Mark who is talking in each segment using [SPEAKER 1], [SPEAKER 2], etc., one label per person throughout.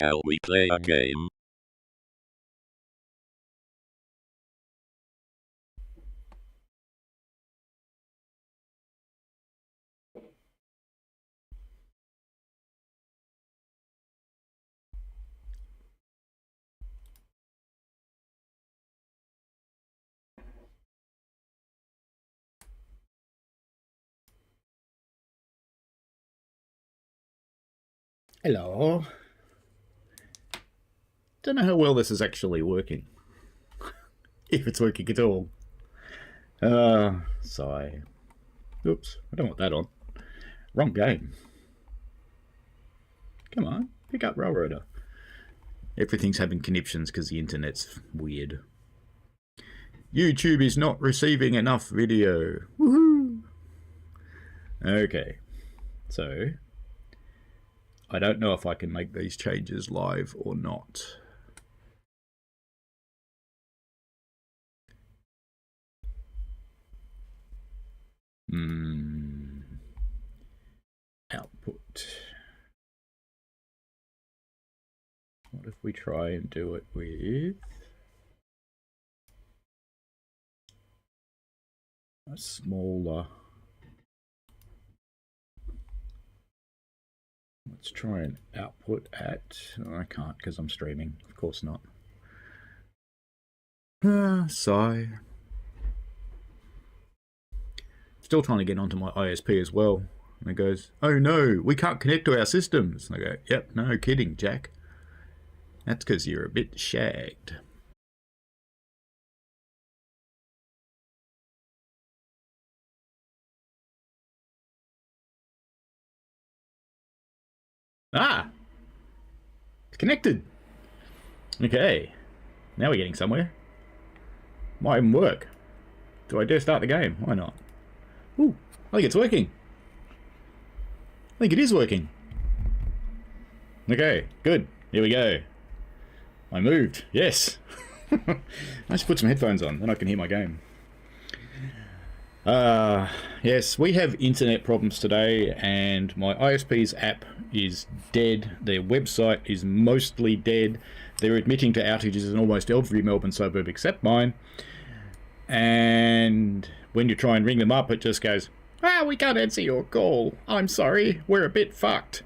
[SPEAKER 1] Shall we play a game?
[SPEAKER 2] Hello. Don't know how well this is actually working. If it's working at all. Sigh. Oops, I don't want that on. Wrong game. Come on, pick up Railroader. Everything's having conniptions because the internet's weird. YouTube is not receiving enough video. Woohoo! Okay, so I don't know if I can make these changes live or not. Output. What if we try and do it with a smaller... Let's try and output at... Oh, I can't because I'm streaming. Of course not. Sigh. Still trying to get onto my ISP as well. And it goes, oh no, we can't connect to our systems. And I go, yep, no kidding, Jack. That's because you're a bit shagged. Ah! It's connected. Okay. Now we're getting somewhere. Might even work. Do I dare start the game? Why not? Ooh, I think it's working. I think it is working. Okay, good. Here we go. I moved. Yes. I should put some headphones on, then I can hear my game. Yes, we have internet problems today, and my ISP's app is dead. Their website is mostly dead. They're admitting to outages in almost every Melbourne suburb except mine. And when you try and ring them up, it just goes, we can't answer your call. I'm sorry, we're a bit fucked.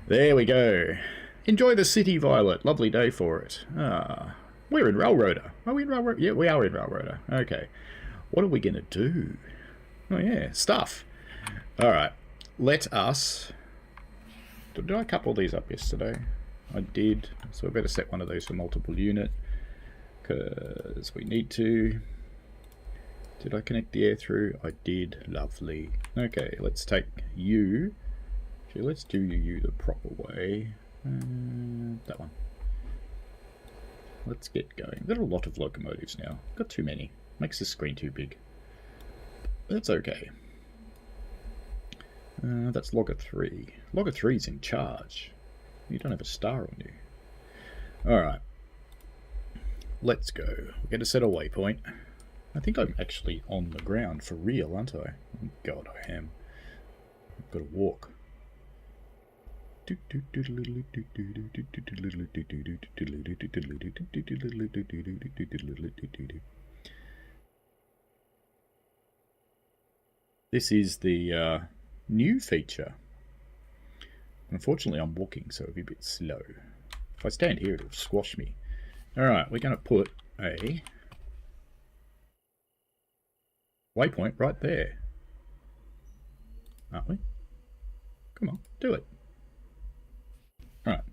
[SPEAKER 2] There we go. Enjoy the city, Violet. Lovely day for it. We're in Railroader. Are we in Railroader? Yeah, we are in Railroader. Okay. What are we going to do? Oh, yeah, stuff. All right. Let us... Did I couple these up yesterday? I did. So I better set one of those for multiple unit, because we need to. Did I connect the air through? I did. Lovely. Okay, let's take you. Actually, let's do you the proper way. That one. Let's get going. I've got a lot of locomotives now. Got too many. Makes the screen too big. That's okay. That's Logger 3. Logger 3's in charge. You don't have a star on you. Alright. Let's go. We're going to set a waypoint. I think I'm actually on the ground for real, aren't I? Oh, God, I am. I've got to walk. This is the new feature. Unfortunately, I'm walking, so it'll be a bit slow. If I stand here, it'll squash me. Alright, we're going to put a waypoint right there. Aren't we? Come on, do it. Alright.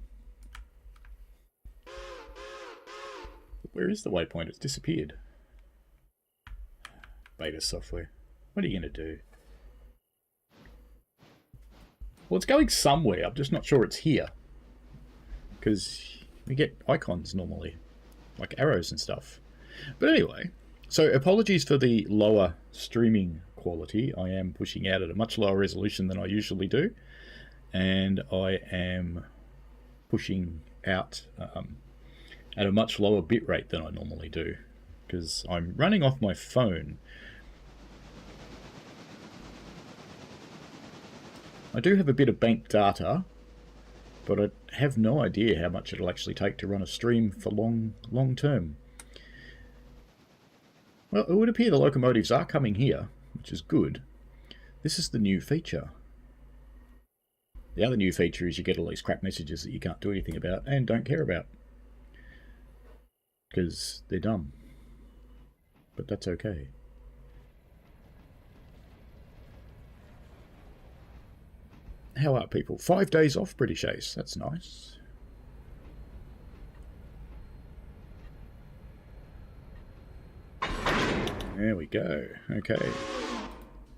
[SPEAKER 2] Where is the waypoint? It's disappeared. Beta software. What are you going to do? Well, it's going somewhere. I'm just not sure it's here. Because we get icons normally. Like arrows and stuff. But anyway. So apologies for the lower streaming quality. I am pushing out at a much lower resolution than I usually do. And I am pushing out at a much lower bitrate than I normally do. Because I'm running off my phone. I do have a bit of bank data, but I have no idea how much it'll actually take to run a stream for long term. Well, it would appear the locomotives are coming here, which is good. This is the new feature. The other new feature is you get all these crap messages that you can't do anything about and don't care about. Because they're dumb. But that's okay. How are people? 5 days off, British Ace. That's nice. There we go. Okay.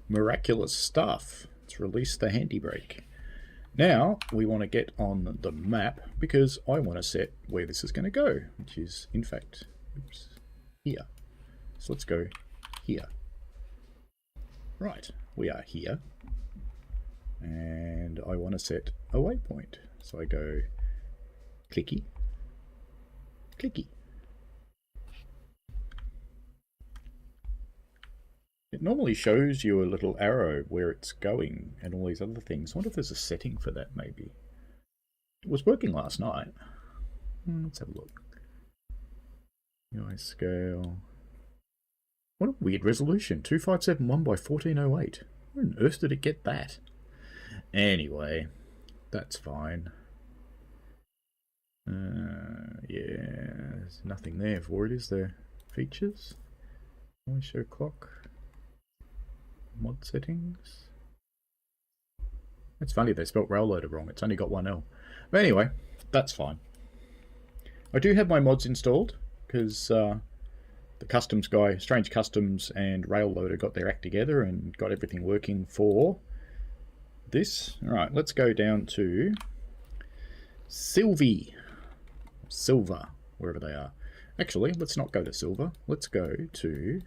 [SPEAKER 2] Miraculous stuff. Let's release the handy brake. Now, we want to get on the map because I want to set where this is going to go, which is, in fact, oops, here. So let's go here. Right, we are here. And I want to set a waypoint. So I go clicky, clicky. It normally shows you a little arrow where it's going and all these other things. I wonder if there's a setting for that, maybe. It was working last night. Let's have a look. UI scale. What a weird resolution. 2571 by 1408. Where on earth did it get that? Anyway, that's fine. Yeah, there's nothing there for it, is there? Features? Only show clock. Mod settings. It's funny they spelt Railloader wrong. It's only got one L. But anyway, that's fine. I do have my mods installed because the customs guy, StrangeCustoms and Railloader got their act together and got everything working for this. Alright, let's go down to Silver, wherever they are. Actually, let's not go to Silver. Let's go to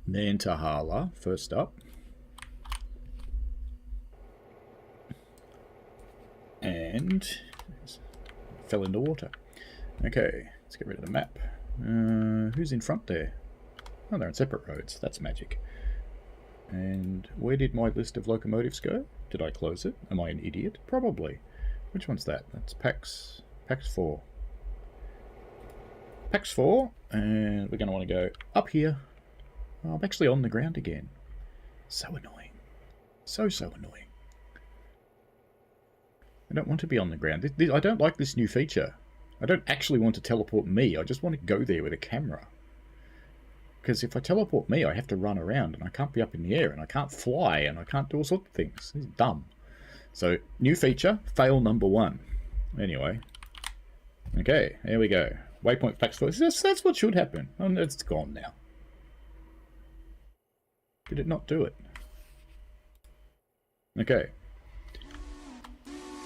[SPEAKER 2] Nantahala first up. And fell into water. Okay, let's get rid of the map. Who's in front there? Oh, they're on separate roads. That's magic. And where did my list of locomotives go? Did I close it? Am I an idiot? Probably. Which one's that? That's PAX 4. PAX 4, and we're going to want to go up here. Oh, I'm actually on the ground again. So annoying. So annoying. I don't want to be on the ground. I don't like this new feature. I don't actually want to teleport me. I just want to go there with a camera. Because if I teleport me, I have to run around, and I can't be up in the air, and I can't fly, and I can't do all sorts of things. It's dumb. So, new feature, fail number 1. Anyway. Okay, there we go. Waypoint PAX 4. That's what should happen. Oh, it's gone now. Did it not do it? Okay.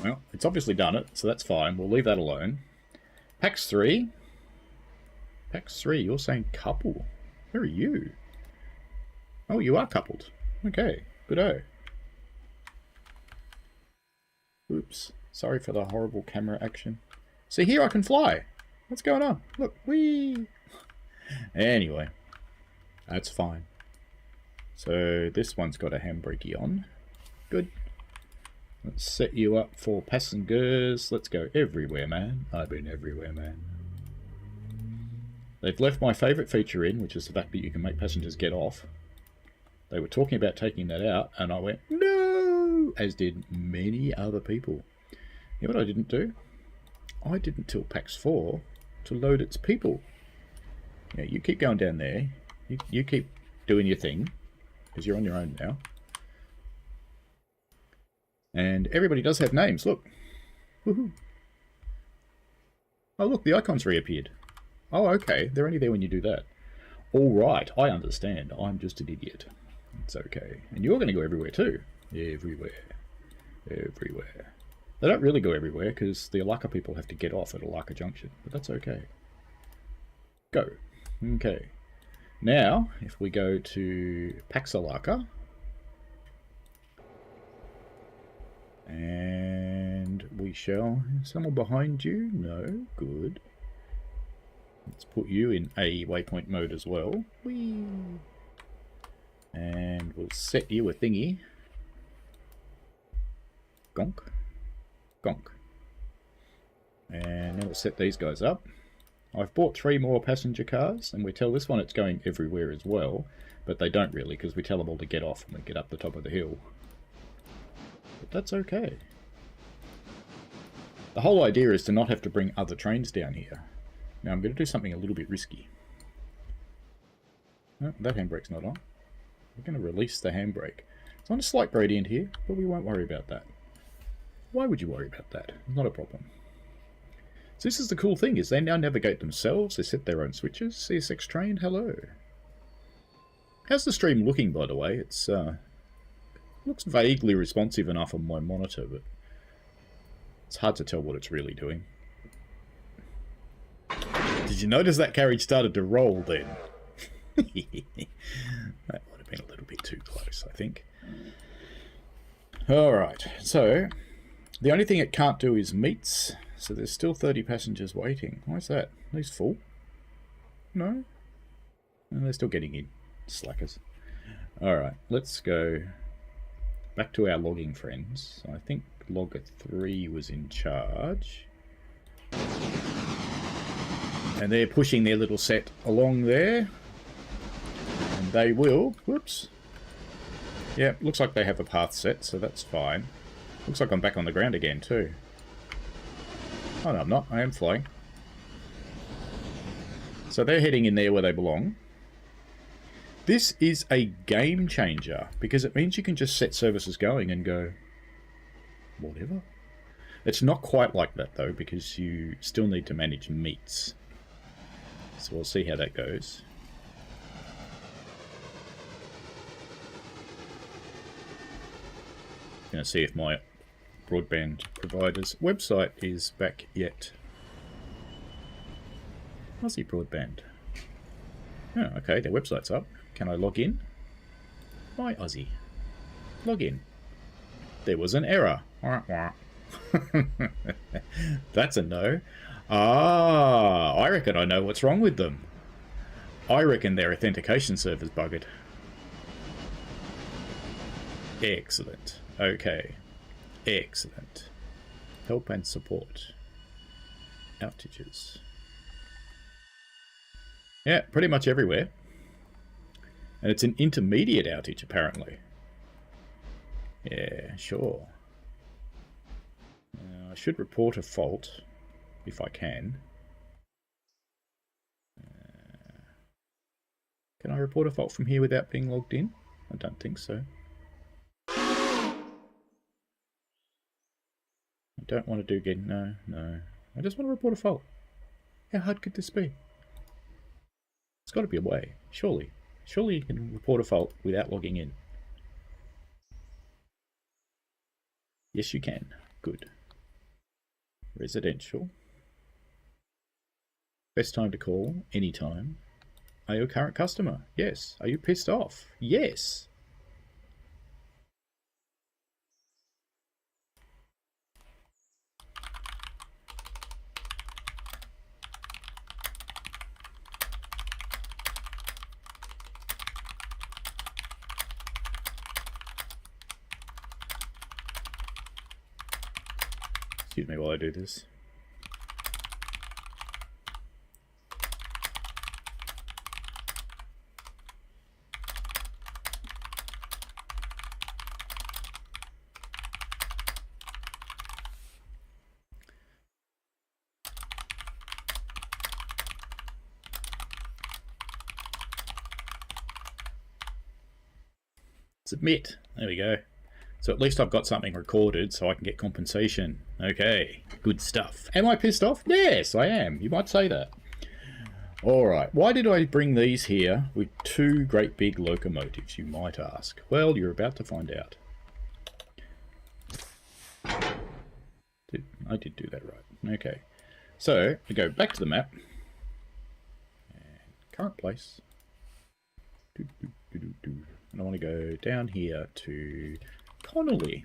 [SPEAKER 2] Well, it's obviously done it, so that's fine. We'll leave that alone. PAX 3. PAX 3, you're saying couple. Where are you? Oh, you are coupled. Okay, good-o. Oops. Sorry for the horrible camera action. See, here I can fly. What's going on? Look, whee! Anyway, that's fine. So this one's got a handbrakey on. Good. Let's set you up for passengers. Let's go everywhere, man. I've been everywhere, man. They've left my favourite feature in, which is the fact that you can make passengers get off. They were talking about taking that out, and I went, no! As did many other people. You know what I didn't do? I didn't tell PAX 4 to load its people. Yeah, you keep going down there. You keep doing your thing, because you're on your own now. And everybody does have names. Look. Woohoo. Oh, look, the icons reappeared. Oh, okay. They're only there when you do that. All right. I understand. I'm just an idiot. It's okay. And you're going to go everywhere too. Everywhere. Everywhere. They don't really go everywhere because the Alaka people have to get off at Alaka Junction. But that's okay. Go. Okay. Now, if we go to PAX Alaka. And we shall... Someone behind you? No. Good. Let's put you in a waypoint mode as well. Whee! And we'll set you a thingy. Gonk. Gonk. And now we'll set these guys up. I've bought 3 more passenger cars, and we tell this one it's going everywhere as well, but they don't really, because we tell them all to get off when we get up the top of the hill. But that's okay. The whole idea is to not have to bring other trains down here. Now I'm going to do something a little bit risky. No, that handbrake's not on. We're going to release the handbrake. It's on a slight gradient here, but we won't worry about that. Why would you worry about that? Not a problem. So this is the cool thing, is they now navigate themselves, they set their own switches. CSX train, hello. How's the stream looking, by the way? It's looks vaguely responsive enough on my monitor, but it's hard to tell what it's really doing. Did you notice that carriage started to roll then? That would have been a little bit too close, I think. Alright, so the only thing it can't do is meets. So there's still 30 passengers waiting. Why is that? Are these full? No? No, they're still getting in. Slackers. Alright, let's go back to our logging friends. I think logger 3 was in charge. And they're pushing their little set along there. And they will... Whoops. Yeah, looks like they have a path set, so that's fine. Looks like I'm back on the ground again, too. Oh, no, I'm not. I am flying. So they're heading in there where they belong. This is a game changer, because it means you can just set services going and go, whatever. It's not quite like that, though, because you still need to manage meets. So we'll see how that goes. Going to see if my broadband provider's website is back yet. Aussie Broadband. Oh, okay, their website's up. Can I log in? My Aussie. Log in. There was an error. That's a no. Ah, I reckon I know what's wrong with them. I reckon their authentication server's buggered. Excellent. Okay. Excellent. Help and support. Outages. Yeah, pretty much everywhere. And it's an intermediate outage, apparently. Yeah, sure. I should report a fault, if I can. Can I report a fault from here without being logged in? I don't think so. I don't want to do again. No, no. I just want to report a fault. How hard could this be? There's got to be a way, surely. Surely you can report a fault without logging in. Yes, you can. Good. Residential. Best time to call, anytime. Are you a current customer? Yes. Are you pissed off? Yes. Excuse me while I do this. Submit. There we go. So at least I've got something recorded so I can get compensation. Okay, good stuff. Am I pissed off? Yes, I am. You might say that. Alright, why did I bring these here with two great big locomotives, you might ask? Well, you're about to find out. I did do that right. Okay. So, I go back to the map. And current place. And I want to go down here to Connolly.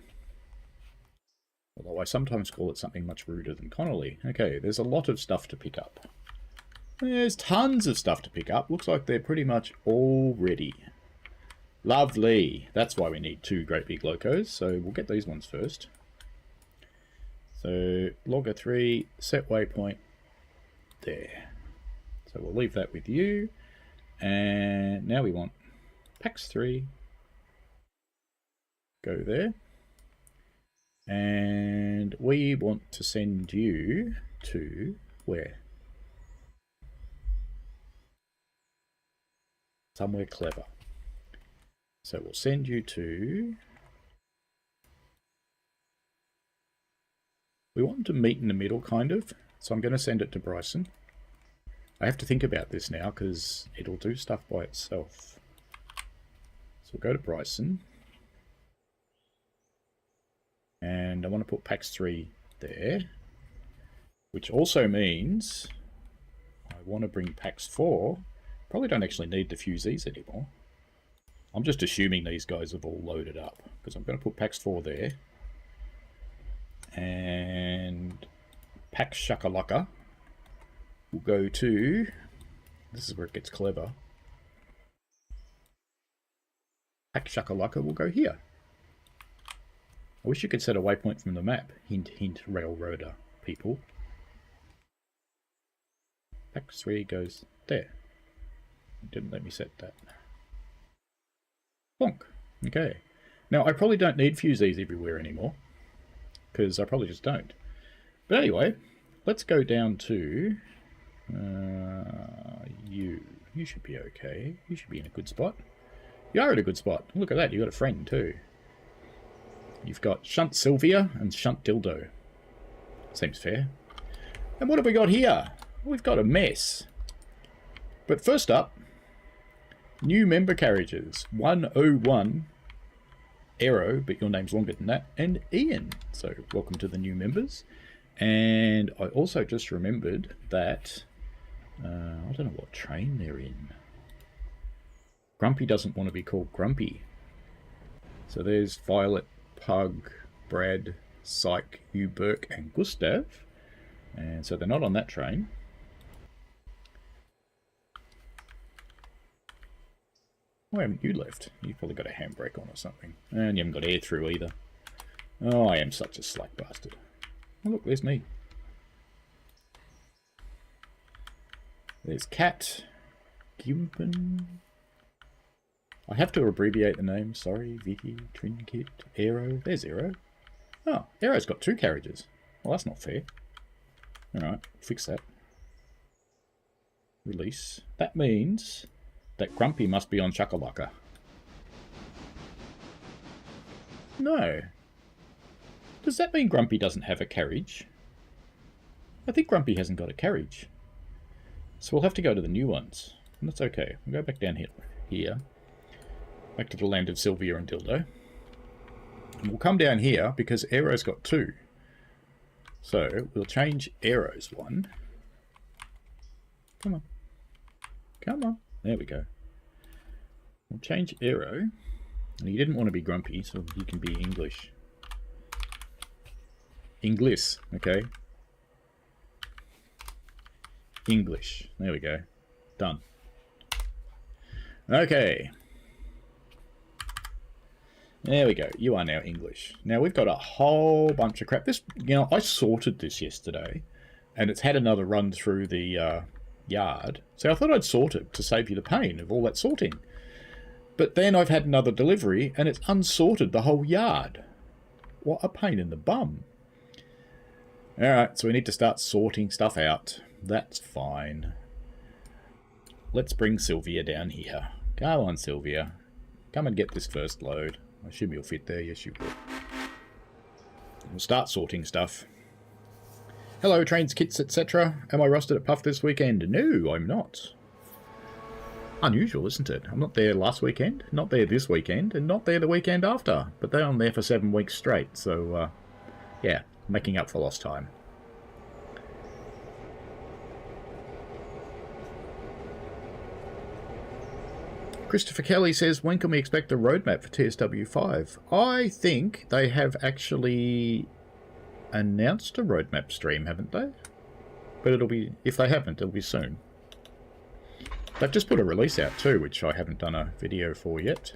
[SPEAKER 2] Although I sometimes call it something much ruder than Connolly. Okay, there's a lot of stuff to pick up. There's tons of stuff to pick up. Looks like they're pretty much all ready. Lovely. That's why we need two great big locos, so we'll get these ones first. So logger 3, set waypoint there. So we'll leave that with you. And now we want PAX 3. Go there. And we want to send you to where? Somewhere clever. So we'll send you to... We want to meet in the middle, kind of. So I'm going to send it to Bryson. I have to think about this now because it'll do stuff by itself. So we'll go to Bryson. And I want to put PAX 3 there. Which also means I want to bring PAX 4. Probably don't actually need the fusees anymore. I'm just assuming these guys have all loaded up. Because I'm going to put PAX 4 there. And PAX Shakalaka will go to... This is where it gets clever. PAX Shakalaka will go here. I wish you could set a waypoint from the map. Hint, hint, Railroader, people. PAX 3 goes there. It didn't let me set that. Bonk. Okay. Now, I probably don't need fusees everywhere anymore. Because I probably just don't. But anyway, let's go down to... you. You should be okay. You should be in a good spot. You are in a good spot. Look at that. You've got a friend too. You've got Shunt Sylvia and Shunt Dildo. Seems fair. And what have we got here? We've got a mess. But first up, new member carriages. 101 Aero, but your name's longer than that, and Ian. So welcome to the new members. And I also just remembered that I don't know what train they're in. Grumpy doesn't want to be called Grumpy. So there's Violet, Pug, Brad, Syke, Hugh Burke, and Gustav. And so they're not on that train. Why haven't you left? You've probably got a handbrake on or something. And you haven't got air through either. Oh, I am such a slack bastard. Oh, look, there's me. There's Cat. Gimpen. I have to abbreviate the name. Sorry. Vicky, Trinket, Aero. There's Aero. Oh, Aero's got 2 carriages. Well, that's not fair. Alright, fix that. Release. That means... that Grumpy must be on Shakalaka. No. Does that mean Grumpy doesn't have a carriage? I think Grumpy hasn't got a carriage. So we'll have to go to the new ones. And that's okay. We'll go back down here. Back to the land of Sylvia and Dildo. And we'll come down here because Aero's got 2. So we'll change Aero's one. Come on. Come on. There we go. We'll change Aero. And he didn't want to be Grumpy, so he can be English. English, okay? English. There we go. Done. Okay. There we go. You are now English. Now we've got a whole bunch of crap. This, you know, I sorted this yesterday, and it's had another run through the yard. So I thought I'd sort it to save you the pain of all that sorting. But then I've had another delivery, and it's unsorted the whole yard. What a pain in the bum. Alright, so we need to start sorting stuff out. That's fine. Let's bring Sylvia down here. Go on, Sylvia. Come and get this first load. I assume you'll fit there. Yes, you will. We'll start sorting stuff. Hello, trains, kits, etc. Am I rusted at Puff this weekend? No, I'm not. Unusual, isn't it? I'm not there last weekend, not there this weekend, and not there the weekend after. But they're on there for 7 weeks straight, so, yeah, making up for lost time. Christopher Kelly says, when can we expect the roadmap for TSW5? I think they have actually announced a roadmap stream, haven't they? But it'll be, if they haven't, it'll be soon. They've just put a release out too, which I haven't done a video for yet.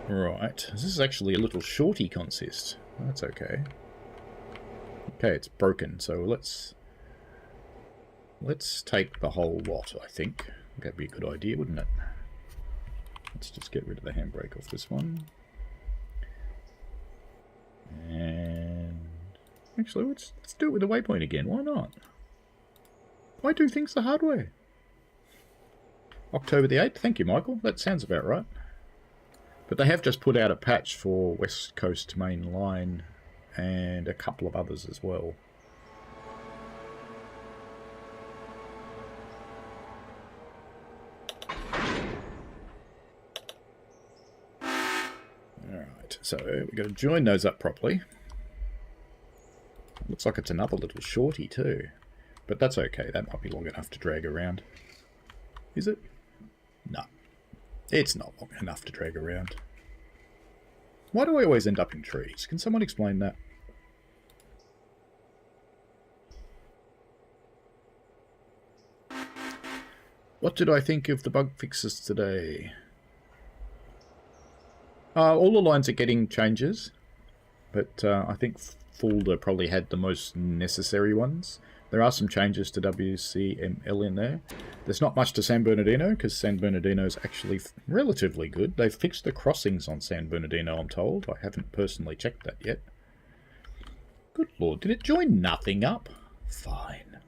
[SPEAKER 2] Right, this is actually a little shorty consist. That's okay. Okay, it's broken, so let's take the whole lot, I think. That'd be a good idea, wouldn't it? Let's just get rid of the handbrake off this one. And actually, let's do it with the waypoint again. Why not? Why do things the hard way? October the 8th. Thank you, Michael. That sounds about right. But they have just put out a patch for West Coast Main Line and a couple of others as well. Alright, so we've got to join those up properly. Looks like it's another little shorty too. But that's okay, that might be long enough to drag around. Is it? No. It's not long enough to drag around. Why do I always end up in trees? Can someone explain that? What did I think of the bug fixes today? All the lines are getting changes, but I think Fulda probably had the most necessary ones. There are some changes to WCML in there. There's not much to San Bernardino, because San Bernardino is actually relatively good. They've fixed the crossings on San Bernardino, I'm told. I haven't personally checked that yet. Good lord, did it join nothing up? Fine.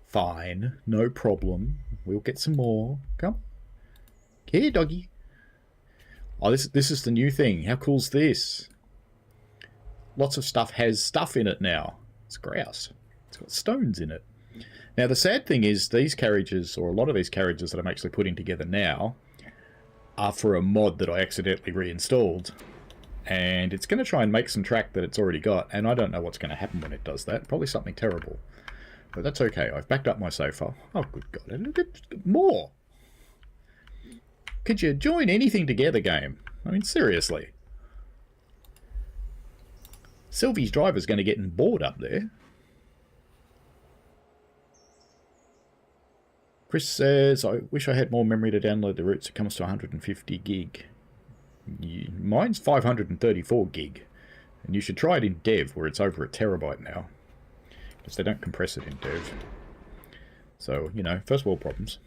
[SPEAKER 2] Fine, no problem. We'll get some more. Come. Here, doggy. Oh, this is the new thing. How cool's this? Lots of stuff has stuff in it now. It's grouse. It's got stones in it. Now, the sad thing is these carriages, or a lot of these carriages that I'm actually putting together now, are for a mod that I accidentally reinstalled. And it's going to try and make some track that it's already got, and I don't know what's going to happen when it does that. Probably something terrible. But that's okay. I've backed up my save file. Oh, good God. More! Could you join anything together, game? I mean, seriously. Sylvie's driver's going to get bored up there. Chris says, I wish I had more memory to download the routes. It comes to 150 gig. Mine's 534 gig. And you should try it in dev, where it's over a terabyte now. Because they don't compress it in dev. So, you know, first world problems.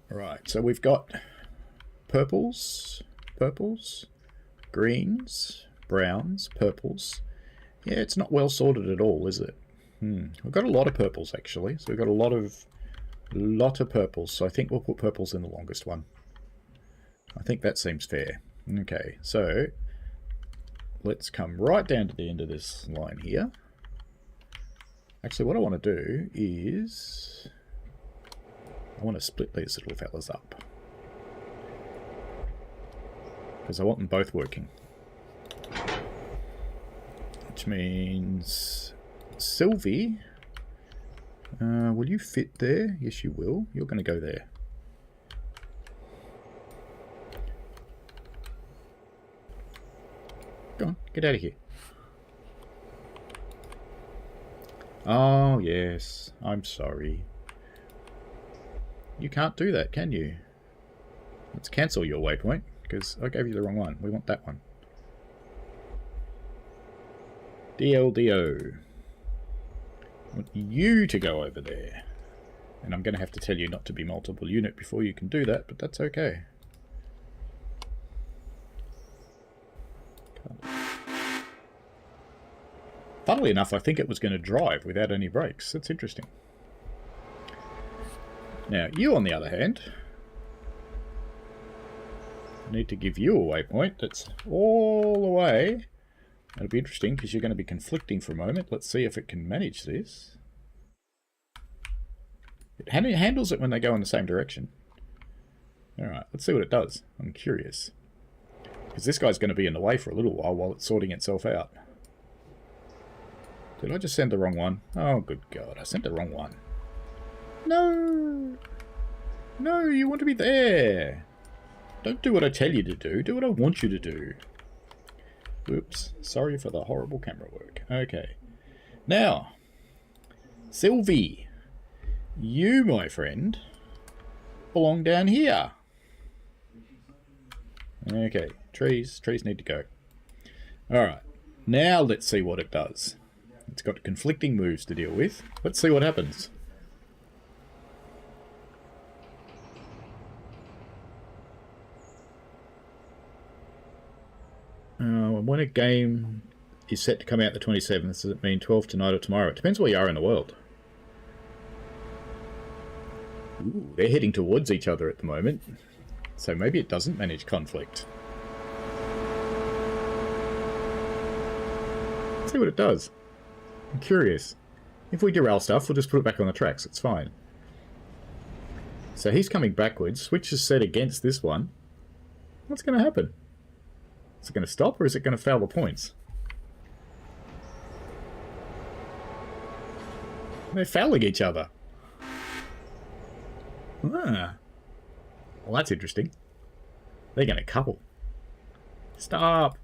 [SPEAKER 2] Right, so we've got purples, greens, browns, purples. Yeah, it's not well sorted at all, is it? We've got a lot of purples, actually. So we've got a lot of purples. So I think we'll put purples in the longest one. I think that seems fair. Okay, so let's come right down to the end of this line here. Actually, what I want to do is I want to split these little fellas up, because I want them both working. Which means Sylvie, will you fit there? Yes, you will. You're going to go there. Go on, get out of here. Oh, yes. I'm sorry. You can't do that, can you? Let's cancel your waypoint, because I gave you the wrong one. We want that one. DLDO. I want you to go over there. And I'm going to have to tell you not to be multiple unit before you can do that, but that's okay. Funnily enough, I think it was going to drive without any brakes. That's interesting. Now, you on the other hand, I need to give you a waypoint that's all the way. It'll be interesting because you're going to be conflicting for a moment. Let's see if it can manage this. It handles it when they go in the same direction. Alright, let's see what it does. I'm curious. Because this guy's going to be in the way for a little while it's sorting itself out. Did I just send the wrong one? Oh, good God, I sent the wrong one. No! No, you want to be there! Don't do what I tell you to do. Do what I want you to do. Oops. Sorry for the horrible camera work. Okay. Now, Sylvie, you, my friend, belong down here. Okay, trees need to go. Alright, now let's see what it does. It's got conflicting moves to deal with. Let's see what happens. When a game is set to come out the 27th, does it mean 12 tonight or tomorrow? It depends where you are in the world. Ooh, they're heading towards each other at the moment. So maybe it doesn't manage conflict. Let's see what it does. I'm curious. If we derail stuff, we'll just put it back on the tracks. It's fine. So he's coming backwards. Switch is set against this one. What's going to happen? Is it going to stop or is it going to foul the points? They're fouling each other. Ah. Well, that's interesting. They're going to couple. Stop!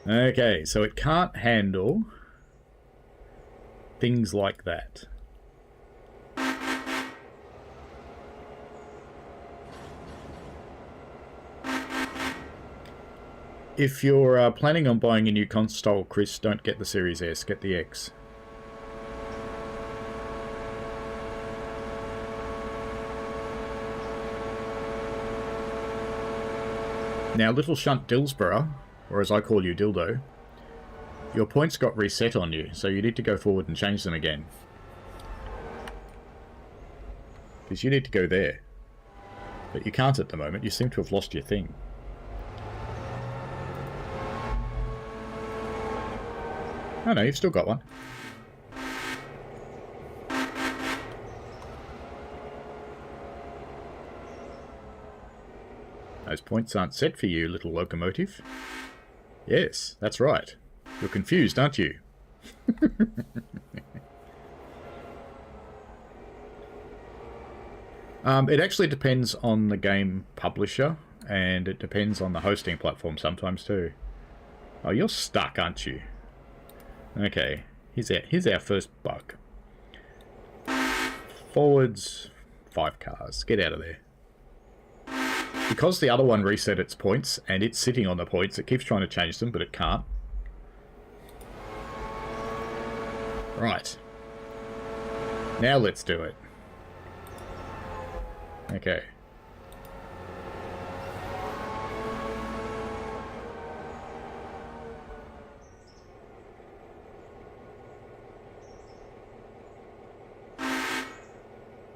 [SPEAKER 2] Okay, so it can't handle things like that. If you're planning on buying a new console, Chris, don't get the Series S, get the X. Now, Little Shunt Dillsborough, or as I call you, Dildo, your points got reset on you, so you need to go forward and change them again. Because you need to go there. But you can't at the moment, you seem to have lost your thing. Oh no, you've still got one. Those points aren't set for you, little locomotive. Yes, that's right. You're confused, aren't you? It actually depends on the game publisher, and it depends on the hosting platform sometimes too. Oh, you're stuck, aren't you? Okay, here's our first bug. Forwards, 5 cars. Get out of there. Because the other one reset its points, and it's sitting on the points, it keeps trying to change them, but it can't. Right. Now let's do it. Okay.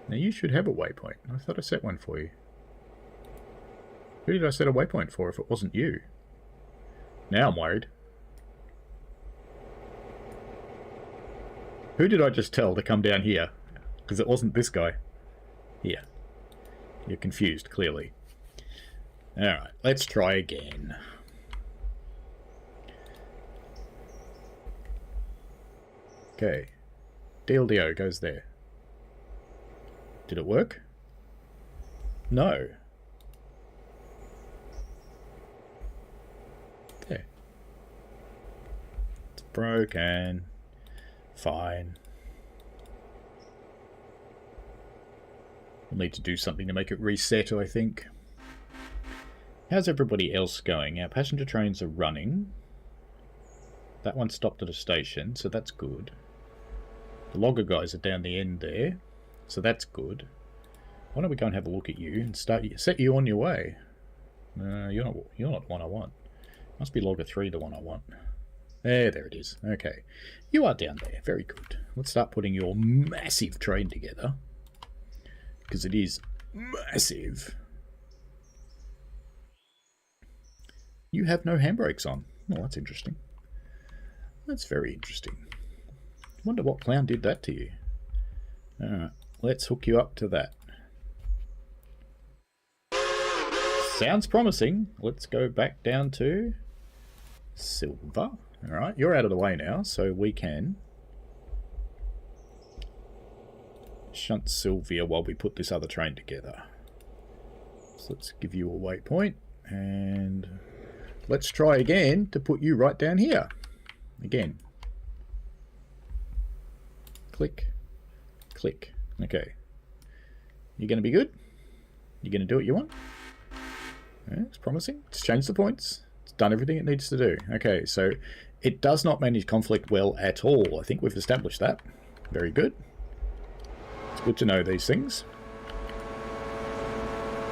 [SPEAKER 2] Now you should have a waypoint. I thought I set one for you. Who did I set a waypoint for if it wasn't you? Now I'm worried. Who did I just tell to come down here? Because it wasn't this guy. Here. You're confused, clearly. Alright, let's try again. Okay. DLDO goes there. Did it work? No. There. It's broken. Fine. We'll need to do something to make it reset, I think. How's everybody else going? Our passenger trains are running. That one stopped at a station, so that's good. The logger guys are down the end there, so that's good. Why don't we go and have a look at you and set you on your way? You're not the one I want. Must be logger 3 the one I want. There it is. Okay. You are down there. Very good. Let's start putting your massive train together. Because it is massive. You have no handbrakes on. Oh, that's interesting. That's very interesting. Wonder what clown did that to you. Alright, let's hook you up to that. Sounds promising. Let's go back down to silver. Alright, you're out of the way now, so we can shunt Sylvia while we put this other train together. So let's give you a waypoint, and let's try again to put you right down here. Again. Click. Click. Okay. You going to be good? You going to do what you want? Yeah, it's promising. It's changed the points. It's done everything it needs to do. Okay, so it does not manage conflict well at all. I think we've established that. Very good. It's good to know these things.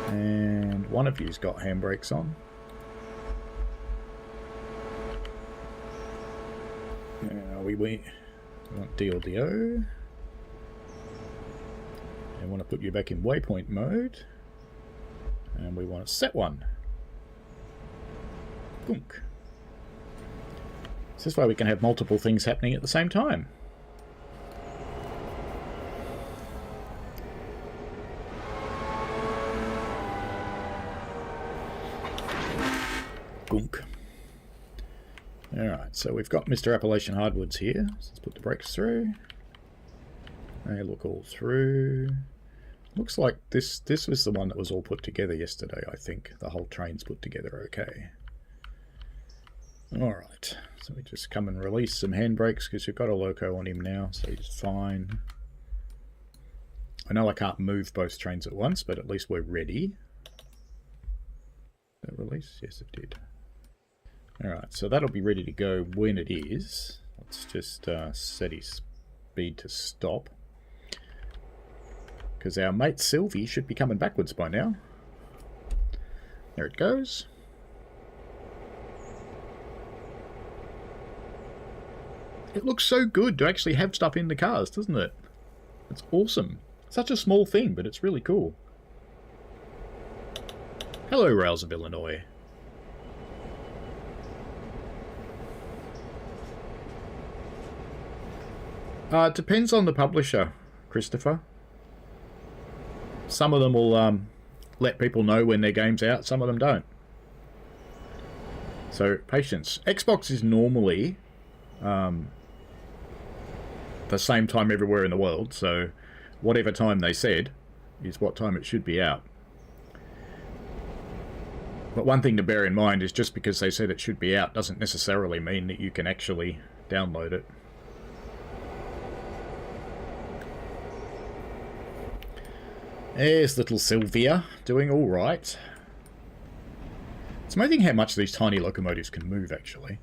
[SPEAKER 2] And one of you's got handbrakes on. We want DLDO. I want to put you back in Waypoint mode. And we want to set one. Gunk. So this way we can have multiple things happening at the same time. Gunk. Alright, so we've got Mr. Appalachian Hardwoods here. So let's put the brakes through. They look all through. Looks like this was the one that was all put together yesterday, I think. The whole train's put together okay. Alright, so we just come and release some handbrakes because you've got a loco on him now, so he's fine. I know I can't move both trains at once, but at least we're ready. Did that release? Yes, it did. Alright, so that'll be ready to go when it is. Let's just set his speed to stop. Because our mate Sylvie should be coming backwards by now. There it goes. It looks so good to actually have stuff in the cars, doesn't it? It's awesome. Such a small thing, but it's really cool. Hello, Rails of Illinois. It depends on the publisher, Christopher. Some of them will let people know when their game's out, some of them don't. So, patience. Xbox is normally the same time everywhere in the world, so whatever time they said is what time it should be out. But one thing to bear in mind is just because they said it should be out doesn't necessarily mean that you can actually download it. There's little Sylvia, doing all right. It's amazing how much these tiny locomotives can move, actually.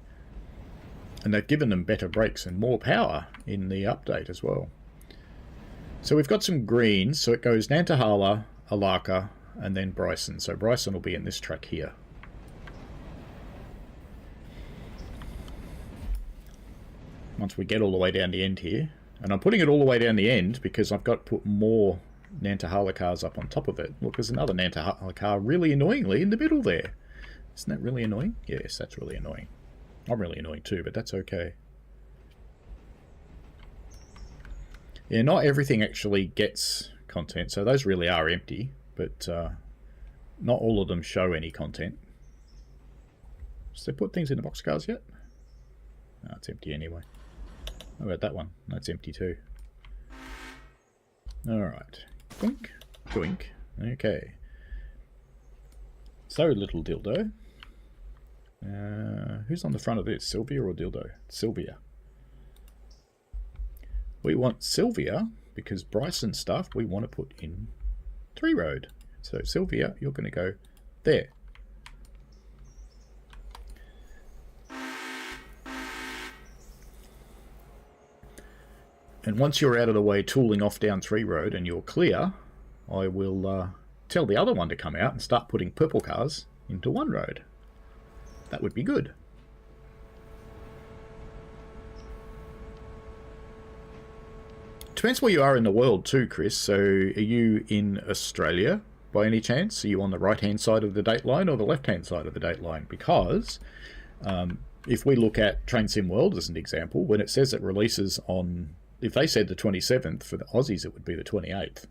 [SPEAKER 2] And they've given them better brakes and more power in the update as well. So we've got some greens, so it goes Nantahala, Alaka, and then Bryson. So Bryson will be in this track here. Once we get all the way down the end here. And I'm putting it all the way down the end because I've got to put more Nantahala cars up on top of it. Look, there's another Nantahala car really annoyingly in the middle there. Isn't that really annoying? Yes, that's really annoying. I'm really annoying too, but that's okay. Yeah, not everything actually gets content, so those really are empty, but not all of them show any content. So they put things in the boxcars yet? No, it's empty anyway. How about that one? That's empty too. Alright. Doink, doink. Okay. So, little dildo. Who's on the front of this? Sylvia or dildo? Sylvia. We want Sylvia because Bryson stuff we want to put in 3 road. So, Sylvia, you're going to go there. And once you're out of the way tooling off down 3 road and you're clear, I will tell the other one to come out and start putting purple cars into 1 road. That would be good. Depends where you are in the world too, Chris. So are you in Australia by any chance? Are you on the right-hand side of the date line or the left-hand side of the date line? Because if we look at Train Sim World as an example, when it says it releases on... If they said the 27th, for the Aussies it would be the 28th.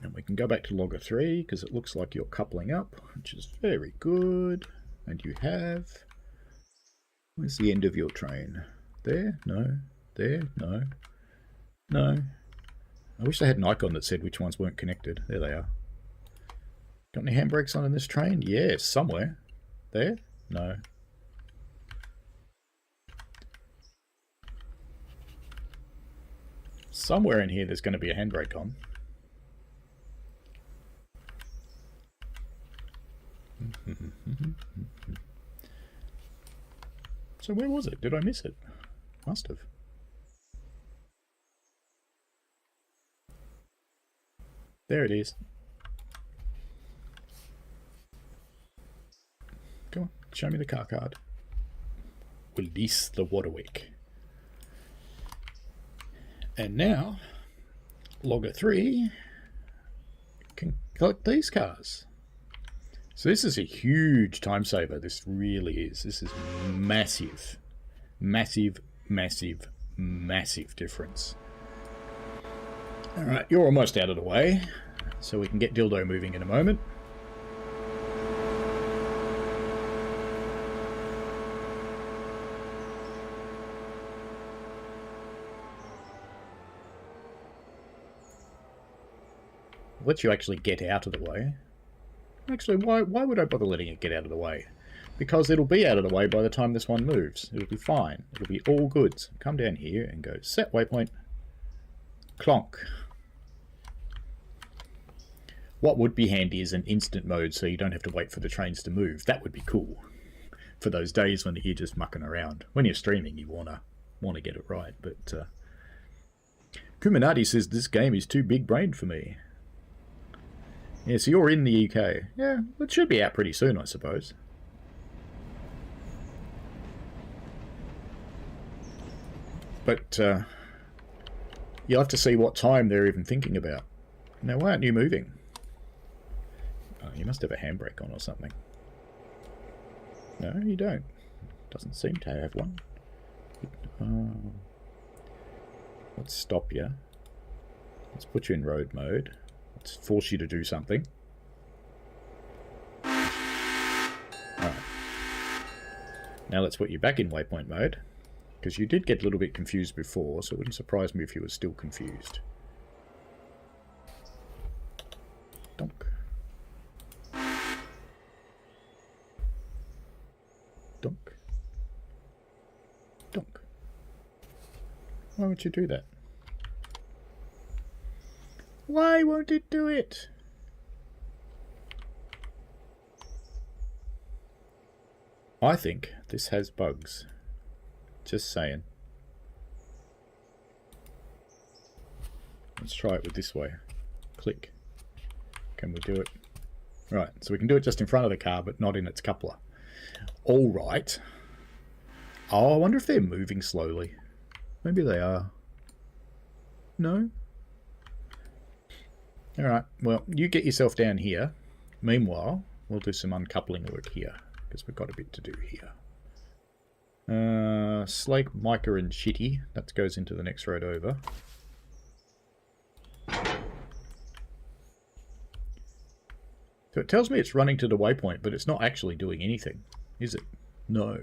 [SPEAKER 2] And we can go back to logger 3 because it looks like you're coupling up, which is very good. And you have... Where's the end of your train? There? No. There? No. No. I wish they had an icon that said which ones weren't connected. There they are. Got any handbrakes on in this train? Yes, somewhere. There? No. Somewhere in here there's going to be a handbrake on. So where was it? Did I miss it? Must have. There it is. Come on, show me the car card. Release the waterwick. And now, Logger 3 can collect these cars. So this is a huge time saver. This really is. This is massive. Massive, massive, massive difference. Alright, you're almost out of the way, so we can get Dildo moving in a moment. Let you actually get out of the way. Actually, why would I bother letting it get out of the way? Because it'll be out of the way by the time this one moves. It'll be fine. It'll be all good. So come down here and go set waypoint. Clonk. What would be handy is an instant mode so you don't have to wait for the trains to move. That would be cool. For those days when you're just mucking around. When you're streaming, you wanna get it right. But Kuminati says this game is too big-brained for me. Yeah, so you're in the UK. Yeah, it should be out pretty soon, I suppose. But you'll have to see what time they're even thinking about. Now, why aren't you moving? Oh, you must have a handbrake on or something. No, you don't. Doesn't seem to have one. Let's stop you. Let's put you in road mode. Let's force you to do something. Alright. Now let's put you back in waypoint mode. Because you did get a little bit confused before, so it wouldn't surprise me if you were still confused. Donk. Donk. Donk. Why would you do that? Why won't it do it? I think this has bugs. Just saying. Let's try it with this way. Click. Can we do it? Right, so we can do it just in front of the car, but not in its coupler. All right. Oh, I wonder if they're moving slowly. Maybe they are. No? Alright, well, you get yourself down here. Meanwhile, we'll do some uncoupling work here, because we've got a bit to do here. Slake, Micah, and Shitty. That goes into the next road over. So it tells me it's running to the waypoint, but it's not actually doing anything, is it? No.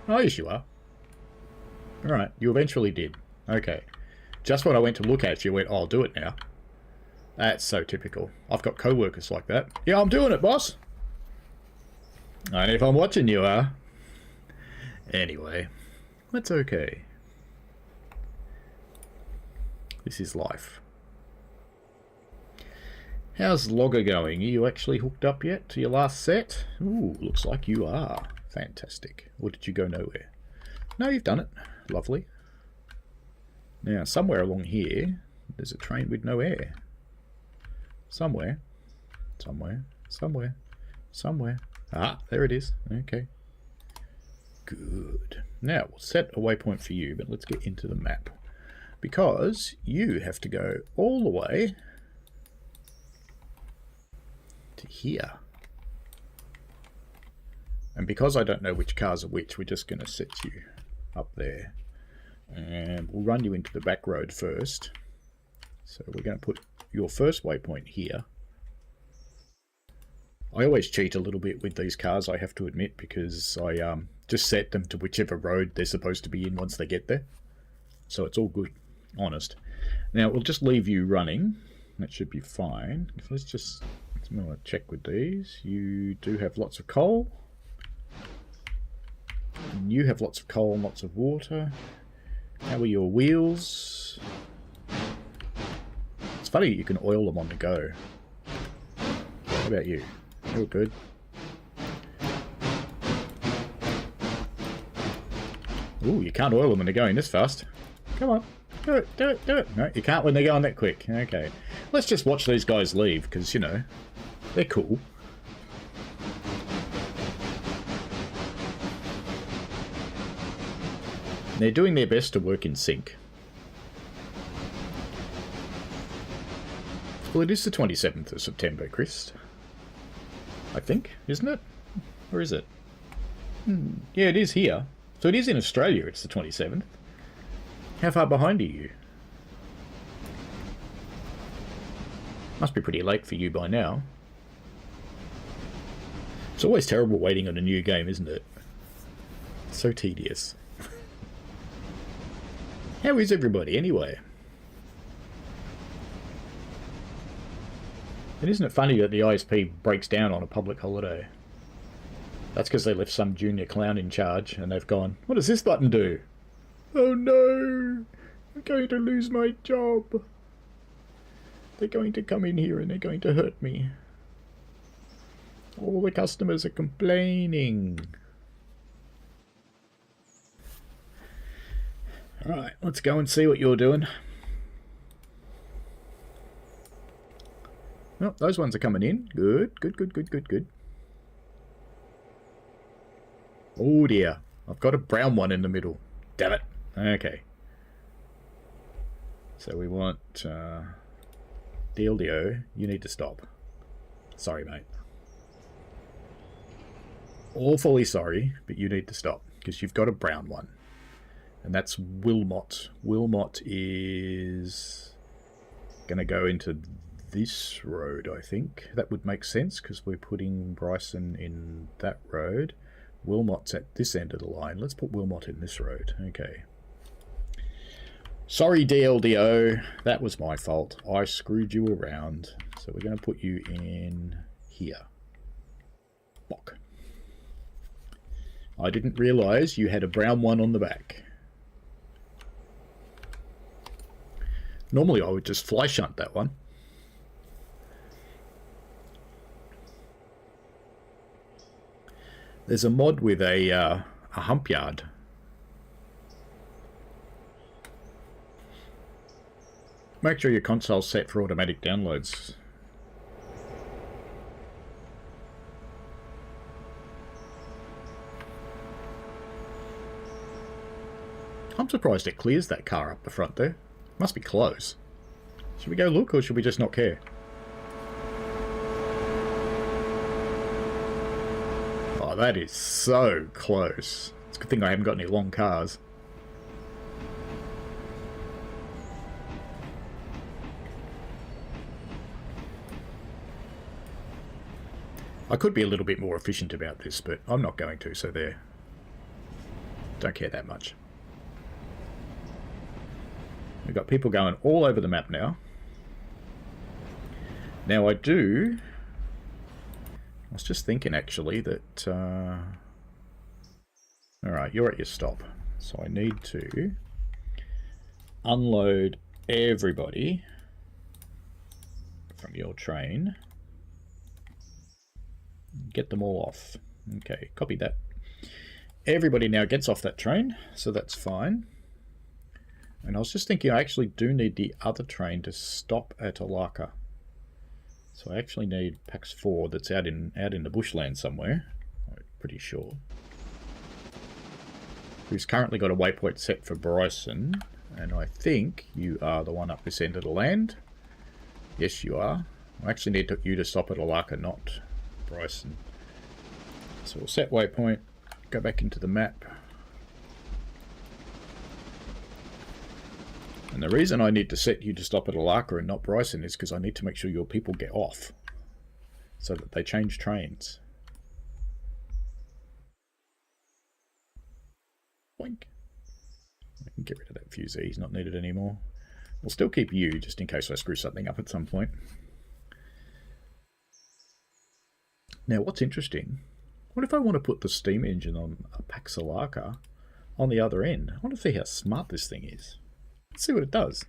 [SPEAKER 2] Oh, yes you are. Alright, you eventually did. Okay. Just when I went to look at you, went, oh, I'll do it now. That's so typical. I've got co-workers like that. Yeah, I'm doing it, boss. And if I'm watching, you are. Anyway, that's okay. This is life. How's Logger going? Are you actually hooked up yet to your last set? Ooh, looks like you are. Fantastic. Or did you go nowhere? No, you've done it. Lovely. Now, somewhere along here, there's a train with no air. Somewhere. Somewhere. Somewhere. Somewhere. Ah, there it is. Okay. Good. Now, we'll set a waypoint for you, but let's get into the map. Because you have to go all the way to here. And because I don't know which cars are which, we're just going to set you up there. And we'll run you into the back road first. So we're going to put your first waypoint here. I always cheat a little bit with these cars, I have to admit, because I just set them to whichever road they're supposed to be in once they get there. So it's all good, honest. Now we'll just leave you running. That should be fine. Let's check with these. You do have lots of coal. And you have lots of coal and lots of water. How are your wheels? It's funny you can oil them on the go. How about you? You're good. Ooh, you can't oil them when they're going this fast. Come on. Do it, do it, do it. No, you can't when they're going that quick. Okay. Let's just watch these guys leave, because, you know, they're cool. They're doing their best to work in sync. Well, it is the 27th of September, Chris. I think, isn't it? Or is it? Yeah, it is here. So it is in Australia, it's the 27th. How far behind are you? Must be pretty late for you by now. It's always terrible waiting on a new game, isn't it? It's so tedious. How is everybody, anyway? And isn't it funny that the ISP breaks down on a public holiday? That's because they left some junior clown in charge, and they've gone, what does this button do? Oh no! I'm going to lose my job. They're going to come in here and they're going to hurt me. All the customers are complaining. Alright, let's go and see what you're doing. Oh, those ones are coming in. Good, good, good, good, good, good. Oh dear, I've got a brown one in the middle. Damn it. Okay. So we want DLDO, you need to stop. Sorry, mate. Awfully sorry, but you need to stop, because you've got a brown one. And that's Wilmot. Wilmot is going to go into this road, I think. That would make sense, because we're putting Bryson in that road. Wilmot's at this end of the line. Let's put Wilmot in this road. Okay. Sorry, DLDO. That was my fault. I screwed you around. So we're going to put you in here. Block. I didn't realise you had a brown one on the back. Normally I would just fly shunt that one. There's a mod with a hump yard. Make sure your console's set for automatic downloads. I'm surprised it clears that car up the front there. Must be close. Should we go look, or should we just not care? Oh, that is so close. It's a good thing I haven't got any long cars. I could be a little bit more efficient about this, but I'm not going to, so there. Don't care that much. We've got people going all over the map now. Now I was just thinking actually that... Alright, you're at your stop. So I need to unload everybody from your train. Get them all off. Okay, copy that. Everybody now gets off that train, so that's fine. And I was just thinking I actually do need the other train to stop at Alaka. So I actually need Pax 4 that's out in the bushland somewhere. I'm pretty sure. Who's currently got a waypoint set for Bryson. And I think you are the one up this end of the land. Yes, you are. I actually need you to stop at Alaka, not Bryson. So we'll set waypoint, go back into the map. And the reason I need to set you to stop at Alaka and not Bryson is because I need to make sure your people get off so that they change trains. Boink. I can get rid of that fusee, he's not needed anymore. We'll still keep you just in case I screw something up at some point. Now what's interesting, what if I want to put the steam engine on a Pax Alaka? on the other end. I want to see how smart this thing is. Let's see what it does.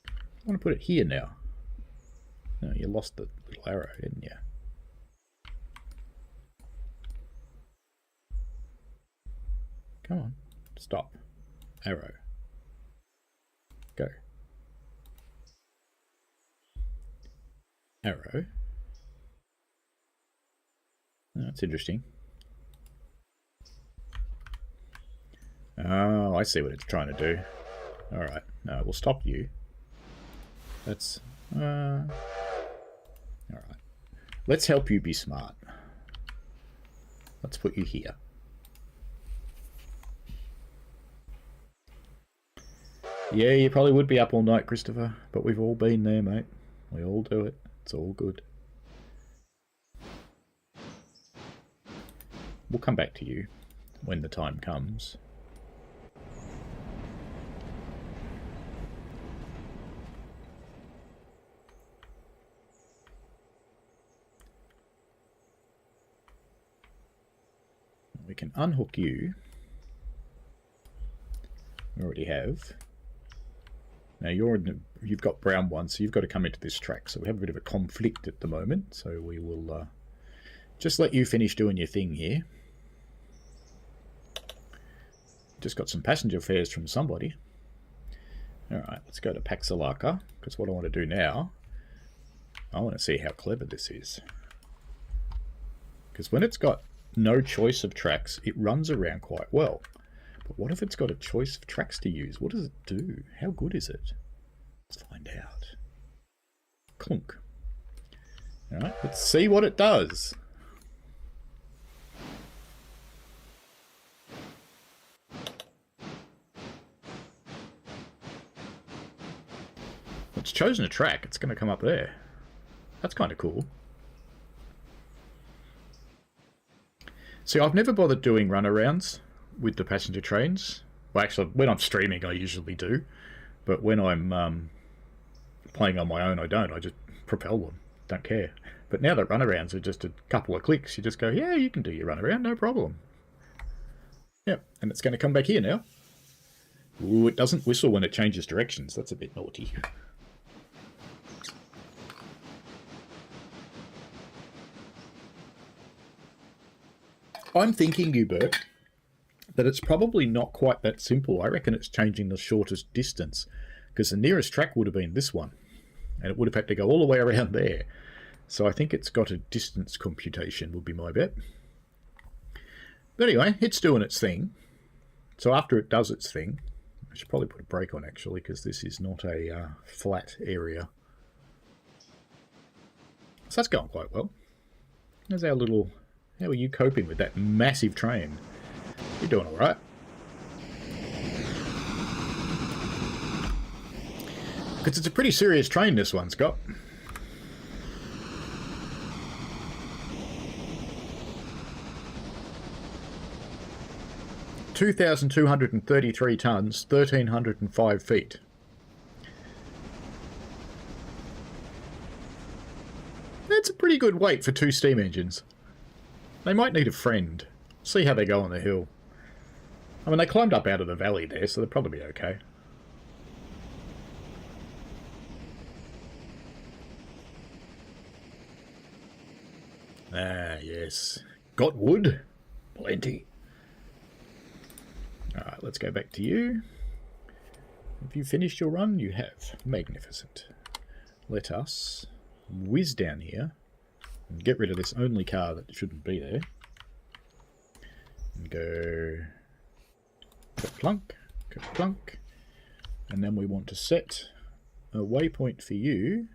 [SPEAKER 2] I want to put it here now. No, you lost the little arrow, didn't you? Come on. Stop. Arrow. Go. Arrow. Oh, that's interesting. Oh, I see what it's trying to do. Alright. No, we'll stop you. That's... Alright. Let's help you be smart. Let's put you here. Yeah, you probably would be up all night, Christopher, but we've all been there, mate. We all do it. It's all good. We'll come back to you when the time comes. We can unhook you. We already have. Now you've got brown ones, so you've got to come into this track. So we have a bit of a conflict at the moment. So we will just let you finish doing your thing here. Just got some passenger fares from somebody. Alright, let's go to Paxalaka, because what I want to do now, I want to see how clever this is. Because when it's got no choice of tracks, it runs around quite well. But what if it's got a choice of tracks to use? What does it do? How good is it? Let's find out. Clunk. Alright, let's see what it does. It's chosen a track. It's going to come up there. That's kind of cool. See, I've never bothered doing runarounds with the passenger trains. Well, actually, when I'm streaming, I usually do. But when I'm playing on my own, I don't. I just propel them. Don't care. But now that runarounds are just a couple of clicks, you just go, yeah, you can do your runaround, no problem. Yep, and it's going to come back here now. Ooh, it doesn't whistle when it changes directions. That's a bit naughty. I'm thinking, Hubert, that it's probably not quite that simple. I reckon it's changing the shortest distance, because the nearest track would have been this one, and it would have had to go all the way around there. So I think it's got a distance computation, would be my bet. But anyway, it's doing its thing. So after it does its thing, I should probably put a brake on, actually, because this is not a flat area. So that's going quite well. There's our little... How are you coping with that massive train? You're doing all right. Because it's a pretty serious train, this one, Scott. $2,233 tons, 1,305 feet. That's a pretty good weight for two steam engines. They might need a friend. See how they go on the hill. I mean, they climbed up out of the valley there, so they'll probably be okay. Ah, yes. Got wood? Plenty. Alright, let's go back to you. Have you finished your run? You have. Magnificent. Let us whiz down here and get rid of this only car that shouldn't be there. And go plunk, plunk. And then we want to set a waypoint for you.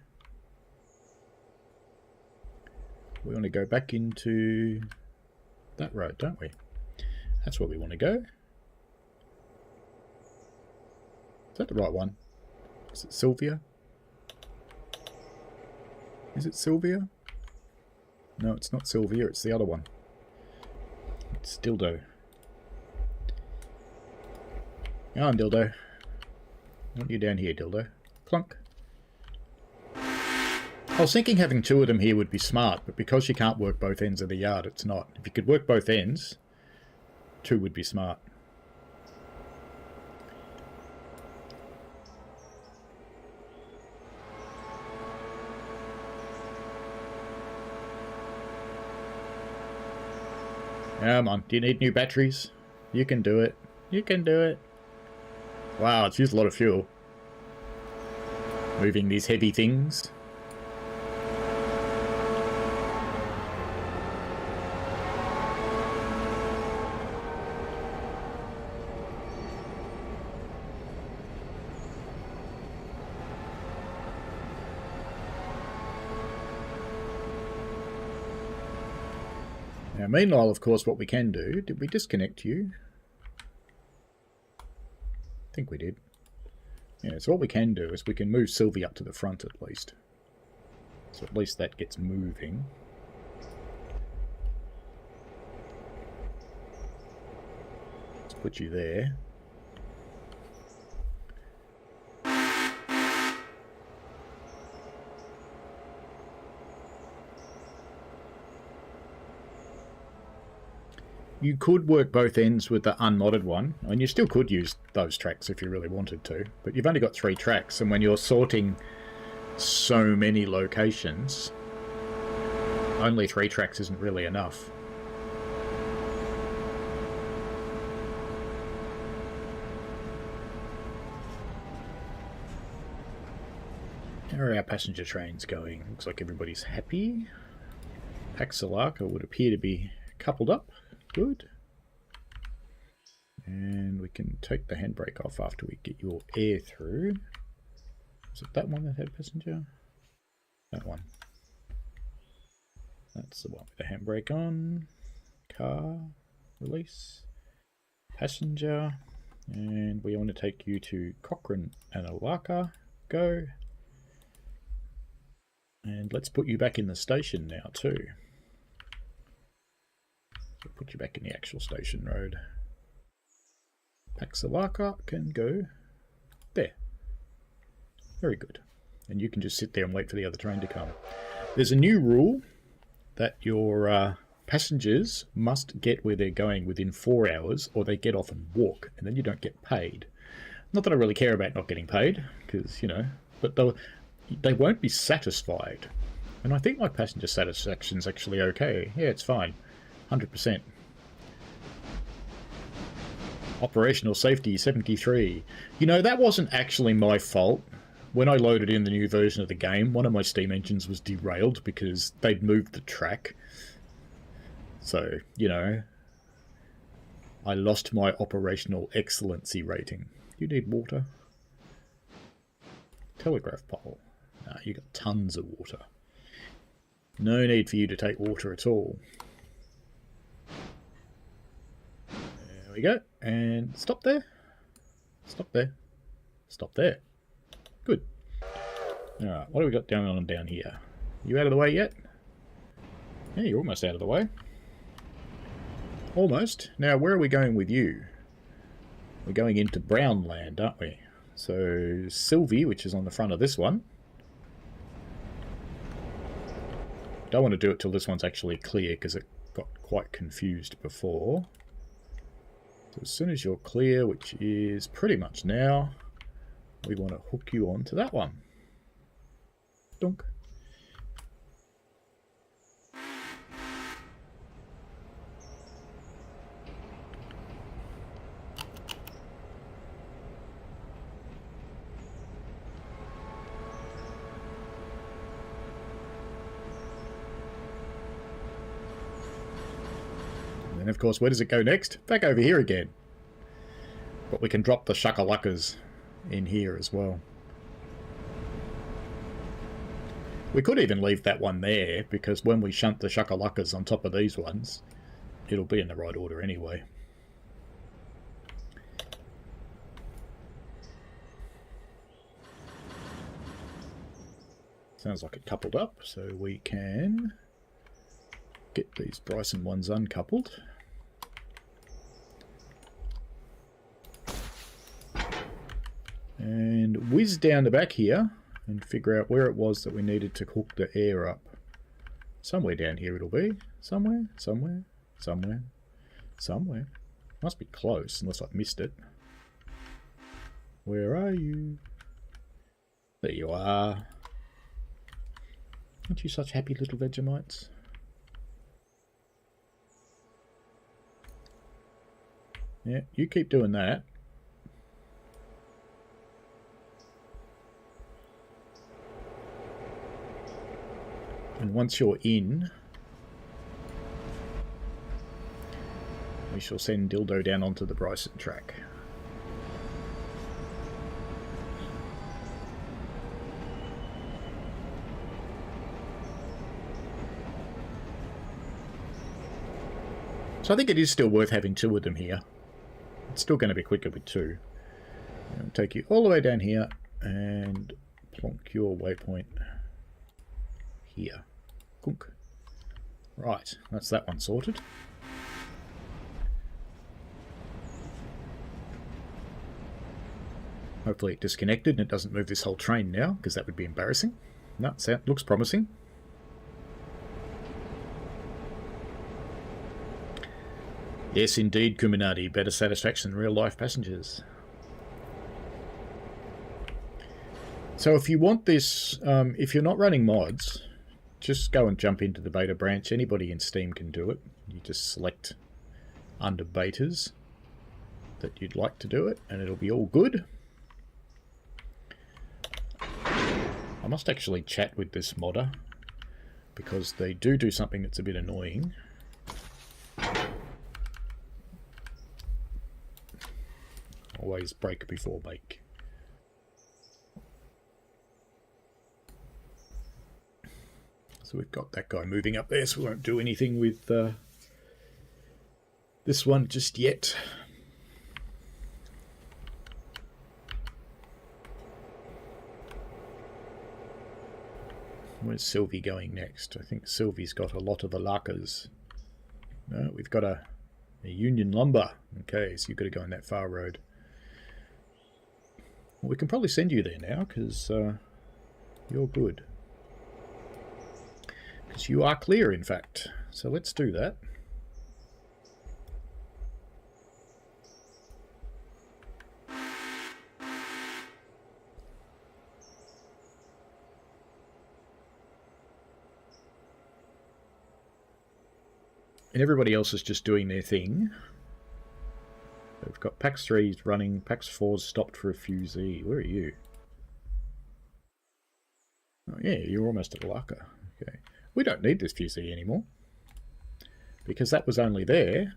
[SPEAKER 2] We want to go back into that road, don't we? That's where we want to go. Is that the right one? Is it Sylvia? Is it Sylvia? No, it's not Sylvia, it's the other one. It's Dildo. Come on, Dildo. I want you down here, Dildo. Clunk. I was thinking having two of them here would be smart, but because you can't work both ends of the yard, it's not. If you could work both ends, 2 would be smart. Come on, do you need new batteries? You can do it. You can do it. Wow, it's used a lot of fuel. Moving these heavy things. Now, meanwhile, of course, what we can do... Did we disconnect you? I think we did. Yeah, so what we can do is we can move Sylvie up to the front at least. So at least that gets moving. Let's put you there. You could work both ends with the unmodded one. I mean, you still could use those tracks if you really wanted to, but you've only got 3 tracks, and when you're sorting so many locations, only 3 tracks isn't really enough. How are our passenger trains going? Looks like everybody's happy. Paxalaka would appear to be coupled up. Good. And we can take the handbrake off after we get your air through. Is it that one that had passenger? That one. That's the one with the handbrake on. Car. Release. Passenger. And we want to take you to Cochrane and Alaka. Go. And let's put you back in the station now too. Put you back in the actual station road. Paxalaka can go there. Very good. And you can just sit there and wait for the other train to come. There's a new rule that your passengers must get where they're going within 4 hours, or they get off and walk, and then you don't get paid. Not that I really care about not getting paid, because, you know, but they won't be satisfied. And I think my passenger satisfaction's actually okay. Yeah, it's fine. 100%. Operational safety 73. You know, that wasn't actually my fault. When I loaded in the new version of the game, one of my steam engines was derailed because they'd moved the track. So, you know, I lost my operational excellency rating. You need water? Telegraph pole. Nah, you got tons of water. No need for you to take water at all. There we go. And stop there. Stop there. Stop there. Good. Alright, what do we got going on down here? You out of the way yet? Yeah, you're almost out of the way. Almost. Now, where are we going with you? We're going into Brownland, aren't we? So, Sylvie, which is on the front of this one. Don't want to do it till this one's actually clear, because it got quite confused before. So as soon as you're clear, which is pretty much now, we want to hook you on to that one. Dunk. And of course, where does it go next? Back over here again. But we can drop the shakalakas in here as well. We could even leave that one there, because when we shunt the shakalakas on top of these ones, it'll be in the right order anyway. Sounds like it coupled up, so we can get these Bryson ones uncoupled. And whiz down the back here and figure out where it was that we needed to hook the air up. Somewhere down here it'll be. Somewhere, somewhere, somewhere, somewhere. Must be close, unless I've missed it. Where are you? There you are. Aren't you such happy little Vegemites? Yeah, you keep doing that. And once you're in, we shall send Dildo down onto the Bryson track. So I think it is still worth having two of them here. It's still going to be quicker with two. I'll take you all the way down here and plonk your waypoint here. Kunk. Right, that's that one sorted. Hopefully it disconnected and it doesn't move this whole train now, because that would be embarrassing. No, it looks promising. Yes, indeed, Kuminati. Better satisfaction than real-life passengers. So if you want this, if you're not running mods, just go and jump into the beta branch. Anybody in Steam can do it. You just select under betas that you'd like to do it, and it'll be all good. I must actually chat with this modder, because they do something that's a bit annoying. Always break before bake. So we've got that guy moving up there, so we won't do anything with this one just yet. Where's Sylvie going next? I think Sylvie's got a lot of Alakas. No, we've got a Union Lumber. Okay, so you've got to go on that far road. Well, we can probably send you there now, because you're good. Because you are clear, in fact. So let's do that. And everybody else is just doing their thing. We've got PAX 3's running, PAX 4's stopped for a fusee. Where are you? Oh yeah, you're almost at Alaka. Okay. We don't need this fusee anymore, because that was only there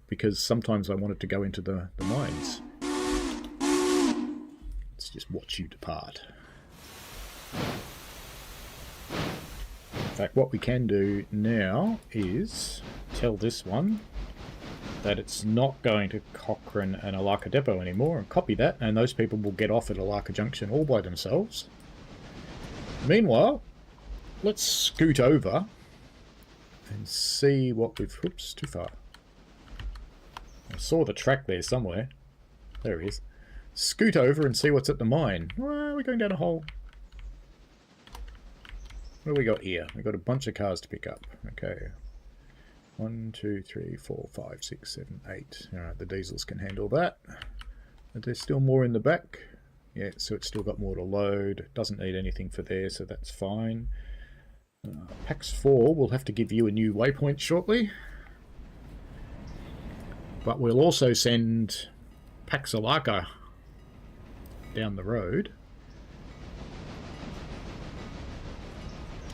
[SPEAKER 2] because sometimes I wanted to go into the mines. Let's just watch you depart. In fact, what we can do now is tell this one that it's not going to Cochrane and Alaka Depot anymore, and copy that, and those people will get off at Alaka Junction all by themselves. Meanwhile, let's scoot over and see what we've... Oops, too far. I saw the track there somewhere. There he is. Scoot over and see what's at the mine. Well, we're going down a hole. What do we got here? We've got a bunch of cars to pick up. Okay. 1, 2, 3, 4, 5, 6, 7, 8. Alright, the diesels can handle that. But there's still more in the back. Yeah, so it's still got more to load. Doesn't need anything for there, so that's fine. PAX 4 will have to give you a new waypoint shortly. But we'll also send PAX Alaka down the road.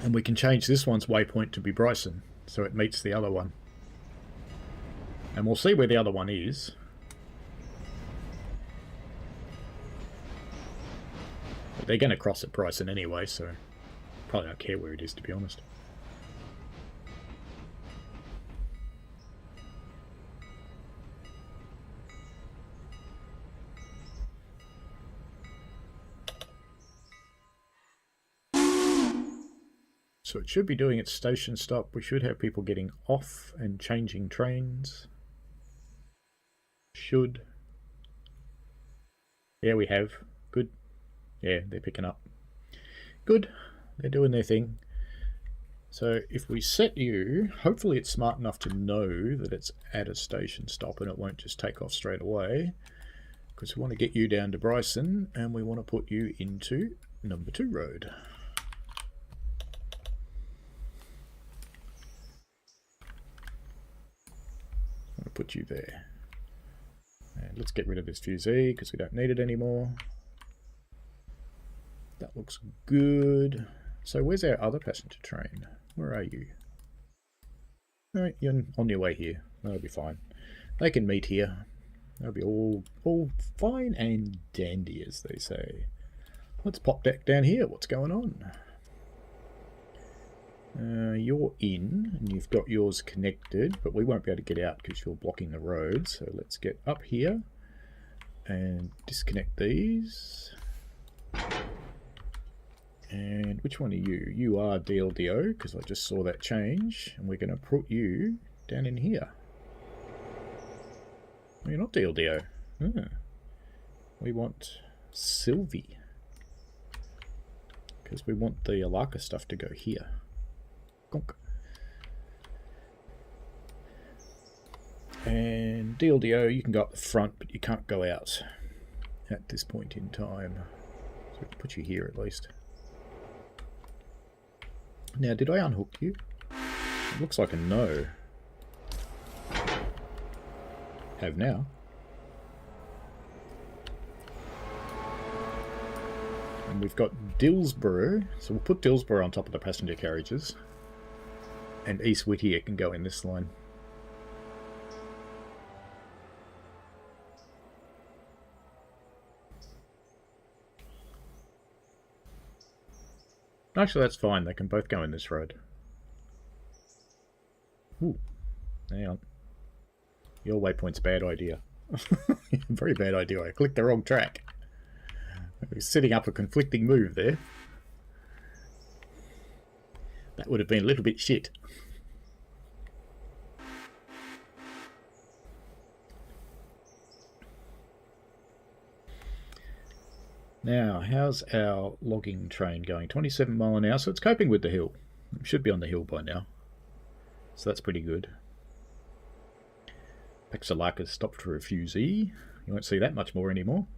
[SPEAKER 2] And we can change this one's waypoint to be Bryson, so it meets the other one. And we'll see where the other one is. But they're going to cross at Bryson anyway, so probably don't care where it is, to be honest. So it should be doing its station stop. We should have people getting off and changing trains. Should. Yeah, we have. Good. Yeah, they're picking up. Good. They're doing their thing. So if we set you, hopefully it's smart enough to know that it's at a station stop and it won't just take off straight away. Because we want to get you down to Bryson and we want to put you into number 2 road. I'm going to put you there. And let's get rid of this fusee because we don't need it anymore. That looks good. So where's our other passenger train? Where are you? Alright, you're on your way here. That'll be fine. They can meet here. That'll be all fine and dandy, as they say. Let's pop back down here. What's going on? You're in, and you've got yours connected, but we won't be able to get out because you're blocking the road. So let's get up here and disconnect these. And which one are you? You are DLDO, because I just saw that change, and we're going to put you down in here. Oh, you're not DLDO. We want Sylvie, because we want the Alaka stuff to go here. Gonk. And DLDO, you can go up the front, but you can't go out at this point in time. So we can put you here at least. Now, did I unhook you? It looks like a no. Have now. And we've got Dillsborough, so we'll put Dillsborough on top of the passenger carriages. And East Whittier can go in this line. Actually, that's fine. They can both go in this road. Ooh, hang on. Your waypoint's a bad idea. Very bad idea. I clicked the wrong track. I was setting up a conflicting move there. That would have been a little bit shit. Now, how's our logging train going? 27 mile an hour, so it's coping with the hill. It should be on the hill by now. So that's pretty good. Paxalaka's stopped for a fusee. You won't see that much more anymore.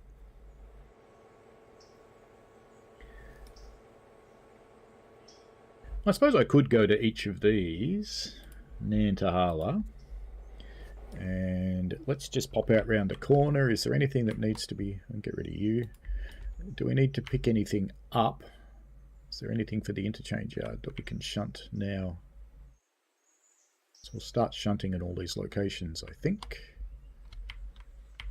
[SPEAKER 2] I suppose I could go to each of these. Nantahala. And let's just pop out round the corner. Is there anything that needs to be... I'll get rid of you. Do we need to pick anything up? Is there anything for the interchange yard that we can shunt now? So we'll start shunting at all these locations, I think.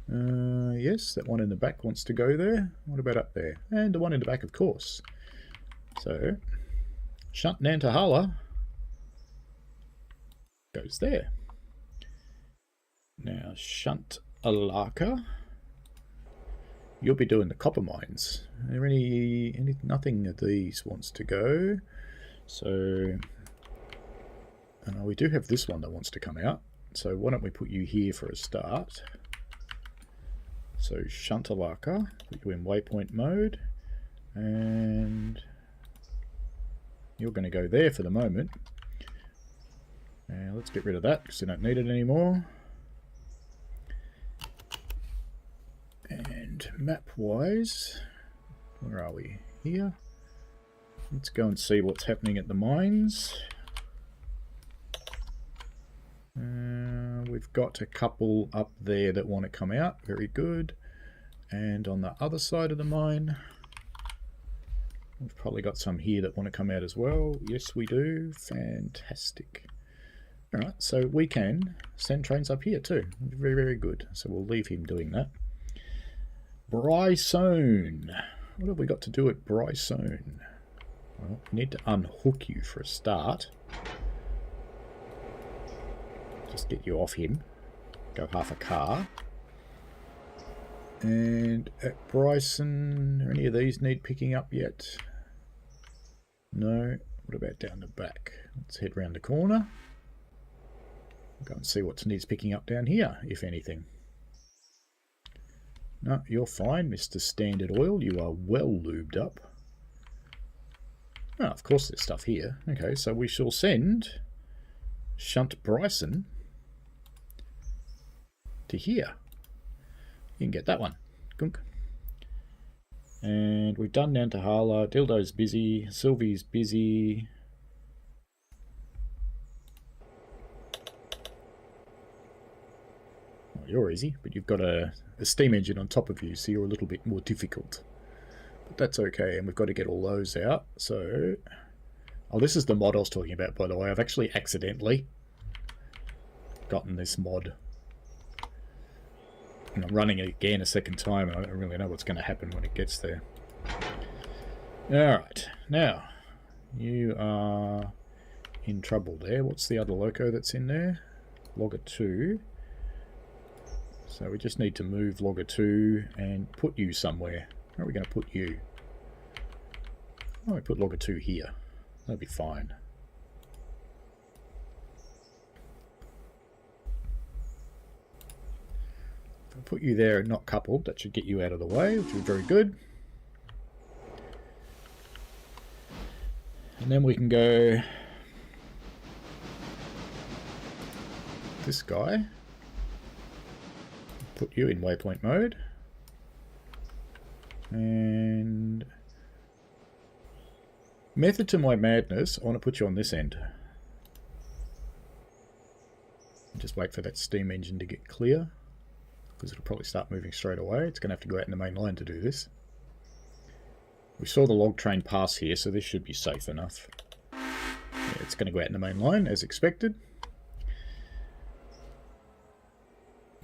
[SPEAKER 2] Yes, that one in the back wants to go there. What about up there? And the one in the back, of course. So, shunt Nantahala goes there. Now, shunt Alaka. You'll be doing the copper mines. Are there nothing of these wants to go. So we do have this one that wants to come out. So why don't we put you here for a start? So Shantalaka, put you in waypoint mode, and you're going to go there for the moment. Let's get rid of that because we don't need it anymore. And map-wise, where are we? Here. Let's go and see what's happening at the mines. We've got a couple up there that want to come out. Very good. And on the other side of the mine, we've probably got some here that want to come out as well. Yes, we do. Fantastic. Alright, so we can send trains up here too. Very, very good. So we'll leave him doing that. Bryson. What have we got to do at Bryson? Well, we need to unhook you for a start. Just get you off him. Go half a car. And at Bryson, do any of these need picking up yet? No. What about down the back? Let's head round the corner. Go and see what needs picking up down here, if anything. No, you're fine, Mr. Standard Oil. You are well lubed up. Oh, of course there's stuff here. Okay, so we shall send Shunt Bryson to here. You can get that one. Gunk. And we've done down to Hala. Dildo's busy. Sylvie's busy. Well, you're easy, but you've got a steam engine on top of you, so you're a little bit more difficult. But that's okay, and we've got to get all those out. So, oh, this is the mod I was talking about, by the way. I've actually accidentally gotten this mod. And I'm running it again a second time, and I don't really know what's going to happen when it gets there. Alright, now, you are in trouble there. What's the other loco that's in there? Logger 2. So we just need to move Logger 2 and put you somewhere. Where are we going to put you? Oh, we put Logger 2 here. That'll be fine. If I put you there and not coupled, that should get you out of the way, which is very good. And then we can go this guy. Put you in waypoint mode. And method to my madness, I want to put you on this end. Just wait for that steam engine to get clear, because it'll probably start moving straight away. It's going to have to go out in the main line to do this. We saw the log train pass here, so this should be safe enough. Yeah, it's going to go out in the main line, as expected.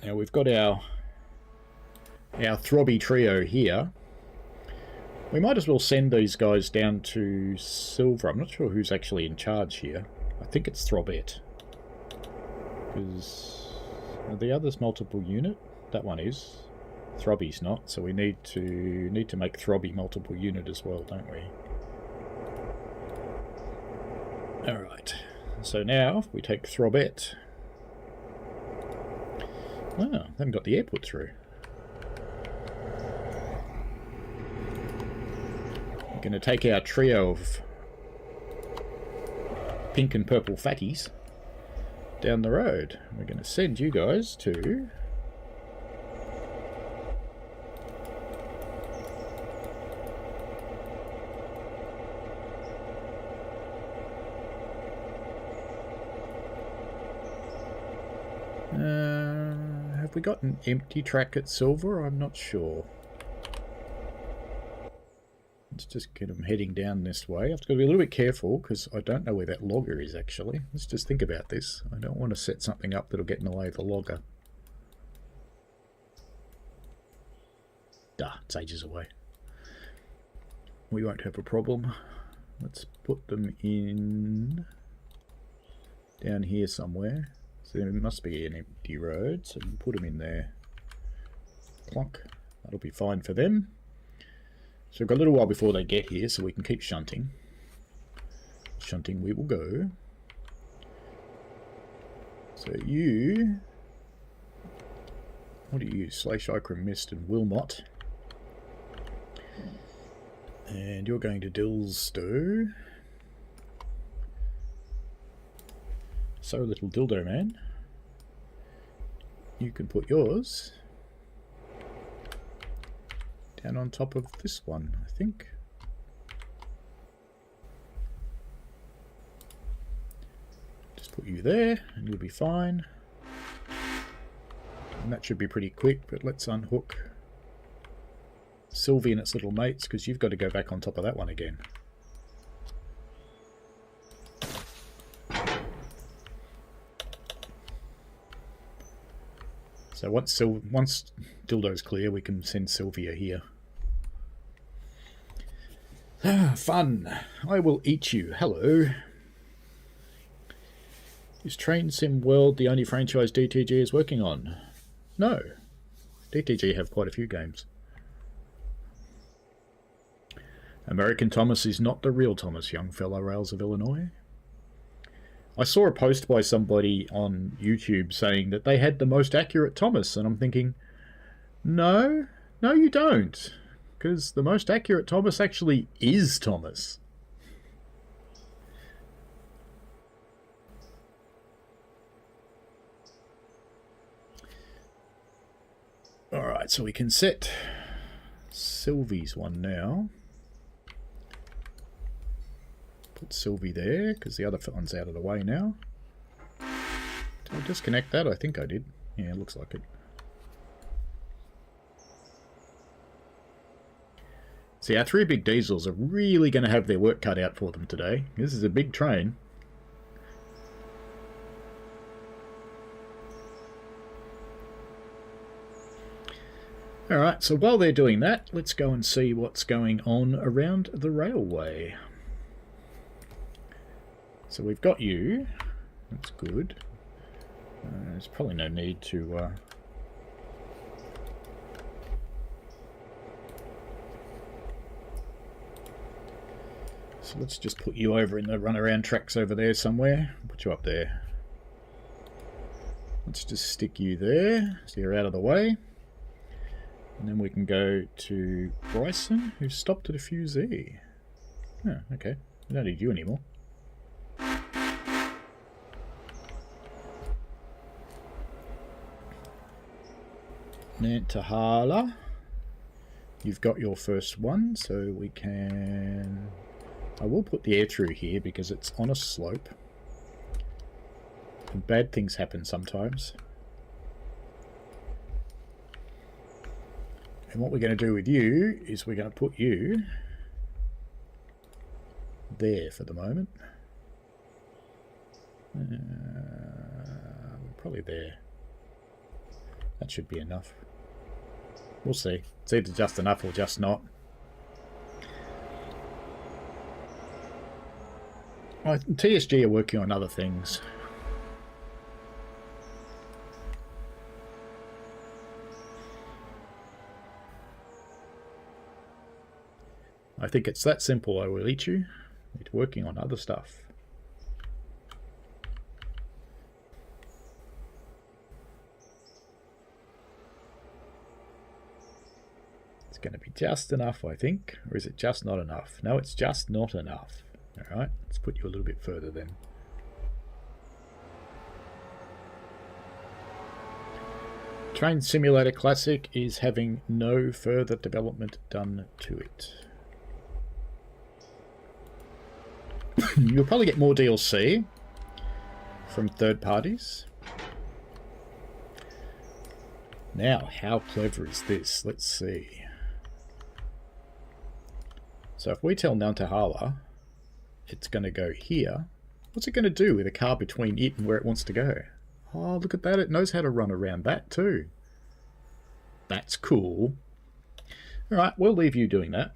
[SPEAKER 2] Now we've got our throbby trio here. We might as well send these guys down to Silver. I'm not sure who's actually in charge here. I think it's Throbette. Because are the others multiple unit? That one is. Throbby's not, so we need to make Throbby multiple unit as well, don't we? Alright. So now we take Throbette. Oh, they haven't got the airport through. We're going to take our trio of pink and purple fatties down the road. We're going to send you guys to have we got an empty track at Silver? I'm not sure. Let's just get them heading down this way. I've got to be a little bit careful because I don't know where that logger is actually. Let's just think about this. I don't want to set something up that'll get in the way of the logger. Duh, it's ages away. We won't have a problem. Let's put them in down here somewhere. So there must be an empty road, so we can put them in there. Plonk. That'll be fine for them. So we've got a little while before they get here, so we can keep shunting. Shunting we will go. So you... what do you use? Slash Icrum Mist and Wilmot. And you're going to Dilsto. So little dildo man. You can put yours down on top of this one, I think. Just put you there and you'll be fine. And that should be pretty quick, but let's unhook Sylvie and its little mates, because you've got to go back on top of that one again. So once Dildo's clear, we can send Sylvia here. Ah, fun. I will eat you. Hello. Is Train Sim World the only franchise DTG is working on? No. DTG have quite a few games. American Thomas is not the real Thomas, young fellow Rails of Illinois. I saw a post by somebody on YouTube saying that they had the most accurate Thomas, and I'm thinking, no, you don't, because the most accurate Thomas actually is Thomas. Alright, so we can set Sylvie's one now. Put Sylvie there, because the other one's out of the way now. Did I disconnect that? I think I did. Yeah, it looks like it. See, our 3 big diesels are really going to have their work cut out for them today. This is a big train. Alright, so while they're doing that, let's go and see what's going on around the railway. So we've got you. That's good. There's probably no need to... So let's just put you over in the runaround tracks over there somewhere. Put you up there. Let's just stick you there, so you're out of the way. And then we can go to Bryson, who's stopped at a few Z. Oh, okay. We don't need you anymore. Nantahala. You've got your first one, so we can... I will put the air through here because it's on a slope. And bad things happen sometimes. And what we're going to do with you is we're going to put you there for the moment. Probably there. That should be enough. We'll see. It's either just enough or just not. TSG are working on other things. I think it's that simple. I will eat you. It's working on other stuff. It's going to be just enough, I think. Or is it just not enough? No, it's just not enough. Alright, let's put you a little bit further then. Train Simulator Classic is having no further development done to it. You'll probably get more DLC from third parties. Now, how clever is this? Let's see. So if we tell Nantahala it's going to go here, what's it going to do with a car between it and where it wants to go? Oh, look at that. It knows how to run around that too. That's cool. Alright, we'll leave you doing that.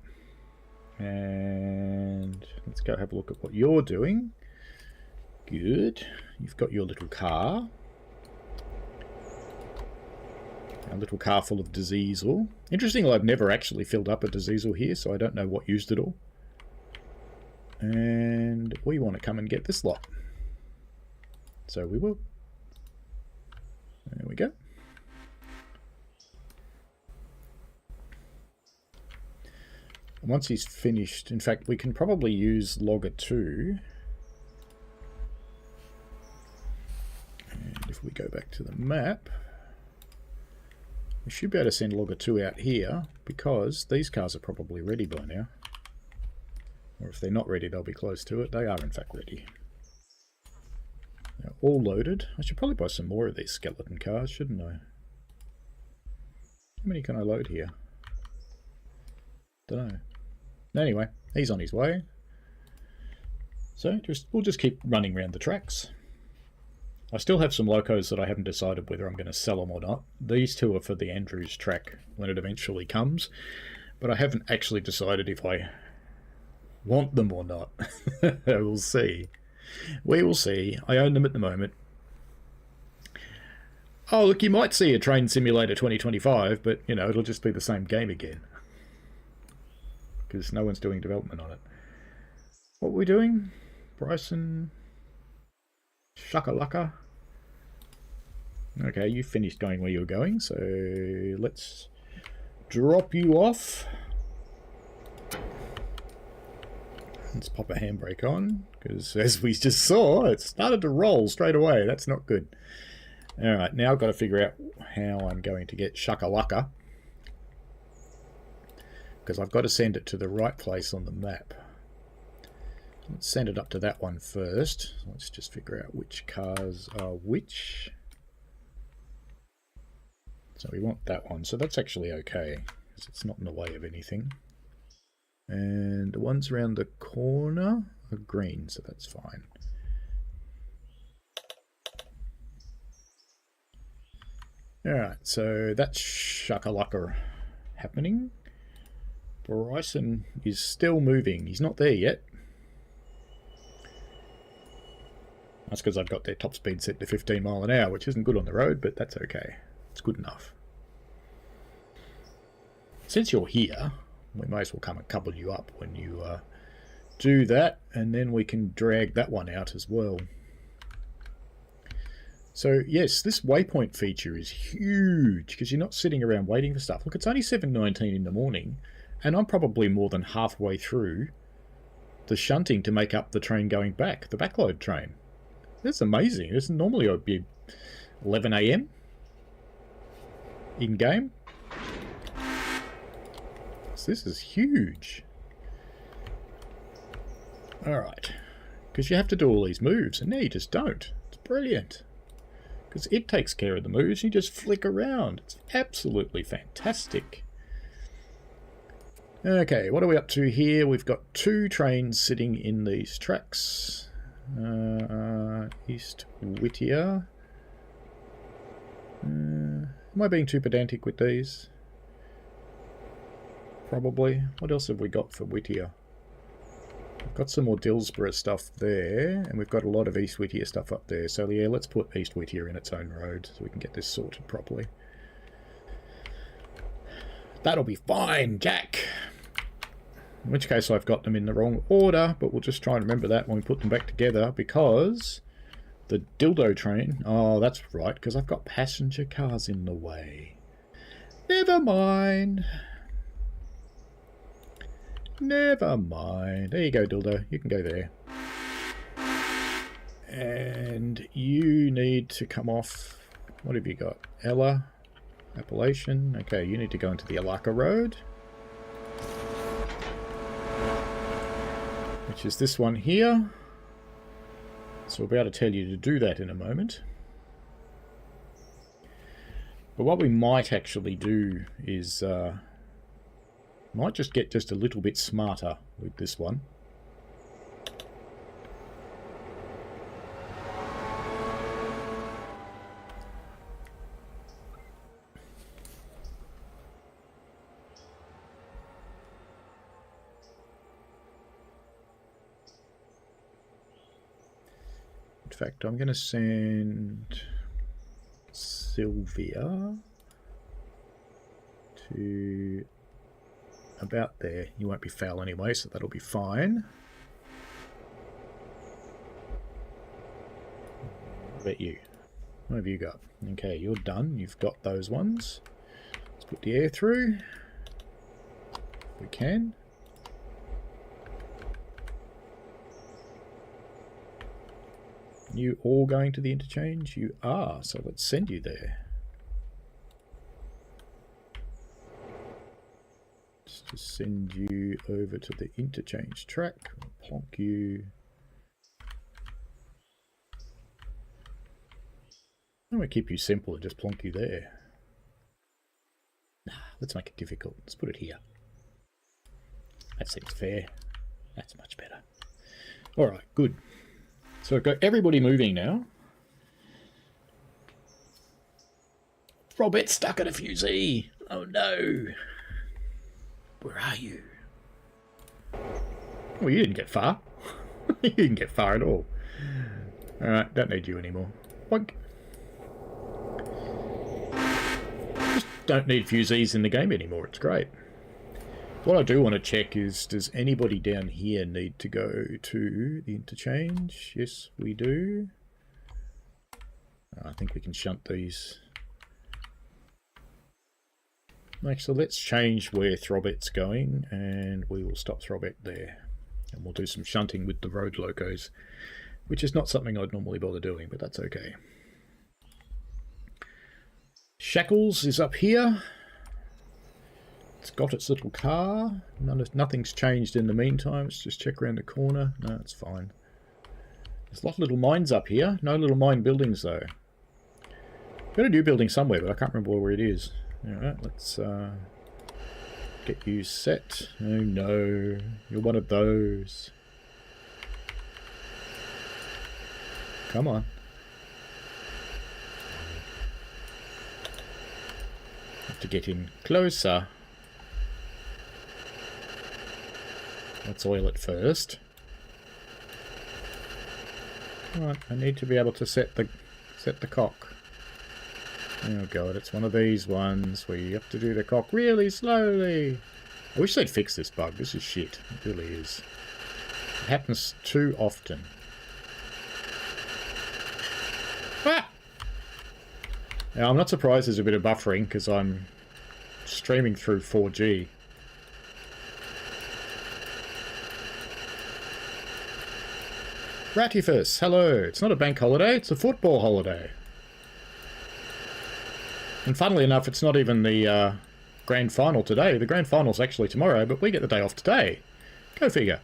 [SPEAKER 2] And let's go have a look at what you're doing. Good. You've got your little car. A little car full of diesel. Interestingly, I've never actually filled up a diesel here, so I don't know what used it all. And we want to come and get this lot. So we will. There we go. And once he's finished, in fact, we can probably use Logger 2. And if we go back to the map, we should be able to send Logger 2 out here because these cars are probably ready by now. Or if they're not ready, they'll be close to it. They are in fact ready. They're all loaded. I should probably buy some more of these skeleton cars, shouldn't I? How many can I load here? Don't know. Anyway, he's on his way. So we'll just keep running around the tracks. I still have some locos that I haven't decided whether I'm going to sell them or not. These two are for the Andrews track when it eventually comes. But I haven't actually decided if I want them or not. We'll see. We will see. I own them at the moment. Oh, look, you might see a Train Simulator 2025, but, you know, it'll just be the same game again. Because no one's doing development on it. What were we doing? Bryson... Shakalaka. Okay, you finished going where you were going, so let's drop you off. Let's pop a handbrake on, because as we just saw, it started to roll straight away. That's not good. Alright, now I've got to figure out how I'm going to get Shakalaka because I've got to send it to the right place on the map. Let's send it up to that one first. Let's just figure out which cars are which. So we want that one. So that's actually okay, because it's not in the way of anything. And the ones around the corner are green, so that's fine. Alright, so that's shakalaka happening. Bryson is still moving. He's not there yet. That's because I've got their top speed set to 15 mile an hour, which isn't good on the road, but that's okay. It's good enough. Since you're here, we may as well come and couple you up when you do that, and then we can drag that one out as well. So yes, this waypoint feature is huge because you're not sitting around waiting for stuff. Look, it's only 7:19 in the morning, and I'm probably more than halfway through the shunting to make up the train going back, the backload train. That's amazing. This normally would be 11 AM in game. So this is huge. Alright. Because you have to do all these moves, and now you just don't. It's brilliant. Because it takes care of the moves, you just flick around. It's absolutely fantastic. Okay, what are we up to here? We've got 2 trains sitting in these tracks. East Whittier. Am I being too pedantic with these? Probably. What else have we got for Whittier? We've got some more Dillsborough stuff there, and we've got a lot of East Whittier stuff up there. So yeah, let's put East Whittier in its own road so we can get this sorted properly. That'll be fine, Jack! In which case I've got them in the wrong order, but we'll just try and remember that when we put them back together, because the dildo train... Oh, that's right, because I've got passenger cars in the way. Never mind. Never mind. There you go, dildo. You can go there. And you need to come off... What have you got? Ella? Appellation? Okay, you need to go into the Alaka Road. Which is this one here. So we'll be able to tell you to do that in a moment. But what we might actually do is... might just get just a little bit smarter with this one. In fact, I'm going to send Sylvia to about there. You won't be foul anyway, so that'll be fine. What about you? What have you got? Okay, you're done. You've got those ones. Let's put the air through. If we can. You all going to the interchange? You are, so let's send you there. Just send you over to the interchange track. Plonk you. I'm going to keep you simple and just plonk you there. Nah, let's make it difficult. Let's put it here. That seems fair. That's much better. Alright, good. So I've got everybody moving now. Robert's stuck at a fusee. Oh no. Where are you? Well, you didn't get far. You didn't get far at all. Alright, don't need you anymore. Boink. Just don't need fusees in the game anymore. It's great. What I do want to check is, does anybody down here need to go to the interchange? Yes, we do. I think we can shunt these. Actually, let's change where Throbet's going, and we will stop Throbet there. And we'll do some shunting with the road locos, which is not something I'd normally bother doing, but that's okay. Shackles is up here. It's got its little car. Nothing's changed in the meantime. Let's just check around the corner. No, it's fine. There's a lot of little mines up here. No little mine buildings, though. Got a new building somewhere, but I can't remember where it is. Alright, let's get you set. Oh no, you're one of those. Come on. Have to get in closer. Let's oil it first. Right, I need to be able to set the cock. Oh god, it's one of these ones where you have to do the cock really slowly. I wish they'd fix this bug. This is shit. It really is. It happens too often. Ah! Now, I'm not surprised there's a bit of buffering because I'm streaming through 4G. Ratifus, hello. It's not a bank holiday, it's a football holiday. And funnily enough, it's not even the grand final today. The grand final's actually tomorrow, but we get the day off today. Go figure.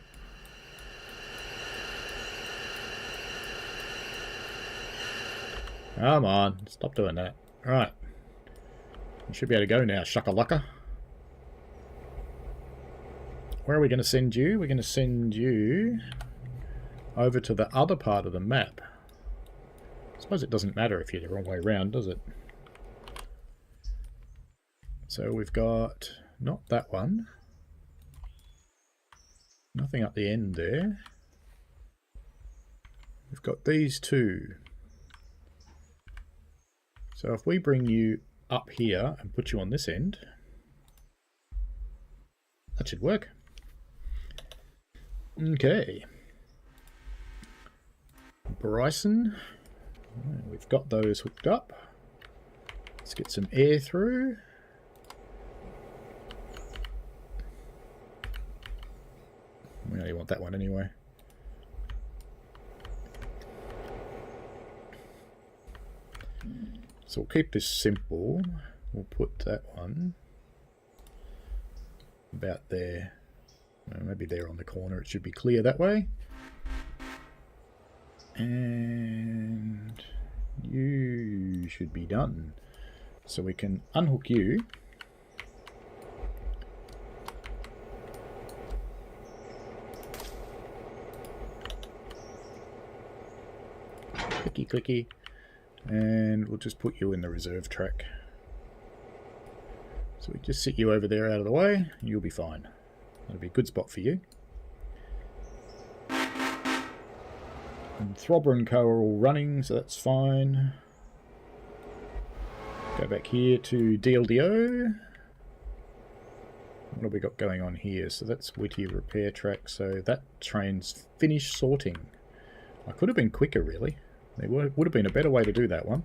[SPEAKER 2] Come on, stop doing that. Right. You should be able to go now, shuckalacka. Where are we going to send you? We're going to send you over to the other part of the map. I suppose it doesn't matter if you're the wrong way around, does it? So we've got not that one. Nothing at the end there. We've got these two. So if we bring you up here and put you on this end, that should work. Okay. Bryson, we've got those hooked up. Let's get some air through. We only want that one anyway. So we'll keep this simple. We'll put that one about there. Maybe there on the corner. It should be clear that way. And you should be done. So we can unhook you. Clicky clicky. And we'll just put you in the reserve track. So we just sit you over there out of the way. You'll be fine. That'll be a good spot for you. And Throbber and Co are all running, so that's fine. Go back here to DLDO. What have we got going on here? So that's Whittier repair track. So that train's finished sorting. I could have been quicker, really. There would have been a better way to do that one.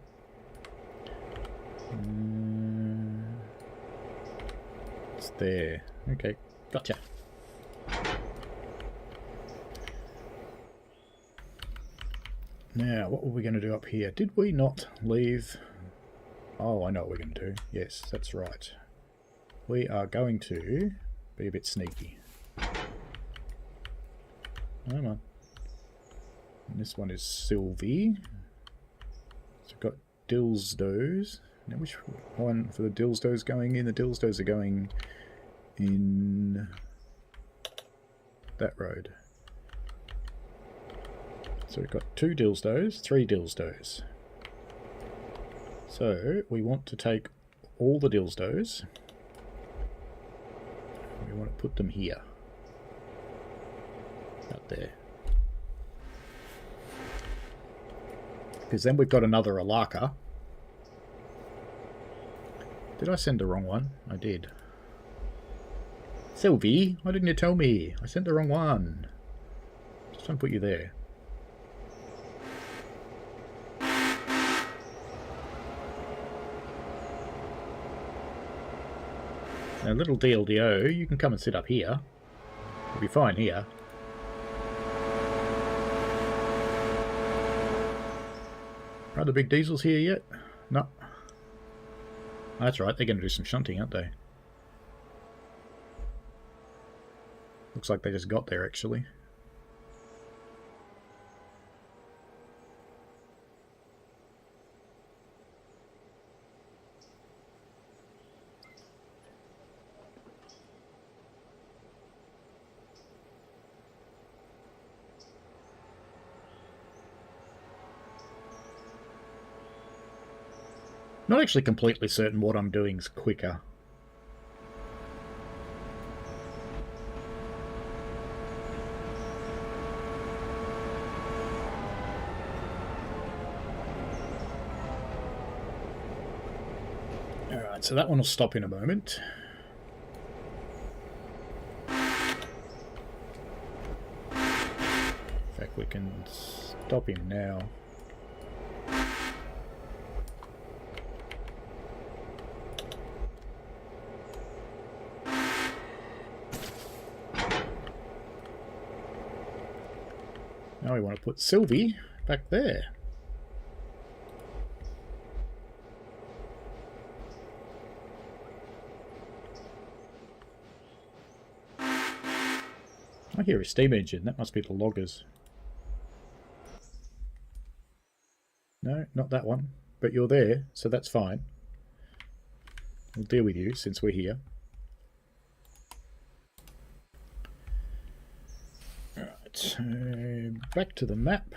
[SPEAKER 2] It's there. Okay, gotcha. Now, what were we going to do up here? Did we not leave? Oh, I know what we're going to do. Yes, that's right. We are going to be a bit sneaky. Come on. And this one is Sylvie. So we've got Dilsdo's. Now which one for the Dilsdo's going in? The Dilsdo's are going in that road. So we've got 2 Dilsdo's, 3 Dilsdo's. So we want to take all the Dilsdo's. We want to put them here. Out there. Because then we've got another Alaka. Did I send the wrong one? I did. Sylvie, why didn't you tell me? I sent the wrong one. Just don't put you there. Now, little DLDO, you can come and sit up here. You'll be fine here. Are the big diesels here yet? No. That's right, they're going to do some shunting, aren't they? Looks like they just got there, actually. Not actually completely certain what I'm doing is quicker. Alright, so that one will stop in a moment. In fact, we can stop him now. Now we want to put Sylvie back there. I hear a steam engine. That must be the loggers. No, not that one. But you're there, so that's fine. We'll deal with you since we're here. So, back to the map.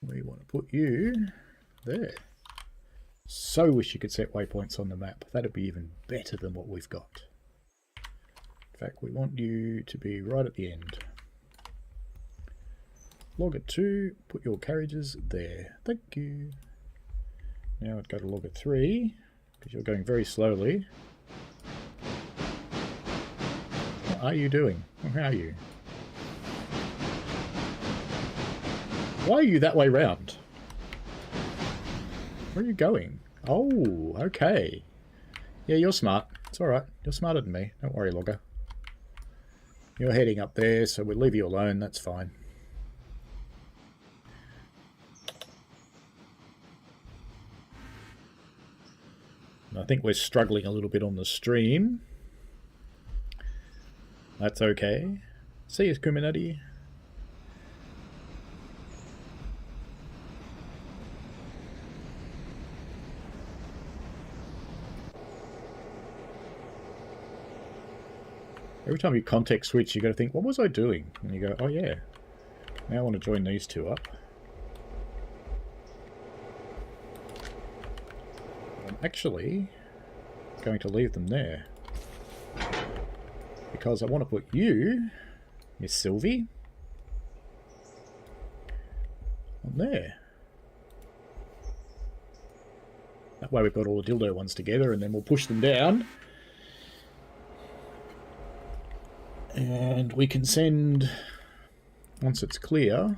[SPEAKER 2] We want to put you there. So wish you could set waypoints on the map. That'd be even better than what we've got. In fact, we want you to be right at the end. Logger 2, put your carriages there. Thank you. Now I'd go to logger 3, because you're going very slowly. What are you doing? How are you? Why are you that way round? Where are you going? Oh, okay. Yeah, you're smart. It's alright. You're smarter than me. Don't worry, logger. You're heading up there, so we'll leave you alone. That's fine. I think we're struggling a little bit on the stream. That's okay. See you, Kuminati. Every time you context switch, you got to think, what was I doing? And you go, oh yeah. Now I want to join these two up. I'm actually going to leave them there. Because I want to put you, Miss Sylvie, on there. That way we've got all the dildo ones together, and then we'll push them down. And we can send, once it's clear,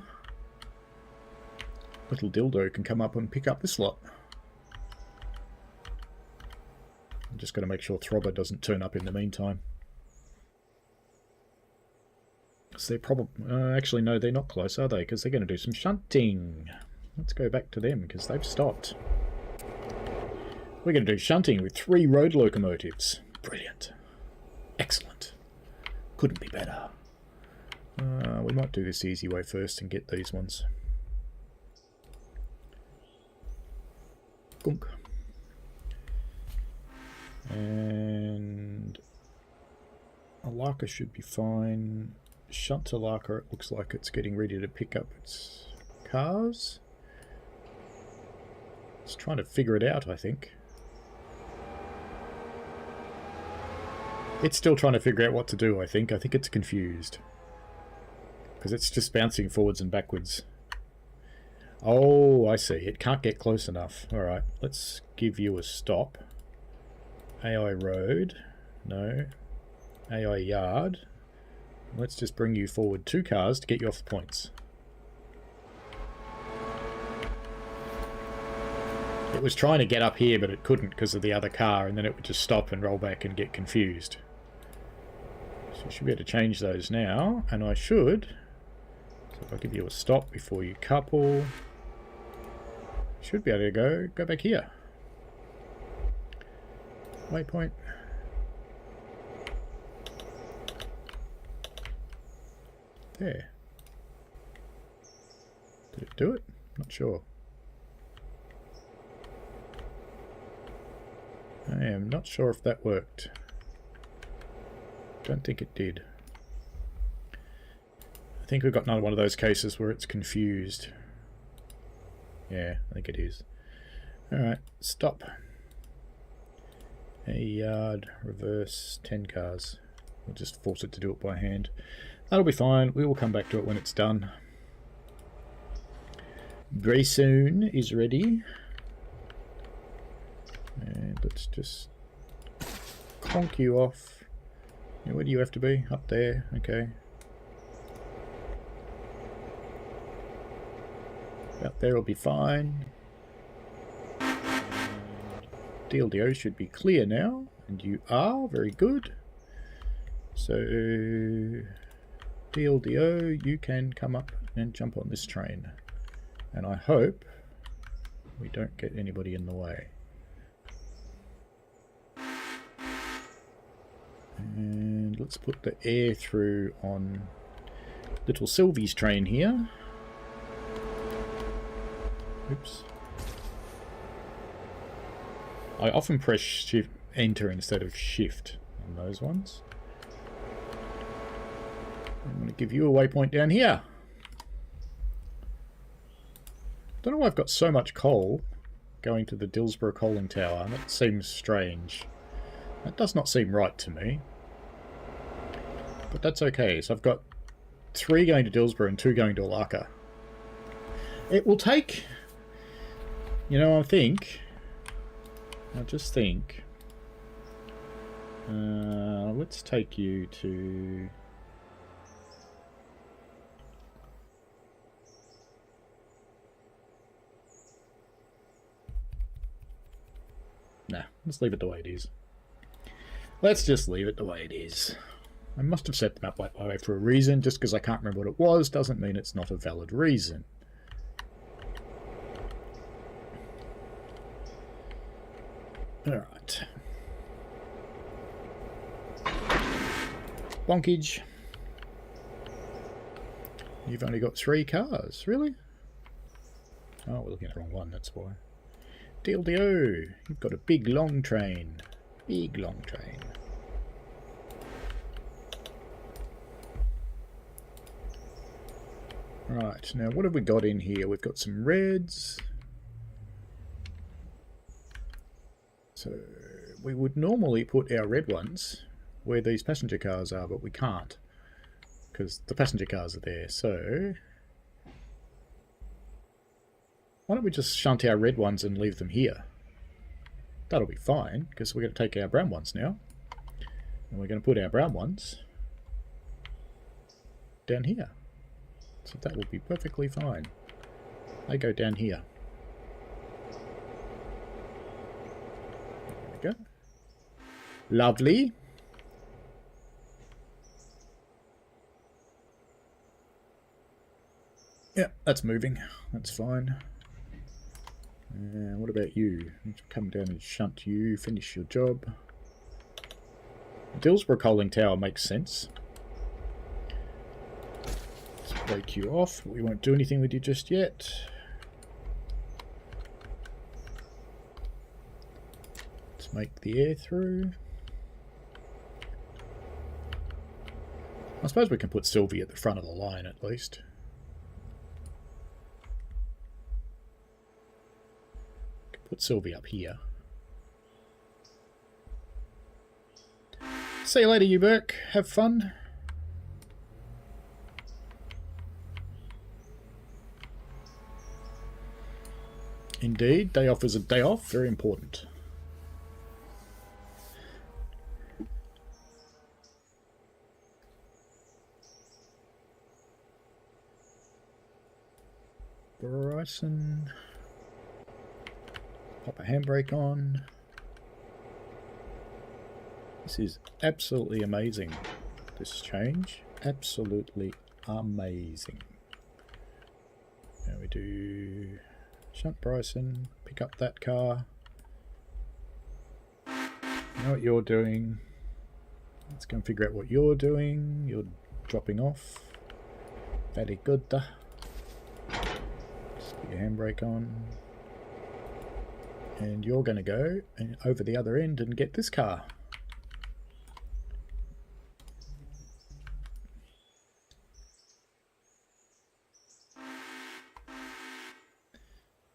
[SPEAKER 2] little dildo can come up and pick up this lot. I'm just going to make sure Throbber doesn't turn up in the meantime. So they're probably... actually, no, they're not close, are they? Because they're going to do some shunting. Let's go back to them, because they've stopped. We're going to do shunting with 3 road locomotives. Brilliant. Excellent. Couldn't be better. We might do this the easy way first and get these ones. Gunk. And Alaka should be fine. Shunt to Alaka, it looks like it's getting ready to pick up its cars. It's trying to figure it out, I think. It's still trying to figure out what to do, I think. I think it's confused. Because it's just bouncing forwards and backwards. Oh, I see. It can't get close enough. Alright, let's give you a stop. AI road. No. AI yard. Let's just bring you forward 2 cars to get you off the points. It was trying to get up here, but it couldn't because of the other car, and then it would just stop and roll back and get confused. So I should be able to change those now, and I should. So if I give you a stop before you couple, should be able to go back here. Waypoint. There. Did it do it? Not sure. I am not sure if that worked. Don't think it did. I think we've got another one of those cases where it's confused. Yeah, I think it is. Alright, stop. A yard, reverse, 10 cars. We'll just force it to do it by hand. That'll be fine. We will come back to it when it's done. Graysoon is ready. And let's just conk you off. Yeah, where do you have to be? Up there. Okay. Up there will be fine. DLDO should be clear now. And you are. Very good. So, DLDO, you can come up and jump on this train. And I hope we don't get anybody in the way. And let's put the air through on little Sylvie's train here. Oops. I often press shift enter instead of shift on those ones. I'm going to give you a waypoint down here. Don't know why I've got so much coal going to the Dillsborough coaling tower. That seems strange. That does not seem right to me. But that's okay. So I've got 3 going to Dillsborough and 2 going to Alaka. It will take... You know, I just think... let's take you to... Nah, let's leave it the way it is. Let's just leave it the way it is. I must have set them up that way for a reason. Just because I can't remember what it was doesn't mean it's not a valid reason. Alright. Bonkage. You've only got 3 cars, really? Oh, we're looking at the wrong one, that's why. DLDO, you've got a big long train. Big long train. Right, now what have we got in here? We've got some reds. So we would normally put our red ones where these passenger cars are, but we can't because the passenger cars are there. So why don't we just shunt our red ones and leave them here? That'll be fine, because we're going to take our brown ones now. And we're going to put our brown ones down here. So that will be perfectly fine. They go down here. There we go. Lovely. Yeah, that's moving. That's fine. What about you? Let's come down and shunt you, finish your job. Dillsborough coaling tower makes sense. Let's break you off. We won't do anything with you just yet. Let's make the air through. I suppose we can put Sylvie at the front of the line at least. Put Sylvie up here. See you later, you Burke. Have fun. Indeed, day off is a day off. Very important. Bryson. Pop a handbrake on. This is absolutely amazing, this change. Absolutely amazing. Now we do shunt Bryson, pick up that car. know what you're doing. Let's go and figure out what you're doing. You're dropping off. Very good. Just put your handbrake on. And you're going to go over the other end and get this car.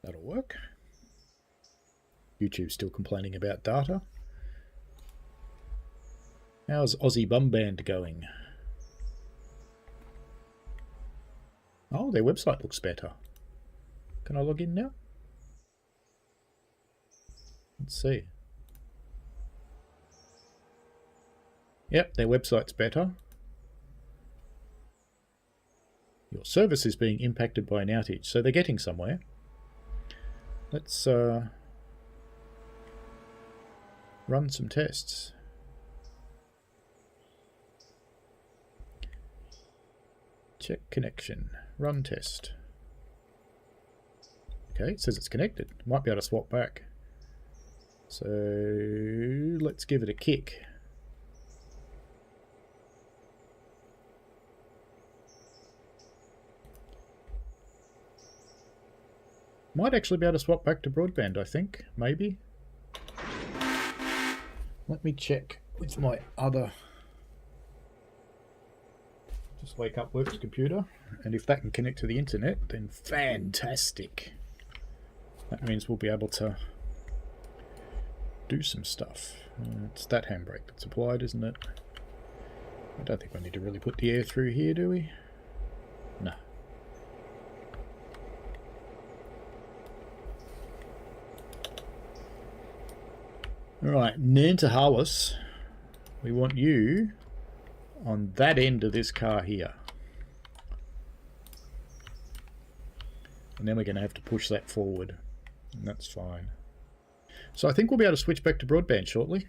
[SPEAKER 2] That'll work. YouTube's still complaining about data. How's Aussie Bum Band going? Oh, their website looks better. Can I log in now? Let's see. Yep, their website's better. Your service is being impacted by an outage, so they're getting somewhere. Let's run some tests. Check connection. Run test. Okay, it says it's connected. Might be able to swap back. So let's give it a kick. Might actually be able to swap back to broadband, I think. Maybe. Let me check with my other... Just wake up Works computer. And if that can connect to the internet, then fantastic. That means we'll be able to do some stuff. It's that handbrake that's applied, isn't it? I don't think we need to really put the air through here, do we? No. Alright, Nantahalis, we want you on that end of this car here. And then we're going to have to push that forward. And that's fine. So I think we'll be able to switch back to broadband shortly.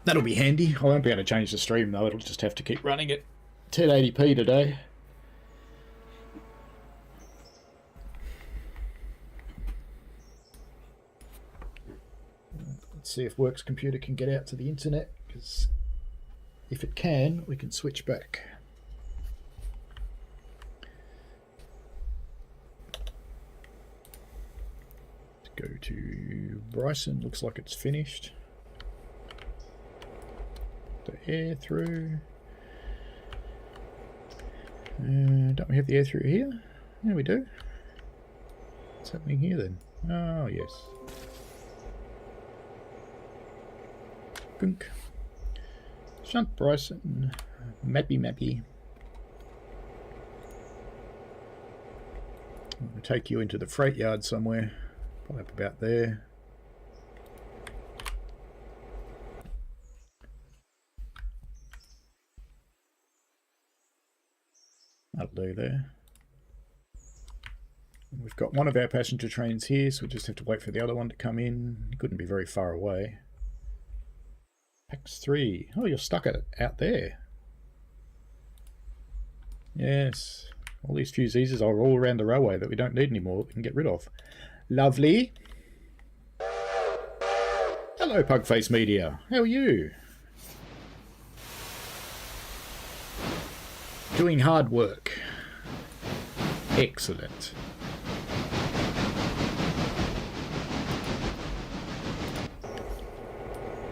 [SPEAKER 2] That'll be handy. I won't be able to change the stream though, it'll just have to keep running at 1080p today. Let's see if Works computer can get out to the internet, because if it can, we can switch back. Let's go to Bryson, looks like it's finished. The air through. Don't we have the air through here? Yeah, we do. What's happening here then? Oh, yes. Gunk. Shunt Bryson. Mappy. I'm going to take you into the freight yard somewhere. Probably up about there. That'll do there. And we've got one of our passenger trains here, so we just have to wait for the other one to come in. It couldn't be very far away. Pax 3. Oh, you're stuck out there. Yes. All these fusees are all around the railway that we don't need anymore, we can get rid of. Lovely. Hello, Pugface Media. How are you? Doing hard work. Excellent.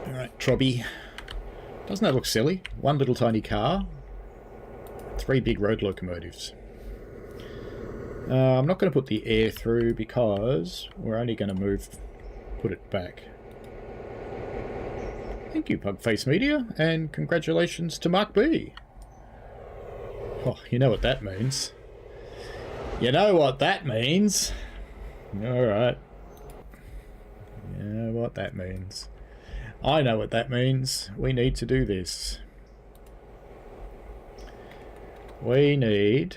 [SPEAKER 2] Alright, Trobby. Doesn't that look silly? One little tiny car. 3 big road locomotives. I'm not going to put the air through because we're only going to put it back. Thank you, Pugface Media, and congratulations to Mark B. Oh, you know what that means. You know what that means. Alright. You know what that means. I know what that means. We need to do this. We need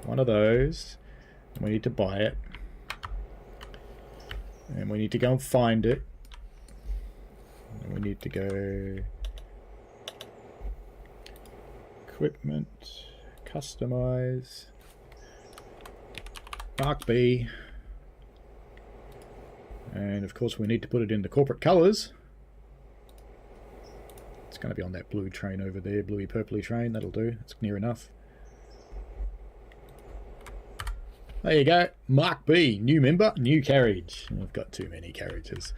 [SPEAKER 2] one of those. We need to buy it. And we need to go and find it. And we need to go... Equipment, Customize. Mark B. And of course we need to put it in the corporate colours. It's going to be on that blue train over there, bluey purpley train. That'll do. It's near enough. There you go. Mark B. New member, new carriage. I've got too many carriages.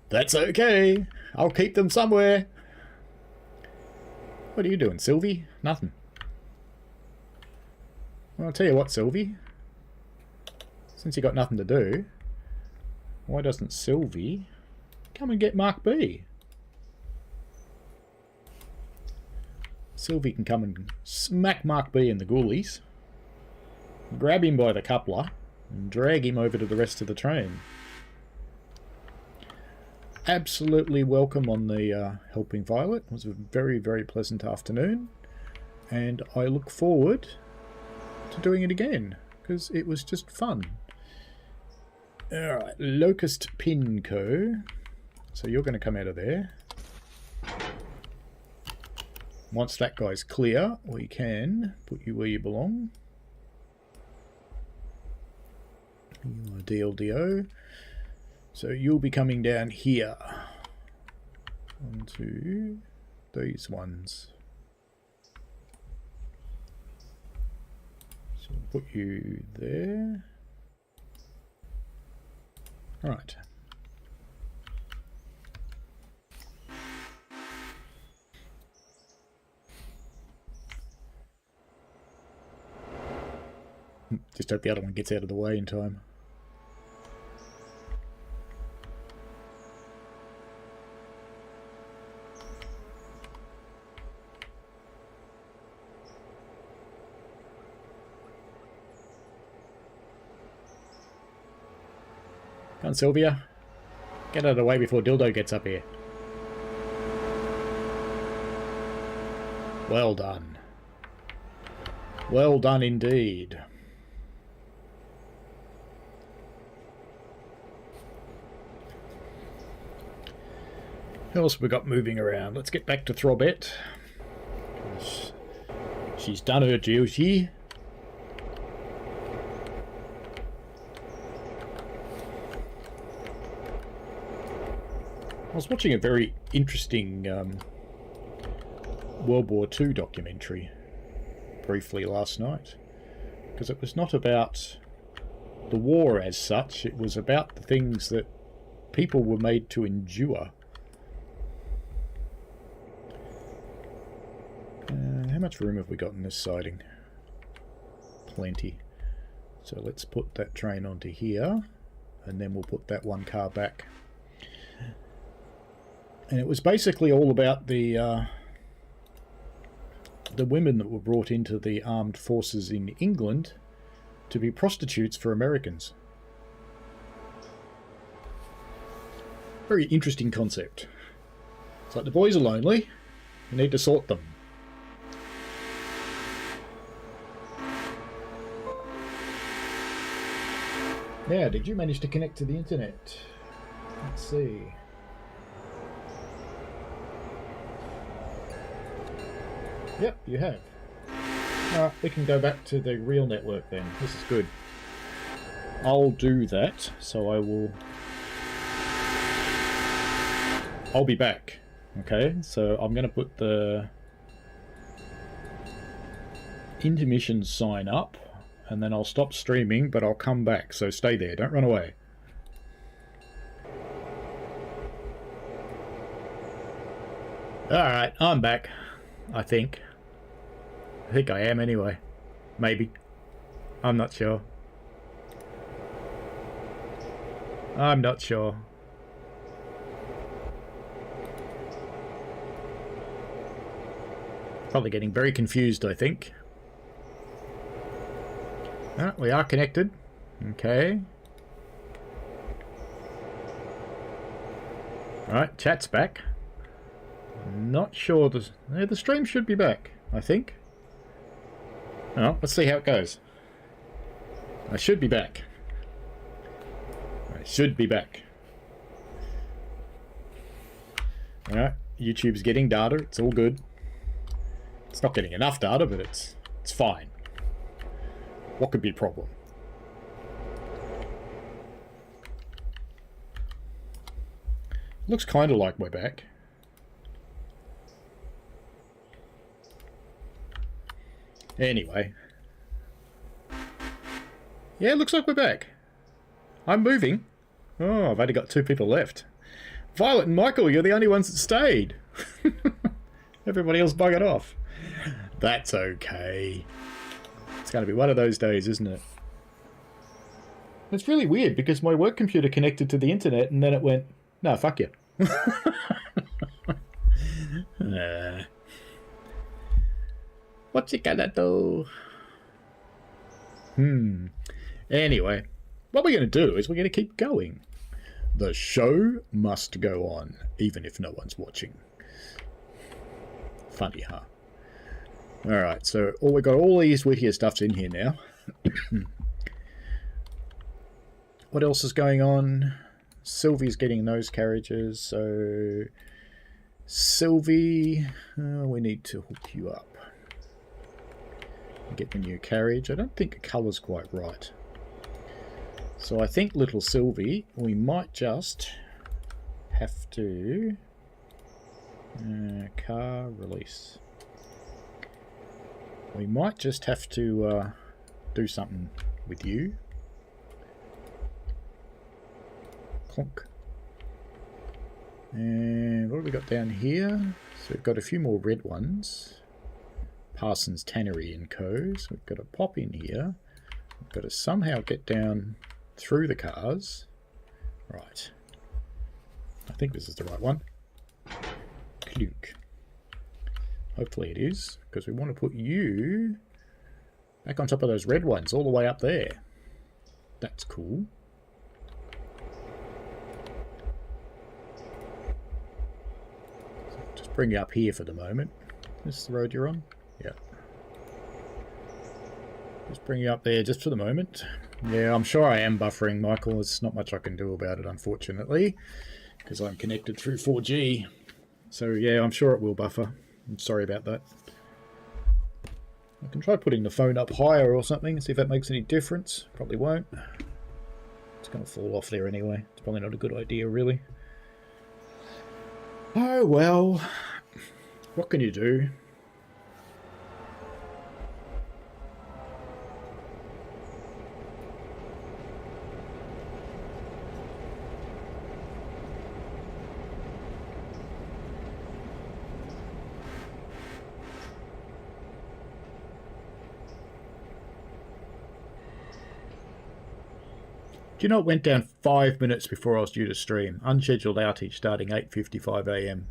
[SPEAKER 2] That's okay. I'll keep them somewhere. What are you doing, Sylvie? Nothing. Well, I'll tell you what, Sylvie. Since you got nothing to do, why doesn't Sylvie come and get Mark B? Sylvie can come and smack Mark B in the ghoulies, grab him by the coupler, and drag him over to the rest of the train. Absolutely welcome on the Helping Violet. It was a very, very pleasant afternoon, and I look forward to doing it again, because it was just fun. Alright, Locust Pin Co. So you're going to come out of there. Once that guy's clear, we can put you where you belong. You are DLDO. So you'll be coming down here. Onto these ones. So we'll put you there. Alright. Just hope the other one gets out of the way in time. Come on, Sylvia. Get out of the way before Dildo gets up here. Well done. Well done indeed. Who else have we got moving around? Let's get back to Throbette. She's done her duty. I was watching a very interesting World War II documentary briefly last night, because it was not about the war as such, it was about the things that people were made to endure. How much room have we got in this siding? Plenty. So let's put that train onto here, and then we'll put that one car back. And it was basically all about the women that were brought into the armed forces in England to be prostitutes for Americans. Very interesting concept. It's like the boys are lonely, we need to sort them. Now, did you manage to connect to the internet? Let's see. Yep, you have. Alright, we can go back to the real network then. This is good. I'll do that, so I'll be back. Okay, so I'm going to put the intermission sign up, and then I'll stop streaming, but I'll come back, so stay there, don't run away. Alright, I'm back, I think. I think I am anyway. Maybe. I'm not sure. I'm not sure. Probably getting very confused, I think. Ah, we are connected. Okay. Alright, chat's back. Not sure. The stream should be back, I think. Oh, let's see how it goes. I should be back. I should be back. Alright, YouTube's getting data. It's all good. It's not getting enough data, but it's It's fine. What could be a problem? Looks kind of like we're back. Anyway. Yeah, it looks like we're back. I'm moving. Oh, I've only got 2 people left. Violet and Michael, you're the only ones that stayed. Everybody else buggered off. That's okay. It's going to be one of those days, isn't it? It's really weird because my work computer connected to the internet and then it went, no, fuck you. What's it gonna do? Anyway, what we're going to do is we're going to keep going. The show must go on, even if no one's watching. Funny, huh? Alright, so we've got all these Whittier stuffs in here now. What else is going on? Sylvie's getting those carriages, so... Sylvie, we need to hook you up. Get the new carriage. I don't think the colour's quite right. So I think little Sylvie, we might just have to... car release. We might just have to do something with you. Clonk. And what have we got down here? So we've got a few more red ones. Parsons Tannery and Co. So we've got to pop in here. We've got to somehow get down through the cars. Right. I think this is the right one. Clunk. Hopefully it is, because we want to put you back on top of those red ones, all the way up there. That's cool. So just bring you up here for the moment. This is the road you're on? Yeah. Just bring you up there just for the moment. Yeah, I'm sure I am buffering, Michael. There's not much I can do about it, unfortunately, because I'm connected through 4G. So yeah, I'm sure it will buffer. I'm sorry about that. I can try putting the phone up higher or something, see if that makes any difference. Probably won't. It's going to fall off there anyway. It's probably not a good idea, really. Oh well. What can you do? Do you know it went down 5 minutes before I was due to stream? Unscheduled outage starting 8:55 AM.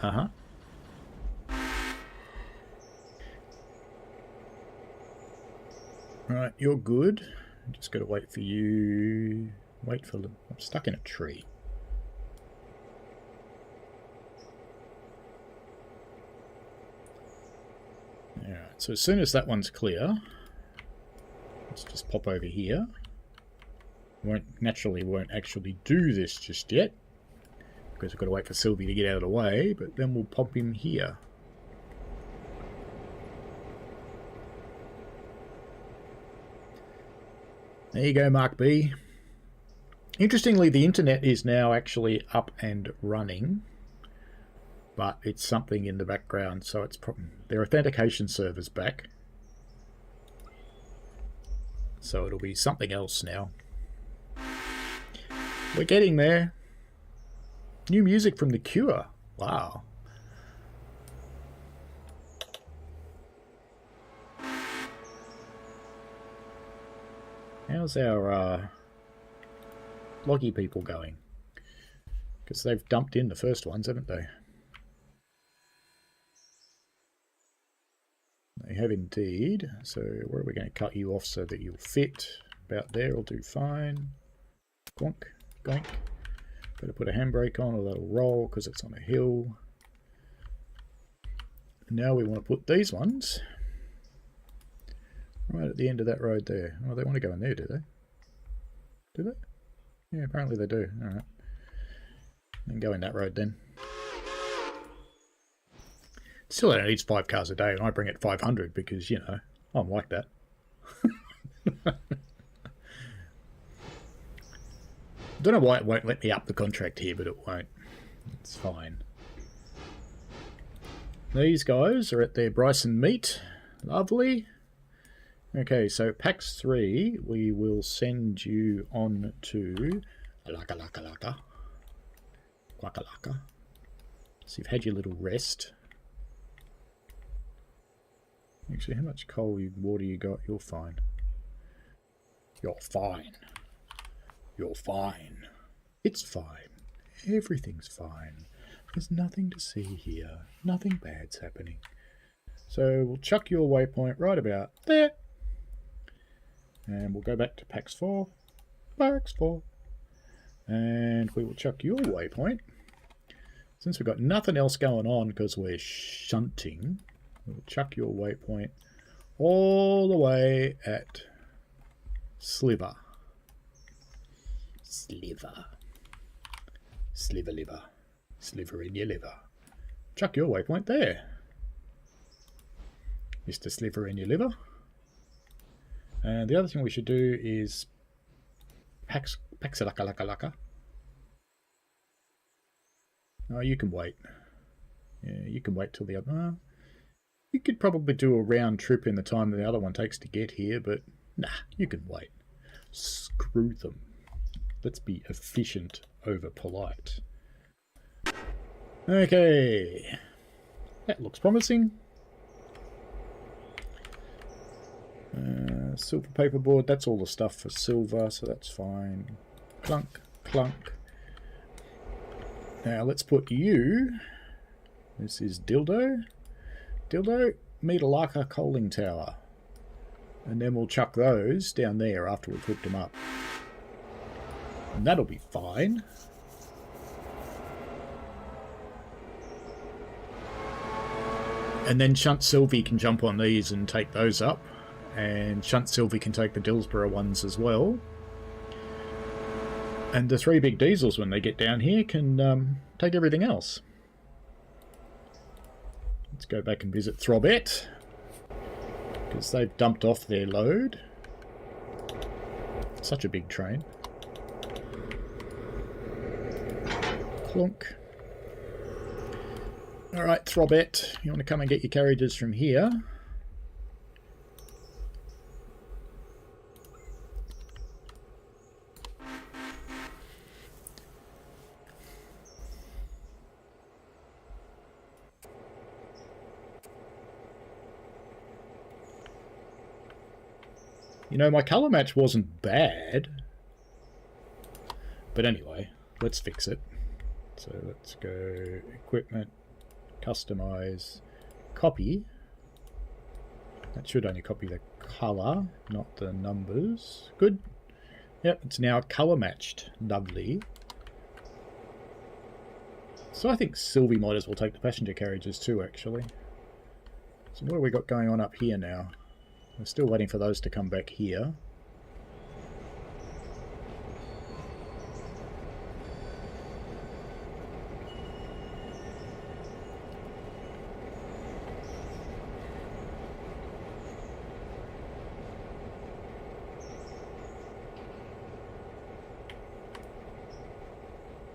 [SPEAKER 2] Uh-huh. Right, you're good. I'm just got to wait for you. Wait for them. I'm stuck in a tree. Alright, so as soon as that one's clear, let's just pop over here. Won't actually do this just yet, because we've got to wait for Sylvie to get out of the way, but then we'll pop him here. There you go, Mark B. Interestingly, the internet is now actually up and running, but it's something in the background, so it's their authentication server's back. So it'll be something else now. We're getting there. New music from The Cure. Wow. How's our loggy people going? Because they've dumped in the first ones, haven't they? They have indeed. So where are we going to cut you off so that you'll fit? About there will do fine. Bonk. Goink. Better put a handbrake on or that'll roll because it's on a hill. Now we want to put these ones right at the end of that road there. Oh, they want to go in there, do they? Do they? Yeah, apparently they do. Alright. Then go in that road then. Still only needs 5 cars a day, and I bring it 500 because, you know, I'm like that. Don't know why it won't let me up the contract here, but it won't. It's fine. These guys are at their Bryson meet. Lovely. Okay, so PAX 3, we will send you on to Alaka. Quackalaka. So you've had your little rest. Actually, how much coal water you got? You're fine. You're fine. You're fine. It's fine. Everything's fine. There's nothing to see here. Nothing bad's happening. So we'll chuck your waypoint right about there. And we'll go back to PAX 4. PAX 4. And we will chuck your waypoint. Since we've got nothing else going on because we're shunting, we'll chuck your waypoint all the way at Sliver. Sliver. Sliver liver. Sliver in your liver. Chuck your waypoint there. Mr. Sliver in your liver. And the other thing we should do is Paxalaka. Oh, you can wait. Yeah, you can wait till the other... you could probably do a round trip in the time that the other one takes to get here, but nah, you can wait. Screw them. Let's be efficient over polite. Okay. That looks promising. Silver paperboard, that's all the stuff for silver, so that's fine. Clunk, clunk. Now let's put you, this is Dildo, meet a Laka coaling tower. And then we'll chuck those down there after we've hooked them up. And that'll be fine. And then Shunt Sylvie can jump on these and take those up. And Shunt Sylvie can take the Dillsborough ones as well. And the 3 big diesels, when they get down here, can take everything else. Let's go back and visit Throbet, because they've dumped off their load. Such a big train. Clunk. Alright, Throbet, you want to come and get your carriages from here? You know, my colour match wasn't bad. But anyway, let's fix it. So let's go equipment, customize, copy. That should only copy the colour, not the numbers. Good. Yep, it's now colour matched. Lovely. So I think Sylvie might as well take the passenger carriages too, actually. So what have we got going on up here now? We're still waiting for those to come back here.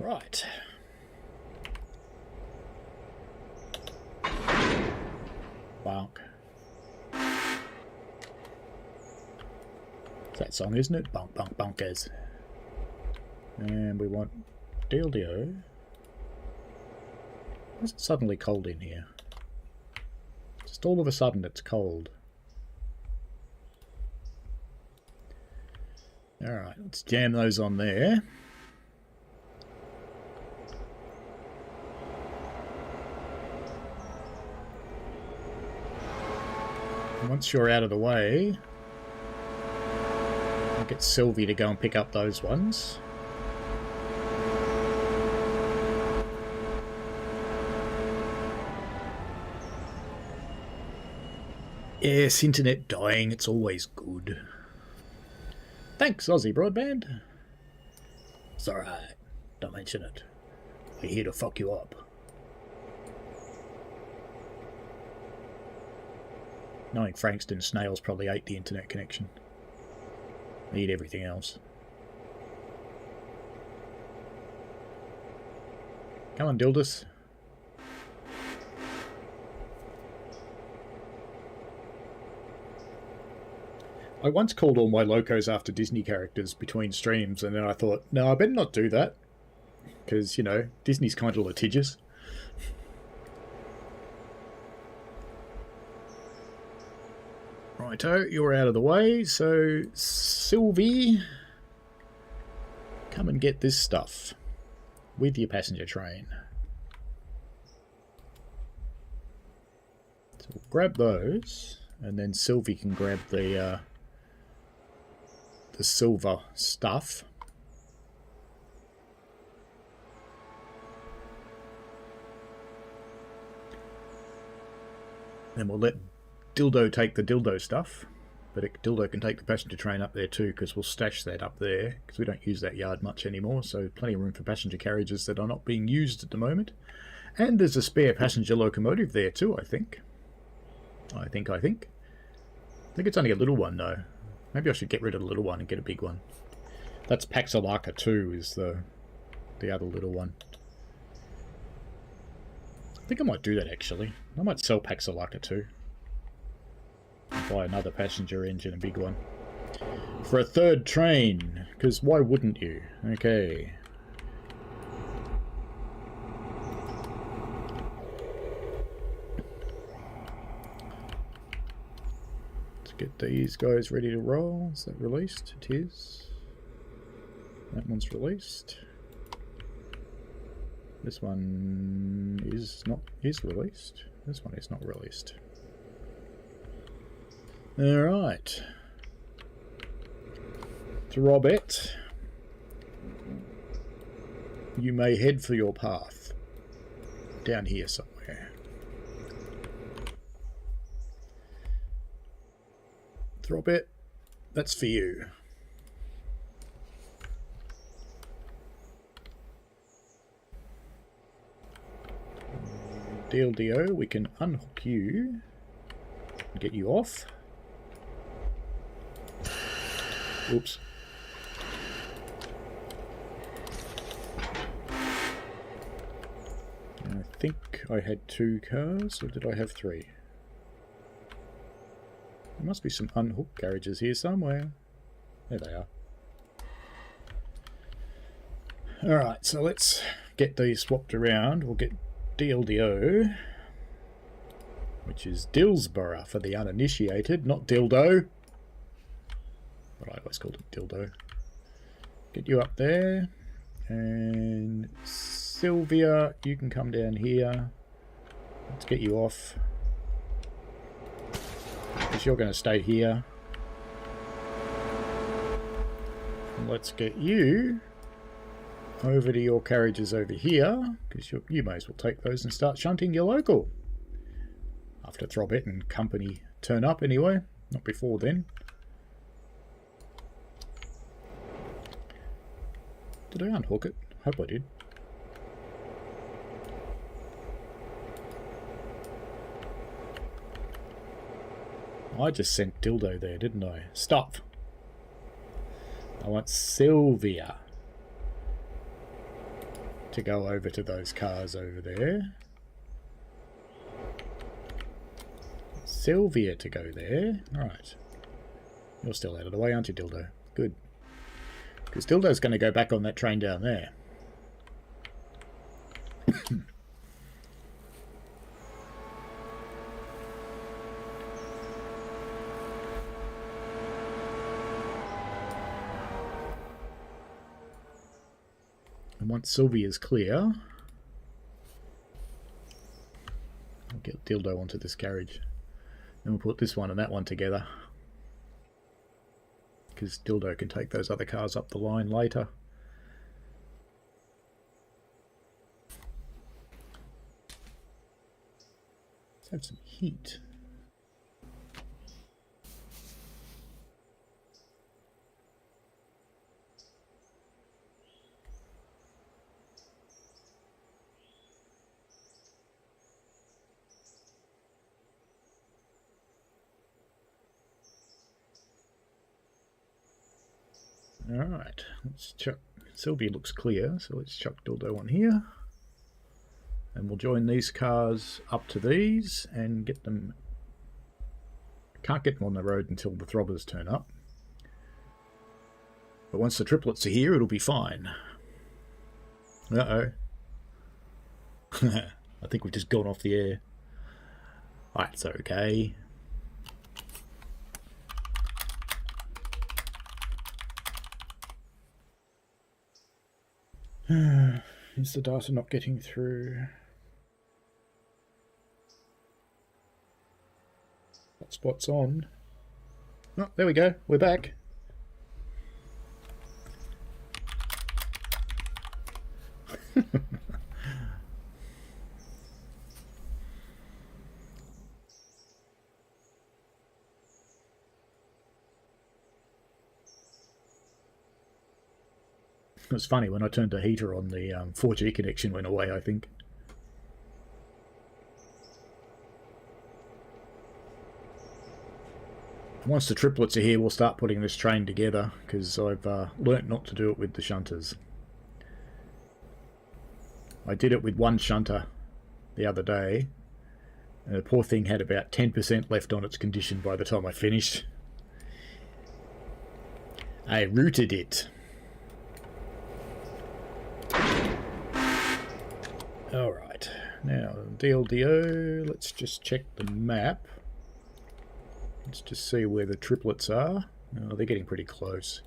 [SPEAKER 2] Right. Bonk. That song, isn't it? Bonk, bonk, bonkers. And we want Dildo. Why is it suddenly cold in here? Just all of a sudden it's cold. Alright, let's jam those on there. And once you're out of the way, I'll get Sylvie to go and pick up those ones. Yes, internet dying, it's always good. Thanks, Aussie Broadband. It's alright, don't mention it. We're here to fuck you up. Knowing Frankston snails probably ate the internet connection. They eat everything else. Come on, Dildus. I once called all my locos after Disney characters between streams, and then I thought, no, I better not do that. Because, you know, Disney's kind of litigious. Righto, you're out of the way, so Sylvie, come and get this stuff with your passenger train. So we'll grab those, and then Sylvie can grab the silver stuff. Then we'll let Dildo take the dildo stuff, but Dildo can take the passenger train up there too, because we'll stash that up there, because we don't use that yard much anymore, so plenty of room for passenger carriages that are not being used at the moment. And there's a spare passenger locomotive there too, I think. I think it's only a little one though. Maybe I should get rid of the little one and get a big one. That's Paxalaka 2 is the other little one. I think I might do that actually. I might sell Paxalaka 2. Buy another passenger engine, a big one. For a third train, because why wouldn't you? Okay. Let's get these guys ready to roll. Is that released? It is. That one's released. This one is released. This one is not released. Alright. Robert, you may head for your path. Down here somewhere. Robert, that's for you. DLDO, we can unhook you and get you off. Oops. I think I had 2 cars, or did I have 3? There must be some unhooked garages here somewhere. There they are. Alright, so let's get these swapped around. We'll get DLDO, which is Dillsborough for the uninitiated, not Dildo. But I always called it Dildo. Get you up there. And Sylvia, you can come down here. Let's get you off. Because you're going to stay here. And let's get you over to your carriages over here. Because you may as well take those and start shunting your local. After Throbet and company turn up anyway. Not before then. Did I unhook it? Hope I did. I just sent Dildo there, didn't I? Stop! I want Sylvia to go over to those cars over there. Sylvia to go there. Right. You're still out of the way, aren't you, Dildo? Good. Because Dildo's going to go back on that train down there. And once Sylvia's clear, I'll get Dildo onto this carriage. Then we'll put this one and that one together. Because Dildo can take those other cars up the line later. Let's have some heat. Alright, let's chuck. Sylvia looks clear, so let's chuck Dildo on here. And we'll join these cars up to these and get them. Can't get them on the road until the throbbers turn up. But once the triplets are here, it'll be fine. Uh-oh. I think we've just gone off the air. That's okay. Is the data not getting through? Hotspot's on. Oh, there we go. We're back. It was funny when I turned the heater on, the 4G connection went away, I think. Once the triplets are here, we'll start putting this train together, because I've learnt not to do it with the shunters. I did it with one shunter the other day, and the poor thing had about 10% left on its condition by the time I finished. I routed it. Alright, now DLDO, let's just check the map. Let's just see where the triplets are. Oh, they're getting pretty close.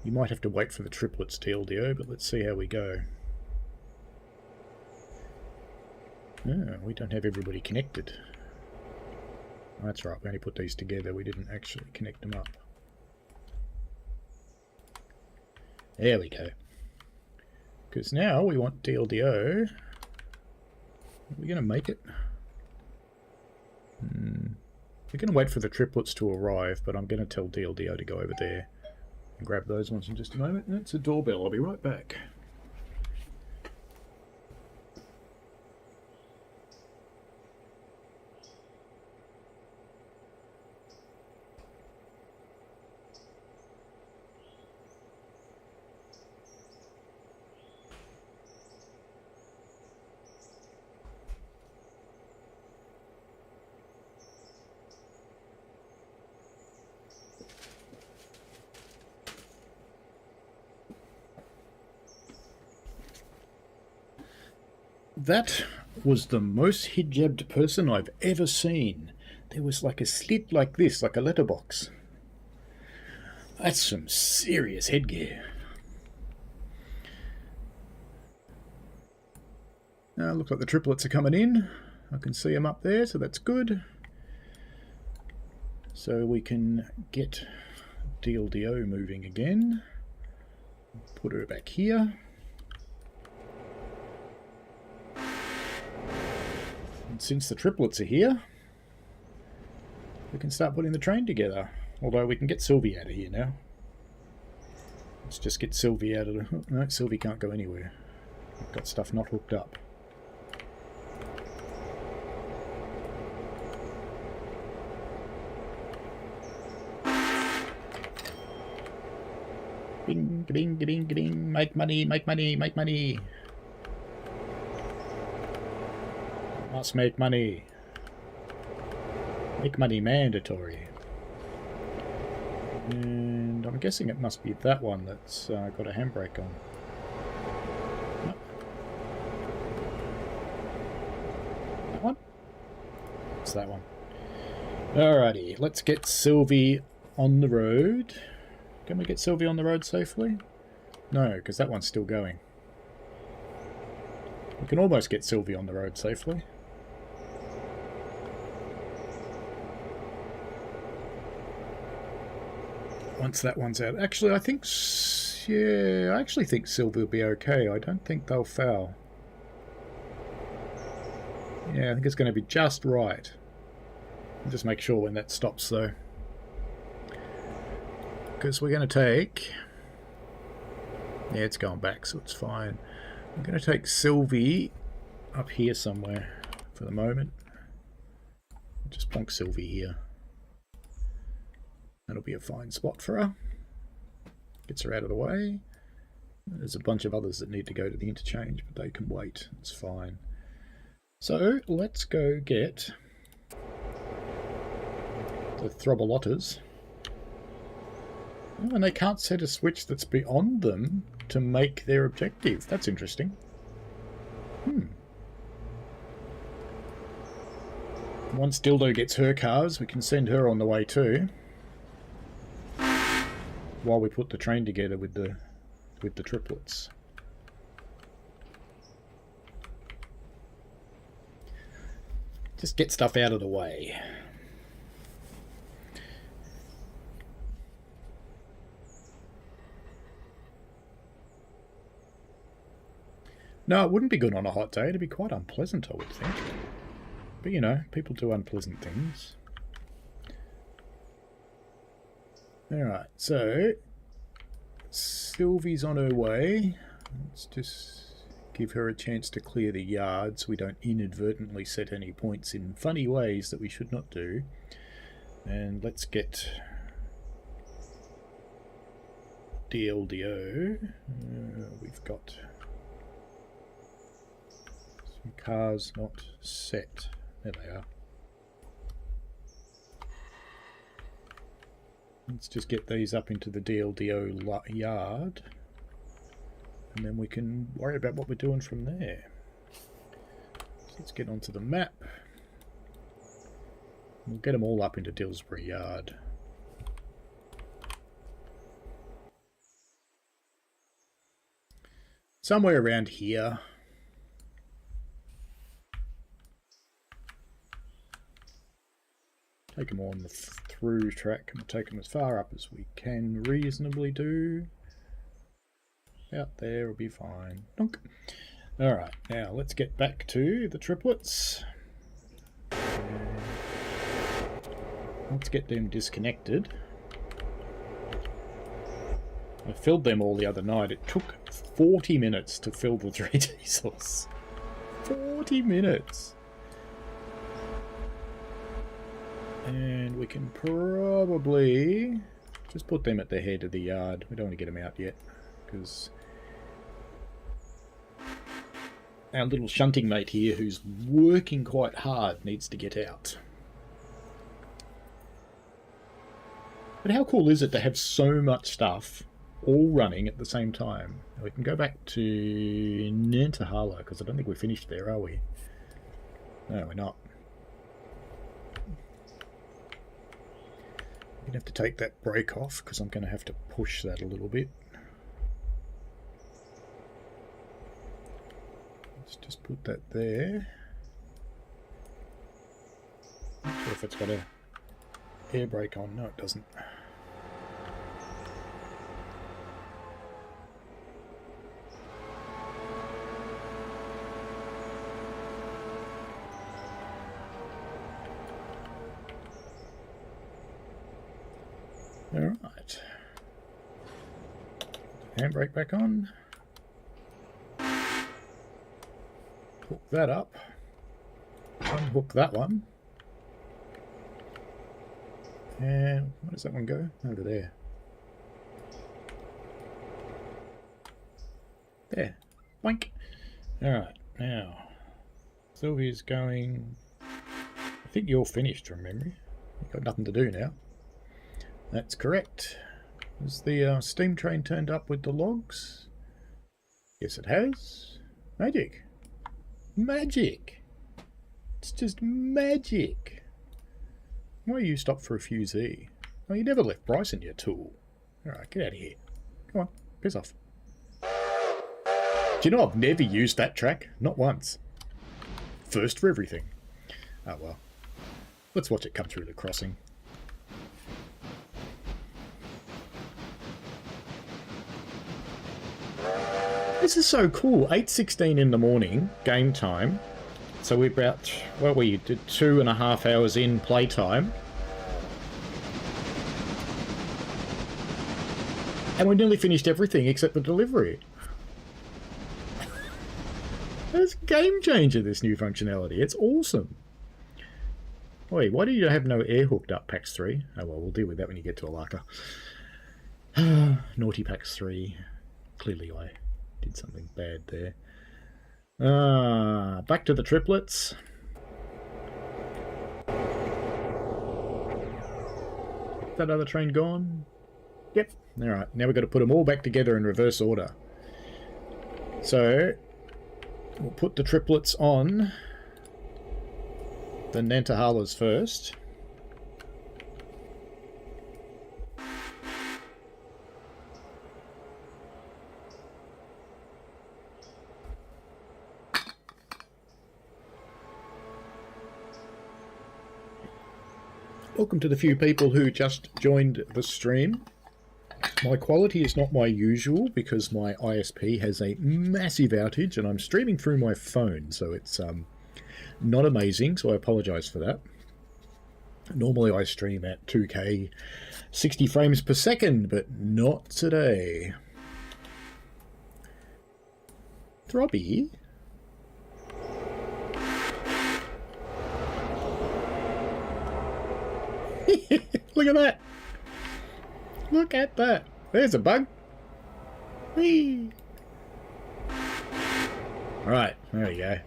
[SPEAKER 2] You might have to wait for the triplets DLDO, but let's see how we go. Oh, we don't have everybody connected. That's right, we only put these together, we didn't actually connect them up. There we go. Because now we want DLDO. Are we going to make it? We're going to wait for the triplets to arrive, but I'm going to tell DLDO to go over there and grab those ones in just a moment. That's a doorbell. I'll be right back. That was the most hijabbed person I've ever seen. There was like a slit like this, like a letterbox. That's some serious headgear. Now, look like the triplets are coming in. I can see them up there, so that's good. So we can get DLDO moving again. Put her back here. And since the triplets are here, we can start putting the train together. Although we can get Sylvie out of here now. Let's just get Sylvie out of the... Oh, no, Sylvie can't go anywhere. I've got stuff not hooked up. Bing, bing, bing, bing. Make money, make money, make money. Must make money. Make money mandatory. And I'm guessing it must be that one that's got a handbrake on. No. That one? It's that one. Alrighty, let's get Sylvie on the road. Can we get Sylvie on the road safely? No, because that one's still going. We can almost get Sylvie on the road safely. Once that one's out. Actually, I think... Yeah, I actually think Sylvie will be okay. I don't think they'll foul. Yeah, I think it's going to be just right. I'll just make sure when that stops, though. Because we're going to take... Yeah, it's going back, so it's fine. I'm going to take Sylvie up here somewhere for the moment. Just plonk Sylvie here. That'll be a fine spot for her. Gets her out of the way. There's a bunch of others that need to go to the interchange, but they can wait. It's fine. So let's go get the Throbolotters. Oh, and they can't set a switch that's beyond them to make their objective. That's interesting. Once Dildo gets her cars, we can send her on the way too. While we put the train together with the triplets. Just get stuff out of the way. No, it wouldn't be good on a hot day. It'd be quite unpleasant, I would think. But you know, people do unpleasant things. Alright, so Sylvie's on her way. Let's just give her a chance to clear the yard so we don't inadvertently set any points in funny ways that we should not do. And let's get DLDO. We've got some cars not set. There they are. Let's just get these up into the DLDO yard. And then we can worry about what we're doing from there. So let's get onto the map. We'll get them all up into Dillsbury Yard. Somewhere around here. Take them on the through track and take them as far up as we can reasonably do. Out there will be fine. Donk. Alright, now let's get back to the triplets. Let's get them disconnected. I filled them all the other night. It took 40 minutes to fill the 3 diesels. 40 minutes! And we can probably just put them at the head of the yard. We don't want to get them out yet, because our little shunting mate here, who's working quite hard, needs to get out. But how cool is it to have so much stuff all running at the same time? We can go back to Nantahala, because I don't think we're finished there, are we? No, we're not. I'm going to have to take that brake off, because I'm going to have to push that a little bit. Let's just put that there. Not sure if it's got a air brake on. No, it doesn't. Alright. Handbrake back on. Hook that up. Unhook that one. And where does that one go? Over there. There. Boink. Alright, now. Sylvia's going... I think you're finished from memory. You've got nothing to do now. That's correct. Has the steam train turned up with the logs? Yes, it has. Magic. Magic. It's just magic. Why are you stopped for a few Z? Oh, you never left Bryce in your tool. Alright, get out of here. Come on, piss off. Do you know I've never used that track? Not once. First for everything. Oh well. Let's watch it come through the crossing. This is so cool. 8:16 in the morning, game time. So we're about, well, we did 2.5 hours in playtime. And we nearly finished everything except the delivery. It's a game changer, this new functionality. It's awesome. Wait, why do you have no air hooked up, PAX 3? Oh well, we'll deal with that when you get to Alaka. Naughty Packs 3. Clearly I did something bad there. Back to the triplets. Is that other train gone? Yep. Alright, now we've got to put them all back together in reverse order. So, we'll put the triplets on the Nantahalas first. Welcome to the few people who just joined the stream. My quality is not my usual because my ISP has a massive outage and I'm streaming through my phone, so it's not amazing, so I apologise for that. Normally I stream at 2K 60 frames per second, but not today. Throbby? Look at that! Look at that! There's a bug! Whee! Alright, there we go.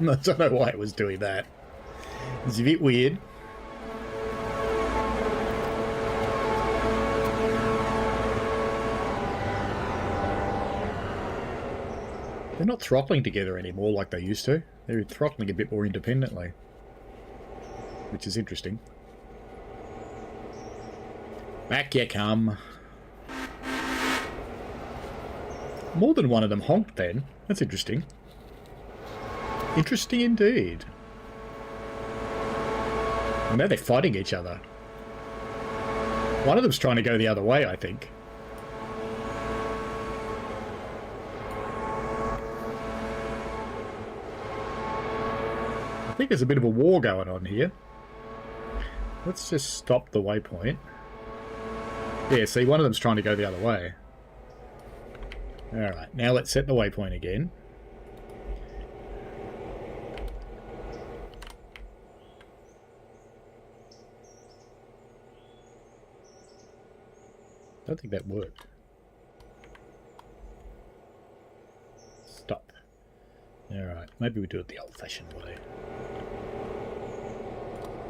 [SPEAKER 2] I don't know why it was doing that. It's a bit weird. They're not throttling together anymore like they used to. They're throttling a bit more independently, which is interesting. Back you come. More than one of them honked then. That's interesting. Interesting indeed. And now they're fighting each other. One of them's trying to go the other way, I think. I think there's a bit of a war going on here. Let's just stop the waypoint. Yeah, see, one of them's trying to go the other way. Alright, now let's set the waypoint again. I don't think that worked. Stop. Alright, maybe we do it the old-fashioned way.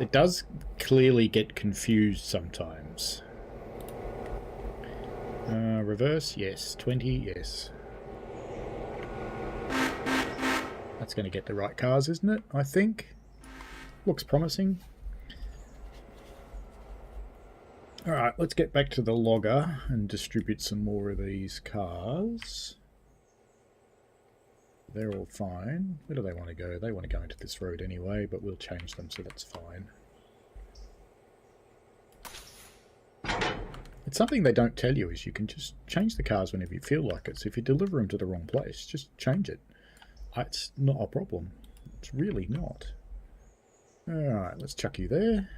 [SPEAKER 2] It does clearly get confused sometimes. Reverse, yes. 20, yes. That's going to get the right cars, isn't it? I think. Looks promising. Alright, let's get back to the logger and distribute some more of these cars. They're all fine. Where do they want to go? They want to go into this road anyway, but we'll change them, so that's fine. It's something they don't tell you is you can just change the cars whenever you feel like it. So if you deliver them to the wrong place, just change it. It's not a problem. It's really not. Alright, let's chuck you there.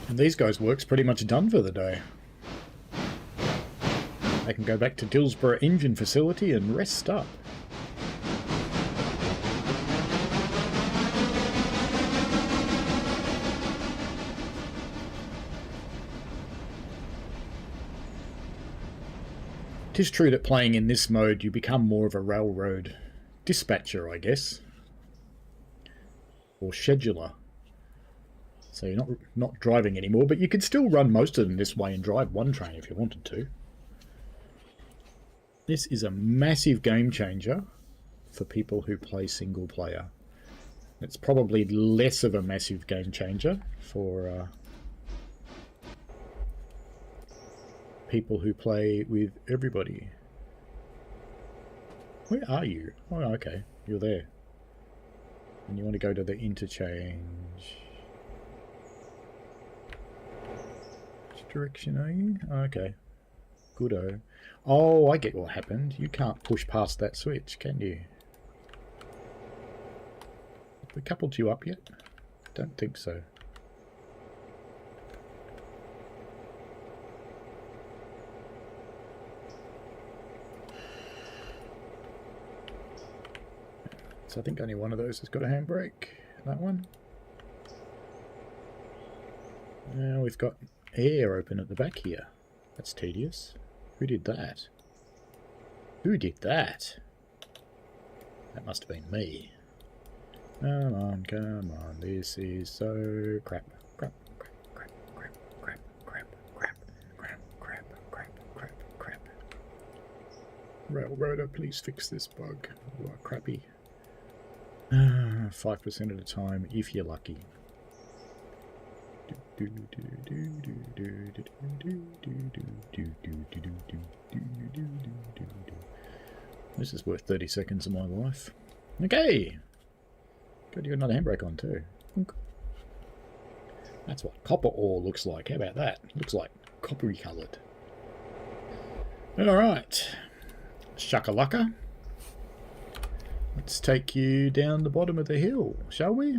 [SPEAKER 2] And these guys' work's pretty much done for the day. They can go back to Dillsborough Engine Facility and rest up. It is true that playing in this mode you become more of a railroad dispatcher, I guess. Or scheduler. So you're not driving anymore, but you could still run most of them this way and drive one train if you wanted to. This is a massive game changer for people who play single player. It's probably less of a massive game changer for people who play with everybody. Where are you? Oh, okay. You're there. And you want to go to the interchange. Which direction are you? Okay. Goodo. Oh, I get what happened. You can't push past that switch, can you? Have we coupled you up yet? Don't think so. So I think only one of those has got a handbrake. That one. Now we've got air open at the back here. That's tedious. Who did that? Who did that? That must have been me. Come on, come on. This is so crap. Crap, crap, crap, crap, crap, crap, crap, crap, crap, crap, crap, crap. Railroader, please fix this bug. You are crappy. 5% at a time, if you're lucky. This is worth 30 seconds of my life. Okay! Got you another handbrake on too. That's what copper ore looks like. How about that? Looks like coppery coloured. Alright. Shakalaka. Let's take you down the bottom of the hill, shall we?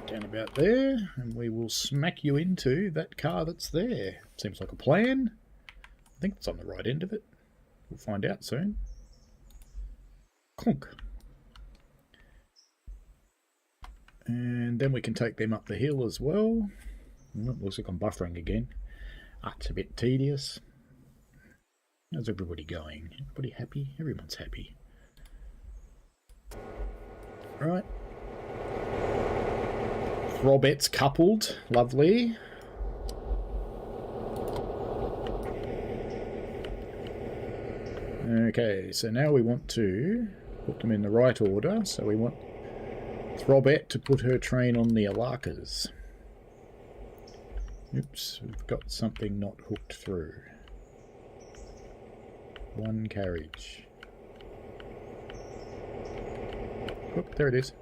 [SPEAKER 2] Down about there, and we will smack you into that car that's there. Seems like a plan. I think it's on the right end of it. We'll find out soon. Clunk. And then we can take them up the hill as well. Looks like I'm buffering again. That's a bit tedious. How's everybody going? Everybody happy? Everyone's happy. Right. Throbets coupled. Lovely. Okay, so now we want to put them in the right order. So we want Throbet to put her train on the Alakas. Oops, we've got something not hooked through. One carriage. Oh, there it is.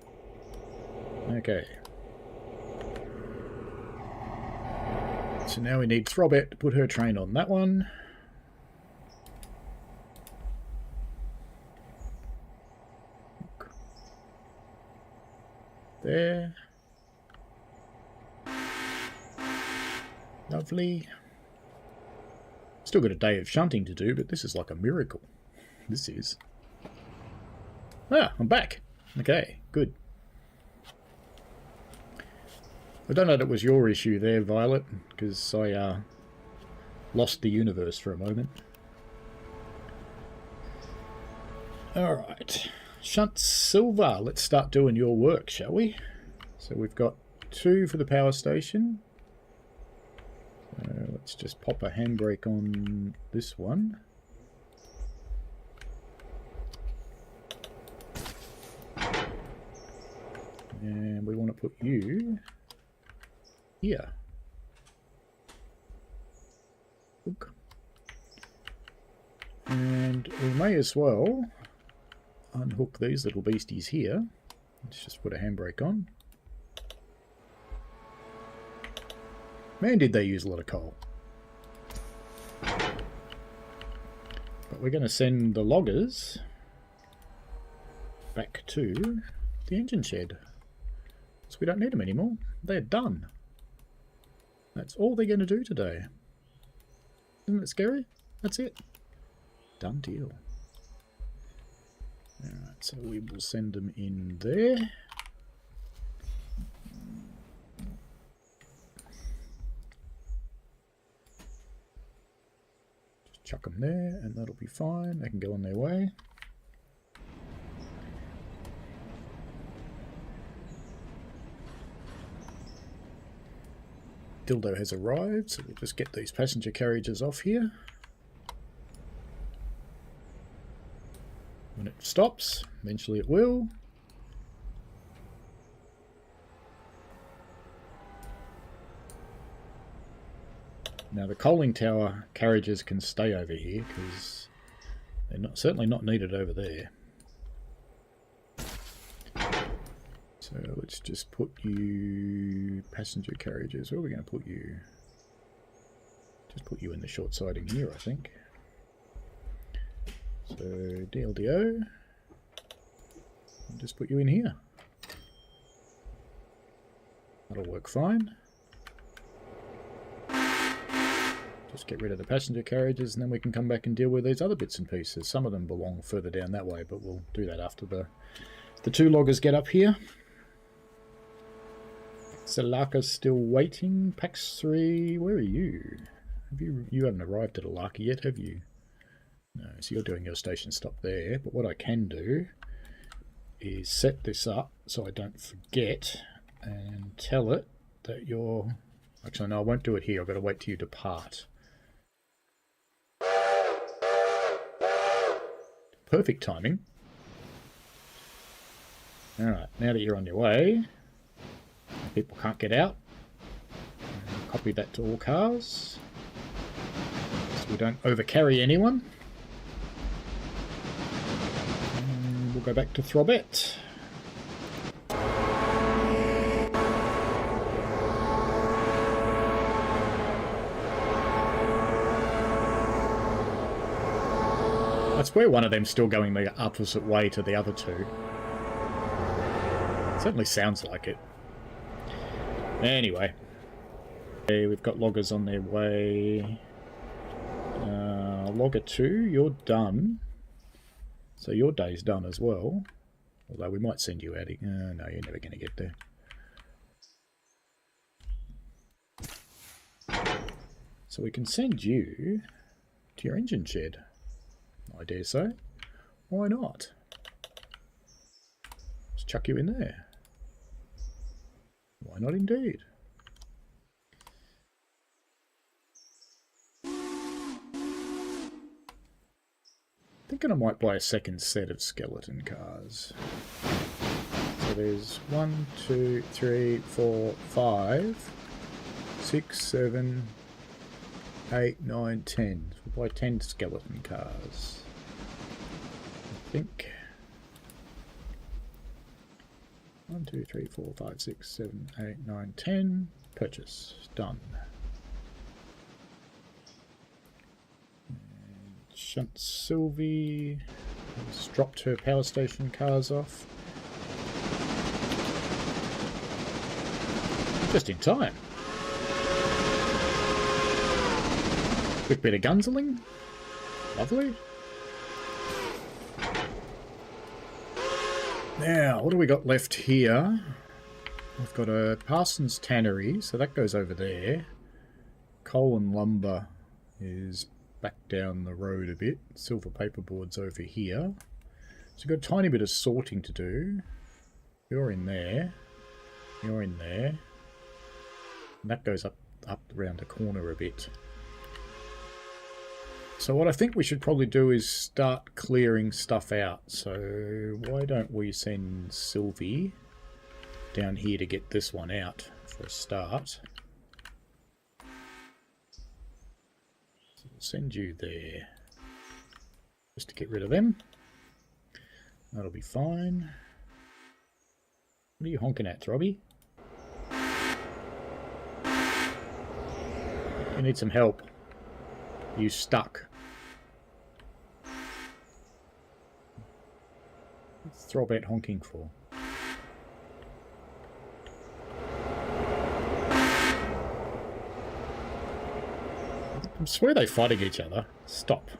[SPEAKER 2] Okay. So now we need Throbet to put her train on that one. There. Lovely. Still got a day of shunting to do, but this is like a miracle. This is. Ah, I'm back. Okay, good. I don't know that it was your issue there, Violet, because I lost the universe for a moment. Alright. Shunt Silver, let's start doing your work, shall we? So we've got 2 for the power station. Let's just pop a handbrake on this one. And we want to put you here. Look. And we may as well unhook these little beasties here. Let's just put a handbrake on. Man, did they use a lot of coal. But we're going to send the loggers back to the engine shed. So we don't need them anymore. They're done. That's all they're going to do today. Isn't it scary? That's it. Done deal. Alright, so we will send them in there. Just chuck them there and that'll be fine. They can go on their way. Dildo has arrived, so we'll just get these passenger carriages off here. When it stops, eventually it will. Now the coaling tower carriages can stay over here because they're certainly not needed over there. So let's just put you passenger carriages. Where are we going to put you? Just put you in the short siding here, I think. So DLDO. I'll just put you in here. That'll work fine. Just get rid of the passenger carriages and then we can come back and deal with these other bits and pieces. Some of them belong further down that way, but we'll do that after the two loggers get up here. Salaka's still waiting. Pax 3, where are you? You haven't arrived at Alaka yet, have you? No, so you're doing your station stop there. But what I can do is set this up so I don't forget and tell it that you're... Actually, no, I won't do it here. I've got to wait till you depart. Perfect timing. Alright, now that you're on your way, people can't get out. Copy that to all cars, so we don't overcarry anyone. And we'll go back to Throbet. I swear one of them's still going the opposite way to the other two. It certainly sounds like it. Anyway. Okay, we've got loggers on their way. Logger 2, you're done. So your day's done as well. Although we might send you out. No, you're never going to get there. So we can send you to your engine shed. I dare say. Why not? Just chuck you in there. Why not indeed? Thinking I might buy a second set of skeleton cars. So there's 1, 2, 3, 4, 5, 6, 7, 8, 9, 10. So we'll buy 10 skeleton cars. I think. 1, 2, 3, 4, 5, 6, 7, 8, 9, 10. Purchase. Done. Shunt Sylvie has dropped her power station cars off. Just in time. Quick bit of gunsling. Lovely. Now, what do we got left here? We've got a Parsons Tannery, so that goes over there. Coal and lumber is back down the road a bit. Silver paperboard's over here. So we've got a tiny bit of sorting to do. You're in there. You're in there. And that goes up around the corner a bit. So what I think we should probably do is start clearing stuff out. So why don't we send Sylvie down here to get this one out for a start. So we'll send you there just to get rid of them. That'll be fine. What are you honking at, Throbby? You need some help. You stuck. What's Throbet honking for? I swear they're fighting each other. Stop.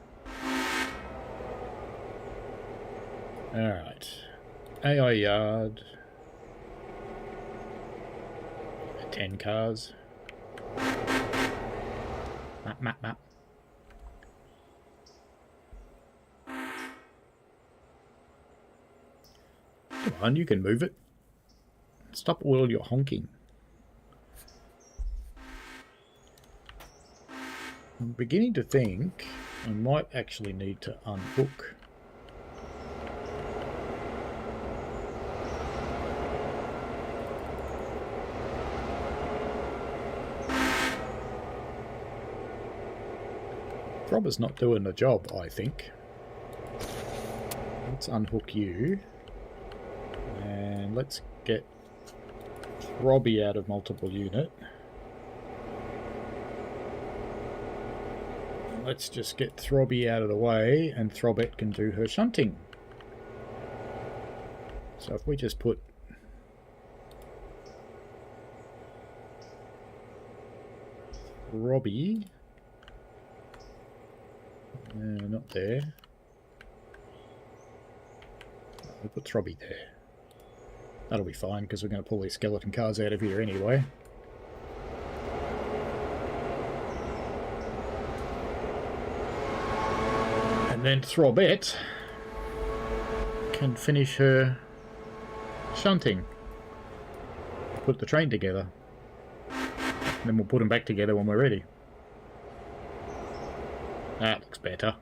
[SPEAKER 2] Alright. AI yard. 10 cars. Map. Come on, you can move it. Stop all your honking. I'm beginning to think I might actually need to unhook. Robber's not doing the job, I think. Let's unhook you. And let's get Robbie out of multiple unit. Let's just get Throbby out of the way and Throbet can do her shunting. So if we just put Robbie Not there. We'll put Throbby there. That'll be fine, because we're going to pull these skeleton cars out of here anyway. And then Throbette can finish her shunting. Put the train together. And then we'll put them back together when we're ready. That looks better.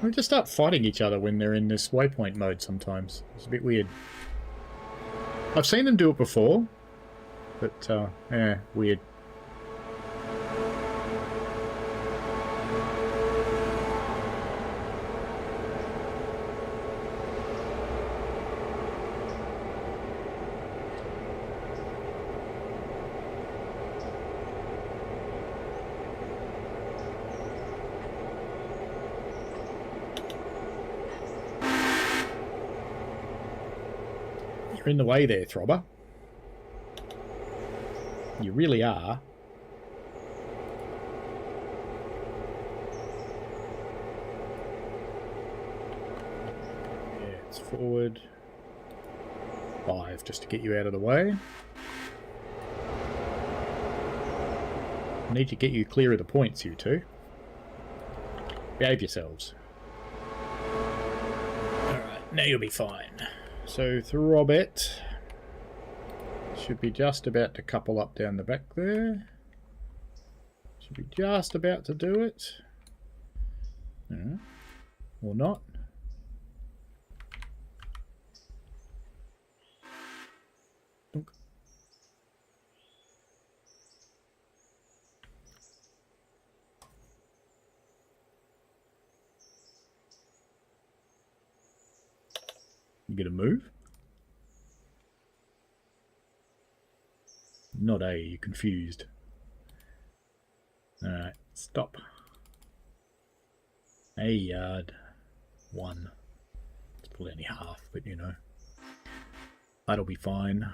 [SPEAKER 2] We just start fighting each other when they're in this waypoint mode sometimes. It's a bit weird. I've seen them do it before, but yeah, weird. You're in the way there, Throbber. You really are. Yeah, it's forward. 5, just to get you out of the way. I need to get you clear of the points, you two. Behave yourselves. Alright, now you'll be fine. So Throbette should be just about to couple up down the back there. Should be just about to do it. Or not. Dunk. You get a move? Not A, you're confused. Alright, stop. A yard. 1. Let's pull only half, but you know. That'll be fine.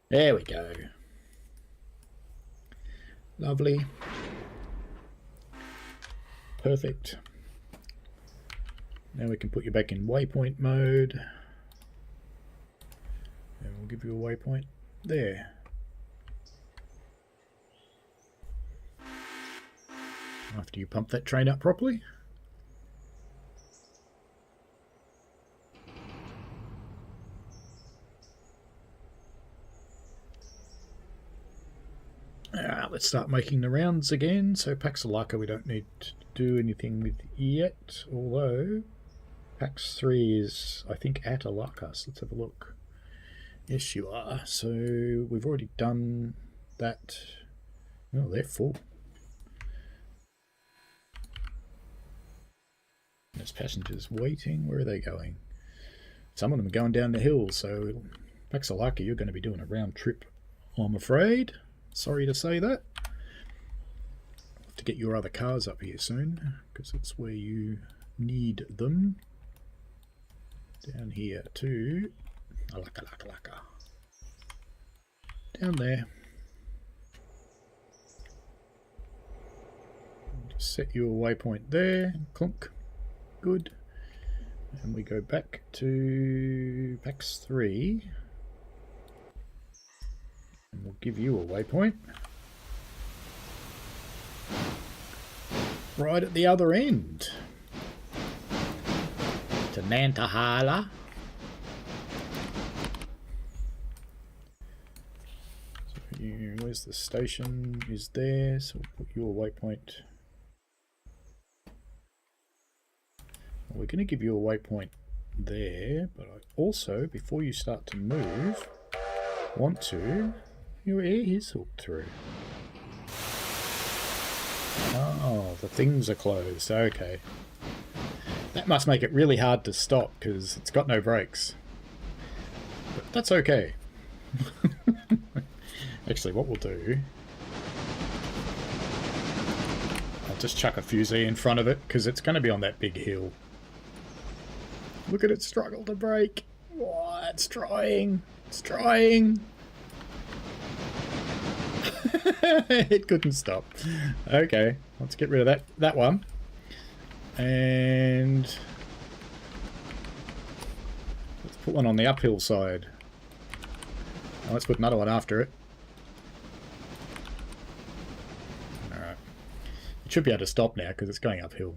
[SPEAKER 2] There we go. Lovely. Perfect. Now we can put you back in waypoint mode. And we'll give you a waypoint there. After you pump that train up properly. Let's start making the rounds again. So Paxalaka we don't need to do anything with yet, although Pax 3 is, I think, at Alakas. Let's have a look. Yes, you are. So we've already done that. Oh, they're full. There's passengers waiting. Where are they going? Some of them are going down the hill, so Paxalaka, you're going to be doing a round trip, I'm afraid. Sorry to say that. I'll have to get your other cars up here soon, because it's where you need them. Down here to Alaka. Down there. Just set your waypoint there. Clunk. Good. And we go back to Pax 3. And we'll give you a waypoint. Right at the other end. To Nantahala. So where's the station? Is there. So we'll put your waypoint. We're going to give you a waypoint there, but I also, before you start to move, want to... Your air is hooked through. Oh, the things are closed. Okay. That must make it really hard to stop, because it's got no brakes. But that's okay. Actually, what we'll do... I'll just chuck a fusee in front of it, because it's going to be on that big hill. Look at it struggle to brake. Oh, it's trying. It's trying. It couldn't stop. Okay, let's get rid of that one. And let's put one on the uphill side. Now let's put another one after it. Alright. It should be able to stop now because it's going uphill.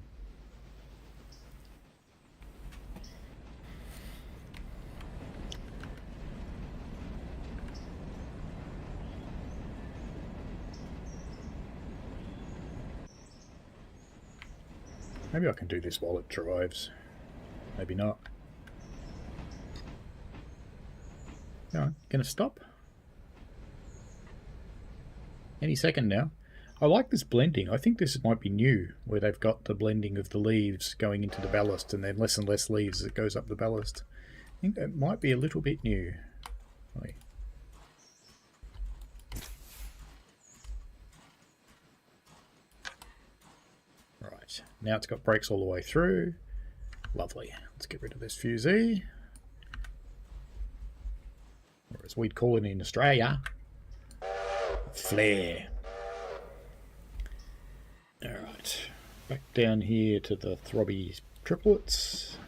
[SPEAKER 2] Maybe I can do this while it drives. Maybe not. No, gonna stop. Any second now. I like this blending. I think this might be new, where they've got the blending of the leaves going into the ballast and then less and less leaves as it goes up the ballast. I think that might be a little bit new. Wait. Right, now it's got brakes all the way through. Lovely. Let's get rid of this fusee. Or as we'd call it in Australia, flare. Alright, back down here to the throbby triplets.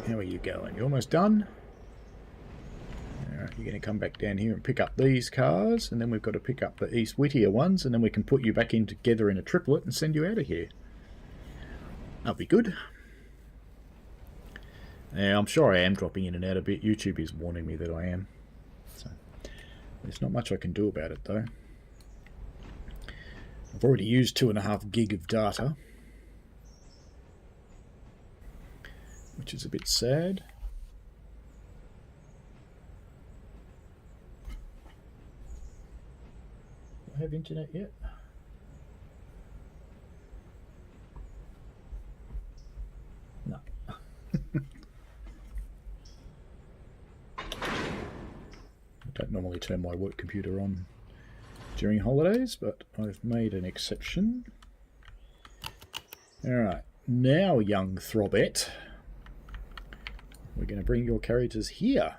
[SPEAKER 2] How are you going? You almost done? Alright, you're going to come back down here and pick up these cars, and then we've got to pick up the East Whittier ones, and then we can put you back in together in a triplet and send you out of here. That'll be good. Now, I'm sure I am dropping in and out a bit. YouTube is warning me that I am. So, there's not much I can do about it, though. I've already used 2.5 gig of data, which is a bit sad. Do I have internet yet? No. I don't normally turn my work computer on during holidays, but I've made an exception. Alright, now young Throbette, we're going to bring your characters here.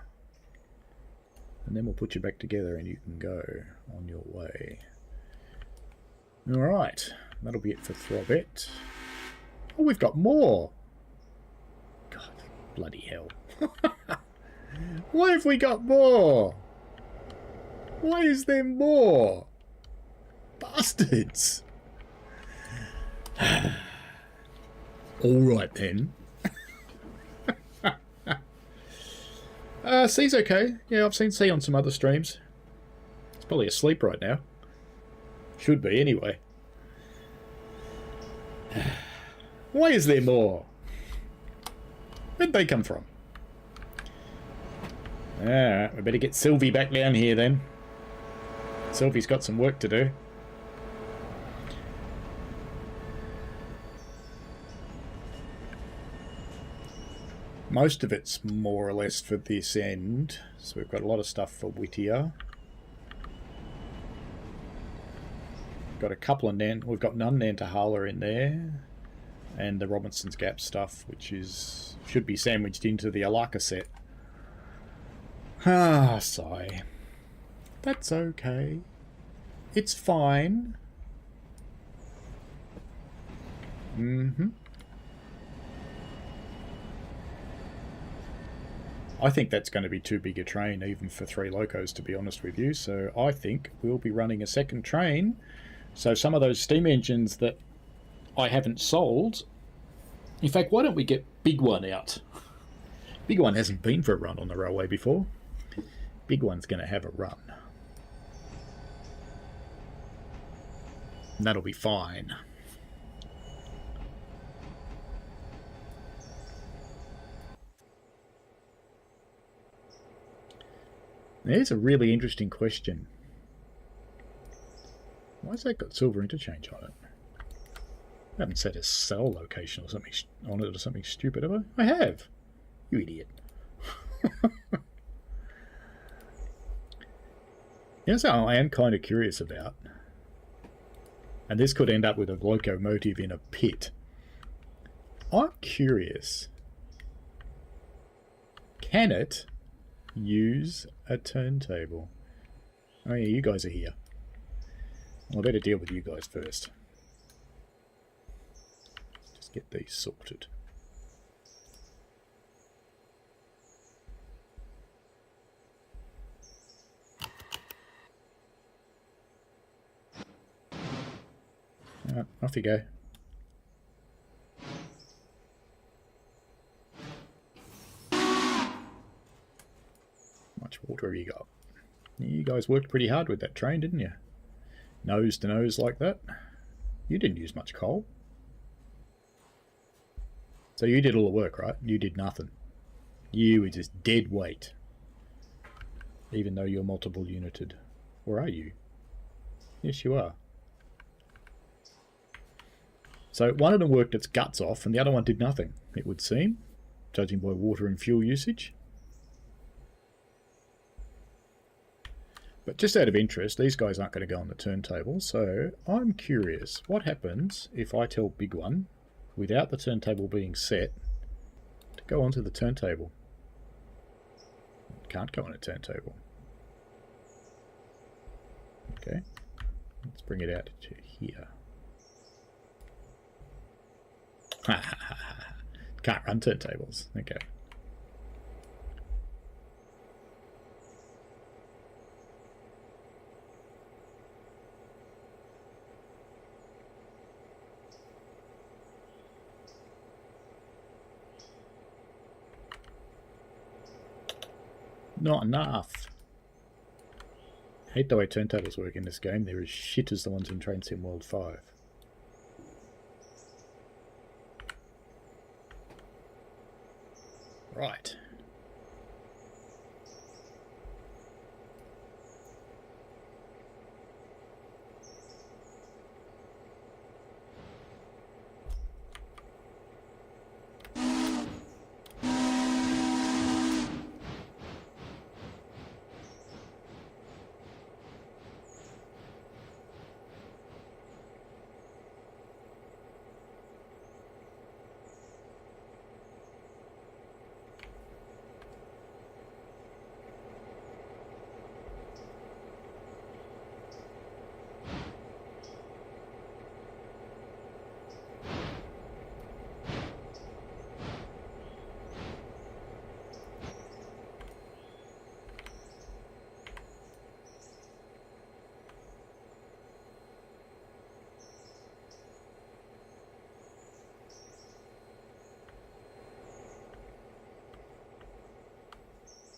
[SPEAKER 2] And then we'll put you back together and you can go on your way. Alright, that'll be it for Throbette. Oh, we've got more! God, bloody hell. Why have we got more? Why is there more? Bastards! Alright then. C's okay. Yeah, I've seen C on some other streams. It's probably asleep right now. Should be, anyway. Why is there more? Where'd they come from? Alright, we better get Sylvie back down here then. Sylvie's got some work to do. Most of it's more or less for this end. So we've got a lot of stuff for Whittier. Got a couple of we've got none Nantahala in there. And the Robinson's Gap stuff, which should be sandwiched into the Alaka set. Ah, sigh. That's okay. It's fine. Mm-hmm. I think that's going to be too big a train, even for 3 locos, to be honest with you. So I think we'll be running a second train. So some of those steam engines that I haven't sold... In fact, why don't we get Big One out? Big One hasn't been for a run on the railway before. Big One's going to have a run. And that'll be fine. There's a really interesting question. Why has that got silver interchange on it? I haven't set a cell location or something on it or something stupid, have I? I have. You idiot. You know something I am kind of curious about? And this could end up with a locomotive in a pit. I'm curious. Can it use a turntable? Oh yeah, you guys are here. Well, I better deal with you guys first. Just get these sorted. Off you go. Much water have you got? You guys worked pretty hard with that train, didn't you? Nose to nose like that. You didn't use much coal. So you did all the work, right? You did nothing. You were just dead weight. Even though you're multiple united. Or are you? Yes, you are. So one of them worked its guts off and the other one did nothing, it would seem, judging by water and fuel usage. But just out of interest, these guys aren't going to go on the turntable, so I'm curious, what happens if I tell Big One, without the turntable being set, to go onto the turntable? It can't go on a turntable. Okay, let's bring it out to here. Can't run turntables. Okay. Not enough. I hate the way turntables work in this game. They're as shit as the ones in Train Sim World 5. Right.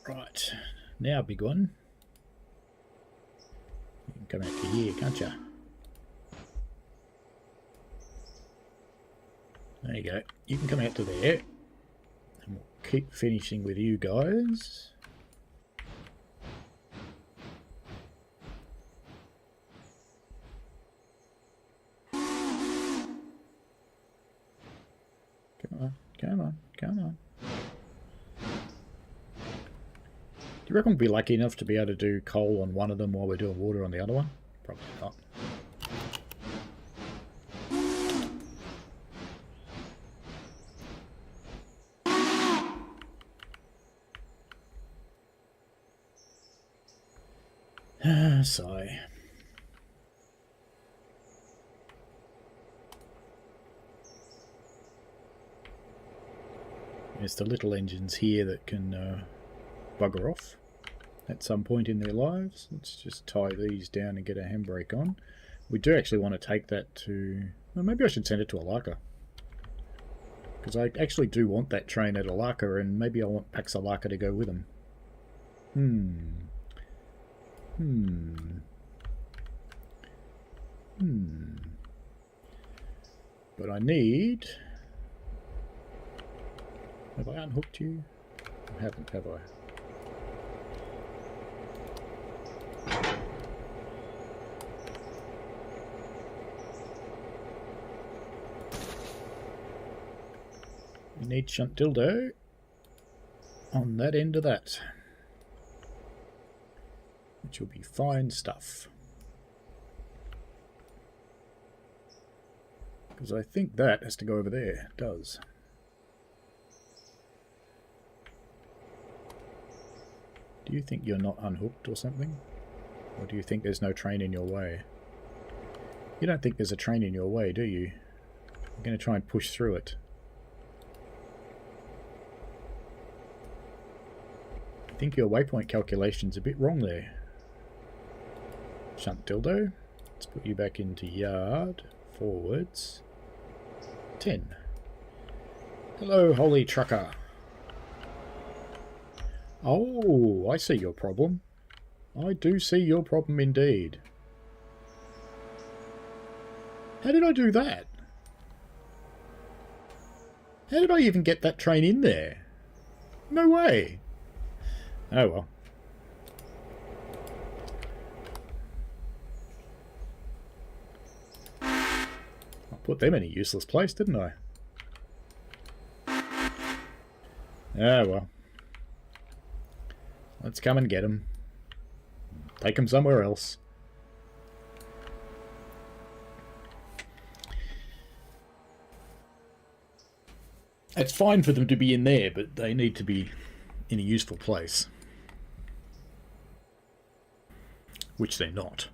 [SPEAKER 2] Right, now Big One, you can come out to here, can't you? There you go, you can come out to there, and we'll keep finishing with you guys. Come on, come on, come on. Do you reckon we'll be lucky enough to be able to do coal on one of them while we're doing water on the other one? Probably not. Sigh. There's the little engines here that can bugger off at some point in their lives. Let's just tie these down and get a handbrake on. We do actually want to take that to... Well, maybe I should send it to Alaka. Because I actually do want that train at Alaka, and maybe I want Pax Alaka to go with them. But I need... Have I unhooked you? I haven't, have I? You need shunt dildo on that end of that, which will be fine stuff. Because I think that has to go over there. It does. Do you think you're not unhooked or something? Or do you think there's no train in your way? You don't think there's a train in your way, do you? I'm going to try and push through it. I think your waypoint calculation's a bit wrong there. Shunt dildo. Let's put you back into yard. Forwards. 10. Hello, holy trucker. Oh, I see your problem. I do see your problem indeed. How did I do that? How did I even get that train in there? No way. Oh well. I put them in a useless place, didn't I? Oh well. Let's come and get them. Take them somewhere else. It's fine for them to be in there, but they need to be in a useful place. Which they're not.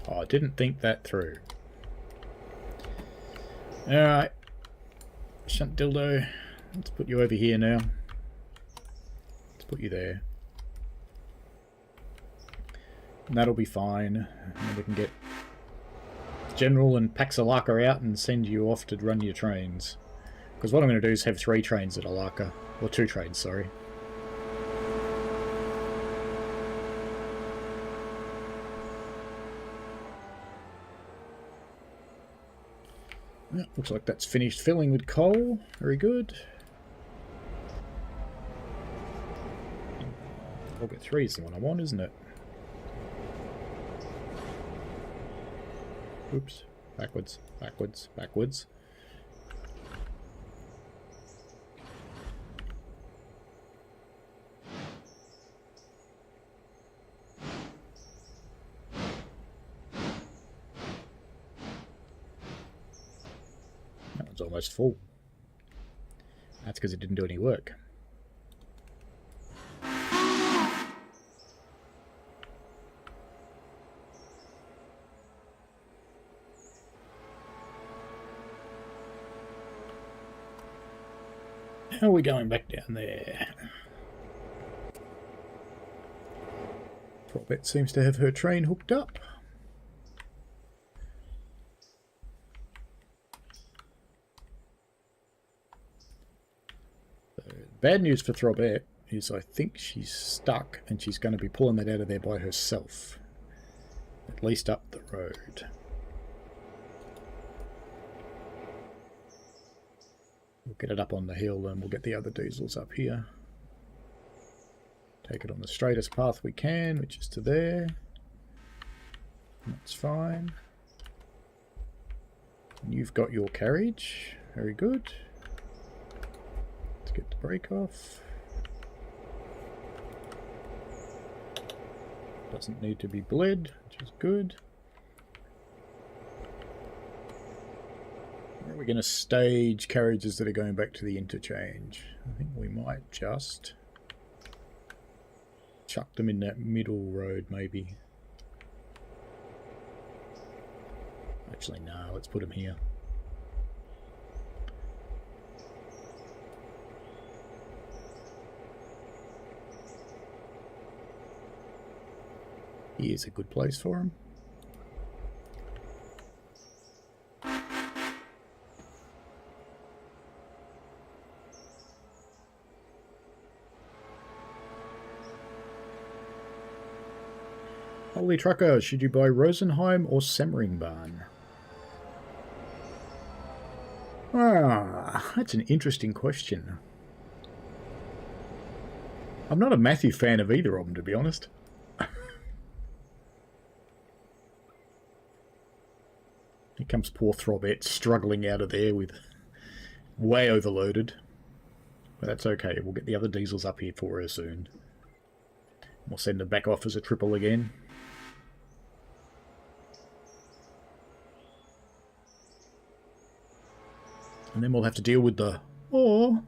[SPEAKER 2] Oh, I didn't think that through. Alright. Shunt dildo. Let's put you over here now. Let's put you there. And that'll be fine. And then we can get General and Paxalaka out and send you off to run your trains. Because what I'm going to do is have 3 trains at Alaka. Or 2 trains, sorry. Yeah, looks like that's finished filling with coal. Very good. Orbit 3 is the one I want, isn't it? Oops. Backwards, backwards, backwards. That one's almost full. That's because it didn't do any work. How are we going back down there? Probette seems to have her train hooked up. So, bad news for Throbette is I think she's stuck and she's going to be pulling that out of there by herself. At least up the road. We'll get it up on the hill and we'll get the other diesels up here. Take it on the straightest path we can, which is to there. That's fine. And you've got your carriage. Very good. Let's get the brake off. Doesn't need to be bled, which is good. Or are we going to stage carriages that are going back to the interchange? I think we might just chuck them in that middle road, maybe. Actually, no, let's put them here. Here's a good place for them. Holy trucker, should you buy Rosenheim or Semmeringbahn? Ah, that's an interesting question. I'm not a Matthew fan of either of them, to be honest. Here comes poor Throbette struggling out of there with way overloaded. But that's okay, we'll get the other diesels up here for her soon. We'll send them back off as a triple again. And then we'll have to deal with the ore.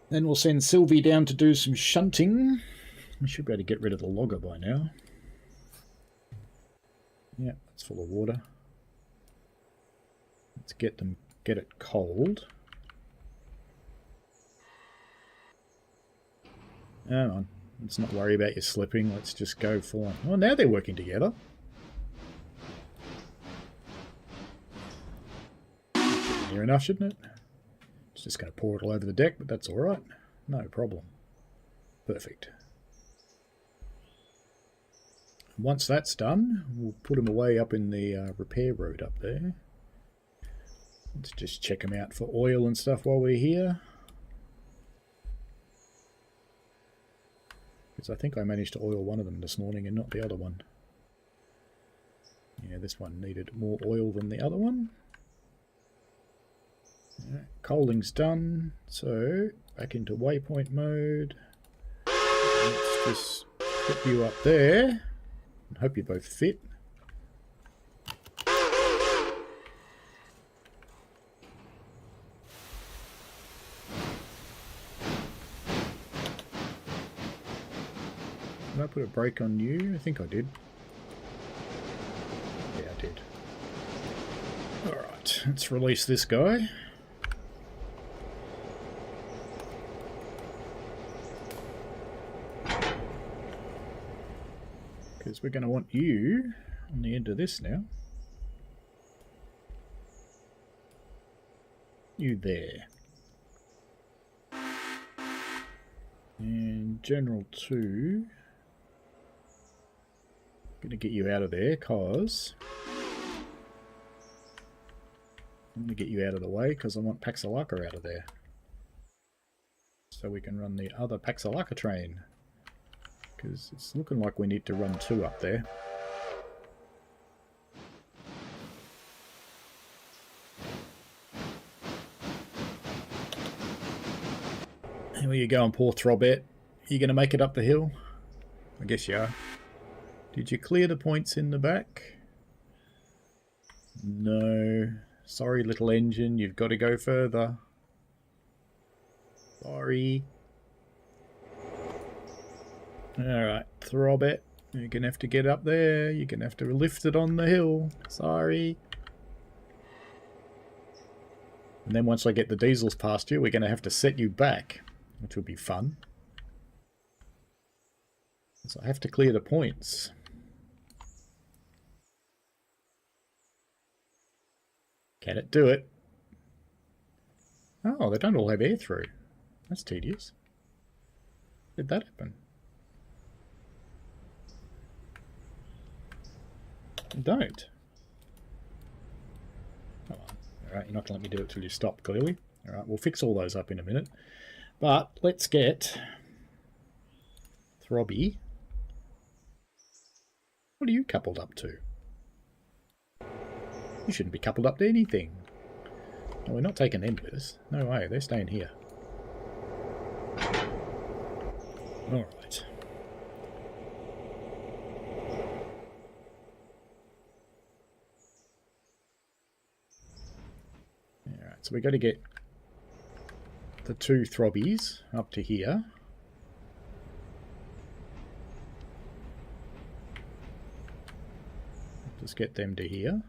[SPEAKER 2] Then we'll send Sylvie down to do some shunting. We should be able to get rid of the logger by now. Yeah, it's full of water. Let's get it cold. Hang on. Let's not worry about you slipping. Let's just go full on. Oh, now they're working together. Near enough, shouldn't it? It's just going to pour it all over the deck, but that's alright. No problem. Perfect. Once that's done, we'll put them away up in the repair road up there. Let's just check them out for oil and stuff while we're here. Because I think I managed to oil one of them this morning and not the other one. Yeah, this one needed more oil than the other one. Right, coaling's done, so back into waypoint mode. Let's just put you up there and hope you both fit. Did I put a brake on you? I think I did. Yeah, I did. Alright, let's release this guy. Because we're going to want you on the end of this now. You there. And General 2. Going to get you out of there because I'm going to get you out of the way because I want Paxalaka out of there. So we can run the other Paxalaka train. Because it's looking like we need to run 2 up there. Here you go, poor Throbet. You going to make it up the hill? I guess you are. Did you clear the points in the back? No. Sorry, little engine. You've got to go further. Sorry. Alright, Throbet. You're going to have to get up there. You're going to have to lift it on the hill. Sorry. And then once I get the diesels past you, we're going to have to set you back, which will be fun. So I have to clear the points. Can it do it? Oh, they don't all have air through. That's tedious. Did that happen? Don't. Oh, alright, you're not going to let me do it till you stop, clearly. Alright, we'll fix all those up in a minute. But let's get Throbby. What are you coupled up to? You shouldn't be coupled up to anything. Oh, we're not taking them with us. No way, they're staying here. Alright. Alright, so we've got to get the 2 Throbbies up to here. Just get them to here.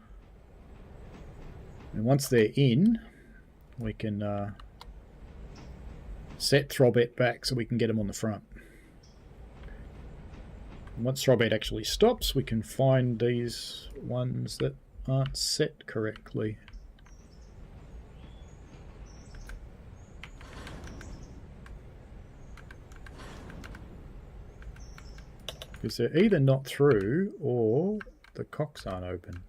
[SPEAKER 2] And once they're in, we can set Throbet back so we can get them on the front. And once Throbet actually stops, we can find these ones that aren't set correctly. Because they're either not through or the cocks aren't open.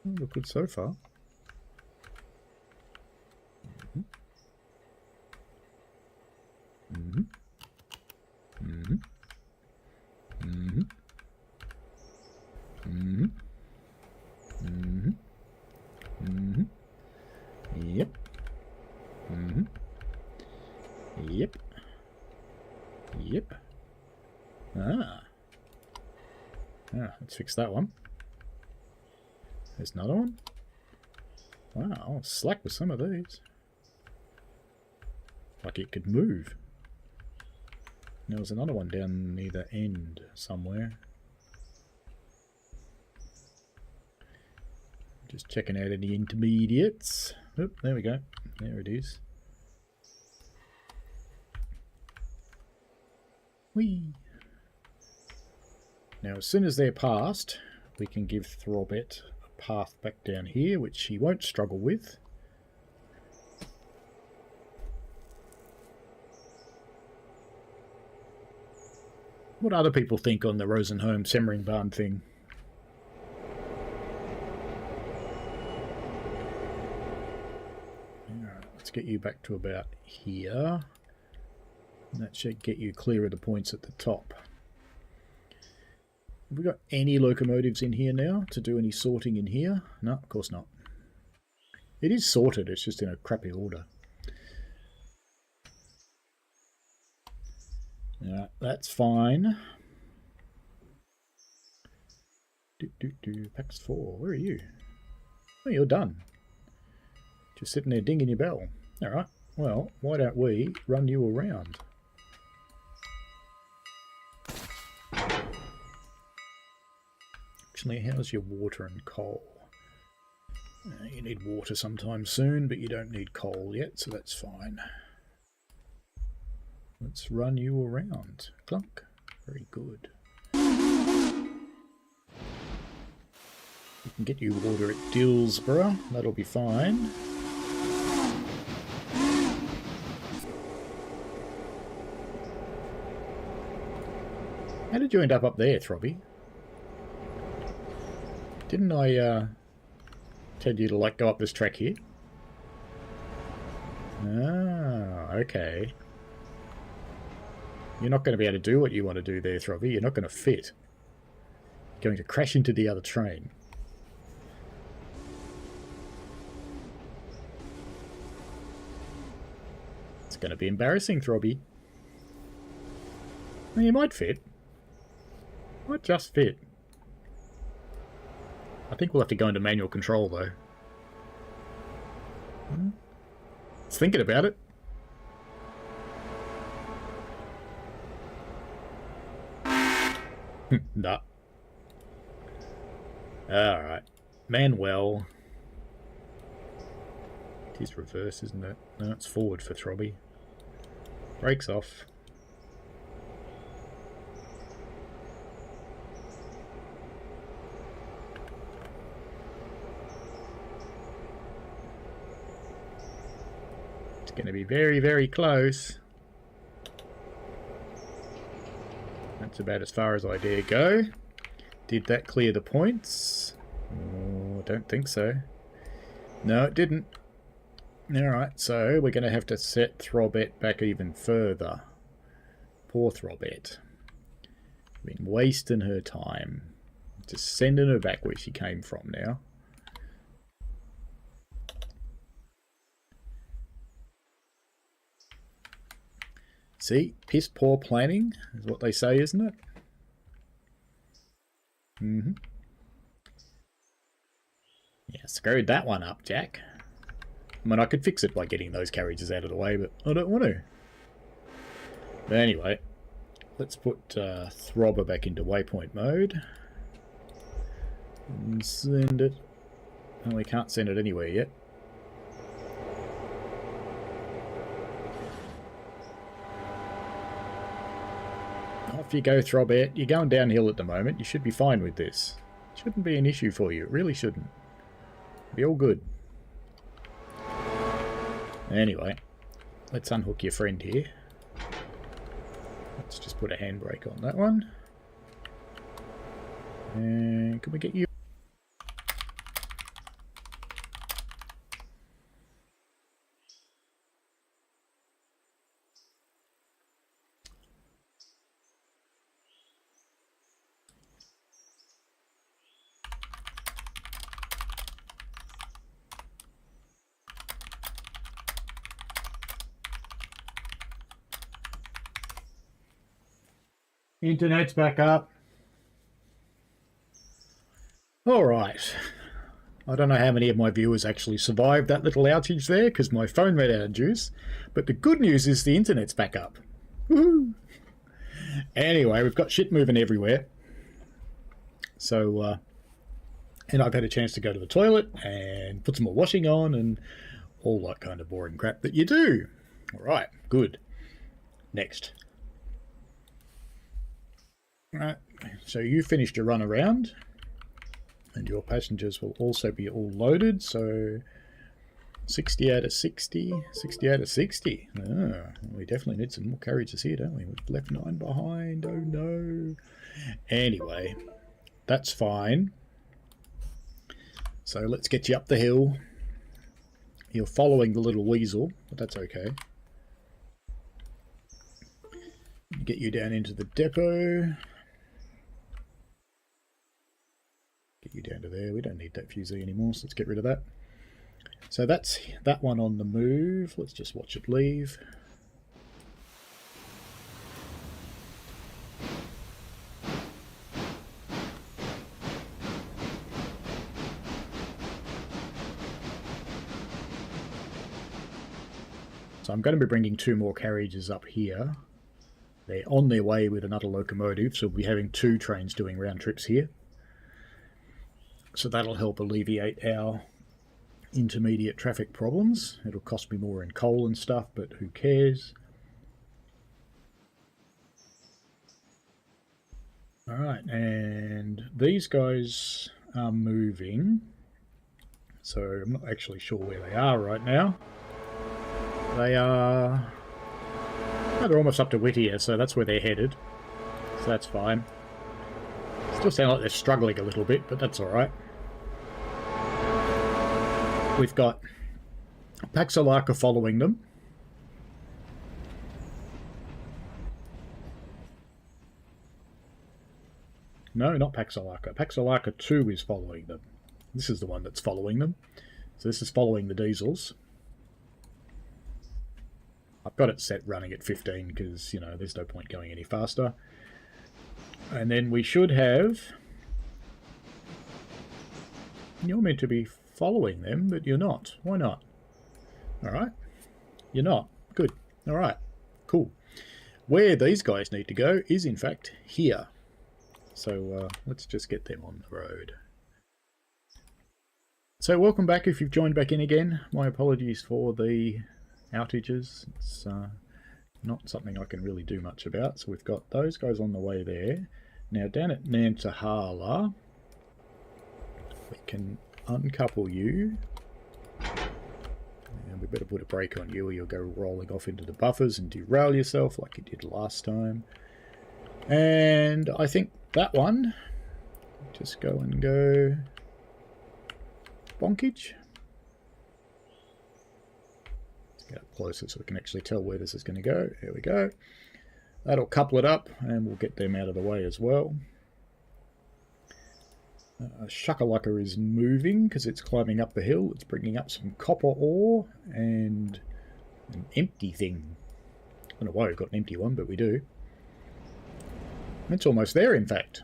[SPEAKER 2] Oh, look good so far. Mm-hmm. Mm-hmm. Mm-hmm. Mm-hmm. Mm-hmm. Mm-hmm. Ah, let's fix that one. There's another one. Wow, I'll slack with some of these. Like it could move. There was another one down near the end somewhere. Just checking out any intermediates. Oop, there we go. There it is. Whee! Now, as soon as they're past, we can give Throbbet a path back down here, which he won't struggle with. What do other people think on the Rosenholm Semmeringbahn thing? Alright, let's get you back to about here. And that should get you clear of the points at the top. Have we got any locomotives in here now to do any sorting in here? No, of course not. It is sorted, it's just in a crappy order. Yeah, that's fine. Pax 4, where are you? Oh, you're done. Just sitting there dinging your bell. Alright, well, why don't we run you around? Actually, how's your water and coal? You need water sometime soon, but you don't need coal yet, so that's fine. Let's run you around. Clunk. Very good. We can get you water at Dillsborough. That'll be fine. How did you end up there, Throbby? Didn't I tell you to like go up this track here? Ah, okay. You're not going to be able to do what you want to do there, Throbby. You're not going to fit. You're going to crash into the other train. It's going to be embarrassing, Throbby. Well, you might fit. Might just fit. I think we'll have to go into manual control, though. It's thinking about it. Nah. Alright. Manuel. It is reverse, isn't it? No, it's forward for Throbby. Brakes off. It's going to be very, very close. That's about as far as I dare go. Did that clear the points? Oh, I don't think so. No, it didn't. Alright, so we're going to have to set Throbbet back even further. Poor Throbbet. Been wasting her time. Just sending her back where she came from now. See, piss poor planning is what they say, isn't it? Mm-hmm. Yeah, screwed that one up, Jack. I mean, I could fix it by getting those carriages out of the way, but I don't want to. But anyway, let's put Throbber back into Waypoint mode. And send it. Oh, we can't send it anywhere yet. Off you go, Throbbet. You're going downhill at the moment. You should be fine with this. Shouldn't be an issue for you. It really shouldn't. Be all good. Anyway, let's unhook your friend here. Let's just put a handbrake on that one. And can we get you? Internet's back up. Alright. I don't know how many of my viewers actually survived that little outage there because my phone ran out of juice. But the good news is the internet's back up. Woohoo! Anyway, we've got shit moving everywhere. So, and I've had a chance to go to the toilet and put some more washing on and all that kind of boring crap that you do. Alright, good. Next. Right, so you finished your run around. And your passengers will also be all loaded, so 60 out of 60, 60 out of 60. Oh, we definitely need some more carriages here, don't we? We've left 9 behind, oh no. Anyway, that's fine. So let's get you up the hill. You're following the little weasel, but that's okay. Get you down into the depot. Get you down to there. We don't need that fusee anymore, so let's get rid of that. So that's that one on the move. Let's just watch it leave. So I'm going to be bringing 2 more carriages up here. They're on their way with another locomotive, so we'll be having 2 trains doing round trips here. So that'll help alleviate our intermediate traffic problems. It'll cost me more in coal and stuff, but who cares? Alright, and these guys are moving. So I'm not actually sure where they are right now. They are... Oh, they're almost up to Whittier, so that's where they're headed. So that's fine. Still sound like they're struggling a little bit, but that's alright. We've got Paxalaka following them. No, not Paxalaka. Paxalaka 2 is following them. This is the one that's following them. So this is following the diesels. I've got it set running at 15 because, you know, there's no point going any faster. And then we should have... You're meant to be following them, but you're not. Why not? Alright. You're not. Good. Alright. Cool. Where these guys need to go is, in fact, here. So let's just get them on the road. So welcome back if you've joined back in again. My apologies for the outages. It's not something I can really do much about. So we've got those guys on the way there. Now down at Nantahala, we can uncouple you. And we better put a brake on you or you'll go rolling off into the buffers and derail yourself like you did last time. And I think that one, just go and go bonkage. Let's get up closer so we can actually tell where this is going to go. There we go. That'll couple it up and we'll get them out of the way as well. Shakalaka is moving because it's climbing up the hill. It's bringing up some copper ore and an empty thing. I don't know why we've got an empty one, but we do. It's almost there, in fact.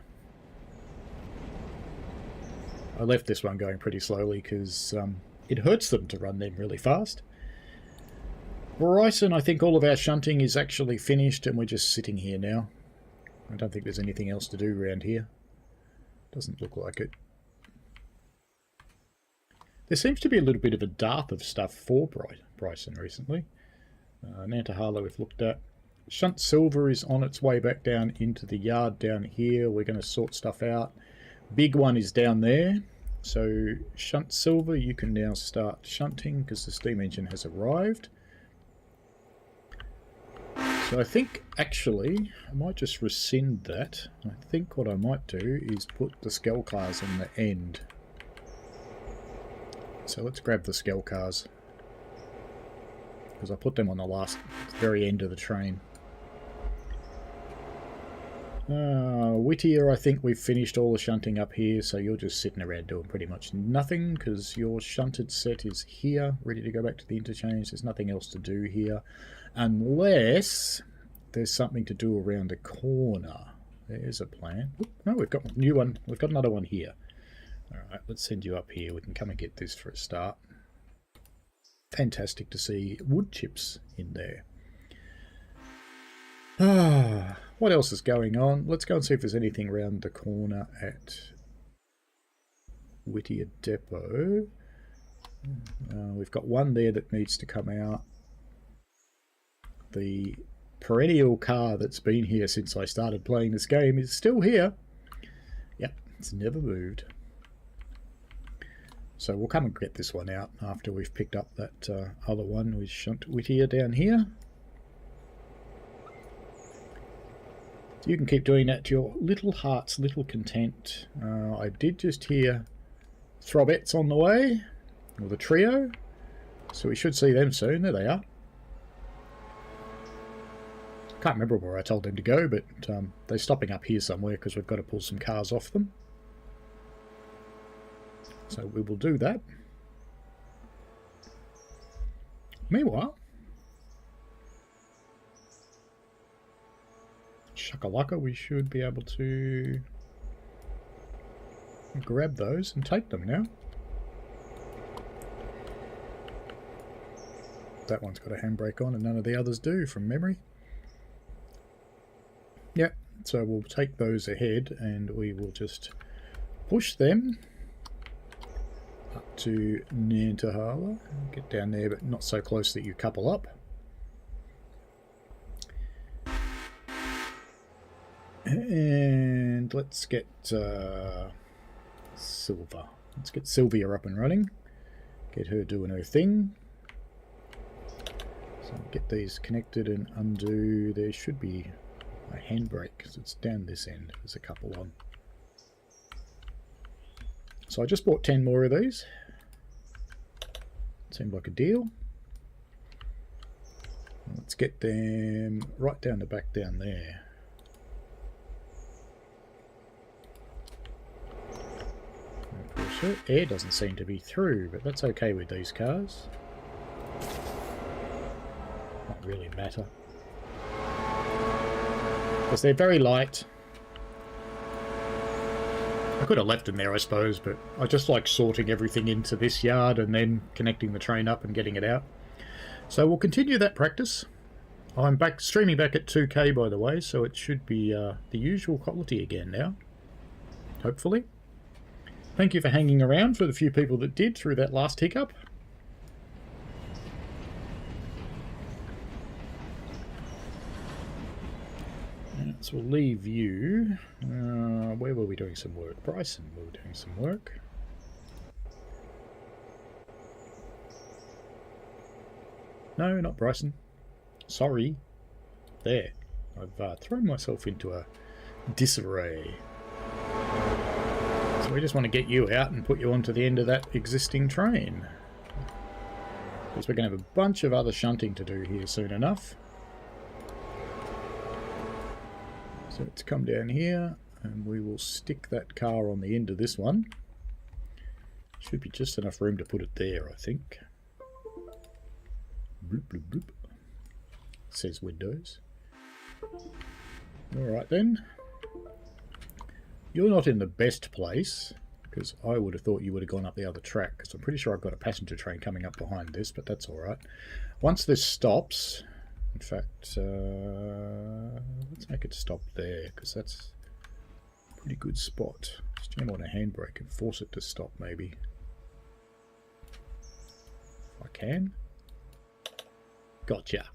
[SPEAKER 2] I left this one going pretty slowly because it hurts them to run them really fast. Bryson, I think all of our shunting is actually finished and we're just sitting here now. I don't think there's anything else to do around here. Doesn't look like it. There seems to be a little bit of a dearth of stuff for Bryson recently. Nantahala we've looked at. Shunt Silver is on its way back down into the yard down here. We're going to sort stuff out. Big one is down there. So Shunt Silver, you can now start shunting because the steam engine has arrived. So I think, actually, I might just rescind that. I think what I might do is put the Skell cars on the end. So let's grab the Skell cars. Because I put them on the very end of the train. Whittier, I think we've finished all the shunting up here, so you're just sitting around doing pretty much nothing, because your shunted set is here, ready to go back to the interchange. There's nothing else to do here. Unless there's something to do around the corner. There's a plan. Oop, no, we've got a new one. We've got another one here. Alright, let's send you up here. We can come and get this for a start. Fantastic to see wood chips in there. What else is going on? Let's go and see if there's anything around the corner at Whittier Depot. We've got one there that needs to come out. The perennial car that's been here since I started playing this game is still here. Yep, it's never moved. So we'll come and get this one out after we've picked up that other one with Shunt Whittier down here. So you can keep doing that to your little heart's little content. I did just hear Throbbettes on the way, or the trio, so we should see them soon. There they are. Can't remember where I told them to go, but they're stopping up here somewhere because we've got to pull some cars off them. So we will do that. Meanwhile, shakalaka, we should be able to grab those and take them now. That one's got a handbrake on and none of the others do from memory. Yep, so we'll take those ahead and we will just push them up to Nantahala. Get down there, but not so close that you couple up. And let's get Silver. Let's get Sylvia up and running. Get her doing her thing. So get these connected and undo. There should be a handbrake because it's down this end. There's a couple on. So I just bought 10 more of these. Seemed like a deal. Let's get them right down the back down there. Of course, air doesn't seem to be through, but that's okay with these cars. Not really matter. Because they're very light. I could have left them there, I suppose, but I just like sorting everything into this yard and then connecting the train up and getting it out. So we'll continue that practice. I'm back streaming back at 2K, by the way, so it should be the usual quality again now. Hopefully. Thank you for hanging around for the few people that did through that last hiccup. So we'll leave you. Where were we doing some work? Bryson, we were doing some work. No, not Bryson. Sorry. There. I've thrown myself into a disarray. So we just want to get you out and put you onto the end of that existing train. Because we're going to have a bunch of other shunting to do here soon enough. So let's come down here and we will stick that car on the end of this one. Should be just enough room to put it there, I think. Bloop, bloop, bloop. Says Windows. Alright then. You're not in the best place, because I would have thought you would have gone up the other track, because I'm pretty sure I've got a passenger train coming up behind this, but that's alright. Once this stops, in fact, let's make it stop there, because that's a pretty good spot. Just jam on a handbrake and force it to stop, maybe. If I can. Gotcha.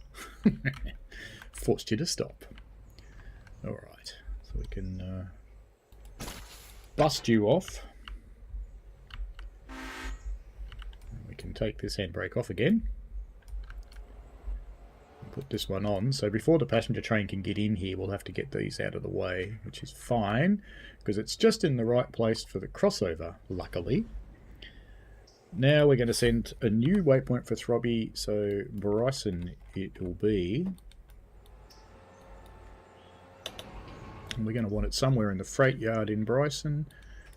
[SPEAKER 2] Forced you to stop. Alright, so we can bust you off. We can take this handbrake off again. Put this one on. So before the passenger train can get in here, we'll have to get these out of the way, which is fine, because it's just in the right place for the crossover, luckily. Now we're going to send a new waypoint for Throbby, so Bryson it will be. And we're going to want it somewhere in the freight yard in Bryson.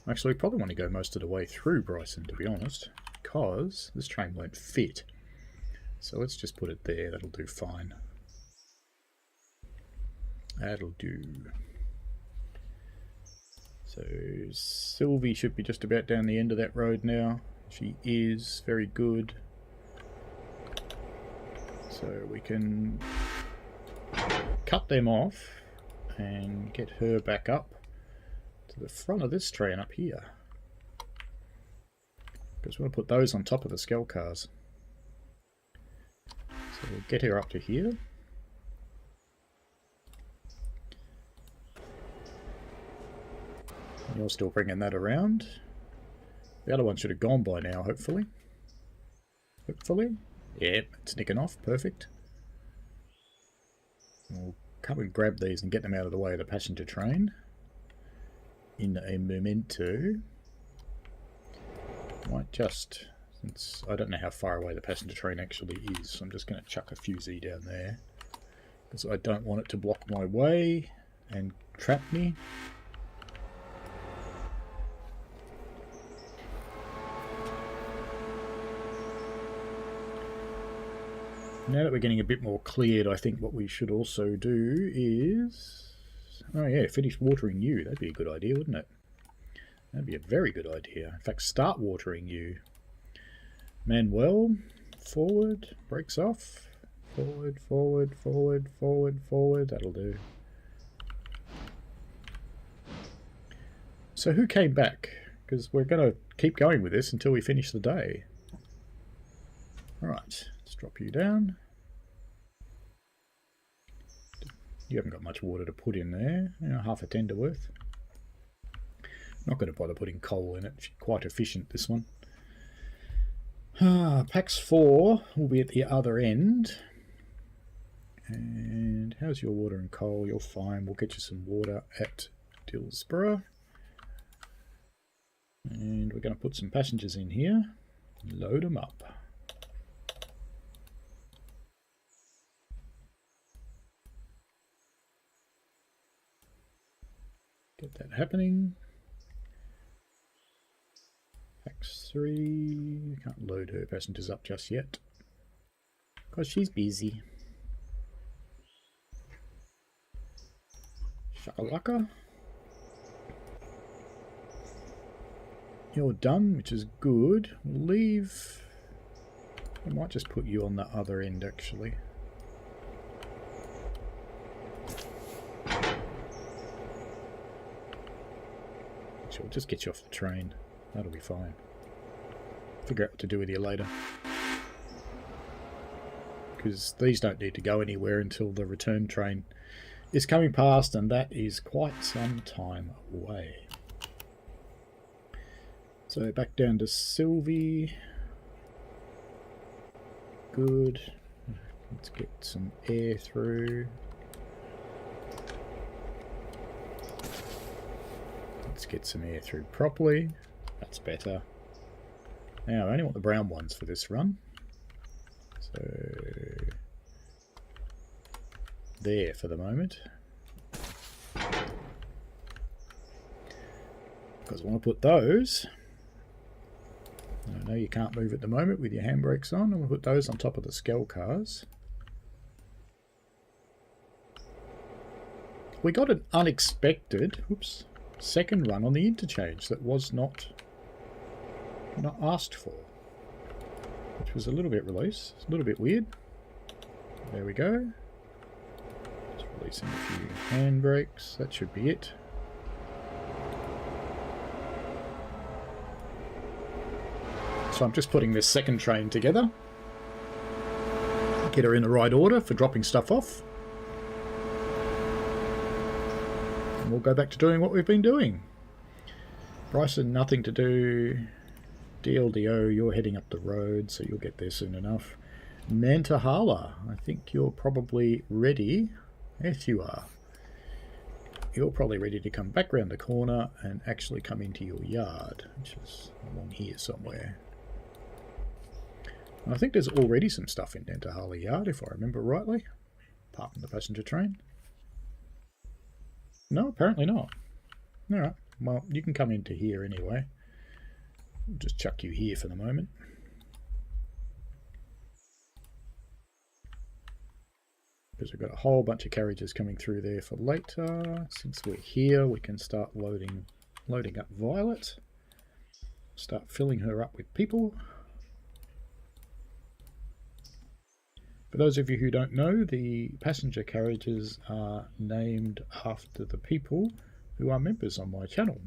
[SPEAKER 2] Actually, we probably want to go most of the way through Bryson, to be honest, because this train won't fit. So let's just put it there. That'll do fine. That'll do. So Sylvie should be just about down the end of that road now. She is very good. So we can cut them off and get her back up to the front of this train up here. Because we'll put those on top of the scale cars. So we'll get her up to here. And you're still bringing that around. The other one should have gone by now, hopefully. Hopefully. Yep, it's nicking off. Perfect. We'll come and grab these and get them out of the way of the passenger train in a momento. Might just, since I don't know how far away the passenger train actually is, so I'm just going to chuck a fusee down there because I don't want it to block my way and trap me. Now that we're getting a bit more cleared, I think what we should also do is... Oh yeah, finish watering you. That'd be a good idea, wouldn't it? That'd be a very good idea. In fact, start watering you. Manuel, forward, brakes off. Forward, forward, forward, forward, forward. That'll do. So who came back? Because we're going to keep going with this until we finish the day. Alright. Let's drop you down. You haven't got much water to put in there. You know, half a tender worth. Not going to bother putting coal in it. It's quite efficient, this one. Packs 4 will be at the other end. And how's your water and coal? You're fine. We'll get you some water at Dillsborough. And we're going to put some passengers in here. Load them up. Get that happening. Packs 3. Can't load her passengers up just yet because she's busy. Shakalaka. You're done, which is good. We'll leave. I might just put you on the other end actually. We'll just get you off the train. That'll be fine. Figure out what to do with you later. Because these don't need to go anywhere until the return train is coming past, and that is quite some time away. So back down to Sylvie. Good. Let's get some air through. Let's get some air through properly. That's better. Now I only want the brown ones for this run. So there for the moment. Because I want to put those. I know you can't move at the moment with your handbrakes on. I'm going to put those on top of the scale cars. We got an unexpected, oops, second run on the interchange that was not asked for, which was a little bit release. It's a little bit weird. There we go. Just releasing a few handbrakes. That should be it. So I'm just putting this second train together. Get her in the right order for dropping stuff off. And we'll go back to doing what we've been doing. Bryson, nothing to do. DLDO, you're heading up the road, so you'll get there soon enough. Nantahala, I think you're probably ready. Yes, you are. You're probably ready to come back round the corner and actually come into your yard, which is along here somewhere. And I think there's already some stuff in Nantahala yard, if I remember rightly, apart from the passenger train. No, apparently not. Alright, well, you can come into here anyway. I'll just chuck you here for the moment. Because we've got a whole bunch of carriages coming through there for later. Since we're here, we can start loading Loading up Violet. Start filling her up with people. For those of you who don't know, the passenger carriages are named after the people who are members on my channel,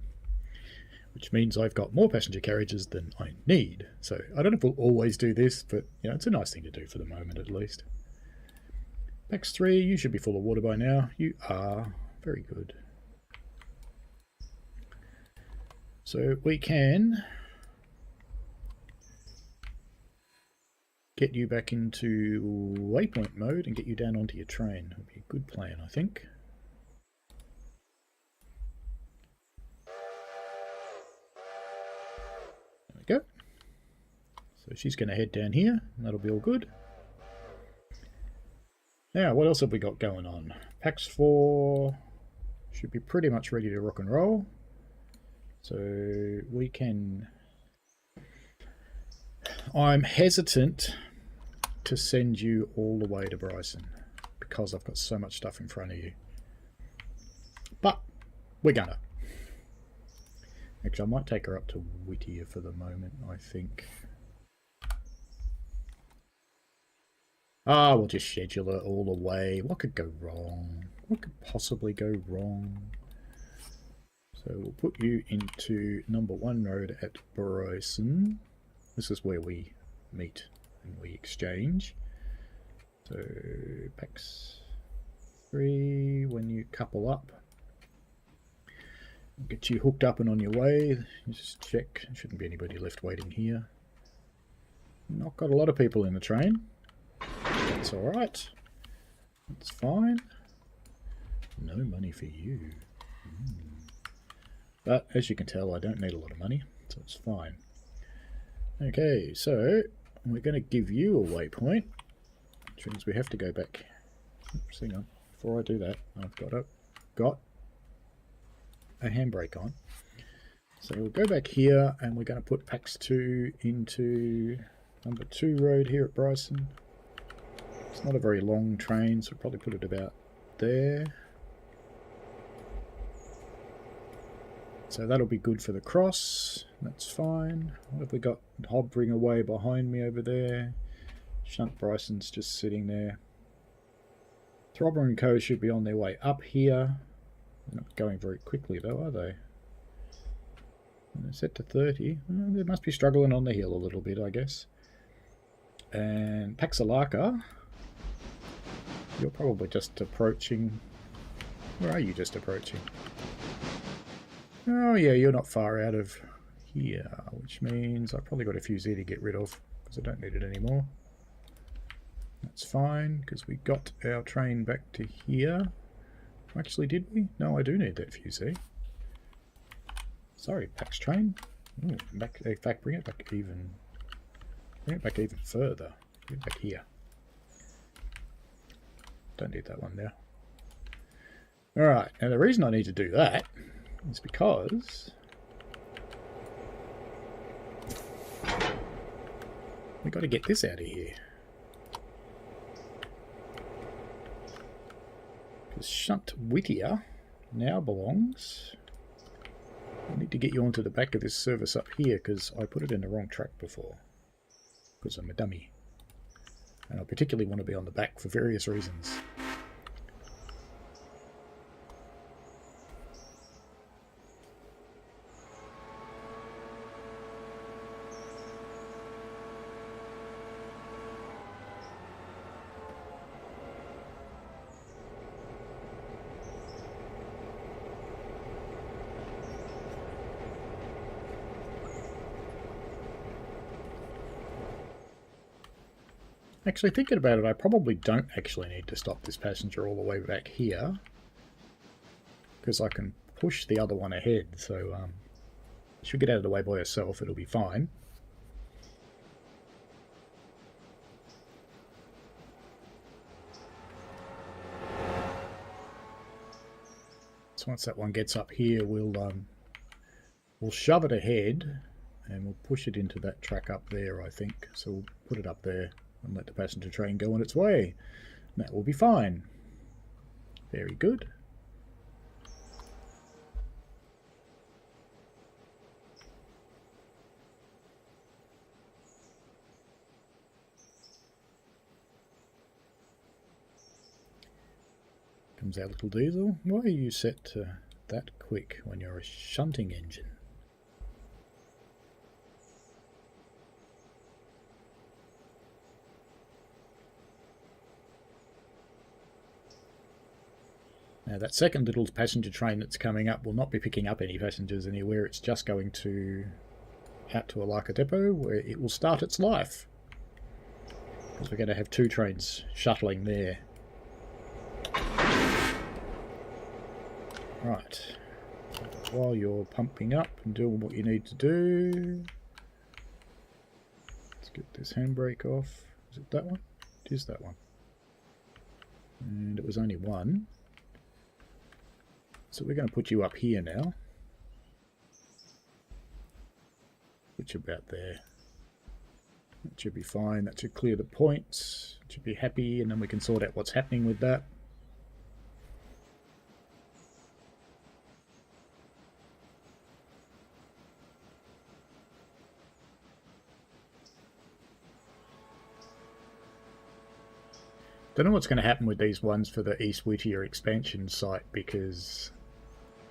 [SPEAKER 2] which means I've got more passenger carriages than I need. So I don't know if we'll always do this, but you know, it's a nice thing to do for the moment at least. Pax 3, you should be full of water by now. You are. Very good. So we can get you back into Waypoint mode and get you down onto your train. That would be a good plan, I think. There we go. So she's going to head down here, and that'll be all good. Now, what else have we got going on? Pax 4 should be pretty much ready to rock and roll. So we can... I'm hesitant to send you all the way to Bryson because I've got so much stuff in front of you. But we're gonna. Actually, I might take her up to Whittier for the moment, I think. Ah, we'll just schedule it all the way. What could go wrong? What could possibly go wrong? So we'll put you into number 1 road at Bryson. This is where we meet and we exchange. So Pax 3, when you couple up, get you hooked up and on your way. You just check. There shouldn't be anybody left waiting here. Not got a lot of people in the train. That's alright. That's fine. No money for you. But as you can tell, I don't need a lot of money, so it's fine. Okay, so we're going to give you a waypoint, which means we have to go back. Oops, hang on. Before I do that, I've got a handbrake on. So we'll go back here, and we're going to put Pax 2 into number 2 road here at Bryson. It's not a very long train, so we'll probably put it about there. So that'll be good for the cross. That's fine. What have we got? Hovering away behind me over there. Shunt Bryson's just sitting there. Throbber and Co should be on their way up here. They're not going very quickly though, are they? And they're set to 30. Well, they must be struggling on the hill a little bit, I guess. And Paxalaka, you're probably just approaching. Where are you just approaching? Oh yeah, you're not far out of here, which means I've probably got a fuse here to get rid of because I don't need it anymore. That's fine because we got our train back to here. Actually, did we? No, I do need that fuse. Sorry, Pax train. Ooh, back. In fact, bring it back even. Bring it back even further. Bring it back here. Don't need that one now. All right. Now the reason I need to do that is because we got to get this out of here. Because Shunt Whittier now belongs. I need to get you onto the back of this service up here because I put it in the wrong track before. Because I'm a dummy. And I particularly want to be on the back for various reasons. Actually, thinking about it, I probably don't actually need to stop this passenger all the way back here. Because I can push the other one ahead, so she'll get out of the way by herself, it'll be fine. So once that one gets up here, we'll shove it ahead and we'll push it into that track up there, I think. So we'll put it up there and let the passenger train go on its way. That will be fine. Very good. comes our little diesel. Why are you set to that quick when you're a shunting engine? Now that second little passenger train that's coming up will not be picking up any passengers anywhere. It's just going to out to Alaka depot where it will start its life. Because we're going to have 2 trains shuttling there. Right. While you're pumping up and doing what you need to do, let's get this handbrake off. Is it that one? It is that one. And it was only one. So we're going to put you up here now. Put you about there. That should be fine. That should clear the points. It should be happy, and then we can sort out what's happening with that. Don't know what's going to happen with these ones for the East Whittier expansion site, because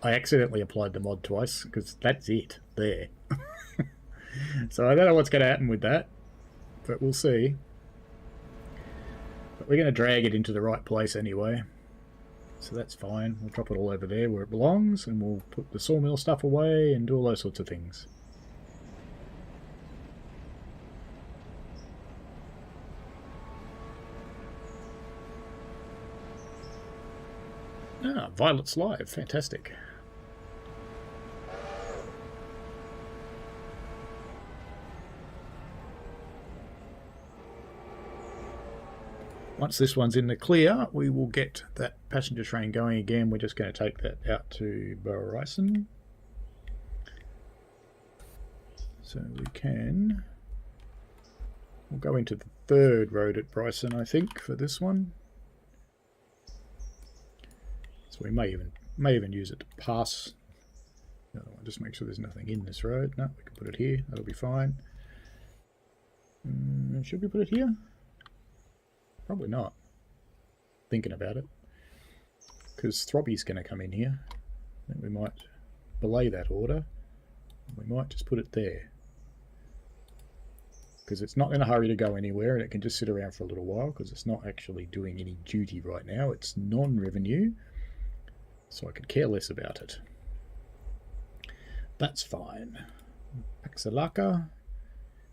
[SPEAKER 2] I accidentally applied the mod twice, because that's it there. So I don't know what's going to happen with that, but we'll see. But we're going to drag it into the right place anyway, so that's fine. We'll drop it all over there where it belongs, and we'll put the sawmill stuff away and do all those sorts of things. Ah, Violet's live. Fantastic. Once this one's in the clear, we will get that passenger train going again. We're just going to take that out to Bryson. So we can... We'll go into the 3rd road at Bryson, I think, for this one. So we may even use it to pass the other one. Just make sure there's nothing in this road. No, we can put it here. That'll be fine. Should we put it here? Probably not. Thinking about it. Because Throbby's going to come in here. Then we might belay that order. We might just put it there. Because it's not in a hurry to go anywhere, and it can just sit around for a little while, because it's not actually doing any duty right now. It's non-revenue. So I could care less about it. That's fine. Paxalaka,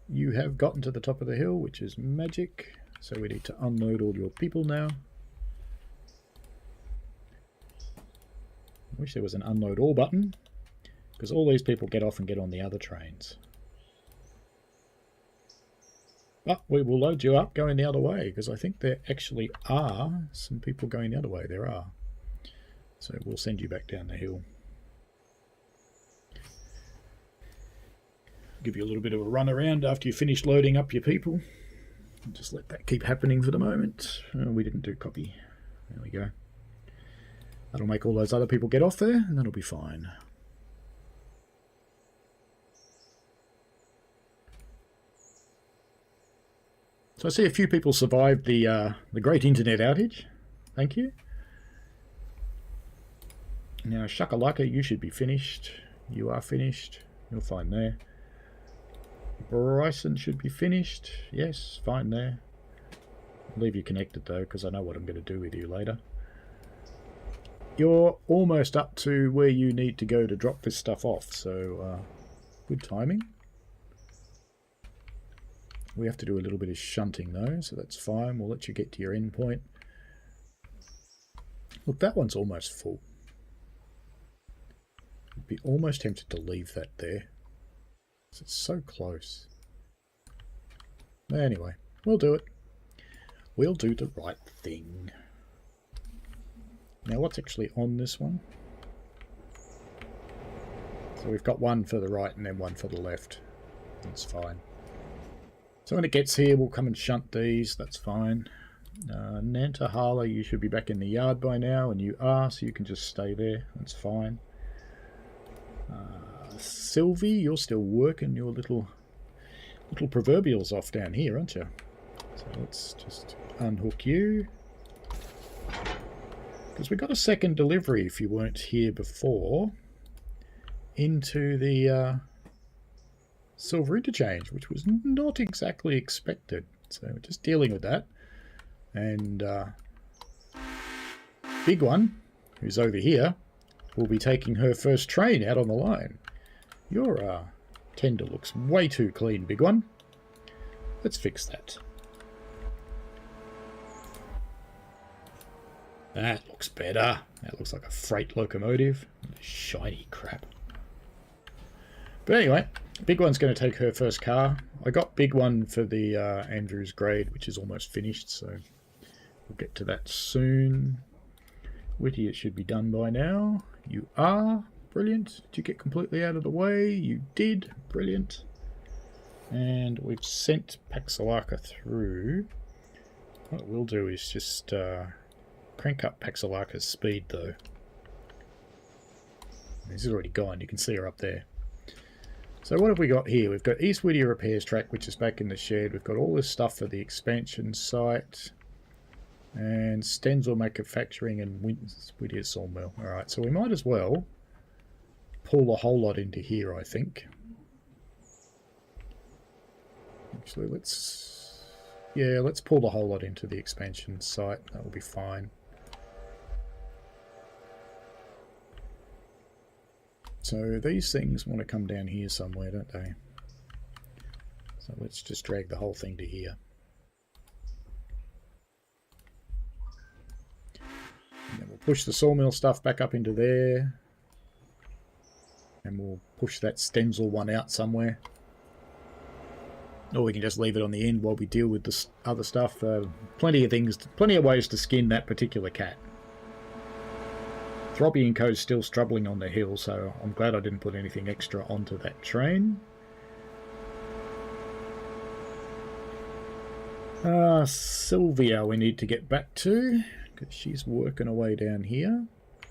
[SPEAKER 2] you have gotten to the top of the hill, which is magic. So we need to unload all your people now. I wish there was an unload all button, because all these people get off and get on the other trains. But we will load you up going the other way, because I think there actually are some people going the other way. There are. So we'll send you back down the hill. Give you a little bit of a run around after you finish loading up your people. Just let that keep happening for the moment. Oh, we didn't do copy. There we go. That'll make all those other people get off there, and that'll be fine. So I see a few people survived the great internet outage. Thank you. Now, Shakalaka, you should be finished. You are finished. You're fine there. Bryson should be finished. Yes, fine there. I'll leave you connected though, because I know what I'm going to do with you later. You're almost up to where you need to go to drop this stuff off, so good timing. We have to do a little bit of shunting though, so that's fine. We'll let you get to your end point. Look, that one's almost full. I'd be almost tempted to leave that there. It's so close. Anyway, we'll do it. We'll do the right thing. Now, what's actually on this one? So we've got one for the right and then one for the left. That's fine. So when it gets here, we'll come and shunt these. That's fine. Nantahala, you should be back in the yard by now, and you are, so you can just stay there. That's fine. Sylvie, you're still working your little proverbials off down here, aren't you? So let's just unhook you. Because we got a second delivery, if you weren't here before, into the silver interchange, which was not exactly expected. So we're just dealing with that. And Big One, who's over here, will be taking her first train out on the line. Your tender looks way too clean, Big One. Let's fix that. That looks better. That looks like a freight locomotive. Shiny crap. But anyway, Big One's going to take her first car. I got Big One for the Andrews grade, which is almost finished, so we'll get to that soon. Whitty, it should be done by now. You are. Brilliant. Did you get completely out of the way? You did. Brilliant. And we've sent Paxalaka through. What we'll do is just crank up Paxalaka's speed, though. She's already gone. You can see her up there. So what have we got here? We've got East Whittier Repairs Track, which is back in the shed. We've got all this stuff for the expansion site. And Stenzel Manufacturing and Whittier Sawmill. Alright, so we might as well pull a whole lot into here, I think. Actually, let's pull the whole lot into the expansion site. That will be fine. So these things want to come down here somewhere, don't they? So let's just drag the whole thing to here. And then we'll push the sawmill stuff back up into there. And we'll push that Stenzel one out somewhere. Or we can just leave it on the end while we deal with this other stuff. Plenty of ways to skin that particular cat. Throbby & Co.'s still struggling on the hill, so I'm glad I didn't put anything extra onto that train. Sylvia we need to get back to, because she's working away down here.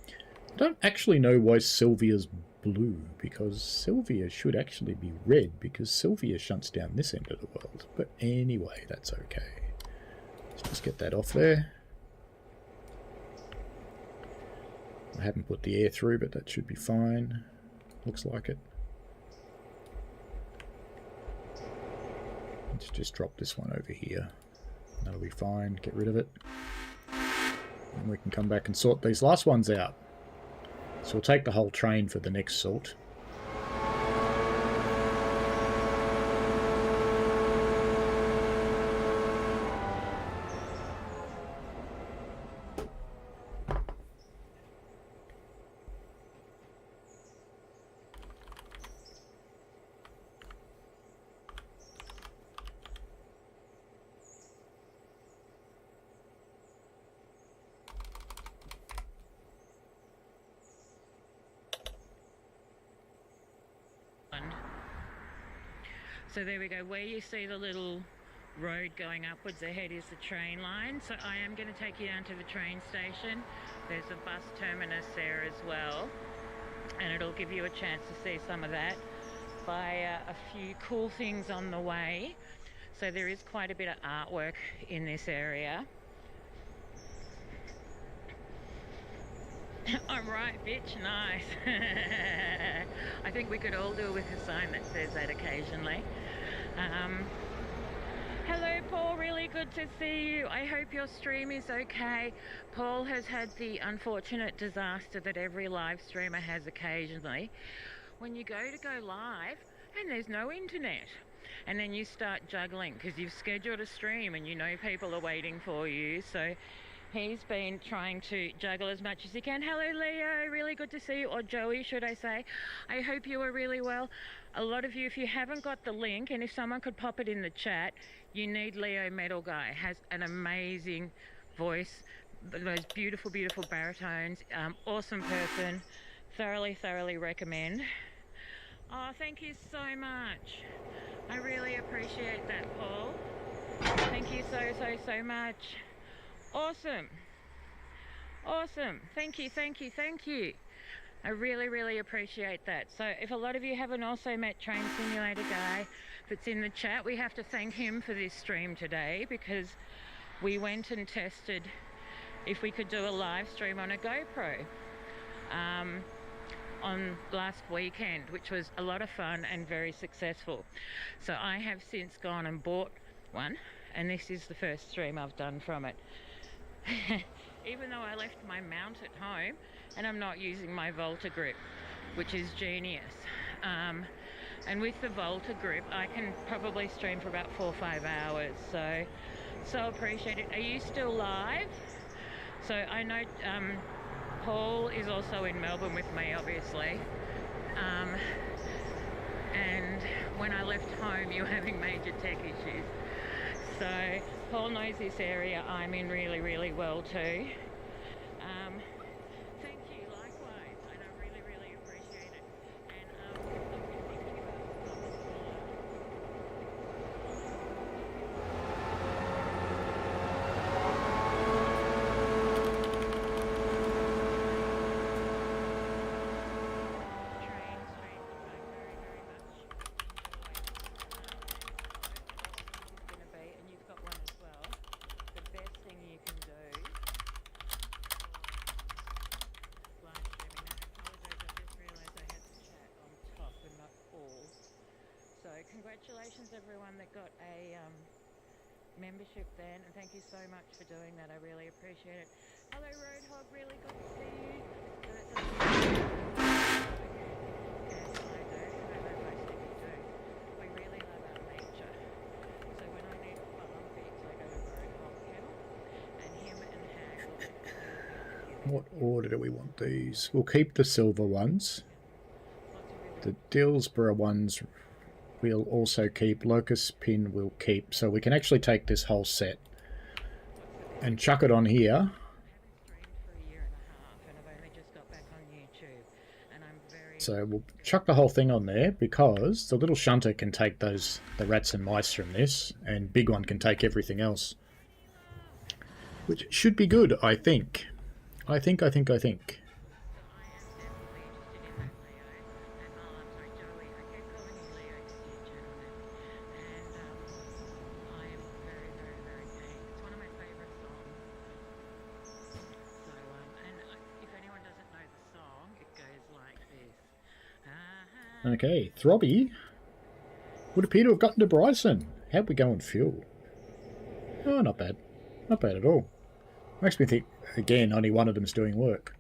[SPEAKER 2] I don't actually know why Sylvia's blue, because Sylvia should actually be red, because Sylvia shunts down this end of the world. But anyway, that's okay. Let's just get that off there. I haven't put the air through, but that should be fine. Looks like it. Let's just drop this one over here. That'll be fine. Get rid of it. And we can come back and sort these last ones out. So we'll take the whole train for the next sort.
[SPEAKER 1] So there we go, where you see the little road going upwards ahead is the train line. So I am going to take you down to the train station. There's a bus terminus there as well, and it'll give you a chance to see some of that. Buy a few cool things on the way. So there is quite a bit of artwork in this area. I'm right, bitch, nice. I think we could all do with a sign that says that occasionally. Hello Paul, really good to see you. I hope your stream is okay. Paul has had the unfortunate disaster that every live streamer has occasionally. When you go live and there's no internet, and then you start juggling because you've scheduled a stream and you know people are waiting for you. So he's been trying to juggle as much as he can. Hello Leo, really good to see you, or Joey should I say. I hope you are really well. A lot of you, if you haven't got the link, and if someone could pop it in the chat, you need Leo Metal Guy. Has an amazing voice, those beautiful, beautiful baritones. Awesome person, thoroughly recommend. Oh, thank you so much. I really appreciate that, Paul. Thank you so much. Awesome. Thank you. I really appreciate that. So if a lot of you haven't also met Train Simulator Guy that's in the chat, we have to thank him for this stream today, because we went and tested if we could do a live stream on a GoPro on last weekend, which was a lot of fun and very successful. So I have since gone and bought one, and this is the first stream I've done from it. Even though I left my mount at home and I'm not using my Volta grip, which is genius. And with the Volta grip I can probably stream for about 4 or 5 hours, so appreciate it. Are you still live? So I know Paul is also in Melbourne with me, obviously, and when I left home you were having major tech issues. So Paul knows this area I'm in really, really well too. Thank you, likewise, and I really, really appreciate it. And I've been thinking trains are going very, very much enjoy be, and you've got one as well. The best thing you can do live streaming. Now, I apologise, I just realised I had the chat on top and not all. So congratulations everyone that got a membership then, and thank you so much for doing that. I really appreciate it. Hello Roadhog, really good to see you. So that's a yes, I do, and I know most of you do. We really love our nature. So when I need farm fix, I go to Roadhog Kennel, and him and Hag will definitely.
[SPEAKER 2] What order do we want these? We'll keep the silver ones. The Dillsborough ones we'll also keep. Locust Pin we'll keep. So we can actually take this whole set and chuck it on here. So we'll chuck the whole thing on there because the little shunter can take the rats and mice from this, and big one can take everything else. Which should be good, I think. I think. Okay, Throbby would appear to have gotten to Bryson. How'd we go on fuel? Oh, not bad. Not bad at all. Makes me think, again, only one of them's doing work.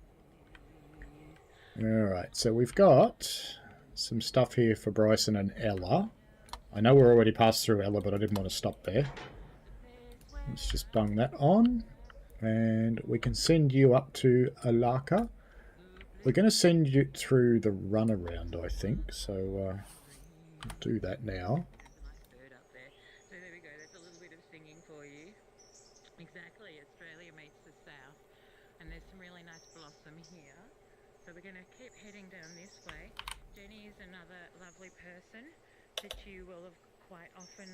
[SPEAKER 2] Alright, so we've got some stuff here for Bryson and Ella. I know we're already passed through Ella, but I didn't want to stop there. Let's just bung that on. And we can send you up to Alaka. We're going to send you through the runaround, I think, so we'll do that now.
[SPEAKER 1] So there we go, that's a little bit of singing for you. Exactly, Australia meets the south, and there's some really nice blossom here. So we're going to keep heading down this way. Jenny is another lovely person that you will have quite often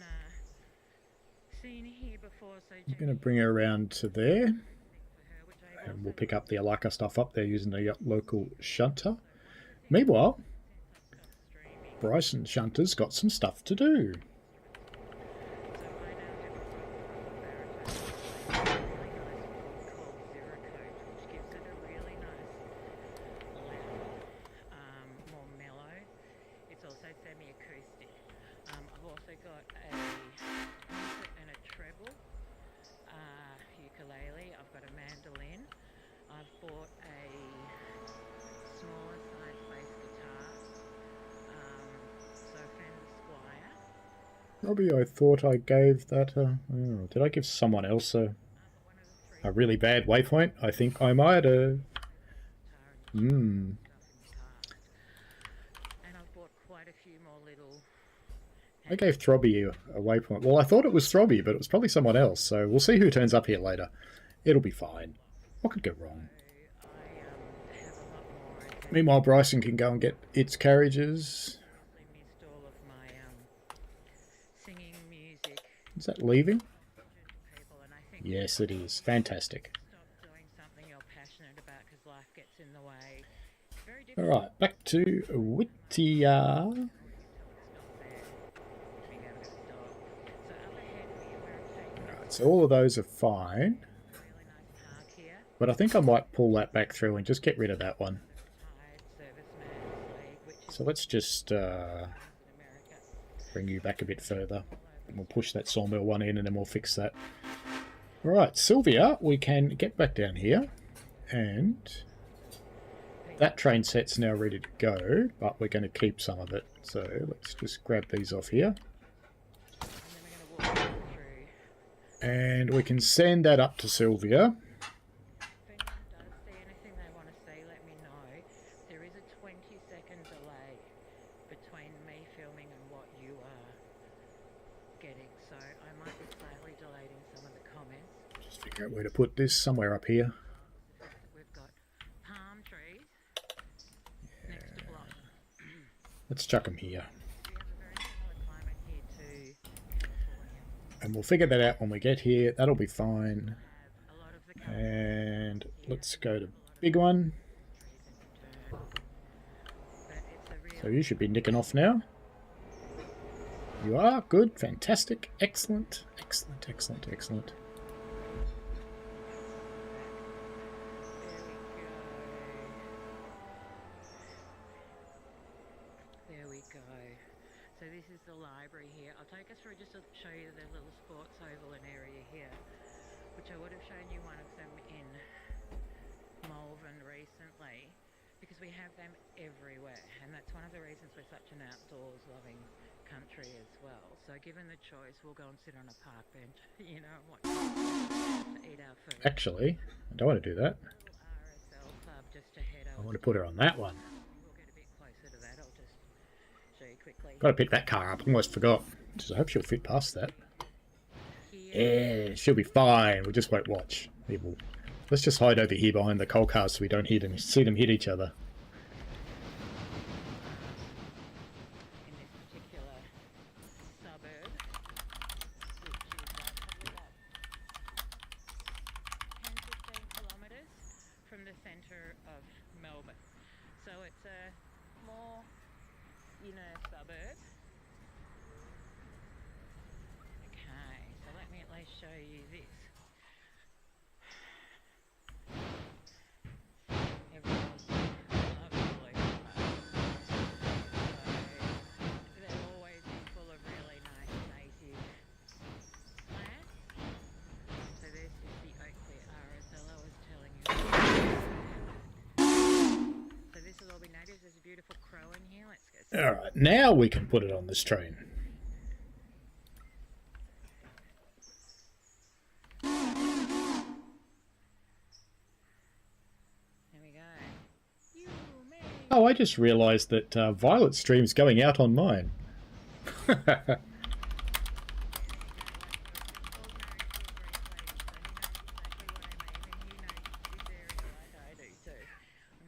[SPEAKER 1] seen here before. So
[SPEAKER 2] I'm going to bring her around to there. And we'll pick up the Alaka stuff up there using the local shunter. Meanwhile, Bryson Shunter's got some stuff to do.
[SPEAKER 1] It's also semi-acoustic. I've also got a trumpet and a treble. Ukulele, I've got a mandolin, I've bought a smaller size bass guitar, so Fender Squire.
[SPEAKER 2] Robbie, I thought I gave that did I give someone else a really bad Waypoint? I think I might have.
[SPEAKER 1] And I've bought quite a few more little...
[SPEAKER 2] I gave Throbby a Waypoint. Well, I thought it was Throbby, but it was probably someone else, so we'll see who turns up here later. It'll be fine. What could go wrong? Meanwhile, Bryson can go and get its carriages. Is that leaving? Yes, it is. Fantastic. Alright, back to Whittier. So all of those are fine. But I think I might pull that back through and just get rid of that one. So let's just bring you back a bit further. And we'll push that sawmill one in and then we'll fix that. Right, Sylvia, we can get back down here. And that train set's now ready to go, but we're going to keep some of it. So let's just grab these off here. And we can send that up to Sylvia.
[SPEAKER 1] If anyone does see anything they want to say, let me know. There is a 20-second delay between me filming and what you are getting, so I might be slightly delayed in some of the comments.
[SPEAKER 2] Just figure out where to put this, somewhere up here.
[SPEAKER 1] We've got palm trees next to blocks.
[SPEAKER 2] Let's chuck them here.
[SPEAKER 1] We have a very similar climate here to California.
[SPEAKER 2] And we'll figure that out when we get here. That'll be fine.
[SPEAKER 1] A lot of the
[SPEAKER 2] And let's go to big one.
[SPEAKER 1] but it's a real
[SPEAKER 2] So you should be nicking off now. You are. Good. Fantastic. Excellent. Excellent. Excellent. Excellent.
[SPEAKER 1] There we go. So this is the library here. I'll take us through just to show you the little sports oval and area here, which I would have shown you one of them in Malvern recently, because we have them everywhere, and that's one of the reasons we're such an outdoors loving country as well. So given the choice, we'll go and sit on a park bench, you know, and watch to eat our food.
[SPEAKER 2] Actually, I don't want to do that.
[SPEAKER 1] RSL club just ahead of
[SPEAKER 2] I want to put her on that one.
[SPEAKER 1] We'll get a bit closer to that. I'll just show you quickly.
[SPEAKER 2] Got to pick that car up. Almost forgot. Just, I hope she'll fit past that.
[SPEAKER 1] Here,
[SPEAKER 2] Yeah, she'll be fine. We just won't watch. People. Let's just hide over here behind the coal cars so we don't hit them, see them hit each other.
[SPEAKER 1] in this particular suburb, which is probably about 10-15 kilometres from the centre of Melbourne. So it's a more inner suburb. Okay, so let me at least show you this. Everyone's lovely. So they're always full of really nice native plants. So this is the Oakley RSL I was telling you about. So this will all be native. There's a beautiful crow in here. Let's go see.
[SPEAKER 2] Alright, now we can put it on this train.
[SPEAKER 1] There we go. You, me.
[SPEAKER 2] Oh, I just realised that Violet Stream's going out on mine.
[SPEAKER 1] I'm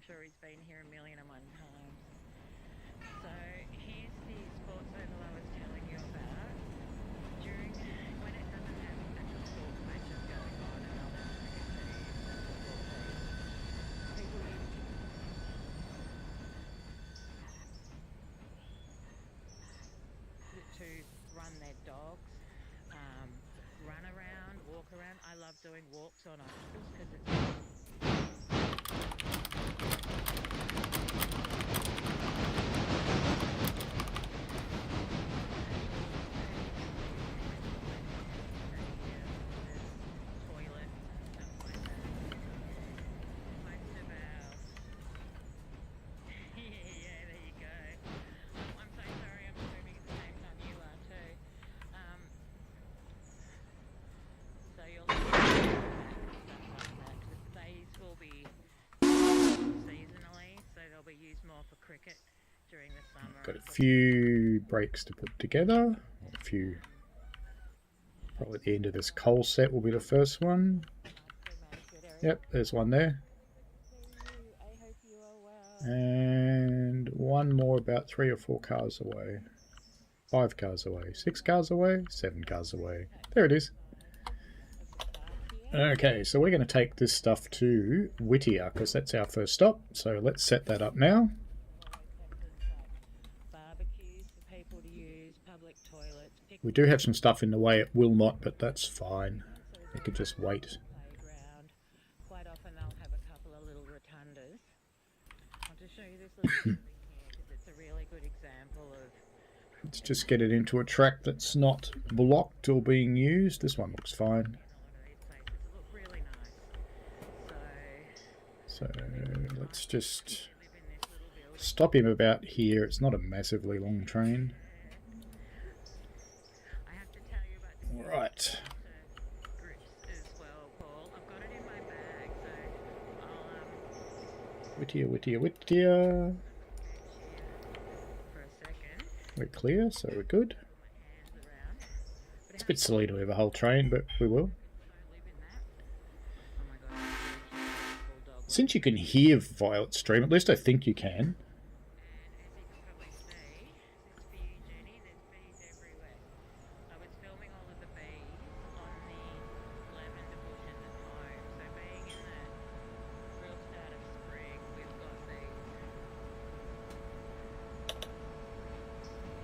[SPEAKER 1] sure he's been here a million and one times. So here's the sports oval I was telling you about. During when it doesn't have actual sports matches going on and all that people use to run their dogs, run around, walk around. I love doing walks on obstacles because it's toilets and stuff like that. Most of our yeah, there you go. I'm so sorry I'm swimming at the same time you are too. So you'll see stuff like that. These will be seasonally, so they'll be used more for cricket during the summer.
[SPEAKER 2] Got a few breaks to put together. A few. Probably at the end of this coal set will be the first one. Yep, there's one there.
[SPEAKER 1] I hope you are well.
[SPEAKER 2] And one more about 3 or 4 cars away. 5 cars away. 6 cars away. 7 cars away. There it is. Okay, so we're going to take this stuff to Whittier because that's our first stop. So let's set that up now.
[SPEAKER 1] Barbecues for people to use, public toilets,
[SPEAKER 2] We do have some stuff in the way at Wilmot, but that's fine. We could just wait.
[SPEAKER 1] playground. Quite often they'll little clipping here because it's a really good example of.
[SPEAKER 2] Let's just get it into a track that's not blocked or being used. This one looks fine.
[SPEAKER 1] In a lot of these places, it look really nice.
[SPEAKER 2] So let's just
[SPEAKER 1] You live in this little building.
[SPEAKER 2] stop him about here. It's not a massively long train.
[SPEAKER 1] I have to tell you about the
[SPEAKER 2] All right.
[SPEAKER 1] groups as well, Paul. I've got it in my bag, so I'll
[SPEAKER 2] Whittier.
[SPEAKER 1] for a second.
[SPEAKER 2] We're clear, so we're good.
[SPEAKER 1] Put my hands around. But
[SPEAKER 2] It's a bit silly to have a whole train, but we will.
[SPEAKER 1] I live in that. Oh my god, it's a bulldog.
[SPEAKER 2] Since you can hear Violet stream, at least I think you can.
[SPEAKER 1] And as you can probably see, this bee, Jenny, there's bees everywhere. I was filming all of the bees on the lavender bushes at home. So being in the real start of spring, we've got these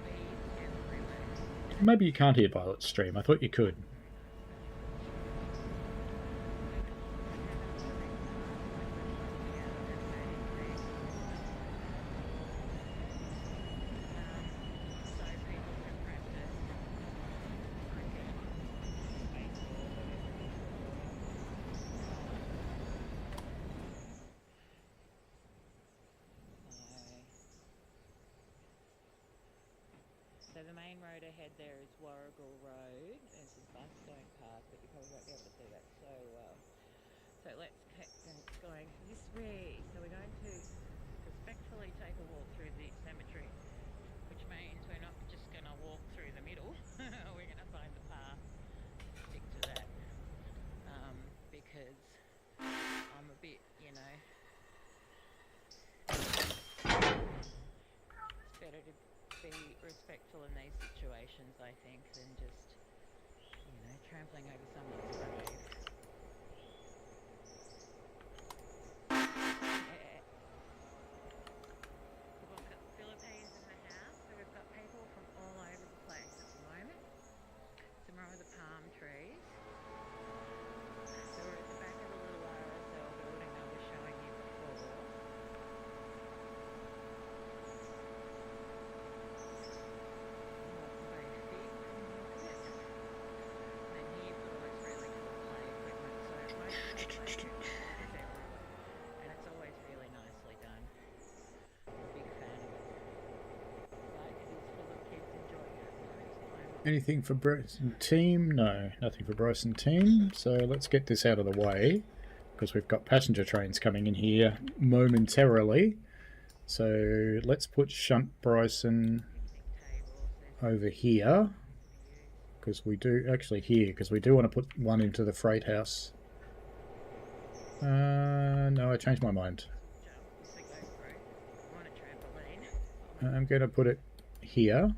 [SPEAKER 1] bees everywhere.
[SPEAKER 2] Maybe you can't hear Violet stream. I thought you could.
[SPEAKER 1] So the main road ahead there is Warrigal Road. There's a bus going past, but you probably won't be able to see that so well. So let's keep going this way. So we're going to respectfully take a walk through the cemetery, which means we're not just going to walk through the middle. We're going to find the path, stick to that, because I'm a bit, you know, it's better to be respectful in these situations, I think, than just, you know, trampling over someone's grave. Yeah. We've got Philippines in the house, so we've got people from all over the place at the moment. Some more of the palm trees. So we're at the back of the little RSL building I was showing you before.
[SPEAKER 2] Anything for Bryson team? No, nothing for Bryson team. So let's get this out of the way because we've got passenger trains coming in here momentarily. So let's put Shunt Bryson over here because we do actually here because we do want to put one into the freight house. No, I changed my mind. I'm going to put it here.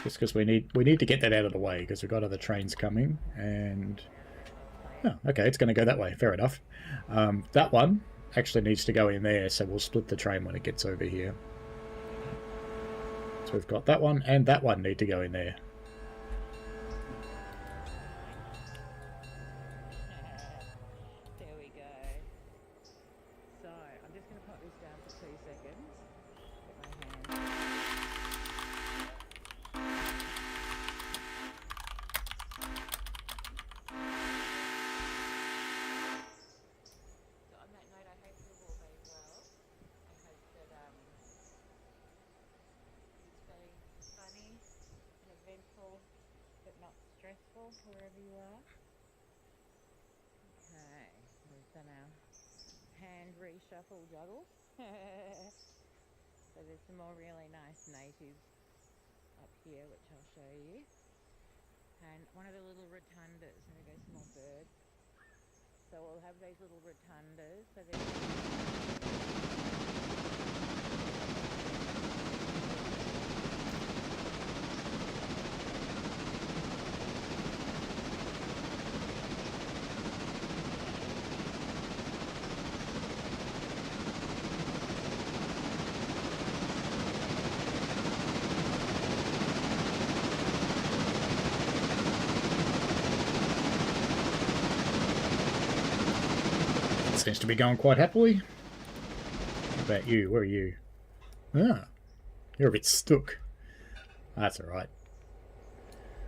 [SPEAKER 2] Just because we need to get that out of the way because we've got other trains coming and oh, okay, it's going to go that way. Fair enough. That one actually needs to go in there, so we'll split the train when it gets over here. So we've got that one and that one need to go in there.
[SPEAKER 1] There we go. So I'm just going to put this down for 2 seconds. Get my hand. Wherever you are. Okay, we've done our hand reshuffle juggle. So there's some more really nice natives up here, which I'll show you. And one of the little rotundas, and there goes some more birds. So we'll have these little rotundas. So
[SPEAKER 2] seems to be going quite happily. What about you? Where are you? Ah, you're a bit stuck. That's alright.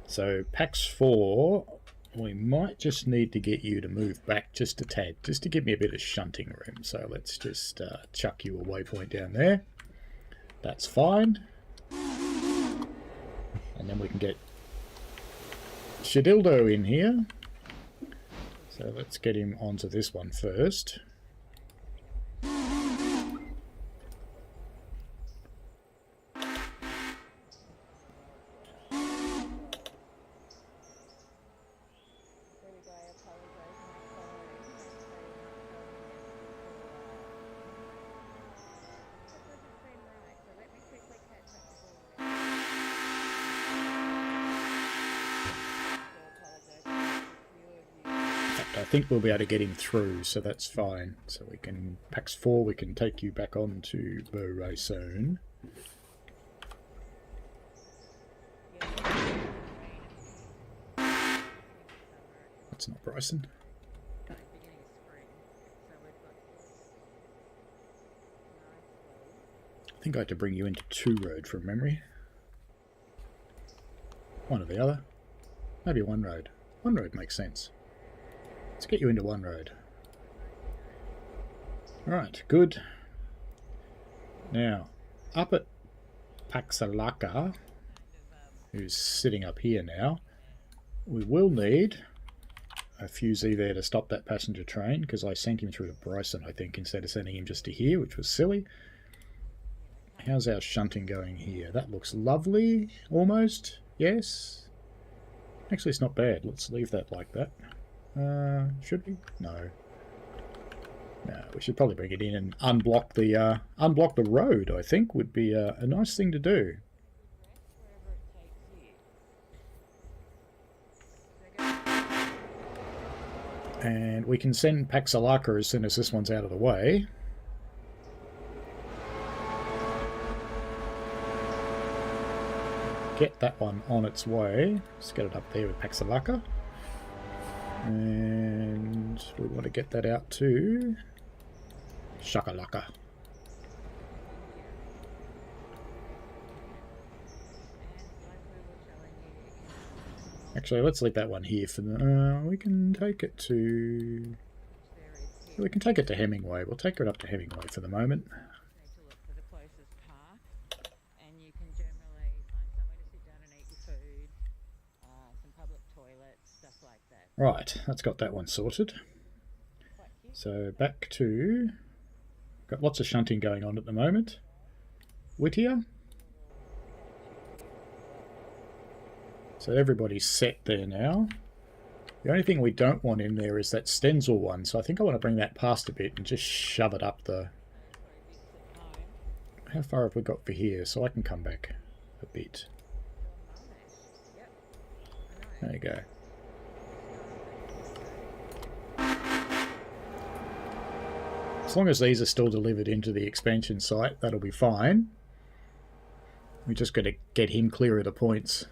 [SPEAKER 2] So, PAX 4, we might just need to get you to move back just a tad, just to give me a bit of shunting room. So let's just chuck you a waypoint down there. That's fine. And then we can get Shadildo in here. So let's get him onto this one first. I think we'll be able to get him through, so that's fine. So we can, PAX 4, we can take you back on to Bryson. That's not Bryson. I think I had to bring you into 2 road from memory. One or the other. Maybe 1 road. 1 road makes sense. Let's get you into 1 road. Alright, good. Now, up at Paxalaka, who's sitting up here now, we will need a fusee there to stop that passenger train, because I sent him through to Bryson, I think, instead of sending him just to here, which was silly. How's our shunting going here? That looks lovely, almost. Yes. Actually, it's not bad. Let's leave that like that. Should we? No. No, we should probably bring it in and unblock the road, I think, would be a nice thing to do. And we can send Paxalaka as soon as this one's out of the way. Get that one on its way. Let's get it up there with Paxalaka. And we want to get that out to Shakalaka. Actually, let's leave that one here for the... we can take it to... We can take it to Hemingway. We'll take it up to Hemingway for the moment. Right, that's got that one sorted. So back to... Got lots of shunting going on at the moment. Whittier. So everybody's set there now. The only thing we don't want in there is that Stenzel one, so I think I want to bring that past a bit and just shove it up the... How far have we got for here? So I can come back a bit. There you go. As long as these are still delivered into the expansion site, that'll be fine. We just got to get him clear of the points.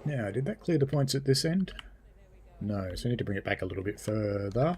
[SPEAKER 2] Now, did that clear the points at this end? No, so I need to bring it back a little bit further.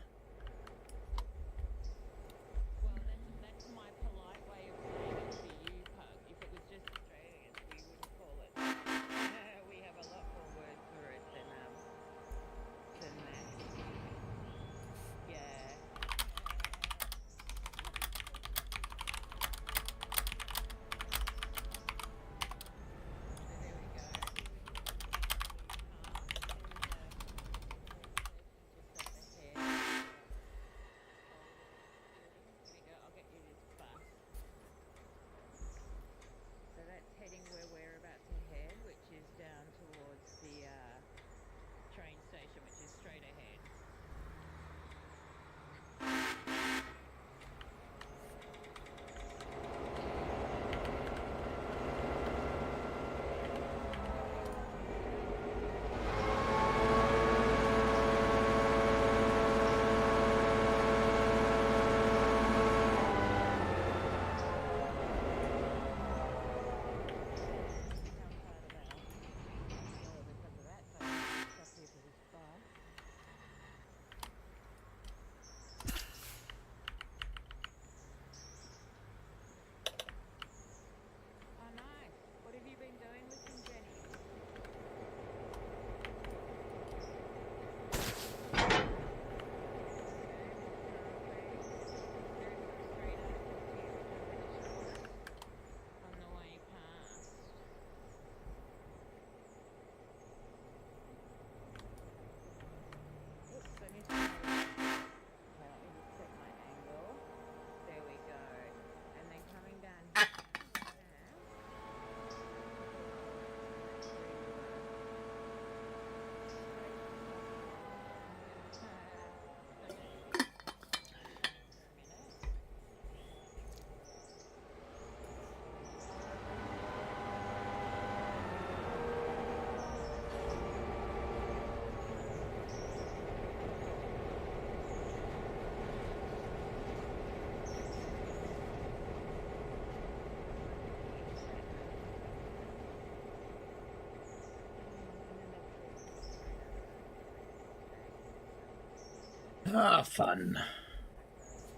[SPEAKER 2] Ah, fun.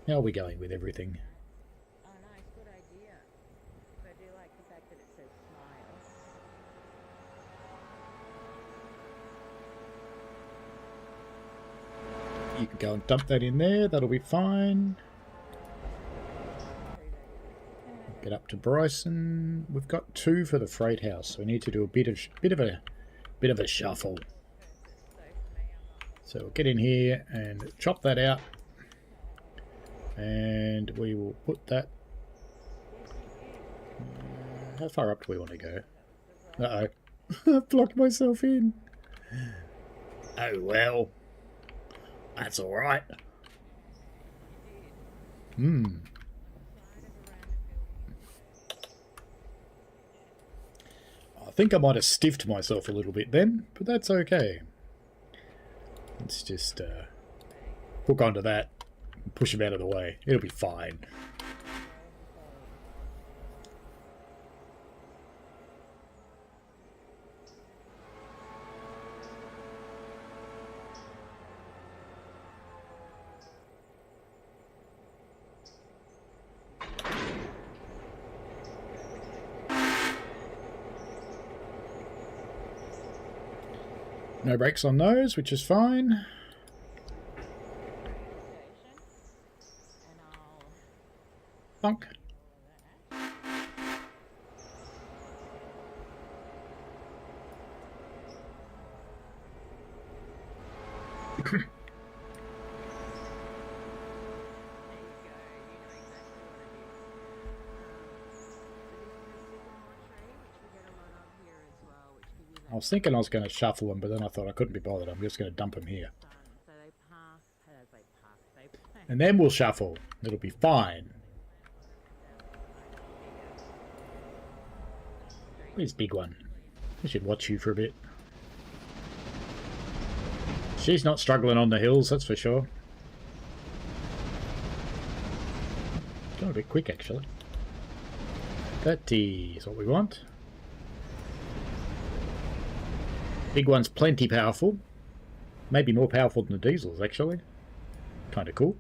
[SPEAKER 2] How are we going with everything?
[SPEAKER 1] Oh, nice, good idea. But I do like the fact that it says smile.
[SPEAKER 2] You can go and dump that in there. That'll be fine. Get up to Bryson. We've got 2 for the freight house, so we need to do a bit of a shuffle. So we'll get in here and chop that out, and we will put that. How far up do we want to go? Uh-oh. I've blocked myself in. Oh well. That's alright. I think I might have stiffed myself a little bit then, but that's okay. Let's just hook onto that and push him out of the way. It'll be fine. No brakes on those, which is fine.
[SPEAKER 1] And I'll
[SPEAKER 2] Bonk. I was thinking I was going to shuffle them, but then I thought I couldn't be bothered. I'm just going to dump them here.
[SPEAKER 1] So they pass as they pass. They
[SPEAKER 2] And then we'll shuffle. It'll be fine. Where's Big One? I should watch you for a bit. She's not struggling on the hills, that's for sure. Going a bit quick, actually. 30 is what we want. Big One's plenty powerful. Maybe more powerful than the diesels, actually. Kind of cool.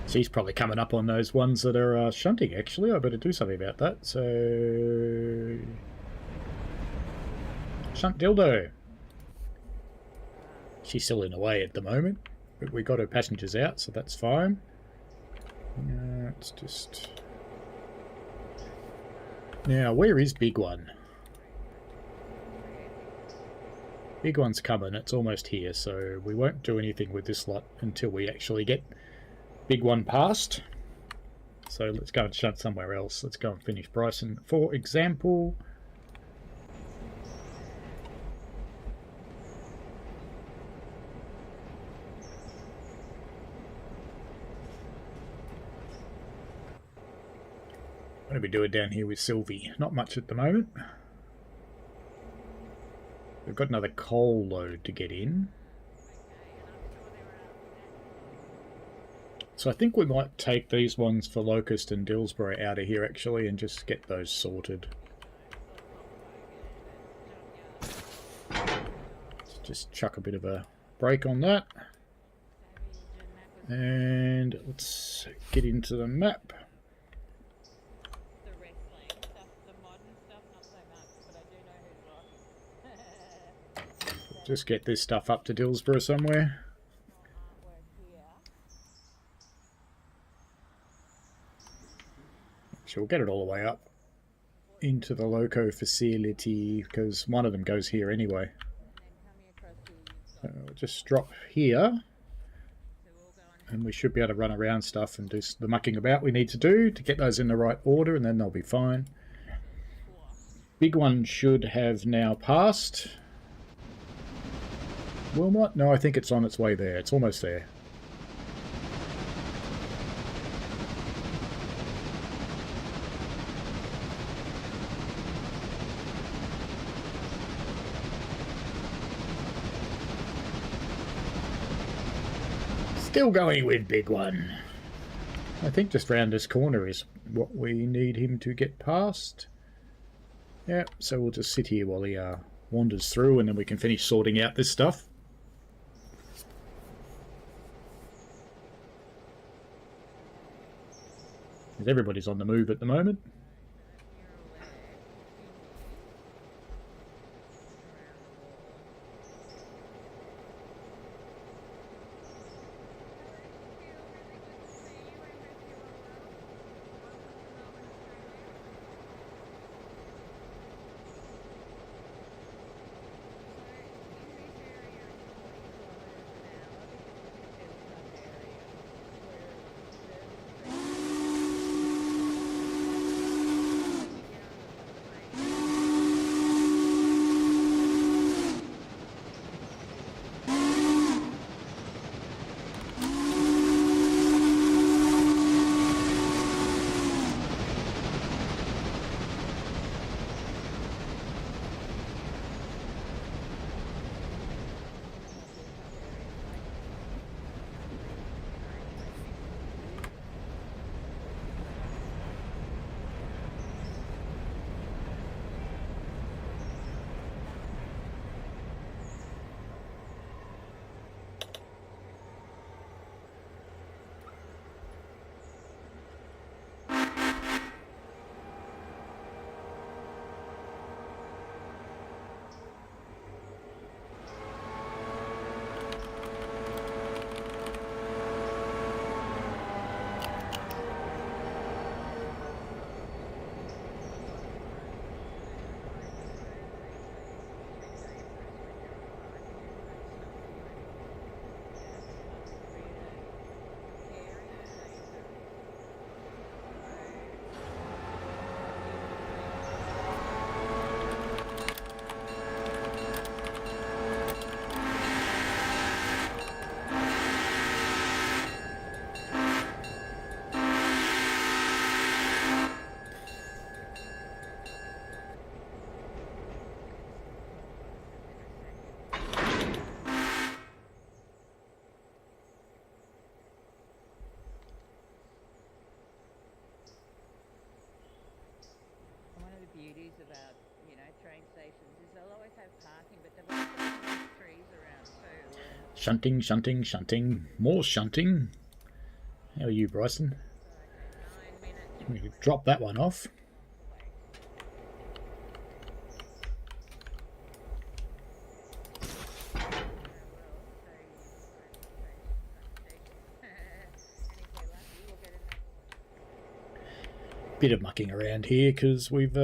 [SPEAKER 2] She's probably coming up on those ones that are shunting, actually. I better do something about that. So... Shunt dildo. She's still in the way at the moment. But we got her passengers out, so that's fine. It's just... Now, where is Big One? Big One's coming. It's almost here, so we won't do anything with this lot until we actually get Big One past. So let's go and shunt somewhere else. Let's go and finish Bryson, for example. What are we doing down here with Sylvie? Not much at the moment. We've got another coal load to get in. So I think we might take these ones for Locust and Dillsborough out of here actually and just get those sorted. Let's just chuck a bit of a brake on that. And let's get into the map. Just get this stuff up to Dillsborough somewhere. So we'll get it all the way up into the loco facility because one of them goes here anyway. So we'll just drop here and we should be able to run around stuff and do the mucking about we need to do to get those in the right order, and then they'll be fine. Big One should have now passed. Wilmot? No, I think it's on its way there. It's almost there. Still going with Big One. I think just round this corner is what we need him to get past. Yeah, so we'll just sit here while he wanders through, and then we can finish sorting out this stuff. Because everybody's on the move at the moment.
[SPEAKER 1] Beauties about, you know, train stations is they'll always have parking, but they've also got trees around too.
[SPEAKER 2] Shunting, shunting, shunting. More shunting. How are you, Bryson? We could drop that one off. Bit of mucking around here because we've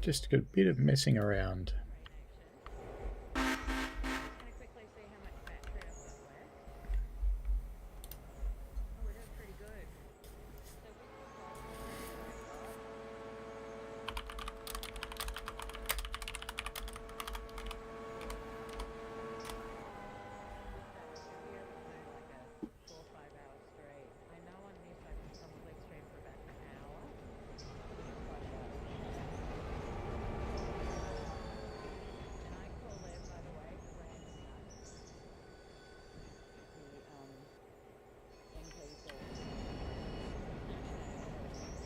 [SPEAKER 2] just got a bit of messing around.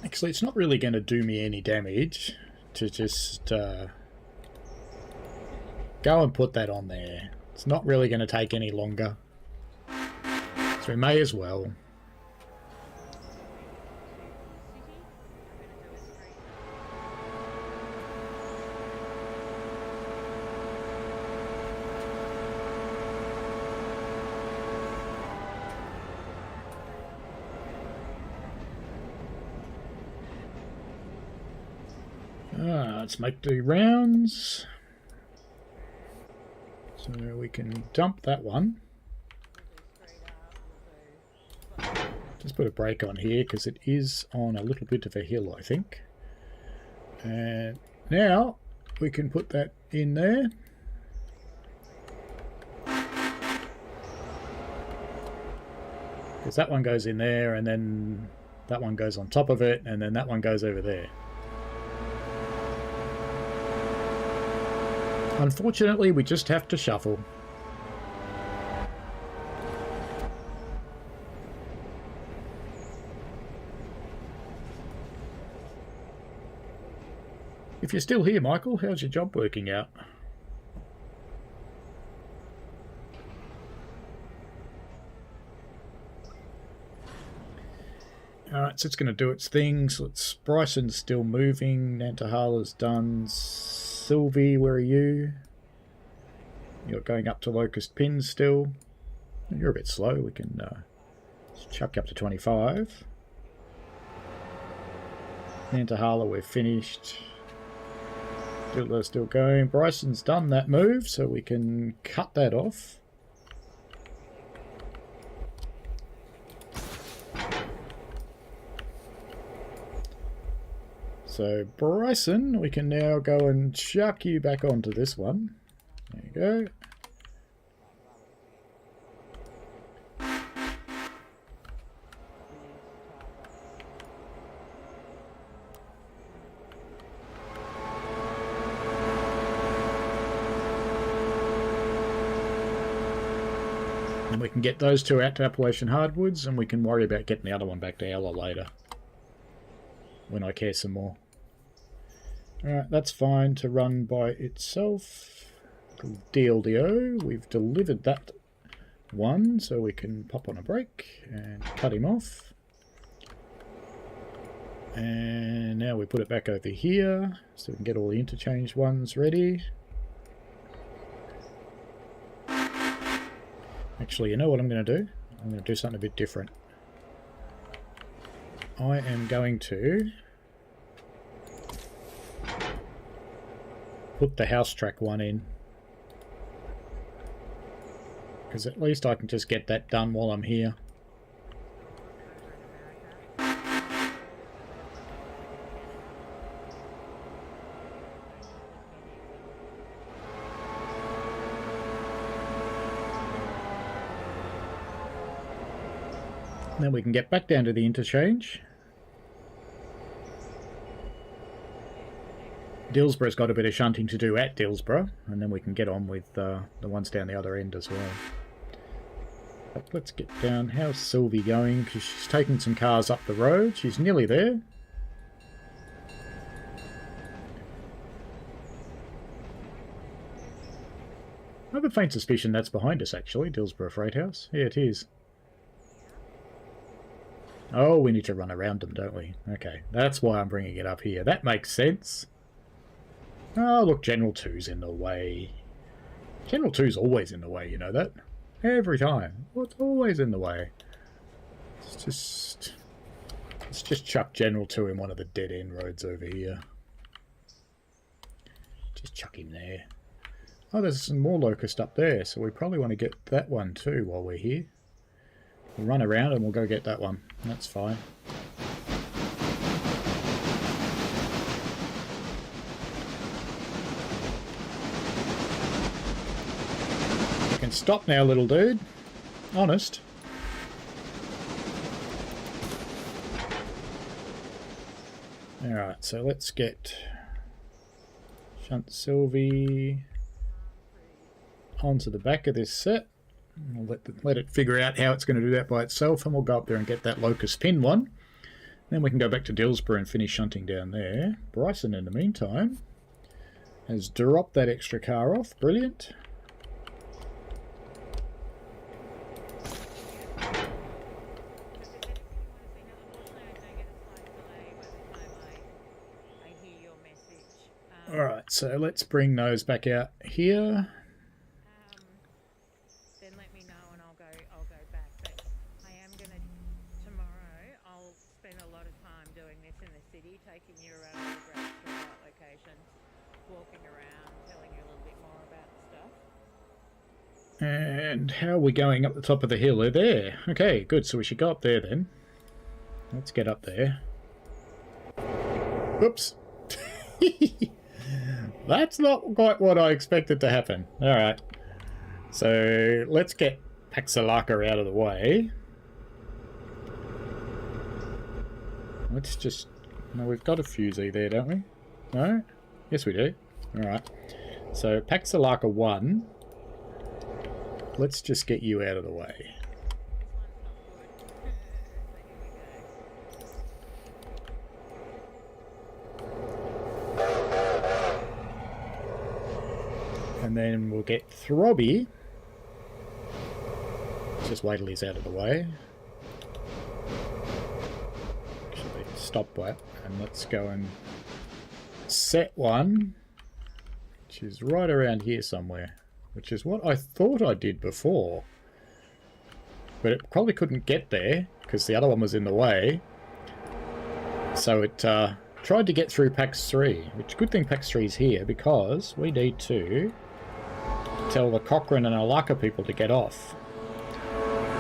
[SPEAKER 2] Actually, it's not really going to do me any damage to just go and put that on there. It's not really going to take any longer. So we may as well. Let's make the rounds. So we can dump that one. Just put a brake on here because it is on a little bit of a hill, I think. And now we can put that in there. Because that one goes in there, and then that one goes on top of it, and then that one goes over there. Unfortunately, we just have to shuffle. If you're still here, Michael, how's your job working out? Alright, so it's going to do its thing. So it's Bryson's still moving. Nantahala's done. Sylvie, where are you? You're going up to Locust Pins still. You're a bit slow. We can chuck you up to 25. Nantahala, we're finished. Still going. Bryson's done that move, so we can cut that off. So Bryson, we can now go and chuck you back onto this one. There you go. And we can get those two out to Appalachian Hardwoods, and we can worry about getting the other one back to Ella later, when I care some more. Alright, that's fine to run by itself. DLDO, we've delivered that one, so we can pop on a break and cut him off. And now we put it back over here, so we can get all the interchange ones ready. Actually, you know what I'm going to do? I'm going to do something a bit different. I am going to put the house track one in, because at least I can just get that done while I'm here. And then we can get back down to the interchange. Dillsborough's got a bit of shunting to do at Dillsborough, and then we can get on with the ones down the other end as well. But let's get down. How's Sylvie going? Because she's taking some cars up the road. She's nearly there. I have a faint suspicion that's behind us, actually. Dillsborough Freight House. Yeah, it is. Oh, we need to run around them, don't we? Okay, that's why I'm bringing it up here. That makes sense. Oh, look, General 2's in the way. General 2's always in the way, you know that? Every time. Well, it's always in the way. Let's just chuck General 2 in one of the dead-end roads over here. Just chuck him there. Oh, there's some more locust up there, so we probably want to get that one too while we're here. We'll run around and we'll go get that one. That's fine. You can stop now, little dude. Honest. Alright, so let's get Shunt Sylvie onto the back of this set. We'll let it figure out how it's going to do that by itself, and we'll go up there and get that locust pin one. Then we can go back to Dillsborough and finish shunting down there. Bryson, in the meantime, has dropped that extra car off. Brilliant. Alright, so let's bring those back out here.
[SPEAKER 1] Then let me know and I'll go back. But I am going to, tomorrow, I'll spend a lot of time doing this in the city, taking you around all the great street locations, walking around, telling you a little bit more about the stuff.
[SPEAKER 2] And how are we going up the top of the hill? They're there. Okay, good. So we should go up there then. Let's get up there. Oops. That's not quite what I expected to happen. Alright. So let's get Paxalaka out of the way. Let's just... No, we've got a fusee there, don't we? No? Yes, we do. Alright. So Paxalaka 1. Let's just get you out of the way. And then we'll get Throbby. Just wait till he's out of the way. Actually, stop that. And let's go and set one, which is right around here somewhere. Which is what I thought I did before. But it probably couldn't get there, because the other one was in the way. So it tried to get through PAX 3, which good thing PAX 3 is here, because we need to tell the Cochrane and Alaka people to get off.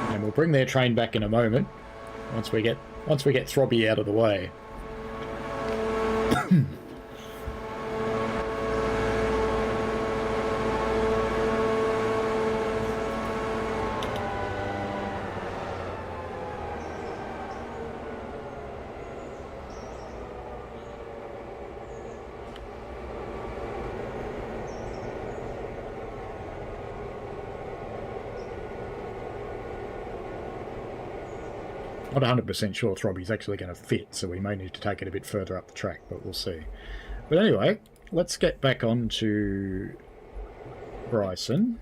[SPEAKER 2] And we'll bring their train back in a moment, once we get Throbby out of the way. 100% sure Throbby's actually going to fit, so we may need to take it a bit further up the track, but we'll see. But anyway, let's get back on to Bryson,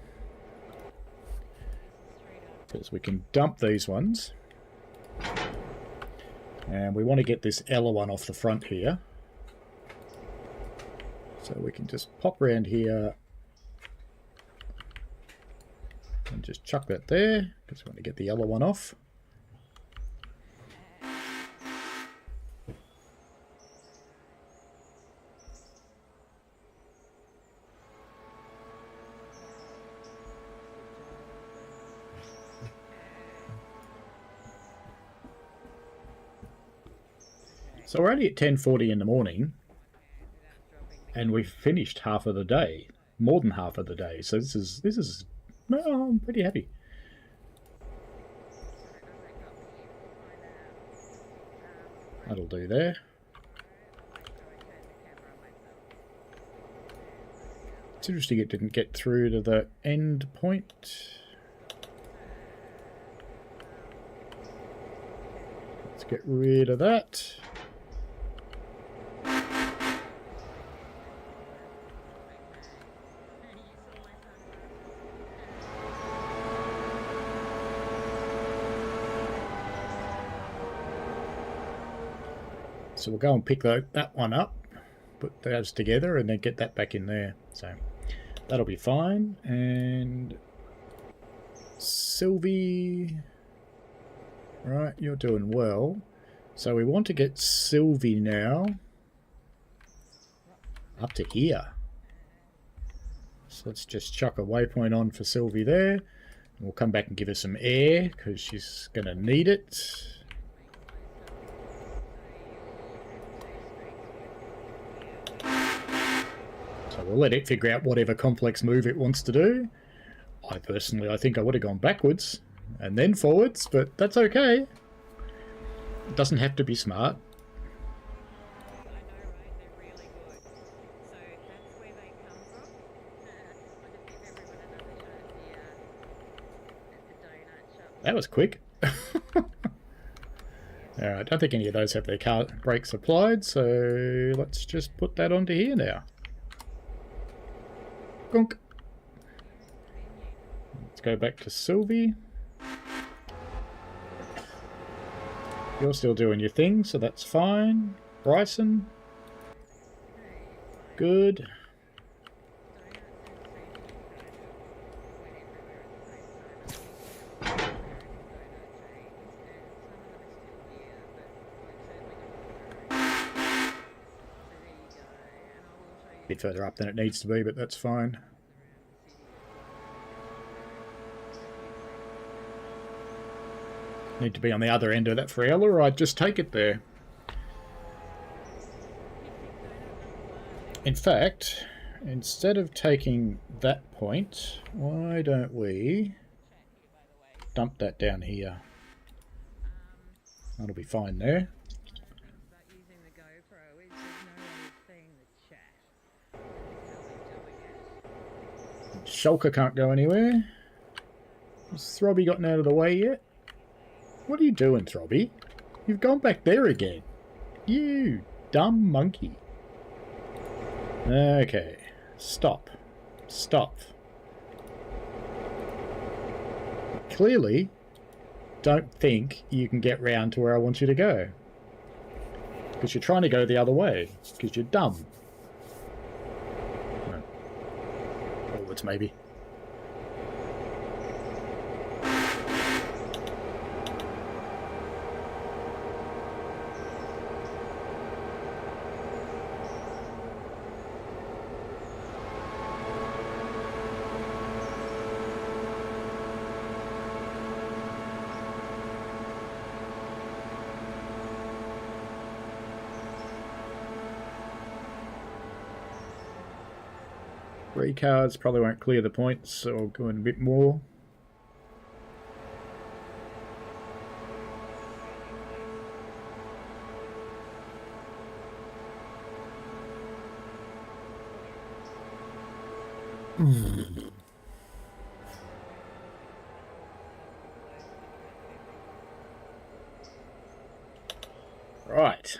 [SPEAKER 2] because we can dump these ones. And we want to get this Ella one off the front here. So we can just pop around here and just chuck that there, because we want to get the yellow one off. So we're only at 10:40 in the morning, and we've finished half of the day, more than half of the day. So this is well, I'm pretty happy. That'll do there. It's interesting it didn't get through to the end point. Let's get rid of that. So we'll go and pick that one up, put those together, and then get that back in there. So that'll be fine. And Sylvie, right, you're doing well. So we want to get Sylvie now up to here. So let's just chuck a waypoint on for Sylvie there. And we'll come back and give her some air, because she's going to need it. We'll let it figure out whatever complex move it wants to do. I think I would have gone backwards and then forwards, but that's okay. It doesn't have to be smart. That was quick. Alright, I don't think any of those have their car brakes applied, so let's just put that onto here now. Gunk. Let's go back to Sylvie. You're still doing your thing, so that's fine. Bryson. Good. Bit further up than it needs to be, but that's fine. Need to be on the other end of that Friella, or I'd just take it there. In fact, instead of taking that point, why don't we dump that down here? That'll be fine there. Shulker can't go anywhere. Has Throbby gotten out of the way yet? What are you doing, Throbby? You've gone back there again. You dumb monkey. Okay, stop. Stop. Clearly, don't think you can get round to where I want you to go. Because you're trying to go the other way. Because you're dumb. No. Forwards, maybe. Three cards probably won't clear the points, so I'll go in a bit more. Right.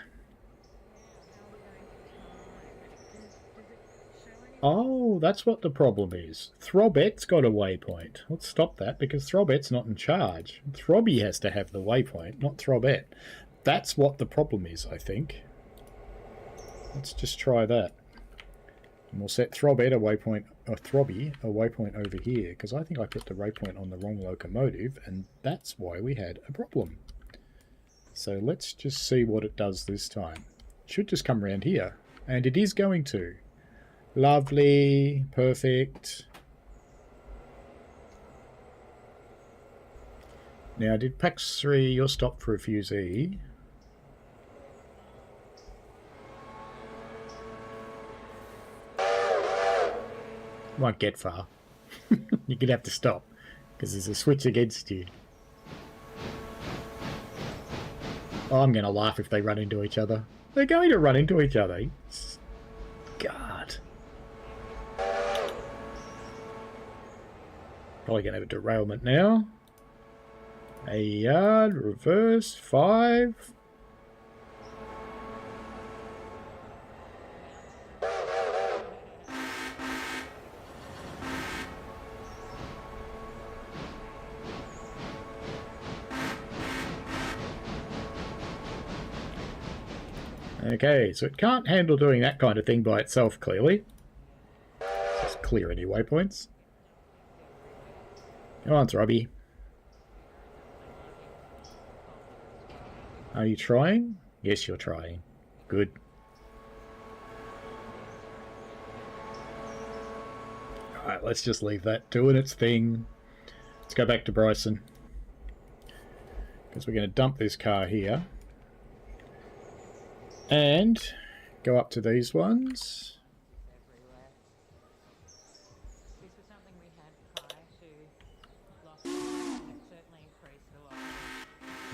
[SPEAKER 2] Oh, that's what the problem is. Throbet's got a waypoint. Let's stop that because Throbet's not in charge. Throbby has to have the waypoint, not Throbet. That's what the problem is, I think. Let's just try that. And we'll set Throbet a waypoint, or Throbby a waypoint over here, because I think I put the waypoint on the wrong locomotive, and that's why we had a problem. So let's just see what it does this time. It should just come around here, and it is going to. Lovely, perfect. Now, did PAX 3, you're stopped for refusee? Won't get far. You're gonna have to stop because there's a switch against you. Oh, I'm gonna laugh if they run into each other. They're going to run into each other. God. Probably gonna have a derailment now. A yard, reverse, 5. Okay, so it can't handle doing that kind of thing by itself, clearly. Let's just clear any waypoints. Come on, Throbby. Are you trying? Yes, you're trying. Good. Alright, let's just leave that doing its thing. Let's go back to Bryson. Because we're going to dump this car here. And go up to these ones.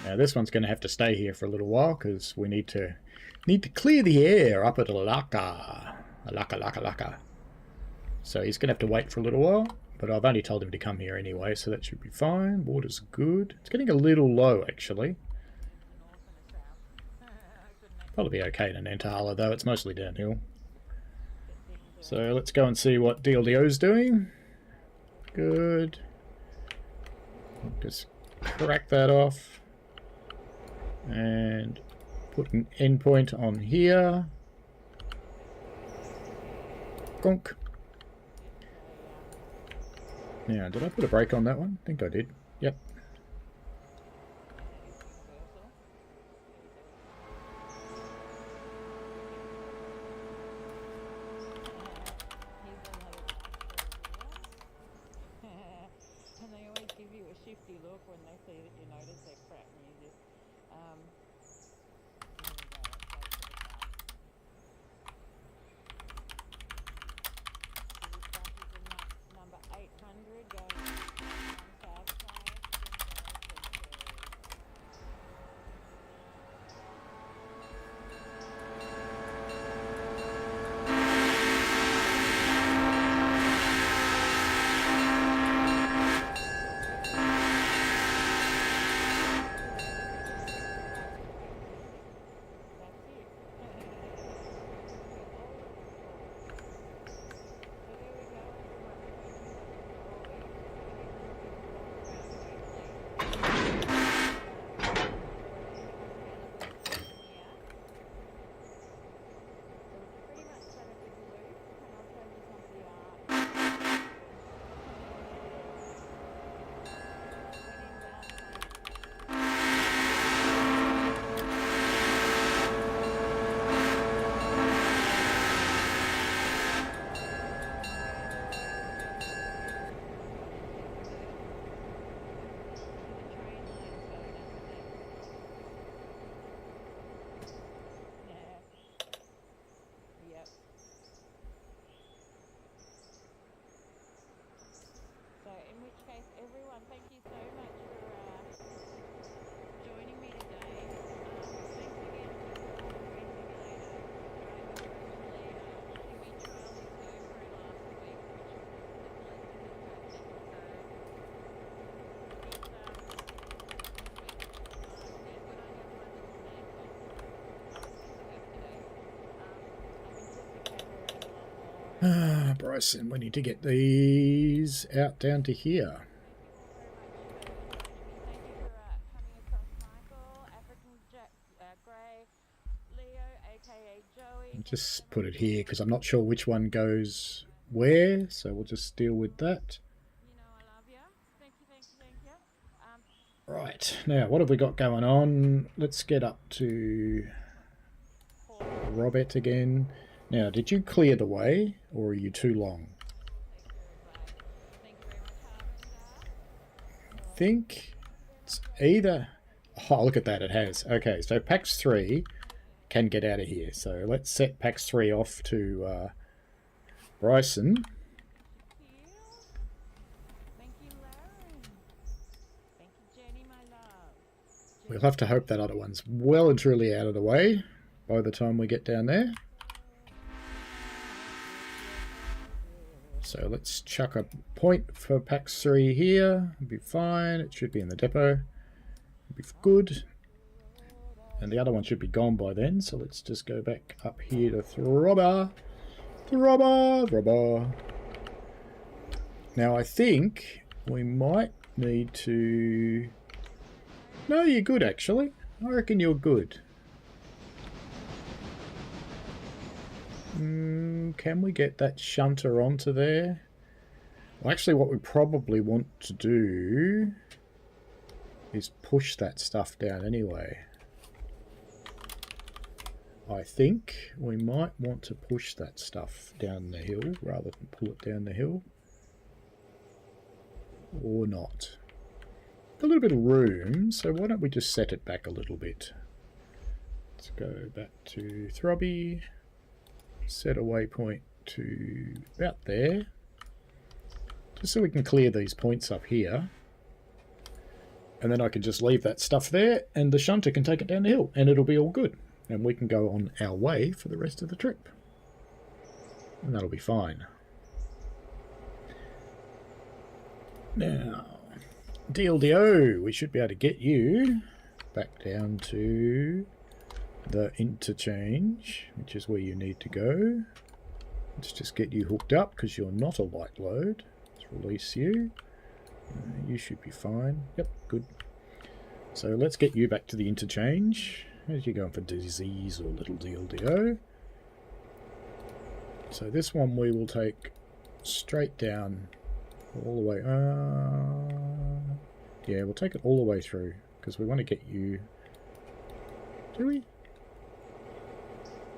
[SPEAKER 2] Now this one's going to have to stay here for a little while because we need to clear the air up at Alaka. So he's going to have to wait for a little while, but I've only told him to come here anyway, so that should be fine. Water's good. It's getting a little low actually. Probably be okay in Nantala though, it's mostly downhill. So let's go and see what DLDO's doing. Good. Just crack that off. And put an endpoint on here. Gonk. Now, did I put a brake on that one? I think I did. Yep. Bryson, we need to get these out down to here. Just put it here because I'm not sure which one goes where, so we'll just deal with that. Right, now what have we got going on? Let's get up to Robert again. Now, did you clear the way, or are you too long? I think it's either... Oh, look at that, it has. Okay, so PAX 3 can get out of here. So let's set PAX 3 off to Bryson. We'll have to hope that other one's well and truly out of the way by the time we get down there. So let's chuck a point for PAX 3 here. It'll be fine. It should be in the depot. It'll be good. And the other one should be gone by then. So let's just go back up here to Throbber. Throbber. Now I think we might need to... No, you're good actually. I reckon you're good. Can we get that shunter onto there? Well, actually what we probably want to do is push that stuff down anyway. I think we might want to push that stuff down the hill rather than pull it down the hill. Or not. A little bit of room, so why don't we just set it back a little bit. Let's go back to Throbby. Set a waypoint to about there. Just so we can clear these points up here. And then I can just leave that stuff there and the shunter can take it down the hill and it'll be all good. And we can go on our way for the rest of the trip. And that'll be fine. Now, DLDO, we should be able to get you back down to the interchange, which is where you need to go. Let's just get you hooked up because you're not a light load. Let's release you. You should be fine. Yep, good. So let's get you back to the interchange. As you're going for disease or little DLDO. So this one we will take straight down all the way. Yeah, we'll take it all the way through because we want to get you. Do we?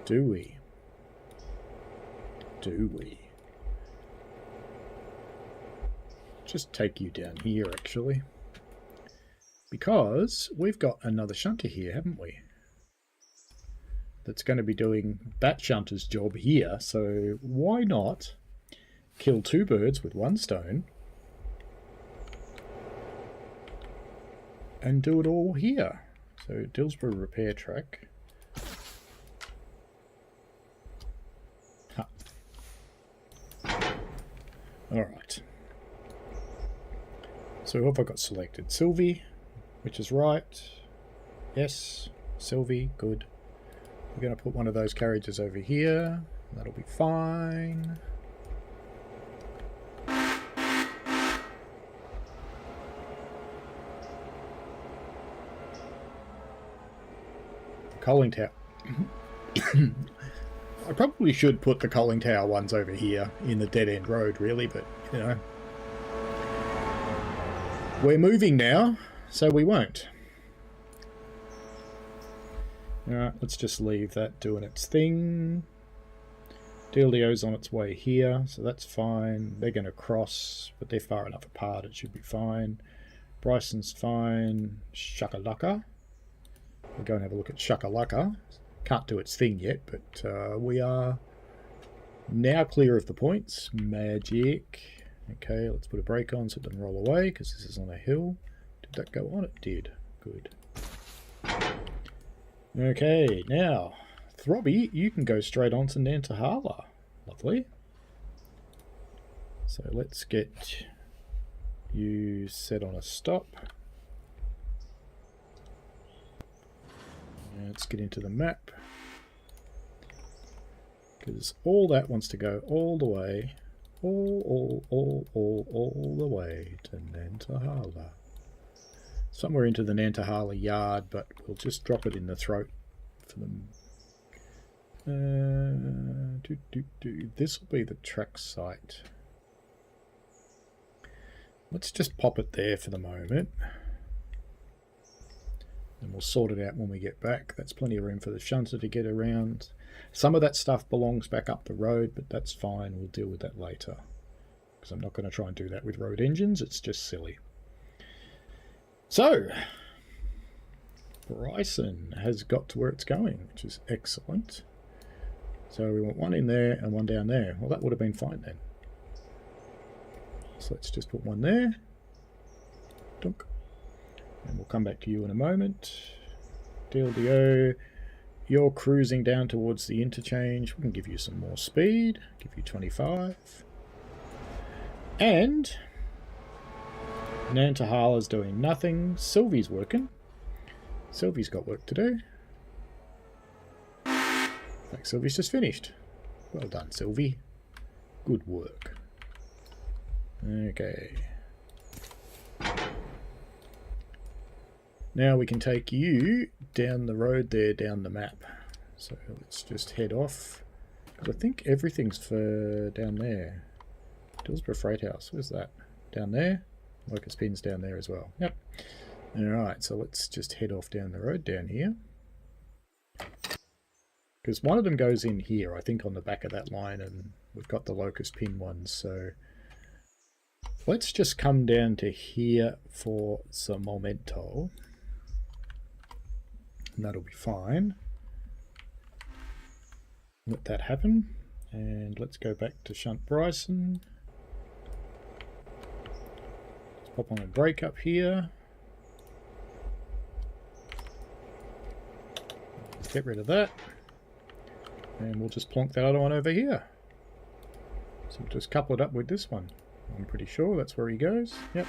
[SPEAKER 2] Do we? Do we? Just take you down here actually. Because we've got another shunter here, haven't we? That's going to be doing that shunter's job here. So why not kill two birds with one stone and do it all here? So Dillsborough repair track. Huh. Alright. So who have I got selected? Sylvie, which is right. Yes, Sylvie, good. We're going to put one of those carriages over here. That'll be fine. Coaling tower. I probably should put the coaling tower ones over here in the dead end road, really, but you know. We're moving now, so we won't. Alright, let's just leave that doing its thing. DLDO's on its way here, so that's fine. They're going to cross, but they're far enough apart, it should be fine. Bryson's fine. Shakalaka. We'll go and have a look at Shakalaka. Can't do its thing yet, but we are now clear of the points. Magic. Okay, let's put a brake on so it doesn't roll away, because this is on a hill. Did that go on? It did. Good. Okay, now, Throbby, you can go straight on to Nantahala. Lovely. So let's get you set on a stop. Let's get into the map. Because all that wants to go all the way, all the way to Nantahala. Somewhere into the Nantahala yard, but we'll just drop it in the throat for them. This will be the track site. Let's just pop it there for the moment. And we'll sort it out when we get back. That's plenty of room for the shunter to get around. Some of that stuff belongs back up the road, but that's fine. We'll deal with that later. Because I'm not going to try and do that with road engines. It's just silly. So, Bryson has got to where it's going, which is excellent. So we want one in there and one down there. Well, that would have been fine then. So let's just put one there. Dunk. And we'll come back to you in a moment. Deal. You're cruising down towards the interchange. We can give you some more speed. Give you 25. And Nantahala's doing nothing. Sylvie's working. Sylvie's got work to do. In fact, Sylvie's just finished. Well done, Sylvie. Good work. Okay. Now we can take you down the road there, down the map. So let's just head off. I think everything's for down there. Dillsborough Freight House, where's that? Down there? Locust Pin's down there as well. Yep. Alright, so let's just head off down the road down here. Because one of them goes in here, I think on the back of that line, and we've got the Locust Pin ones, so let's just come down to here for some momento. And that'll be fine. Let that happen. And let's go back to Shunt Bryson. Let's pop on a brake up here. Let's get rid of that. And we'll just plonk that other one over here. So we'll just couple it up with this one. I'm pretty sure that's where he goes. Yep.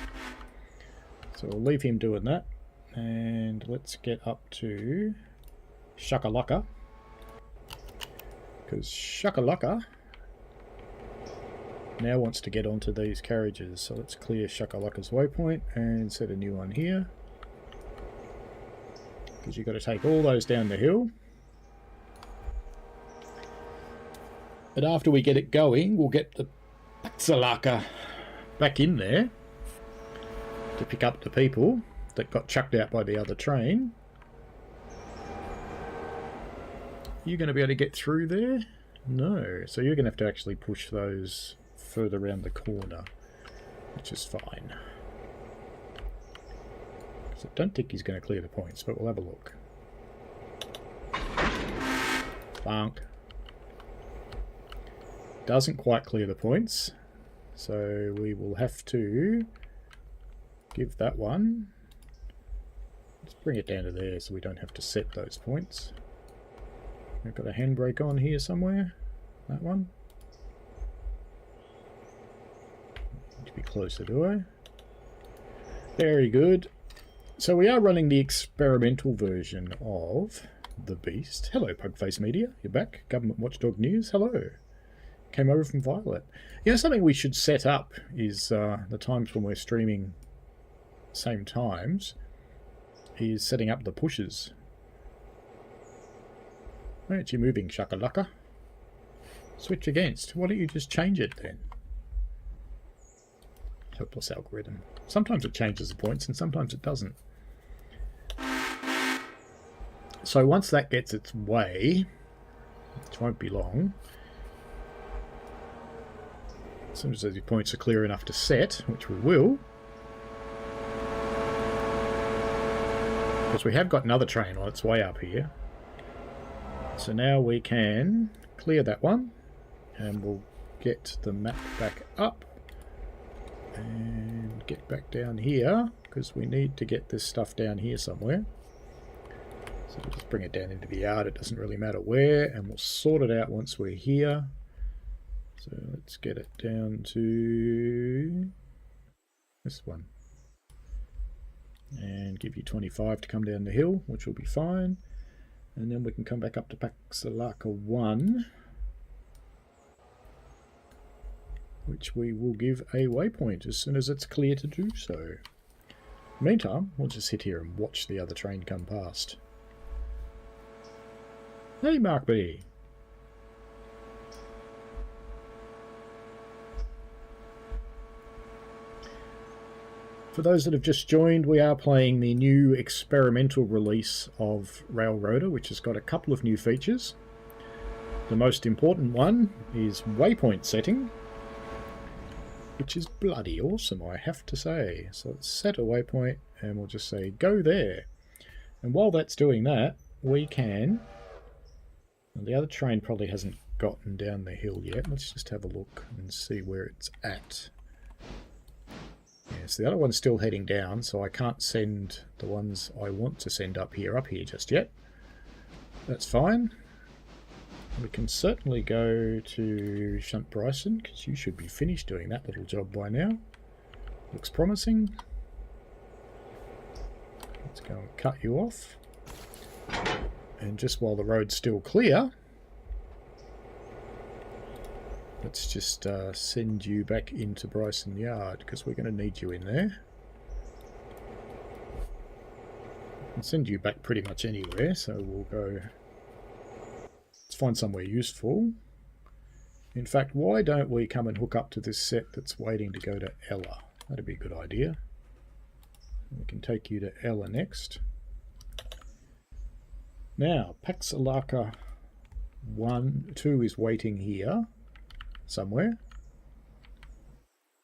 [SPEAKER 2] So we'll leave him doing that. And let's get up to Shakalaka. Because Shakalaka now wants to get onto these carriages. So let's clear Shakalaka's waypoint and set a new one here. Because you've got to take all those down the hill. But after we get it going, we'll get the Paxalaka back in there to pick up the people that got chucked out by the other train. You're going to be able to get through there? No. So you're going to have to actually push those further around the corner, which is fine. So I don't think he's going to clear the points, but we'll have a look. Funk. Doesn't quite clear the points, so we will have to give that one. Let's bring it down to there so we don't have to set those points. I've got a handbrake on here somewhere. That one. Need to be closer, do I? Very good. So we are running the experimental version of the Beast. Hello, Pugface Media. You're back. Government Watchdog News. Hello. Came over from Violet. You know, something we should set up is the times when we're streaming same times is setting up the pushes. Why aren't you moving, Shakalaka? Switch against. Why don't you just change it then? Hopeless algorithm. Sometimes it changes the points and sometimes it doesn't. So once that gets its way, which won't be long, as soon as those points are clear enough to set, which we will, because we have got another train on its way up here. So now we can clear that one, and we'll get the map back up and get back down here, because we need to get this stuff down here somewhere. So we'll just bring it down into the yard, it doesn't really matter where, and we'll sort it out once we're here. So let's get it down to this one. And give you 25 to come down the hill, which will be fine. And then we can come back up to Paxalaka 1. which we will give a waypoint as soon as it's clear to do so. Meantime, we'll just sit here and watch the other train come past. Hey, Mark B. For those that have just joined, we are playing the new experimental release of Railroader, which has got a couple of new features. The most important one is waypoint setting, which is bloody awesome, I have to say. So let's set a waypoint and we'll just say go there. And while that's doing that, we can... Well, the other train probably hasn't gotten down the hill yet. Let's just have a look and see where it's at. Yes, the other one's still heading down, so I can't send the ones I want to send up here just yet. That's fine. We can certainly go to Shunt Bryson, because you should be finished doing that little job by now. Looks promising. Let's go and cut you off. And just while the road's still clear, let's just send you back into Bryson Yard, because we're going to need you in there. I can send you back pretty much anywhere, so we'll go... Let's find somewhere useful. In fact, why don't we come and hook up to this set that's waiting to go to Ella? That'd be a good idea. We can take you to Ella next. Now, Paxalaka 2 is waiting here somewhere.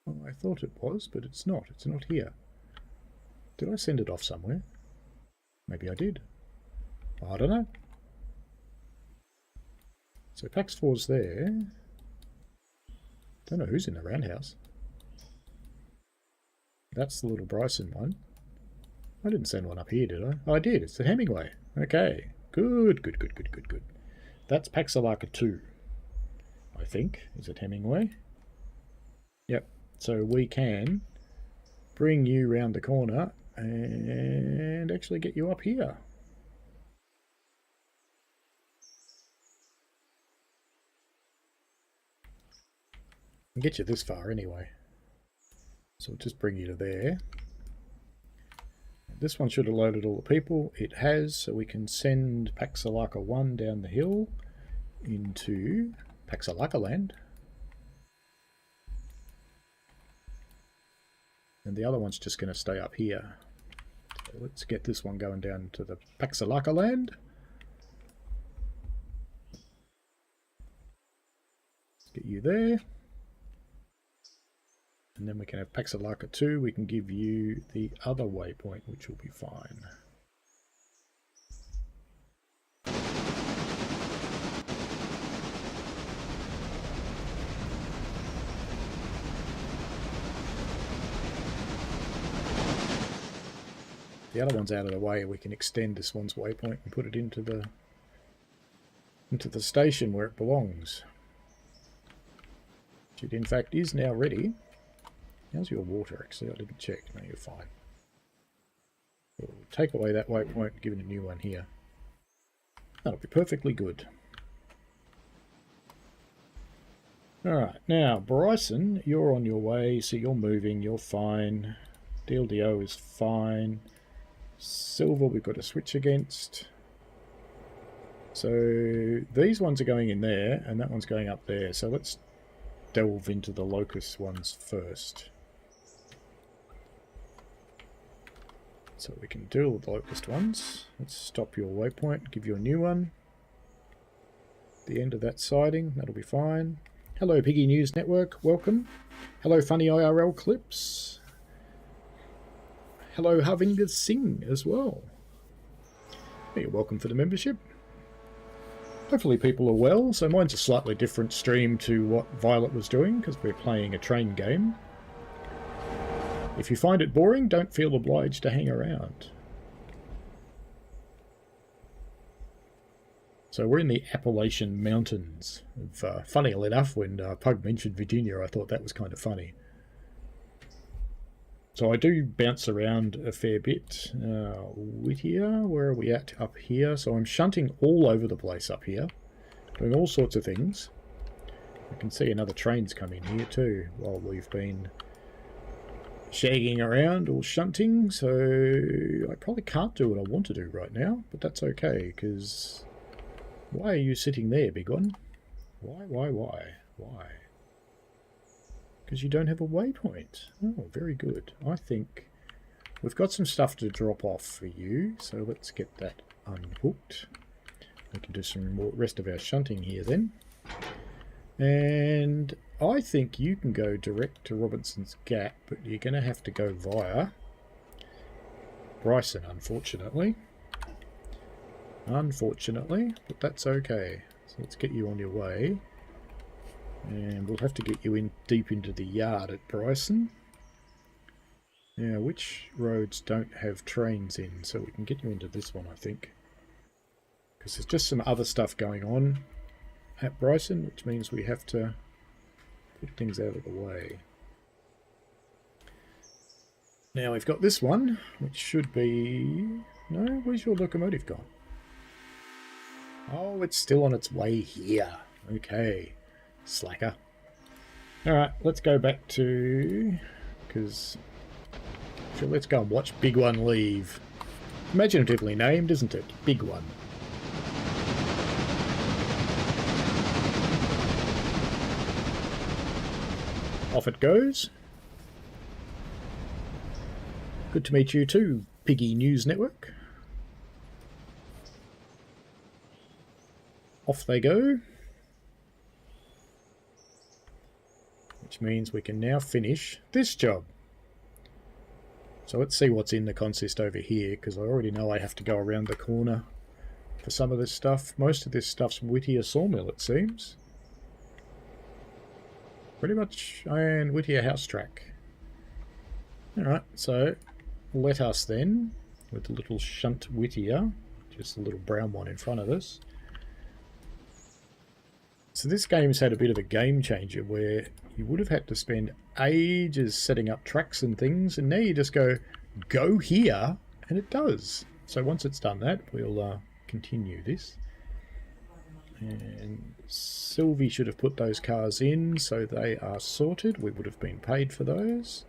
[SPEAKER 2] Oh, I thought it was, but it's not. It's not here. Did I send it off somewhere? Maybe I did. I don't know. So Pax 4's there. Don't know who's in the roundhouse. That's the little Bryson one. I didn't send one up here, did I? Oh, I did. It's the Hemingway. Okay. Good. That's Paxalaka 2. I think. Is it Hemingway? Yep. So we can bring you round the corner and actually get you up here. And get you this far anyway. So we'll just bring you to there. This one should have loaded all the people. It has, so we can send Paxalaka 1 down the hill into Paxalaka land. And the other one's just going to stay up here. So let's get this one going down to the Paxalaka land. Let's get you there. And then we can have Paxalaka 2. We can give you the other waypoint, which will be fine. The other one's out of the way. We can extend this one's waypoint and put it into the station where it belongs. Which it in fact is now ready. How's your water actually? I didn't check. No, you're fine. We'll take away that waypoint and give it a new one here. That'll be perfectly good. Alright, now Bryson, you're on your way, so you're moving, you're fine. DLDO is fine. Silver we've got to switch against. So these ones are going in there, and that one's going up there. So let's delve into the locust ones first. So we can deal with the locust ones. Let's stop your waypoint, give you a new one. The end of that siding, that'll be fine. Hello Piggy News Network, welcome. Hello Funny IRL Clips. Hello Harvinder Singh as well. You're welcome for the membership. Hopefully people are well. So mine's a slightly different stream to what Violet was doing because we're playing a train game. If you find it boring, don't feel obliged to hang around. So we're in the Appalachian Mountains. Funny enough, when Pug mentioned Virginia, I thought that was kind of funny. So I do bounce around a fair bit. Whittier, where are we at up here? So I'm shunting all over the place up here, doing all sorts of things. I can see another train's coming here too while we've been shagging around or shunting, so I probably can't do what I want to do right now, but that's okay, because why are you sitting there, big one? Why? Because you don't have a waypoint. Oh, very good. I think we've got some stuff to drop off for you, so let's get that unhooked. We can do some more rest of our shunting here then. And I think you can go direct to Robinson's Gap, but you're going to have to go via Bryson, unfortunately. But that's okay. So let's get you on your way. And we'll have to get you in deep into the yard at Bryson. Now, which roads don't have trains in? So we can get you into this one, I think. Because there's just some other stuff going on at Bryson, which means we have to put things out of the way. Now we've got this one, which should be... No, where's your locomotive gone? Oh, it's still on its way here. Okay, slacker. Alright, let's go back to... Because... let's go and watch Big One leave. Imaginatively named, isn't it? Big One. Off it goes. Good to meet you too, Piggy News Network. Off they go. Which means we can now finish this job. So let's see what's in the consist over here, because I already know I have to go around the corner for some of this stuff. Most of this stuff's Whittier Sawmill, it seems. Pretty much, and Whittier House Track. Alright, so let us then, with the little shunt Whittier, just the little brown one in front of us. So this game's had a bit of a game changer where you would have had to spend ages setting up tracks and things, and now you just go here, and it does. So once it's done that, we'll continue this. And Sylvie should have put those cars in, so they are sorted. We would have been paid for those.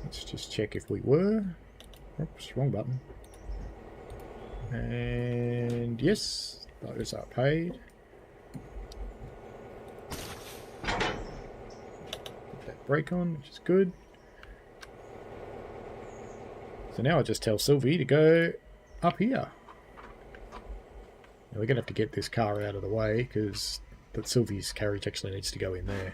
[SPEAKER 2] Let's just check if we were. Oops, wrong button. And yes, those are paid. Put that brake on, which is good. So now I just tell Sylvie to go up here. Now we're going to have to get this car out of the way because Sylvie's carriage actually needs to go in there.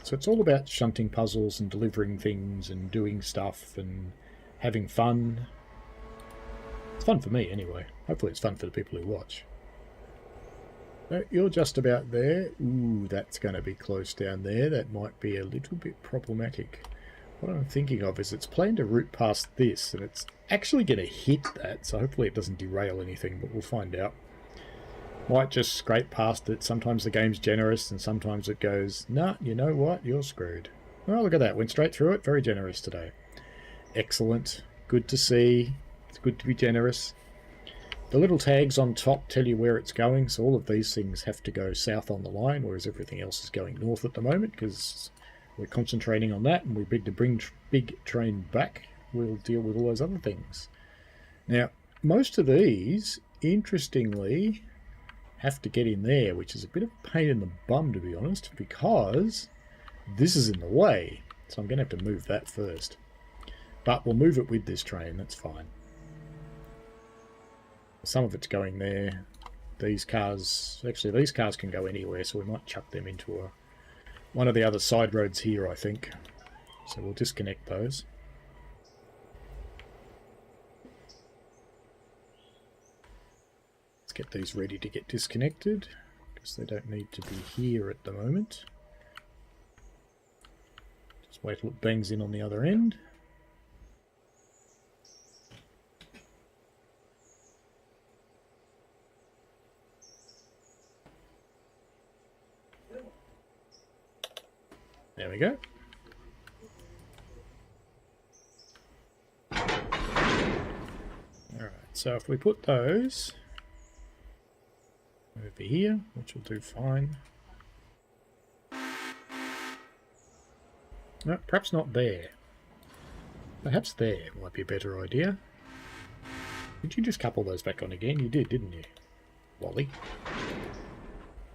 [SPEAKER 2] So it's all about shunting puzzles and delivering things and doing stuff and having fun. It's fun for me anyway. Hopefully it's fun for the people who watch. So you're just about there. Ooh, that's going to be close down there. That might be a little bit problematic. What I'm thinking of is it's planned a route past this, and it's actually going to hit that, so hopefully it doesn't derail anything, but we'll find out. Might just scrape past it. Sometimes the game's generous, and sometimes it goes, nah, you know what, you're screwed. Oh, look at that, went straight through it. Very generous today. Excellent. Good to see. It's good to be generous. The little tags on top tell you where it's going, so all of these things have to go south on the line, whereas everything else is going north at the moment, because we're concentrating on that, and we big to bring big train back. We'll deal with all those other things. Now, most of these, interestingly, have to get in there, which is a bit of a pain in the bum, to be honest, because this is in the way. So I'm going to have to move that first. But we'll move it with this train, that's fine. Some of it's going there. These cars, actually these cars can go anywhere, so we might chuck them into one of the other side roads here, I think. So we'll disconnect those. Let's get these ready to get disconnected, because they don't need to be here at the moment. Just wait till it bangs in on the other end. There we go. Alright, so if we put those over here, which will do fine. No, perhaps not there. Perhaps there might be a better idea. Did you just couple those back on again? You did, didn't you? Wally?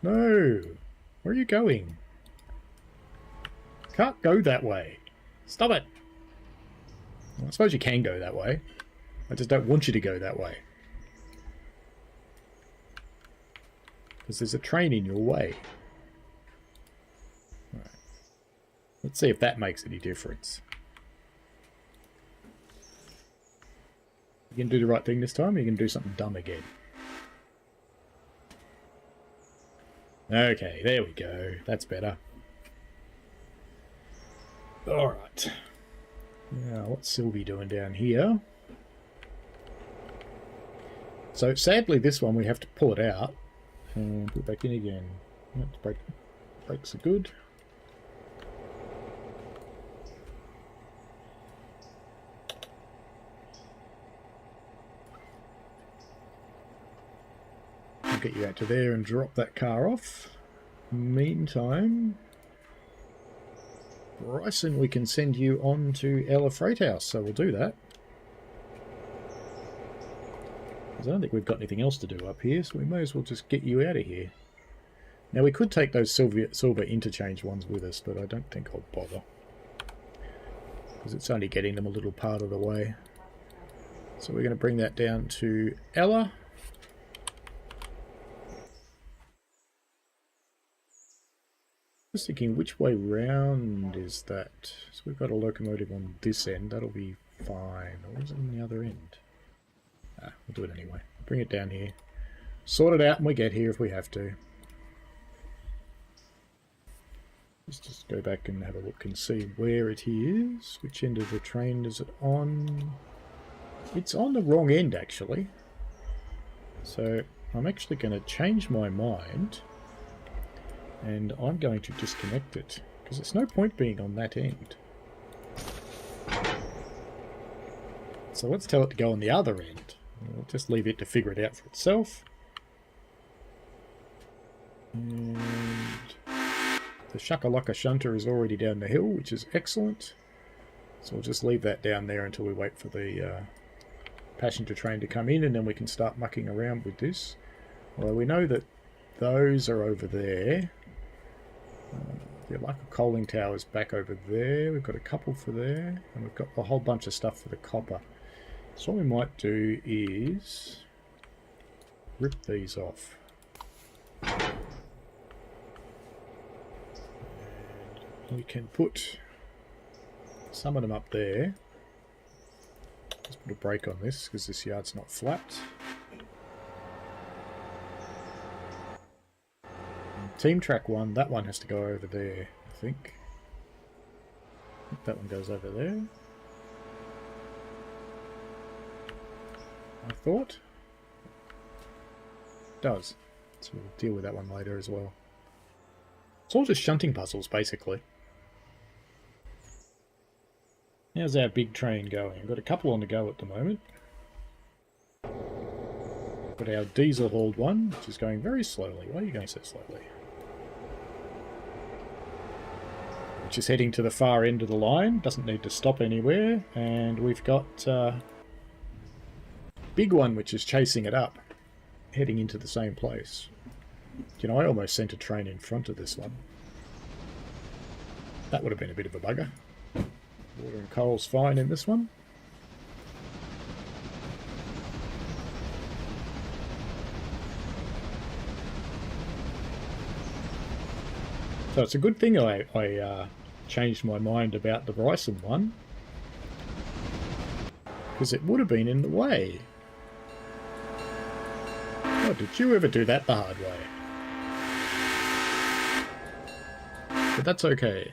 [SPEAKER 2] No! Where are you going? Can't go that way. Stop it! Well, I suppose you can go that way. I just don't want you to go that way. Because there's a train in your way. Right. Let's see if that makes any difference. You can do the right thing this time, or you can do something dumb again. Okay, there we go. That's better. Alright. Now, what's Sylvie doing down here? So, sadly, this one we have to pull it out and put it back in again. Brakes are good. I'll get you out to there and drop that car off. Meantime, Bryson, we can send you on to Ella Freight House, so we'll do that. Because I don't think we've got anything else to do up here, so we may as well just get you out of here. Now, we could take those silver interchange ones with us, but I don't think I'll bother. Because it's only getting them a little part of the way. So we're going to bring that down to Ella. Just thinking, which way round is that? So we've got a locomotive on this end, that'll be fine. Or is it on the other end? Ah, we'll do it anyway. Bring it down here. Sort it out and we get here if we have to. Let's just go back and have a look and see where it is. Which end of the train is it on? It's on the wrong end, actually. So I'm actually going to change my mind. And I'm going to disconnect it. Because there's no point being on that end. So let's tell it to go on the other end. We'll just leave it to figure it out for itself. And the Shakalaka Shunter is already down the hill, which is excellent. So we'll just leave that down there until we wait for the passenger train to come in, and then we can start mucking around with this. Although we know that those are over there. The Alaka Coaling Tower is back over there. We've got a couple for there, and we've got a whole bunch of stuff for the copper. So what we might do is rip these off. And we can put some of them up there. Let's put a brake on this because this yard's not flat. And Team Track 1, that one has to go over there, I think. That one goes over there. I thought. It does. So we'll deal with that one later as well. It's all just shunting puzzles, basically. How's our big train going? We've got a couple on the go at the moment. Got our diesel-hauled one, which is going very slowly. Why are you going so slowly? Which is heading to the far end of the line. Doesn't need to stop anywhere. And we've got big one, which is chasing it up, heading into the same place. You know, I almost sent a train in front of this one. That would have been a bit of a bugger. Water and coal's fine in this one. So it's a good thing I changed my mind about the Bryson one, because it would have been in the way. Oh, did you ever do that the hard way? But that's okay.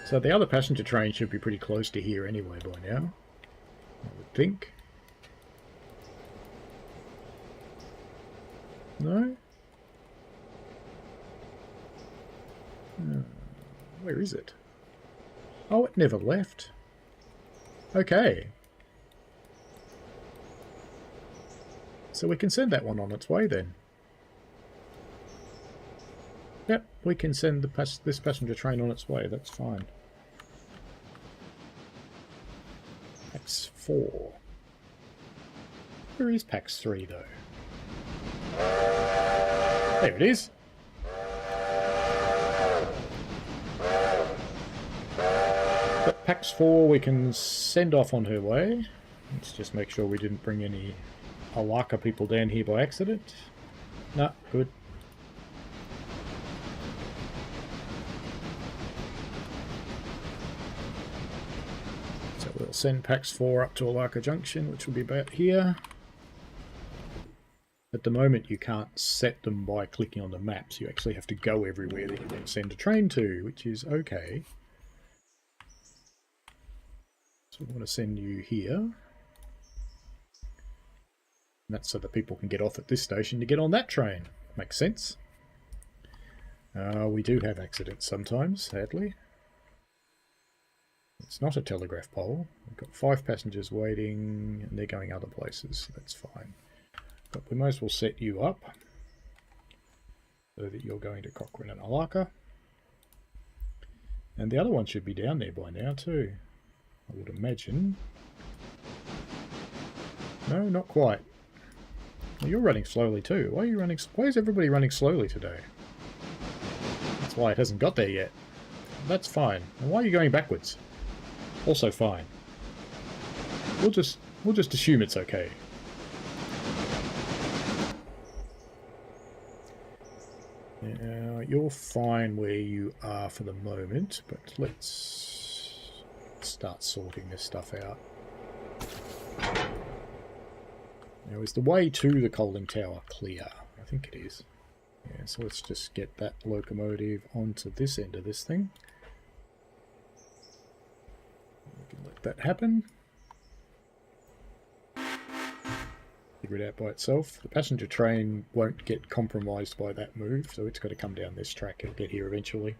[SPEAKER 2] So the other passenger train should be pretty close to here anyway by now, I would think. No? Where is it? Oh, it never left. Okay. So we can send that one on its way then. Yep, we can send this passenger train on its way, that's fine. Pax 4. Where is Pax 3 though? There it is. But Pax 4 we can send off on her way. Let's just make sure we didn't bring any Alaka people down here by accident. No, good. So we'll send Pax 4 up to Alaka Junction, which will be about here. At the moment you can't set them by clicking on the maps. You actually have to go everywhere that you then send a train to, which is okay. So we want to send you here. And that's so that people can get off at this station to get on that train. Makes sense. We do have accidents sometimes, sadly. It's not a telegraph pole. We've got 5 passengers waiting and they're going other places. That's fine. But we might as well set you up so that you're going to Cochrane and Alaka. And the other one should be down there by now too, I would imagine. No, not quite. Well, you're running slowly too. Why are you running? Why is everybody running slowly today? That's why it hasn't got there yet. That's fine. And why are you going backwards? Also fine. We'll just assume it's okay. Now, you're fine where you are for the moment, but let's start sorting this stuff out. Now, is the way to the coaling tower clear? I think it is. Yeah, so let's just get that locomotive onto this end of this thing. We can let that happen. Figure it out by itself. The passenger train won't get compromised by that move, so it's got to come down this track and get here eventually.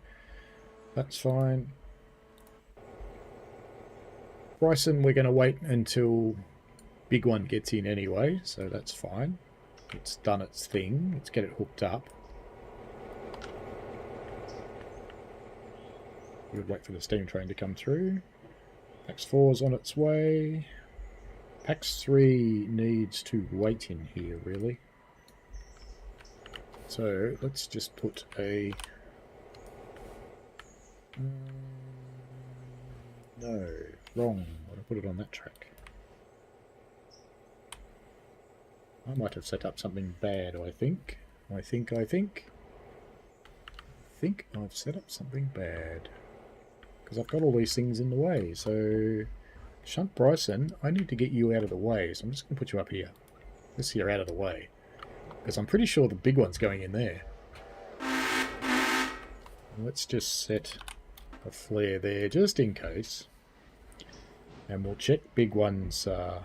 [SPEAKER 2] That's fine. Bryson, we're going to wait until big one gets in anyway, so that's fine. It's done its thing. Let's get it hooked up. We would wait for the steam train to come through. Pax 4's on its way. Pax 3 needs to wait in here, really. So let's just put a... no, wrong. I want to put it on that track. I might have set up something bad, I think. I think I've set up something bad. Because I've got all these things in the way, so... Shunt Bryson, I need to get you out of the way, so I'm just going to put you up here. This here out of the way. Because I'm pretty sure the big one's going in there. Let's just set a flare there, just in case. And we'll check big one's... let's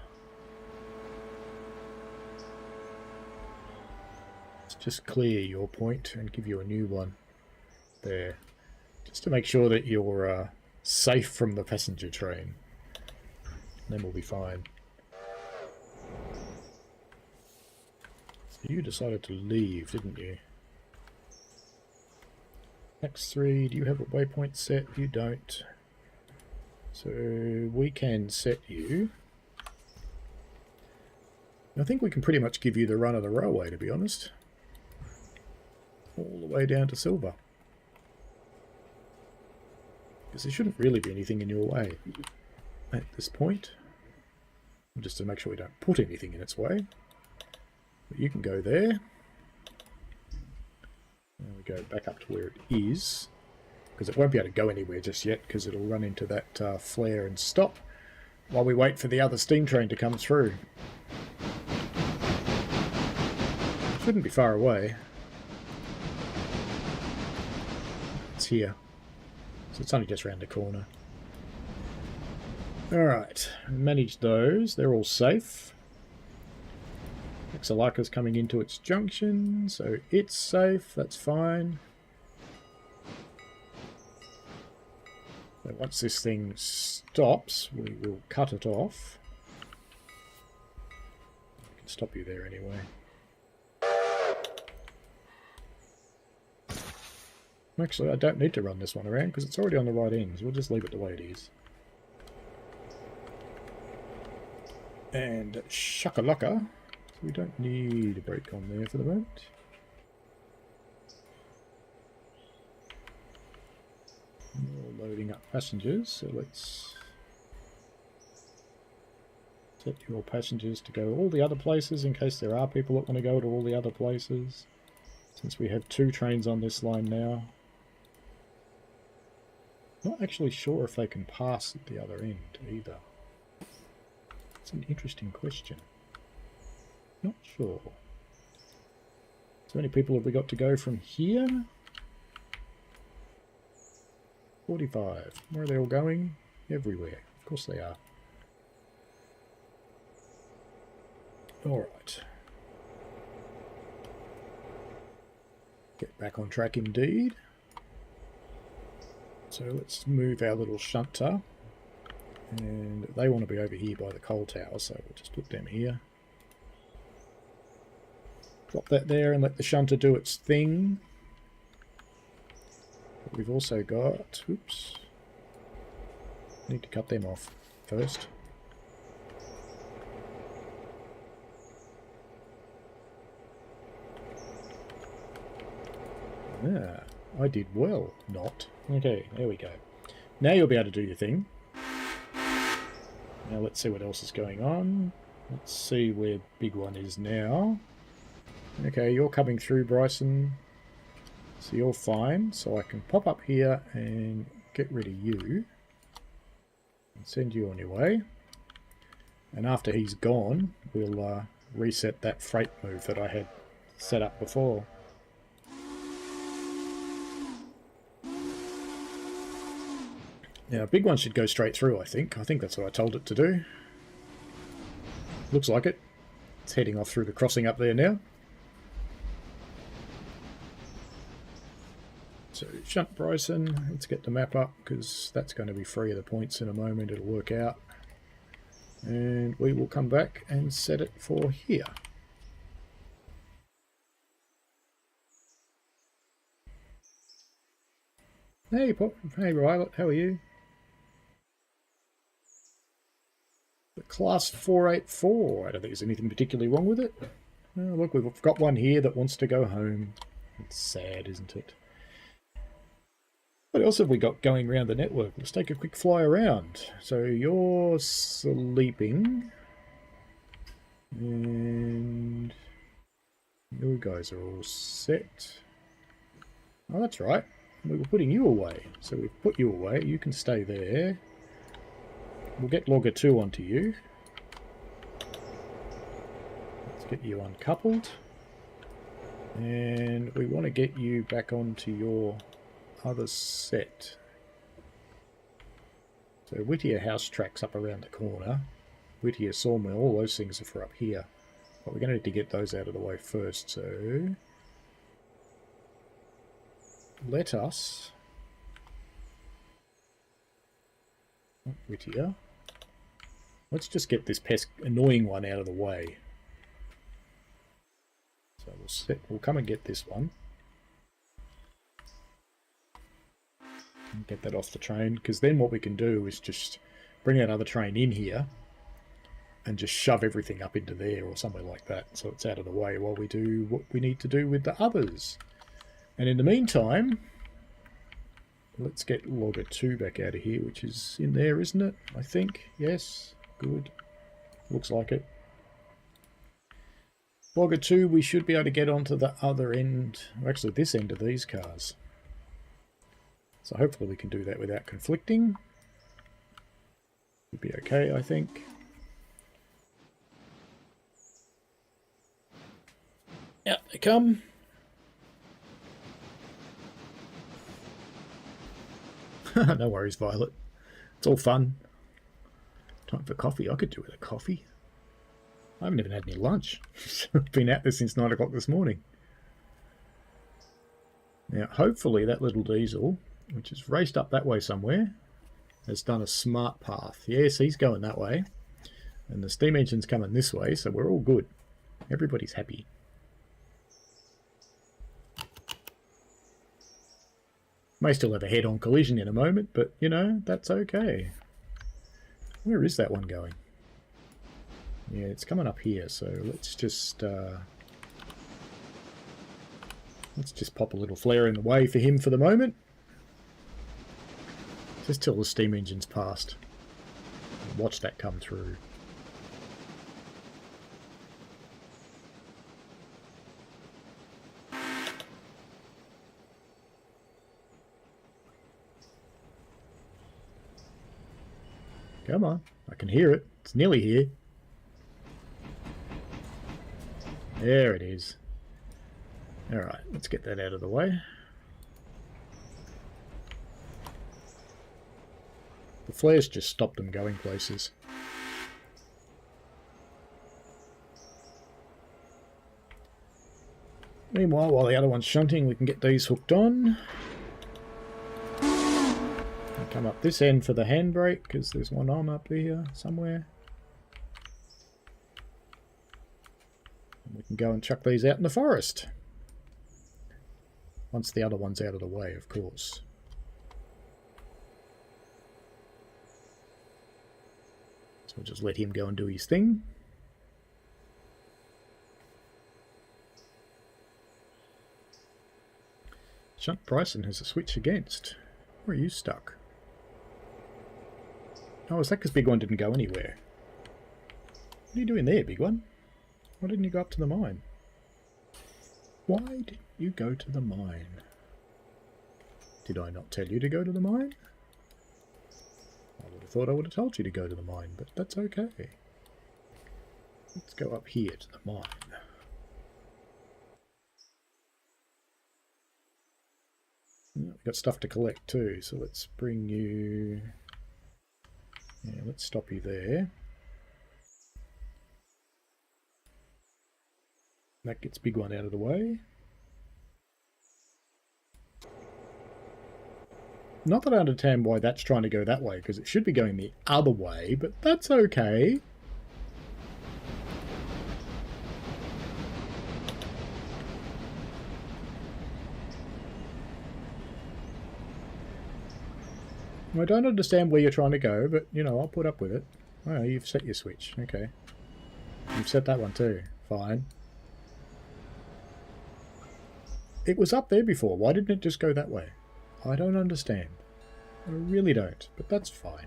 [SPEAKER 2] just clear your point and give you a new one. There. Just to make sure that you're safe from the passenger train. Then we'll be fine. So you decided to leave, didn't you? X3, do you have a waypoint set? You don't. So we can set you. I think we can pretty much give you the run of the railway, to be honest. All the way down to Silver. Because there shouldn't really be anything in your way at this point. Just to make sure we don't put anything in its way. But you can go there. There we go, back up to where it is. Because it won't be able to go anywhere just yet, because it'll run into that flare and stop while we wait for the other steam train to come through. It shouldn't be far away. It's here. So it's only just round the corner. Alright, manage those. They're all safe. Exalaka's coming into its junction, so it's safe. That's fine. So once this thing stops, we will cut it off. I can stop you there anyway. Actually, I don't need to run this one around because it's already on the right end, so we'll just leave it the way it is. And shakalaka, so we don't need a brake on there for the moment. We're loading up passengers, so let's set your passengers to go all the other places in case there are people that want to go to all the other places. Since we have 2 trains on this line now. Not actually sure if they can pass at the other end either. It's an interesting question. Not sure. So many people have we got to go from here? 45. Where are they all going? Everywhere. Of course they are. Alright. Get back on track indeed. So let's move our little shunter. And they want to be over here by the coal tower, so we'll just put them here. Drop that there and let the shunter do its thing. But we've also got... Oops. Need to cut them off first. Ah, I did well. Not. Okay, there we go. Now you'll be able to do your thing. Now let's see what else is going on. Let's see where big one is now. Okay, you're coming through, Bryson. So you're fine. So I can pop up here and get rid of you. And send you on your way. And after he's gone, we'll reset that freight move that I had set up before. Now, a big one should go straight through, I think. I think that's what I told it to do. Looks like it. It's heading off through the crossing up there now. So, shunt Bryson. Let's get the map up, because that's going to be free of the points in a moment. It'll work out. And we will come back and set it for here. Hey, Pop. Hey, Violet. How are you? The Class 484. I don't think there's anything particularly wrong with it. Oh, look, we've got one here that wants to go home. It's sad, isn't it? What else have we got going around the network? Let's take a quick fly around. So you're sleeping. And you guys are all set. Oh, that's right. We were putting you away. So we've put you away. You can stay there. We'll get Logger 2 onto you. Let's get you uncoupled. And we want to get you back onto your other set. So Whittier House Tracks up around the corner. Whittier Sawmill, all those things are for up here. But we're going to need to get those out of the way first. So let us... Whittier. Let's just get this annoying one out of the way. So we'll come and get this one. And get that off the train, because then what we can do is just bring that other train in here and just shove everything up into there or somewhere like that, so it's out of the way while we do what we need to do with the others. And in the meantime, let's get Logger 2 back out of here, which is in there, isn't it? I think. Yes. Good. Looks like it. Logger 2, we should be able to get onto the other end, actually this end of these cars. So hopefully we can do that without conflicting. Would be okay, I think. Out they come. No worries, Violet. It's all fun. Time for coffee. I could do with a coffee. I haven't even had any lunch. I've been out there since 9 o'clock this morning. Now, hopefully that little diesel, which has raced up that way somewhere, has done a smart path. Yes, he's going that way. And the steam engine's coming this way, so we're all good. Everybody's happy. May still have a head-on collision in a moment, but, you know, that's okay. Where is that one going? Yeah, it's coming up here, so let's just pop a little flare in the way for him for the moment. Just till the steam engine's passed. Watch that come through. Come on, I can hear it. It's nearly here. There it is. Alright, let's get that out of the way. The flares just stopped them going places. Meanwhile, while the other one's shunting, we can get these hooked on. And come up this end for the handbrake, because there's one arm up here somewhere. And we can go and chuck these out in the forest. Once the other one's out of the way, of course. So we'll just let him go and do his thing. Shunt Bryson has a switch against. Where are you stuck? Oh, is that because Big One didn't go anywhere? What are you doing there, Big One? Why didn't you go up to the mine? Why didn't you go to the mine? Did I not tell you to go to the mine? I would have thought I would have told you to go to the mine, but that's okay. Let's go up here to the mine. We've got stuff to collect too, so let's bring you... Yeah, let's stop you there. That gets Big One out of the way. Not that I understand why that's trying to go that way, because it should be going the other way, but that's okay. I don't understand where you're trying to go, but, you know, I'll put up with it. Oh, you've set your switch. Okay. You've set that one too. Fine. It was up there before. Why didn't it just go that way? I don't understand. I really don't, but that's fine.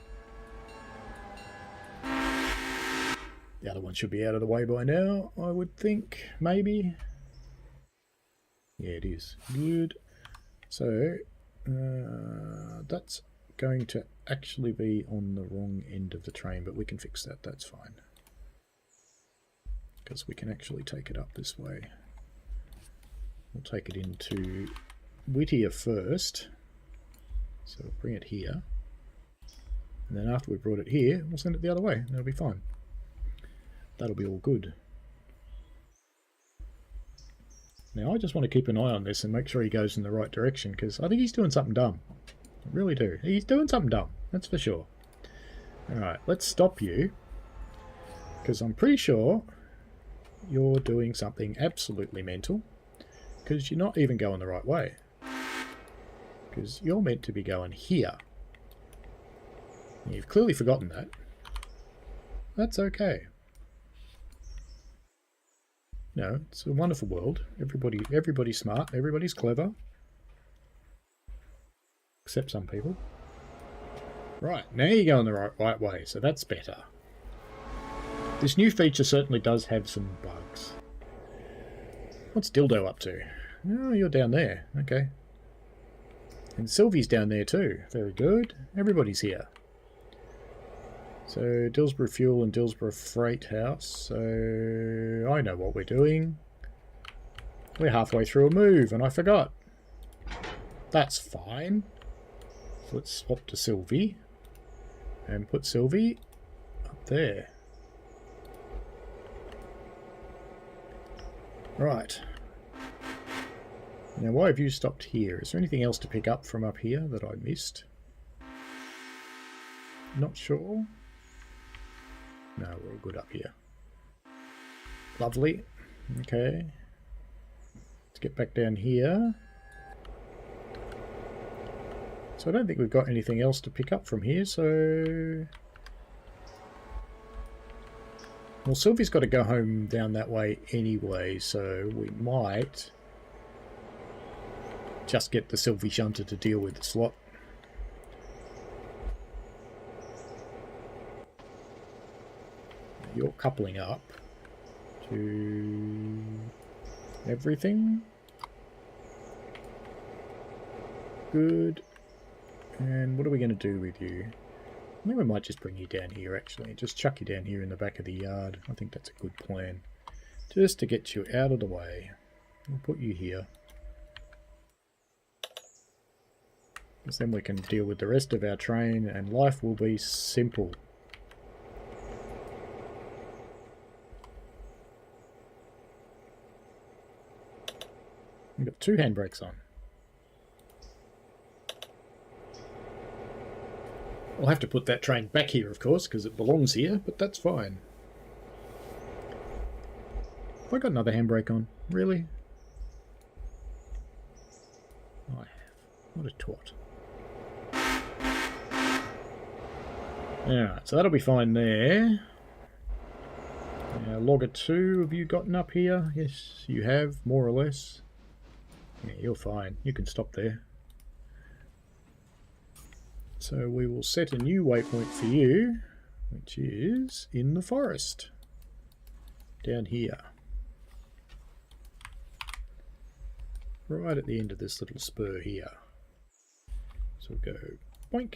[SPEAKER 2] The other one should be out of the way by now, I would think. Maybe. Yeah, it is. Good. So, that's going to actually be on the wrong end of the train, but we can fix that. That's fine. Because we can actually take it up this way. We'll take it into Whittier first. So we'll bring it here. And then after we've brought it here, we'll send it the other way. That'll be fine. That'll be all good. Now I just want to keep an eye on this and make sure he goes in the right direction, because I think he's doing something dumb. I really do. He's doing something dumb. That's for sure. Alright, let's stop you. Because I'm pretty sure you're doing something absolutely mental. Because you're not even going the right way. Because you're meant to be going here. You've clearly forgotten that. That's okay. No, it's a wonderful world. Everybody's smart. Everybody's clever. Except some people. Right, now you're going the right way, so that's better. This new feature certainly does have some bugs. What's Dildo up to? Oh, you're down there. Okay. And Sylvie's down there too. Very good. Everybody's here. So, Dillsborough Fuel and Dillsborough Freight House. So, I know what we're doing. We're halfway through a move, and I forgot. That's fine. So let's swap to Sylvie. And put Sylvie up there. Right. Now, why have you stopped here? Is there anything else to pick up from up here that I missed? Not sure. No, we're all good up here. Lovely. Okay. Let's get back down here. So I don't think we've got anything else to pick up from here, so... Well, Sylvie's got to go home down that way anyway, so we might just get the Sylvie shunter to deal with the slot. You're coupling up to everything. Good. And what are we going to do with you? I think we might just bring you down here, actually. Just chuck you down here in the back of the yard. I think that's a good plan. Just to get you out of the way. We'll put you here. Because then we can deal with the rest of our train and life will be simple. We've got 2 handbrakes on. I'll have to put that train back here, of course, because it belongs here, but that's fine. Have I got another handbrake on? Really? I have. What a twat. Alright, so that'll be fine there. Now, logger 2, have you gotten up here? Yes, you have, more or less. Yeah, you're fine. You can stop there. So we will set a new waypoint for you, which is in the forest. Down here. Right at the end of this little spur here. So we'll go boink,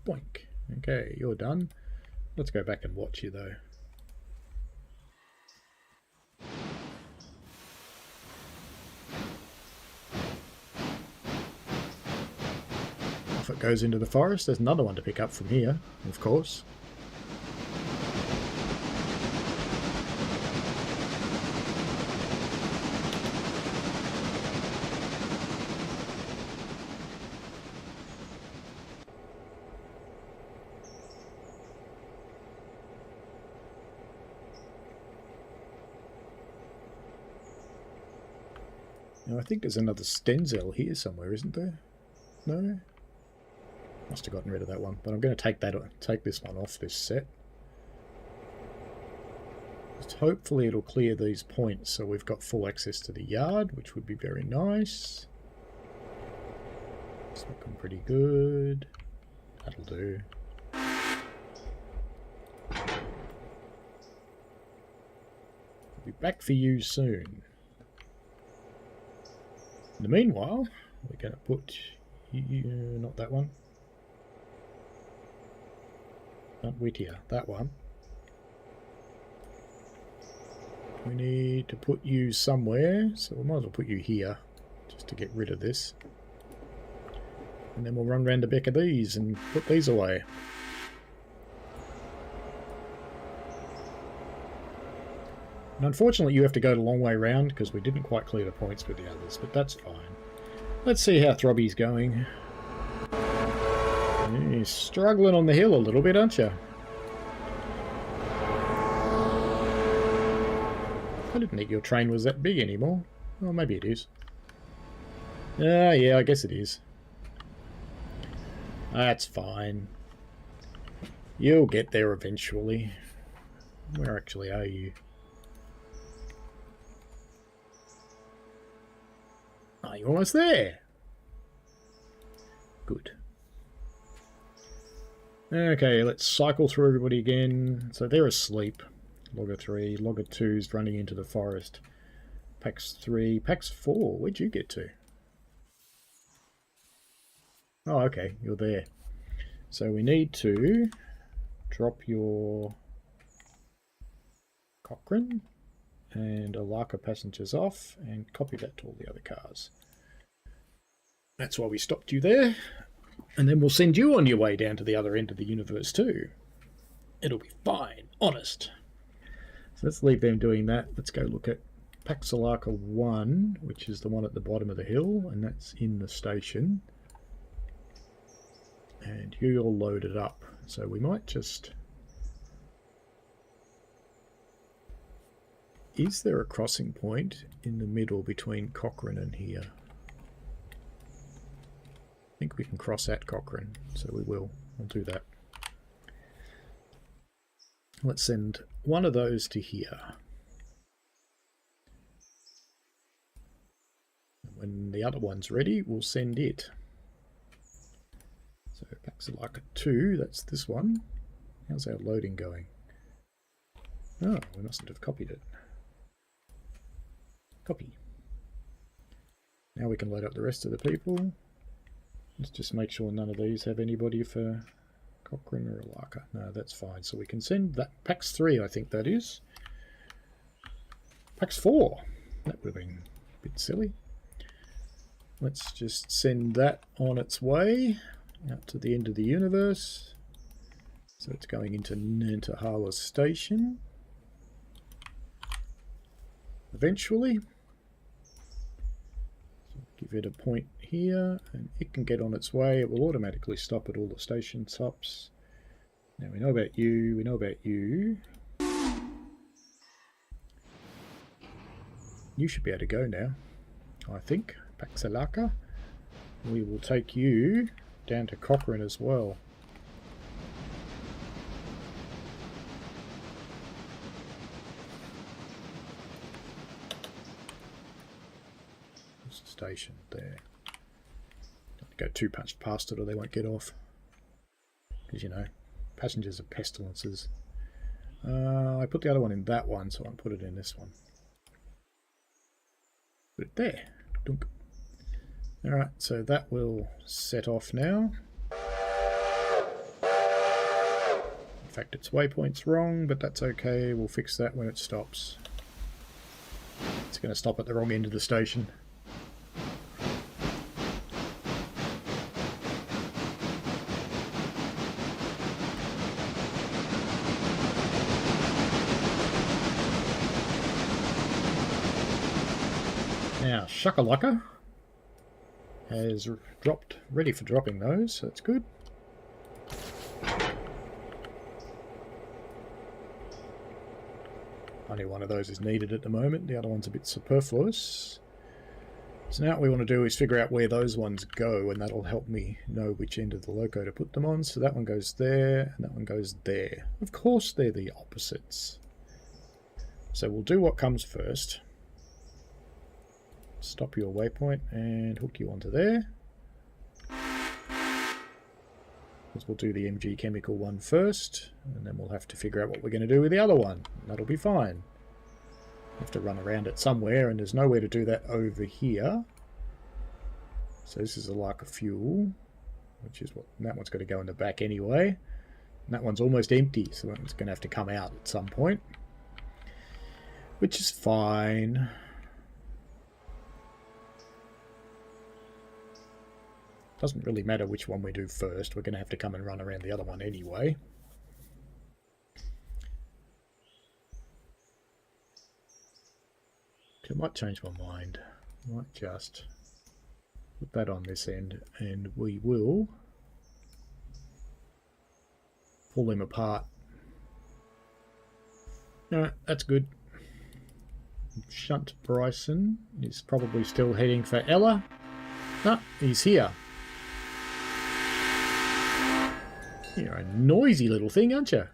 [SPEAKER 2] boink. Okay, you're done. Let's go back and watch you though. Off it goes into the forest. There's another one to pick up from here, of course. Now I think there's another Stenzel here somewhere, isn't there? No? Must have gotten rid of that one, but I'm going to take this one off this set. Just hopefully it'll clear these points so we've got full access to the yard, which would be very nice. It's looking pretty good. That'll do. I'll be back for you soon. In the meanwhile, we're going to put you, not that one. Not Whittier, that one. We need to put you somewhere, so we might as well put you here, just to get rid of this. And then we'll run round the back of these and put these away. And unfortunately you have to go the long way round, because we didn't quite clear the points with the others, but that's fine. Let's see how Throbby's going. You're struggling on the hill a little bit, aren't you? I didn't think your train was that big anymore. Well, maybe it is. Yeah, I guess it is. That's fine. You'll get there eventually. Where actually are you? Oh, you're almost there. Good. Okay, let's cycle through everybody again. So they're asleep. Logger 3, Logger 2's running into the forest. Pax 3, Pax 4, where'd you get to? Oh, okay, you're there. So we need to drop your Cochrane and Alaka passengers off and copy that to all the other cars. That's why we stopped you there. And then we'll send you on your way down to the other end of the universe too. It'll be fine, honest. So let's leave them doing that. Let's go look at Paxalaka 1, which is the one at the bottom of the hill, and that's in the station. And you're all loaded up. So we might just... Is there a crossing point in the middle between Cochrane and here? I think we can cross at Cochrane, so we will. We'll do that. Let's send one of those to here. When the other one's ready, we'll send it. So Paxalaka 2, that's this one. How's our loading going? Oh, we mustn't have copied it. Copy. Now we can load up the rest of the people. Let's just make sure none of these have anybody for Cochrane or Alaka. No, that's fine. So we can send that. Pax 3, I think that is. Pax 4. That would have been a bit silly. Let's just send that on its way out to the end of the universe. So it's going into Nantahala Station. Eventually. So give it a point here and it can get on its way. It will automatically stop at all the station stops. Now we know about you, we know about you. You should be able to go now, I think. Paxalaka. We will take you down to Cochrane as well. There's a station there. Don't go too much past it or they won't get off. Because, you know, passengers are pestilences. I put the other one in that one, so I'll put it in this one. Put it there. Dunk. Alright, so that will set off now. In fact, its waypoint's wrong, but that's okay. We'll fix that when it stops. It's going to stop at the wrong end of the station. Now, Shakalaka has dropped, ready for dropping those, so that's good. Only one of those is needed at the moment, the other one's a bit superfluous. So now what we want to do is figure out where those ones go, and that'll help me know which end of the loco to put them on. So that one goes there, and that one goes there. Of course they're the opposites. So we'll do what comes first. Stop your waypoint and hook you onto there. Because we'll do the MG chemical one first, and then we'll have to figure out what we're going to do with the other one. That'll be fine. We have to run around it somewhere, and there's nowhere to do that over here. So this is like a fuel, which is what that one's got to go in the back anyway. And that one's almost empty, so that one's going to have to come out at some point, which is fine. Doesn't really matter which one we do first. We're going to have to come and run around the other one anyway. I might change my mind. I might just put that on this end and we will pull them apart. Alright, that's good. Shunt Bryson is probably still heading for Ella. No, he's here. You're a noisy little thing, aren't you?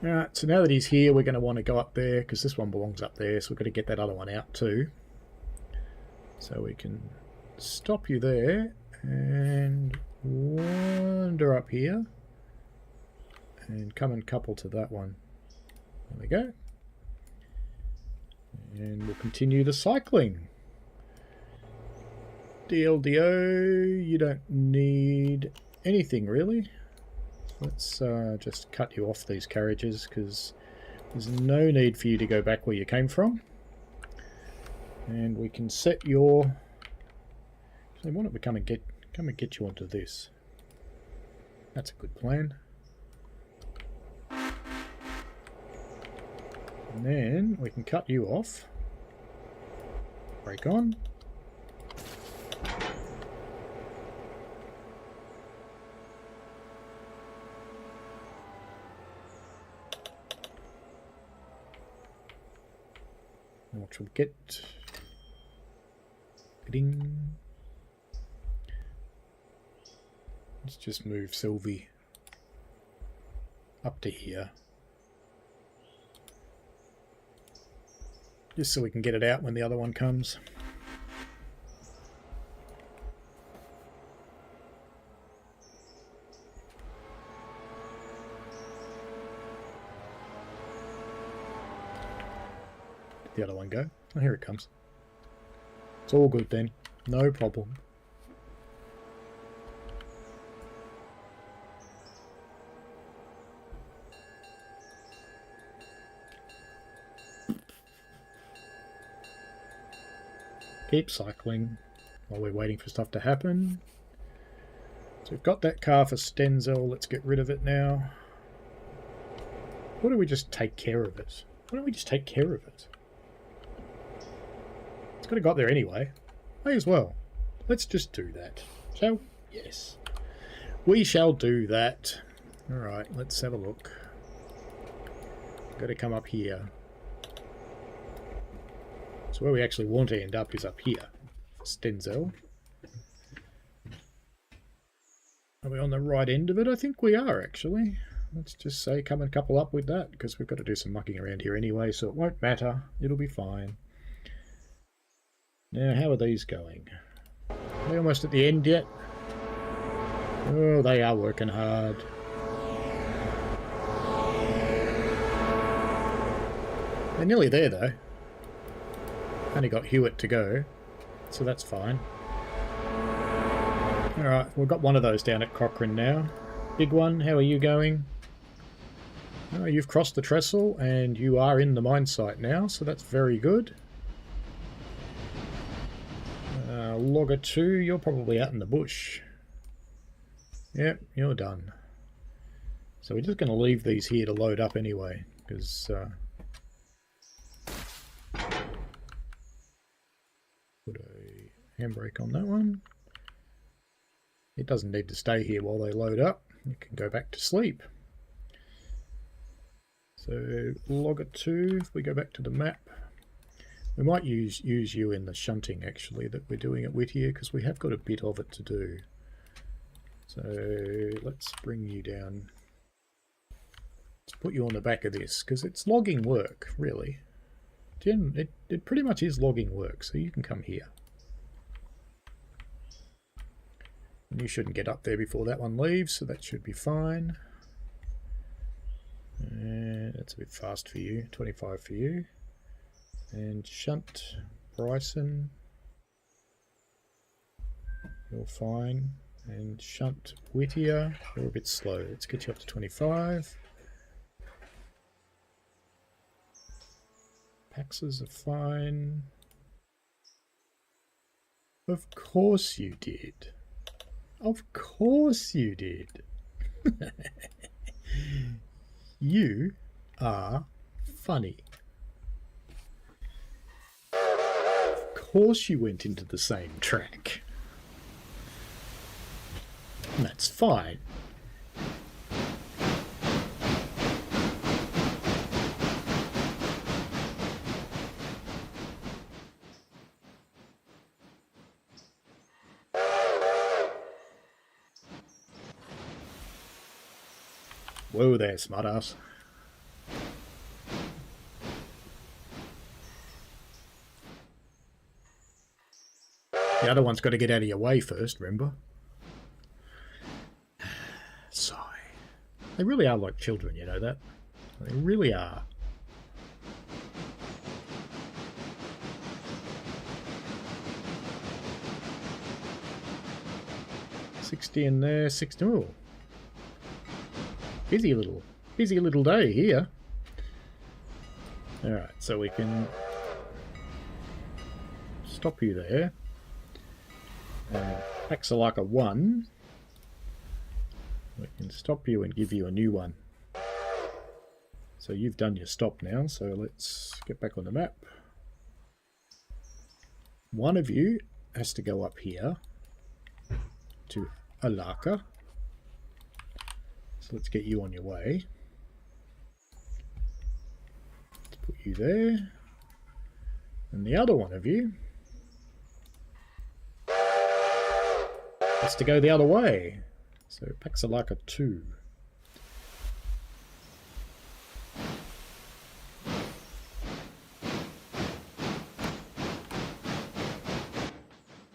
[SPEAKER 2] Alright, so now that he's here, we're going to want to go up there, because this one belongs up there, so we've got to get that other one out too. So we can stop you there, and wander up here, and come and couple to that one. There we go. And we'll continue the cycling. DLDO, you don't need anything really. Let's just cut you off these carriages because there's no need for you to go back where you came from. And we can set your... So why don't we come and get you onto this? That's a good plan. And then we can cut you off. Break on. Which will get Ding. Let's just move Sylvie up to here. Just so we can get it out when the other one comes. Did the other one go? Oh, here it comes. It's all good then. No problem. Keep cycling while we're waiting for stuff to happen. So we've got that car for Stenzel. Let's get rid of it now. Why don't we just take care of it? Why don't we just take care of it? It's got to go up there anyway. May as well. Let's just do that. Shall we? Yes. We shall do that. Alright, let's have a look. Got to come up here. So where we actually want to end up is up here. For Stenzel. Are we on the right end of it? I think we are, actually. Let's just say come and couple up with that, because we've got to do some mucking around here anyway, so it won't matter. It'll be fine. Now, how are these going? Are they almost at the end yet? Oh, they are working hard. They're nearly there, though. Only got Hewitt to go, so that's fine. Alright, we've got one of those down at Cochrane now. Big one, how are you going? Oh, you've crossed the trestle and you are in the mine site now, so that's very good. Logger 2, you're probably out in the bush. Yep, you're done. So we're just going to leave these here to load up anyway, because... put a handbrake on that one. It doesn't need to stay here while they load up. You can go back to sleep. So logger 2, if we go back to the map, we might use you in the shunting actually that we're doing at Whittier, because we have got a bit of it to do. So let's bring you down. Let's put you on the back of this, because it's logging work, really. It pretty much is logging work, so you can come here. And you shouldn't get up there before that one leaves, so that should be fine. And that's a bit fast for you, 25 for you. And shunt, Bryson, you're fine. And shunt, Whittier, you're a bit slow. Let's get you up to 25. Paxes are fine. Of course you did. Of course you did. You are funny. Of course you went into the same track. And that's fine. Whoa there, smartass. The other one's got to get out of your way first, remember? Sigh. They really are like children, you know that? They really are. $60 in there, 60. Oh. Busy little day here. Alright, so we can stop you there. Axelaka 1. We can stop you and give you a new one. So you've done your stop now, so let's get back on the map. One of you has to go up here to Alaka. So let's get you on your way. Let's put you there. And the other one of you Has to go the other way. So Paxalaka 2.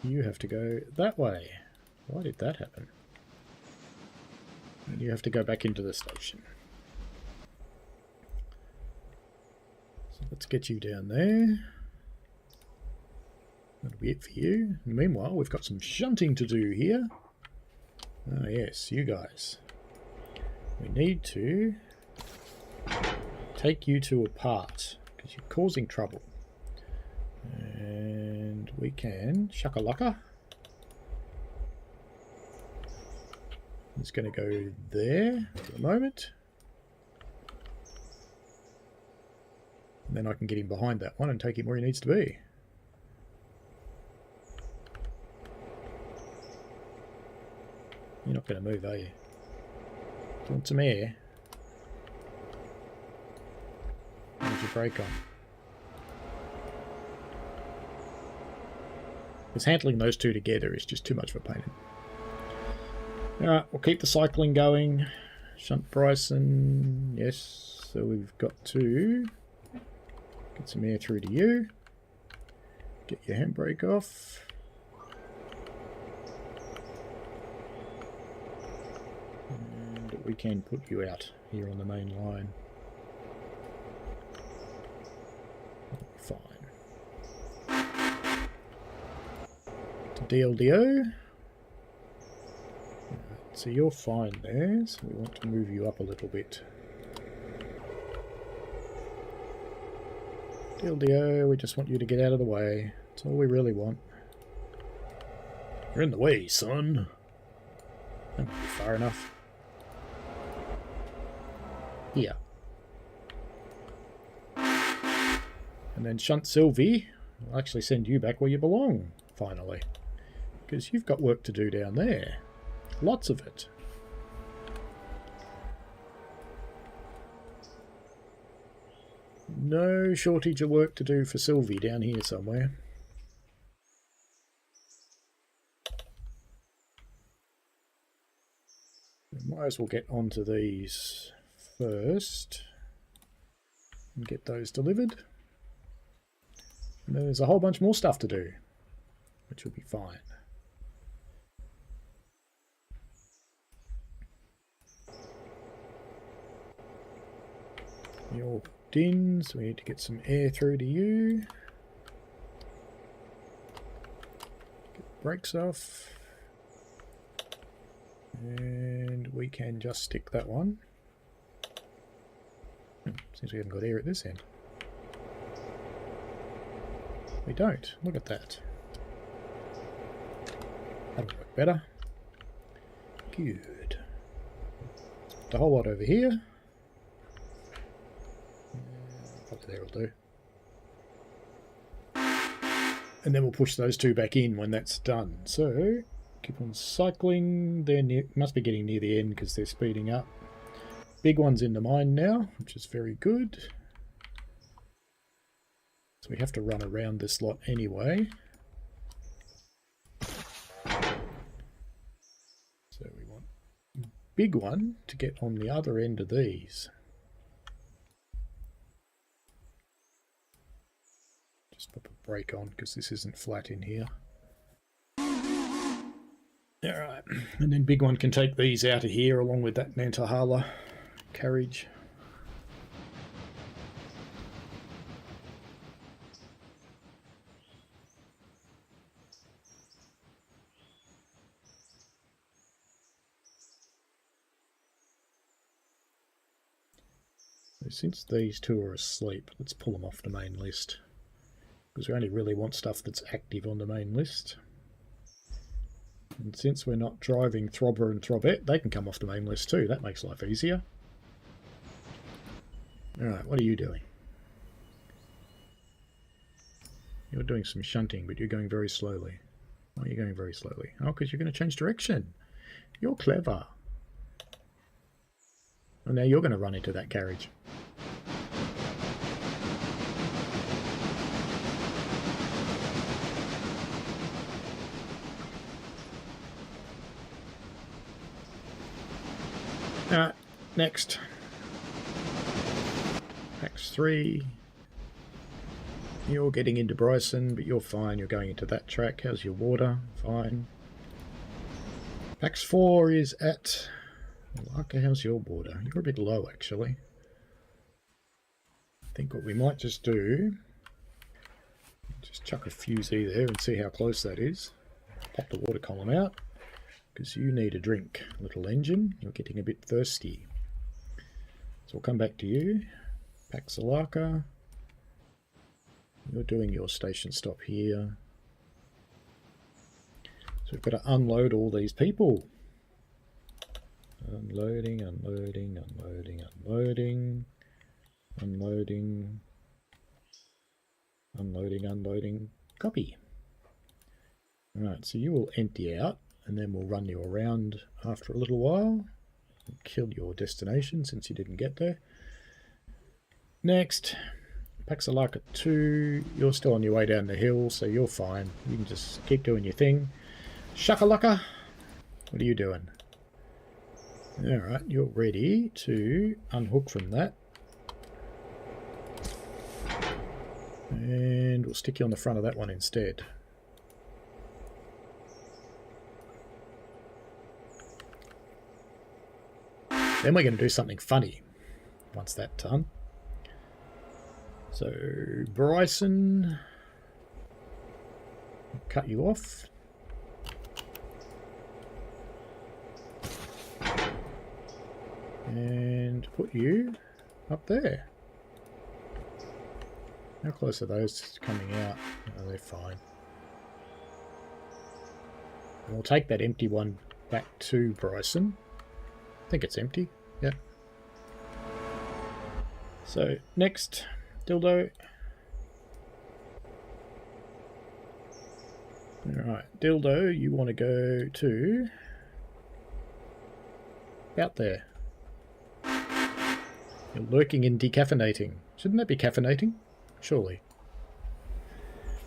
[SPEAKER 2] You have to go that way. Why did that happen? And you have to go back into the station. So let's get you down there. That'll be it for you. And meanwhile, we've got some shunting to do here. Ah, yes, you guys. We need to take you two apart because you're causing trouble. And we can shakalaka. It's going to go there for the moment. And then I can get him behind that one and take him where he needs to be. You're not going to move, are you? Do you want some air? Where's your brake on? Because handling those two together is just too much of a pain. Alright, we'll keep the cycling going. Shunt Bryson, yes. So we've got to get some air through to you. Get your handbrake off. And we can put you out here on the main line. Fine. To DLDO. So you're fine there, so we want to move you up a little bit. DLDO, we just want you to get out of the way. That's all we really want. You're in the way, son. That might be far enough. Here. And then Shunt Sylvie, I'll actually send you back where you belong, finally. Because you've got work to do down there. Lots of it. No shortage of work to do for Sylvie down here somewhere. We might as well get onto these first and get those delivered. And then there's a whole bunch more stuff to do, which will be fine. You're in, so we need to get some air through to you. Get brakes off. And we can just stick that one. Seems we haven't got air at this end. We don't. Look at that. That'll work better. Good. Put the whole lot over here. Probably there will do. And then we'll push those two back in when that's done. So, keep on cycling. They're near, must be getting near the end because they're speeding up. Big one's in the mine now, which is very good. So we have to run around this lot anyway. So we want big one to get on the other end of these. Just pop a brake on because this isn't flat in here. Alright, and then big one can take these out of here along with that Nantahala carriage. So since these two are asleep, let's pull them off the main list. Because we only really want stuff that's active on the main list. And since we're not driving Throbber and Throbette, they can come off the main list too. That makes life easier. Alright, what are you doing? You're doing some shunting, but you're going very slowly. Why are you going very slowly? Oh, because you're going to change direction. You're clever. Well, now you're going to run into that carriage. Alright, next. Pax 3. You're getting into Bryson, but you're fine. You're going into that track. How's your water? Fine. Pax 4 is at... Malacca, how's your water? You're a bit low, actually. I think what we might just do... Just chuck a fusee there and see how close that is. Pop the water column out. Because you need a drink, little engine. You're getting a bit thirsty. So we'll come back to you. Paxalaka. You're doing your station stop here. So we've got to unload all these people. Unloading, unloading, unloading, unloading. Unloading. Unloading, unloading. Copy. Alright, so you will empty out. And then we'll run you around after a little while and kill your destination since you didn't get there. Next, Paxalaka 2, you're still on your way down the hill, so you're fine. You can just keep doing your thing. Shakalaka, what are you doing? Alright, you're ready to unhook from that. And we'll stick you on the front of that one instead. Then we're going to do something funny once that's done. So, Bryson, cut you off. And put you up there. How close are those coming out? Oh, they're fine. And we'll take that empty one back to Bryson. I think it's empty. Yeah. So next, Dildo. Alright, Dildo, you want to go to about there. You're lurking in decaffeinating. Shouldn't that be caffeinating? Surely.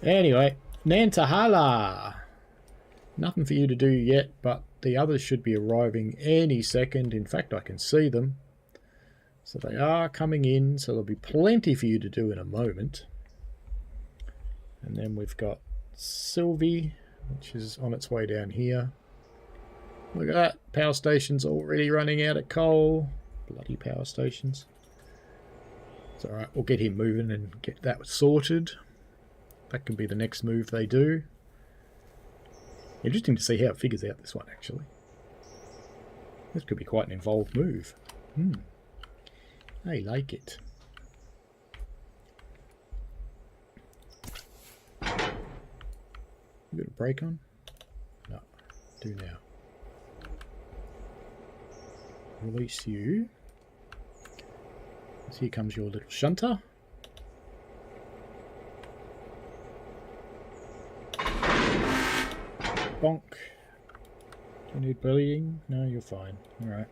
[SPEAKER 2] Anyway, Nantahala. Nothing for you to do yet, but the others should be arriving any second. In fact, I can see them. So they are coming in, so there'll be plenty for you to do in a moment. And then we've got Sylvie, which is on its way down here. Look at that. Power station's already running out of coal. Bloody power stations. It's alright, we'll get him moving and get that sorted. That can be the next move they do. Interesting to see how it figures out this one, actually. This could be quite an involved move. I like it. You got a brake on? No. Do now. Release you. So here comes your little shunter. Bonk. Do you need bullying? No, you're fine. Alright.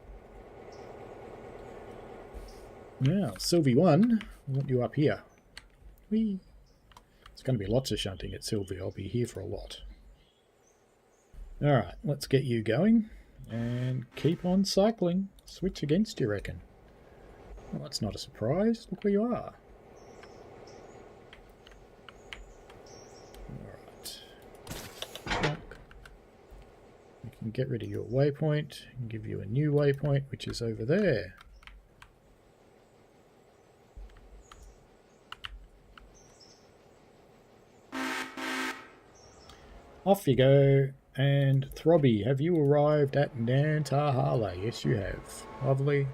[SPEAKER 2] Now, Sylvie 1, I want you up here. Whee! It's going to be lots of shunting at Sylvie. I'll be here for a lot. Alright, let's get you going. And keep on cycling. Switch against, you reckon? Well, that's not a surprise. Look where you are. Alright. You can get rid of your waypoint and give you a new waypoint, which is over there. Off you go. And Throbby, have you arrived at Nantahala? Yes, you have. Lovely.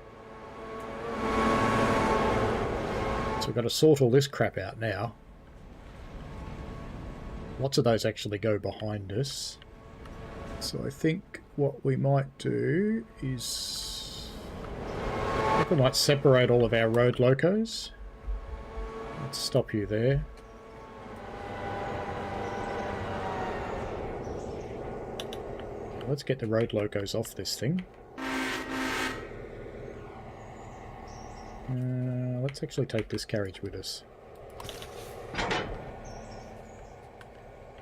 [SPEAKER 2] So we've got to sort all this crap out now. Lots of those actually go behind us. So I think what we might do is... I think we might separate all of our road locos. Let's stop you there. Let's get the road locos off this thing. Let's actually take this carriage with us.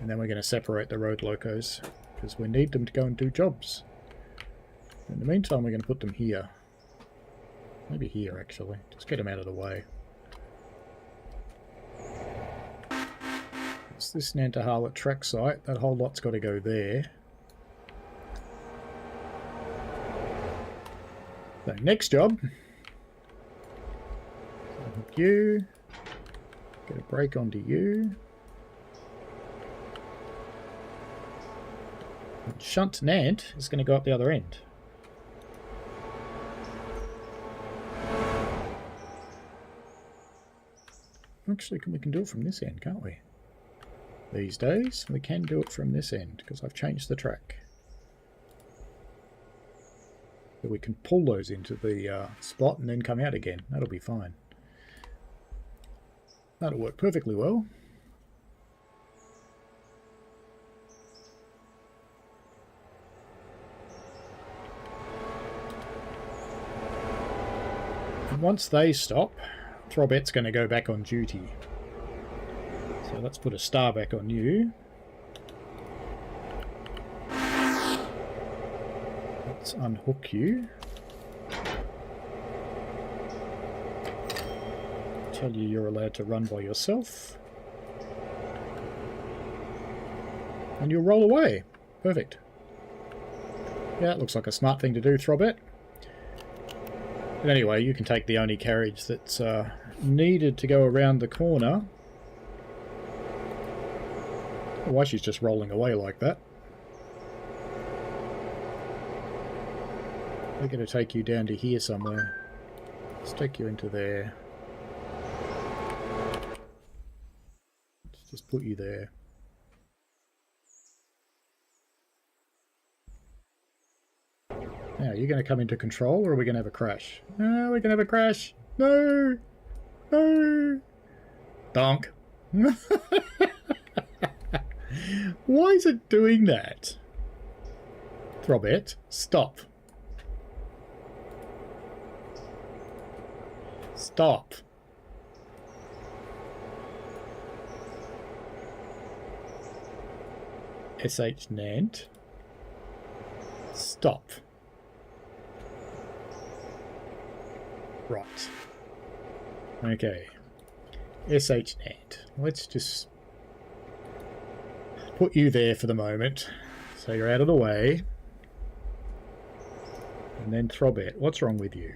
[SPEAKER 2] And then we're going to separate the road locos, because we need them to go and do jobs. In the meantime, we're going to put them here. Maybe here, actually. Just get them out of the way. It's this Nantahala track site. That whole lot's got to go there. So next job. Hook you. Get a brake onto you. And shunt Nant is going to go up the other end. Actually, we can do it from this end, can't we? These days, we can do it from this end, because I've changed the track. So we can pull those into the spot and then come out again. That'll be fine. That'll work perfectly well. And once they stop, Throbet's going to go back on duty. So let's put a star back on you. Let's unhook you. Tell you you're allowed to run by yourself. And you'll roll away. Perfect. Yeah, it looks like a smart thing to do, Throbet. But anyway, you can take the only carriage that's needed to go around the corner. Why she's just rolling away like that. We're going to take you down to here somewhere. Let's take you into there. Let's just put you there. Now, you're going to come into control, or are we going to have a crash? No, we're going to have a crash. No! No! Donk. Why is it doing that? Throbet, stop. Stop. SH Nant. Stop. Right. Okay. SH Nant. Let's just put you there for the moment, so you're out of the way. And then Throbet, what's wrong with you?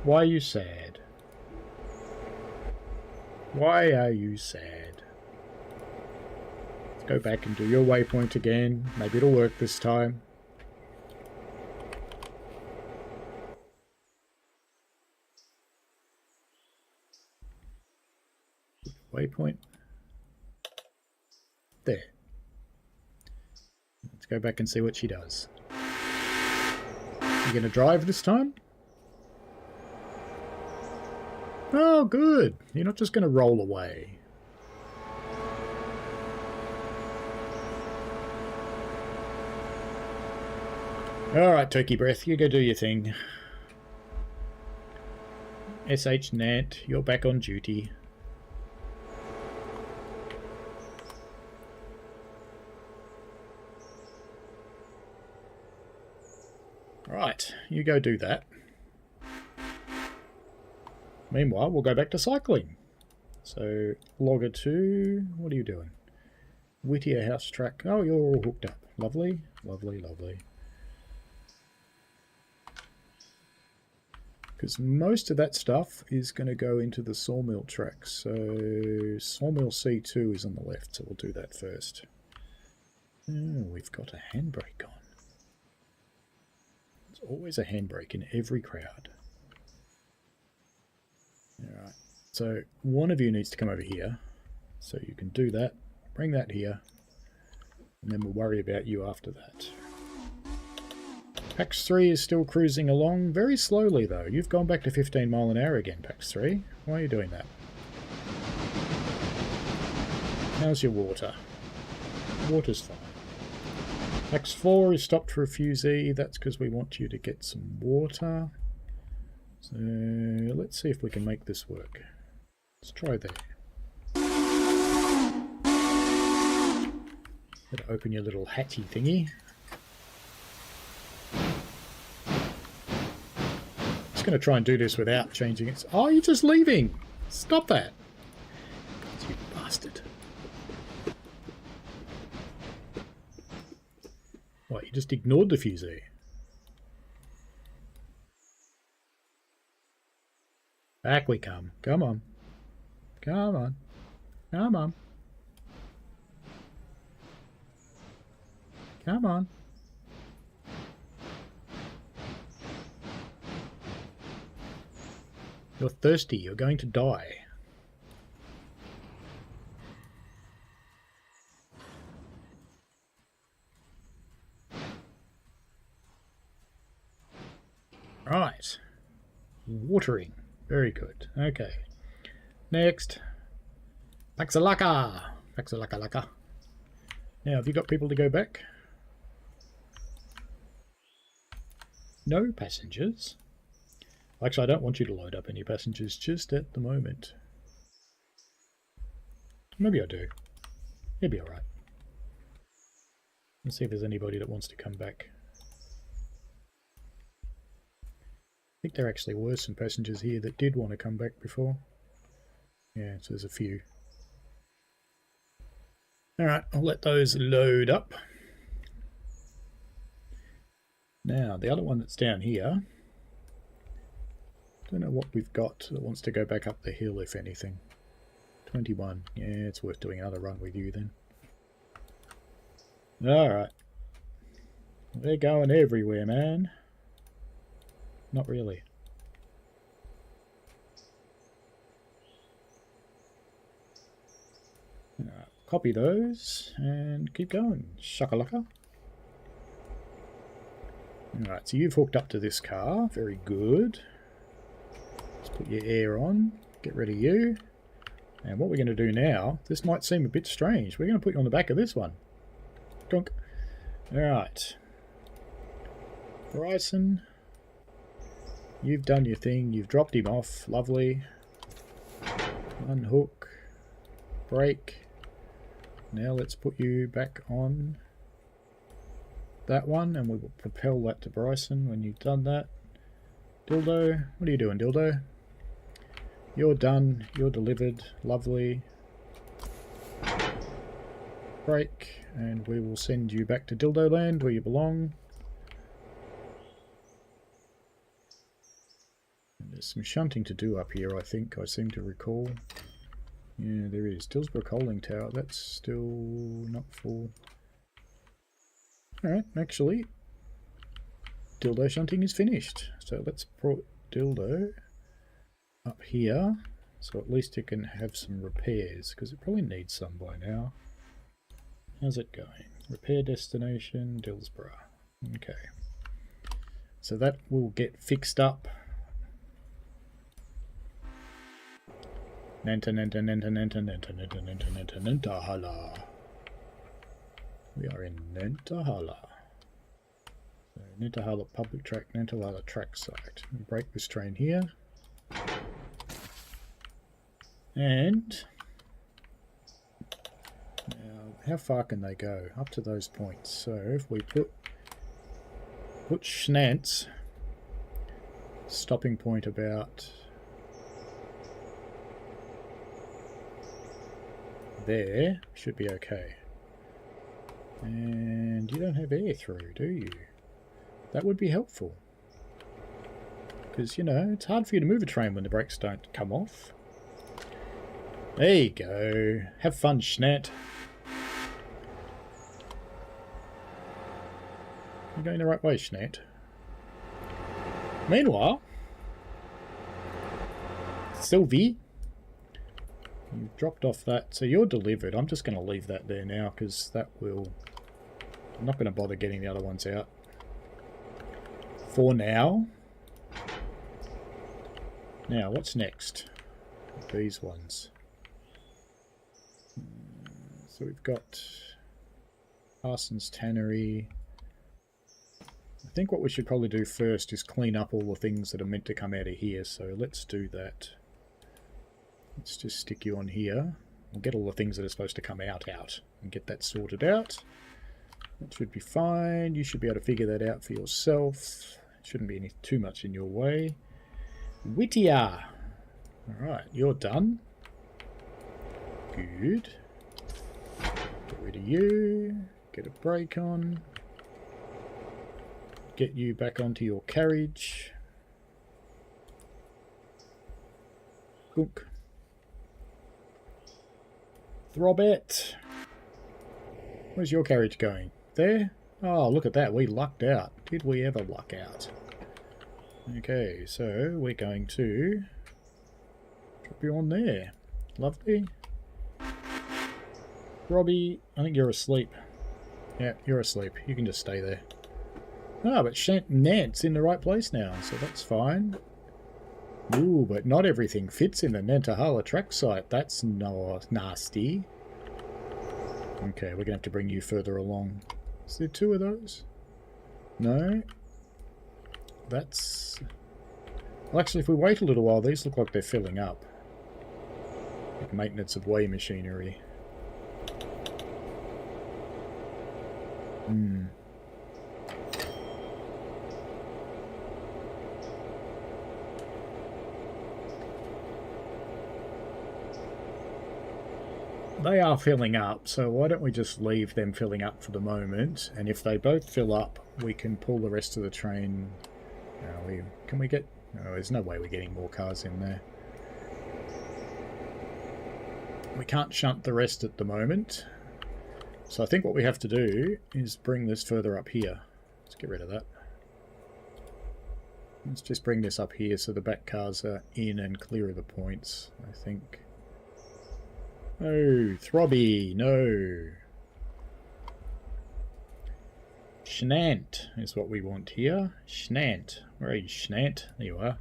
[SPEAKER 2] Why are you sad? Why are you sad? Let's go back and do your waypoint again. Maybe it'll work this time. Waypoint. There. Let's go back and see what she does. You going to drive this time? Oh, good. You're not just going to roll away. Alright, Turkey Breath, you go do your thing. SH Nant, you're back on duty. Right, you go do that. Meanwhile, we'll go back to cycling. So, Logger 2, what are you doing? Whittier House Track. Oh, you're all hooked up. Lovely, lovely, lovely. Because most of that stuff is going to go into the sawmill track. So, sawmill C2 is on the left, so we'll do that first. Oh, we've got a handbrake on. There's always a handbrake in every crowd. Alright, so one of you needs to come over here. So you can do that. Bring that here. And then we'll worry about you after that. Pax 3 is still cruising along. Very slowly though. You've gone back to 15 mile an hour again, Pax 3. Why are you doing that? How's your water? Water's fine. Pax 4 is stopped for a fusee. That's because we want you to get some water. So let's see if we can make this work. Let's try that. Better open your little hatchy thingy. Let's going to try and do this without changing it. Oh, you're just leaving. Stop that. You bastard. What, you just ignored the fusee? Back we come. Come on. Come on. Come on. Come on. You're thirsty. You're going to die. Right. Watering. Very good. Okay. Next. Paxalaka. Paxalaka. Now, have you got people to go back? No passengers. Actually, I don't want you to load up any passengers just at the moment. Maybe I do. Maybe alright. Let's see if there's anybody that wants to come back. I think there actually were some passengers here that did want to come back before. Yeah, so there's a few. Alright, I'll let those load up. Now, the other one that's down here, don't know what we've got that wants to go back up the hill, if anything. 21. Yeah, it's worth doing another run with you then. Alright. They're going everywhere, man. Not really. Copy those and keep going. Shakalaka. Alright, so you've hooked up to this car. Very good. Let's put your air on. Get rid of you. And what we're going to do now, this might seem a bit strange. We're going to put you on the back of this one. Dunk. Alright. Bryson. You've done your thing. You've dropped him off. Lovely. Unhook. Brake. Now let's put you back on that one and we will propel that to Bryson when you've done that. Dildo, what are you doing, Dildo? You're done, you're delivered, lovely. Brake, and we will send you back to Dildo Land where you belong. And there's some shunting to do up here, I think, I seem to recall. Yeah, there is. Dillsborough Coaling Tower, that's still not full. Alright, actually, Dildo shunting is finished. So let's put Dildo up here, so at least it can have some repairs, because it probably needs some by now. How's it going? Repair destination, Dillsborough. Okay. So that will get fixed up. Nantahala. We are in Nantahala. So Nantahala public track, Nantahala track site. We break this train here. And now how far can they go? Up to those points. So if we put Schnantz stopping point about there, should be okay. And you don't have air through, do you? That would be helpful. Because, you know, it's hard for you to move a train when the brakes don't come off. There you go. Have fun, Schnant. You're going the right way, Schnant. Meanwhile, Sylvie, you've dropped off that, so you're delivered. I'm just going to leave that there now because that will... I'm not going to bother getting the other ones out for now. Now, what's next? These ones. So we've got Parsons Tannery. I think what we should probably do first is clean up all the things that are meant to come out of here, so let's do that. Let's just stick you on here. We'll get all the things that are supposed to come out and get that sorted out. That should be fine. You should be able to figure that out for yourself. It shouldn't be too much in your way. Whittier. Alright, you're done. Good. Get rid of you. Get a brake on. Get you back onto your carriage. Gunk. Throbet. Where's your carriage going? There? Oh, look at that. We lucked out. Did we ever luck out? Okay, so we're going to drop you on there. Lovely. Robbie, I think you're asleep. Yeah, you're asleep. You can just stay there. Ah, but Nant's in the right place now, so that's fine. Ooh, but not everything fits in the Nantahala track site. That's nasty. Okay, we're going to have to bring you further along. Is there two of those? No? That's... Well, actually, if we wait a little while, these look like they're filling up. Like maintenance of way machinery. Hmm. They are filling up, so why don't we just leave them filling up for the moment, and if they both fill up, we can pull the rest of the train. Can we get... No, there's no way we're getting more cars in there. We can't shunt the rest at the moment, so I think what we have to do is bring this further up here. Let's get rid of that. Let's just bring this up here so the back cars are in and clear of the points, I think. Oh, Throbby, no. Schnant is what we want here. Schnant. Where are you, Schnant? There you are.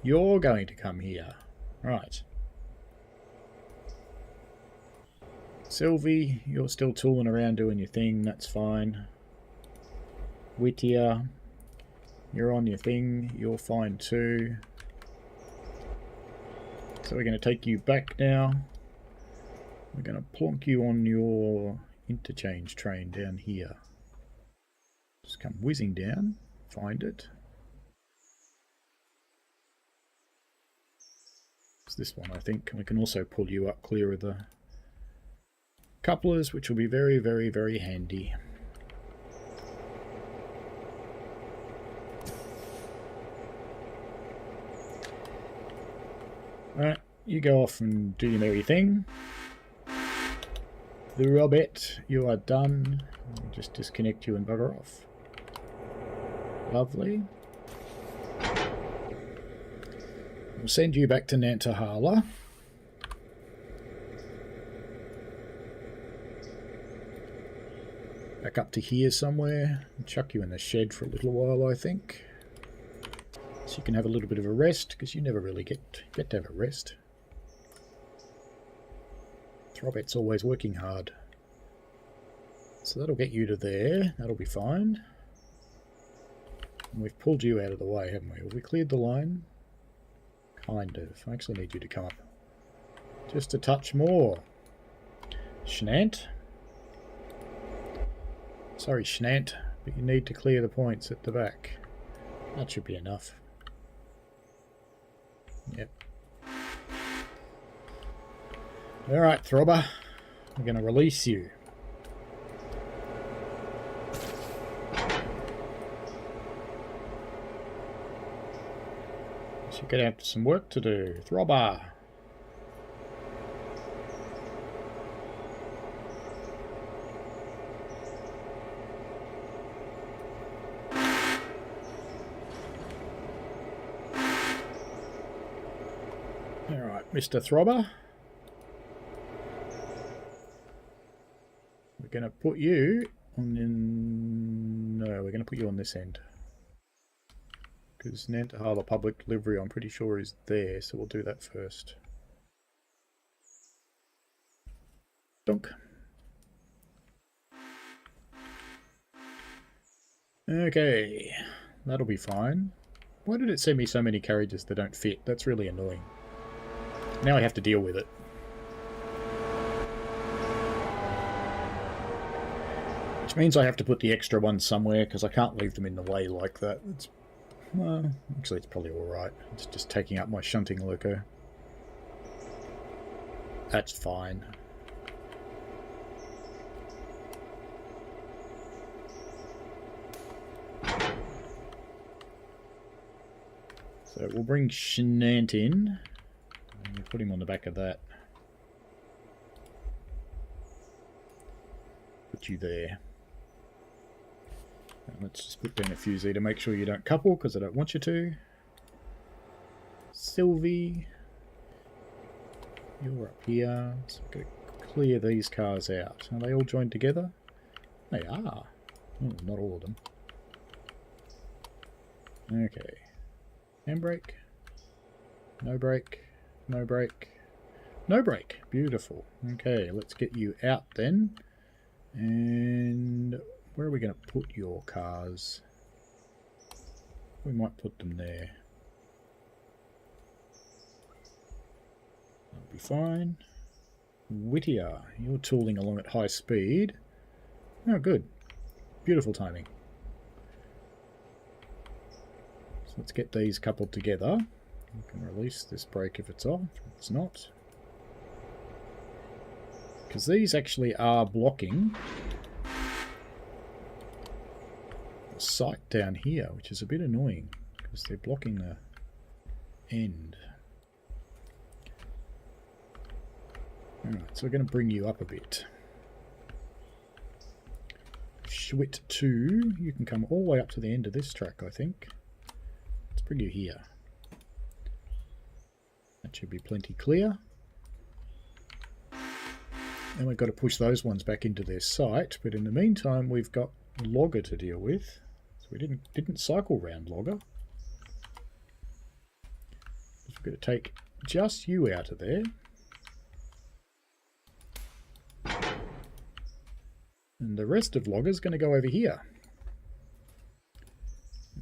[SPEAKER 2] You're going to come here. Right. Sylvie, you're still tooling around doing your thing. That's fine. Whittier, you're on your thing. You're fine too. So we're going to take you back now. We're going to plonk you on your interchange train down here. Just come whizzing down, find it. It's this one, I think. We can also pull you up clear of the couplers, which will be very, very, very handy. Alright, you go off and do your merry thing. The Robert, you are done. I'll just disconnect you and bugger off. Lovely. We'll send you back to Nantahala. Back up to here somewhere. I'll chuck you in the shed for a little while, I think. So you can have a little bit of a rest, because you never really get to have a rest. Throbet's always working hard. So that'll get you to there. That'll be fine. And we've pulled you out of the way, haven't we? Have we cleared the line? Kind of. I actually need you to come up just a touch more. Schnant. Sorry, Schnant, but you need to clear the points at the back. That should be enough. Yep. Alright, Throbber. I'm going to release you. So you're going to have some work to do. Throbber. Alright, Mr. Throbber. We're going to put you on no, we're going to put you on this end. Because Nantahala Public Delivery, I'm pretty sure, is there, so we'll do that first. Donk. Okay, that'll be fine. Why did it send me so many carriages that don't fit? That's really annoying. Now I have to deal with it. Which means I have to put the extra ones somewhere, because I can't leave them in the way like that. It's Actually, it's probably alright. It's just taking up my shunting loco. That's fine. So we'll bring Shnant in. And we'll put him on the back of that. Put you there. And let's just put down a fusee to make sure you don't couple, because I don't want you to. Sylvie. You're up here. So we're going to clear these cars out. Are they all joined together? They are. Oh, not all of them. Okay. Handbrake. No brake. No brake. No brake. Beautiful. Okay, let's get you out then. And where are we going to put your cars? We might put them there. That'll be fine. Whittier, you're tooling along at high speed. Oh, good. Beautiful timing. So let's get these coupled together. You can release this brake if it's off. If it's not. Because these actually are blocking the sight down here, which is a bit annoying because they're blocking the end. Alright, so we're going to bring you up a bit. Schwit 2, you can come all the way up to the end of this track, I think. Let's bring you here. That should be plenty clear. And we've got to push those ones back into their sight, but in the meantime we've got Logger to deal with. So we didn't cycle round Logger. We're going to take just you out of there. And the rest of Logger's going to go over here.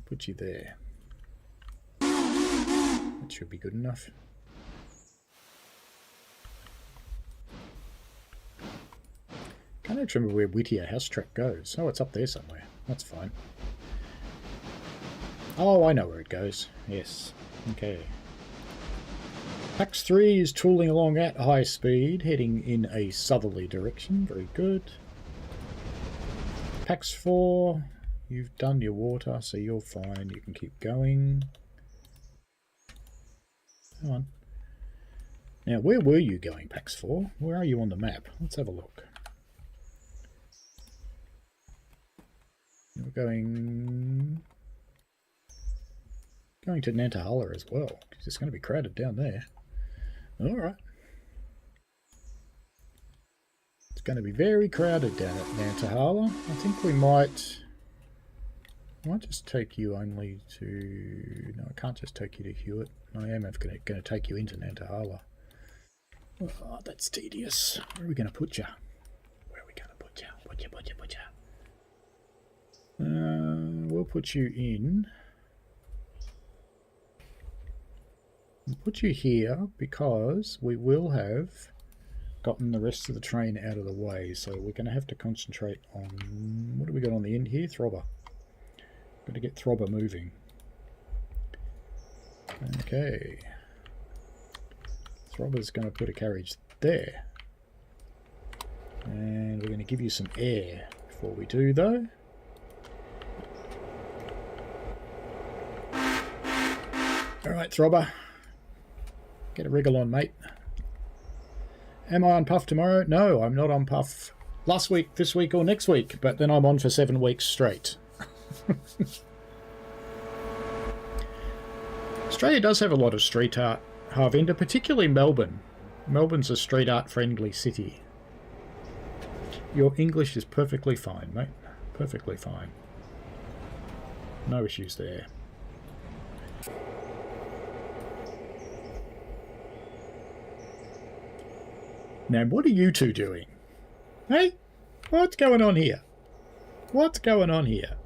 [SPEAKER 2] Put you there. That should be good enough. Can't actually remember where Whittier House Track goes. Oh, it's up there somewhere. That's fine. Oh, I know where it goes. Yes. Okay. Pax 3 is tooling along at high speed, heading in a southerly direction. Very good. Pax 4, you've done your water, so you're fine. You can keep going. Come on. Now, where were you going, Pax 4? Where are you on the map? Let's have a look. You're going to Nantahala as well, because it's going to be crowded down there. Alright. It's going to be very crowded down at Nantahala. I think we might just take you only to... No, I can't just take you to Hewitt. I am going to take you into Nantahala. Oh, that's tedious. Where are we going to put you? Where are we going to put you? Put you. We'll put you in. We'll put you here because we will have gotten the rest of the train out of the way. So we're going to have to concentrate on... What do we got on the end here? Throbber. Got to get Throbber moving. Okay. Throbber's going to put a carriage there. And we're going to give you some air before we do, though. Alright, Throbber. Get a wriggle on, mate. Am I on puff tomorrow? No, I'm not on puff last week, this week, or next week. But then I'm on for 7 weeks straight. Australia does have a lot of street art, Harvinder, particularly Melbourne. Melbourne's a street art friendly city. Your English is perfectly fine, mate. Perfectly fine. No issues there. Now, what are you two doing? Hey? What's going on here? What's going on here?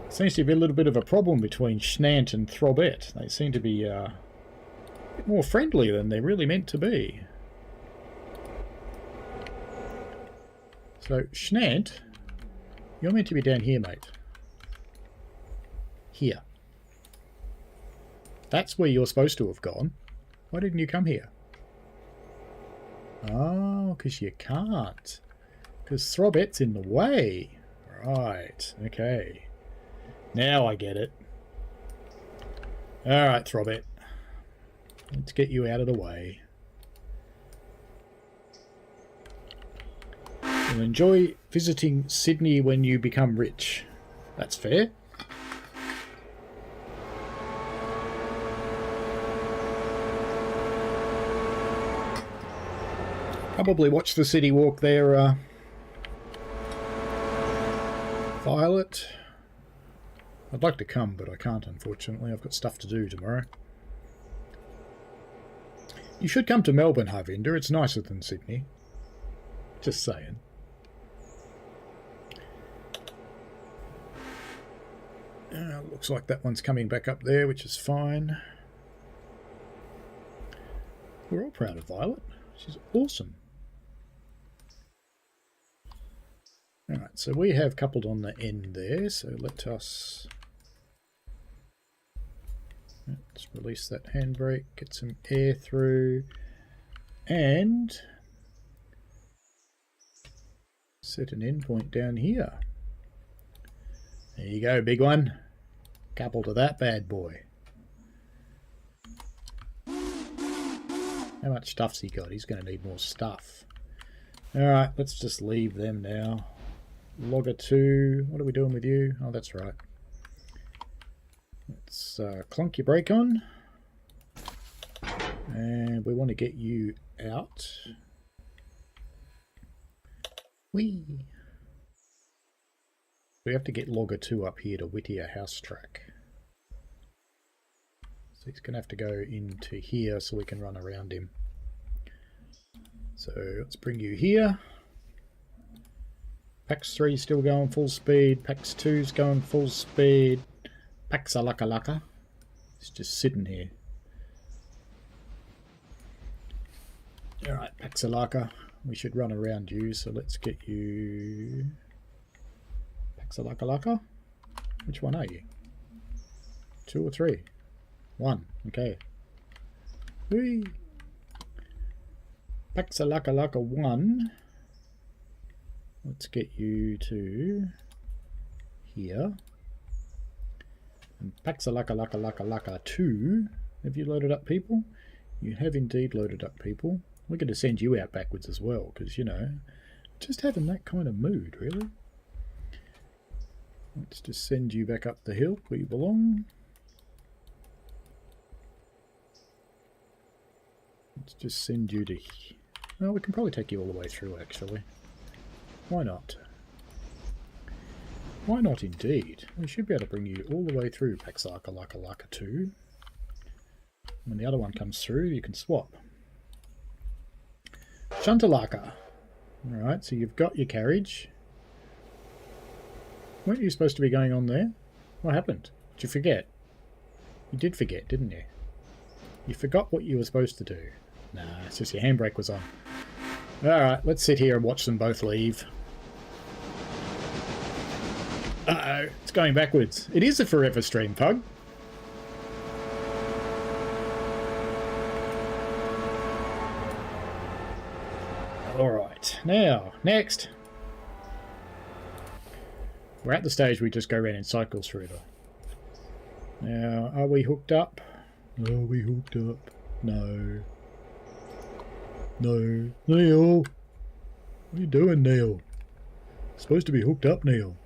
[SPEAKER 2] Seems to be a little bit of a problem between Schnant and Throbet. They seem to be a bit more friendly than they're really meant to be. So, Schnant, you're meant to be down here, mate. Here. That's where you're supposed to have gone. Why didn't you come here? Oh, because you can't. Because Throbet's in the way. Right, okay. Now I get it. Alright, Throbet. Let's get you out of the way. You'll enjoy visiting Sydney when you become rich. That's fair. Probably watch the city walk there, Violet. I'd like to come, but I can't, unfortunately. I've got stuff to do tomorrow. You should come to Melbourne, Harvinder. It's nicer than Sydney. Just saying. Looks like that one's coming back up there, which is fine. We're all proud of Violet. She's awesome. Alright, so we have coupled on the end there, so let us... Let's release that handbrake, get some air through, and set an endpoint down here. There you go, big one. Couple to that bad boy. How much stuff's he got? He's going to need more stuff. Alright, let's just leave them now. Logger 2, what are we doing with you? Oh, that's right. Let's clunk your brake on. And we want to get you out. Whee! We have to get Logger 2 up here to Whittier House Track. So he's going to have to go into here so we can run around him. So let's bring you here. Pax 3 still going full speed. Pax 2's going full speed. Pax Alaka Laka. It's just sitting here. Alright, Pax Alaka. We should run around you, so let's get you... Pax Alaka Laka? Which one are you? 2 or 3? 1, okay. Whee! Pax Alaka Laka 1. Let's get you to here. And Pax Alaka Laka Laka Laka 2. Have you loaded up people? You have indeed loaded up people. We're going to send you out backwards as well, because, you know, just having that kind of mood, really. Let's just send you back up the hill where you belong. Let's just send you to... Well, we can probably take you all the way through, actually. Why not? Why not, indeed? We should be able to bring you all the way through Pax Alaka Laka Laka 2. When the other one comes through, you can swap. Shuntalaka. Alright, so you've got your carriage. Weren't you supposed to be going on there? What happened? Did you forget? You did forget, didn't you? You forgot what you were supposed to do. Nah, it's just your handbrake was on. Alright, let's sit here and watch them both leave. Uh-oh, it's going backwards. It is a forever stream, Pug. Alright, now, next. We're at the stage we just go around in cycles through them. Now, are we hooked up? Are we hooked up? No. No. Neil! What are you doing, Neil? Supposed to be hooked up, Neil.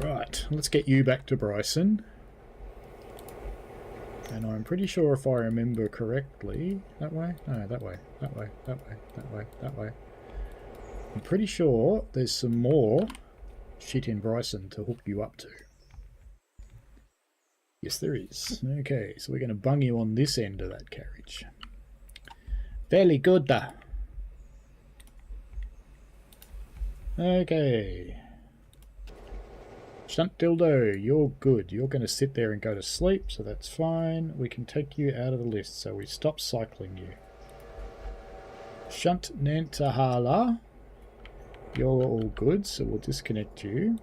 [SPEAKER 2] Right, let's get you back to Bryson. And I'm pretty sure if I remember correctly... That way? No, that way. That way. That way. That way. That way. I'm pretty sure there's some more shit in Bryson to hook you up to. Yes, there is. Okay, so we're going to bung you on this end of that carriage. Fairly good, da. Okay. Shunt Dildo, you're good. You're going to sit there and go to sleep, so that's fine. We can take you out of the list, so we stop cycling you. Shunt Nantahala, you're all good, so we'll disconnect you.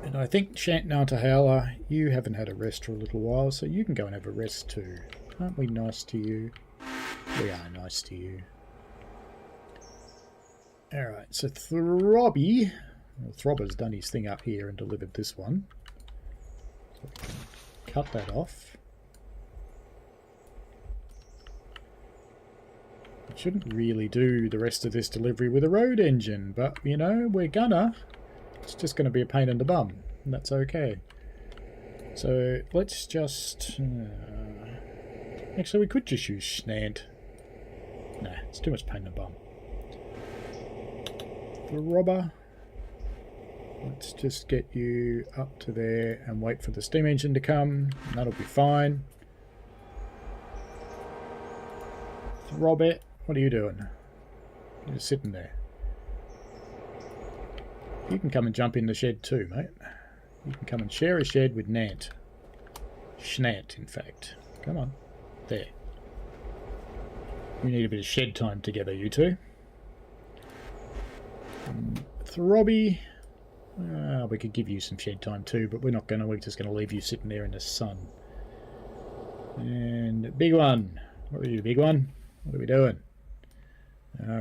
[SPEAKER 2] And I think Shantnatahala, you haven't had a rest for a little while, so you can go and have a rest too. Aren't we nice to you? We are nice to you. Alright, so Throbby, well, Throbber's done his thing up here and delivered this one. So we can cut that off. We shouldn't really do the rest of this delivery with a road engine, but, you know, we're gonna. It's just going to be a pain in the bum, and that's okay. So let's just... actually, we could just use Schnant. Nah, it's too much pain in the bum. The robber. Let's just get you up to there and wait for the steam engine to come. And that'll be fine. Throbbit, what are you doing? You're just sitting there. You can come and jump in the shed too, mate. You can come and share a shed with Nant. Schnant, in fact. Come on. There. We need a bit of shed time together, you two. Throbby. We could give you some shed time too, but we're not going to. We're just going to leave you sitting there in the sun. And big one. What are you, big one? What are we doing?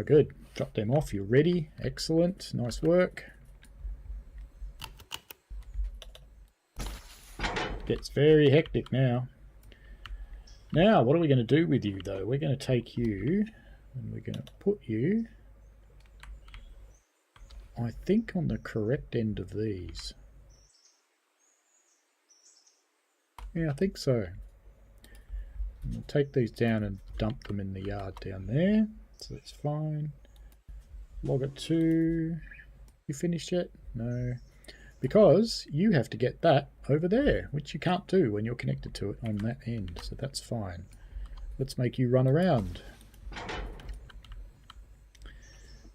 [SPEAKER 2] Good. Drop them off. You're ready. Excellent. Nice work. Gets very hectic now. Now, what are we going to do with you, though? We're going to take you and we're going to put you, I think, on the correct end of these. Yeah, I think so. We'll take these down and dump them in the yard down there. So that's fine. Logger 2. You finished yet? No. Because you have to get that over there, which you can't do when you're connected to it on that end. So that's fine. Let's make you run around.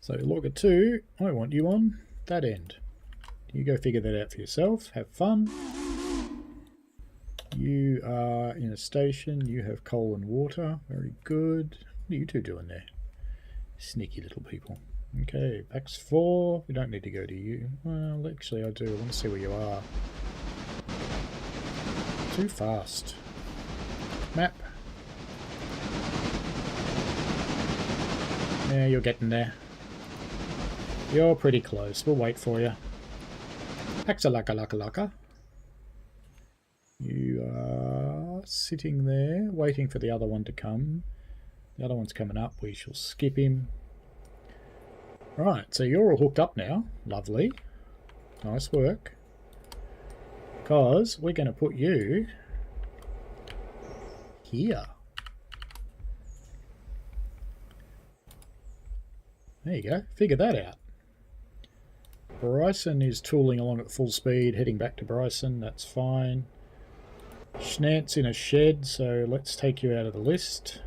[SPEAKER 2] So logger 2, I want you on that end. You go figure that out for yourself. Have fun. You are in a station. You have coal and water. Very good. What are you two doing there? Sneaky little people. Okay, PAX 4. We don't need to go to you. Well, actually I do. I want to see where you are. Too fast. Map. Yeah, you're getting there. You're pretty close. We'll wait for you. Paxalaka-laka-laka. You are sitting there, waiting for the other one to come. The other one's coming up. We shall skip him. Right, so you're all hooked up now. Lovely. Nice work. Because we're going to put you here. There you go. Figure that out. Bryson is tooling along at full speed, heading back to Bryson. That's fine. Schnant's in a shed, so let's take you out of the list.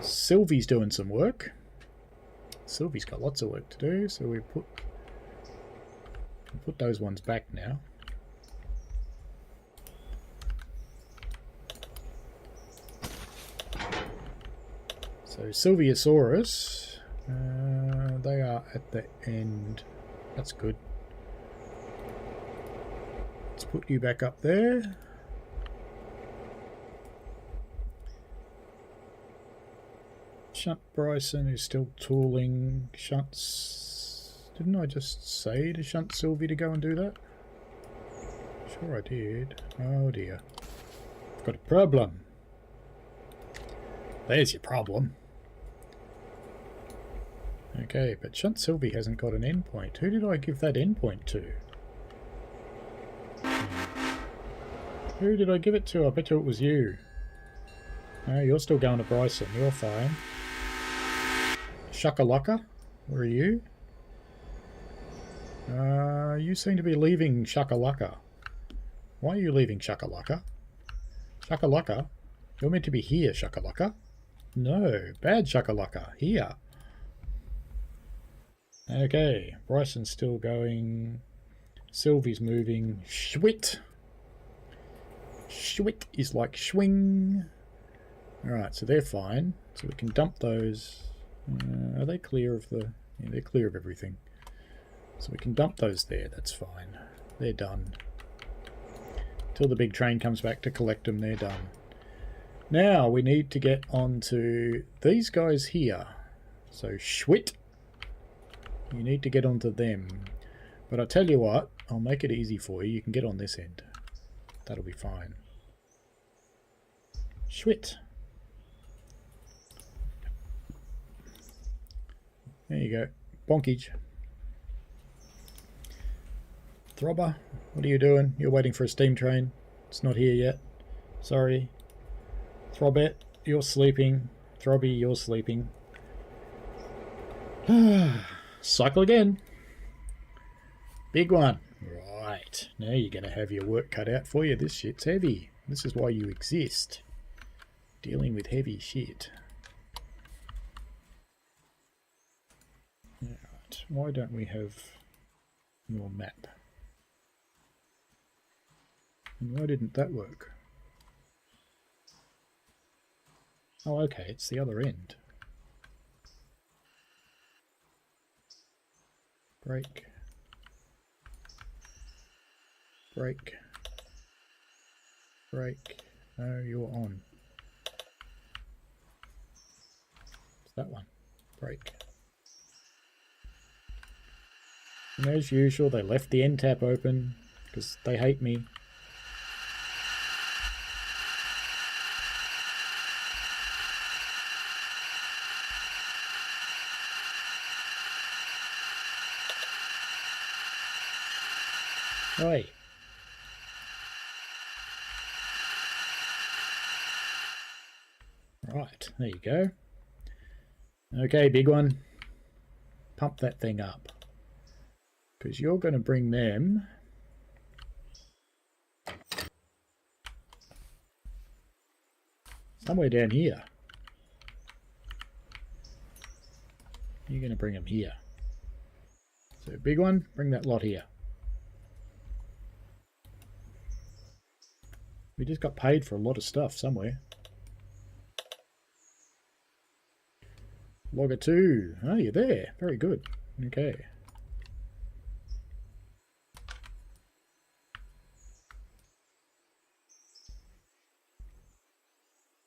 [SPEAKER 2] Sylvie's doing some work. Sylvie's got lots of work to do, so we put those ones back now. So Sylviosaurus, they are at the end. That's good. Let's put you back up there. Shunt Bryson is still tooling. Shunts. Didn't I just say to shunt Sylvie to go and do that? Sure I did. Oh dear. I've got a problem. There's your problem. Okay, but Shunt Sylvie hasn't got an endpoint. Who did I give that endpoint to? Who did I give it to? I bet you it was you. No, you're still going to Bryson. You're fine. Shakalaka, where are you? You seem to be leaving Shakalaka. Why are you leaving Shakalaka? Shakalaka? You're meant to be here, Shakalaka. No, bad Shakalaka. Here. Okay, Bryson's still going. Sylvie's moving. Schwit. Schwit is like swing. Alright, so they're fine. So we can dump those. Are they clear of the... Yeah, they're clear of everything. So we can dump those there, that's fine. they're done. Till the big train comes back to collect them, they're done. Now we need to get onto these guys here. So Schwit, you need to get onto them. But I'll tell you what, I'll make it easy for you. You can get on this end. That'll be fine. Schwit. There you go. Bonkage. Throbber, what are you doing? You're waiting for a steam train. It's not here yet. Sorry. Throbbet, you're sleeping. Throbby, you're sleeping. Cycle again. Big one. Right. Now you're going to have your work cut out for you. This shit's heavy. This is why you exist. Dealing with heavy shit. Right. Why don't we have your map? And why didn't that work? Oh, okay. It's the other end. Break. Break. Break. No, you're on. It's that one. Break. And as usual, they left the end tap open because they hate me. Oi. Right, there you go. Okay, big one. Pump that thing up. Because you're going to bring them somewhere down here. You're going to bring them here. So, big one, bring that lot here. We just got paid for a lot of stuff somewhere. Logger 2. Oh, you're there. Very good. Okay.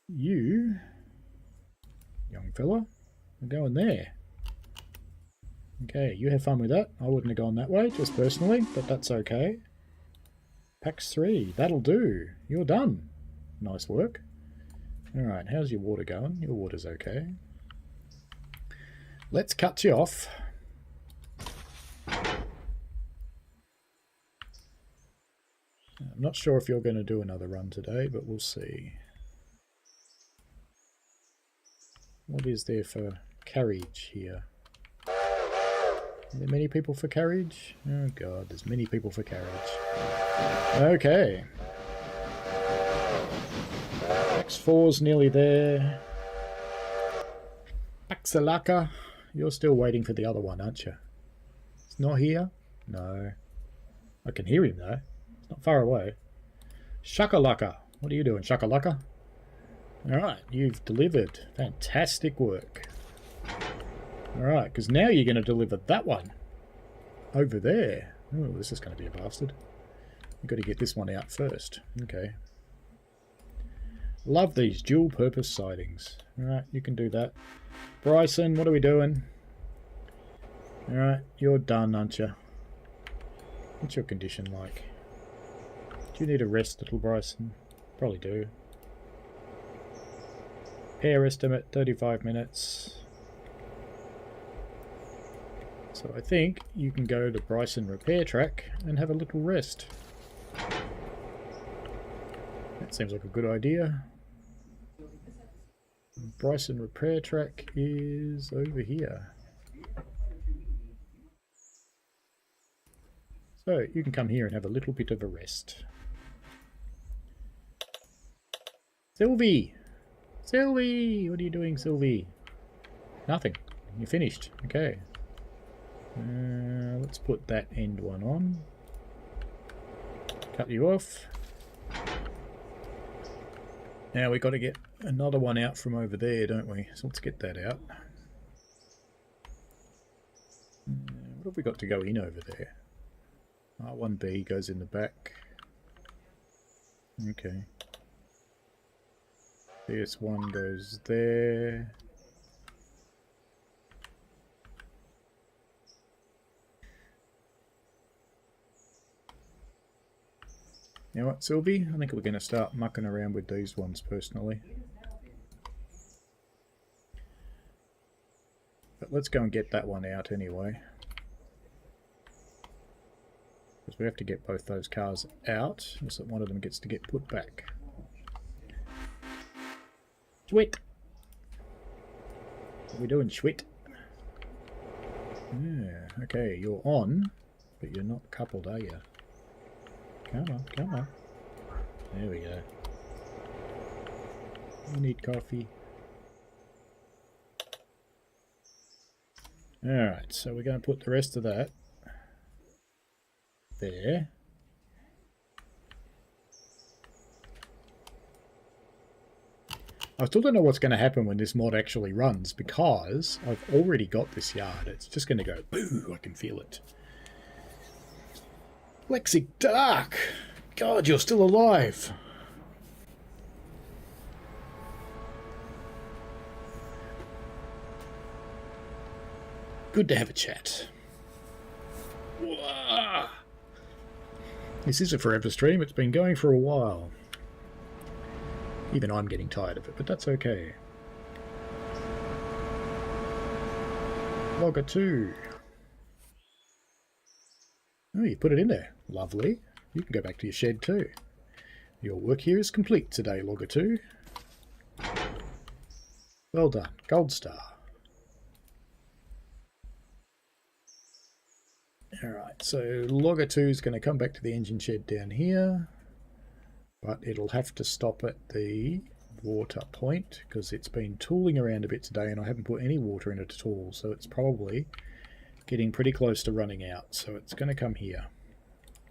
[SPEAKER 2] You, young fella, are going there. Okay, you have fun with that. I wouldn't have gone that way, just personally, but that's okay. Packs 3, that'll do. You're done. Nice work. Alright, how's your water going? Your water's okay. Let's cut you off. I'm not sure if you're going to do another run today, but we'll see. What is there for carriage here? Are there many people for carriage? Oh god, there's many people for carriage. Okay. X4's nearly there. Axalaka, you're still waiting for the other one, aren't you? It's not here? No. I can hear him though. It's not far away. Shakalaka, what are you doing, Shakalaka? Alright, you've delivered. Fantastic work. Alright, because now you're going to deliver that one. Over there. Oh, this is going to be a bastard. You've got to get this one out first. Okay. Love these dual purpose sidings. Alright, you can do that. Bryson, what are we doing? Alright, you're done, aren't you? What's your condition like? Do you need a rest, little Bryson? Probably do. Pair estimate, 35 minutes. So I think you can go to Bryson Repair Track and have a little rest. That seems like a good idea. Bryson Repair Track is over here. So you can come here and have a little bit of a rest. Sylvie! Sylvie! What are you doing, Sylvie? Nothing. You're finished. Okay. Let's put that end one on. Cut you off. Now we've got to get another one out from over there, don't we? So let's get that out. What have we got to go in over there? R1B goes in the back. Okay. PS1 goes there. You know what, Sylvie? I think we're going to start mucking around with these ones personally. But let's go and get that one out anyway. Because we have to get both those cars out, so that one of them gets to get put back. Sweet! What are we doing, sweet? Yeah, okay, you're on, but you're not coupled, are you? Come on, come on. There we go. You need coffee. Alright, so we're going to put the rest of that there. I still don't know what's going to happen when this mod actually runs, because I've already got this yard. It's just going to go boo, I can feel it. Lexic Dark! God, you're still alive! Good to have a chat. Whoa. This is a forever stream. It's been going for a while. Even I'm getting tired of it, but that's okay. Logger 2. Oh, you put it in there. Lovely. You can go back to your shed too. Your work here is complete today, Logger 2. Well done. Gold star. Alright, so Logger 2 is going to come back to the engine shed down here. But it'll have to stop at the water point, because it's been tooling around a bit today and I haven't put any water in it at all. So it's probably getting pretty close to running out. So it's going to come here.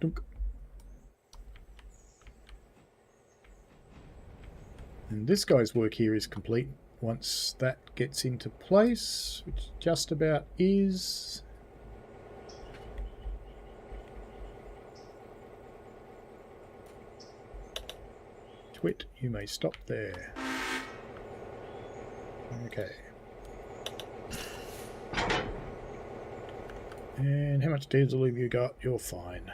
[SPEAKER 2] Dunk. And this guy's work here is complete once that gets into place, which just about is. Twit, you may stop there. Okay. And how much diesel have you got? You're fine.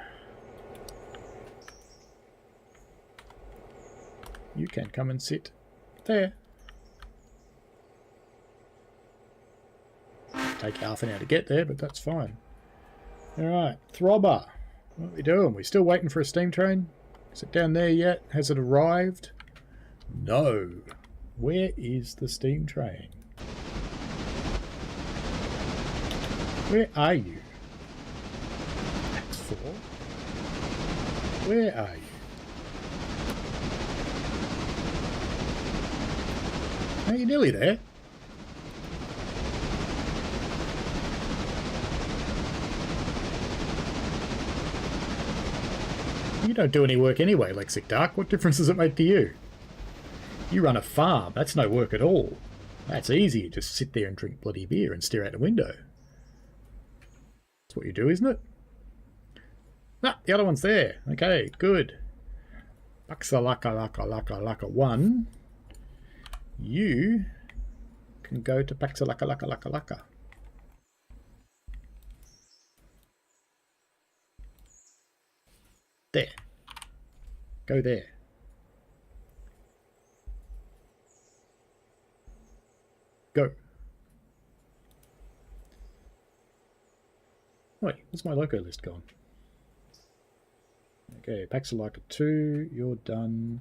[SPEAKER 2] You can come and sit there. Take half an hour to get there, but that's fine. Alright, Throbber. What are we doing? We're still waiting for a steam train? Is it down there yet? Has it arrived? No. Where is the steam train? Where are you? That's 4. Where are you? Are you nearly there? You don't do any work anyway, Lexic Dark. What difference does it make to you? You run a farm. That's no work at all. That's easy. You just sit there and drink bloody beer and stare out the window. That's what you do, isn't it? Ah, the other one's there. Okay, good. Paxalaka 1. You can go to Paxalaka. There. Go there. Go. Wait, where's my loco list gone? Okay, Paxalaka 2, you're done.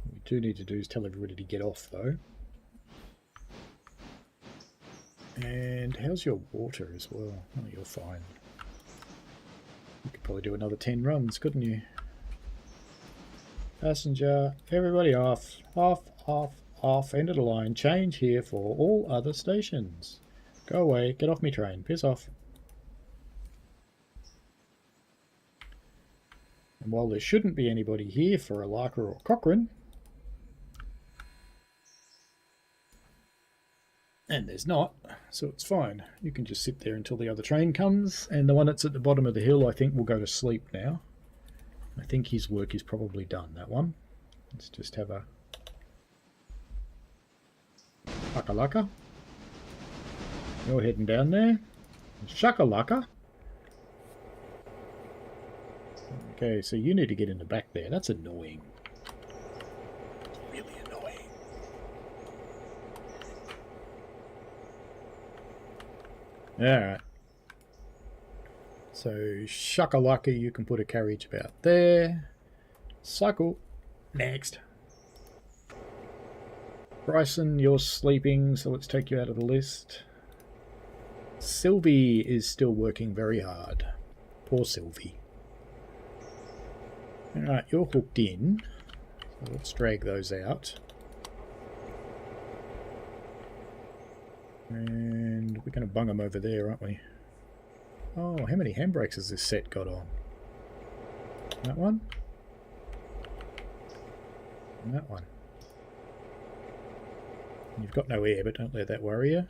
[SPEAKER 2] What we do need to do is tell everybody to get off, though. And how's your water as well? Oh, you're fine. You could probably do another 10 runs, couldn't you? Passenger, everybody off. Off, end of the line. Change here for all other stations. Go away, get off me train, piss off. And while there shouldn't be anybody here for a Larker or Cochrane, And there's not, so it's fine. You can just sit there until the other train comes, and the one that's at the bottom of the hill I think will go to sleep now. I think his work is probably done, that one. Let's just have a laka. You're heading down there. Shakalaka. Okay, so you need to get in the back there. That's annoying. Really annoying. Alright. So, Shakalaka, you can put a carriage about there. Cycle. Next. Bryson, you're sleeping, so let's take you out of the list. Sylvie is still working very hard. Poor Sylvie. Alright, you're hooked in. So let's drag those out. And we're going to bung them over there, aren't we? Oh, how many handbrakes has this set got on? That one? And that one. You've got no air, but don't let that worry you.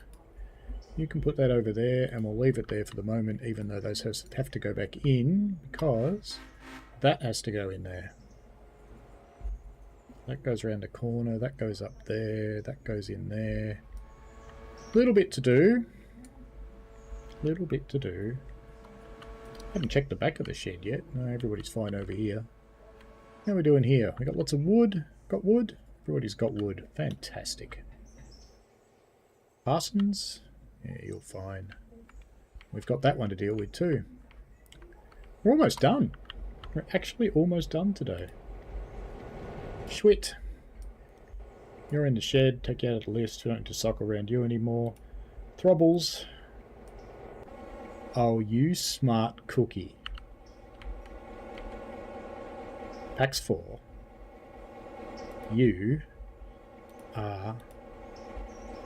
[SPEAKER 2] You can put that over there, and we'll leave it there for the moment, even though those have to go back in, because that has to go in there. That goes around the corner, that goes up there, that goes in there. Little bit to do. Little bit to do. Haven't checked the back of the shed yet. No, everybody's fine over here. How are we doing here? We got lots of wood. Got wood? Everybody's got wood. Fantastic. Parsons? Yeah, you're fine. We've got that one to deal with too. We're almost done. We're actually almost done today. Schwit. You're in the shed. Take you out of the list. We don't need to sock around you anymore. Throbbles. Oh, you smart cookie. Pax 4. You are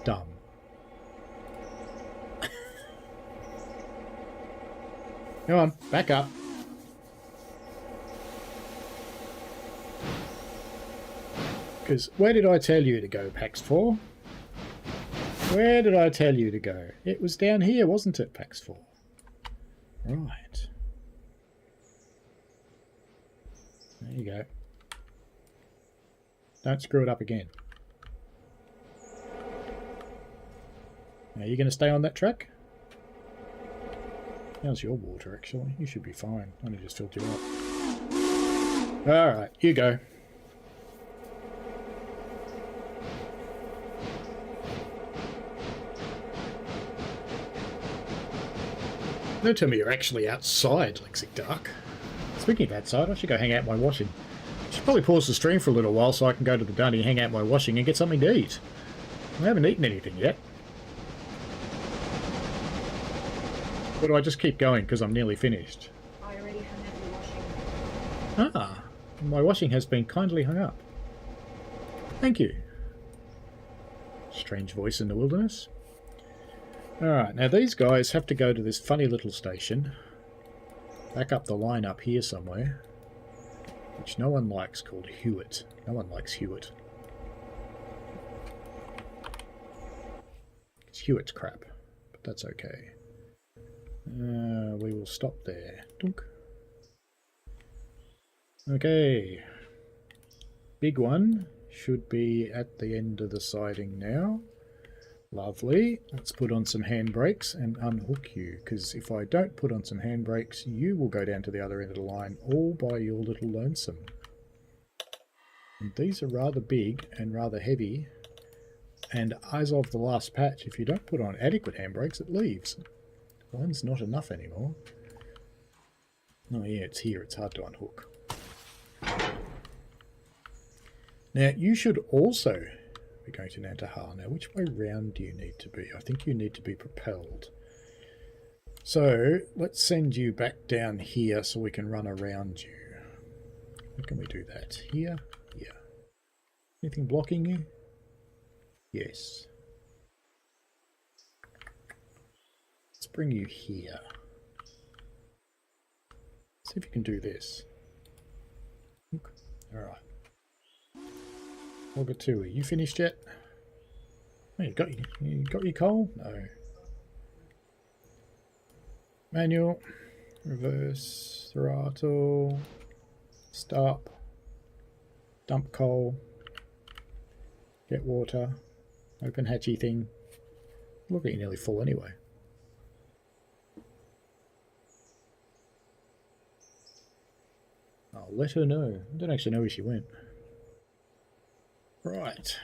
[SPEAKER 2] dumb. Come on, back up. Because where did I tell you to go, Pax 4? Where did I tell you to go? It was down here, wasn't it, Pax 4? Right. There you go. Don't screw it up again. Now, are you going to stay on that track? How's your water, actually? You should be fine. I only just filled you up. Alright, you go. Don't tell me you're actually outside, Lexic Dark. Speaking of outside, I should go hang out my washing. I should probably pause the stream for a little while so I can go to the dunny, hang out my washing and get something to eat. I haven't eaten anything yet. Or do I just keep going because I'm nearly finished?
[SPEAKER 1] I already hung up your washing.
[SPEAKER 2] Ah, my washing has been kindly hung up. Thank you. Strange voice in the wilderness. Alright, now these guys have to go to this funny little station. Back up the line up here somewhere. Which no one likes, called Hewitt. No one likes Hewitt. It's Hewitt's crap, but that's okay. We will stop there. Dunk. Okay. Big one should be at the end of the siding now. Lovely. Let's put on some handbrakes and unhook you, because if I don't put on some handbrakes, you will go down to the other end of the line all by your little lonesome. And these are rather big and rather heavy, and as of the last patch, if you don't put on adequate handbrakes, it leaves. One's not enough anymore. Oh yeah, it's here. It's hard to unhook. Now, you should also be going to Nantaha. Now, which way round do you need to be? I think you need to be propelled. So, let's send you back down here so we can run around you. How can we do that? Here? Here. Anything blocking you? Yes. Let's bring you here. See if you can do this. Alright. Auger 2, are you finished yet? Oh, you got your coal? No. Manual. Reverse. Throttle. Stop. Dump coal. Get water. Open hatchy thing. Look at you, nearly full anyway. I'll let her know. I don't actually know where she went. Right.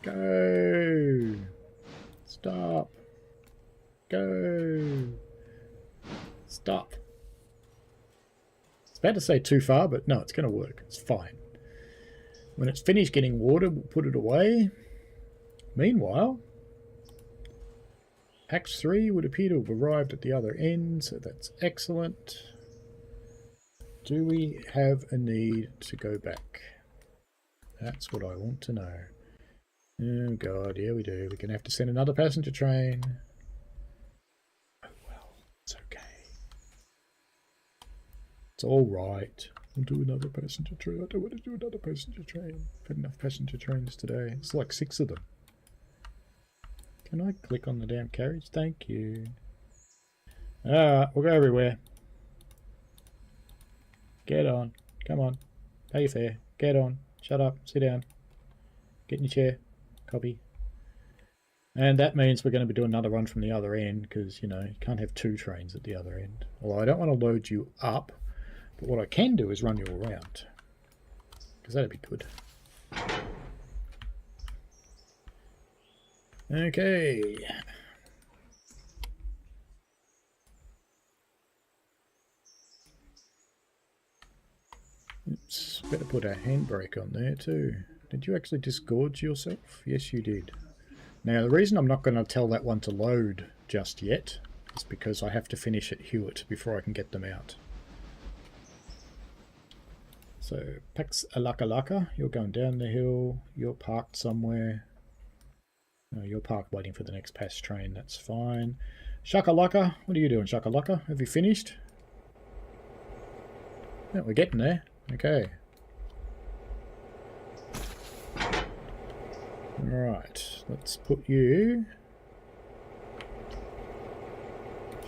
[SPEAKER 2] Go. Stop. Go. Stop. It's about to say too far, but no, it's going to work. It's fine. When it's finished getting water, we'll put it away. Meanwhile, Act 3 would appear to have arrived at the other end, so that's excellent. Do we have a need to go back? That's what I want to know. Oh god, yeah we do. We're going to have to send another passenger train. Oh well, it's okay. It's alright. We'll do another passenger train. I don't want to do another passenger train. I've had enough passenger trains today. It's like 6 of them. Can I click on the damn carriage? Thank you. Alright, we'll go everywhere. Get on. Come on. Pay your fare. Get on. Shut up. Sit down. Get in your chair. Copy. And that means we're going to be doing another run from the other end because, you know, you can't have 2 trains at the other end. Although I don't want to load you up, but what I can do is run you around because that'd be good. Okay. Oops, better put a handbrake on there too. Did you actually disgorge yourself? Yes, you did. Now, the reason I'm not going to tell that one to load just yet is because I have to finish at Hewitt before I can get them out. So, Pax Alaka Laka, you're going down the hill, you're parked somewhere. No, you're parked waiting for the next pass train, that's fine. Shakalaka, what are you doing, Shakalaka? Have you finished? Yeah, we're getting there. Okay. Alright, let's put you...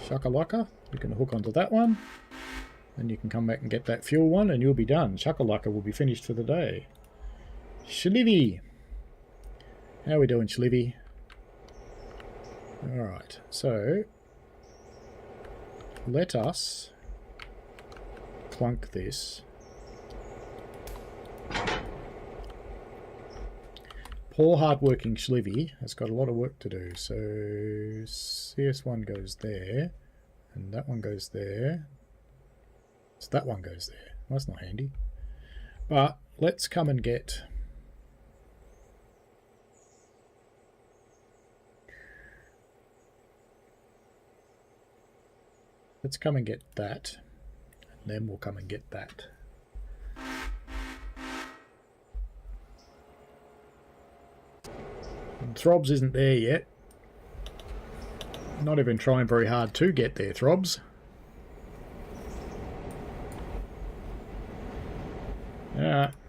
[SPEAKER 2] Shakalaka, you can hook onto that one. Then you can come back and get that fuel one and you'll be done. Shakalaka will be finished for the day. Shlivy! How are we doing, Shlivy? Alright, so... let us... clunk this. Poor hard-working Shlivy has got a lot of work to do. So CS1 goes there, and that one goes there. So that one goes there. Well, that's not handy. But let's come and get... let's come and get that, and then we'll come and get that. And Throbs isn't there yet. Not even trying very hard to get there, Throbs.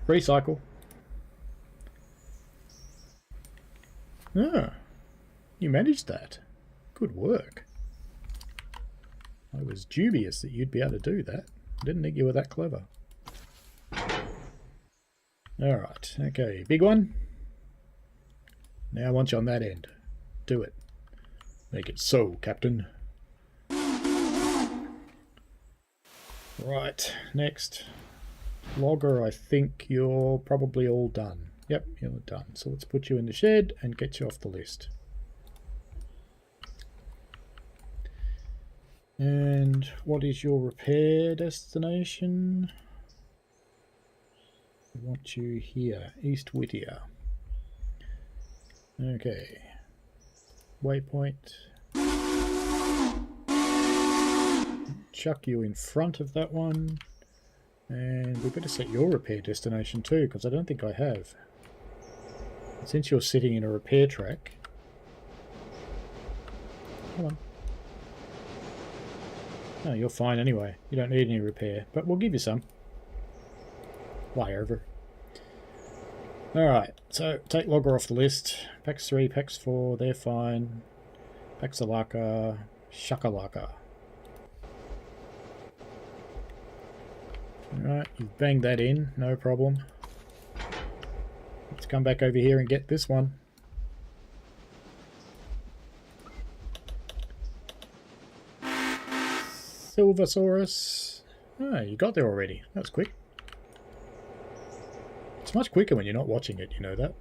[SPEAKER 2] Recycle. Ah, you managed that. Good work. I was dubious that you'd be able to do that. I didn't think you were that clever. Alright, okay, big one. Now I want you on that end. Do it. Make it so, Captain. Right, next. Logger, I think you're probably all done. Yep, you're done. So let's put you in the shed and get you off the list. And what is your repair destination? I want you here, East Whittier. Okay. Waypoint. Chuck you in front of that one. And we better set your repair destination too, because I don't think I have. Since you're sitting in a repair track. Come on. No, you're fine anyway. You don't need any repair, but we'll give you some. Fly over. Alright, so take Logger off the list. Pax 3, Pax 4, they're fine. Paxalaka, Shakalaka. Alright, you've banged that in, no problem. Let's come back over here and get this one. Silversaurus. Oh, you got there already. That was quick. It's much quicker when you're not watching it, you know that.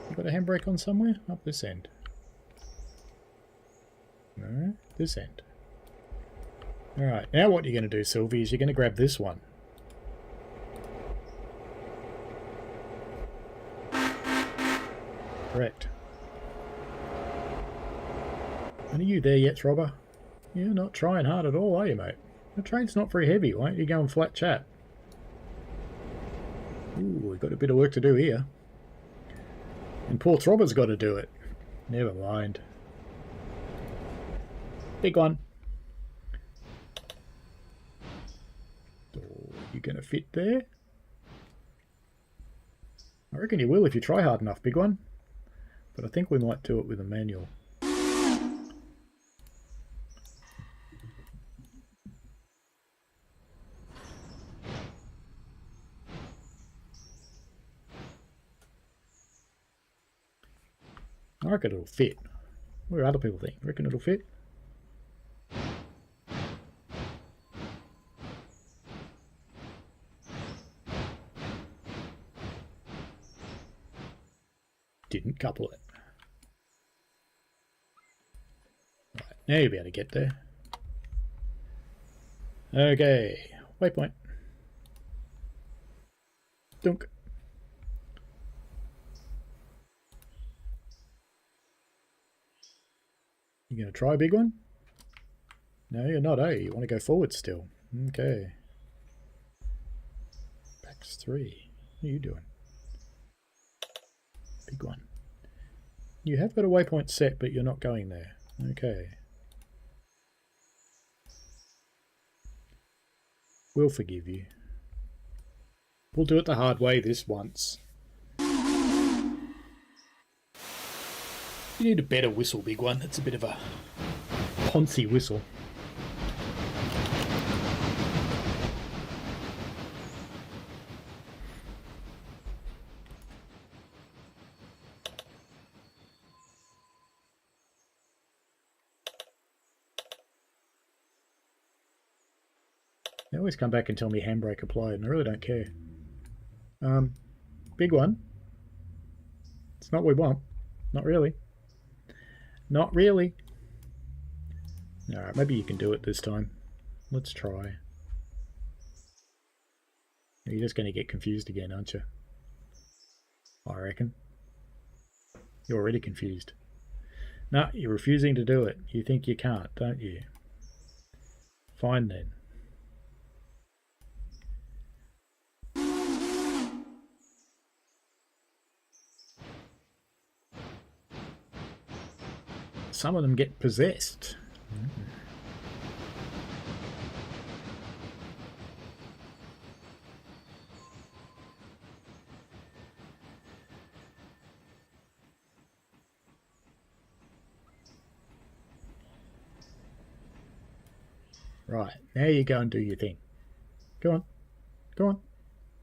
[SPEAKER 2] You got a handbrake on somewhere? Up this end. No, this end. Alright, now what you're going to do, Sylvie, is you're going to grab this one. Correct. And are you there yet, Throbber? You're not trying hard at all, are you, mate? The train's not very heavy. Why don't you go and flat chat? Ooh, we've got a bit of work to do here. And poor Throbber's got to do it. Never mind. Big one. Oh, you going to fit there? I reckon you will if you try hard enough, big one. But I think we might do it with a manual. I reckon it'll fit. What do other people think? Reckon it'll fit? Didn't couple it. Right, now you'll be able to get there. Okay, waypoint. Dunk. You gonna try a big one? No, you're not, eh? You want to go forward still. Okay. Pax 3. What are you doing? Big one. You have got a waypoint set, but you're not going there. Okay. We'll forgive you. We'll do it the hard way this once. You need a better whistle, big one. It's a bit of a poncy whistle. They always come back and tell me handbrake applied, and I really don't care. Big one. It's not what we want. Not really. Not really. Alright, maybe you can do it this time. Let's try. You're just going to get confused again, aren't you? I reckon. You're already confused. No, you're refusing to do it. You think you can't, don't you? Fine then. Some of them get possessed. Right, now you go and do your thing. Go on. Go on.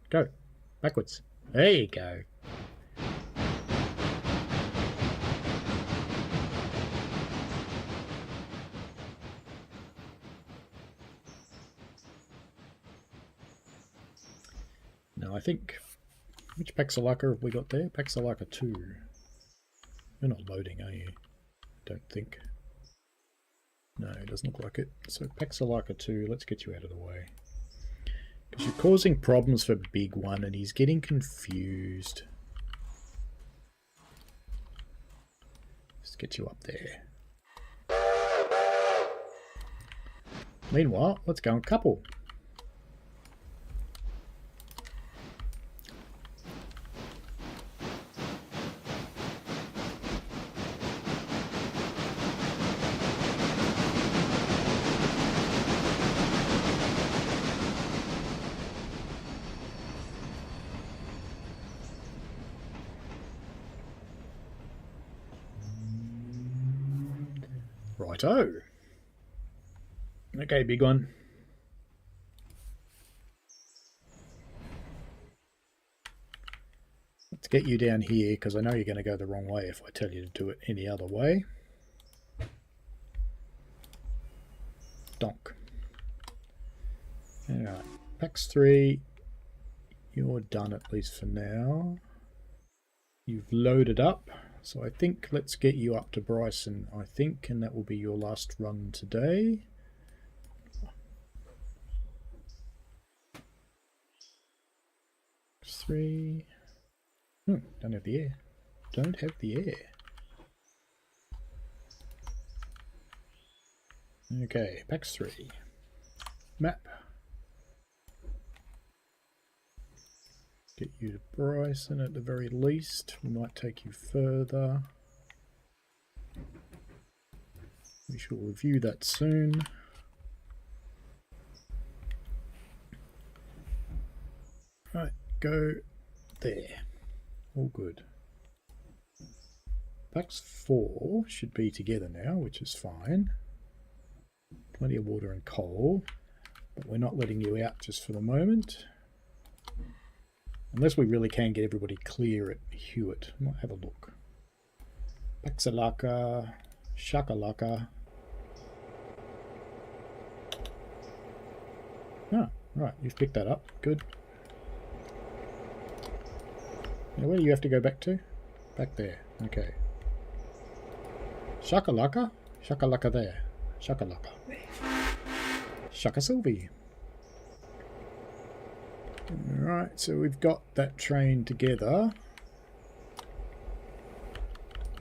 [SPEAKER 2] Go. Backwards. There you go. Now I think... Which Paxalaka have we got there? Paxalaka 2. You're not loading, are you? Don't think. No, it doesn't look like it. So Paxalaka 2, let's get you out of the way. Because you're causing problems for Big One and he's getting confused. Let's get you up there. Meanwhile, let's go and couple. Righto. Okay, big one. Let's get you down here, because I know you're going to go the wrong way if I tell you to do it any other way. Donk. Alright, PAX 3, you're done at least for now. You've loaded up, so I think let's get you up to Bryson, I think, and that will be your last run today. PAX 3. Don't have the air. Don't have the air. Okay, PAX 3. Map. Get you to Bryson at the very least. We might take you further. We shall review that soon. Right, go there. All good. PAX 4 should be together now, which is fine. Plenty of water and coal, but we're not letting you out just for the moment. Unless we really can get everybody clear at Hewitt. Might have a look. Paxalaka, Shakalaka. Ah, right, you've picked that up. Good. Now where do you have to go back to? Back there. Okay. Shakalaka? Shakalaka there. Shakalaka. Shaka Sylvie. Alright, so we've got that train together.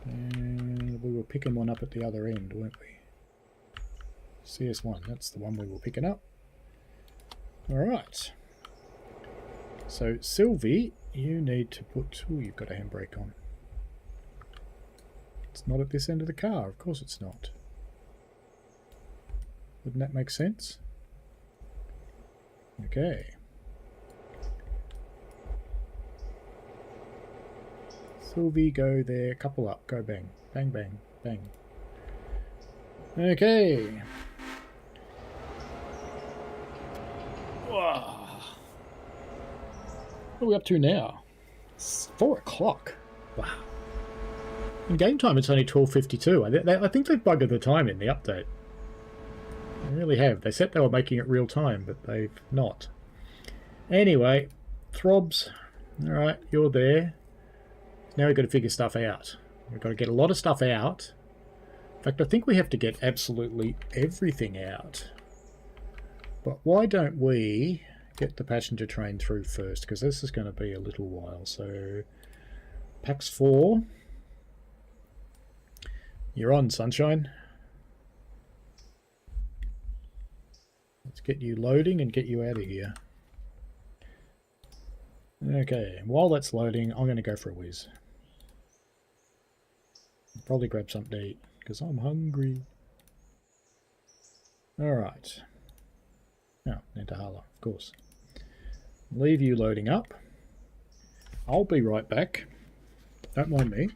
[SPEAKER 2] And we were picking one up at the other end, weren't we? CS1, that's the one we were picking up. Alright. So, Sylvie, you need to put... Oh, you've got a handbrake on. It's not at this end of the car. Of course it's not. Wouldn't that make sense? Okay. Sylvie, go there. Couple up. Go bang. Bang, bang, bang. Okay. Whoa. What are we up to now? It's 4 o'clock. Wow. In game time, it's only 12:52. I think they've buggered the time in the update. They really have. They said they were making it real time, but they've not. Anyway, Throbs. Alright, you're there. Now we've got to figure stuff out. We've got to get a lot of stuff out. In fact, I think we have to get absolutely everything out. But why don't we get the passenger train through first? Because this is going to be a little while. So, PAX 4. You're on, Sunshine. Let's get you loading and get you out of here. Okay, while that's loading, I'm going to go for a whiz. Probably grab something to eat, because I'm hungry. Alright. Oh, Nantahala, of course. Leave you loading up. I'll be right back. Don't mind me.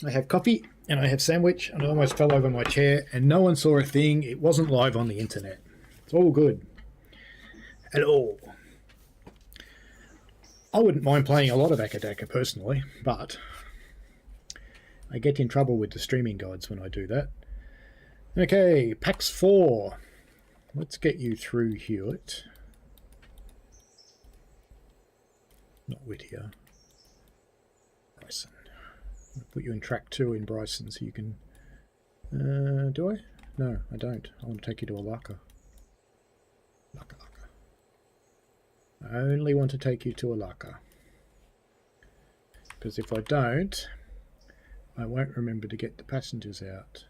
[SPEAKER 2] I have coffee and I have sandwich, and I almost fell over my chair, and no one saw a thing. It wasn't live on the internet. It's all good. At all. I wouldn't mind playing a lot of Akadaka personally, but I get in trouble with the streaming gods when I do that. Okay, PAX 4. Let's get you through Hewitt. Not Whittier. Bryson. I'll put you in track 2 in Bryson so you can... do I? No, I don't. I want to take you to Alaka. Laka. I only want to take you to Alaka. Because if I don't, I won't remember to get the passengers out.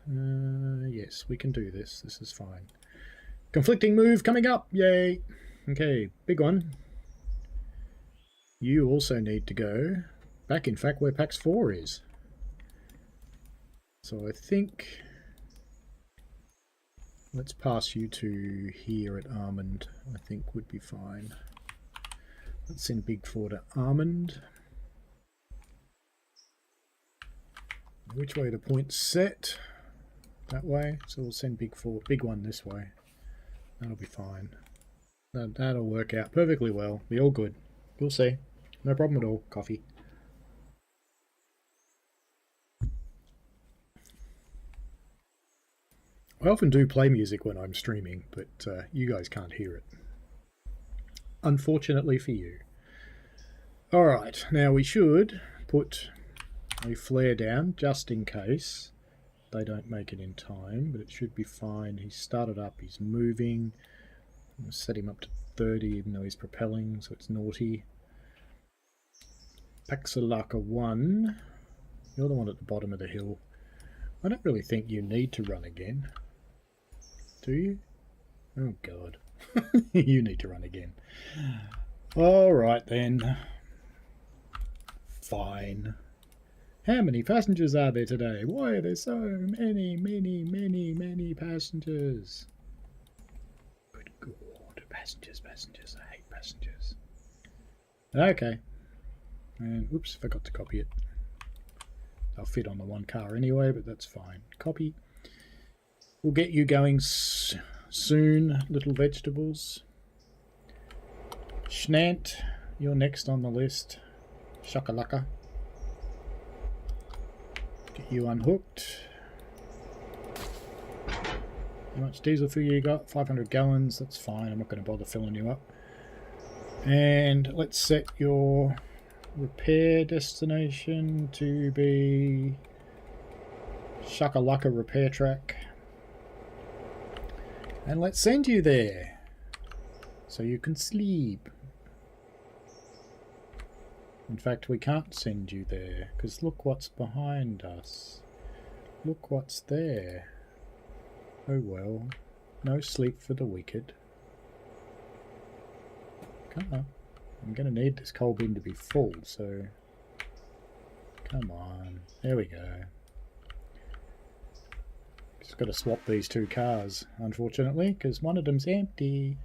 [SPEAKER 2] Yes, we can do this. This is fine. Conflicting move coming up. Yay. Okay, big one. You also need to go back, in fact, where PAX 4 is. So I think... let's pass you to here at Armand. I think would be fine. Let's send Big 4 to Armand. Which way the point's set? That way. So we'll send Big 4, Big 1 this way. That'll be fine. That'll work out perfectly well. Be all good. You'll see. No problem at all. Coffee. I often do play music when I'm streaming, but you guys can't hear it. Unfortunately for you. Alright, now we should put a flare down just in case they don't make it in time, but it should be fine. He's started up, he's moving. I'm going to set him up to 30 even though he's propelling, so it's naughty. Paxalaka 1. You're the one at the bottom of the hill. I don't really think you need to run again. Do you? Oh god. You need to run again. Alright then. Fine. How many passengers are there today? Why are there so many passengers? Good god. Passengers. I hate passengers. Okay. And oops, forgot to copy it. They'll fit on the one car anyway, but that's fine. Copy. We'll get you going soon, little vegetables. Schnant, you're next on the list. Shakalaka. Get you unhooked. How much diesel fuel you got? 500 gallons, that's fine. I'm not going to bother filling you up. And let's set your repair destination to be Shakalaka repair track. And let's send you there so you can sleep. In fact, we can't send you there because look what's behind us. Look what's there. Oh well, no sleep for the wicked. Come on. I'm going to need this coal bin to be full, so come on. There we go. Just got to swap these two cars, unfortunately, because one of them's empty.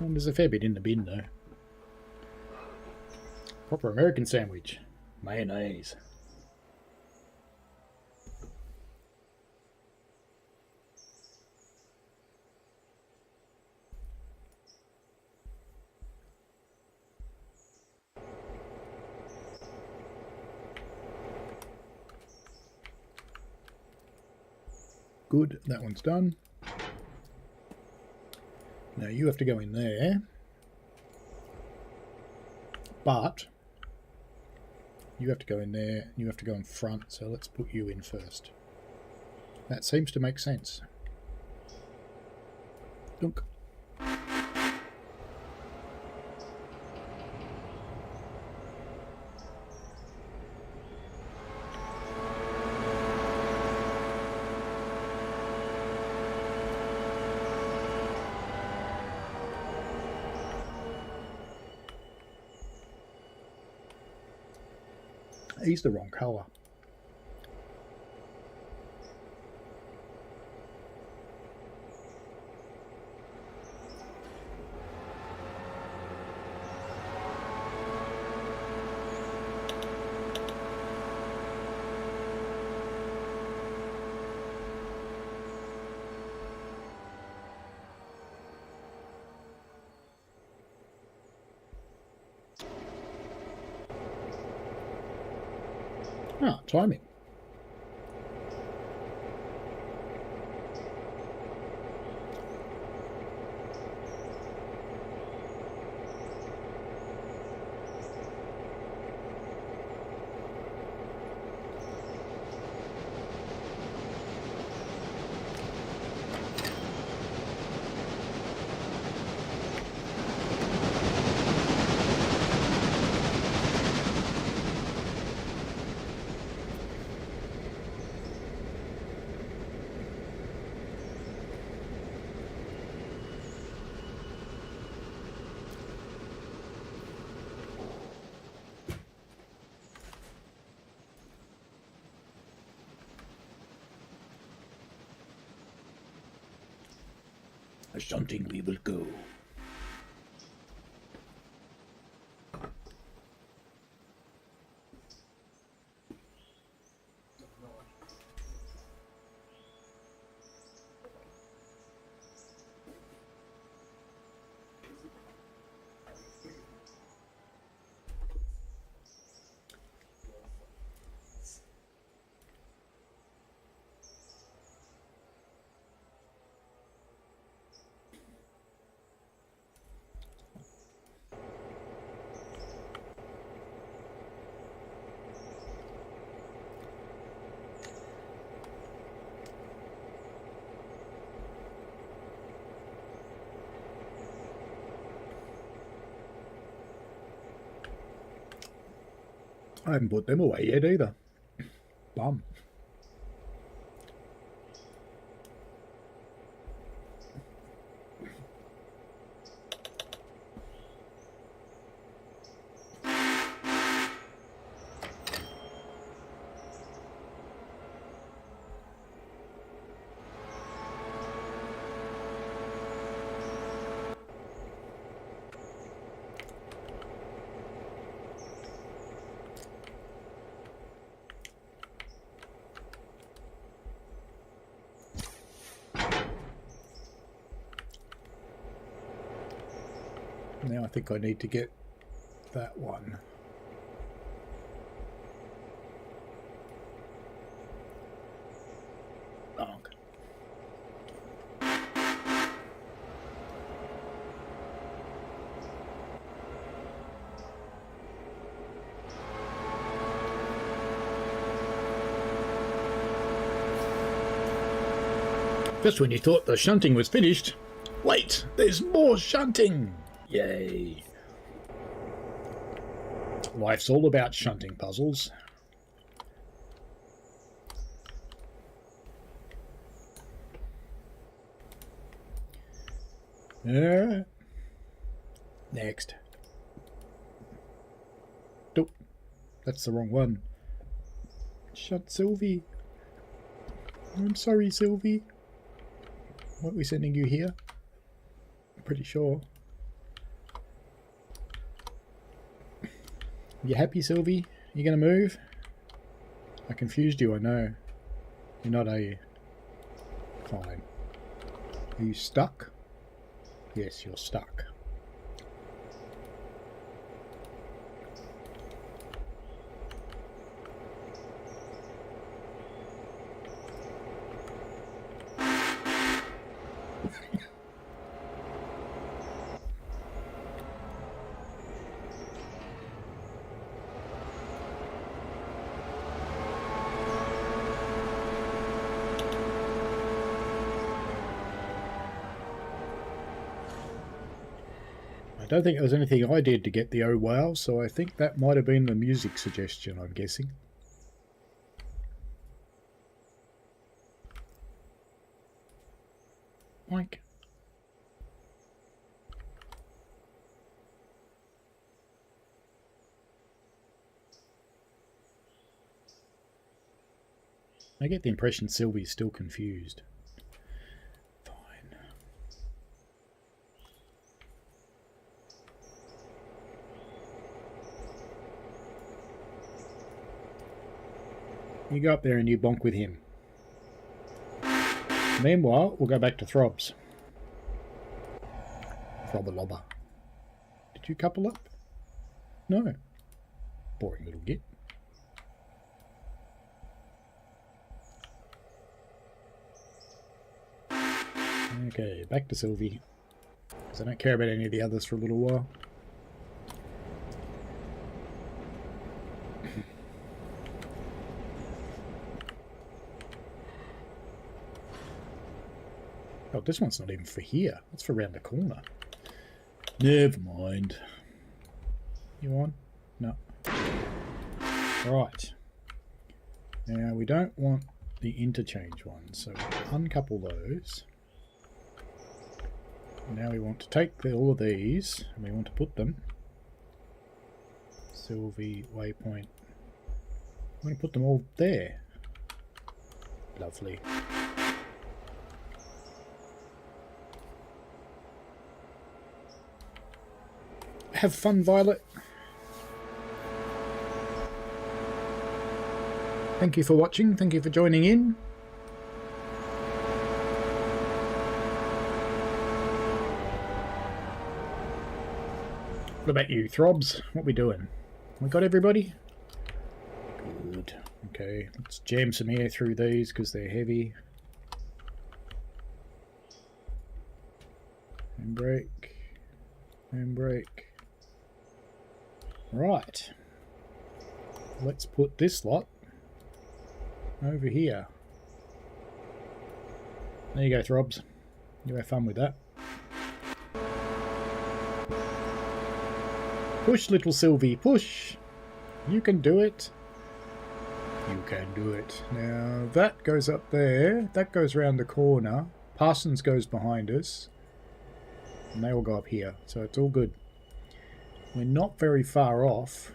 [SPEAKER 2] And there's a fair bit in the bin, though. Proper American sandwich. Mayonnaise. Good, that one's done. Now you have to go in there, but you have to go in there, you have to go in front, so let's put you in first. That seems to make sense. Dunk. He's the wrong colour. Ah, timing. Shunting we will go. I haven't put them away yet either. Bum. Now I think I need to get that one. Oh, okay. Just when you thought the shunting was finished, wait, there's more shunting! Yay. Life's all about shunting puzzles. Alright. Next. Nope. That's the wrong one. Shunt Sylvie. I'm sorry, Sylvie. What are we sending you here? I'm pretty sure. You happy, Sylvie? You gonna move? I confused you, I know. You're not, are you? Fine. Are you stuck? Yes, you're stuck. I don't think there was anything I did to get the oh wow, so I think that might have been the music suggestion, I'm guessing. Oink. I get the impression Sylvie's still confused. You go up there and you bonk with him. Meanwhile, we'll go back to Throbs. Throbber lobber. Did you couple up? No. Boring little git. Okay, back to Sylvie. Because I don't care about any of the others for a little while. Oh, this one's not even for here. That's for around the corner. Never mind. You on? No. Right. Now, we don't want the interchange ones, so we'll uncouple those. Now we want to take all of these, and we want to put them. Sylvie, Waypoint. I'm going to put them all there. Lovely. Have fun, Violet. Thank you for watching. Thank you for joining in. What about you, Throbs? What we doing? We got everybody? Good. Okay, let's jam some air through these because they're heavy. Handbrake. Handbrake. Right. Let's put this lot over here. There you go, Throbs. You have fun with that. Push, little Sylvie, push! You can do it. You can do it. Now, that goes up there. That goes round the corner. Parsons goes behind us. And they all go up here. So it's all good. We're not very far off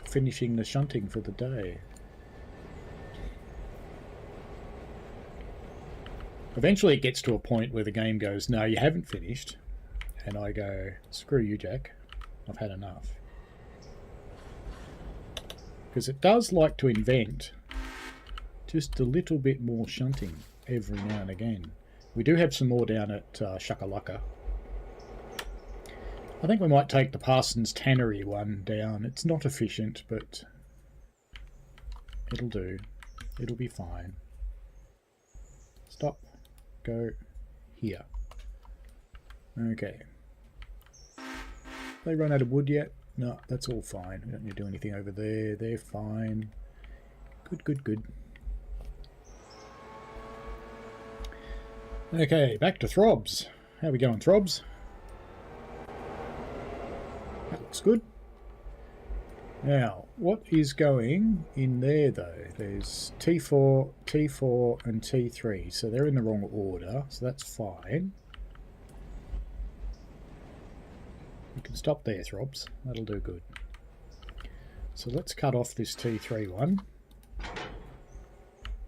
[SPEAKER 2] finishing the shunting for the day. Eventually it gets to a point where the game goes, no, you haven't finished. And I go, screw you, Jack. I've had enough. Because it does like to invent just a little bit more shunting every now and again. We do have some more down at Shakalaka. I think we might take the Parsons Tannery one down. It's not efficient, but it'll do. It'll be fine. Stop. Go here. Okay. They run out of wood yet? No, that's all fine. We don't need to do anything over there. They're fine. Good, good, good. Okay, back to Throbs. How we going, Throbs? That looks good. Now, what is going in there, though? There's T4, T4, and T3. So they're in the wrong order, so that's fine. You can stop there, Throbs. That'll do good. So let's cut off this T3 one.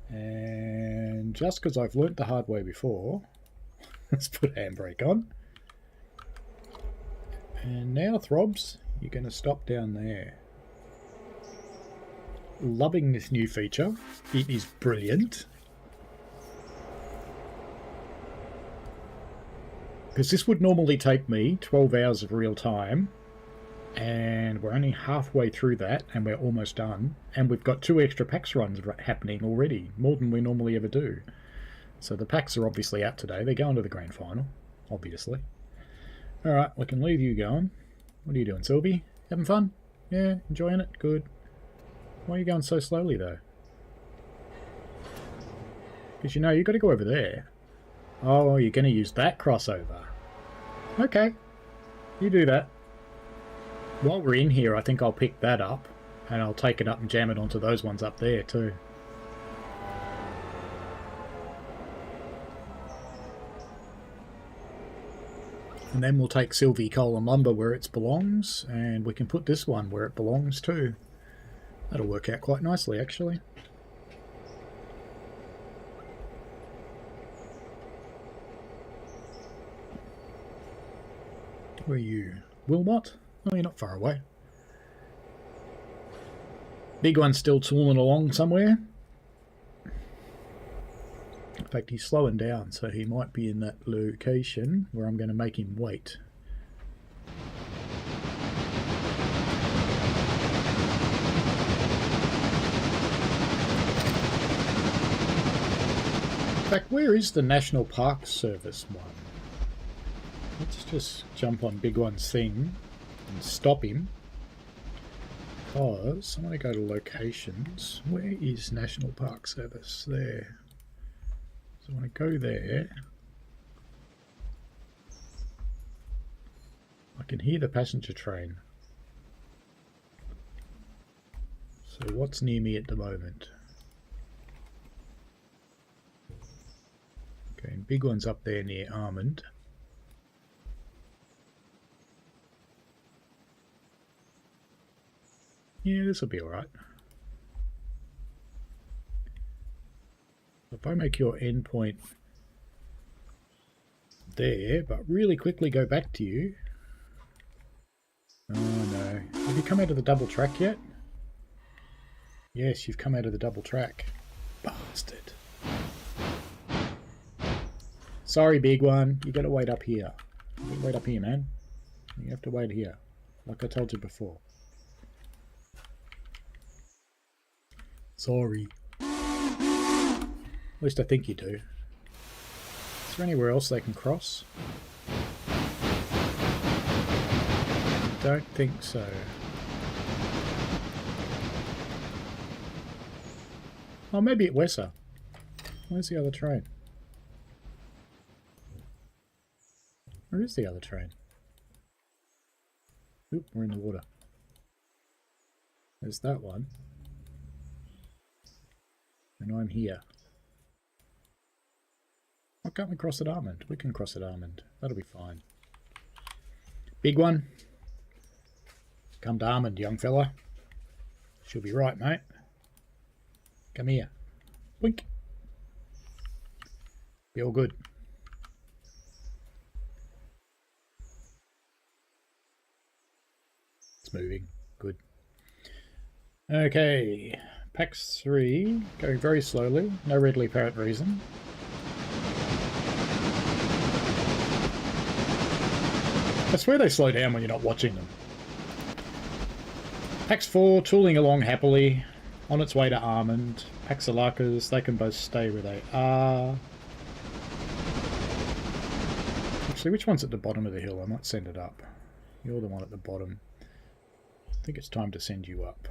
[SPEAKER 2] And just because I've learnt the hard way before, let's put handbrake on. And now, Throbs, you're going to stop down there. Loving this new feature. It is brilliant. Because this would normally take me 12 hours of real time, and we're only halfway through that, and we're almost done, and we've got 2 extra PAX runs happening already, more than we normally ever do. So the PAX are obviously out today. They're going to the grand final, obviously. Alright, we can leave you going. What are you doing, Sylvie? Having fun? Yeah, enjoying it? Good. Why are you going so slowly, though? Because you know, you've got to go over there. Oh, you're going to use that crossover. Okay. You do that. While we're in here, I think I'll pick that up. And I'll take it up and jam it onto those ones up there, too. And then we'll take Sylvie Coal and Lumber where it belongs. And we can put this one where it belongs, too. That'll work out quite nicely, actually. Where are you? Wilmot? Oh, you're not far away. Big one's still tooling along somewhere. In fact, he's slowing down, so he might be in that location where I'm going to make him wait. In fact, where is the National Park Service one? Let's just jump on Big One's thing and stop him. Because I'm going to go to locations. Where is National Park Service? There. So I want to go there. I can hear the passenger train. So what's near me at the moment? Okay, and Big One's up there near Almond. Yeah, this will be alright. If I make your endpoint there, but really quickly go back to you. Oh no. Have you come out of the double track yet? Yes, you've come out of the double track. Bastard. Sorry, Big One. You gotta wait up here. You gotta wait up here, man. You have to wait here. Like I told you before. Sorry. At least I think you do. Is there anywhere else they can cross? Don't think so. Oh, maybe at Wesser. Where's the other train? Where is the other train? Oop, we're in the water. There's that one. And I'm here. Why can't we cross at Almond? We can cross at Almond. That'll be fine. Big One. Come to Almond, young fella. She'll be right, mate. Come here. Wink. Be all good. It's moving. Good. Okay. PAX 3. Going very slowly. No readily apparent reason. I swear they slow down when you're not watching them. PAX 4 tooling along happily. On its way to Almond. Paxalakas, they can both stay where they are. Actually, which one's at the bottom of the hill? I might send it up. You're the one at the bottom. I think it's time to send you up.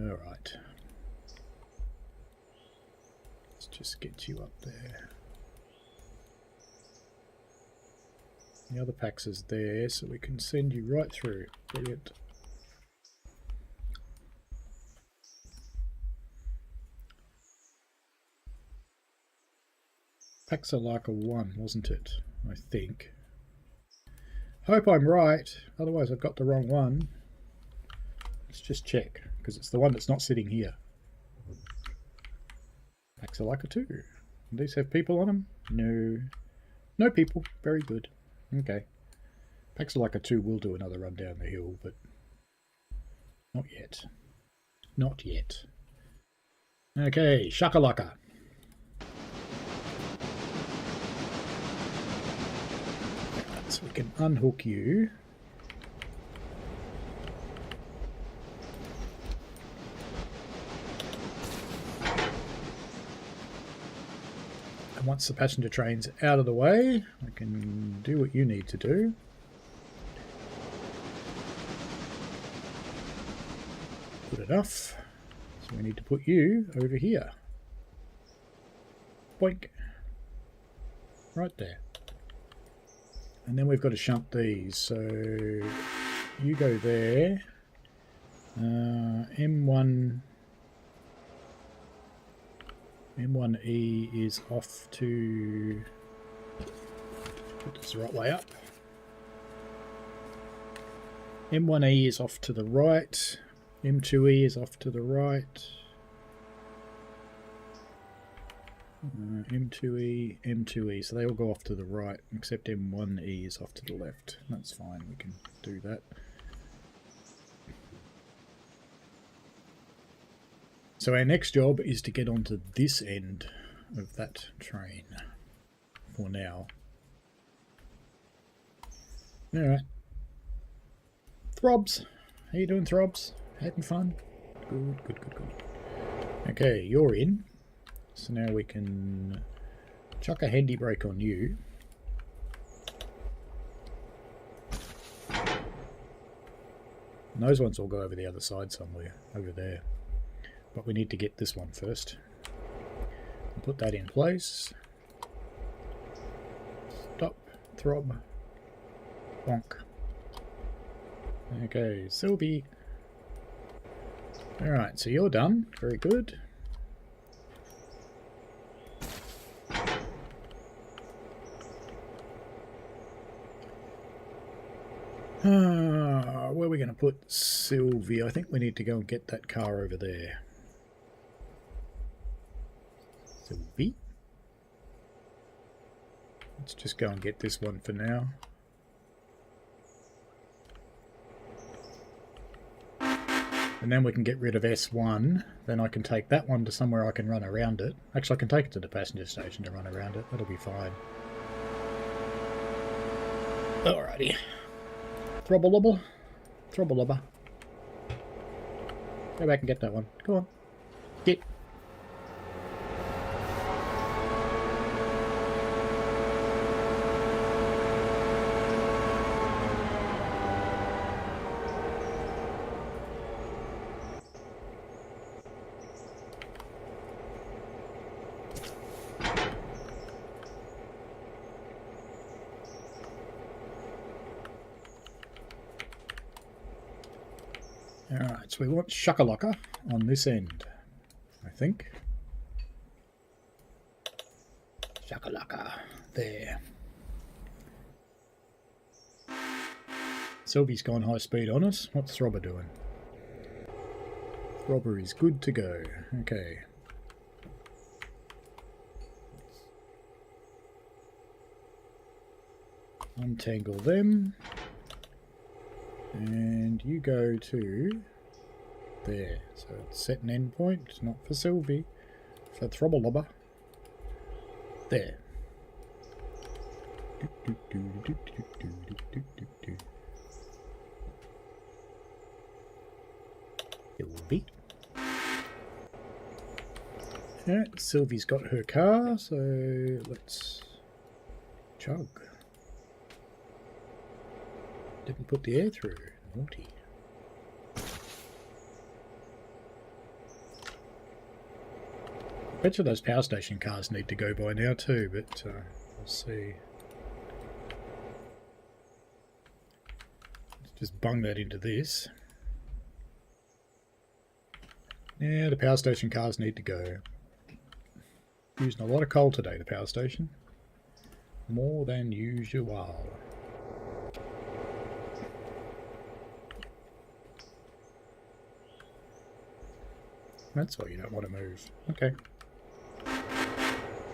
[SPEAKER 2] Alright. Let's just get you up there. The other PAX is there, so we can send you right through. Brilliant. Paxalaka 1, wasn't it? I think. Hope I'm right, otherwise I've got the wrong one. Let's just check, because it's the one that's not sitting here. Paxalaka 2. Do these have people on them? No. No people. Very good. Okay. Paxalaka 2 will do another run down the hill, but not yet. Not yet. Okay, Shakalaka. So we can unhook you. And once the passenger train's out of the way, I can do what you need to do. Good enough. So we need to put you over here. Boink. Right there. And then we've got to shunt these. So you go there. M1E is off to... Put this the right way up. M1E is off to the right. M2E is off to the right. M2E, M2E, so they all go off to the right, except M1E is off to the left. That's fine, we can do that. So our next job is to get onto this end of that train for now. Alright. Throbs! How you doing, Throbs? Having fun? Good, good, good, good. Okay, you're in. So now we can chuck a handy brake on you. And those ones will go over the other side somewhere, over there. But we need to get this one first. Put that in place. Stop. Throb. Bonk. Okay, Sylvie. Alright, so you're done. Very good. Where are we going to put Sylvie? I think we need to go and get that car over there. Sylvie. Let's just go and get this one for now. And then we can get rid of S1. Then I can take that one to somewhere I can run around it. Actually, I can take it to the passenger station to run around it. That'll be fine. Alrighty. Throbble-lobble. Throbble-lobber. Go back and get that one. Go on. Get. Alright, so we want Shakalaka on this end, I think. Shakalaka. There. Sylvie's gone high speed on us. What's Throbber doing? Throbber is good to go. Okay. Untangle them. And you go to there. So it's set an endpoint, not for Sylvie, for Throbble-lobber. There. Sylvie. Alright, Sylvie's got her car, so let's chug. Didn't put the air through. Naughty. I bet you those power station cars need to go by now too, but we'll see. Let's just bung that into this. Yeah, the power station cars need to go. Using a lot of coal today, the power station. More than usual. That's why you don't want to move. Okay.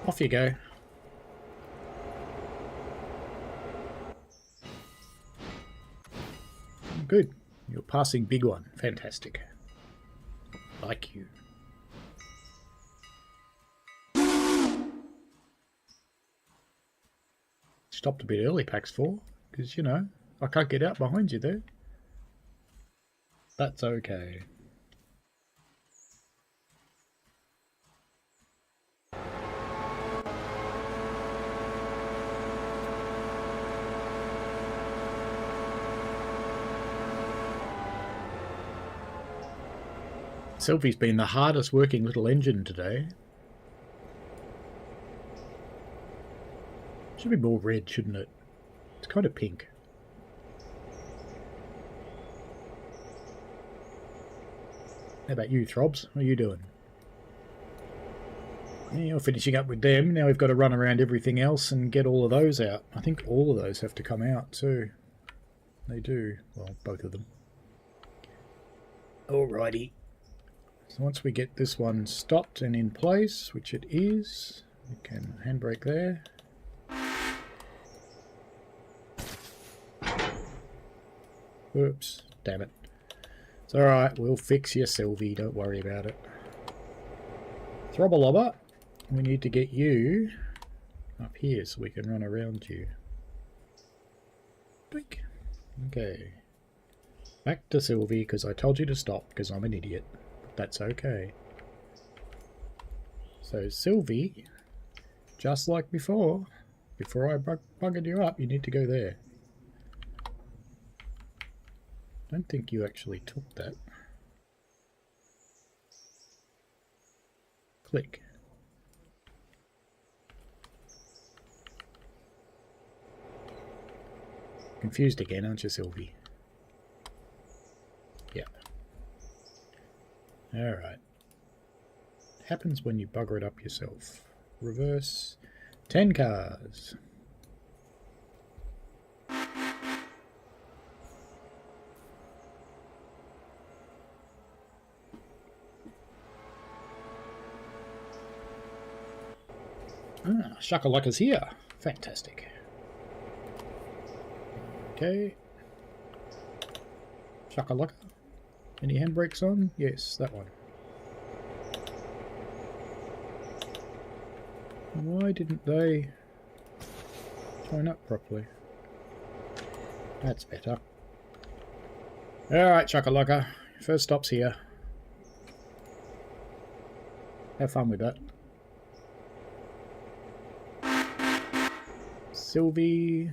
[SPEAKER 2] Off you go. Good. You're passing big one. Fantastic. Like you. Stopped a bit early, Pax 4, because, you know, I can't get out behind you there. That's okay. Sylvie's been the hardest working little engine today. Should be more red, shouldn't it? It's kind of pink. How about you, Throbs? What are you doing? Yeah, you're finishing up with them. Now we've got to run around everything else and get all of those out. I think all of those have to come out too. They do. Well, both of them. Alrighty. So once we get this one stopped and in place, which it is, we can handbrake there. Oops, damn it. It's alright, we'll fix you, Sylvie, don't worry about it. Throbble-lobber, we need to get you up here so we can run around you. Blink. Okay. Back to Sylvie, because I told you to stop, because I'm an idiot. That's okay. So Sylvie, just like before I buggered you up, you need to go there. don't think you actually took that. Click. Confused again, aren't you, Sylvie? Yep. Alright. Happens when you bugger it up yourself. Reverse. 10 cars. Ah, Shakalaka's here. Fantastic. Okay. Shakalaka. Any handbrakes on? Yes, that one. Why didn't they join up properly? That's better. Alright, Shakalaka. First stop's here. Have fun with that. Sylvie.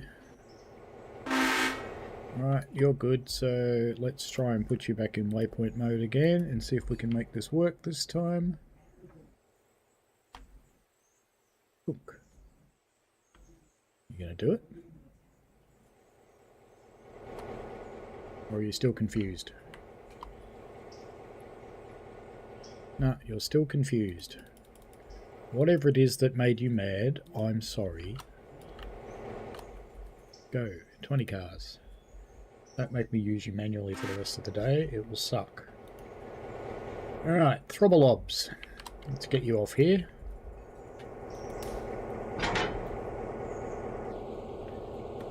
[SPEAKER 2] Right, you're good, so let's try and put you back in waypoint mode again and see if we can make this work this time. Look. You gonna do it? Or are you still confused? No, you're still confused. Whatever it is that made you mad, I'm sorry. Go. 20 cars. Don't make me use you manually for the rest of the day. It will suck. Alright, Throbblobs. Let's get you off here.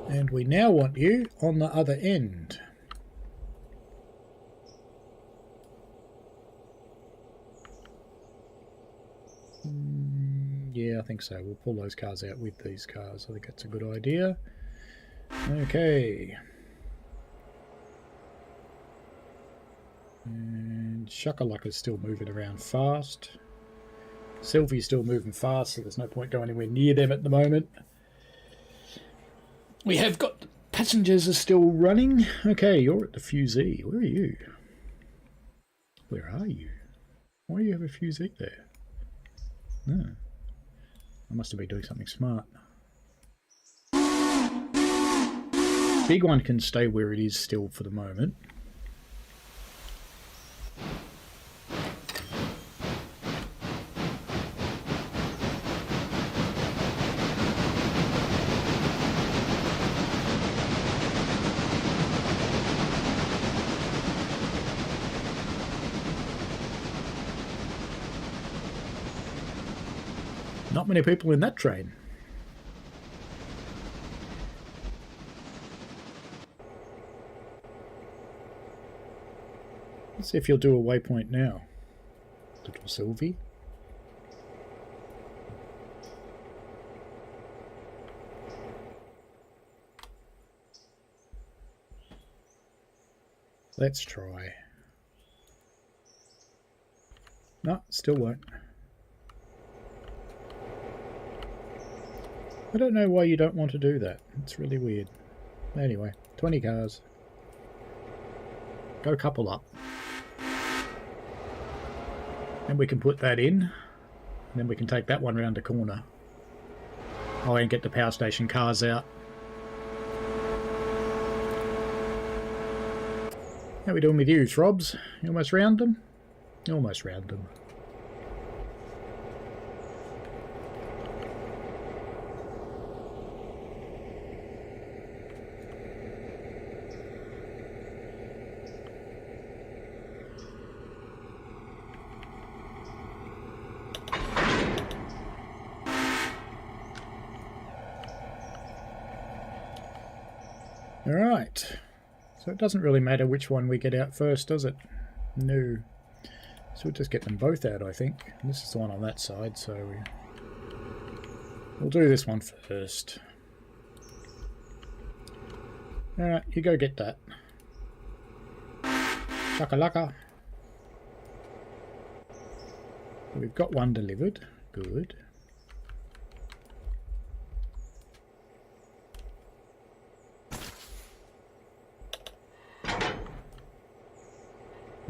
[SPEAKER 2] And we now want you on the other end. Yeah, I think so. We'll pull those cars out with these cars. I think that's a good idea. Okay. And Shakalaka's still moving around fast. Sylvie's still moving fast, so there's no point going anywhere near them at the moment. We have got passengers are still running. Okay, you're at the fusee. Where are you? Where are you? Why do you have a fusee there? No. I must have been doing something smart. Big one can stay where it is still for the moment. Not many people in that train. Let's see if you'll do a waypoint now, little Sylvie. Let's try. No, still won't. I don't know why you don't want to do that. It's really weird. Anyway, 20 cars. Go couple up. And we can put that in. And then we can take that one round the corner. Oh, and get the power station cars out. How we doing with you, Throbs? You almost round them? You almost round them. Alright, so it doesn't really matter which one we get out first, does it? No. So we'll just get them both out, I think. And this is the one on that side, so we'll do this one first. Alright, you go get that. Shakalaka. We've got one delivered. Good.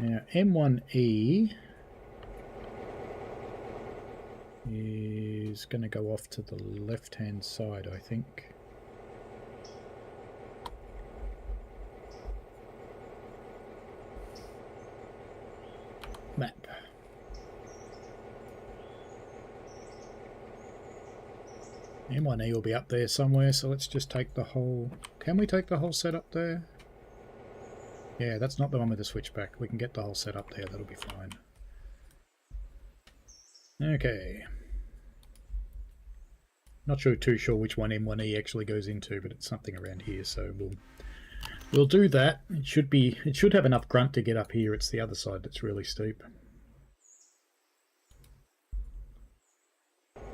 [SPEAKER 2] Now M1E is going to go off to the left hand side, I think. Map. M1E will be up there somewhere, so let's just take the whole... Can we take the whole set up there? Yeah, that's not the one with the switchback. We can get the whole set up there, that'll be fine. Okay. Not too sure which one M1E actually goes into, but it's something around here, so we'll do that. It should have enough grunt to get up here. It's the other side that's really steep.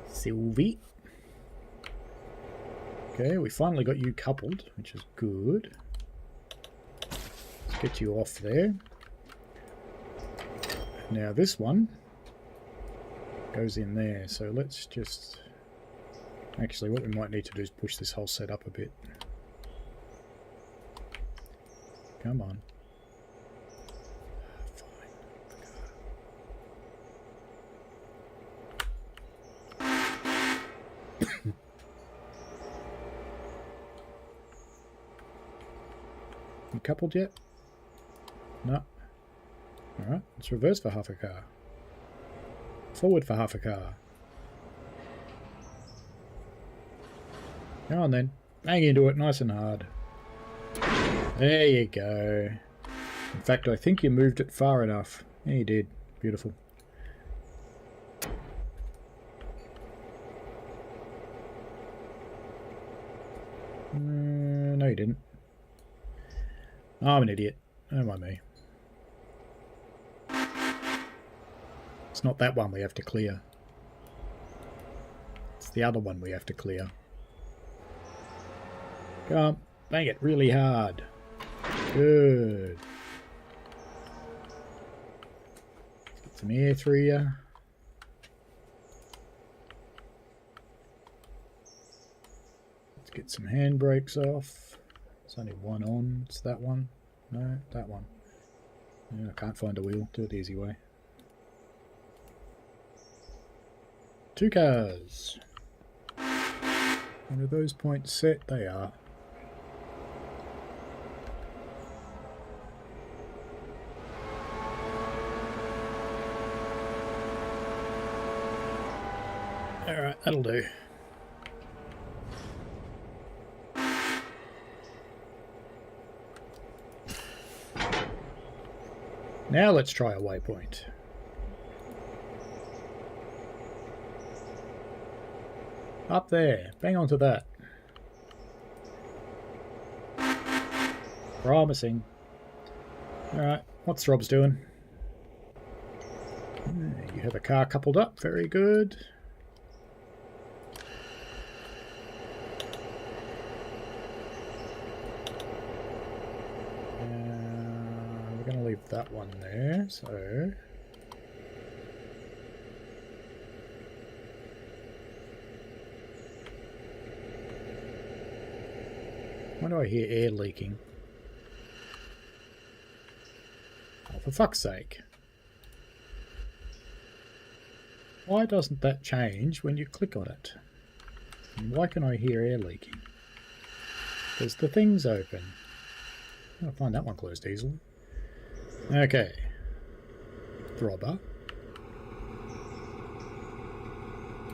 [SPEAKER 2] Sylvie. Okay, we finally got you coupled, which is good. Let's get you off there. Now this one goes in there, so let's just... Actually, what we might need to do is push this whole set up a bit. Come on. Fine. You coupled yet? No. Alright, let's reverse for half a car. Forward for half a car. Come on then. Bang into it nice and hard. There you go. In fact, I think you moved it far enough. Yeah, you did. Beautiful. No, you didn't. I'm an idiot. Don't mind me. It's not that one we have to clear. It's the other one we have to clear. Come on, bang it really hard. Good. Let's get some air through you. Let's get some handbrakes off. There's only one on. It's that one. No, that one. Yeah, I can't find a wheel. Do it the easy way. 2 cars. And are those points set? They are. Alright, that'll do. Now let's try a waypoint. Up there. Bang onto that. Promising. Alright, what's Rob's doing? You have a car coupled up. Very good. We're going to leave that one there, so... Why do I hear air leaking? Oh, for fuck's sake. Why doesn't that change when you click on it? And why can I hear air leaking? Because the thing's open. I'll find that one closed easily. Okay. Throbber.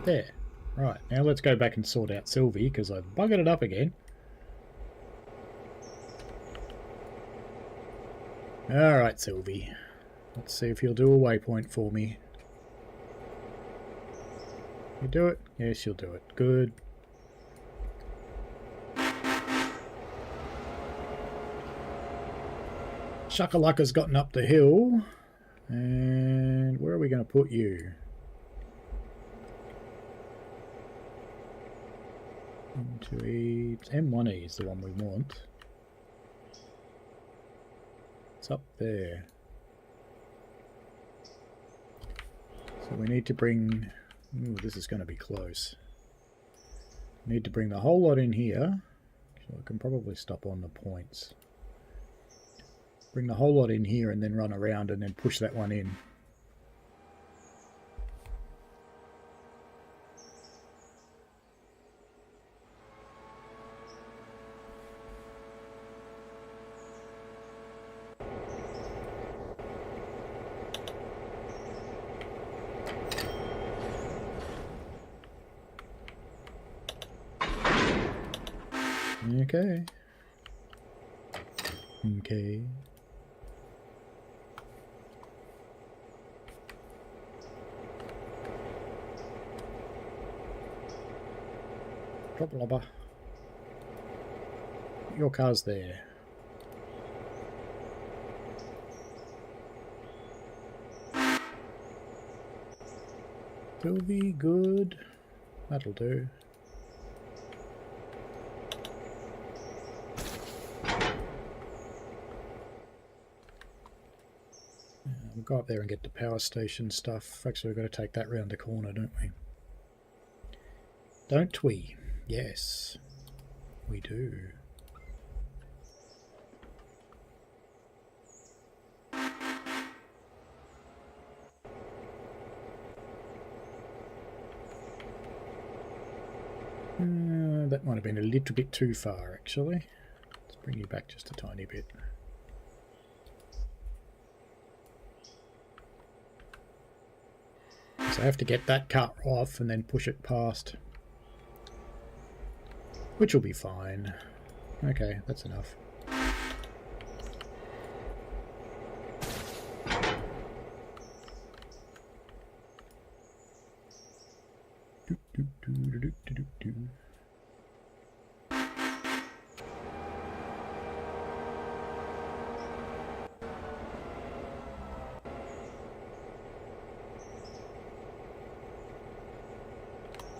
[SPEAKER 2] There. Right, now let's go back and sort out Sylvie, because I've buggered it up again. Alright, Sylvie. Let's see if you'll do a waypoint for me. You do it? Yes, you'll do it. Good. Shakalaka's gotten up the hill. And where are we going to put you? Into E. M1E is the one we want. It's up there. So we need to bring... Ooh, this is going to be close. Need to bring the whole lot in here. So I can probably stop on the points. Bring the whole lot in here and then run around and then push that one in. Okay. Okay. Drop lobber. Your car's there. Sylvie, good. That'll do. We'll go up there and get the power station stuff. Actually, we've got to take that round the corner, don't we? Don't we? Yes, we do. That might have been a little bit too far, actually. Let's bring you back just a tiny bit. So I have to get that cut off and then push it past. Which will be fine. Okay, that's enough.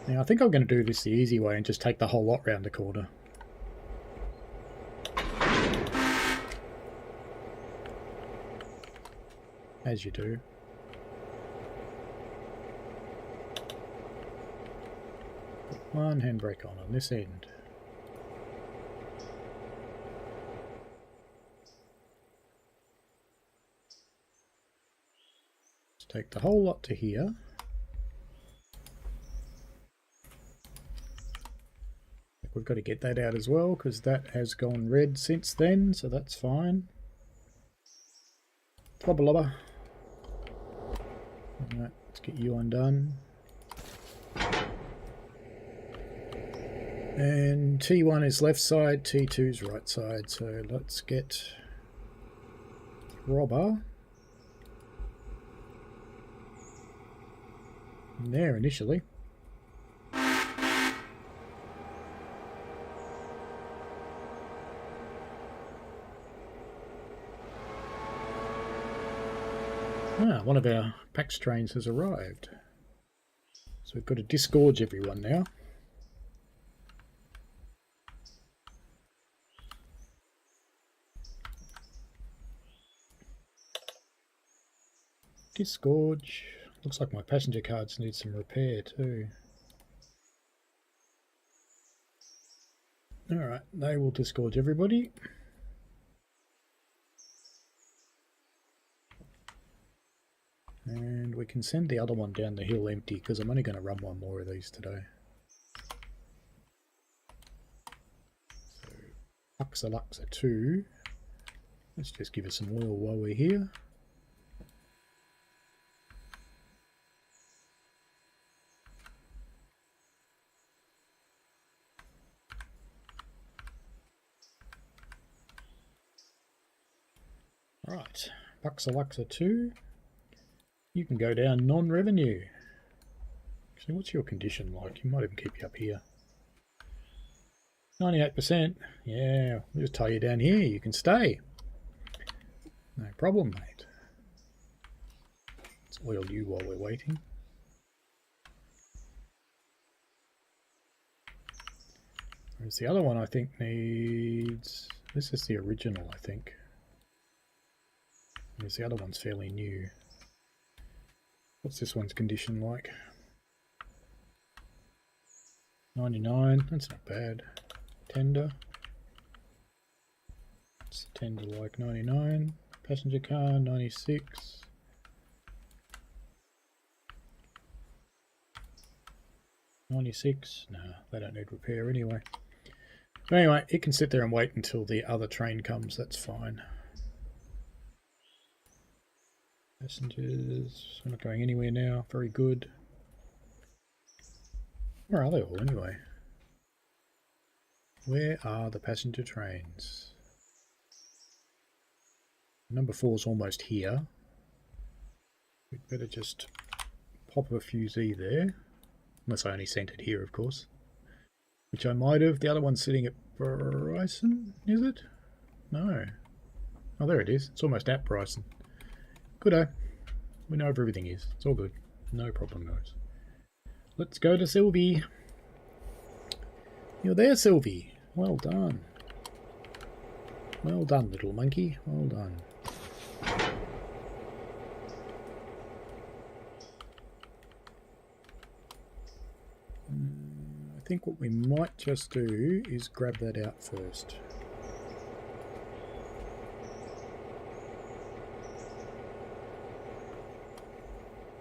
[SPEAKER 2] Now I think I'm going to do this the easy way and just take the whole lot round the corner. As you do. Put one handbrake on this end. Let's take the whole lot to here. We've got to get that out as well because that has gone red since then, so that's fine. Flubber lobber. Alright, let's get you undone. And T1 is left side, T2 is right side, so let's get Robber in there initially. Ah, one of our PAX trains has arrived. So we've got to disgorge everyone now. Disgorge. Looks like my passenger cards need some repair too. Alright, they will disgorge everybody. And we can send the other one down the hill empty because I'm only going to run one more of these today. So, Luxa 2. Let's just give it some oil while we're here. Right, Luxa 2. You can go down non-revenue. Actually, what's your condition like? You might even keep you up here. 98%. Yeah, we'll just tie you down here. You can stay. No problem, mate. Let's oil you while we're waiting. Whereas the other one I think needs... This is the original, I think. Whereas the other one's fairly new. What's this one's condition like? 99, that's not bad. Tender. Let's tend to like 99. Passenger car 96. 96. No, they don't need repair anyway. But anyway, it can sit there and wait until the other train comes. That's fine. Passengers, we're not going anywhere now. Very good. Where are they all anyway? Where are the passenger trains? Number 4 is almost here. We'd better just pop a fusee there. Unless I only sent it here, of course. Which I might have. The other one's sitting at Bryson, is it? No. Oh, there it is. It's almost at Bryson. Good-o. We know where everything is. It's all good. No problem, guys. Let's go to Sylvie. You're there, Sylvie. Well done. Well done, little monkey. Well done. I think what we might just do is grab that out first.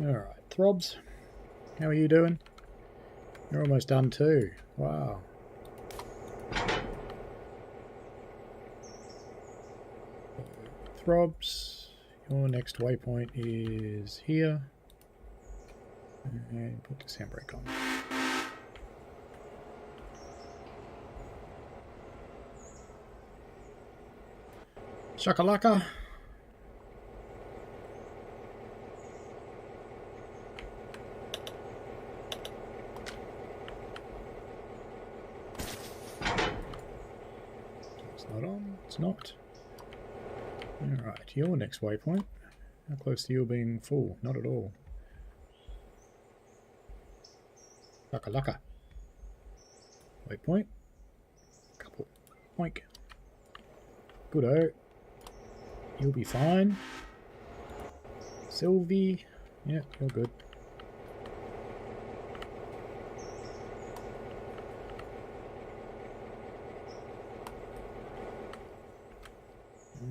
[SPEAKER 2] Alright, Throbs, how are you doing? You're almost done too. Wow. Throbs, your next waypoint is here. And put the handbrake on. Shakalaka. It's not on. It's not. Alright, your next waypoint. How close to you being full? Not at all. Shakalaka. Waypoint. Couple. Oink. Good-o. You'll be fine. Sylvie. Yeah, you're good.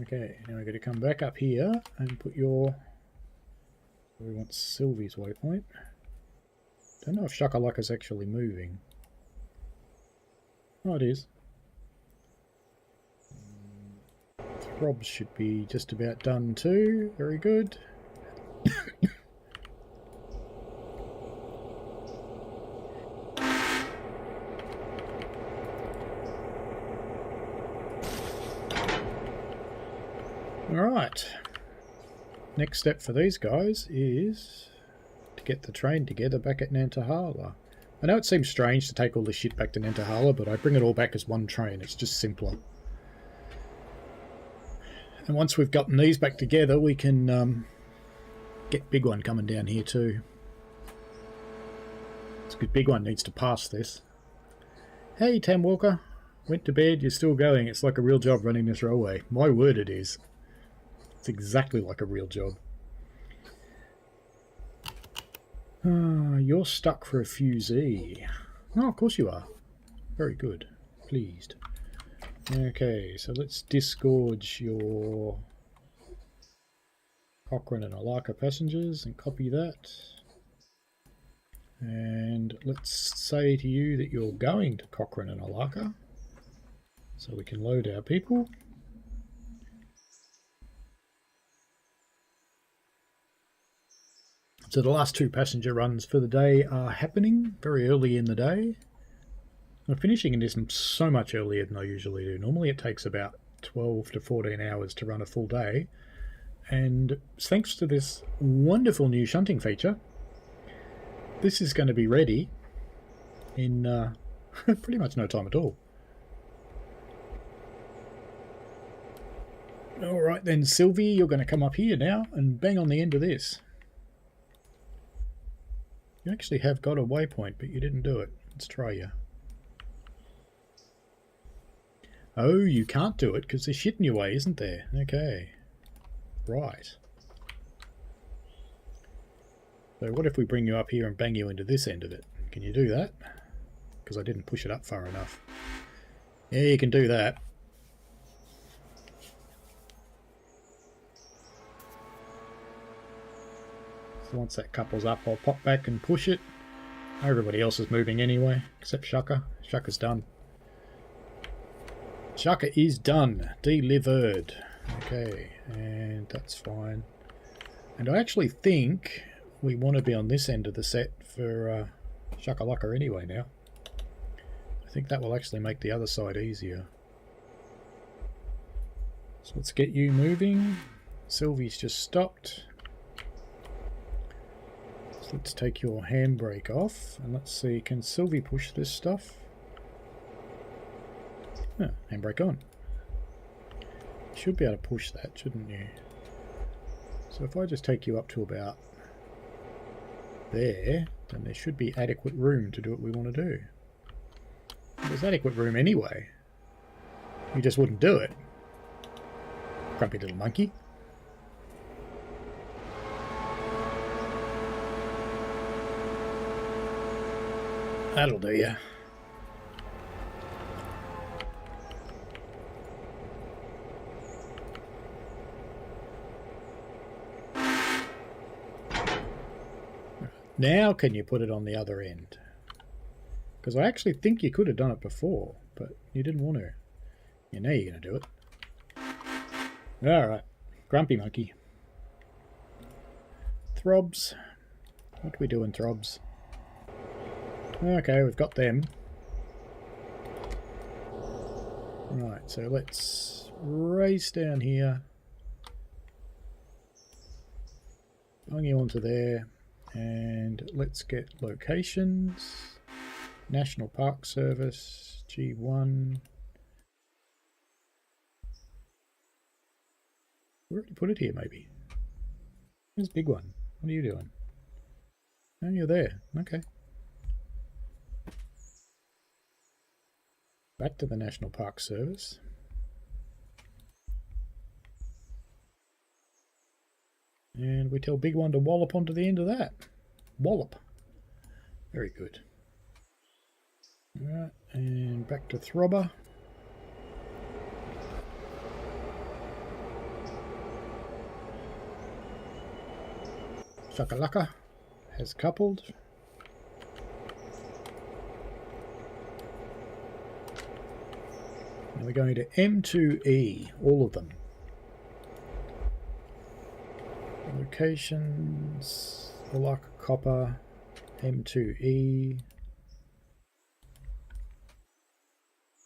[SPEAKER 2] Okay, now we're going to come back up here and put your... We want Sylvie's waypoint. Don't know if Shakalaka's actually moving. Oh, it is. Throbs should be just about done too. Very good. Alright. Next step for these guys is to get the train together back at Nantahala. I know it seems strange to take all this shit back to Nantahala, but I bring it all back as one train. It's just simpler. And once we've gotten these back together, we can get Big One coming down here too. It's good. Big One needs to pass this. Hey, Tam Walker. Went to bed. You're still going. It's like a real job running this railway. My word, it is. It's exactly like a real job. You're stuck for a fusee. Oh, of course you are. Very good. Pleased. Okay, so let's disgorge your Cochrane and Alaka passengers and copy that. And let's say to you that you're going to Cochrane and Alaka, so we can load our people. So the last 2 passenger runs for the day are happening very early in the day. I'm finishing this so much earlier than I usually do. Normally it takes about 12 to 14 hours to run a full day. And thanks to this wonderful new shunting feature, this is going to be ready in pretty much no time at all. Alright then, Sylvie, you're going to come up here now and bang on the end of this. You actually have got a waypoint, but you didn't do it. Let's try you. Oh, you can't do it because there's shit in your way, isn't there? Okay. Right. So what if we bring you up here and bang you into this end of it? Can you do that? Because I didn't push it up far enough. Yeah, you can do that. So once that couple's up, I'll pop back and push it. Everybody else is moving anyway, except Shaka. Shaka's done. Shaka is done. Delivered. Okay, and that's fine. And I actually think we want to be on this end of the set for Shakalaka anyway now. I think that will actually make the other side easier. So let's get you moving. Sylvie's just stopped. So let's take your handbrake off and let's see, can Sylvie push this stuff? Oh, handbrake on. You should be able to push that, shouldn't you? So if I just take you up to about there, then there should be adequate room to do what we want to do. There's adequate room anyway. You just wouldn't do it. Grumpy little monkey. That'll do ya. Now can you put it on the other end? Because I actually think you could have done it before, but you didn't want to. Yeah, now you're going to do it. Alright. Grumpy monkey. Throbs. What do we do in throbs? Okay, we've got them. Right, so let's race down here. Bung you onto there. And let's get locations. National Park Service, G1. We already put it here, maybe. Here's a big one. What are you doing? Oh, you're there. Okay. Back to the National Park Service. And we tell Big One to wallop onto the end of that. Wallop. Very good. Alright, and back to Throbber. Shakalaka has coupled. Now we're going to M2E, all of them. Locations, Walaka Copper, M2E.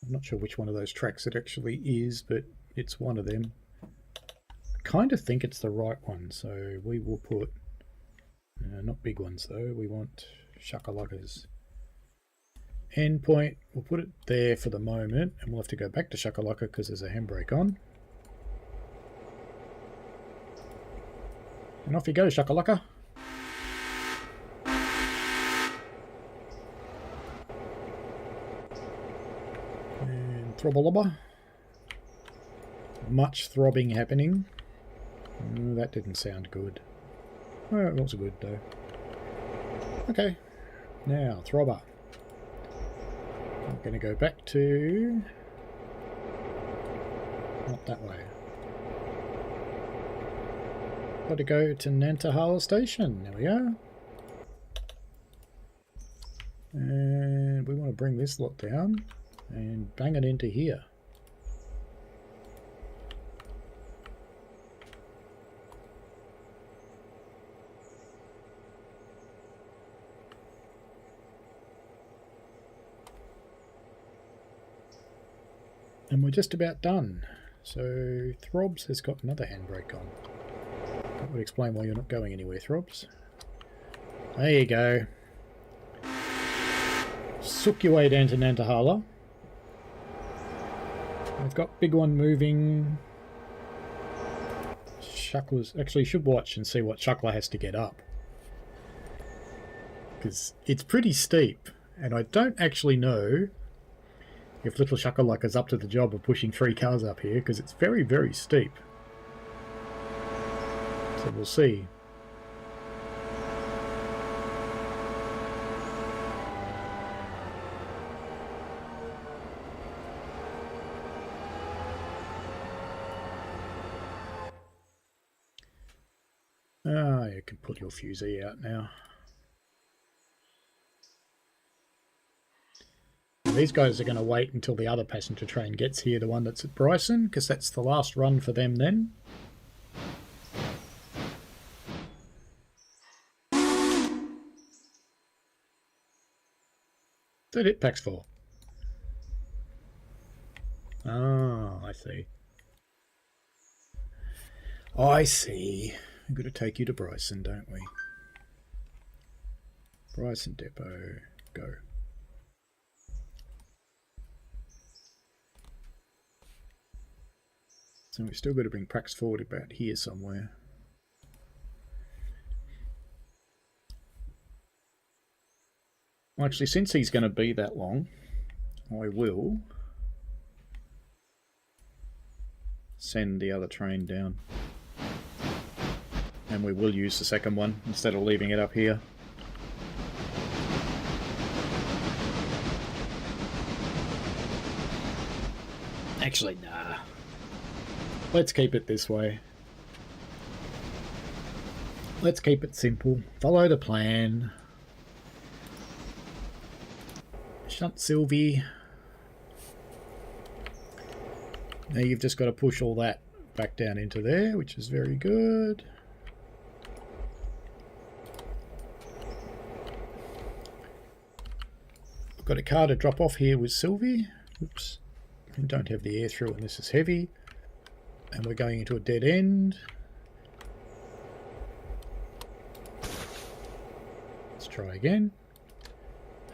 [SPEAKER 2] I'm not sure which one of those tracks it actually is, but it's one of them. I kind of think it's the right one, so we will put, not big ones though, we want Shakalaka's. Endpoint, we'll put it there for the moment, and we'll have to go back to Shakalaka because there's a handbrake on. And off you go, Shakalaka. And Throbbalobba. Much throbbing happening. Oh, that didn't sound good. Well, it was good though. Okay. Now, Throbber. I'm going to go back to... not that way. Got to go to Nantahala Station. There we are. And we want to bring this lot down and bang it into here. And we're just about done. So Throbs has got another handbrake on. That would explain why you're not going anywhere, Throbs. There you go. Sook your way down to Nantahala. We've got Big One moving. Shuckler's actually should watch and see what Shuckler has to get up. Because it's pretty steep. And I don't actually know if little Shakalaka is up to the job of pushing 3 cars up here, because it's very, very steep. So we'll see. Ah, you can put your fusee out now. And these guys are going to wait until the other passenger train gets here, the one that's at Bryson, because that's the last run for them then. That it, Pax 4. Ah, I see. I see. We've got to take you to Bryson, don't we? Bryson Depot, go. So we've still got to bring Prax forward about here somewhere. Well, actually, since he's going to be that long, I will send the other train down. And we will use the second one instead of leaving it up here. Actually, nah. Let's keep it this way. Let's keep it simple. Follow the plan. Shunt Sylvie. Now you've just got to push all that back down into there, which is very good. I've got a car to drop off here with Sylvie. Oops. We don't have the air through and this is heavy. And we're going into a dead end. Let's try again.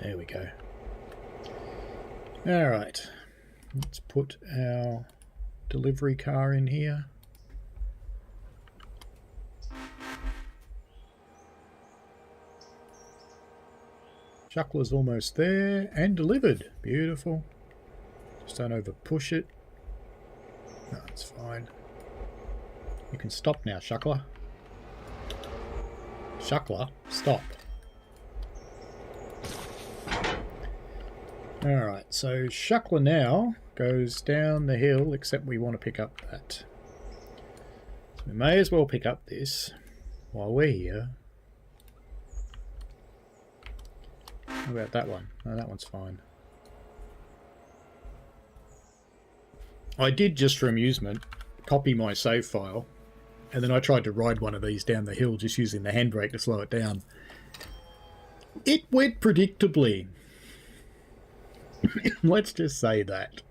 [SPEAKER 2] There we go. Alright. Let's put our delivery car in here. Shuckler's almost there and delivered. Beautiful. Just don't over push it. No, it's fine. You can stop now, Shuckler. Shuckler, stop. Alright, so Shuckler now goes down the hill, except we want to pick up that. So we may as well pick up this while we're here. How about that one? No, that one's fine. I did, just for amusement, copy my save file, and then I tried to ride one of these down the hill just using the handbrake to slow it down. It went predictably. Let's just say that.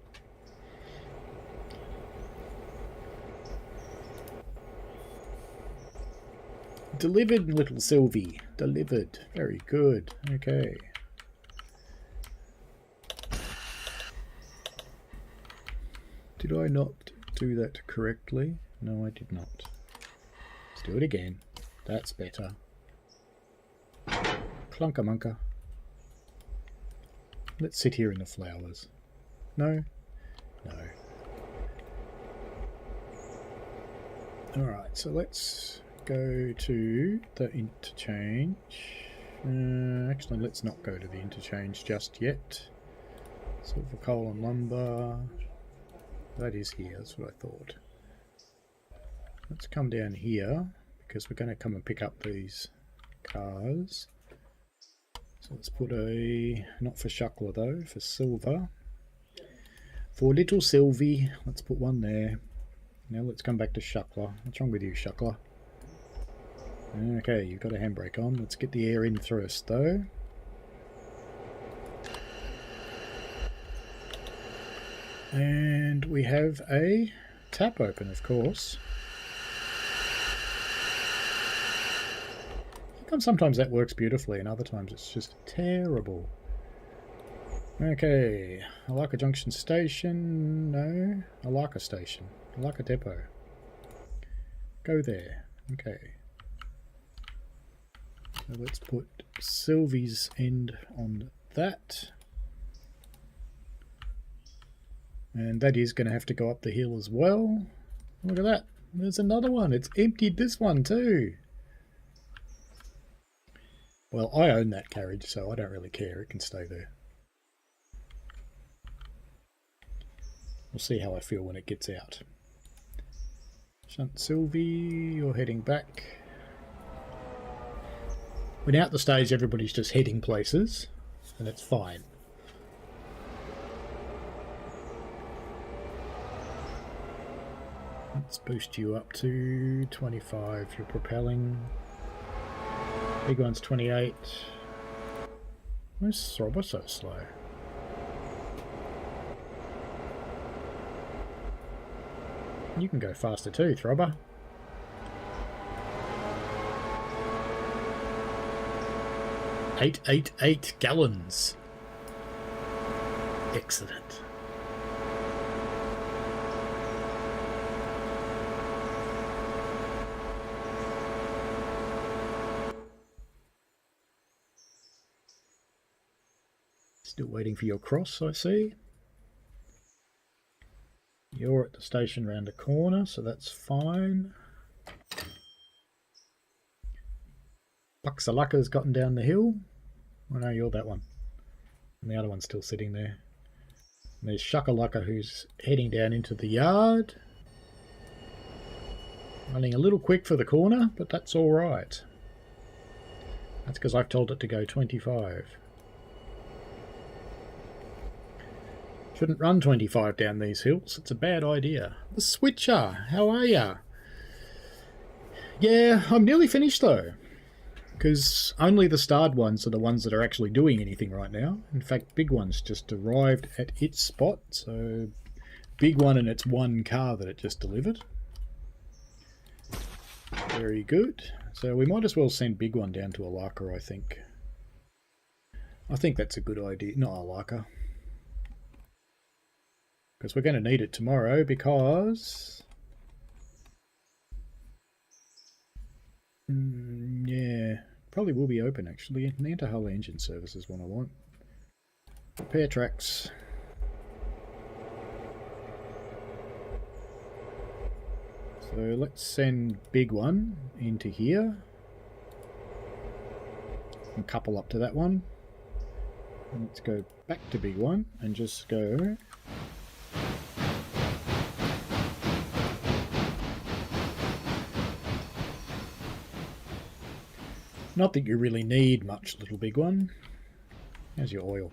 [SPEAKER 2] Delivered, little Sylvie. Delivered. Very good. Okay. Did I not do that correctly? No, I did not. Let's do it again. That's better. Clunker munker. Let's sit here in the flowers. No? No. Alright, so let's go to the interchange. Actually, let's not go to the interchange just yet. Silver coal and lumber. That is here, that's what I thought. Let's come down here, because we're going to come and pick up these cars. So let's put a, not for Shuckler though, for Silver. For little Sylvie, let's put one there. Now let's come back to Shuckler. What's wrong with you, Shuckler? Okay, you've got a handbrake on. Let's get the air in first though. And we have a tap open, of course. Sometimes that works beautifully and other times it's just terrible. Okay, Alaka Junction Station. No, Alaka Station. Alaka Depot. Go there. Okay. So let's put Sylvie's end on that. And that is going to have to go up the hill as well. Look at that. There's another one. It's emptied this one too. Well, I own that carriage, so I don't really care. It can stay there. We'll see how I feel when it gets out. Shunt Sylvie, you're heading back. We're now at the stage everybody's just heading places, and it's fine. Let's boost you up to 25. You're propelling. Big one's 28. Where's Throbber so slow? You can go faster too, Throbber. 888 gallons. Excellent. Still waiting for your cross, I see. You're at the station round the corner, so that's fine. Buxalaka's gotten down the hill. Oh no, you're that one. And the other one's still sitting there. And there's Shakalaka who's heading down into the yard. Running a little quick for the corner, but that's alright. That's because I've told it to go 25. Shouldn't run 25 down these hills. It's a bad idea. The Switcher, how are ya? Yeah, I'm nearly finished though. Because only the starred ones are the ones that are actually doing anything right now. In fact, Big One's just arrived at its spot. So, Big One and its one car that it just delivered. Very good. So we might as well send Big One down to Alaka, I think. I think that's a good idea. Not Alaka. Because we're going to need it tomorrow because... yeah, probably will be open actually. The Interhull engine service is what I want. Repair tracks. So let's send Big One into here. And couple up to that one. And let's go back to Big One and just go... Not that you really need much, little Big One. How's your oil?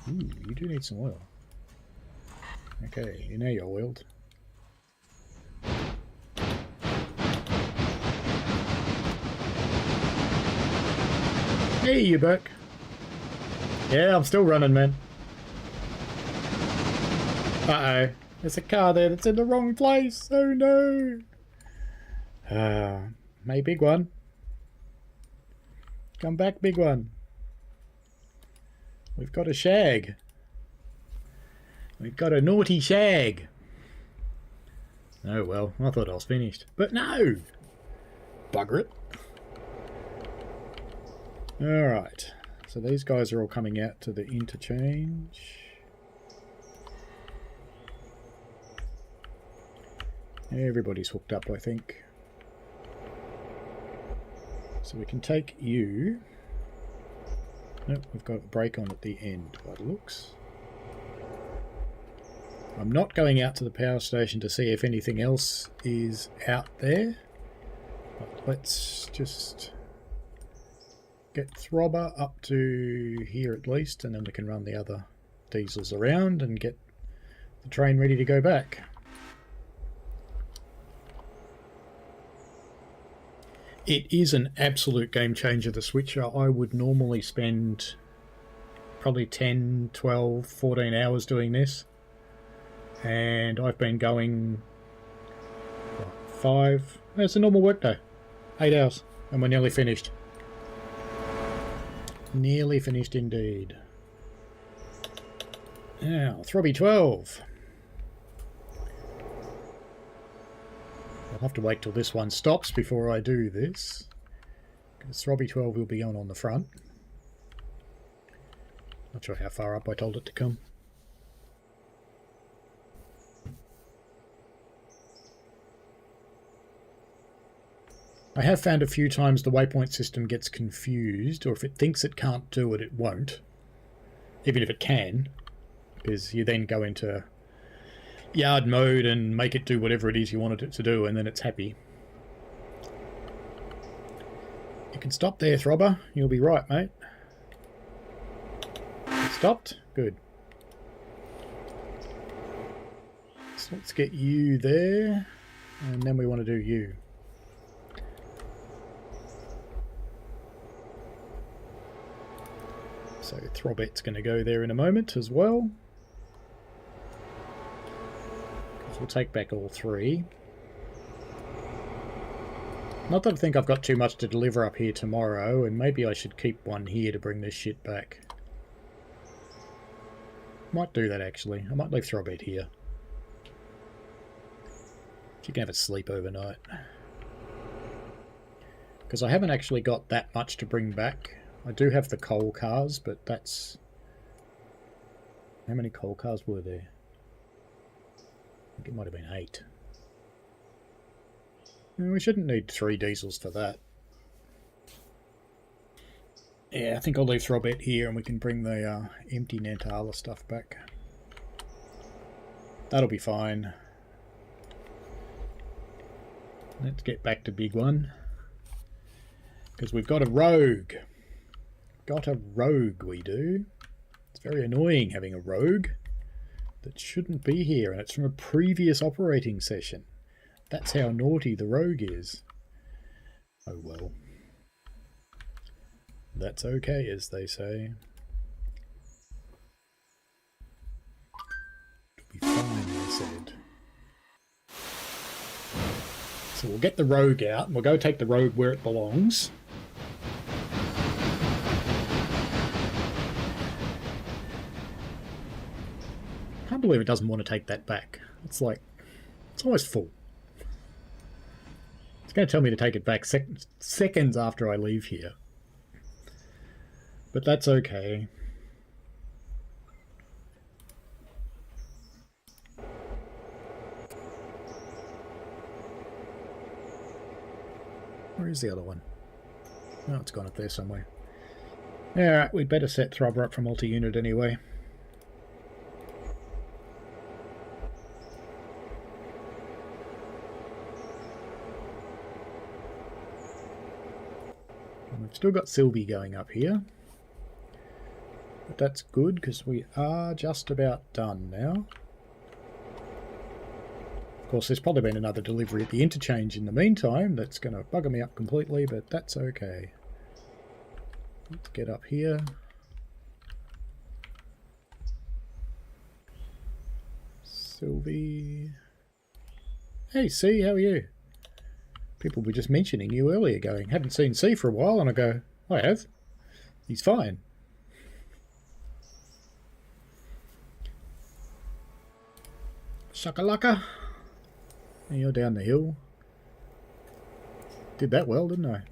[SPEAKER 2] Ooh, you do need some oil. Okay, now you're oiled. Hey, you back. Yeah, I'm still running, man. Uh-oh. There's a car there that's in the wrong place. Oh, no. Hey, Big One. Come back, Big One. We've got a shag. We've got a naughty shag. Oh well, I thought I was finished. But no! Bugger it. Alright. So these guys are all coming out to the interchange. Everybody's hooked up, I think. So we can take you. Nope, we've got a brake on at the end by the looks. I'm not going out to the power station to see if anything else is out there. But let's just get Throbber up to here at least, and then we can run the other diesels around and get the train ready to go back. It is an absolute game changer, the Switcher. I would normally spend probably 10, 12, 14 hours doing this. And I've been going 5. It's a normal work day. 8 hours. And we're nearly finished. Nearly finished indeed. Now, Throbby 12. I'll have to wait till this one stops before I do this. Because Throbby 12 will be on the front. Not sure how far up I told it to come. I have found a few times the waypoint system gets confused, or if it thinks it can't do it, it won't. Even if it can. Because you then go into yard mode and make it do whatever it is you wanted it to do, and then it's happy. can stop there, Throbber. You'll be right, mate. It stopped? Good. So let's get you there, and then we want to do you. So Throbet's going to go there in a moment as well. Because we'll take back all three. Not that I think I've got too much to deliver up here tomorrow, and maybe I should keep one here to bring this shit back. Might do that actually. I might leave Throbet here. She can have a sleep overnight. Because I haven't actually got that much to bring back. I do have the coal cars, but that's... How many coal cars were there? I think it might have been 8. We shouldn't need 3 diesels for that. Yeah, I think I'll leave Throbet here and we can bring the empty Nantala stuff back. That'll be fine. Let's get back to big one. Because we've got a rogue. Got a rogue, we do. It's very annoying having a rogue that shouldn't be here, and it's from a previous operating session. That's how naughty the rogue is. Oh well. That's okay, as they say. It'll be fine, they said. So we'll get the rogue out, and we'll go take the rogue where it belongs. I can't believe it doesn't want to take that back. It's like, it's almost full. It's going to tell me to take it back seconds after I leave here. But that's okay. Where is the other one? Oh, it's gone up there somewhere. Alright, we'd better set Throbber up for multi-unit anyway. And we've still got Sylvie going up here. But that's good, because we are just about done now. Of course, there's probably been another delivery at the interchange in the meantime that's going to bugger me up completely, but that's okay. Let's get up here. Sylvie. Hey, C, how are you? People were just mentioning you earlier, going, haven't seen C for a while, and I go, I have. He's fine. Shakalaka. You're down the hill. Did that well, didn't I?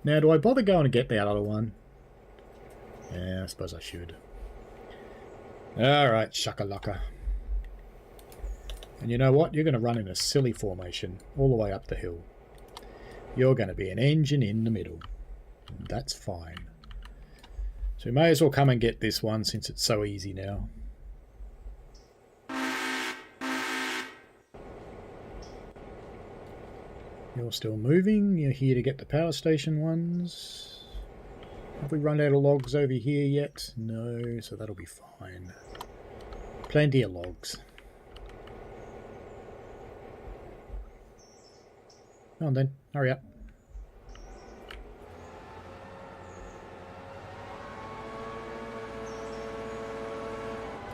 [SPEAKER 2] Now, do I bother going to get that other one? Yeah, I suppose I should. Alright, shakalaka. And you know what? You're going to run in a silly formation all the way up the hill. You're going to be an engine in the middle. That's fine. So we may as well come and get this one since it's so easy now. You're still moving. You're here to get the power station ones. Have we run out of logs over here yet? No, so that'll be fine. Plenty of logs. Come on then, hurry up.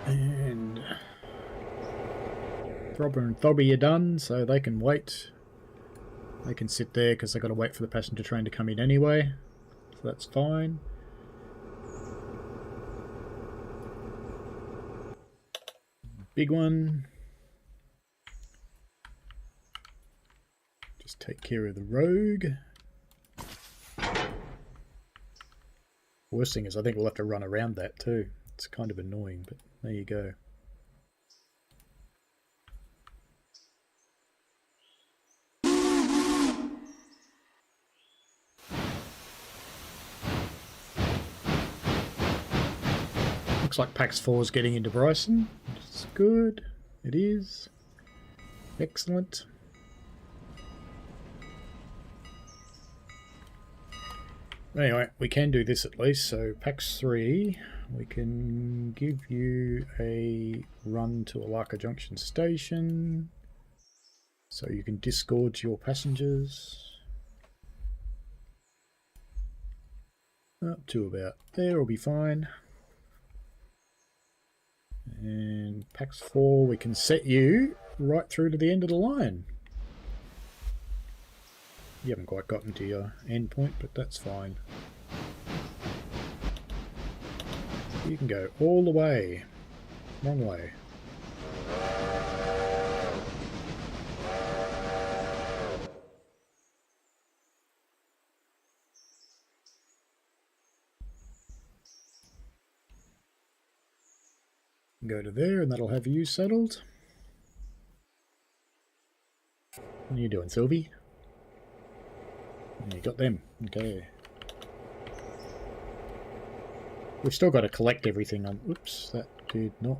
[SPEAKER 2] And Throbber and Thobby are done, so they can wait. They can sit there because they've got to wait for the passenger train to come in anyway. So that's fine. Big one. Just take care of the rogue. Worst thing is I think we'll have to run around that too. It's kind of annoying, but there you go. Looks like Pax 4 is getting into Bryson. It's good. It is. Anyway, we can do this at least. So PAX 3, we can give you a run to Alaka Junction Station so you can disgorge your passengers. Up to about there will be fine. And PAX 4, we can set you right through to the end of the line. You haven't quite gotten to your end point, but that's fine. You can go all the way. Wrong way. Go to there and that'll have you settled. What are you doing, Sylvie? You got them. Okay. We've still got to collect everything on... Oops, that did not...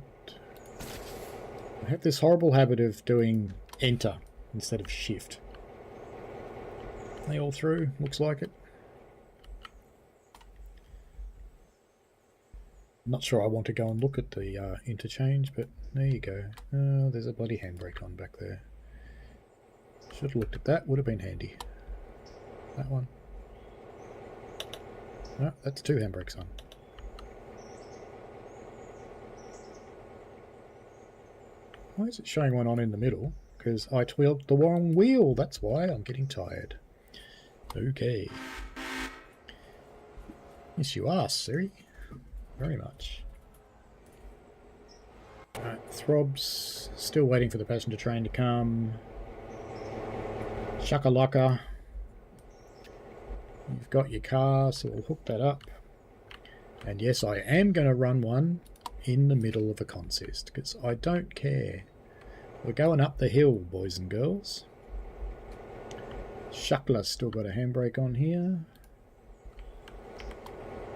[SPEAKER 2] I have this horrible habit of doing enter instead of shift. Are they all through? Looks like it. Not sure I want to go and look at the interchange, but there you go. Oh, there's a bloody handbrake on back there. Should have looked at that, would have been handy. That one. No, that's two handbrakes on. Why is it showing one on in the middle? Because I twirled the wrong wheel, that's why I'm getting tired. Okay. Yes, you are, Siri. Very much. Alright, throbs. Still waiting for the passenger train to come. Shakalaka. You've got your car, so we'll hook that up. And yes, I am going to run one in the middle of a consist, because I don't care. We're going up the hill, boys and girls. Shuckler's still got a handbrake on here.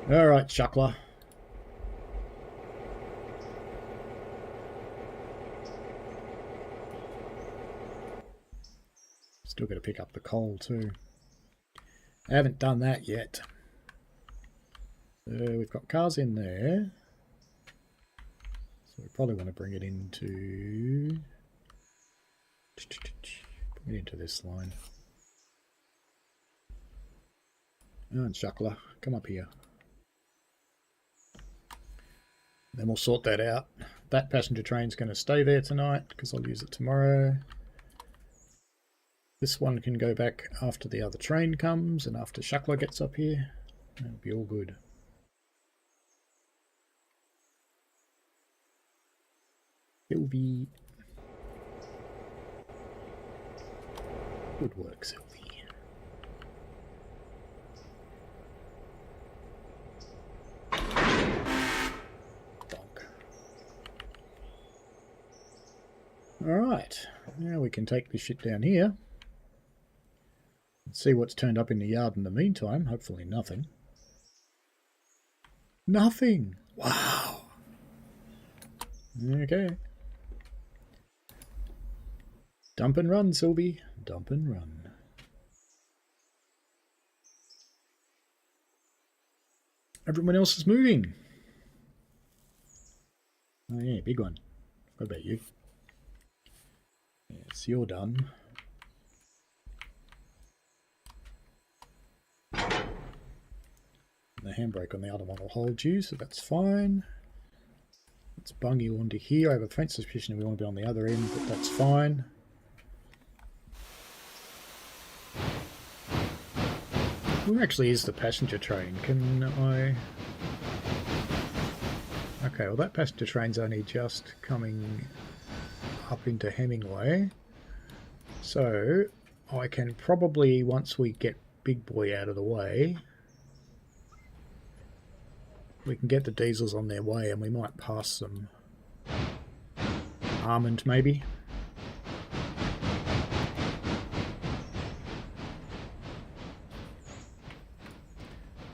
[SPEAKER 2] Alright, Shuckler. Still got to pick up the coal too. I haven't done that yet. So we've got cars in there. So we probably want to bring it into... Bring it into this line. And Shuckler, come up here. Then we'll sort that out. That passenger train's going to stay there tonight because I'll use it tomorrow. This one can go back after the other train comes and after Shuckler gets up here. That'll be all good. Sylvie. Good work, Sylvie. Alright, now we can take this shit down here. Let's see what's turned up in the yard in the meantime. Hopefully nothing. Nothing! Wow! Okay. Dump and run, Sylvie. Dump and run. Everyone else is moving. Oh yeah, big one. What about you? Yes, you're done. The handbrake on the other one will hold you, so that's fine. Let's bung you onto here. I have a faint suspicion we want to be on the other end, but that's fine. Where actually is the passenger train? Can I... Okay, well that passenger train's only just coming up into Hemingway. So I can probably, once we get Big Boy out of the way, we can get the diesels on their way and we might pass them. Almond, maybe.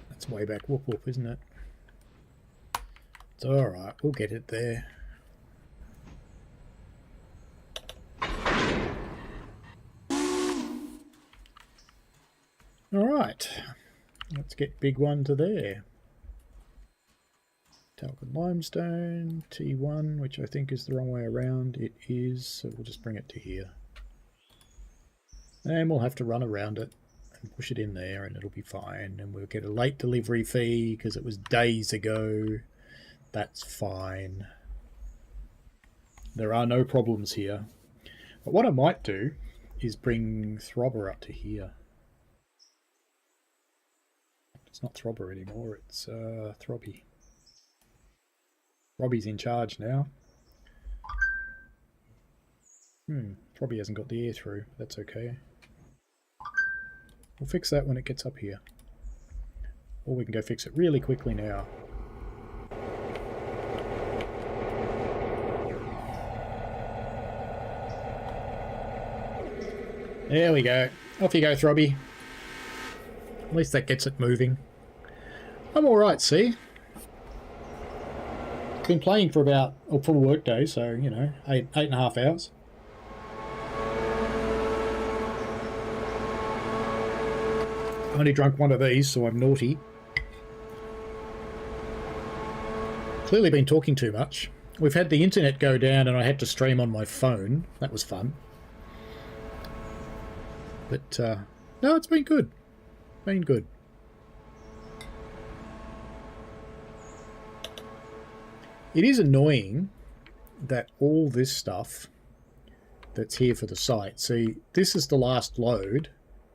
[SPEAKER 2] That's way back whoop whoop, isn't it? It's alright, we'll get it there. Alright. Let's get big one to there. Talc and limestone, T1, which I think is the wrong way around. It is, so we'll just bring it to here. And we'll have to run around it and push it in there and it'll be fine. And we'll get a late delivery fee because it was days ago. That's fine. There are no problems here. But what I might do is bring Throbber up to here. It's not Throbber anymore, it's Throbby. Robbie's in charge now. Throbby hasn't got the air through. That's okay. We'll fix that when it gets up here. Or we can go fix it really quickly now. There we go. Off you go, Throbby. At least that gets it moving. I'm alright, see? Been playing for about a full work day, so, you know, eight and a half hours. Only drunk one of these, so I'm naughty. Clearly been talking too much. We've had the internet go down and I had to stream on my phone. That was fun. But, no, it's been good. Been good. It is annoying that all this stuff that's here for the site, see, this is the last load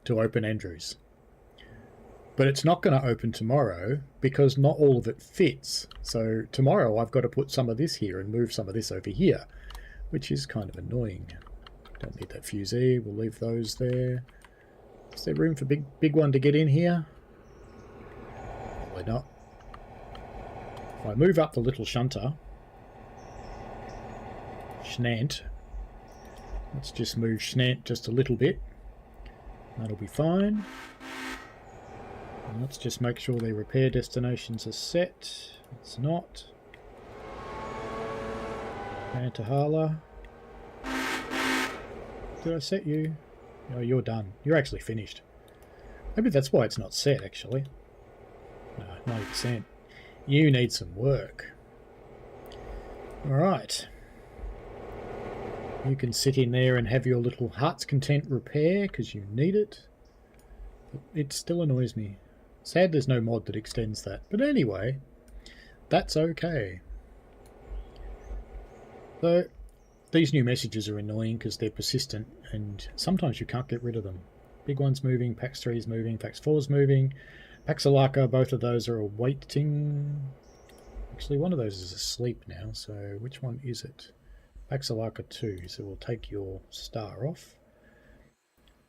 [SPEAKER 2] to open Andrews. But it's not going to open tomorrow because not all of it fits. So tomorrow I've got to put some of this here and move some of this over here, which is kind of annoying. Don't need that fusee, we'll leave those there. Is there room for big one to get in here? Probably not. If I move up the little shunter, Schnant, let's just move Schnant just a little bit. That'll be fine. And let's just make sure their repair destinations are set. It's not. Antahala. Did I set you? Oh, you're done. You're actually finished. Maybe that's why it's not set, actually. No, 90%. You need some work. Alright. You can sit in there and have your little heart's content repair, because you need it. But it still annoys me. Sad there's no mod that extends that. But anyway, that's okay. So, these new messages are annoying because they're persistent, and sometimes you can't get rid of them. Big one's moving, Pax 3's moving, Pax 4's moving. Paxalaka, both of those are waiting. Actually, one of those is asleep now, so which one is it? Paxalaka 2, so we'll take your star off.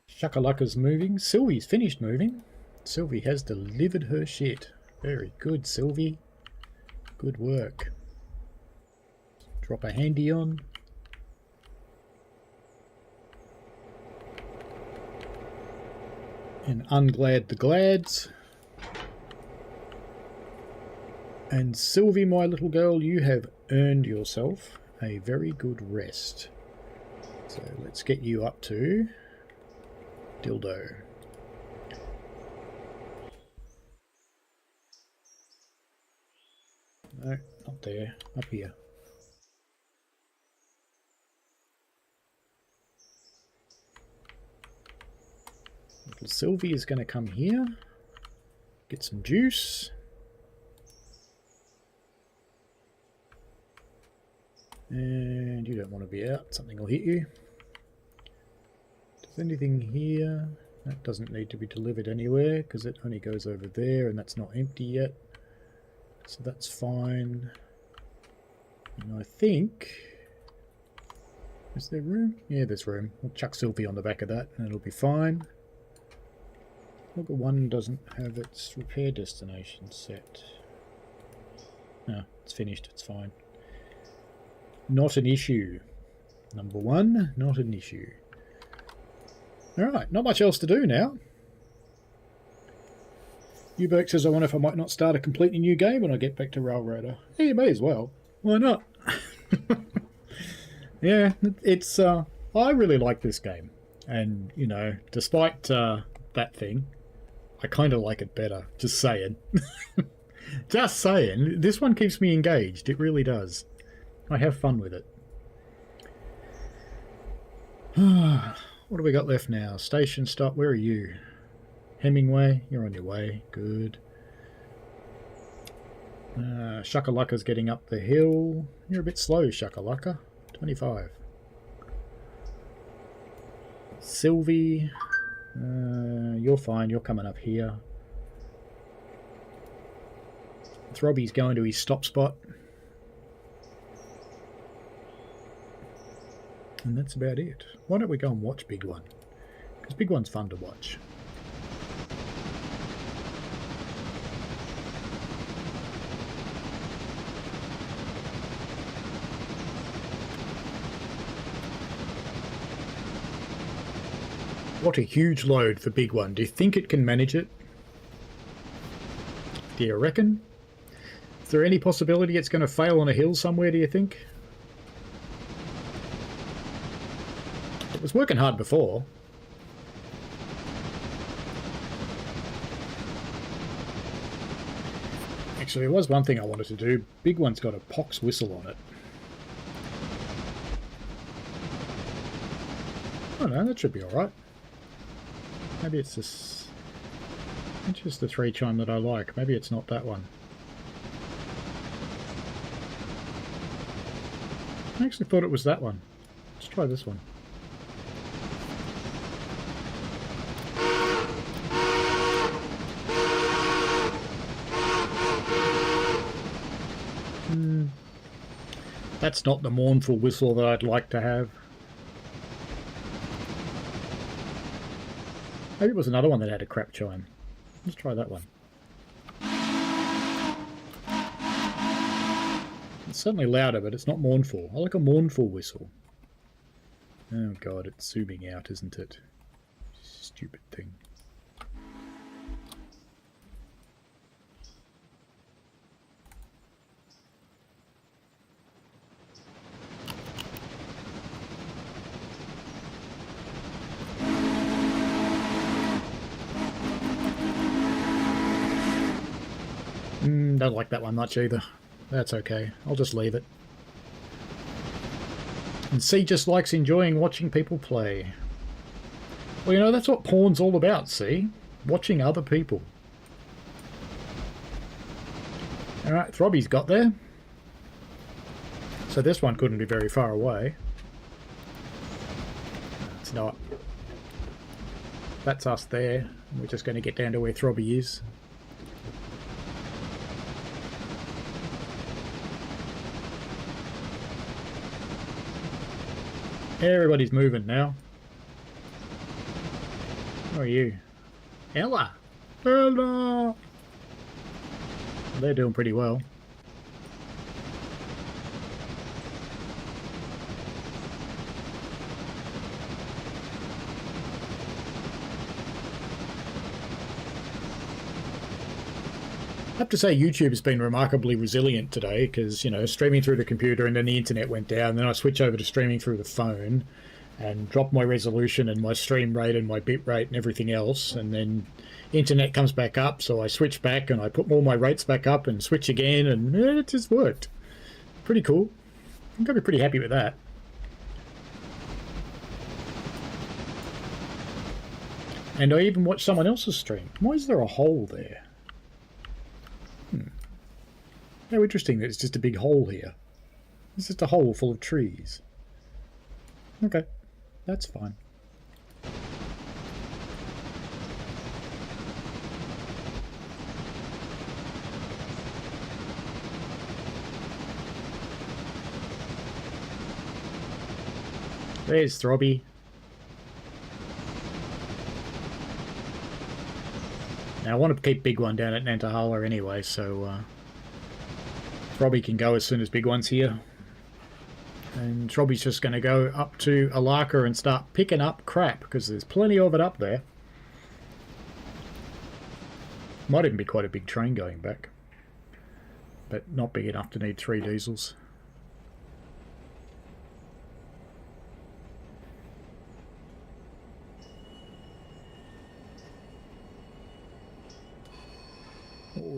[SPEAKER 2] Shakalaka's moving. Sylvie's finished moving. Sylvie has delivered her shit. Very good, Sylvie. Good work. Drop a handy on. And unglad the glads. And Sylvie, my little girl, you have earned yourself a very good rest. So let's get you up to Dildo. No, not there. Up here. Little Sylvie is going to come here. Get some juice. And you don't want to be out. Something will hit you. Does anything here? That doesn't need to be delivered anywhere because it only goes over there and that's not empty yet. So that's fine. And I think... Is there room? Yeah, there's room. We'll chuck Sylvie on the back of that and it'll be fine. Look, one doesn't have its repair destination set. No, it's finished. It's fine. Not an issue. Number one, not an issue. Alright, not much else to do now. Uberk says, I wonder if I might not start a completely new game when I get back to Railroader. Yeah, you may as well. Why not? Yeah, it's, I really like this game. And, you know, despite that thing, I kind of like it better. Just saying. Just saying. This one keeps me engaged. It really does. I have fun with it. What do we got left now? Station stop. Where are you? Hemingway. You're on your way. Good. Shakalaka's getting up the hill. You're a bit slow, Shakalaka. 25. Sylvie. You're fine. You're coming up here. Throbby's going to his stop spot. And that's about it. Why don't we go and watch Big One? Because Big One's fun to watch. What a huge load for Big One. Do you think it can manage it? Do you reckon? Is there any possibility it's going to fail on a hill somewhere, do you think? It was working hard before. Actually, there was one thing I wanted to do. Big One's got a pox whistle on it. Oh no, that should be alright. Maybe it's this... It's just the 3 chime that I like. Maybe it's not that one. I actually thought it was that one. Let's try this one. That's not the mournful whistle that I'd like to have. Maybe it was another one that had a crap chime. Let's try that one. It's certainly louder, but it's not mournful. I like a mournful whistle. Oh god, it's zooming out, isn't it? Stupid thing. Don't like that one much either. That's okay. I'll just leave it. And C just likes enjoying watching people play. Well, you know, that's what porn's all about, C. Watching other people. Alright, Throbby's got there. So this one couldn't be very far away. No, it's not. That's us there. We're just going to get down to where Throbby is. Everybody's moving now. Who are you? Ella! Ella! They're doing pretty well. I have to say YouTube has been remarkably resilient today because, you know, streaming through the computer and then the internet went down, then I switch over to streaming through the phone and drop my resolution and my stream rate and my bit rate and everything else, and then internet comes back up, so I switch back and I put all my rates back up and switch again, and it just worked. Pretty cool. I'm going to be pretty happy with that. And I even watched someone else's stream. Why is there a hole there? How interesting that it's just a big hole here. It's just a hole full of trees. Okay, that's fine. There's Throbby. Now I want to keep Big One down at Nantahala anyway, so Throbby can go as soon as Big One's here. And Throbby's just going to go up to Alaka and start picking up crap, because there's plenty of it up there. Might even be quite a big train going back. But not big enough to need 3 diesels.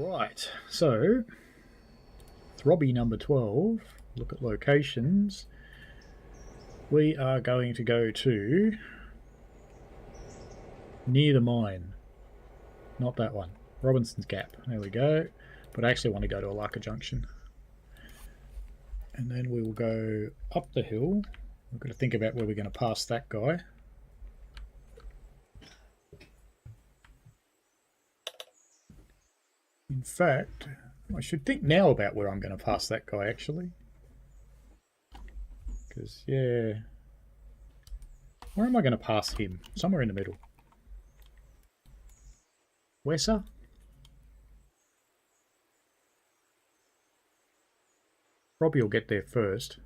[SPEAKER 2] Right, so Throbby number 12, look at locations. We are going to go to near the mine. Not that one. Robinson's Gap. There we go. But I actually want to go to Alaka Junction. And then we will go up the hill. We've got to think about where we're going to pass that guy. In fact, I should think now about where I'm going to pass that guy, actually. Because, yeah... Where am I going to pass him? Somewhere in the middle. Wesser? Robbie will get there first.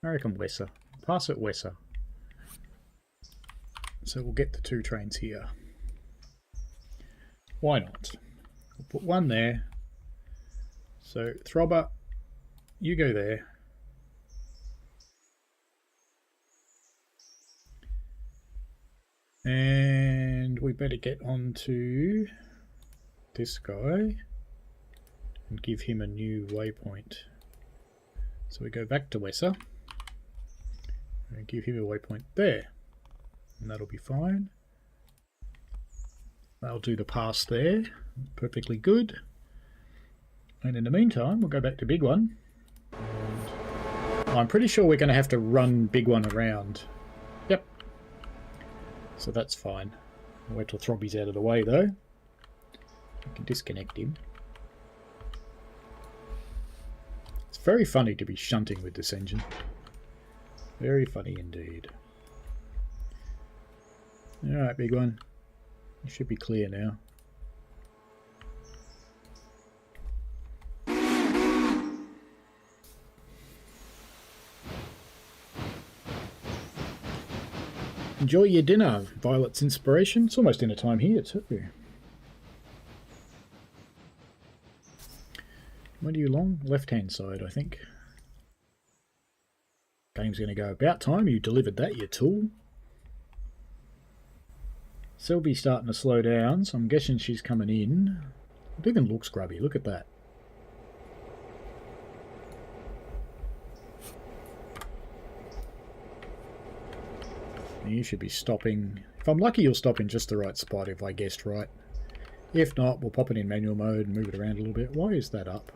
[SPEAKER 2] I reckon Wesser. Pass at Wesser. So we'll get the 2 trains here. Why not? We'll put one there. So Throbber, you go there. And we better get on to this guy and give him a new waypoint. So we go back to Wesser and give him a waypoint there. And that'll be fine. That'll do the pass there. Perfectly good. And in the meantime, we'll go back to Big One. I'm pretty sure we're going to have to run Big One around. Yep. So that's fine. I'll wait till Throbby's out of the way, though. I can disconnect him. It's very funny to be shunting with this engine. Very funny indeed. Alright, Big One. You should be clear now. Enjoy your dinner, Violet's inspiration. It's almost dinner time here too. When are you long? Left-hand side, I think. Game's going to go about time. You delivered that, you tool. Sylvie's starting to slow down, so I'm guessing she's coming in. It even looks grubby. Look at that. You should be stopping. If I'm lucky, you'll stop in just the right spot if I guessed right. If not, we'll pop it in manual mode and move it around a little bit. Why is that up?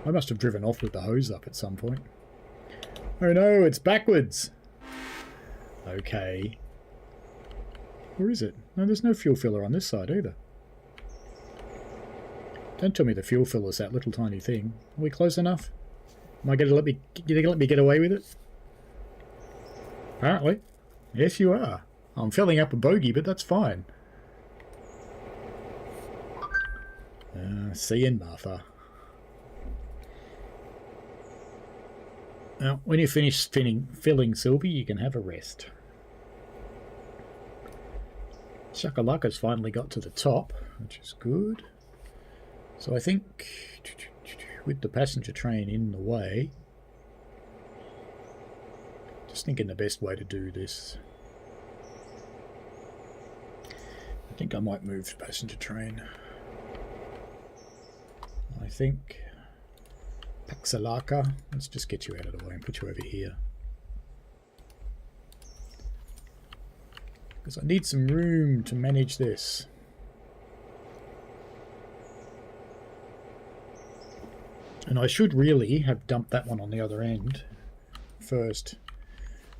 [SPEAKER 2] I must have driven off with the hose up at some point. Oh no, it's backwards! Okay. Where is it? No, there's no fuel filler on this side either. Don't tell me the fuel filler's that little tiny thing. Are we close enough? Am I going to let me get away with it? Apparently. Yes, you are. I'm filling up a bogey, but that's fine. See you, Martha. Now, when you finish filling Sylvie, you can have a rest. Shakalaka's finally got to the top, which is good. So I think with the passenger train in the way, just thinking the best way to do this. I think I might move the passenger train. I think Paxalaka, let's just get you out of the way and put you over here. Because I need some room to manage this. And I should really have dumped that one on the other end first.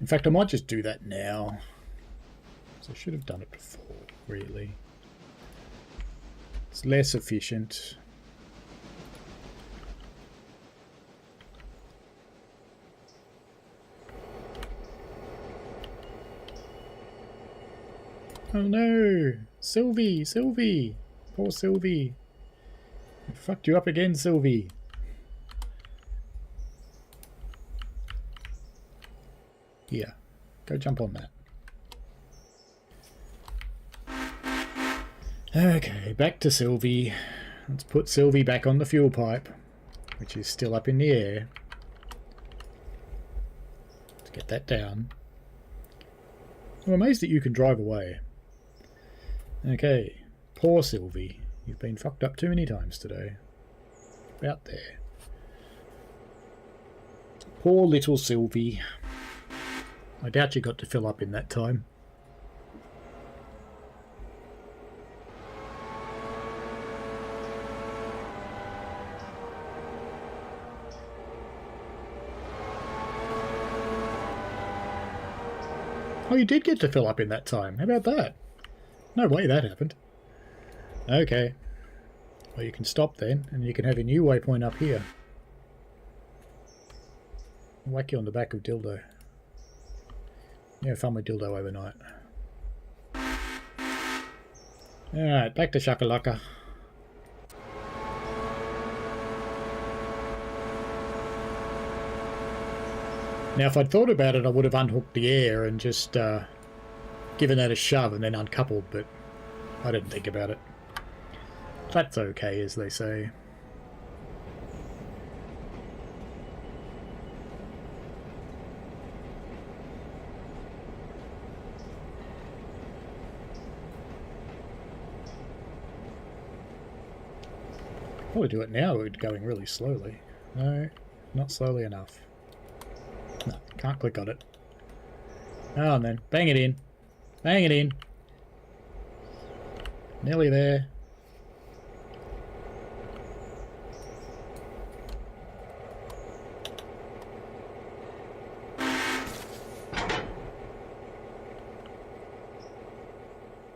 [SPEAKER 2] In fact, I might just do that now. So I should have done it before, really. It's less efficient. Oh no! Sylvie! Sylvie! Poor Sylvie. I fucked you up again, Sylvie. Here, go jump on that. Okay, back to Sylvie. Let's put Sylvie back on the fuel pipe, which is still up in the air. Let's get that down. I'm amazed that you can drive away. Okay. Poor Sylvie. You've been fucked up too many times today. About there. Poor little Sylvie. I doubt you got to fill up in that time. Oh, you did get to fill up in that time. How about that? No way that happened. Okay. Well, you can stop then, and you can have a new waypoint up here. I'll whack you on the back of Dildo. Yeah, fun with Dildo overnight. Alright, back to Shakalaka. Now, if I'd thought about it, I would have unhooked the air and just given that a shove and then uncoupled, but I didn't think about it. That's okay, as they say. Probably do it now, we're going really slowly. No, not slowly enough. No, can't click on it. Oh, and then bang it in. Bang it in. Nearly there.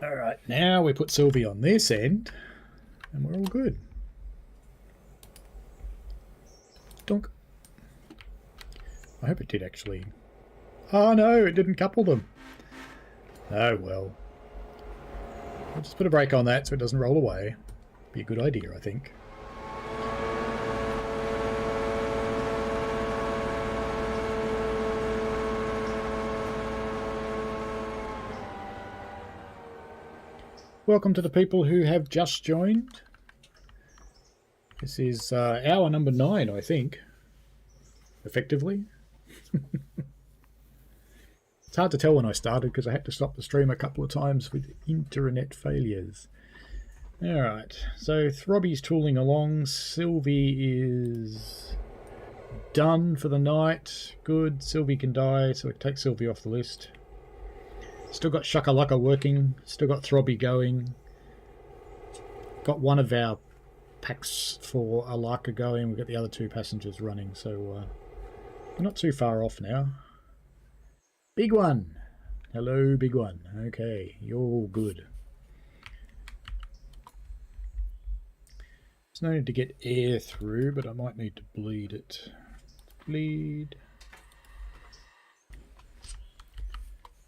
[SPEAKER 2] Alright, now we put Sylvie on this end, and we're all good. Donk. I hope it did actually. Oh no, it didn't couple them. Oh well. I'll just put a brake on that so it doesn't roll away. Be a good idea, I think. Welcome to the people who have just joined. This is hour number 9, I think. Effectively. It's hard to tell when I started because I had to stop the stream a couple of times with internet failures. Alright, so Throbby's tooling along. Sylvie is done for the night. Good, Sylvie can die, so we can take Sylvie off the list. Still got Shakalaka working. Still got Throbby going. Got one of our packs for Alaka going. We've got the other 2 passengers running, so we're not too far off now. Big one. Hello, big one. Okay, you're all good. There's no need to get air through, but I might need to bleed it. Bleed.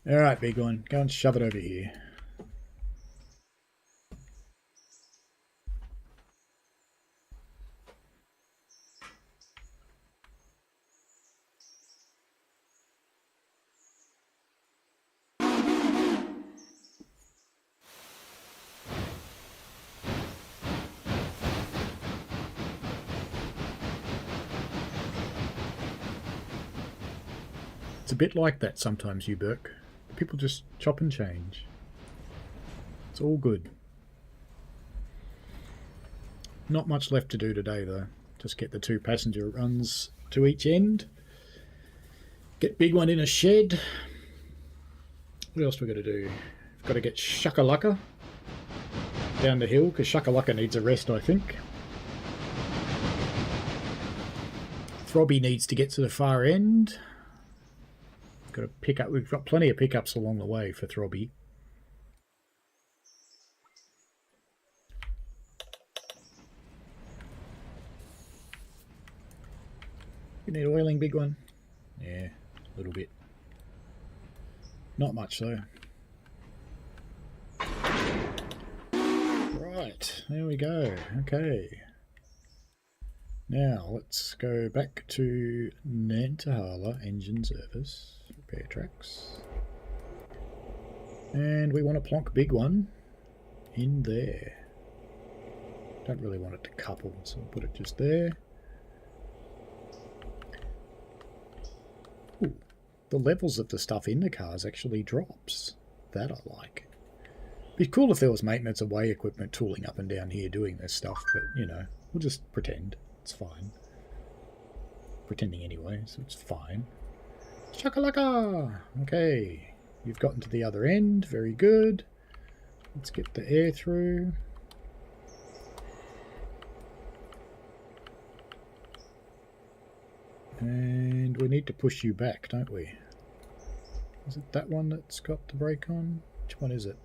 [SPEAKER 2] Alright, big one. Go and shove it over here. It's a bit like that sometimes, you Burke. People just chop and change. It's all good. Not much left to do today though. Just get the 2 passenger runs to each end. Get big one in a shed. What else we got to do? We've got to get Shakalaka down the hill because Shakalaka needs a rest, I think. Throbby needs to get to the far end. Got to pick up. We've got plenty of pickups along the way for Throbby. You need oiling, big one? Yeah, a little bit. Not much though. Right, there we go. Okay. Now let's go back to Nantahala engine service. Repair tracks. And we want to plonk big one in there. Don't really want it to couple, so I'll put it just there. Ooh, the levels of the stuff in the cars actually drops. That I like. Be cool if there was maintenance and way equipment tooling up and down here doing this stuff, but, you know, we'll just pretend. It's fine. Pretending anyway, so it's fine. Shakalaka! Okay, you've gotten to the other end. Very good. Let's get the air through. And we need to push you back, don't we? Is it that one that's got the brake on? Which one is it?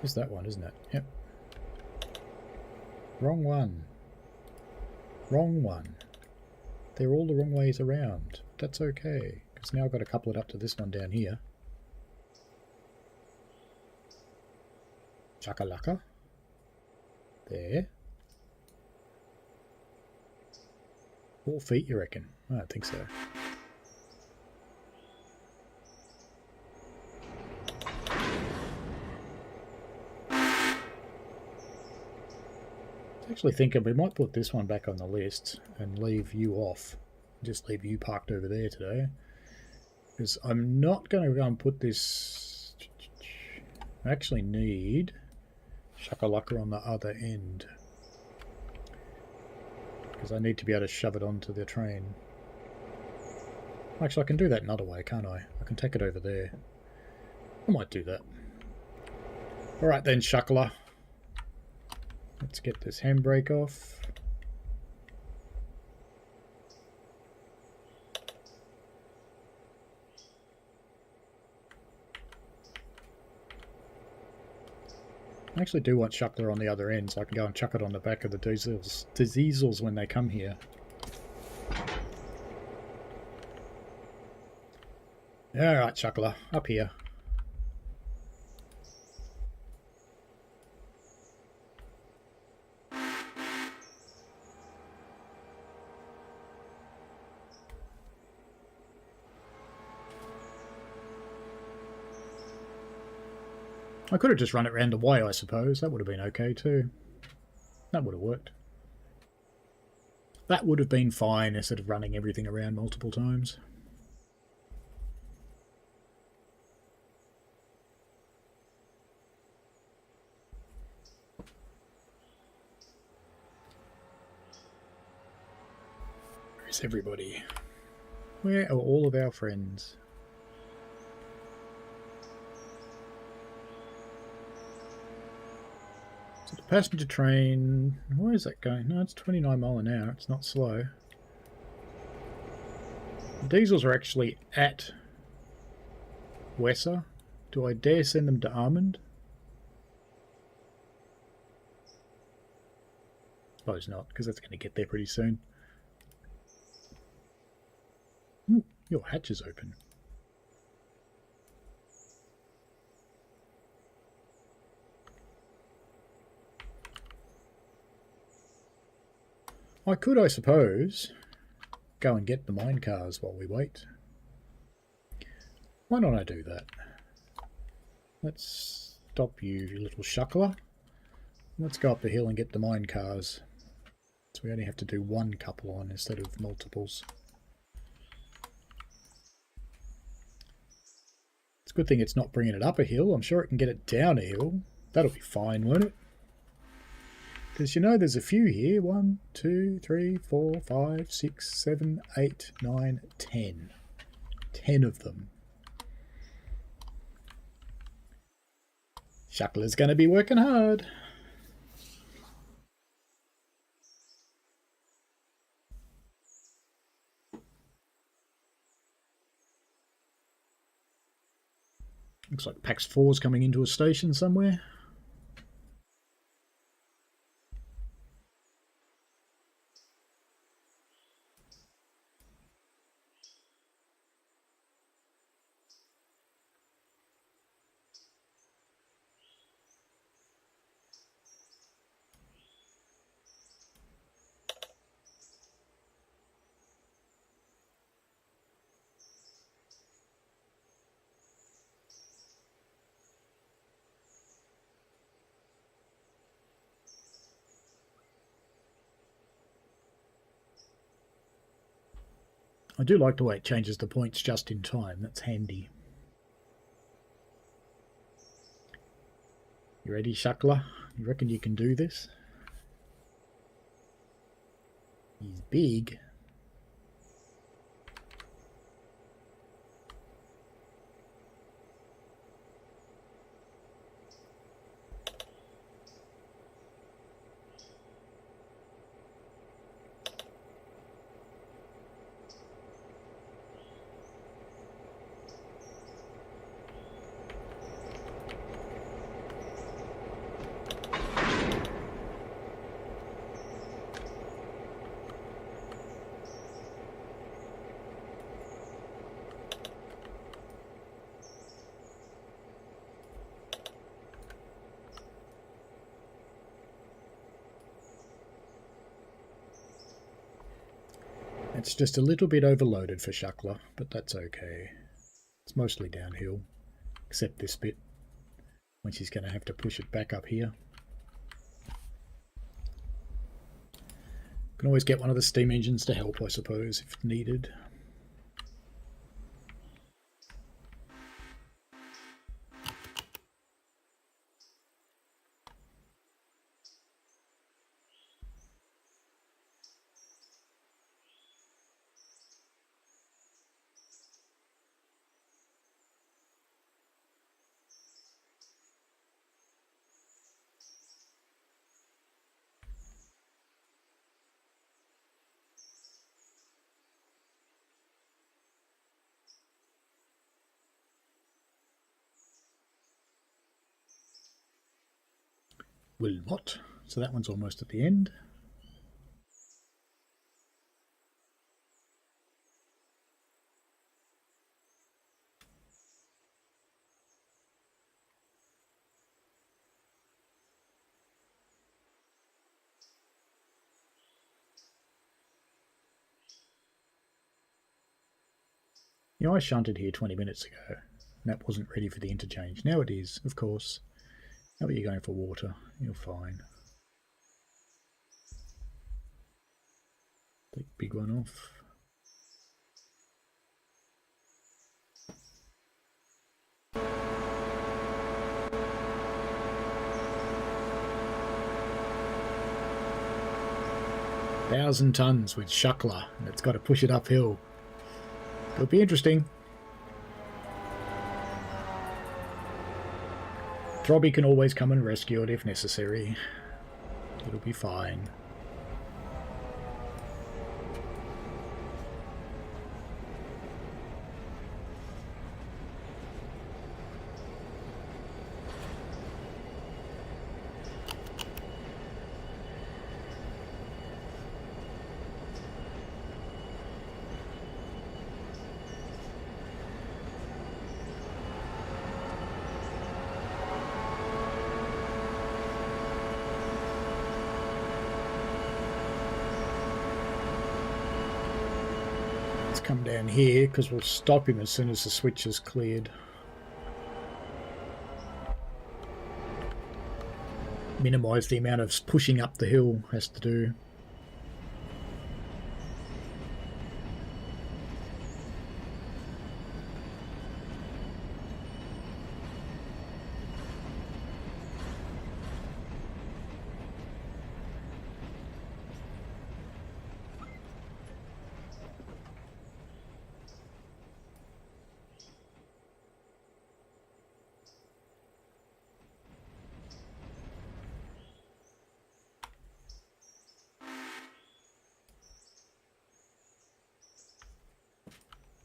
[SPEAKER 2] It's that one, isn't it? Yep. Wrong one. Wrong one. They're all the wrong ways around. That's okay, because now I've got to couple it up to this one down here. Chakalaka. There. 4 feet, you reckon? I don't think so. Actually thinking we might put this one back on the list and leave you off. Just leave you parked over there today. Because I'm not going to go and put this... I actually need Shakalaka on the other end. Because I need to be able to shove it onto the train. Actually, I can do that another way, can't I? I can take it over there. I might do that. Alright then, Shakala. Let's get this handbrake off. I actually do want Shuckler on the other end, so I can go and chuck it on the back of the diesels when they come here. Alright, Shuckler, up here. I could have just run it round the way, I suppose. That would have been okay too. That would have worked. That would have been fine instead of running everything around multiple times. Where's everybody? Where are all of our friends? So the passenger train, where is that going? No, it's 29 mile an hour. It's not slow. The diesels are actually at Wesser. Do I dare send them to Armand? Suppose not, because that's going to get there pretty soon. Ooh, your hatch is open. I could, I suppose, go and get the mine cars while we wait. Why don't I do that? Let's stop you little shuckler. Let's go up the hill and get the mine cars. So we only have to do one couple on instead of multiples. It's a good thing it's not bringing it up a hill. I'm sure it can get it down a hill. That'll be fine, won't it? Because you know there's a few here. 1, 2, 3, 4, 5, 6, 7, 8, 9, 10. 10 of them. Shuckler's going to be working hard. Looks like Pax 4's coming into a station somewhere. I do like the way it changes the points just in time. That's handy. You ready, Shuckler? You reckon you can do this? He's big. It's just a little bit overloaded for Shuckler, but that's okay. It's mostly downhill, except this bit, when she's going to have to push it back up here. Can always get one of the steam engines to help, I suppose, if needed. Will what? So that one's almost at the end. You know, I shunted here 20 minutes ago, and that wasn't ready for the interchange. Now it is, of course. How about you going for water? You're fine. Take the big one off. $1,000 tons with Shuckler, and it's got to push it uphill. It'll be interesting. Throbby can always come and rescue it if necessary. It'll be fine. Come down here because we'll stop him as soon as the switch is cleared. Minimise the amount of pushing up the hill has to do.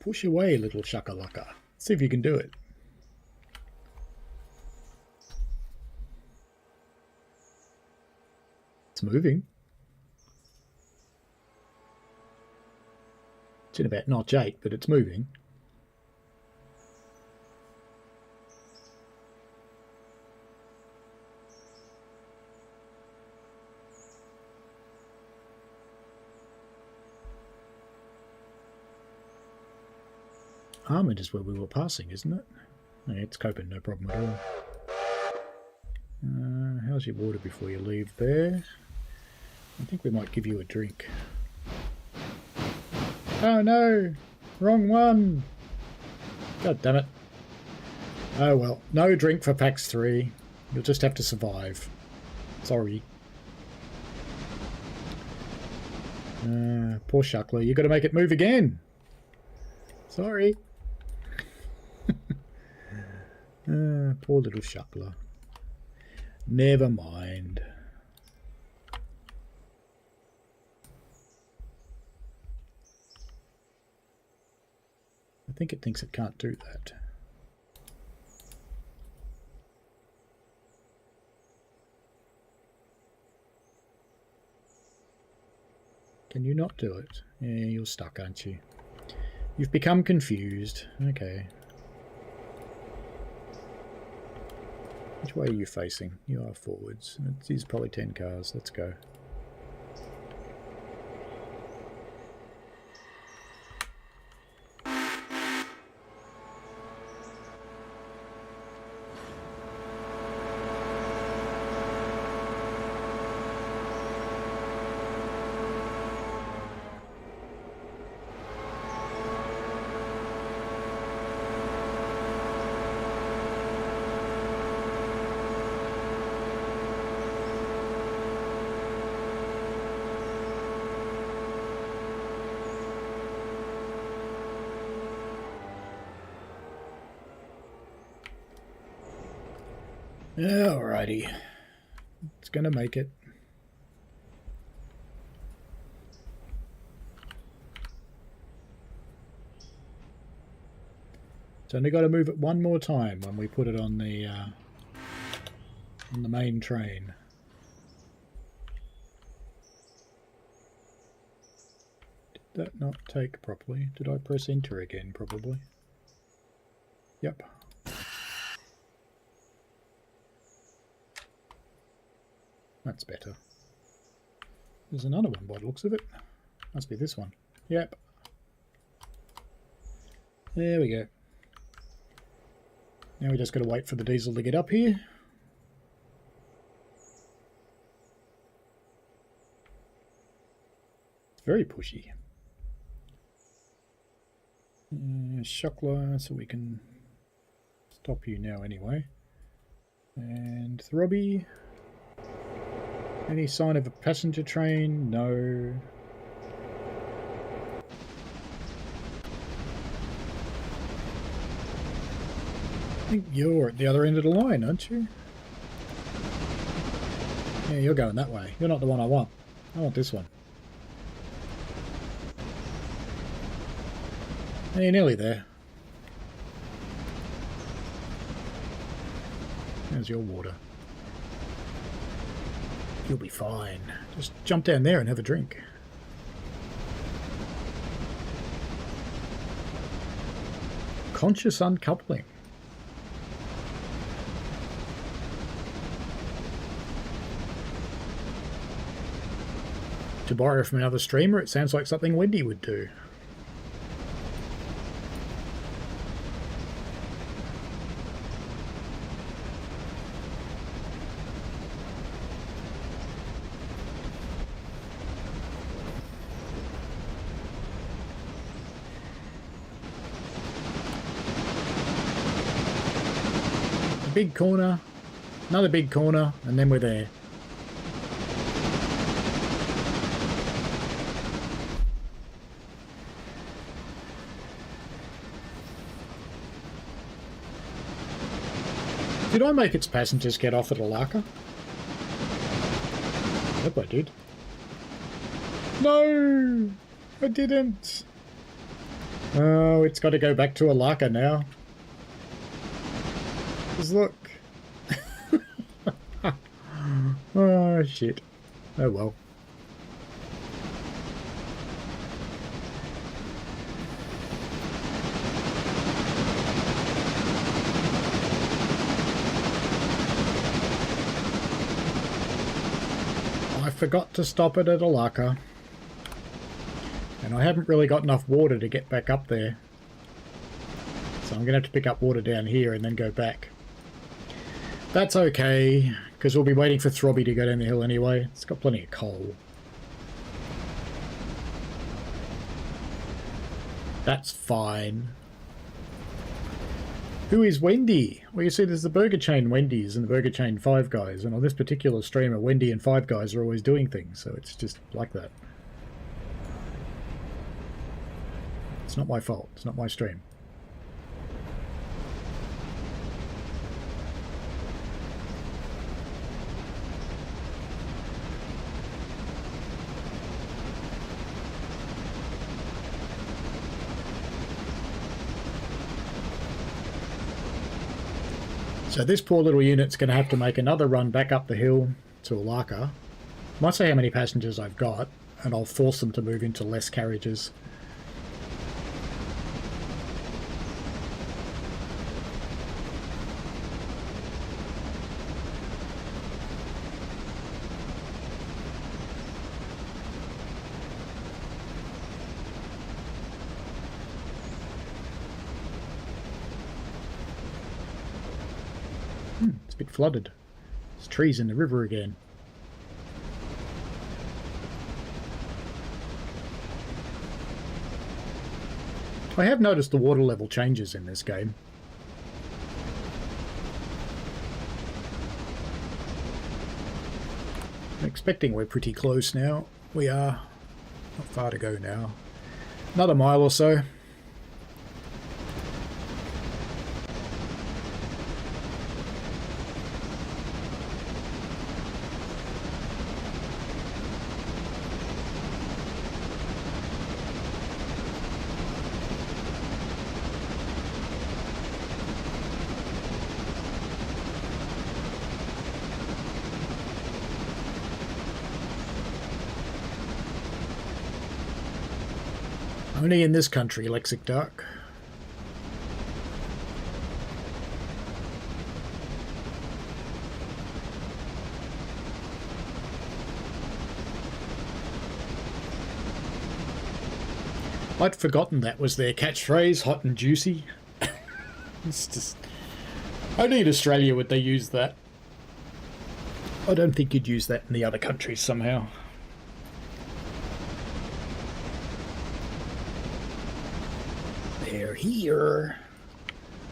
[SPEAKER 2] Push away, little shakalaka. See if you can do it. It's moving. It's in about notch 8, but it's moving. Armoured is where we were passing, isn't it? Yeah, it's coping, no problem at all. How's your water before you leave there? I think we might give you a drink. Oh no! Wrong one! God damn it. Oh well, no drink for PAX 3. You'll just have to survive. Sorry. Poor Shuckler, you got to make it move again. Sorry. Poor little Shuckler. Never mind. I think it thinks it can't do that. Can you not do it? Yeah, you're stuck, aren't you? You've become confused. Okay. Which way are you facing? You are forwards. It is probably 10 cars. Let's go. Alrighty. It's gonna make it. It's only got to move it one more time when we put it on the main train. Did that not take properly? Did I press enter again? Probably. Yep. That's better. There's another one by the looks of it. Must be this one. Yep. There we go. Now we just got to wait for the diesel to get up here. It's very pushy. Shuckler, so we can stop you now anyway. And Throbby. Any sign of a passenger train? No. I think you're at the other end of the line, aren't you? Yeah, you're going that way. You're not the one I want. I want this one. Hey, you're nearly there. There's your water. You'll be fine. Just jump down there and have a drink. Conscious uncoupling. To borrow from another streamer, it sounds like something Wendy would do. Big corner, another big corner, and then we're there. Did I make its passengers get off at Alaka? I hope I did. No! I didn't! Oh, it's got to go back to Alaka now. Just look. Oh, shit. Oh, well. I forgot to stop it at Alaka. And I haven't really got enough water to get back up there. So I'm going to have to pick up water down here and then go back. That's okay, because we'll be waiting for Throbby to go down the hill anyway. It's got plenty of coal. That's fine. Who is Wendy? Well, you see, there's the burger chain Wendy's and the burger chain Five Guys, and on this particular streamer, Wendy and Five Guys are always doing things, so it's just like that. It's not my fault. It's not my stream. So this poor little unit's going to have to make another run back up the hill to Alaka. Might say how many passengers I've got, and I'll force them to move into less carriages. It's a bit flooded. There's trees in the river again. I have noticed the water level changes in this game. I'm expecting we're pretty close now. We are. Not far to go now. Another mile or so. Only in this country, Lexic Dark. I'd forgotten that was their catchphrase, hot and juicy. It's just... only in Australia would they use that. I don't think you'd use that in the other countries somehow. They're here.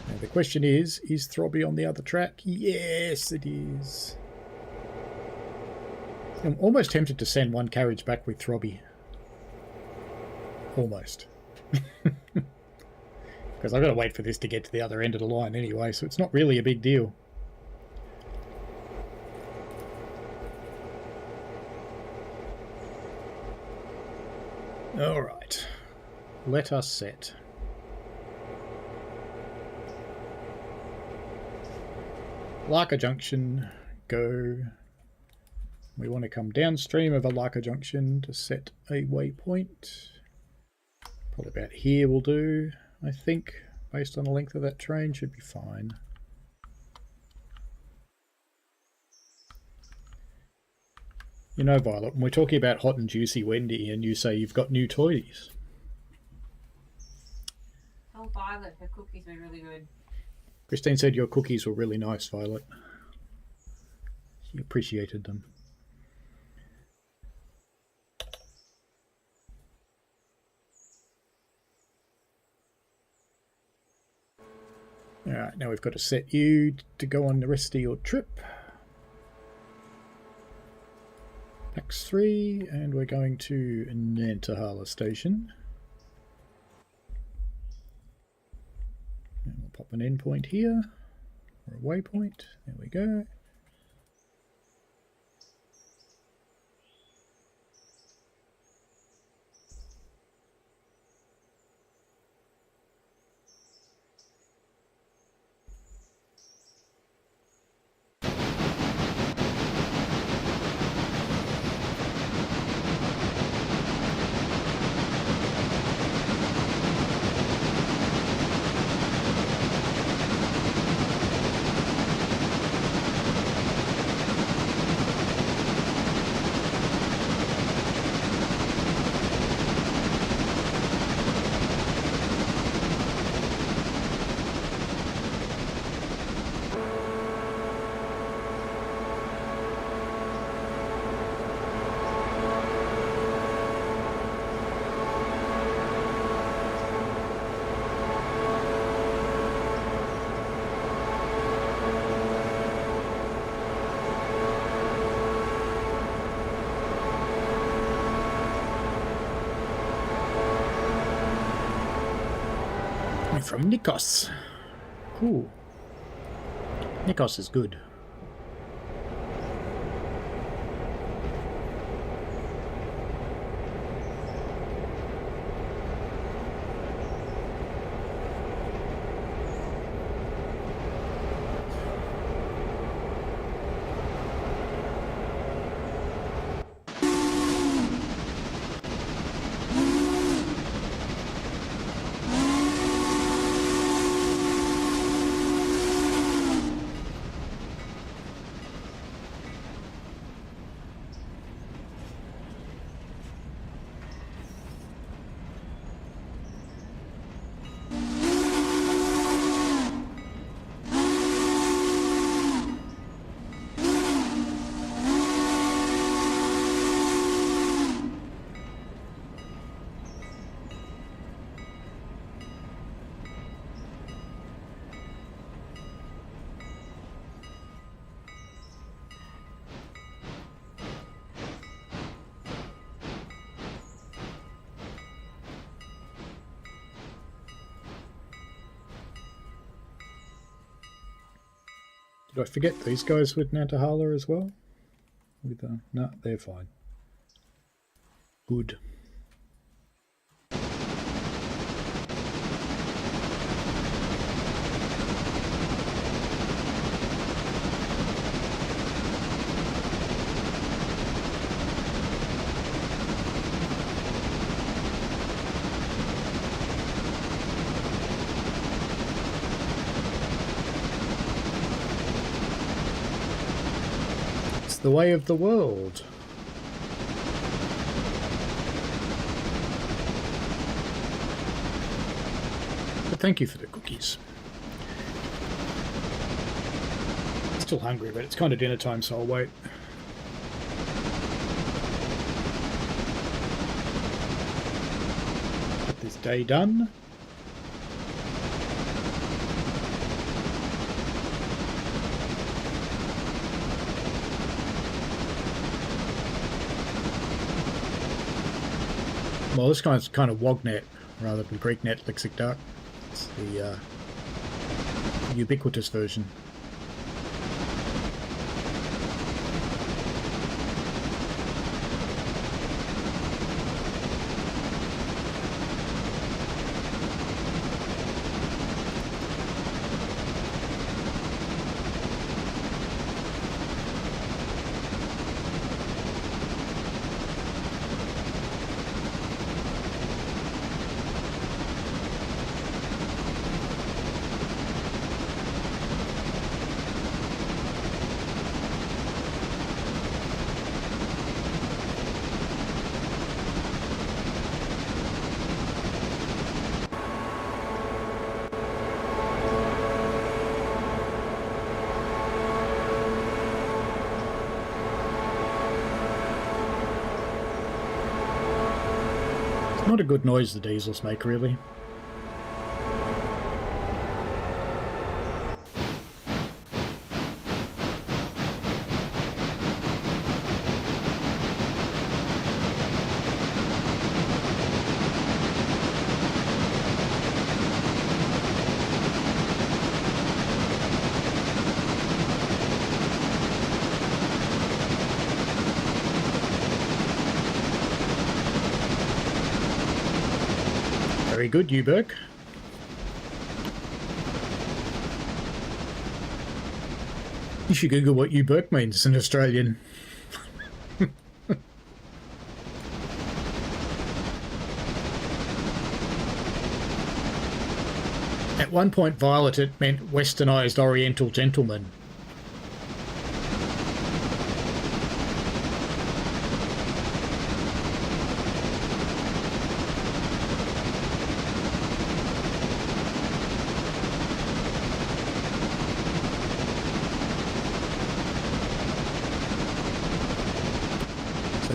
[SPEAKER 2] Now the question is Throbby on the other track? Yes, it is. I'm almost tempted to send one carriage back with Throbby. Almost. Because I've got to wait for this to get to the other end of the line anyway, so it's not really a big deal. Alright. Let us set. Alaka Junction, go. We want to come downstream of Alaka Junction to set a waypoint. Probably about here will do, I think, based on the length of that train, should be fine. You know, Violet, when we're talking about hot and juicy Wendy and you say you've got new toys.
[SPEAKER 3] Tell Violet her cookies were really good.
[SPEAKER 2] Christine said your cookies were really nice, Violet. She appreciated them. Alright, now we've got to set you to go on the rest of your trip. Pax 3, and we're going to Nantahala Station. And we'll pop an endpoint here, or a waypoint. There we go. Coming from Nikos. Cool. Nikos is good. Did I forget these guys with Nantahala as well? With no, they're fine. Good. The way of the world. But thank you for the cookies. Still hungry, but it's kind of dinner time, so I'll wait. Get this day done. Well, this guy's kind of WogNet rather than GreekNet Lexic Dark. It's the ubiquitous version. Not a good noise the diesels make, really. Very good, Uberk. You should Google what Uberk means in Australian. At one point, Violet, it meant westernized Oriental gentleman.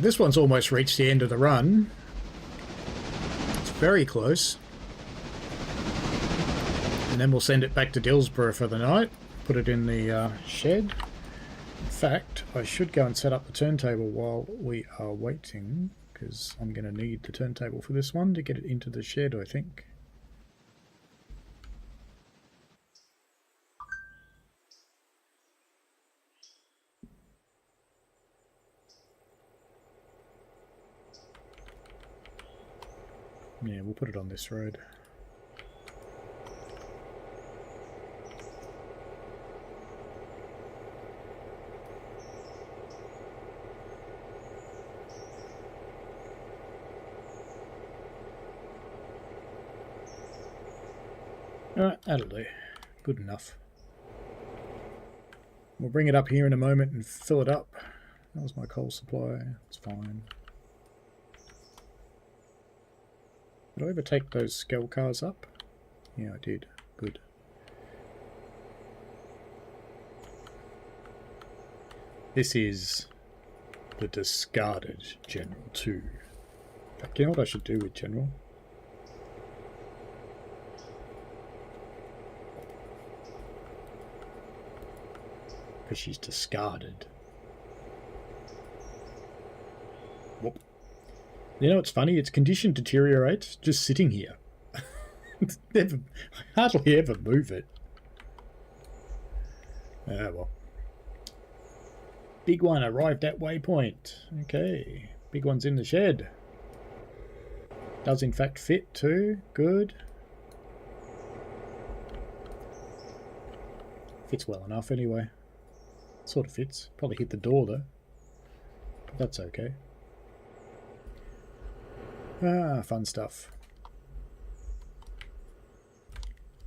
[SPEAKER 2] This one's almost reached the end of the run. It's very close. And then we'll send it back to Dillsborough for the night. Put it in the shed. In fact, I should go and set up the turntable while we are waiting, because I'm going to need the turntable for this one to get it into the shed, I think. Yeah, we'll put it on this road. Alright, that'll do. Good enough. We'll bring it up here in a moment and fill it up. That was my coal supply. It's fine. Did I ever take those scale cars up? Yeah, I did. Good. This is the discarded General 2. In fact, you know what I should do with General? Because she's discarded. Whoop. You know what's funny? Its condition deteriorates just sitting here. Never, hardly ever move it. Ah, well. Big one arrived at Waypoint. Okay. Big one's in the shed. Does in fact fit too. Good. Fits well enough anyway. Sort of fits. Probably hit the door though. But that's okay. Ah, fun stuff.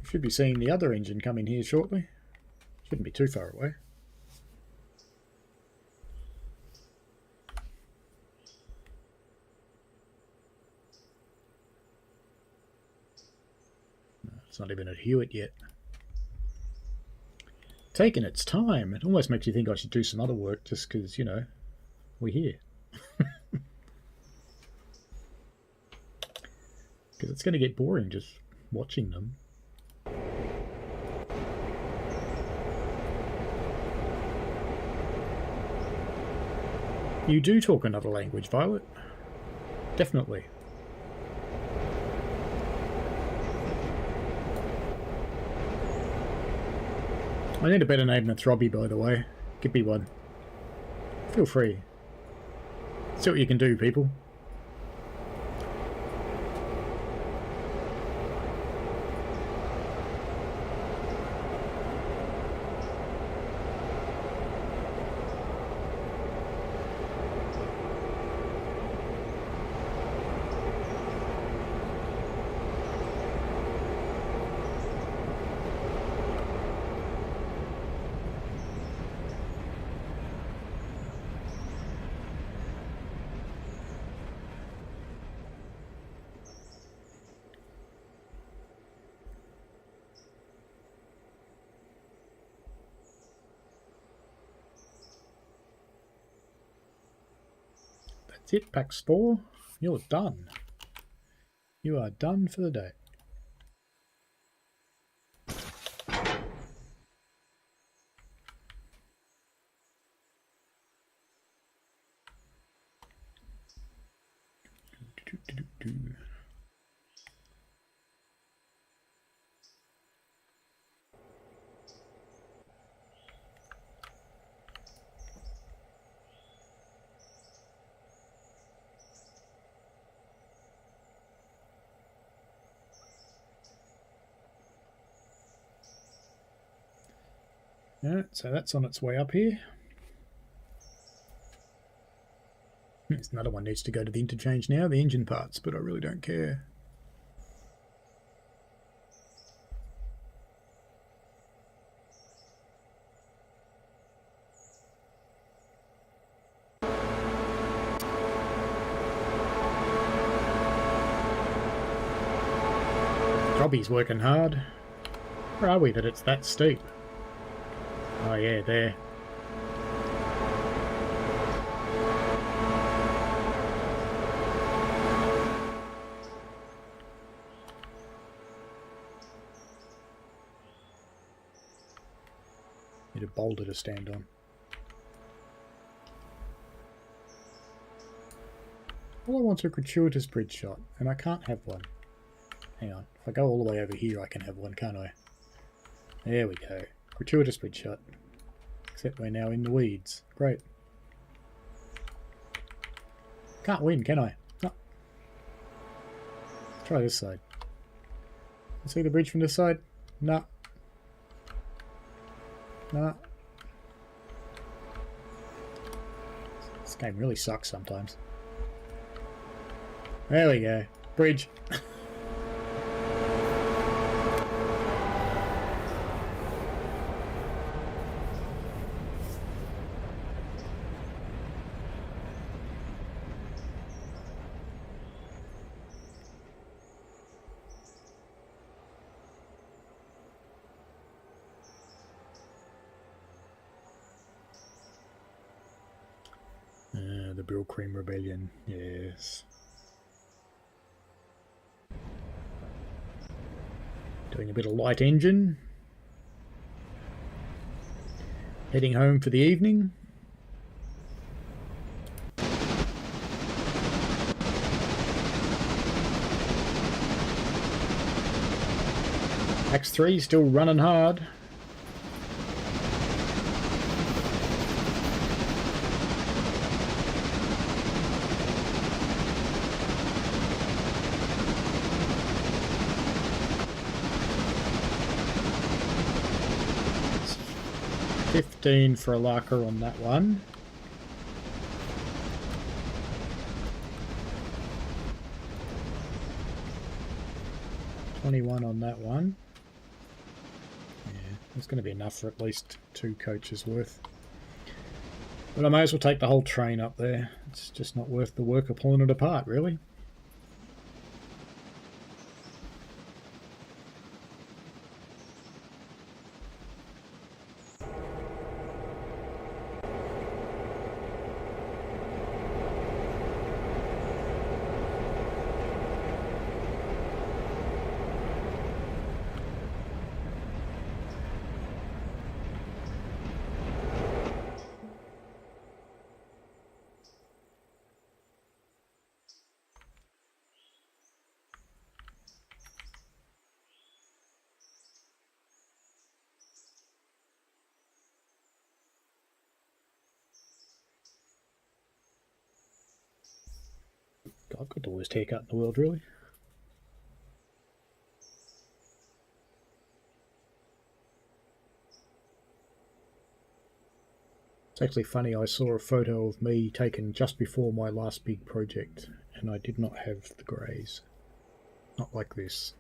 [SPEAKER 2] Should be seeing the other engine come in here shortly. Shouldn't be too far away. No, it's not even at Hewitt yet. Taking its time. It almost makes you think I should do some other work just because, you know, we're here. Because it's going to get boring just watching them. You do talk another language, Violet. Definitely. I need a better name than Throbby, by the way. Give me one. Feel free. See what you can do, people. That's it, Pax 4. You're done. You are done for the day. Alright, so that's on its way up here. There's another one needs to go to the interchange now, the engine parts, but I really don't care. Robbie's working hard. Where are we that it's that steep? Oh yeah, there. Need a boulder to stand on. All I want is a gratuitous bridge shot, and I can't have one. Hang on, if I go all the way over here I can have one, can't I? There we go. Gratuitous bridge shot. Except we're now in the weeds. Great. Can't win, can I? No. Try this side. See the bridge from this side? No. No. This game really sucks sometimes. There we go. Bridge. The Brill Cream Rebellion, yes. Doing a bit of light engine. Heading home for the evening. Axe 3 still running hard. For a larker on that one. $21 on that one. Yeah, it's going to be enough for at least 2 coaches worth. But I may as well take the whole train up there. It's just not worth the work of pulling it apart, really. God, I've got the worst haircut in the world, really. It's actually funny, I saw a photo of me taken just before my last big project, and I did not have the greys. Not like this.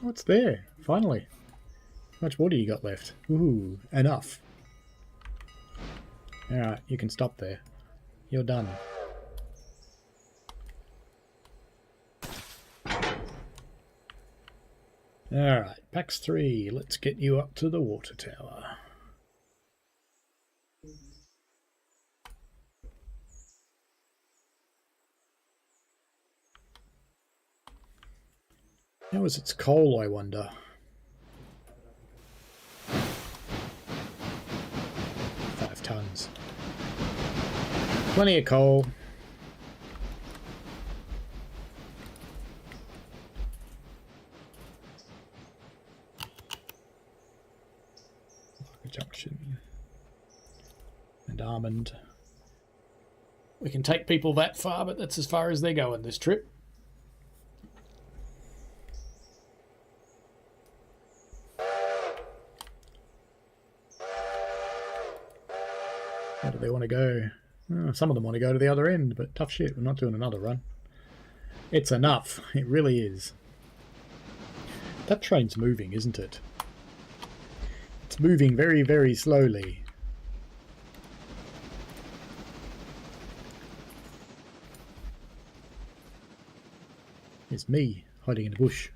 [SPEAKER 2] What's there? Finally. How much water you got left? Ooh, enough. Alright, you can stop there. You're done. Alright, Pax 3, let's get you up to the water tower. How is its coal, I wonder? Five tons. Plenty of coal. Junction. And almond. We can take people that far, but that's as far as they're going this trip. Where do they want to go? Oh, some of them want to go to the other end, but tough shit, we're not doing another run. It's enough, it really is. That train's moving, isn't it? It's moving very, very slowly. It's me hiding in the bush.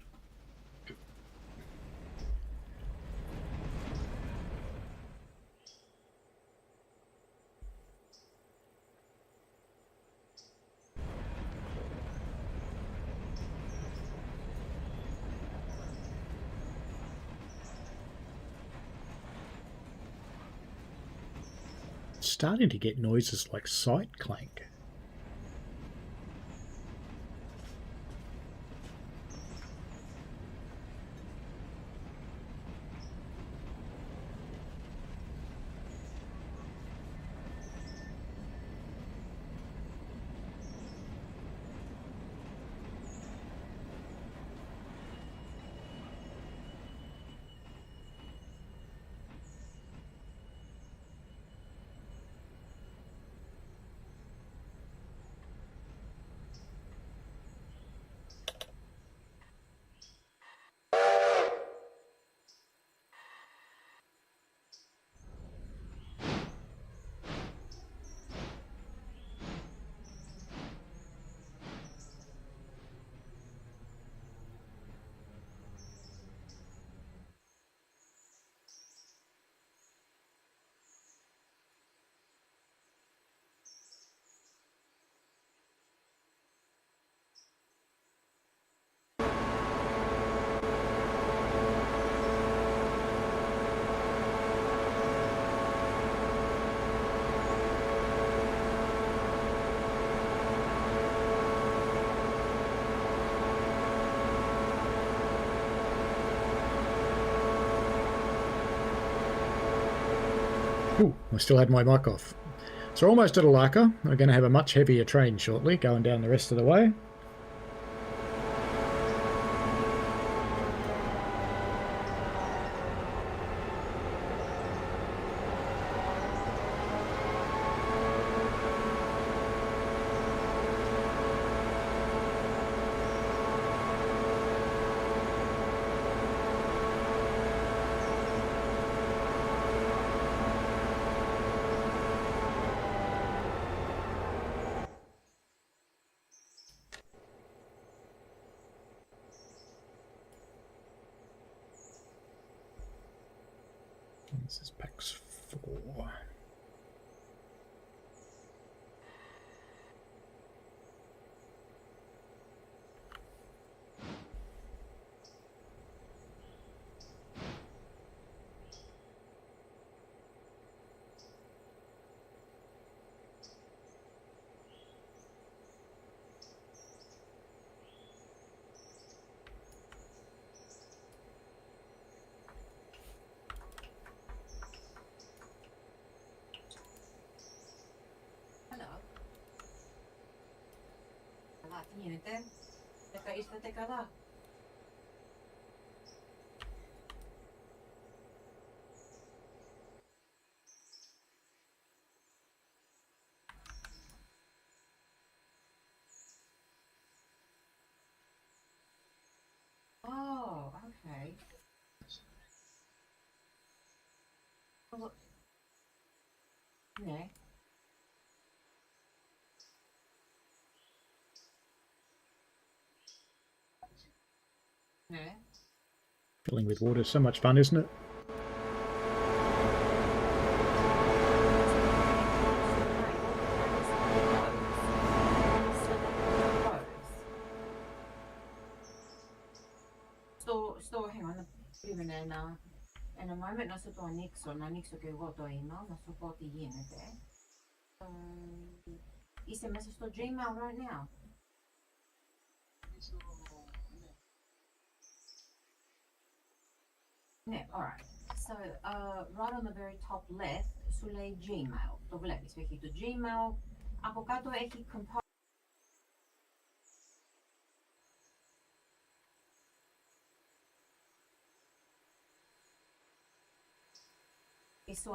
[SPEAKER 2] starting to get noises like site clank. Ooh, I still had my mic off. So we're almost at Alaka. We're going to have a much heavier train shortly, going down the rest of the way. This is PAX 4.
[SPEAKER 3] Oh, okay. Well, yeah. Yeah.
[SPEAKER 2] Filling with water is so much fun, isn't it?
[SPEAKER 3] So hang on, even in a moment na sa to Nixon ke go to email na support yin ete. Is a message to Gmail right now. Yeah, alright. So right on the very top left, sule Gmail. To vlevi, speaking to Gmail. Ako kato eki compile.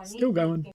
[SPEAKER 2] Still going.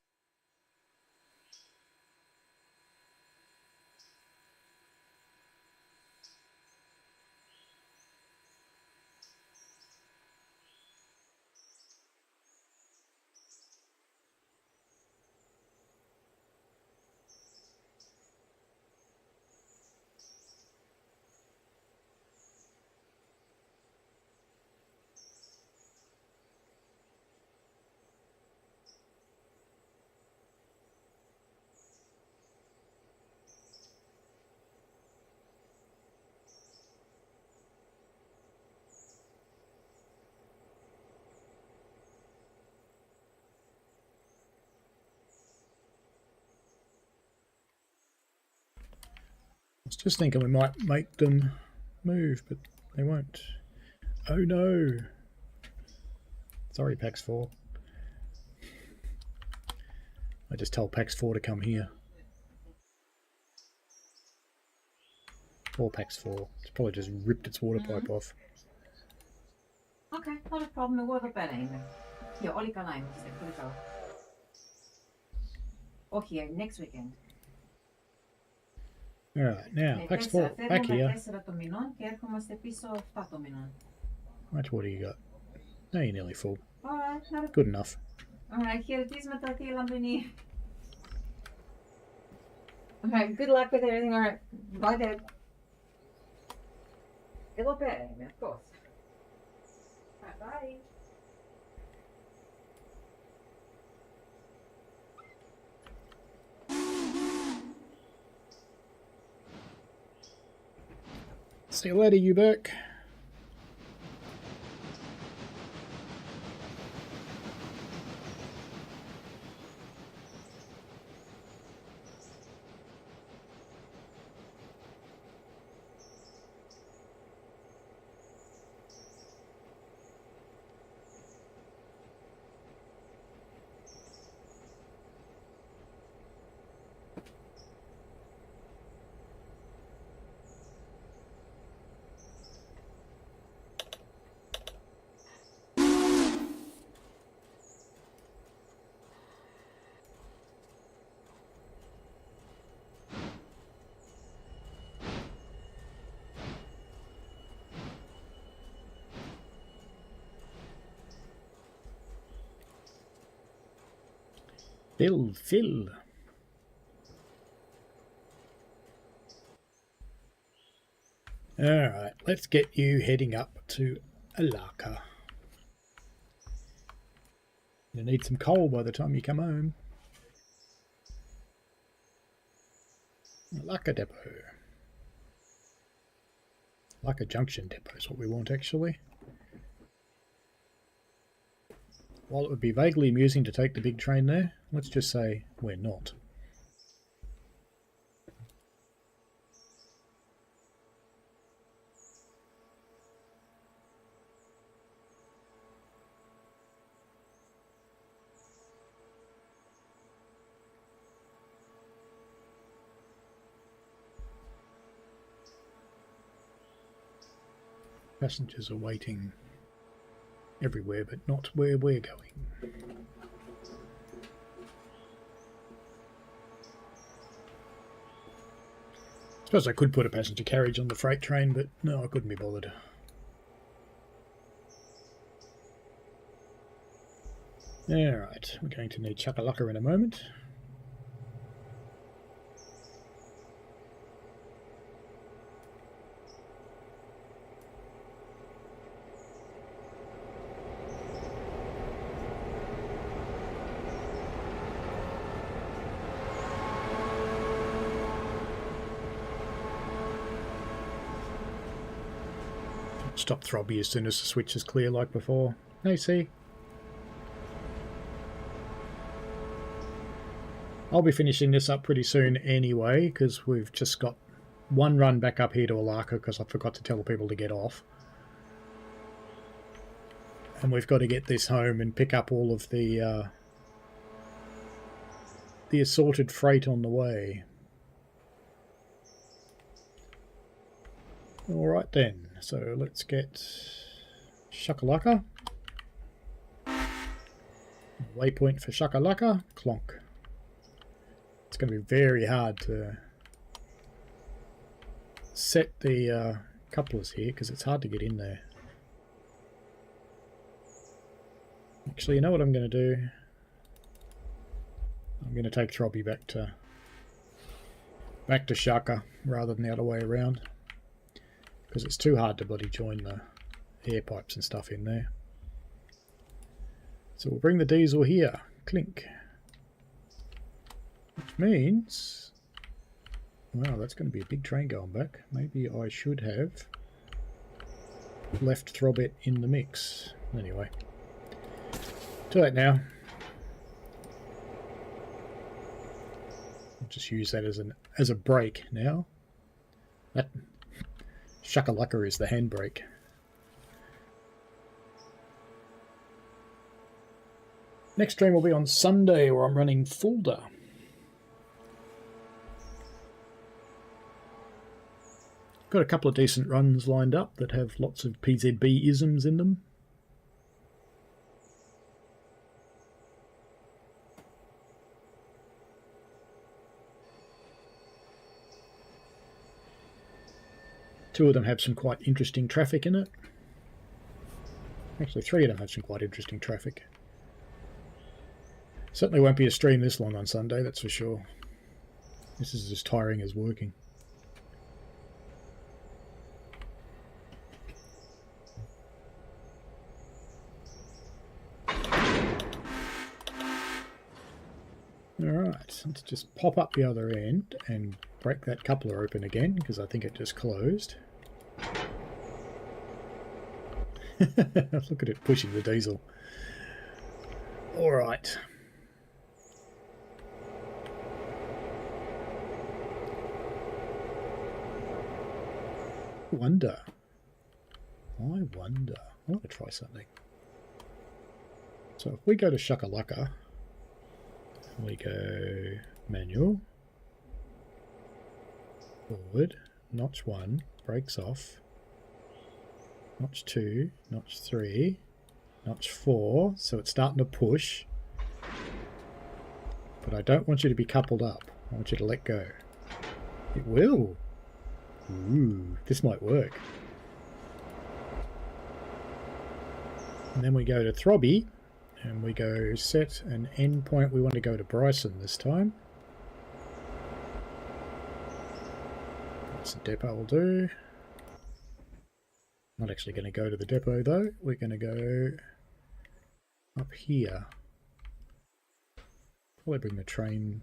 [SPEAKER 2] was just thinking we might make them move, but they won't. Oh no! Sorry, PAX 4. I just told PAX 4 to come here. Or PAX 4. It's probably just ripped its water pipe off.
[SPEAKER 3] Okay, not a problem. We'll go better anyway. Here, oli ka näin, sitten kyllä se on. Here, next weekend.
[SPEAKER 2] Alright, now, PAX 4, back here. How much water you got? No, you're nearly full.
[SPEAKER 3] Alright,
[SPEAKER 2] good enough.
[SPEAKER 3] Alright, here it is, Matatilambini. Alright, good luck with everything. Alright, bye, Dad. It'll be better, of course. Alright, bye.
[SPEAKER 2] See you later, you Burke. Phil. Alright, let's get you heading up to Alaka. You'll need some coal by the time you come home. Alaka Depot. Alaka Junction Depot is what we want, actually. While it would be vaguely amusing to take the big train there, let's just say we're not. Passengers are waiting everywhere, but not where we're going. I suppose I could put a passenger carriage on the freight train, but no, I couldn't be bothered. Alright, we're going to need Chakalaka in a moment. Stop Throbby as soon as the switch is clear like before. Hey, see? I'll be finishing this up pretty soon anyway, because we've just got one run back up here to Alaka because I forgot to tell people to get off. And we've got to get this home and pick up all of the assorted freight on the way. Alright then, so let's get Shakalaka. Waypoint for Shakalaka. Clonk. It's going to be very hard to set the couplers here because it's hard to get in there. Actually, you know what I'm going to do? I'm going to take Throbby back to Shaka rather than the other way around. Because it's too hard to bloody join the air pipes and stuff in there. So we'll bring the diesel here. Clink. Which means... wow, that's going to be a big train going back. Maybe I should have left Throbbit in the mix. Anyway. Too late now. I'll just use that as a break now. That shakalaka is the handbrake. Next stream will be on Sunday, where I'm running Fulda. Got a couple of decent runs lined up that have lots of PZB isms in them. Two of them have some quite interesting traffic in it. Actually, three of them have some quite interesting traffic. Certainly won't be a stream this long on Sunday, that's for sure. This is as tiring as working. Alright, let's just pop up the other end and break that coupler open again, because I think it just closed. Look at it pushing the diesel. Alright. I wonder. I want to try something. So if we go to Shakalaka, we go manual, forward, notch 1, brakes off, notch 2, notch 3, notch 4, so it's starting to push, but I don't want you to be coupled up, I want you to let go. It will! Ooh, this might work. And then we go to Throbby, and we go set an endpoint. We want to go to Bryson this time. That's the depot will do. Not actually going to go to the depot though. We're going to go up here. Probably bring the train.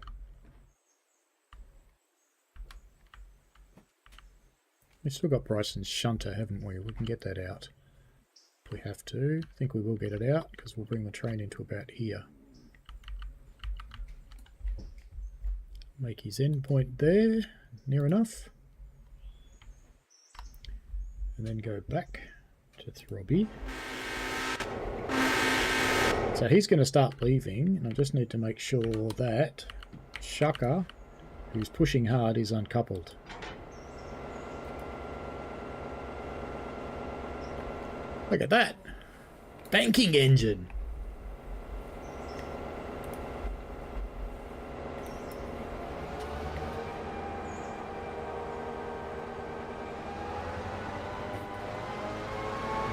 [SPEAKER 2] We've still got Bryson's shunter, haven't we? We can get that out. We have to. I think we will get it out because we'll bring the train into about here. Make his endpoint there, near enough. And then go back to Throbby. So he's going to start leaving, and I just need to make sure that Shaka, who's pushing hard, is uncoupled. Look at that! Banking engine!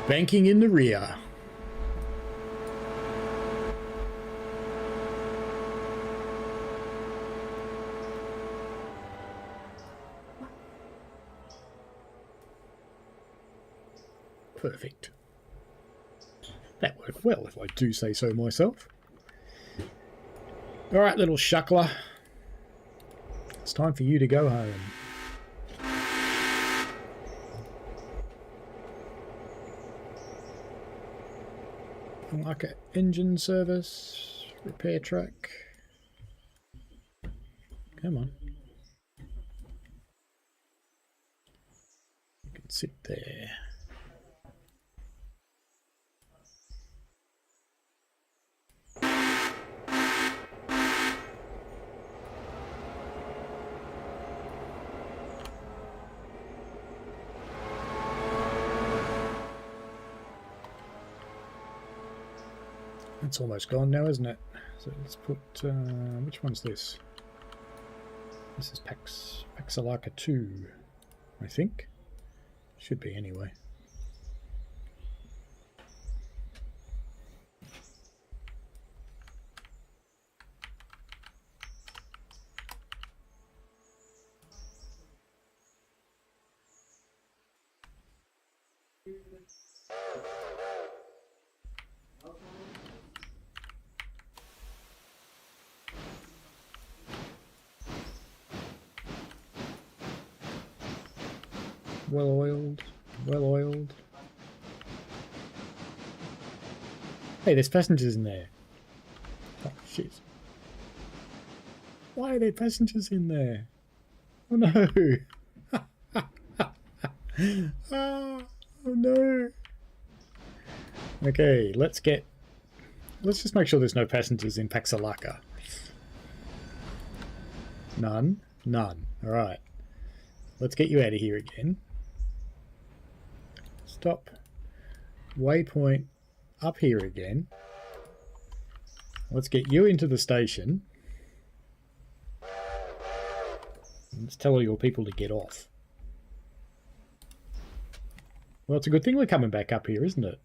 [SPEAKER 2] Banking in the rear. Perfect. That worked well, if I do say so myself. Alright, little shuckler. It's time for you to go home. Like an engine service, repair truck. Come on. You can sit there. It's almost gone now, isn't it? So let's put, which one's this? This is Paxalaka 2, I think. Should be anyway. Well oiled, well oiled. Hey, there's passengers in there. Oh shit. Why are there passengers in there? Oh no. Oh no. Okay, let's just make sure there's no passengers in Paxalaka. None. Alright. Let's get you out of here again. Stop. Waypoint up here again. Let's get you into the station. Let's tell all your people to get off. Well, it's a good thing we're coming back up here, isn't it?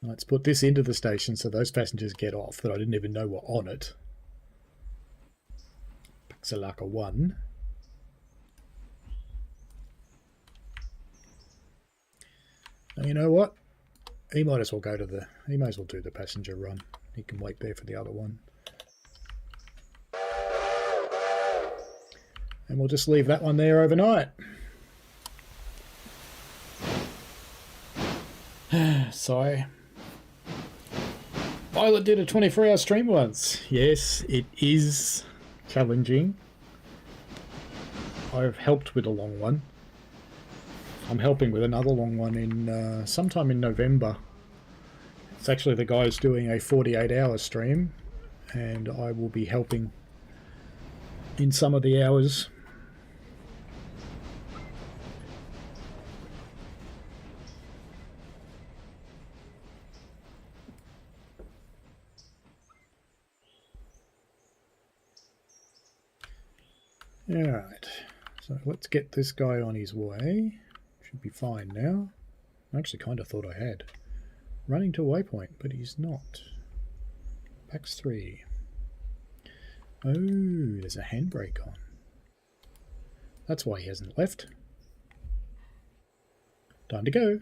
[SPEAKER 2] Let's put this into the station so those passengers get off that I didn't even know were on it. Paxalaka 1. And you know what? He might as well do the passenger run. He can wait there for the other one. And we'll just leave that one there overnight. Sigh. Violet did a 24-hour stream once. Yes, it is challenging. I've helped with a long one. I'm helping with another long one in sometime in November. It's actually the guy's doing a 48-hour stream, and I will be helping in some of the hours. Alright, so let's get this guy on his way. Should be fine now. I actually kind of thought I had. Running to Waypoint, but he's not. Pax 3. Oh, there's a handbrake on. That's why he hasn't left. Time to go.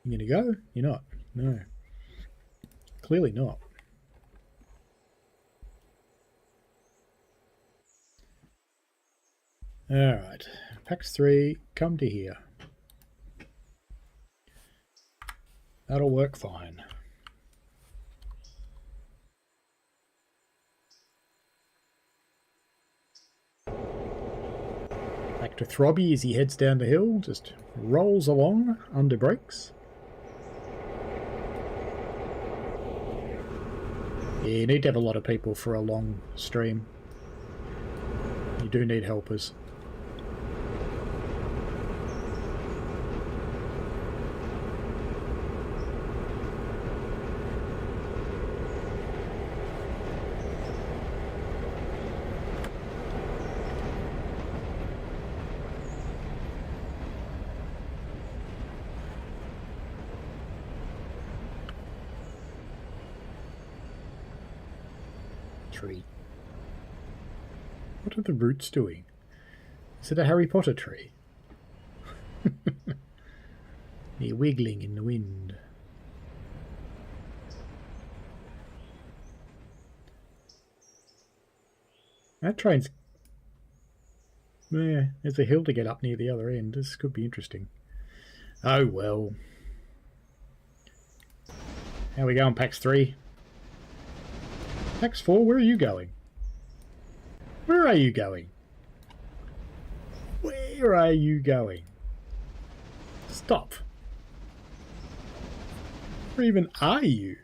[SPEAKER 2] You gonna go? You're not. No. Clearly not. Alright, Pax 3, come to here. That'll work fine. Back to Throbby as he heads down the hill, just rolls along under brakes. Yeah, you need to have a lot of people for a long stream. You do need helpers. Tree. What are the roots doing? Is it a Harry Potter tree? They're wiggling in the wind. That train's... Yeah, there's a hill to get up near the other end. This could be interesting. Oh well. How we going, Pax 3? Pax 4, where are you going? Where are you going? Where are you going? Stop. Where even are you?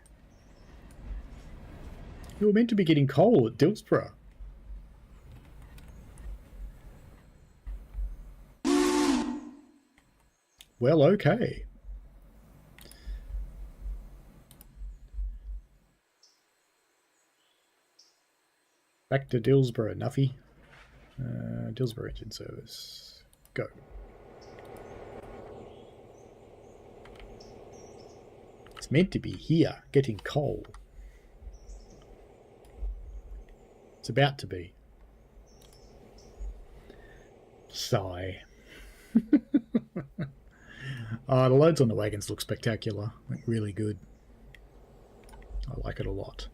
[SPEAKER 2] You were meant to be getting coal at Dillsborough. Well, okay. Back to Dillsborough, Nuffy. Dillsborough engine service. Go. It's meant to be here, getting coal. It's about to be. Sigh. Oh, the loads on the wagons look spectacular. Like, really good. I like it a lot.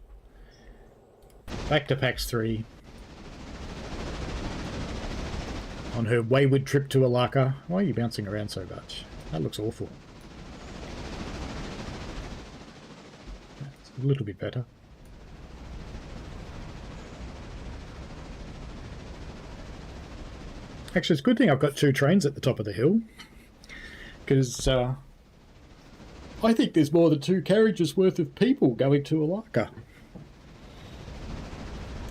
[SPEAKER 2] Back to PAX 3. On her wayward trip to Alaka. Why are you bouncing around so much? That looks awful. That's a little bit better. Actually, it's a good thing I've got 2 trains at the top of the hill, because I think there's more than 2 carriages worth of people going to Alaka.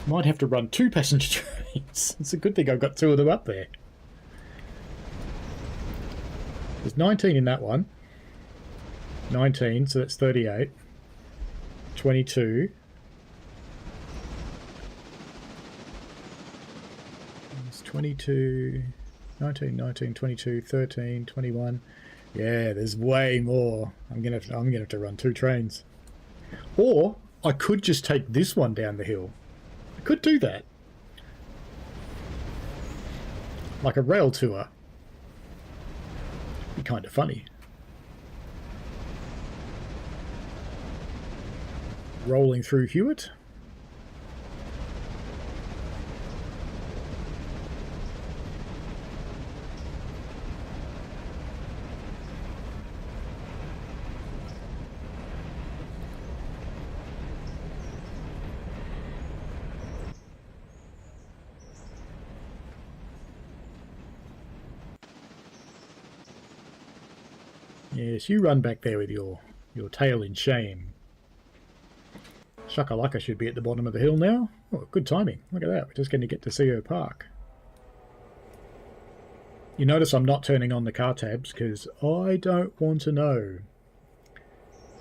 [SPEAKER 2] Might have to run 2 passenger trains. It's a good thing I've got 2 of them up there. There's 19 in that one. 19, so that's 38. 22. It's 22, 19, 19, 22, 13, 21. Yeah, there's way more. I'm gonna have to run 2 trains. Or I could just take this one down the hill. I could do that. Like a rail tour. Be kind of funny. Rolling through Hewitt. Yes, you run back there with your tail in shame. Shakalaka should be at the bottom of the hill now. Oh, good timing. Look at that. We're just going to get to CO Park. You notice I'm not turning on the car tabs because I don't want to know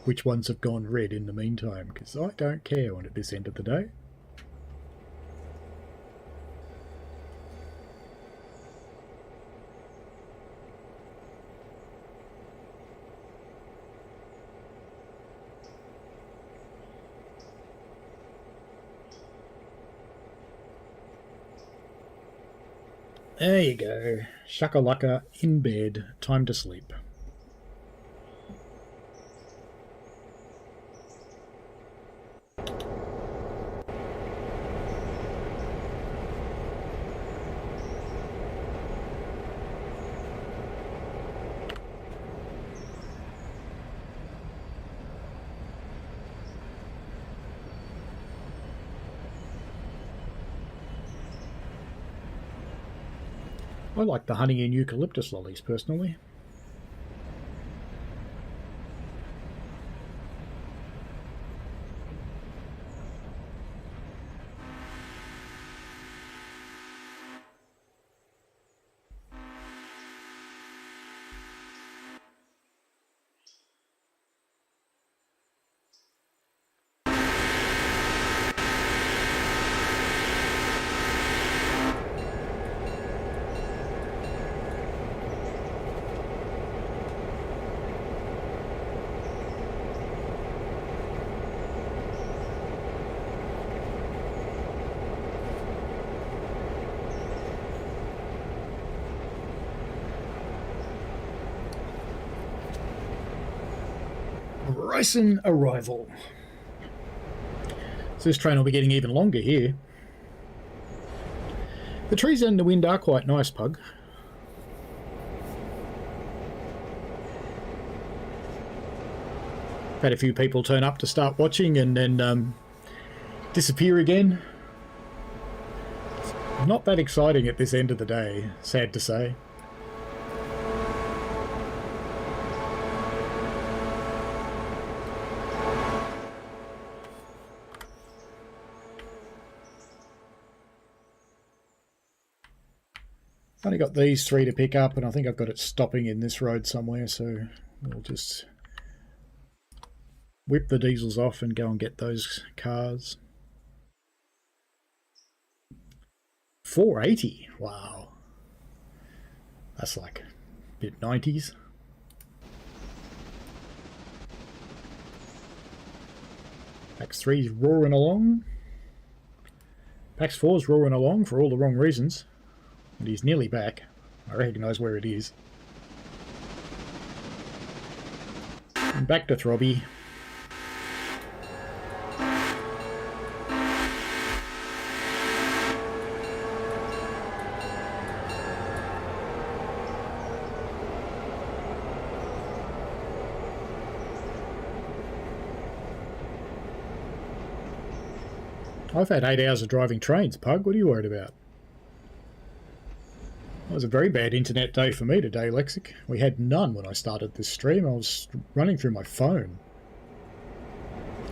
[SPEAKER 2] which ones have gone red in the meantime, because I don't care on at this end of the day. There you go. Shakalaka in bed. Time to sleep. I like the honey and eucalyptus lollies personally. Bryson arrival. So this train will be getting even longer here. The trees in the wind are quite nice, Pug. Had a few people turn up to start watching and then disappear again. Not that exciting at this end of the day, sad to say. Only got these 3 to pick up, and I think I've got it stopping in this road somewhere, so we'll just whip the diesels off and go and get those cars. 480, wow. That's like a bit 90s. PAX 3's roaring along. PAX 4's roaring along for all the wrong reasons. And he's nearly back. I recognise where it is. And back to Throbby. I've had 8 hours of driving trains, Pug. What are you worried about? It was a very bad internet day for me today, Lexic. We had none when I started this stream. I was running through my phone.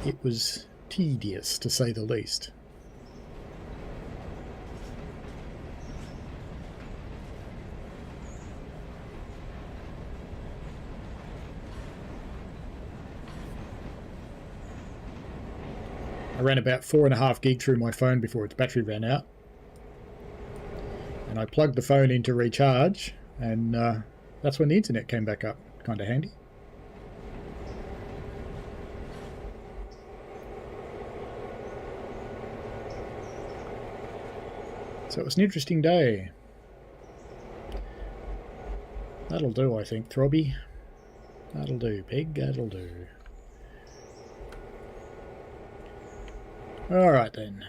[SPEAKER 2] It was tedious, to say the least. I ran about 4.5 gig through my phone before its battery ran out. And I plugged the phone in to recharge, and that's when the internet came back up. Kind of handy. So it was an interesting day. That'll do, I think, Throbby. That'll do, Pig, that'll do. Alright then.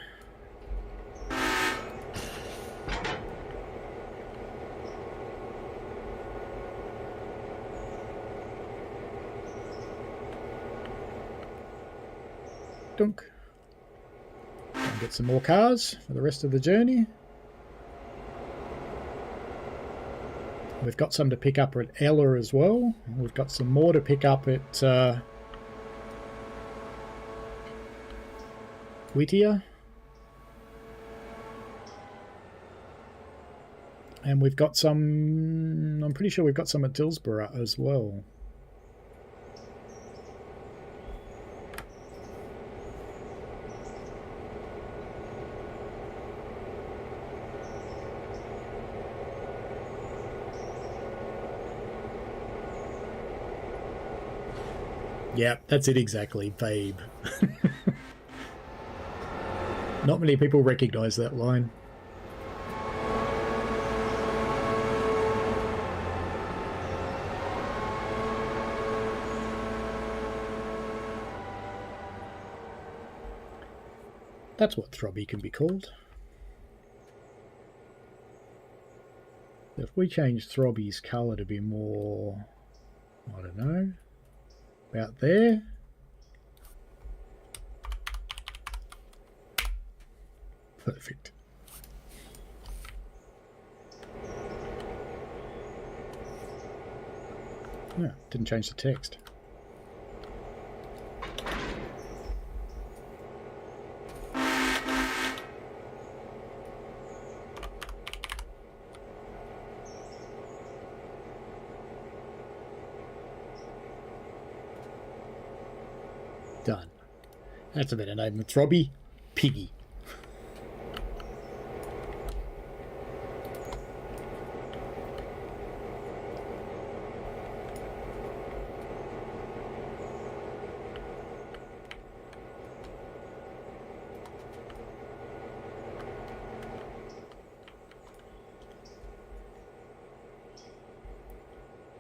[SPEAKER 2] Dunk. And get some more cars for the rest of the journey. We've got some to pick up at Ella as well. We've got some more to pick up at Whittier. And we've got some, I'm pretty sure we've got some at Dillsborough as well. Yeah, that's it exactly, babe. Not many people recognise that line. That's what Throbby can be called. If we change Throbby's colour to be more, I don't know, about there. Perfect. Yeah, didn't change the text. Done. That's a better name than Throbby. Piggy.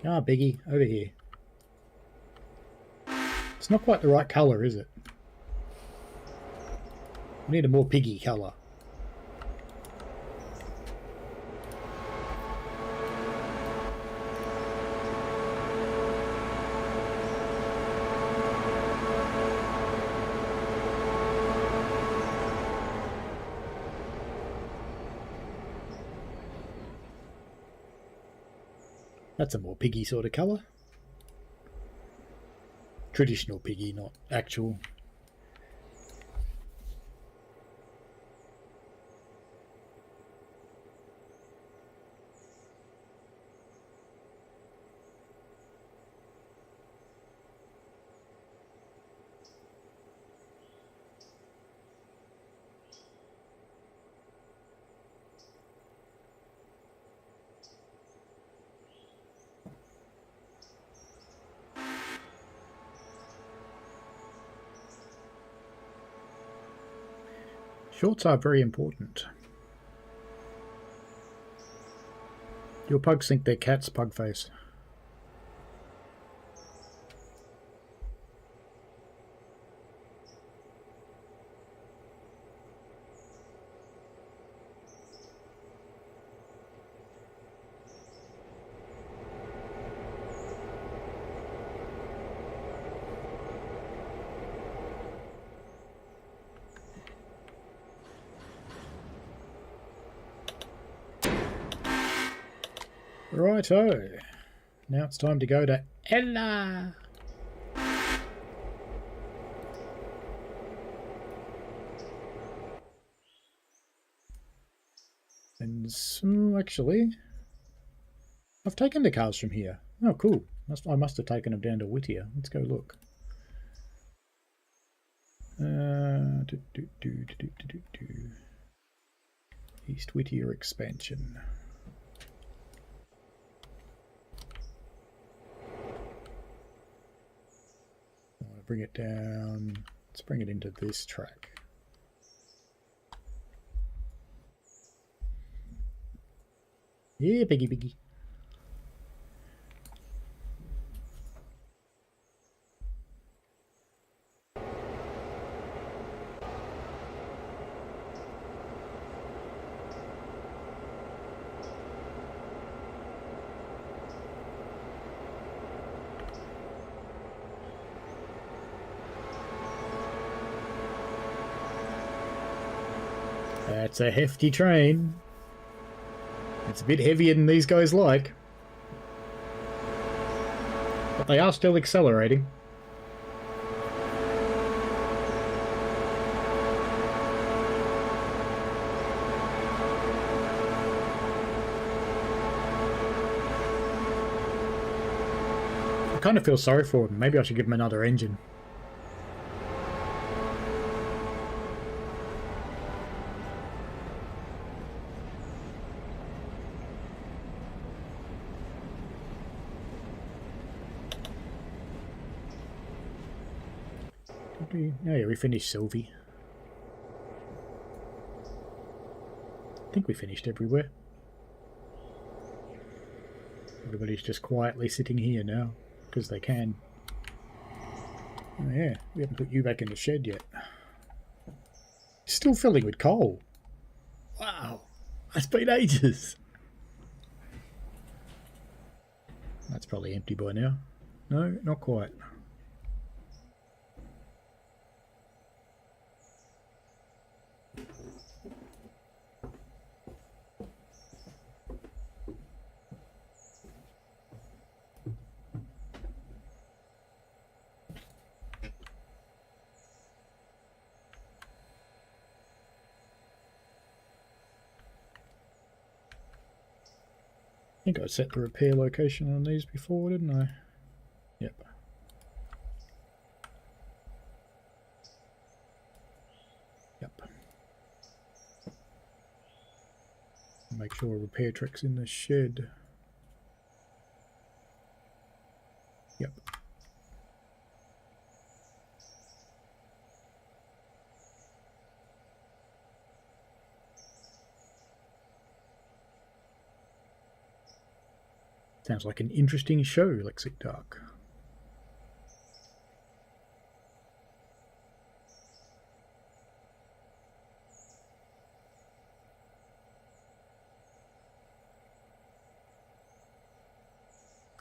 [SPEAKER 2] Ah, Biggie, over here. It's not quite the right colour, is it? We need a more piggy colour. That's a more piggy sort of colour. Traditional piggy, not actual. Shorts are very important. Your pugs think they're cats, Pugface. Righto. Now it's time to go to Ella. And so, actually, I've taken the cars from here. Oh, cool. I must have taken them down to Whittier. Let's go look. East Whittier expansion. I want to bring it down. Let's bring it into this track. Yeah, piggy piggy. That's a hefty train. It's a bit heavier than these guys like. But they are still accelerating. I kind of feel sorry for them. Maybe I should give them another engine. Oh yeah, we finished Sylvie. I think we finished everywhere. Everybody's just quietly sitting here now, because they can. Oh yeah, we haven't put you back in the shed yet. Still filling with coal. Wow, that's been ages. That's probably empty by now. No, not quite. I think I set the repair location on these before, didn't I? Yep. Yep. Make sure repair truck's in the shed. Yep. Sounds like an interesting show, Lexic Dark.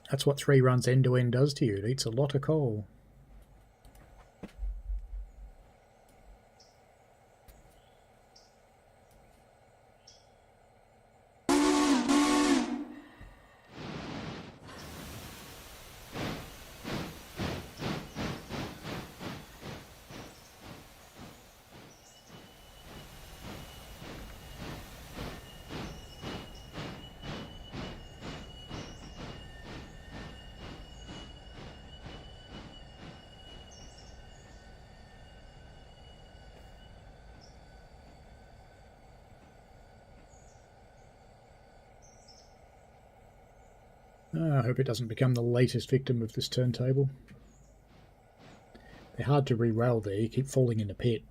[SPEAKER 2] That's what 3 runs end-to-end does to you. It eats a lot of coal. I hope it doesn't become the latest victim of this turntable. They're hard to re-rail there, you keep falling in the pit.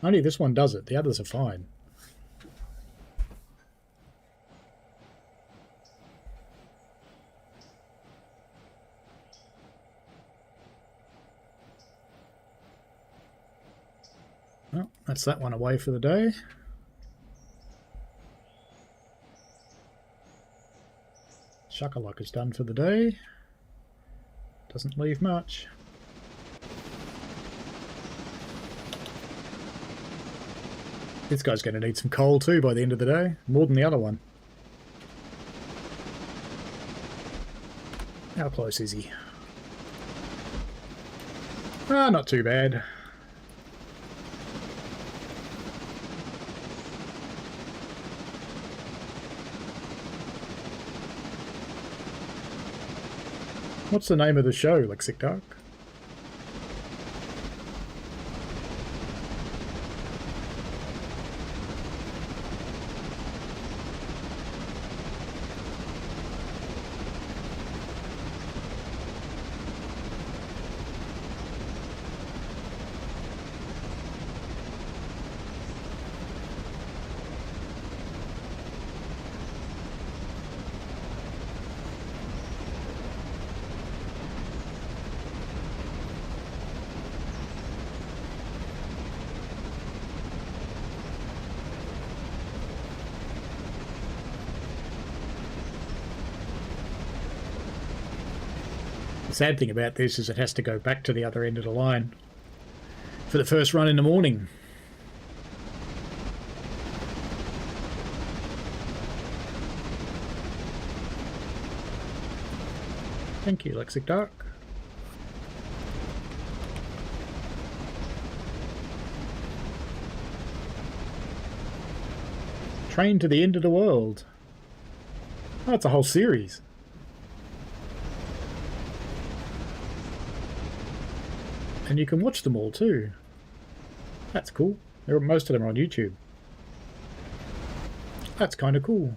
[SPEAKER 2] Only this one does it, the others are fine. Well, that's that one away for the day. Shuckalock is done for the day. Doesn't leave much. This guy's going to need some coal too by the end of the day. More than the other one. How close is he? Ah, not too bad. What's the name of the show, Lexic Dark? The sad thing about this is it has to go back to the other end of the line for the first run in the morning. Thank you, Lexic Dark. Train to the End of the World. Oh, that's a whole series. And you can watch them all too. That's cool. Most of them are on YouTube. That's kind of cool.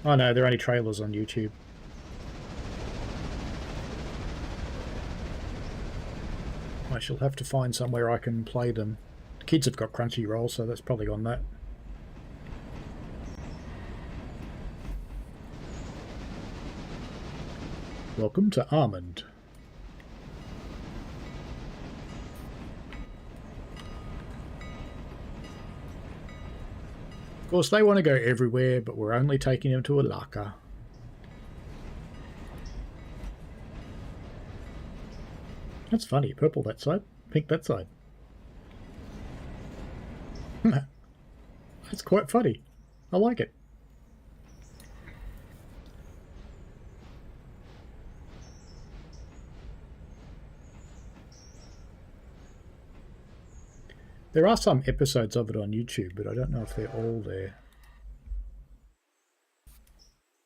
[SPEAKER 2] Oh no, they're only trailers on YouTube. I shall have to find somewhere I can play them. The kids have got Crunchyroll, so that's probably on that. Welcome to Almond. Of course, they want to go everywhere, but we're only taking them to Alaka. That's funny. Purple that side, pink that side. That's quite funny. I like it. There are some episodes of it on YouTube, but I don't know if they're all there.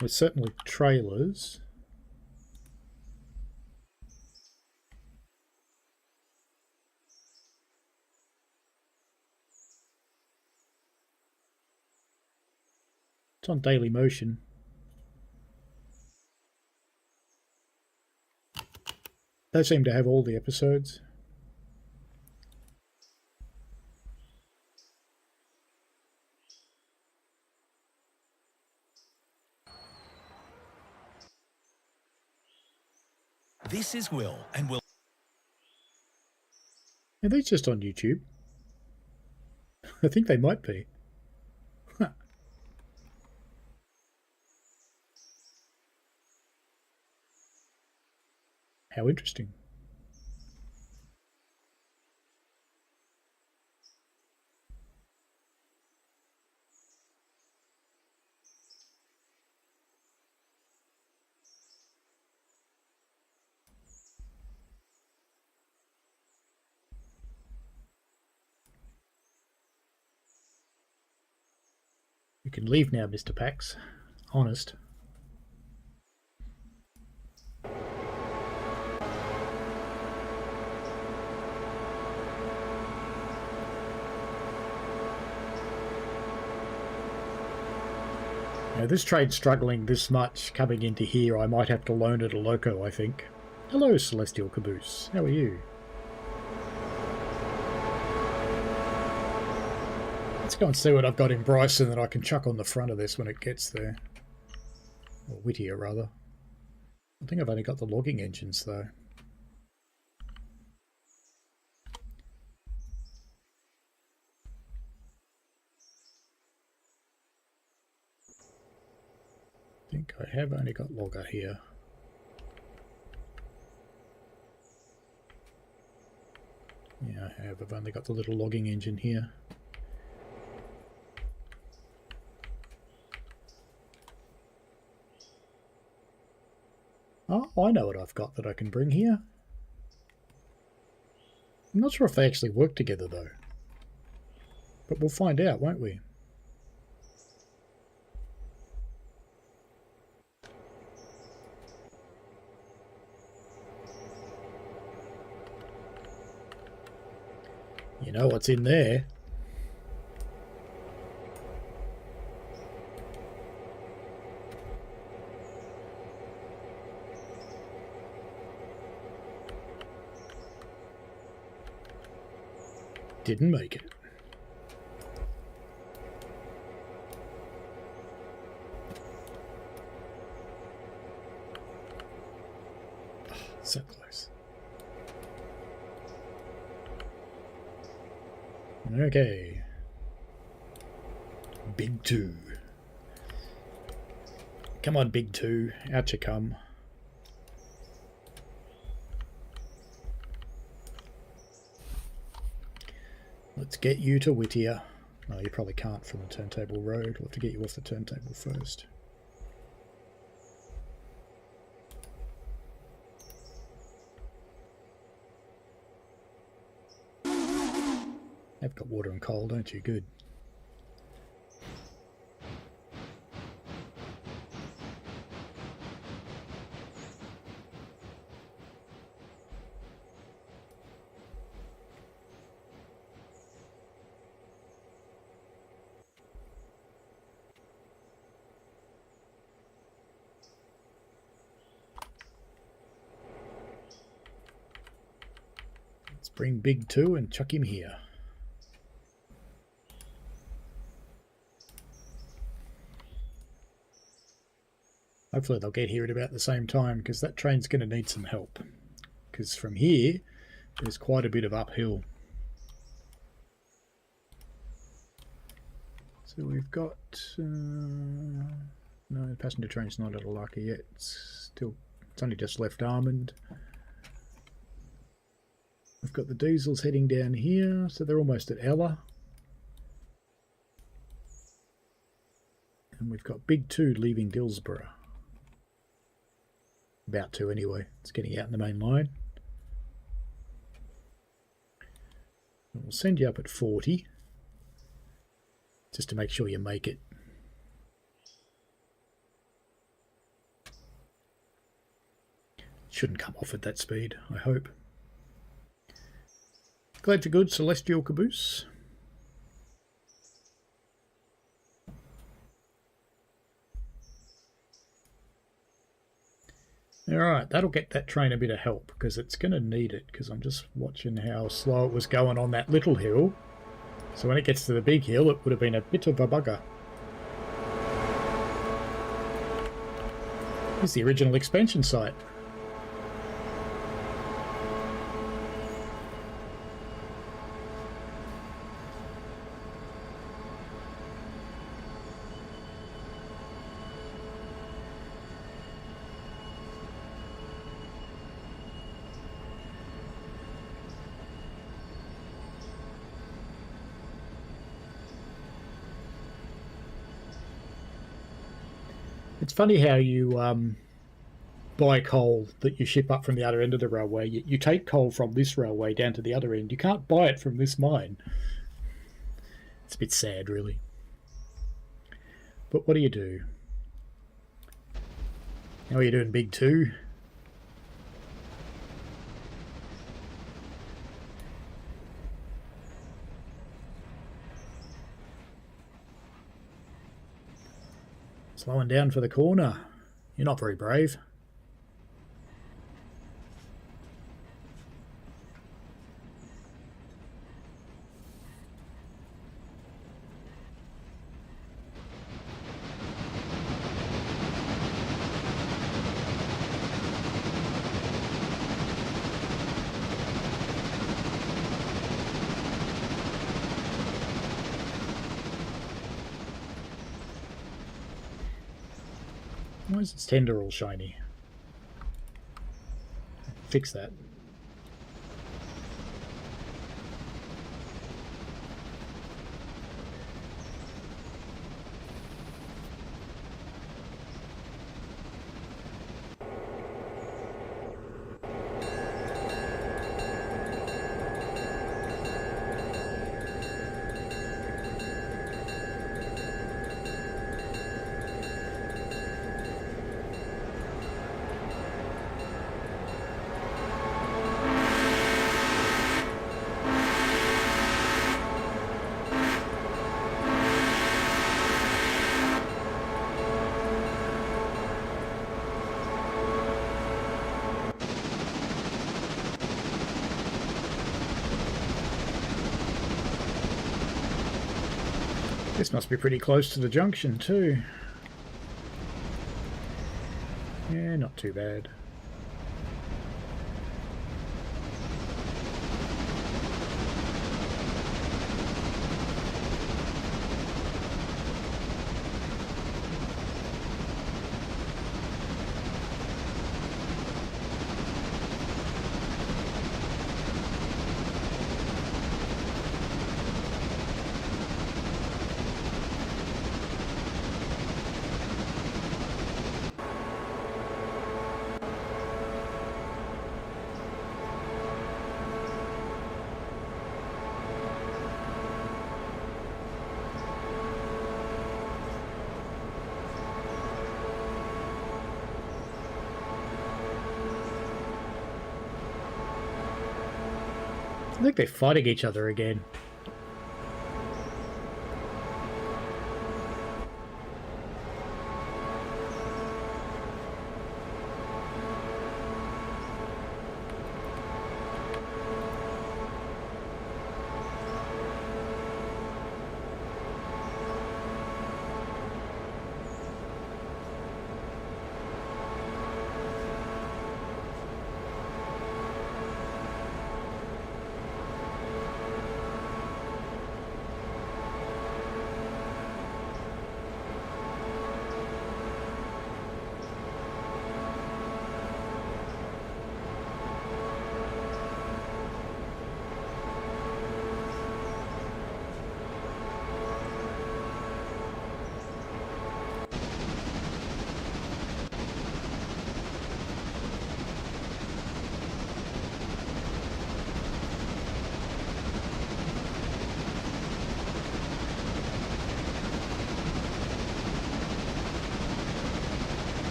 [SPEAKER 2] There's certainly trailers. It's on Daily Motion. They seem to have all the episodes.
[SPEAKER 4] This is Will, and Will.
[SPEAKER 2] Are these just on YouTube? I think they might be. Huh. How interesting. You can leave now, Mr. Pax. Honest. Now, this trade's struggling this much coming into here. I might have to loan it a loco, I think. Hello, Celestial Caboose. How are you? Let's go and see what I've got in Bryson that I can chuck on the front of this when it gets there. Or Whittier, rather. I think I've only got the logging engines, though. I think I have only got logger here. Yeah, I have. I've only got the little logging engine here. I know what I've got that I can bring here. I'm not sure if they actually work together though. But we'll find out, won't we? You know what's in there. Didn't make it. Oh, so close. Okay. Big two. Come on, big two. Out you come. Let's get you to Whittier. No, you probably can't from the Turntable Road. We'll have to get you off the turntable first. You've got water and coal, don't you? Good. Let's bring Big Two and chuck him here. Hopefully they'll get here at about the same time, because that train's going to need some help. Because from here, there's quite a bit of uphill. So we've got... no, the passenger train's not at Alaka yet. It's only just left Almond. We've got the diesels heading down here, so they're almost at Ella. And we've got Big Two leaving Dillsborough. About to anyway. It's getting out in the main line. And we'll send you up at 40. Just to make sure you make it. Shouldn't come off at that speed, I hope. Glad you're good, Celestial Caboose. Alright, that'll get that train a bit of help, because it's going to need it, because I'm just watching how slow it was going on that little hill. So when it gets to the big hill, it would have been a bit of a bugger. Here's the original expansion site. It's funny how you buy coal that you ship up from the other end of the railway. You take coal from this railway down to the other end. You can't buy it from this mine. It's a bit sad, really. But what do you do? How are you doing, Big Two? Slowing down for the corner. You're not very brave. Why is its tender all shiny? Fix that. This must be pretty close to the junction too. Yeah, not too bad. I think they're fighting each other again.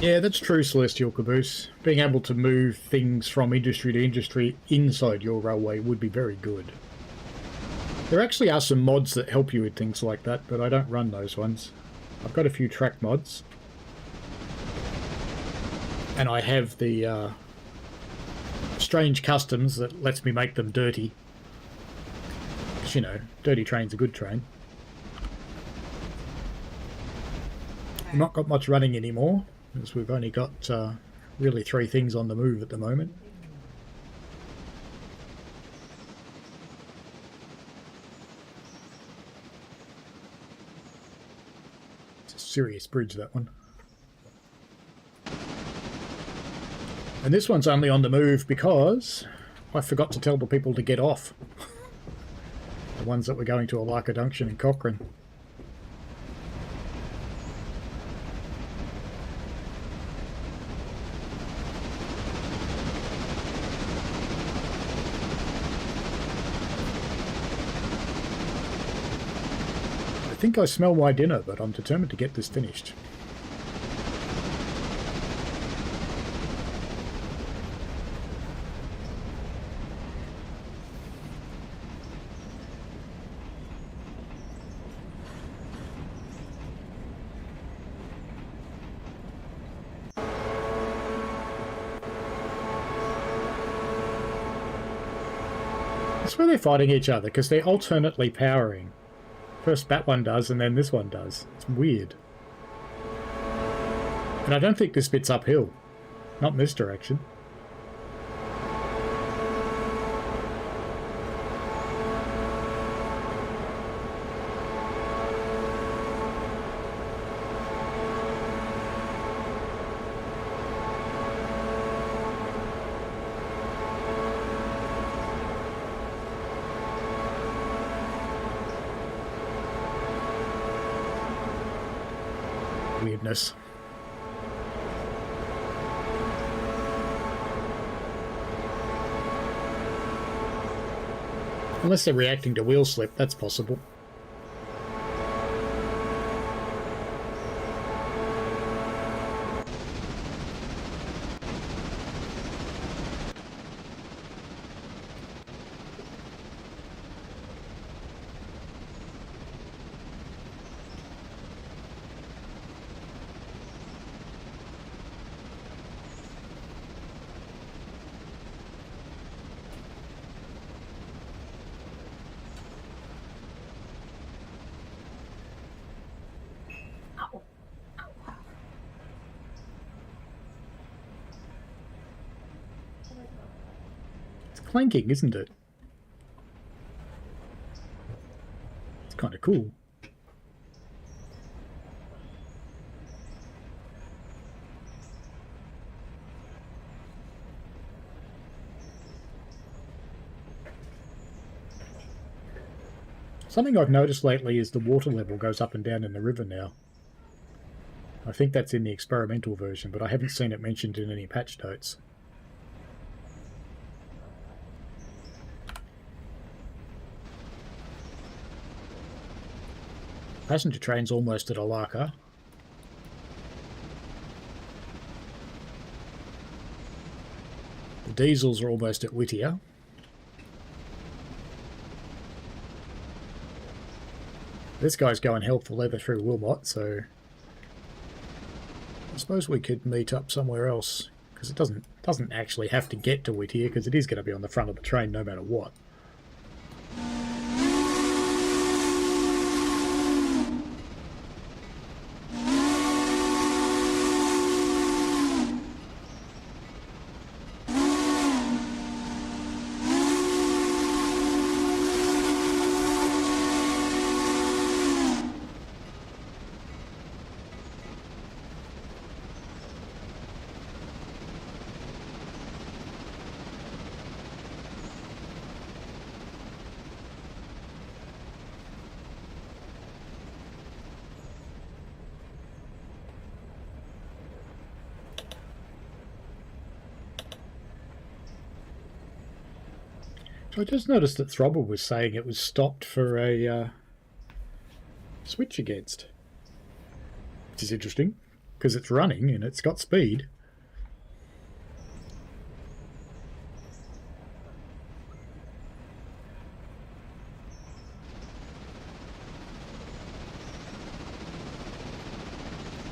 [SPEAKER 2] Yeah, that's true, Celestial Caboose. Being able to move things from industry to industry inside your railway would be very good. There actually are some mods that help you with things like that, but I don't run those ones. I've got a few track mods. And I have the StrangeCustoms that lets me make them dirty. Because, you know, dirty train's a good train. I've not got much running anymore, because we've only got really 3 things on the move at the moment. It's a serious bridge, that one. And this one's only on the move because I forgot to tell the people to get off. The ones that were going to Alaka Junction and Cochrane. I think I smell my dinner, but I'm determined to get this finished. That's where they're fighting each other, because they're alternately powering. First that one does, and then this one does. It's weird. And I don't think this bit's uphill. Not in this direction. Weirdness. Unless they're reacting to wheel slip, that's possible. planking, isn't it? It's kind of cool. Something I've noticed lately is the water level goes up and down in the river now. I think that's in the experimental version, but I haven't seen it mentioned in any patch notes. Passenger train's almost at Alaka. The diesels are almost at Whittier. This guy's going hell for leather through Wilmot, so I suppose we could meet up somewhere else, because it doesn't actually have to get to Whittier, because it is going to be on the front of the train no matter what. I just noticed that Throbble was saying it was stopped for a switch against. Which is interesting, because it's running and it's got speed.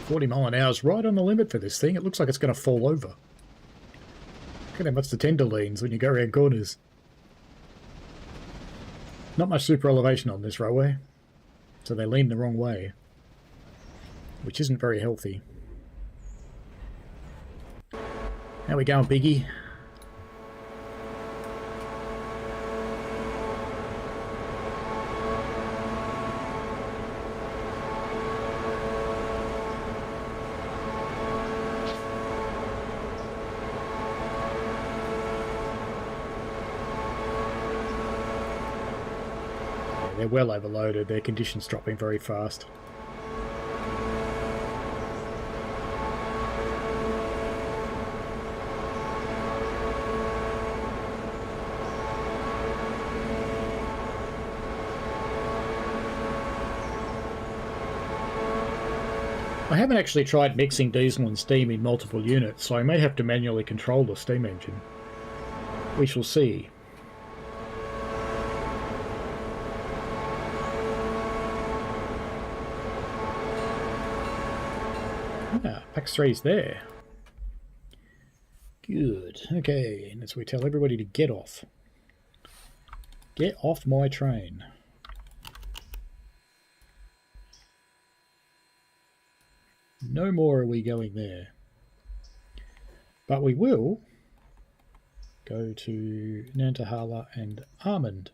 [SPEAKER 2] £40 mph is right on the limit for this thing. It looks like it's going to fall over. Look at how much the tender leans when you go around corners. Not much super elevation on this railway, so they lean the wrong way, which isn't very healthy. How we going, Biggie? They're well overloaded, their condition's dropping very fast. I haven't actually tried mixing diesel and steam in multiple units, so I may have to manually control the steam engine. We shall see. Ah, Pax 3's there. Good. Okay, and as we tell everybody to get off. Get off my train. No more are we going there. But we will go to Nantahala and Armand.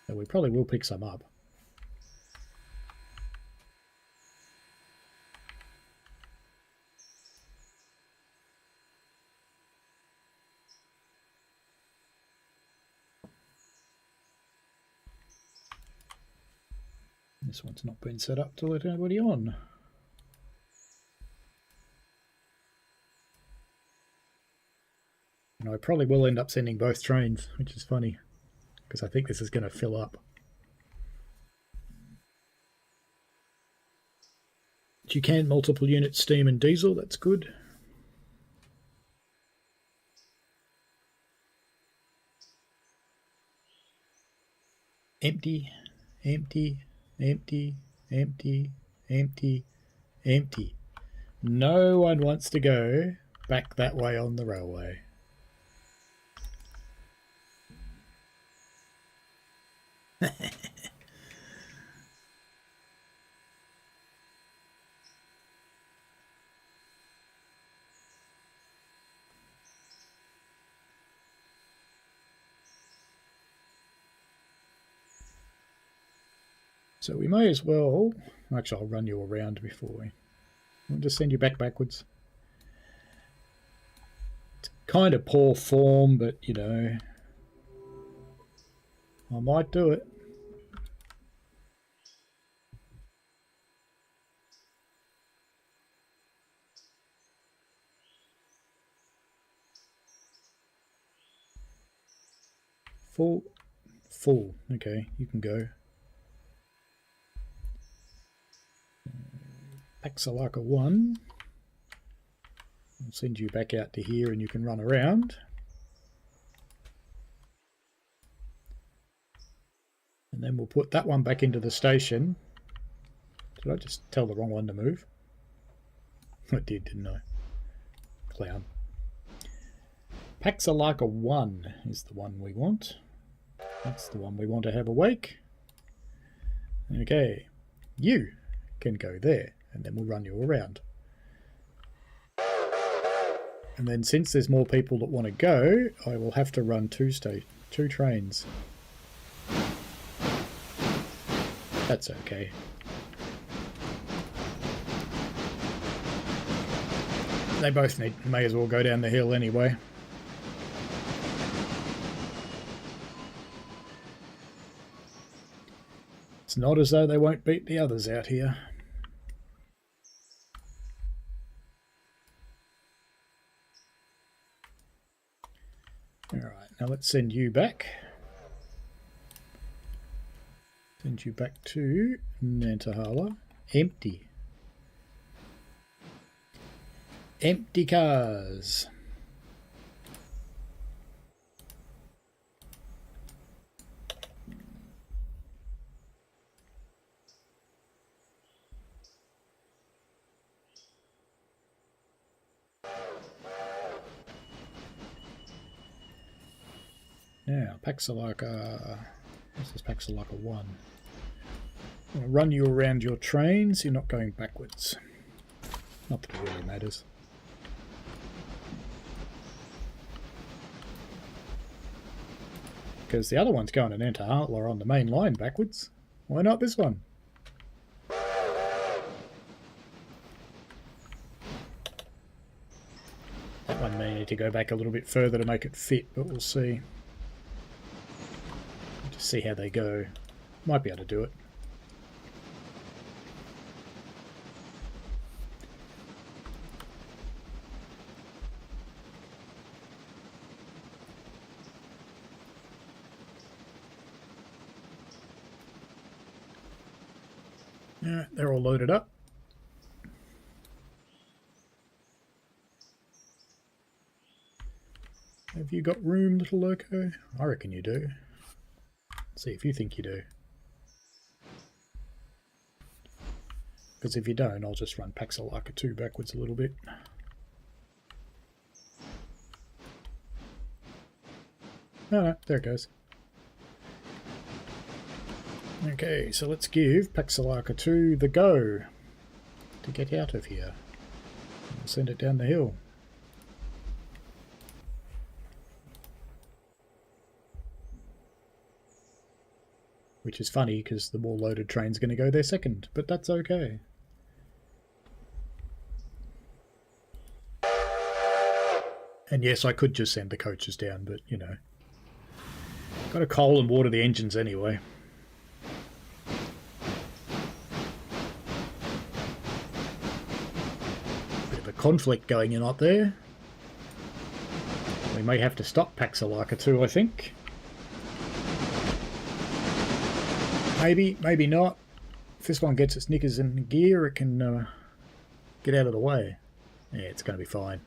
[SPEAKER 2] And we probably will pick some up. This one's not been set up to let anybody on. And I probably will end up sending both trains, which is funny, because I think this is going to fill up. But you can multiple units steam and diesel, that's good. Empty, empty, empty, empty, empty, empty. No one wants to go back that way on the railway. So we may as well... Actually, I'll run you around before we... I'll just send you backwards. It's kind of poor form, but, you know... I might do it. Full. Okay, you can go. Paxalaka 1. I'll send you back out to here and you can run around. And then we'll put that one back into the station. Did I just tell the wrong one to move? I did, didn't I? Clown. Paxalaka 1 is the one we want. That's the one we want to have awake. Okay, you can go there, and then we'll run you around. And then since there's more people that want to go, I will have to run two trains. That's okay. They both may as well go down the hill anyway. It's not as though they won't beat the others out here. Alright, now let's send you back. Send you back to Nantahala. Empty. Empty cars. Now, Paxalaka... This is Paxalaka 1. I'll run you around your trains. You're not going backwards. Not that it really matters. Because the other one's going to Nantahala on the main line backwards. Why not this one? That one may need to go back a little bit further to make it fit, but we'll see. Just see how they go. Might be able to do it. Yeah, they're all loaded up. Have you got room, little loco? I reckon you do. Let's see if you think you do. Because if you don't, I'll just run Paxalaka 2 backwards a little bit. No, there it goes. Okay, so let's give Paxalaka 2 the go to get out of here. We'll send it down the hill. Which is funny because the more loaded train's going to go there second, but that's okay. And yes, I could just send the coaches down, but you know. Got to coal and water the engines anyway. Bit of a conflict going on up there. We may have to stop Paxalaka 2, I think. Maybe, maybe not. If this one gets its knickers in gear, it can get out of the way. Yeah, it's going to be fine.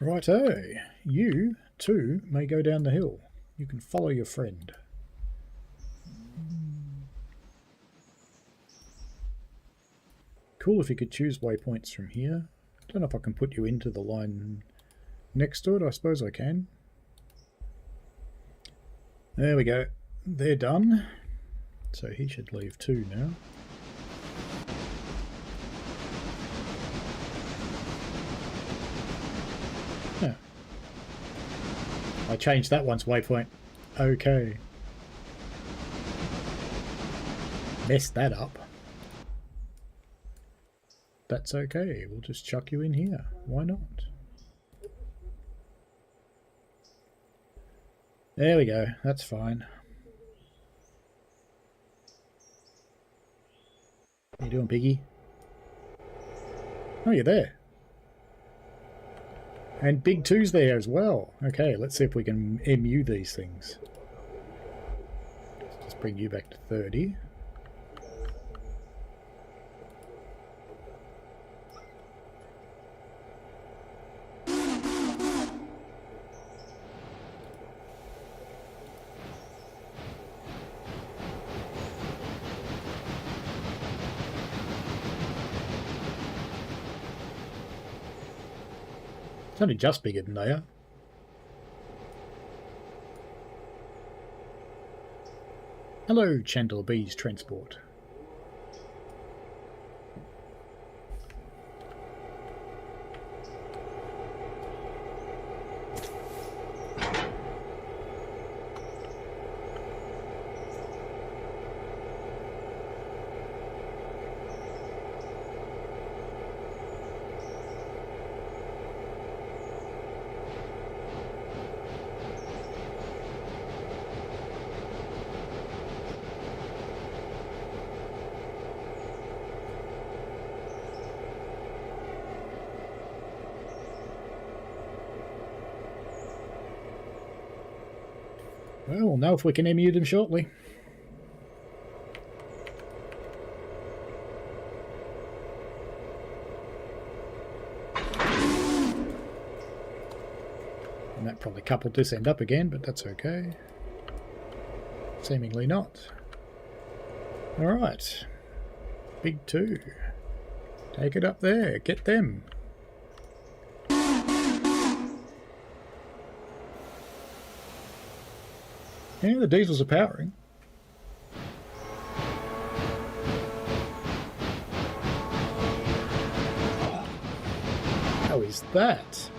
[SPEAKER 2] Righto, you 2 may go down the hill. You can follow your friend. Cool if you could choose waypoints from here. I don't know if I can put you into the line next to it. I suppose I can. There we go. They're done. So he should leave 2 now. Huh. I changed that one's waypoint. Okay. Messed that up. That's okay. We'll just chuck you in here. Why not? There we go. That's fine. How you doing, Piggy? Oh, you're there. And Big 2's there as well. Okay, let's see if we can MU these things. Let's just bring you back to 30. It's only just bigger than they are. Hello, Chandler Bees Transport. Well, we'll know if we can MU them shortly. And that probably coupled this end up again, but that's okay. Seemingly not. Alright. Big 2. Take it up there. Get them. Yeah, the diesels are powering. How is that?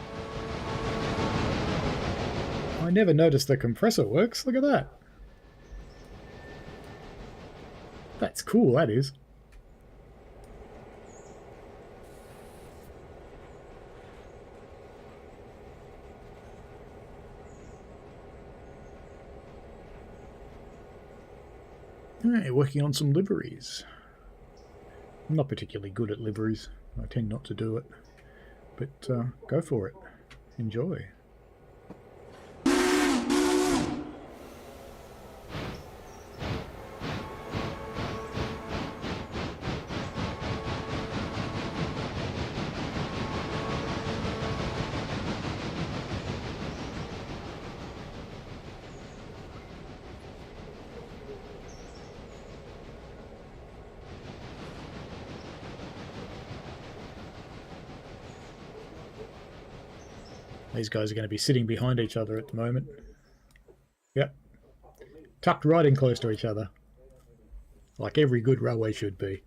[SPEAKER 2] I never noticed the compressor works. Look at that. That's cool, that is. Hey, working on some liveries. I'm not particularly good at liveries. I tend not to do it. But go for it. Enjoy. These guys are going to be sitting behind each other at the moment. Yep. Tucked right in close to each other. Like every good railway should be.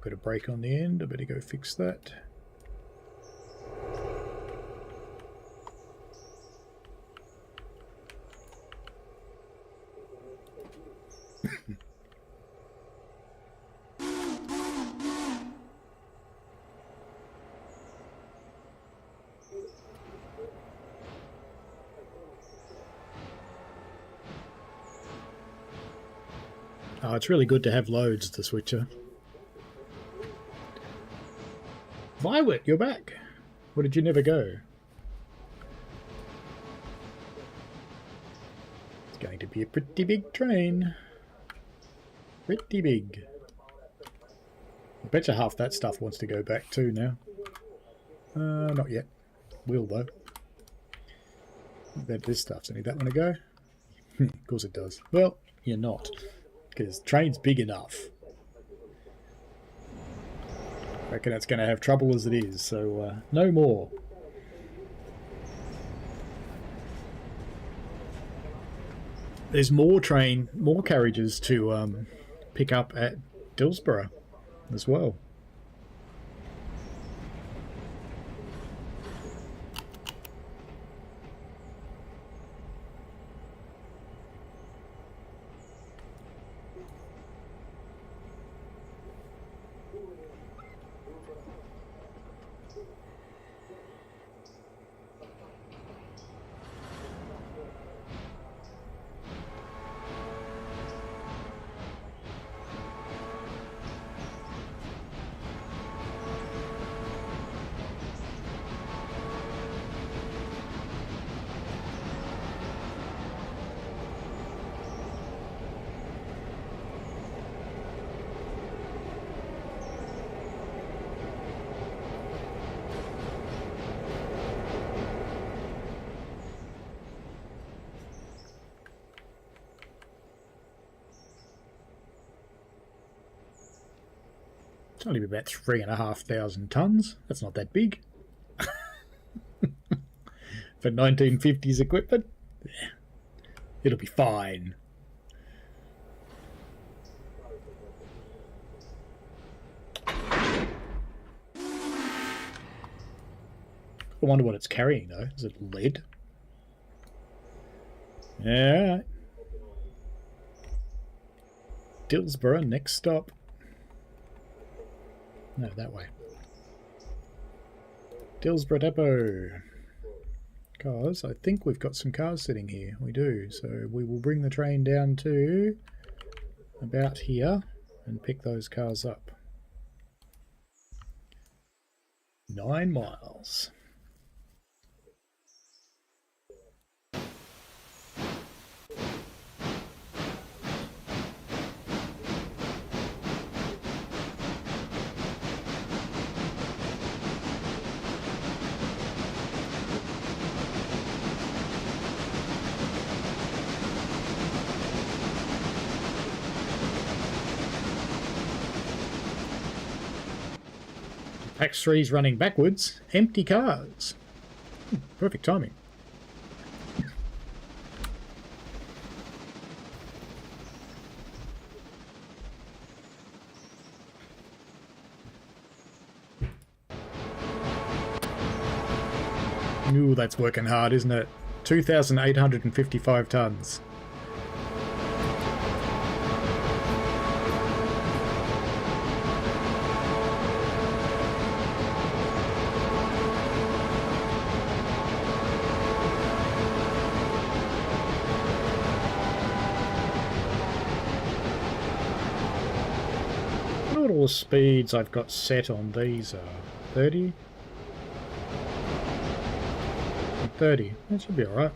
[SPEAKER 2] Got a break on the end, I better go fix that. Oh, it's really good to have loads, the switcher. Violet, you're back. Or did you never go? It's going to be a pretty big train. Pretty big. I bet you half that stuff wants to go back too now. Not yet. Will though. I bet this stuff's only that one to go. Of course it does. Well, you're not. Because the train's big enough. I reckon it's going to have trouble as it is, so no more. There's more carriages to pick up at Dillsborough as well. It's only about 3,500 tonnes. That's not that big. For 1950s equipment, yeah. It'll be fine. I wonder what it's carrying though. Is it lead? Yeah. Dillsborough, next stop. No, that way. Dillsborough Depot. Cars, I think we've got some cars sitting here. We do. So we will bring the train down to about here and pick those cars up. 9 miles. Pax 3's running backwards. Empty cars. Perfect timing. Ooh, that's working hard, isn't it? 2,855 tonnes. All the speeds I've got set on these are 30. 30. That should be alright.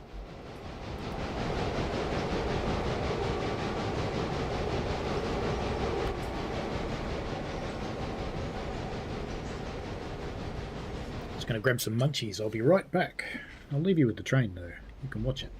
[SPEAKER 2] Just going to grab some munchies. I'll be right back. I'll leave you with the train though. You can watch it.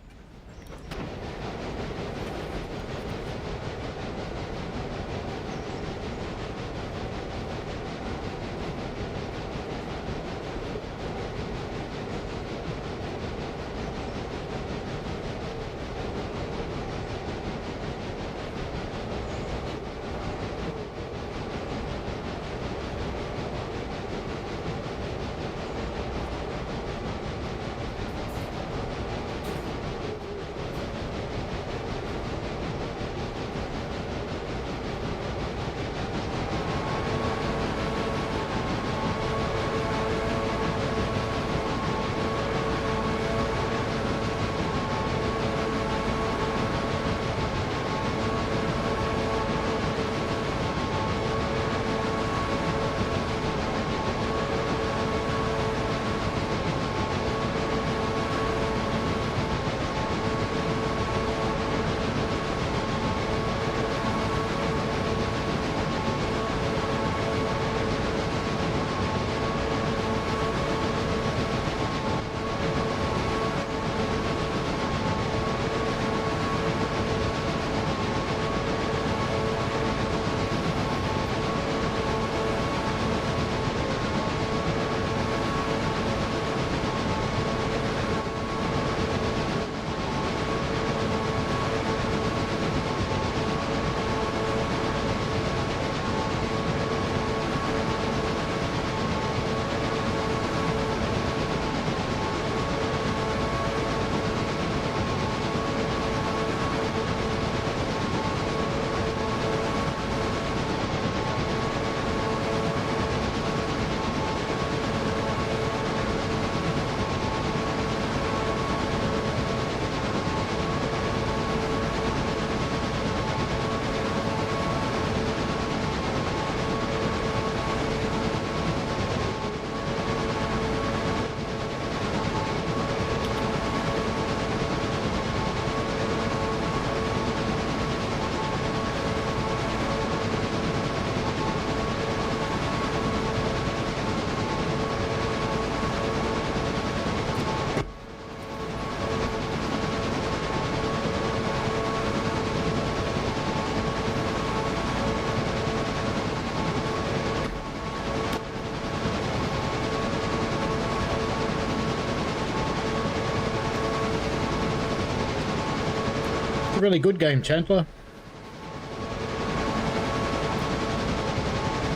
[SPEAKER 2] Really good game, Chandler.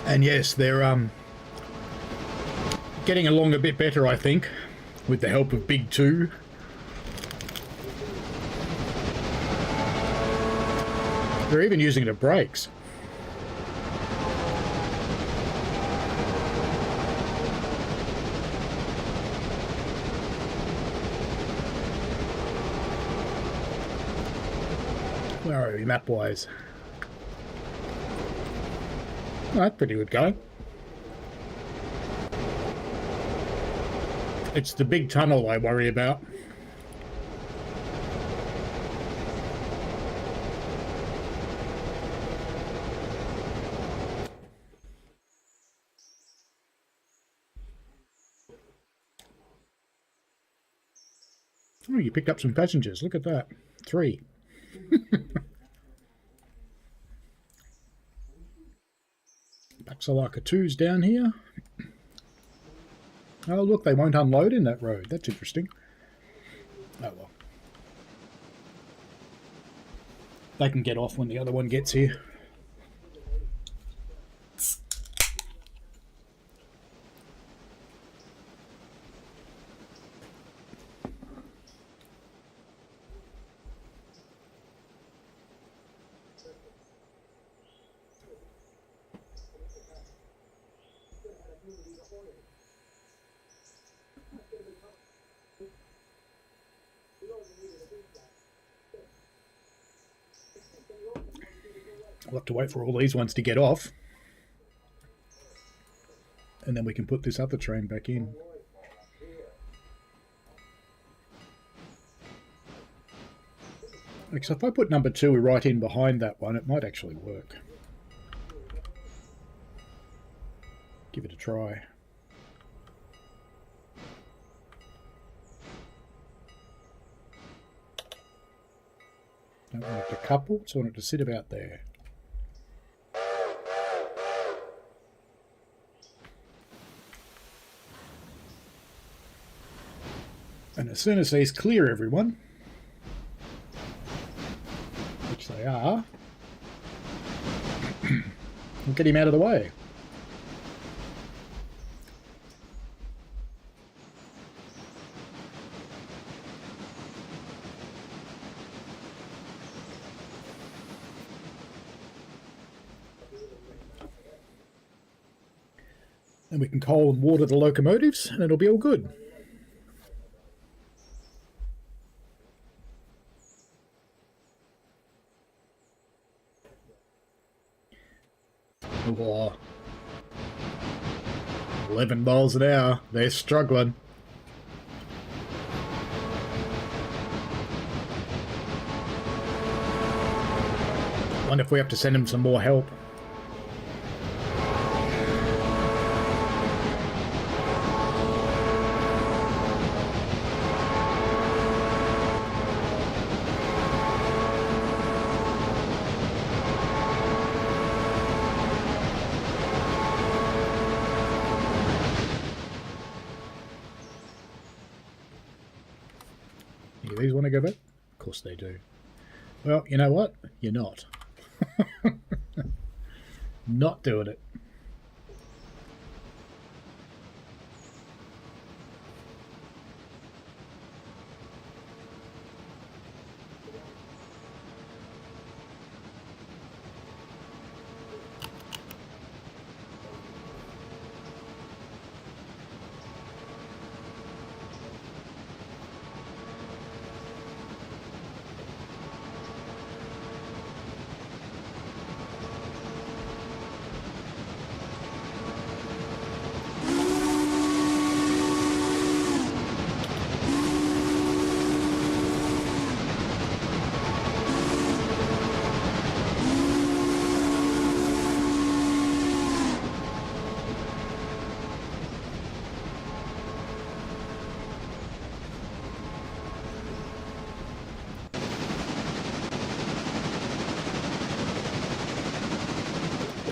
[SPEAKER 2] And yes, they're getting along a bit better, I think, with the help of Big 2. They're even using the brakes. Where are we map-wise? Oh, that's pretty good going. It's the big tunnel I worry about. Oh, you picked up some passengers. Look at that. 3. Paxalaka 2's down here. Oh, look, they won't unload in that road. That's interesting. Oh, well. They can get off when the other one gets here. We'll have to wait for all these ones to get off. And then we can put this other train back in. So if I put number 2 right in behind that one, it might actually work. Give it a try. Don't want it to couple, so I want it to sit about there. And as soon as these clear everyone, which they are, we'll get him out of the way. And we can coal and water the locomotives, and it'll be all good. Oh, 11 miles an hour. They're struggling. Wonder if we have to send them some more help. These want to go back? Of course they do. Well, you know what? You're not. Not doing it.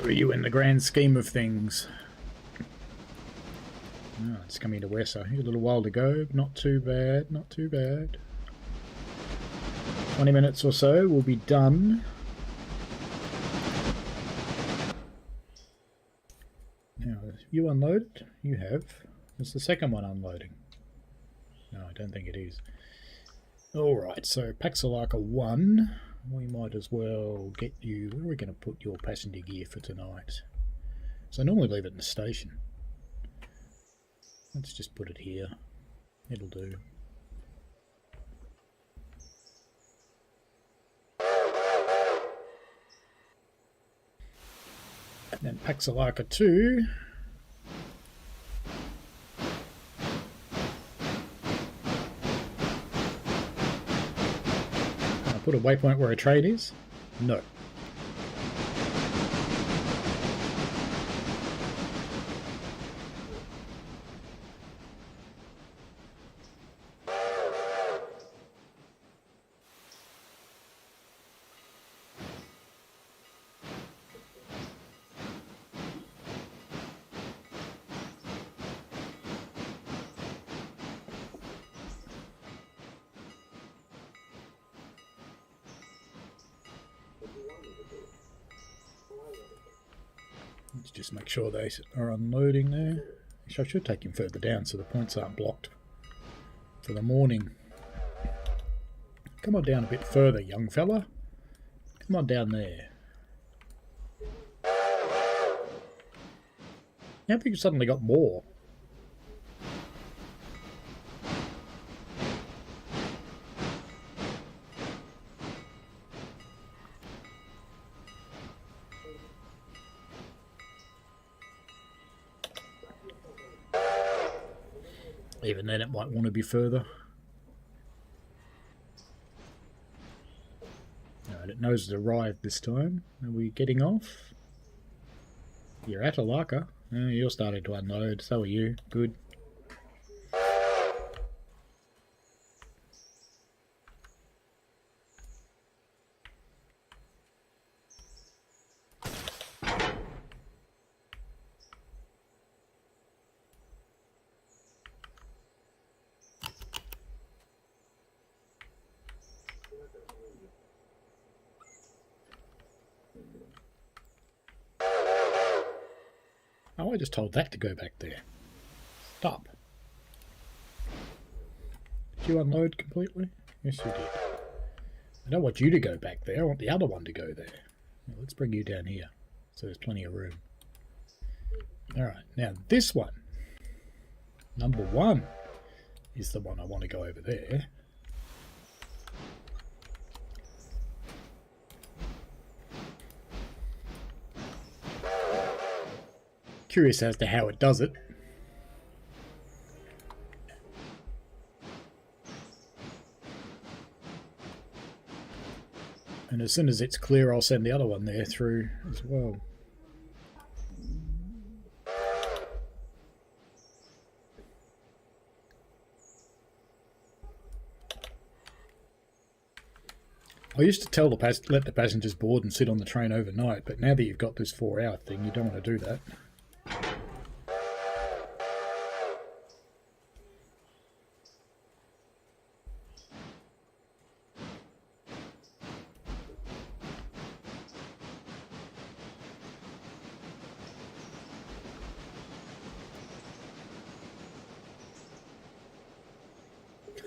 [SPEAKER 2] Where are you in the grand scheme of things? Oh, it's coming to Wessa. A little while to go. Not too bad, not too bad. 20 minutes or so, we'll be done. Now, you unloaded? You have. Is the second one unloading? No, I don't think it is. Alright, so Paxalaka 1. We might as well get you... Where are we going to put your passenger gear for tonight? So I normally leave it in the station. Let's just put it here. It'll do. And then Paxalaka 2. Can I put a waypoint where a trade is? No. Let's just make sure they are unloading there. I should take him further down so the points aren't blocked for the morning. Come on down a bit further, young fella. Come on down there. Now you've suddenly got more. Even then it might want to be further. Alright, it knows it's arrived this time. Are we getting off? You're at Alaka. Oh, you're starting to unload. So are you. Good. Oh, I just told that to go back there. Stop. Did you unload completely? Yes, you did. I don't want you to go back there. I want the other one to go there. Well, let's bring you down here so there's plenty of room. Alright, now this one. Number 1 is the one I want to go over there. Curious as to how it does it. And as soon as it's clear, I'll send the other one there through as well. I used to tell let the passengers board and sit on the train overnight, but now that you've got this 4-hour thing, you don't want to do that.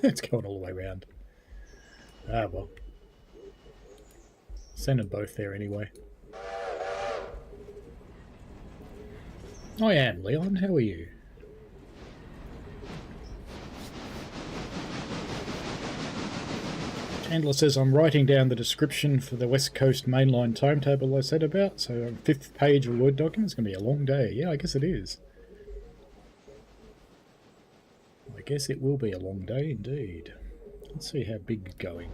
[SPEAKER 2] It's going all the way around. Ah, well. Send them both there anyway. I am, Leon. How are you? Chandler says I'm writing down the description for the West Coast mainline timetable I said about, so on 5th page of a Word document. It's going to be a long day. Yeah, I guess it is. I guess it will be a long day indeed. Let's see how big it's going.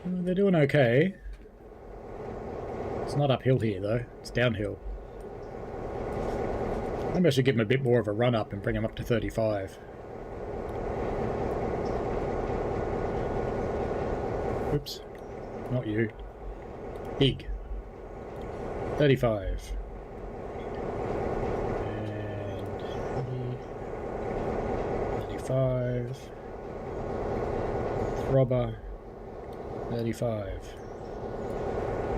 [SPEAKER 2] They're doing okay. It's not uphill here though, it's downhill. Maybe I should give them a bit more of a run up and bring them up to 35. Oops, not you. Big. 35. And 35. Throbber. 35.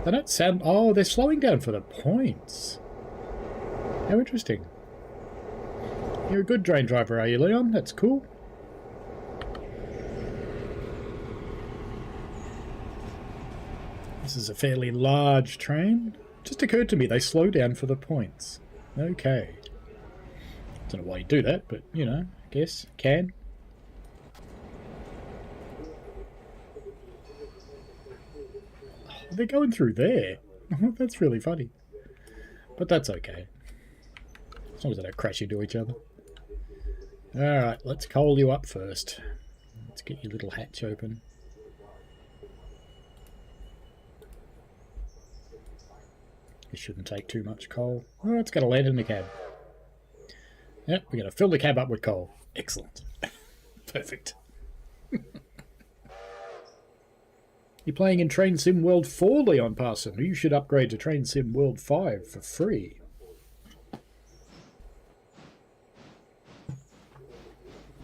[SPEAKER 2] They don't sound... Oh, they're slowing down for the points. How interesting. You're a good train driver, are you, Leon? That's cool. This is a fairly large train. Just occurred to me they slow down for the points. Okay. Don't know why you do that, but, you know, I guess can. Oh, they're going through there. That's really funny. But that's okay. As long as they don't crash into each other. Alright, let's coal you up first. Let's get your little hatch open. This shouldn't take too much coal. Oh, it's going to land in the cab. Yep, we're going to fill the cab up with coal. Excellent. Perfect. You're playing in Train Sim World 4, Leon Parson. You should upgrade to Train Sim World 5 for free.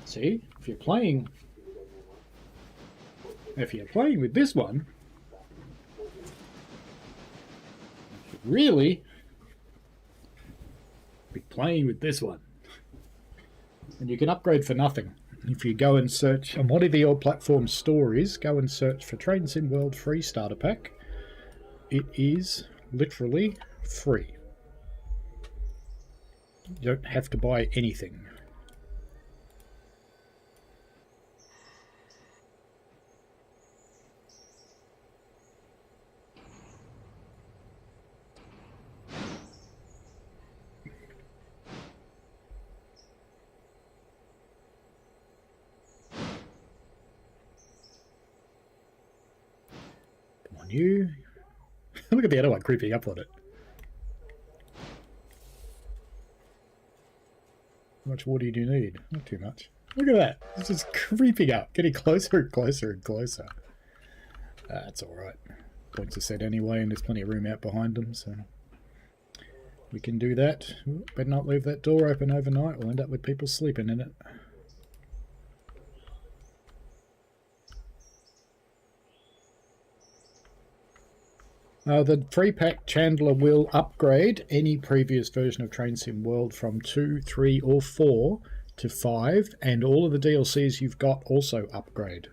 [SPEAKER 2] See, if you're playing with this one, really be playing with this one, and you can upgrade for nothing. If you go and search on whatever your platform store is, go and search for Train Sim World Free Starter Pack. It is literally free. You don't have to buy anything. You look at the other one creeping up on it. How much water do you need? Not too much. Look at that. It's just creeping up, getting closer and closer and closer. That's alright. Points are set anyway, and there's plenty of room out behind them, so we can do that. Ooh, better not leave that door open overnight. We'll end up with people sleeping in it. The free pack Chandler will upgrade any previous version of Train Sim World from 2, 3 or 4 to 5, and all of the DLCs you've got also upgrade.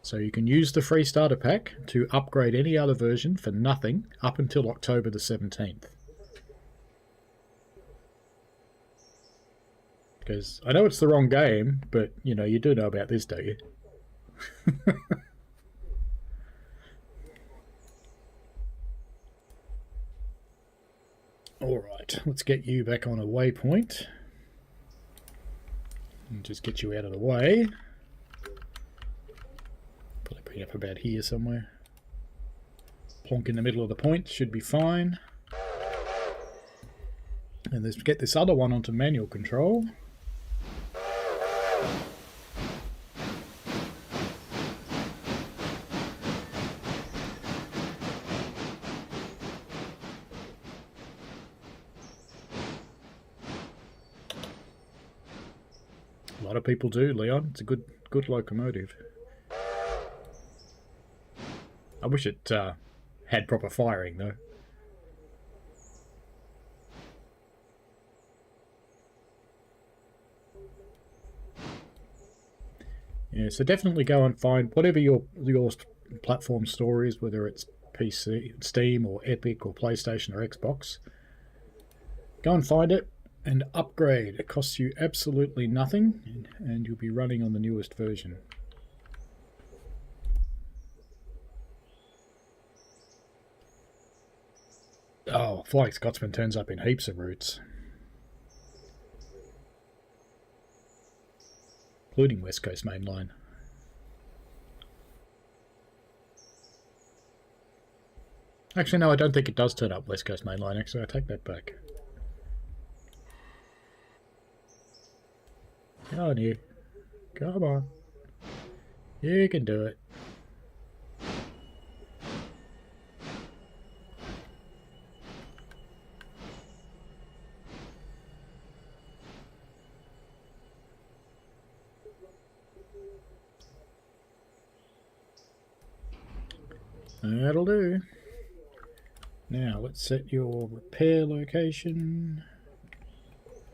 [SPEAKER 2] So you can use the free starter pack to upgrade any other version for nothing up until October the 17th. Because I know it's the wrong game, but you know, you do know about this, don't you? Alright, let's get you back on a waypoint. And just get you out of the way. Probably bring it up about here somewhere. Plonk in the middle of the point, should be fine. And let's get this other one onto manual control. A lot of people do, Leon. It's a good locomotive. I wish it had proper firing, though. Yeah, so definitely go and find whatever your platform store is, whether it's PC, Steam, or Epic, or PlayStation, or Xbox. Go and find it and upgrade. It costs you absolutely nothing, and you'll be running on the newest version. Oh, Flying Scotsman turns up in heaps of routes, including West Coast Main Line. Actually, no, I don't think it does turn up West Coast Main Line. Actually, I take that back. Come on, you. Come on. You can do it. That'll do. Now let's set your repair location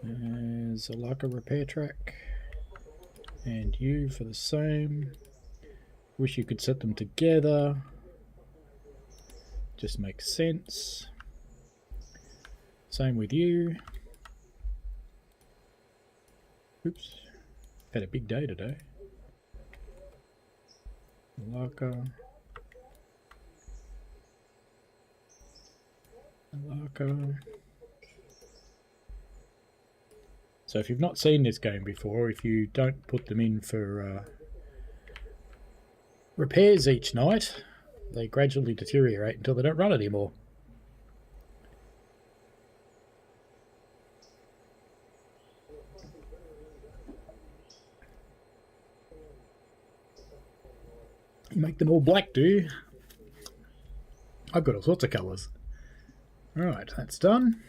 [SPEAKER 2] as a Laka repair track, and you for the same. Wish you could set them together. Just makes sense. Same with you. Oops. Had a big day today. Laka. Laka. So if you've not seen this game before, if you don't put them in for repairs each night, they gradually deteriorate until they don't run anymore. You make them all black, do you? I've got all sorts of colours. Alright, that's done.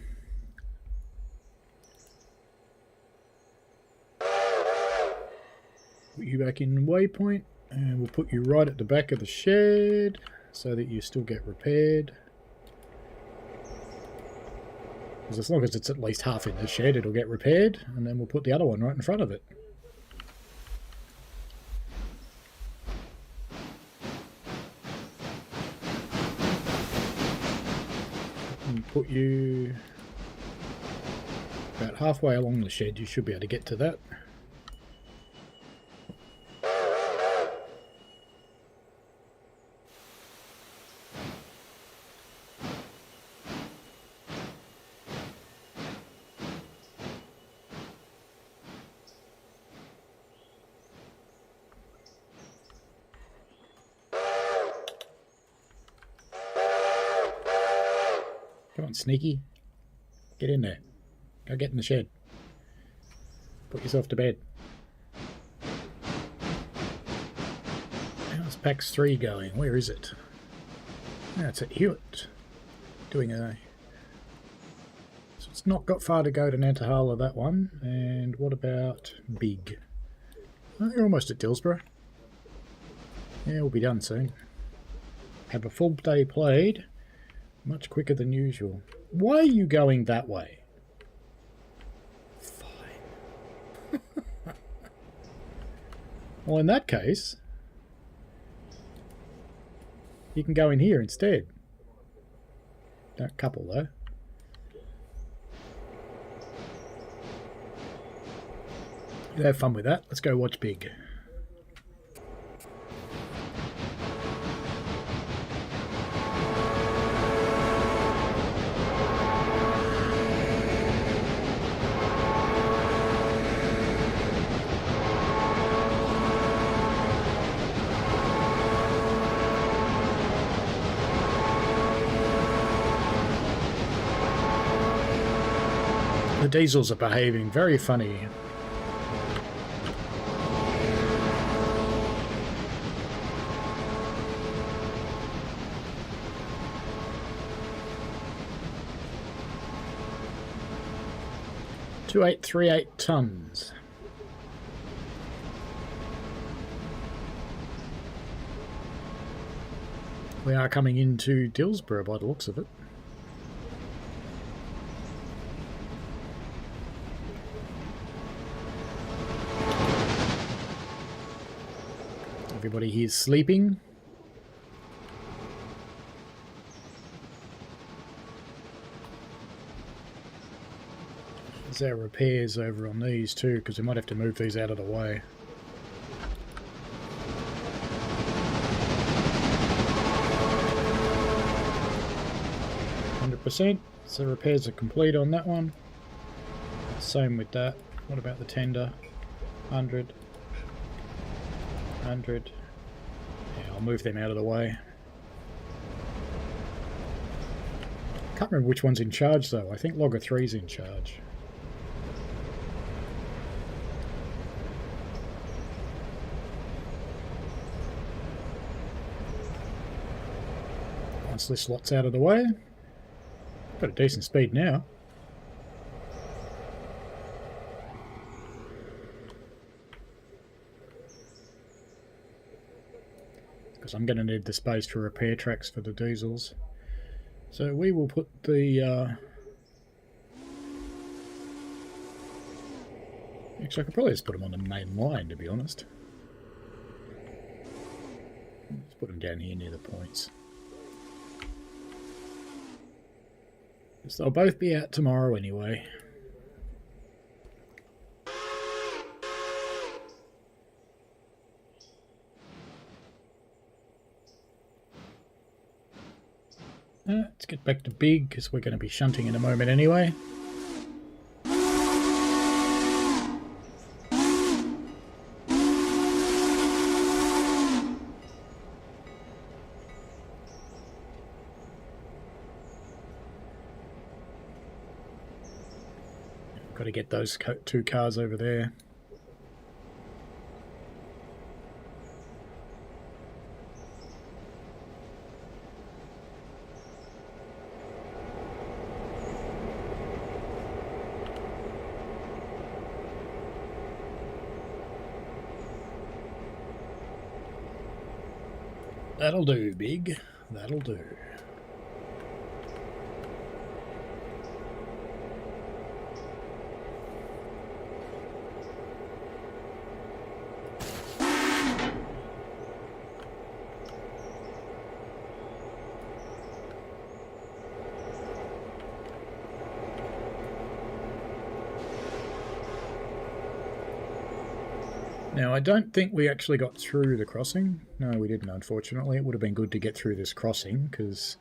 [SPEAKER 2] Put you back in Waypoint, and we'll put you right at the back of the shed so that you still get repaired. Because as long as it's at least half in the shed, it'll get repaired, and then we'll put the other one right in front of it. And put you about halfway along the shed. You should be able to get to that. Come on, Sneaky. Get in there. Go get in the shed. Put yourself to bed. How's PAX 3 going? Where is it? Yeah, it's at Hewitt. Doing a... So it's not got far to go to Nantahala, that one. And what about Big? Oh, you're almost at Dillsborough. Yeah, we'll be done soon. Have a full day played. Much quicker than usual. Why are you going that way? Fine. Well, in that case, you can go in here instead. Don't couple, though. You have fun with that. Let's go watch Big. The diesels are behaving very funny. $2,838 tons. We are coming into Dillsborough by the looks of it. Everybody here's sleeping. There's our repairs over on these too, because we might have to move these out of the way. %. So repairs are complete on that one. Same with that. What about the tender? 100. 100. Yeah, I'll move them out of the way. Can't remember which one's in charge though. I think Logger 3's in charge. Once this lot's out of the way, got a decent speed now. because I'm going to need the space to repair tracks for the diesels. So we will put the... Actually, I could probably just put them on the main line, to be honest. Let's put them down here near the points. So they'll both be out tomorrow anyway. Let's get back to big, because we're going to be shunting in a moment anyway. Got to get those two cars over there. That'll do, big. That'll do. Now, I don't think we actually got through the crossing. No, we didn't, unfortunately. It would have been good to get through this crossing, because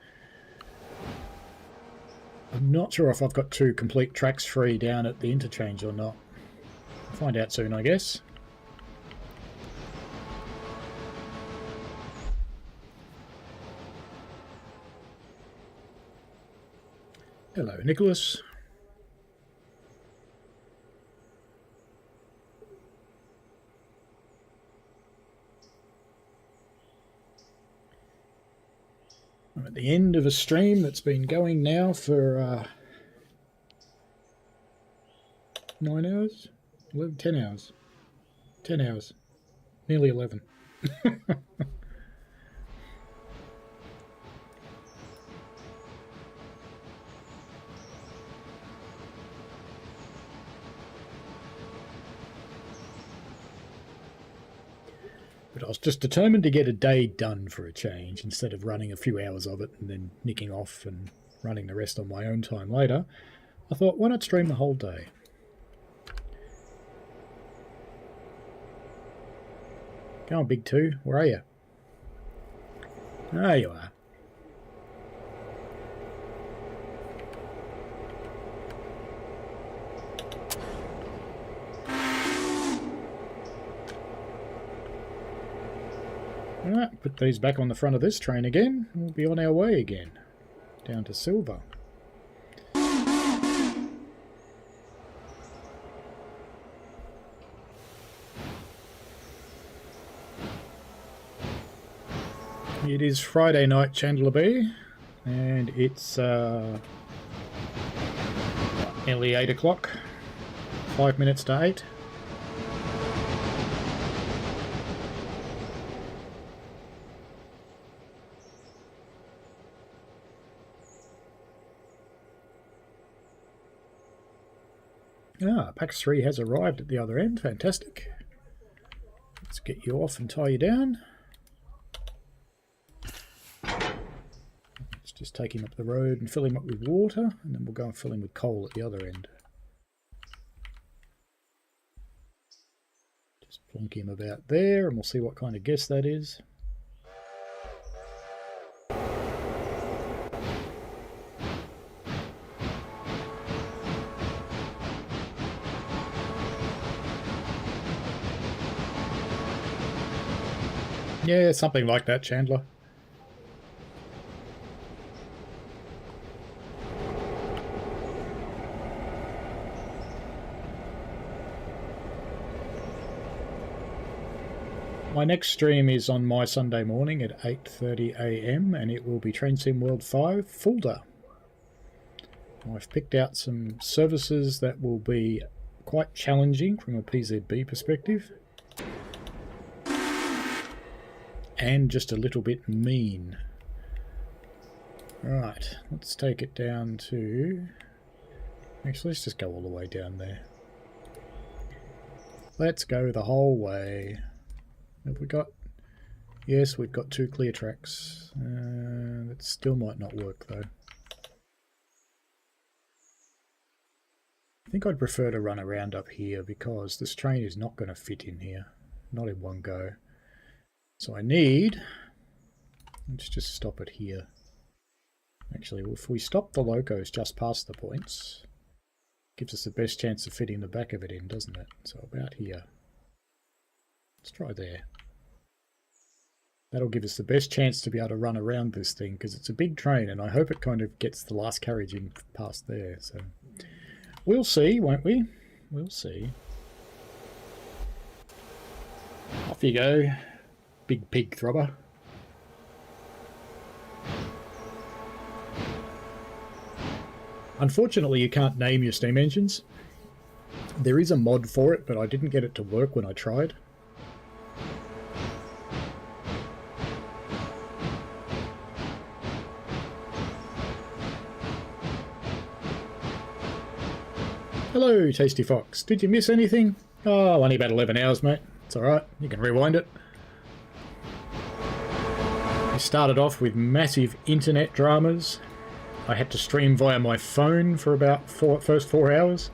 [SPEAKER 2] I'm not sure if I've got two complete tracks free down at the interchange or not. I'll find out soon, I guess. Hello, Nicholas. I'm at the end of a stream that's been going now for 9 hours? 11, 10 hours. 10 hours. Nearly 11. But I was just determined to get a day done for a change, instead of running a few hours of it and then nicking off and running the rest on my own time later. I thought, why not stream the whole day? Go on, Big Two. Where are you? There you are. Alright, put these back on the front of this train again. We'll be on our way again. Down to Silver. It is Friday night, Chandler B, and it's nearly 8 o'clock. 5 minutes to 8. Ah, PAX 3 has arrived at the other end. Fantastic. Let's get you off and tie you down. Let's just take him up the road and fill him up with water, and then we'll go and fill him with coal at the other end. Just plonk him about there, and we'll see what kind of guess that is. Yeah, something like that, Chandler. My next stream is on my Sunday morning at 8:30 AM, and it will be Train Sim World 5 Fulda. I've picked out some services that will be quite challenging from a PZB perspective. and just a little bit mean. Right, let's take it down to... Actually, let's just go all the way down there. Let's go the whole way. Have we got... Yes, we've got 2 clear tracks. That still might not work, though. I think I'd prefer to run around up here because this train is not going to fit in here. Not in one go. So I need... Let's just stop it here. Actually, if we stop the locos just past the points, gives us the best chance of fitting the back of it in, doesn't it? So about here. Let's try there. That'll give us the best chance to be able to run around this thing because it's a big train and I hope it kind of gets the last carriage in past there. So we'll see, won't we? We'll see. Off you go, big pig throbber. Unfortunately, you can't name your steam engines. There is a mod for it, but I didn't get it to work when I tried. Hello, Tasty Fox. Did you miss anything? Oh, only about 11 hours, mate. It's alright. You can rewind it. I started off with massive internet dramas. I had to stream via my phone for about first 4 hours.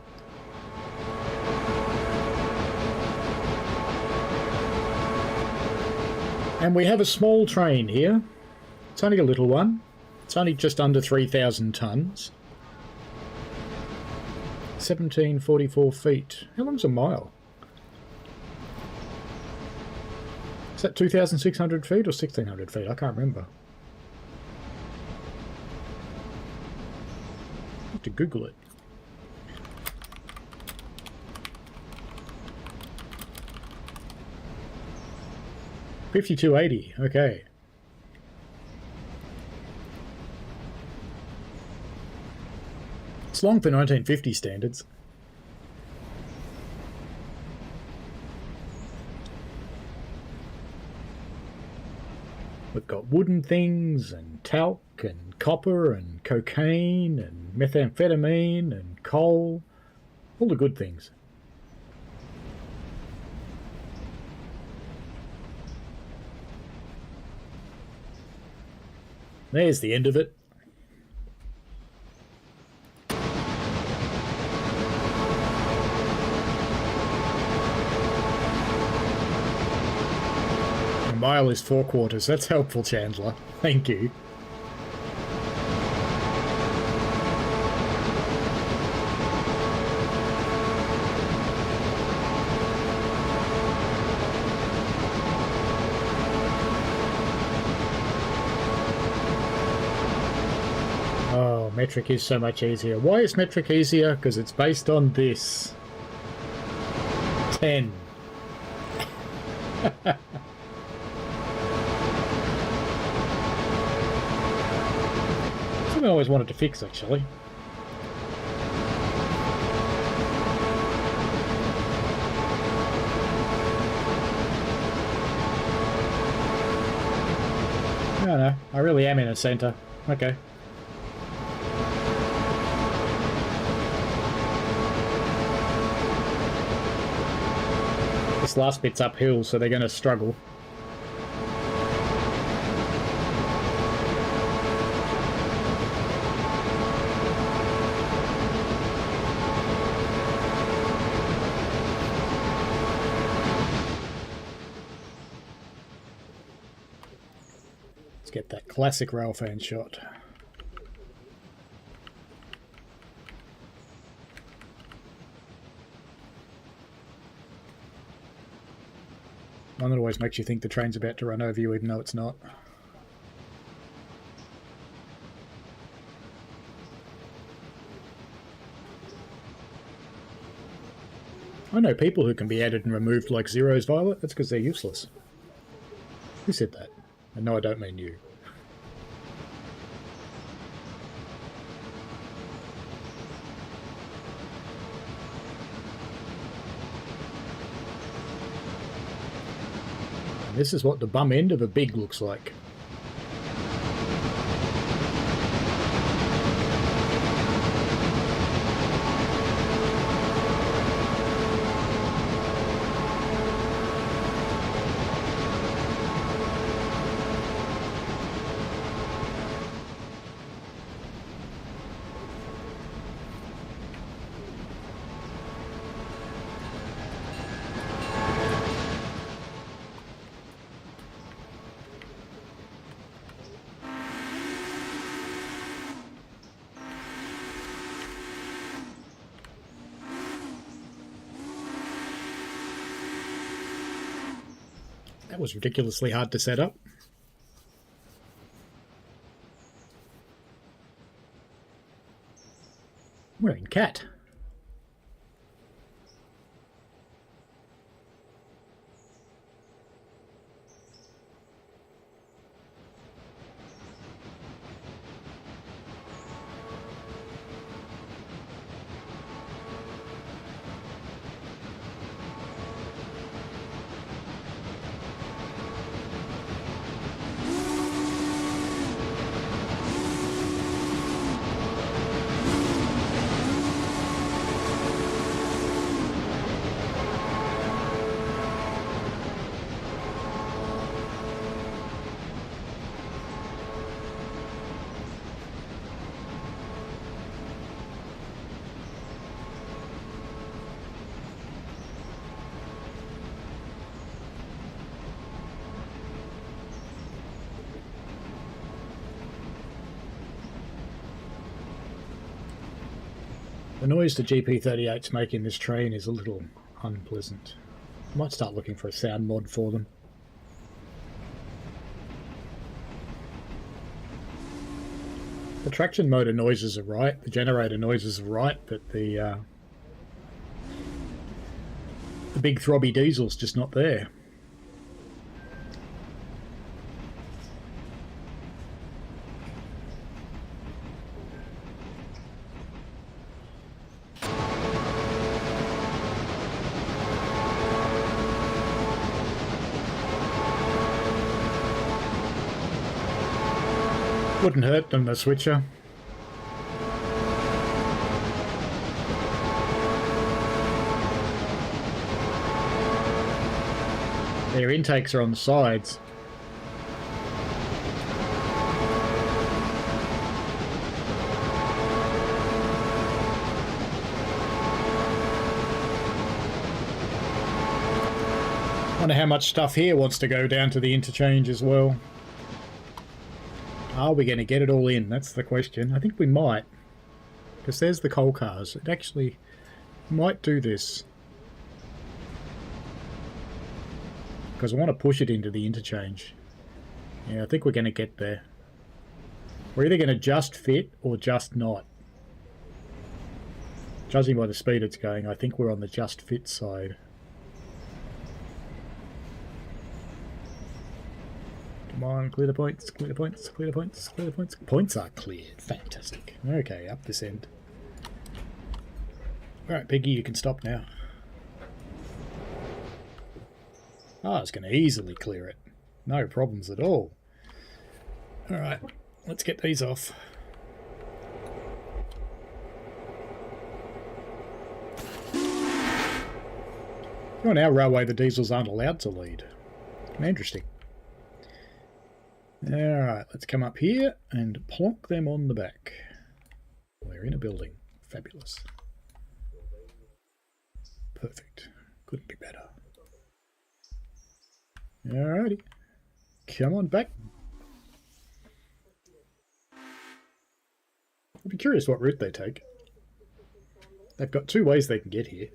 [SPEAKER 2] And we have a small train here. It's only a little one. It's only just under 3,000 tonnes. 1744 feet. How long's a mile? Is that 2,600 feet or 1,600 feet? I can't remember. To Google it. $52.80, okay. It's long for 1950 standards. We've got wooden things and talc and copper and cocaine and methamphetamine and coal. All the good things. There's the end of it. A mile is 4 quarters. That's helpful, Chandler. Thank you. Metric is so much easier. Why is metric easier? Because it's based on this. 10. Something I always wanted to fix, actually. No, I really am in a centre. Okay. This last bit's uphill, so they're going to struggle. Let's get that classic railfan shot. One that always makes you think the train's about to run over you even though it's not. I know people who can be added and removed like zeros, Violet. That's because they're useless. Who said that? And no, I don't mean you. And this is what the bum end of a big looks like. That was ridiculously hard to set up. We're in cat. The noise the GP38's making this train is a little unpleasant. I might start looking for a sound mod for them. The traction motor noises are right, the generator noises are right, but the big throbby diesel's just not there. Wouldn't hurt them, the switcher. Their intakes are on the sides. Wonder how much stuff here wants to go down to the interchange as well. Are we going to get it all in? That's the question. I think we might. Because there's the coal cars. It actually might do this. Because I want to push it into the interchange. Yeah, I think we're going to get there. We're either going to just fit or just not. Judging by the speed it's going, I think we're on the just fit side. Come on, clear the points, clear the points, clear the points, clear the points. Points are cleared. Fantastic. Okay, up this end. Alright, Piggy, you can stop now. Ah, it's going to easily clear it. No problems at all. Alright, let's get these off. On our railway, the diesels aren't allowed to lead. Interesting. Alright, let's come up here and plonk them on the back. We're in a building. Fabulous. Perfect. Couldn't be better. Alrighty. Come on back. I'd be curious what route they take. They've got two ways they can get here.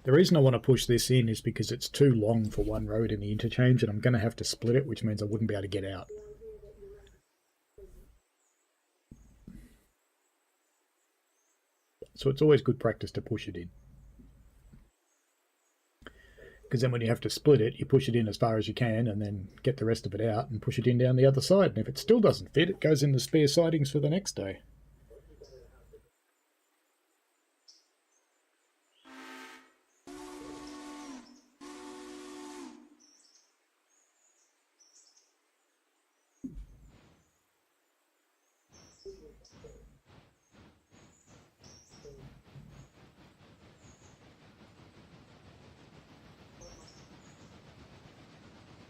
[SPEAKER 2] The reason I want to push this in is because it's too long for one road in the interchange and I'm going to have to split it, which means I wouldn't be able to get out. So it's always good practice to push it in. Because then when you have to split it, you push it in as far as you can and then get the rest of it out and push it in down the other side. And if it still doesn't fit, it goes in the spare sidings for the next day.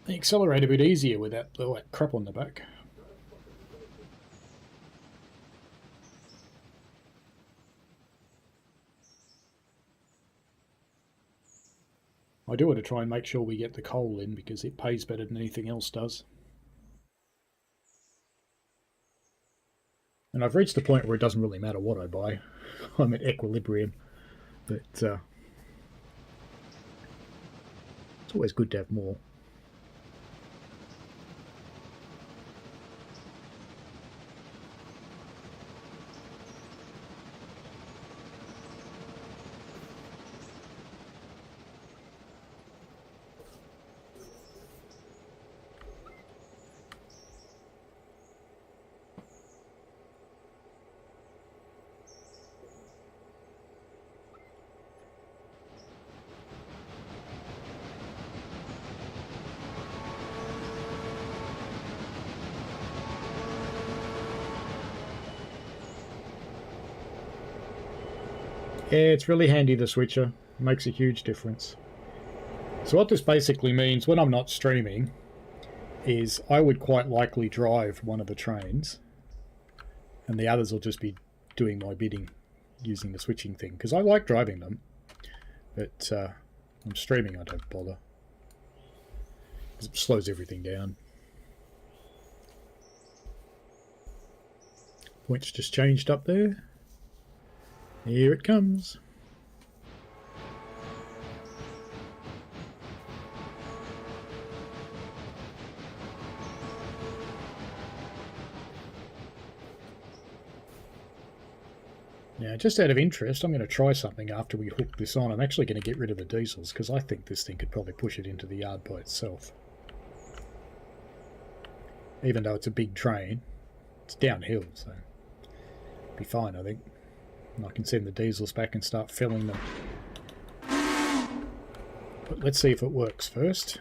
[SPEAKER 2] They accelerate a bit easier with all that crap on the back. I do want to try and make sure we get the coal in because it pays better than anything else does. And I've reached the point where it doesn't really matter what I buy. I'm at equilibrium. But it's always good to have more. Yeah, it's really handy, the switcher. It makes a huge difference. So what this basically means when I'm not streaming is I would quite likely drive one of the trains and the others will just be doing my bidding using the switching thing. Because I like driving them, but I'm streaming, I don't bother. Because it slows everything down. Point's just changed up there. Here it comes. Now, just out of interest, I'm going to try something after we hook this on. I'm actually going to get rid of the diesels because I think this thing could probably push it into the yard by itself. Even though it's a big train, it's downhill, so it'll be fine, I think. And I can send the diesels back and start filling them. But let's see if it works first.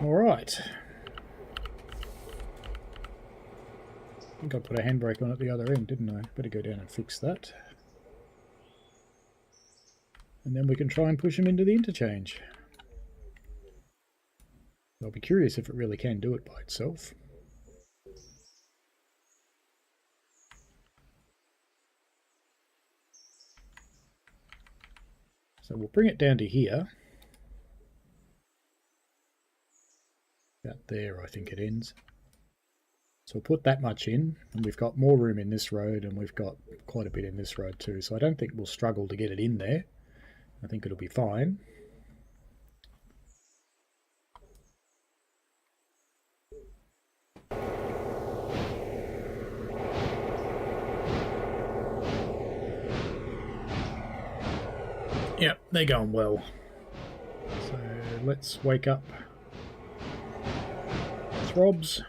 [SPEAKER 2] Alright. I think I put a handbrake on at the other end, didn't I? Better go down and fix that. And then we can try and push them into the interchange. I'll be curious if it really can do it by itself. So we'll bring it down to here. About there, I think it ends. So we'll put that much in, and we've got more room in this road, and we've got quite a bit in this road too. So I don't think we'll struggle to get it in there. I think it'll be fine. Yep, they're going well. So let's wake up Throbs.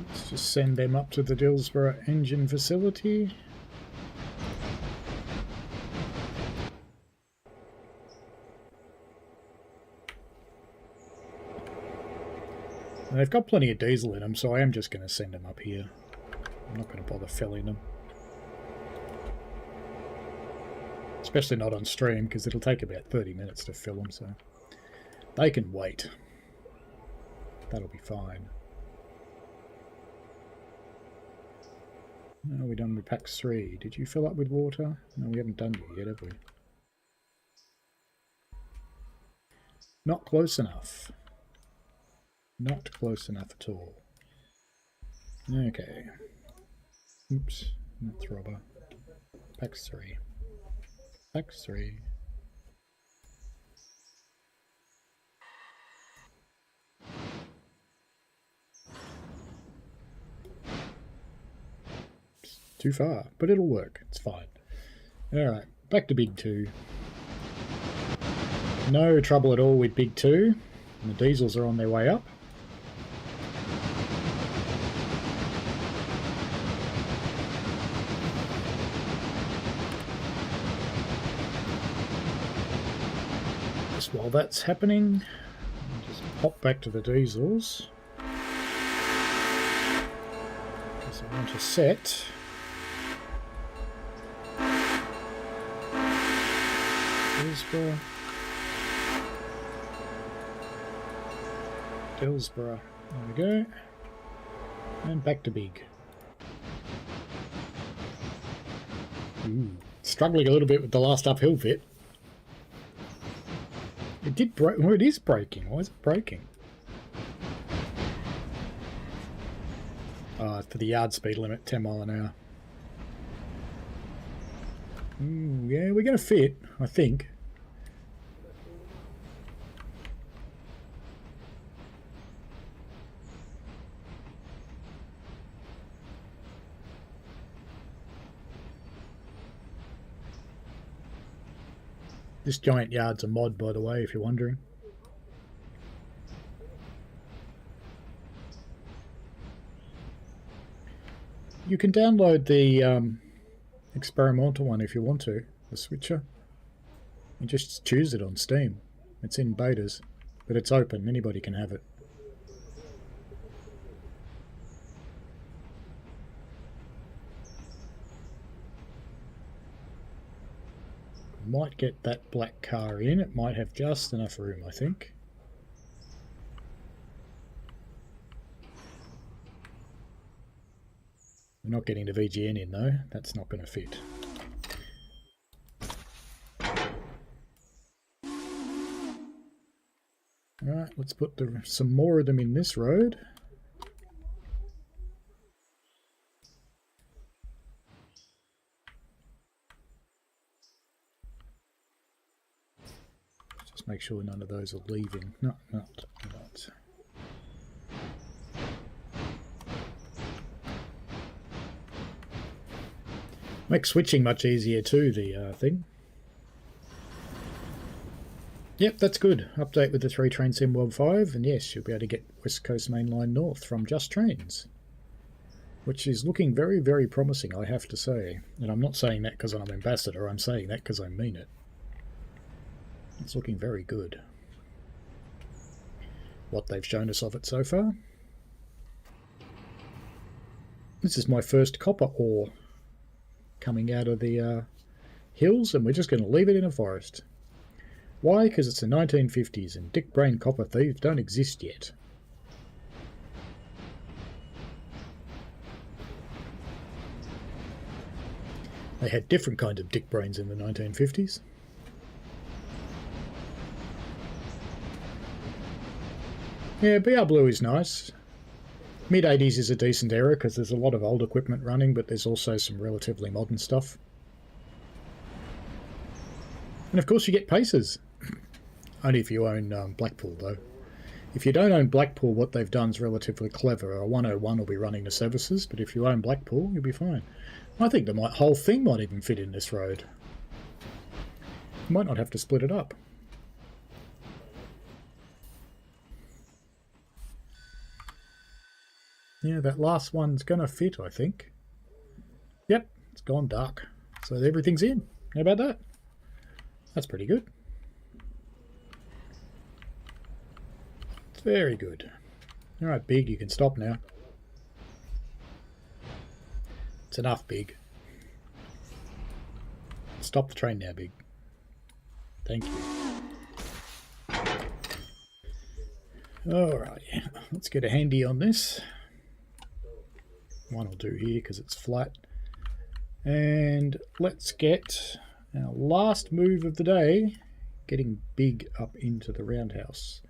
[SPEAKER 2] Let's just send them up to the Dillsborough engine facility. And they've got plenty of diesel in them, so I am just going to send them up here. I'm not going to bother filling them. Especially not on stream, because it'll take about 30 minutes to fill them, so they can wait. That'll be fine. Now we're done with packs 3. Did you fill up with water? No, we haven't done it yet, have we? Not close enough. Not close enough at all. Okay. Oops, not Throbber. Packs 3. Packs 3. Too far, but it'll work. It's fine. Alright, back to Big 2. No trouble at all with Big 2. And the diesels are on their way up. Just while that's happening, I'll just pop back to the diesels. Because I want to set Dillsborough. There we go. And back to Big. Ooh, struggling a little bit with the last uphill bit. It did break. Well, it is breaking. Why is it breaking? For the yard speed limit, 10 mile an hour. Ooh, yeah, we're going to fit, I think. This giant yard's a mod, by the way, if you're wondering. You can download the experimental one if you want to, the switcher. You just choose it on Steam. It's in betas, but it's open, anybody can have it. Might get that black car in. It might have just enough room, I think. We're not getting the VGN in though. That's not going to fit. Alright, let's put some more of them in this road. Make sure none of those are leaving. No, not. Makes switching much easier too, the thing. Yep, that's good. Update with the 3 train sim World 5, and yes, you'll be able to get West Coast Main Line North from Just Trains. Which is looking very, very promising, I have to say. And I'm not saying that because I'm ambassador, I'm saying that because I mean it. It's looking very good. What they've shown us of it so far. This is my first copper ore coming out of the hills, and we're just going to leave it in a forest. Why? Because it's the 1950s and dick brain copper thieves don't exist yet. They had different kinds of dick brains in the 1950s. Yeah, BR Blue is nice. Mid-80s is a decent era because there's a lot of old equipment running, but there's also some relatively modern stuff. And of course you get Pacers. Only if you own Blackpool, though. If you don't own Blackpool, what they've done is relatively clever. A 101 will be running the services, but if you own Blackpool, you'll be fine. I think the whole thing might even fit in this road. You might not have to split it up. Yeah, that last one's going to fit, I think. Yep, it's gone dark. So everything's in. How about that? That's pretty good. It's very good. Alright, Big, you can stop now. It's enough, Big. Stop the train now, Big. Thank you. Alright, let's get a handy on this. One will do here because it's flat. And let's get our last move of the day, getting Big up into the roundhouse.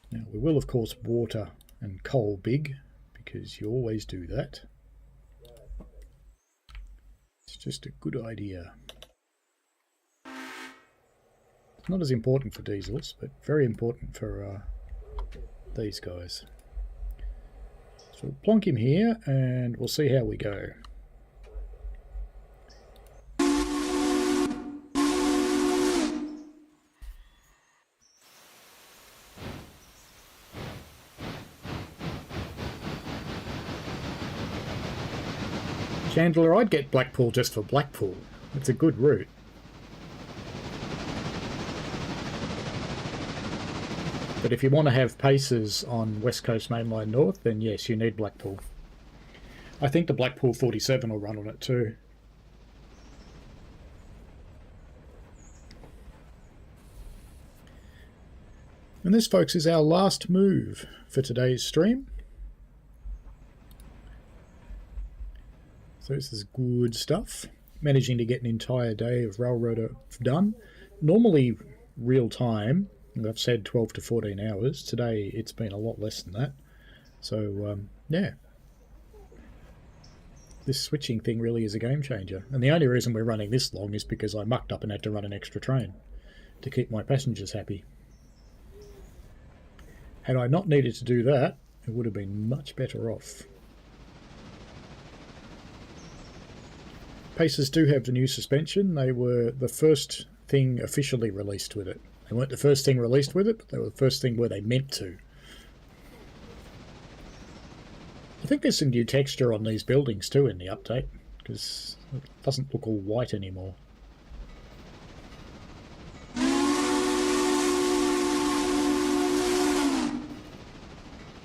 [SPEAKER 2] Now we will of course water and coal Big, because you always do that. It's just a good idea. It's not as important for diesels, but very important for these guys. So we'll plonk him here and we'll see how we go. Chandler, I'd get Blackpool just for Blackpool. It's a good route. But if you want to have paces on West Coast Mainline North, then yes, you need Blackpool. I think the Blackpool 47 will run on it too. And this, folks, is our last move for today's stream. So this is good stuff. Managing to get an entire day of Railroader done. Normally real time, I've said 12 to 14 hours. Today it's been a lot less than that. So yeah. This switching thing really is a game changer. And the only reason we're running this long is because I mucked up and had to run an extra train to keep my passengers happy. Had I not needed to do that, it would have been much better off. Pacers do have the new suspension. They were the first thing officially released with it. They weren't the first thing released with it, but they were the first thing where they meant to. I think there's some new texture on these buildings too in the update, because it doesn't look all white anymore.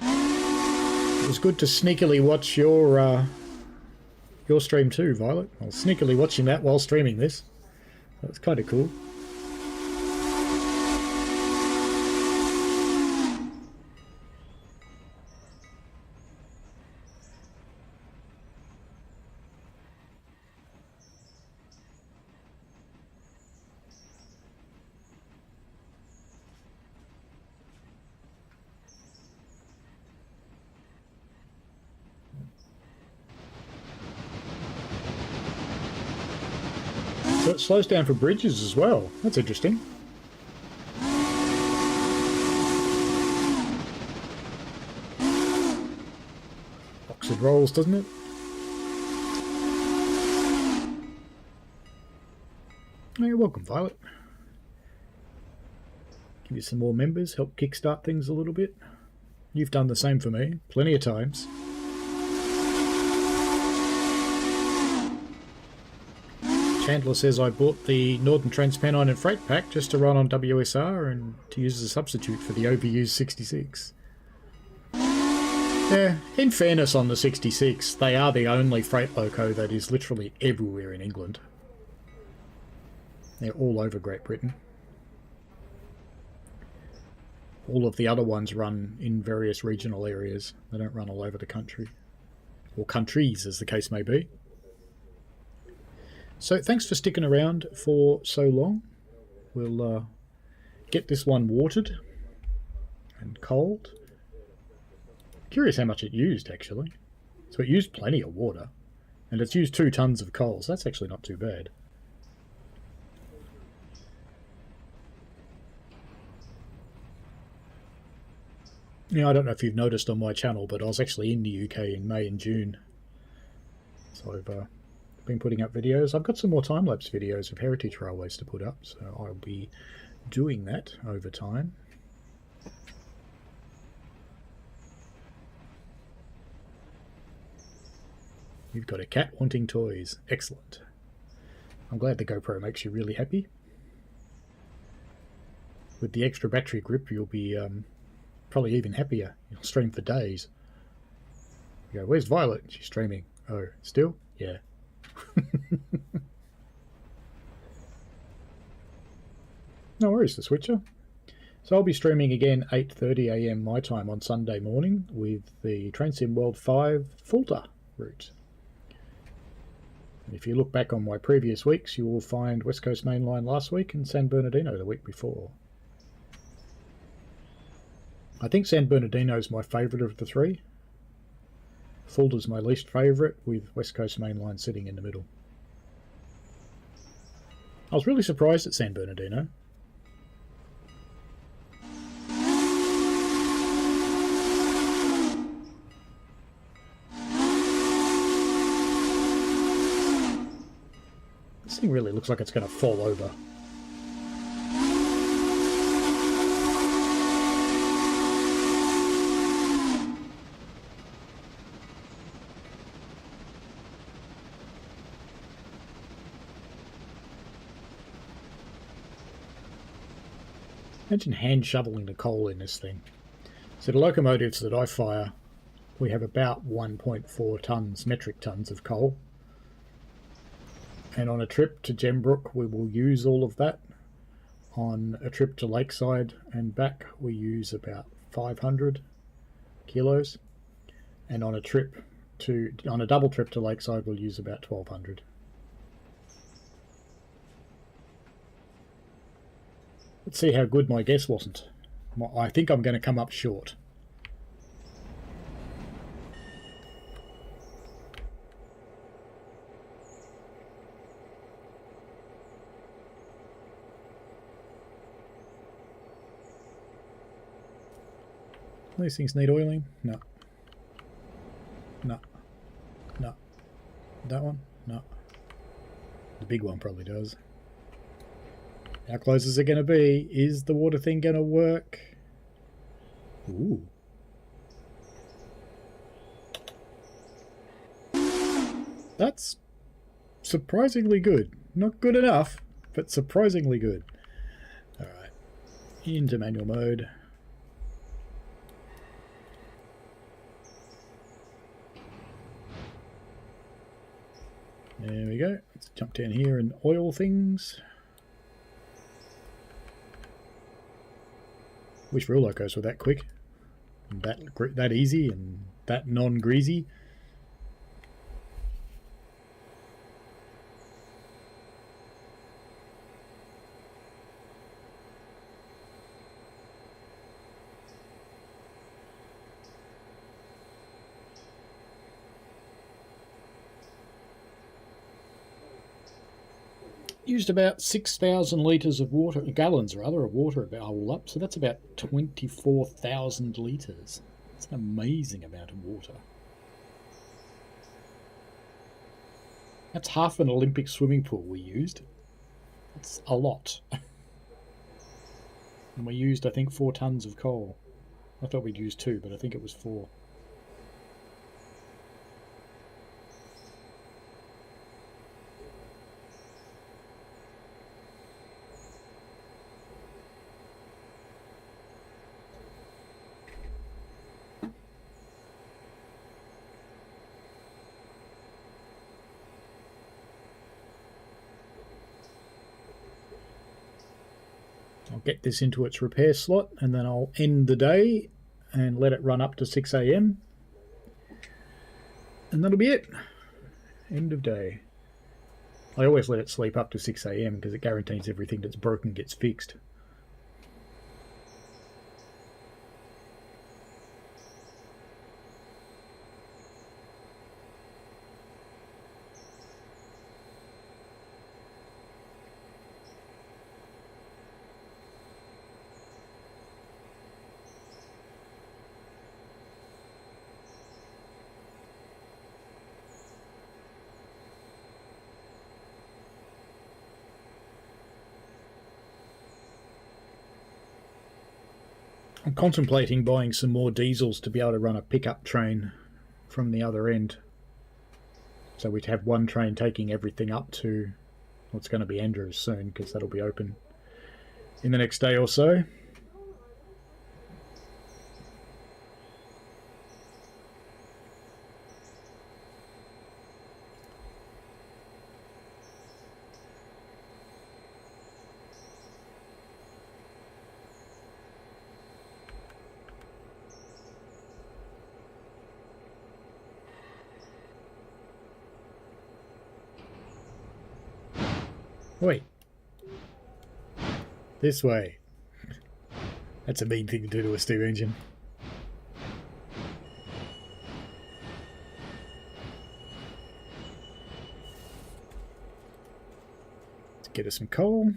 [SPEAKER 2] It was good to sneakily watch your stream too, Violet. I was sneakily watching that while streaming this. That's kind of cool. So it slows down for bridges as well. That's interesting. Oxford rolls, doesn't it? Oh, you're welcome, Violet. Give you some more members, help kickstart things a little bit. You've done the same for me, plenty of times. Chandler says I bought the Northern Transpennine and Freight Pack just to run on WSR and to use as a substitute for the overused 66. Yeah, in fairness on the 66, they are the only freight loco that is literally everywhere in England. They're all over Great Britain. All of the other ones run in various regional areas. They don't run all over the country. Or countries, as the case may be. So thanks for sticking around for so long. We'll get this one watered and cold. Curious how much it used, actually. So it used plenty of water. And it's used 2 tons of coal, so that's actually not too bad. Now, I don't know if you've noticed on my channel, but I was actually in the UK in May and June. So I've been putting up videos. I've got some more time-lapse videos of heritage railways to put up, so I'll be doing that over time. You've got a cat wanting toys. Excellent. I'm glad the GoPro makes you really happy. With the extra battery grip, you'll be probably even happier. You'll stream for days. You go, where's Violet? She's streaming. Oh, still? Yeah. No worries, the switcher. So I'll be streaming again 8:30 AM my time on Sunday morning with the Trainsim World 5 Fulta route. And if you look back on my previous weeks, you will find West Coast Main Line last week and San Bernardino the week before. I think San Bernardino is my favourite of the 3. Fulda's my least favourite, with West Coast Main Line sitting in the middle. I was really surprised at San Bernardino. This thing really looks like it's going to fall over. Imagine hand shoveling the coal in this thing. So the locomotives that I fire, we have about 1.4 tons, metric tons of coal. And on a trip to Gembrook we will use all of that. On a trip to Lakeside and back we use about 500 kilos. And on a double trip to Lakeside we'll use about 1200. Let's see how good my guess wasn't. I think I'm going to come up short. These things need oiling? No. No. No. That one? No. The big one probably does. How close is it going to be? Is the water thing going to work? Ooh. That's surprisingly good. Not good enough, but surprisingly good. Alright. Into manual mode. There we go. Let's jump down here and oil things. Wish real locos were that quick, and that easy, and that non-greasy. Used about 6,000 litres of water, gallons rather, of water all up, so that's about 24,000 litres. That's an amazing amount of water. That's half an Olympic swimming pool we used. That's a lot. And we used, I think, 4 tonnes of coal. I thought we'd use 2, but I think it was 4. I'll get this into its repair slot and then I'll end the day and let it run up to 6 AM. And that'll be it. End of day. I always let it sleep up to 6 AM because it guarantees everything that's broken gets fixed. I'm contemplating buying some more diesels to be able to run a pickup train from the other end. So we'd have one train taking everything up to what's going to be Andrews soon, because that'll be open in the next day or so. Wait. This way. That's a mean thing to do to a steam engine. Let's get us some coal.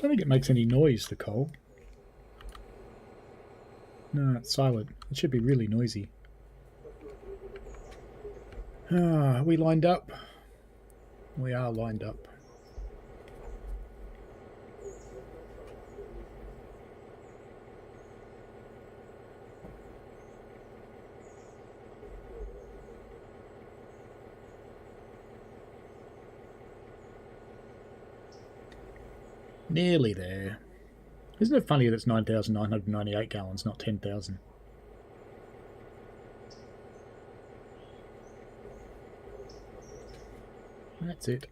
[SPEAKER 2] don't think it makes any noise, the coal. No, it's silent. It should be really noisy. Ah, are we lined up? We are lined up. Nearly there. Isn't it funny that it's 9,998 gallons, not 10,000? That's it.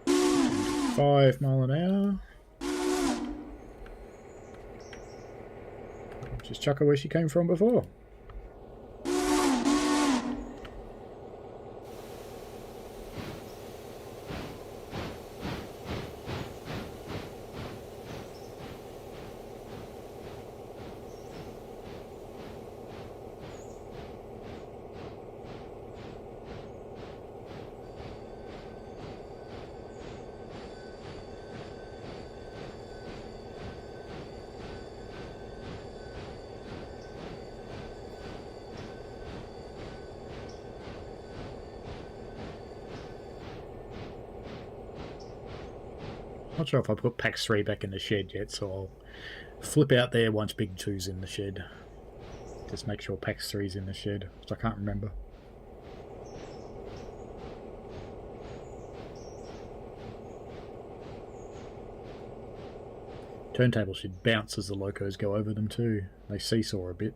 [SPEAKER 2] 5 mile an hour. Just chuck her where she came from before. Not sure if I put Pax 3 back in the shed yet, so I'll flip out there once Big 2's in the shed. Just make sure Pax 3's in the shed, which I can't remember. Turntable should bounce as the locos go over them too. They seesaw a bit.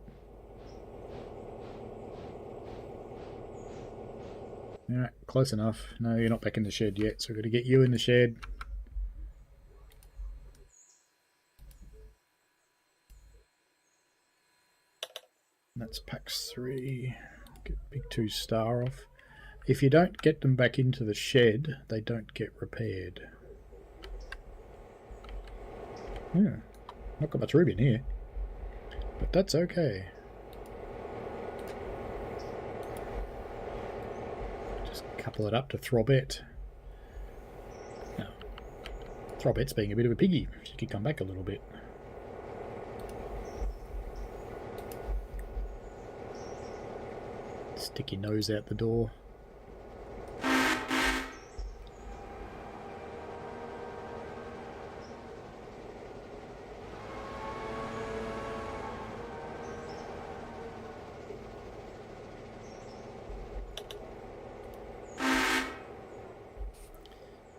[SPEAKER 2] Alright, close enough. No, you're not back in the shed yet, so we've got to get you in the shed. That's Pax 3. Get Big 2's star off. If you don't get them back into the shed, they don't get repaired. Yeah, not got much room in here, but that's okay. Just couple it up to Throbette. Now, Throbette's being a bit of a piggy. She could come back a little bit. Stick your nose out the door.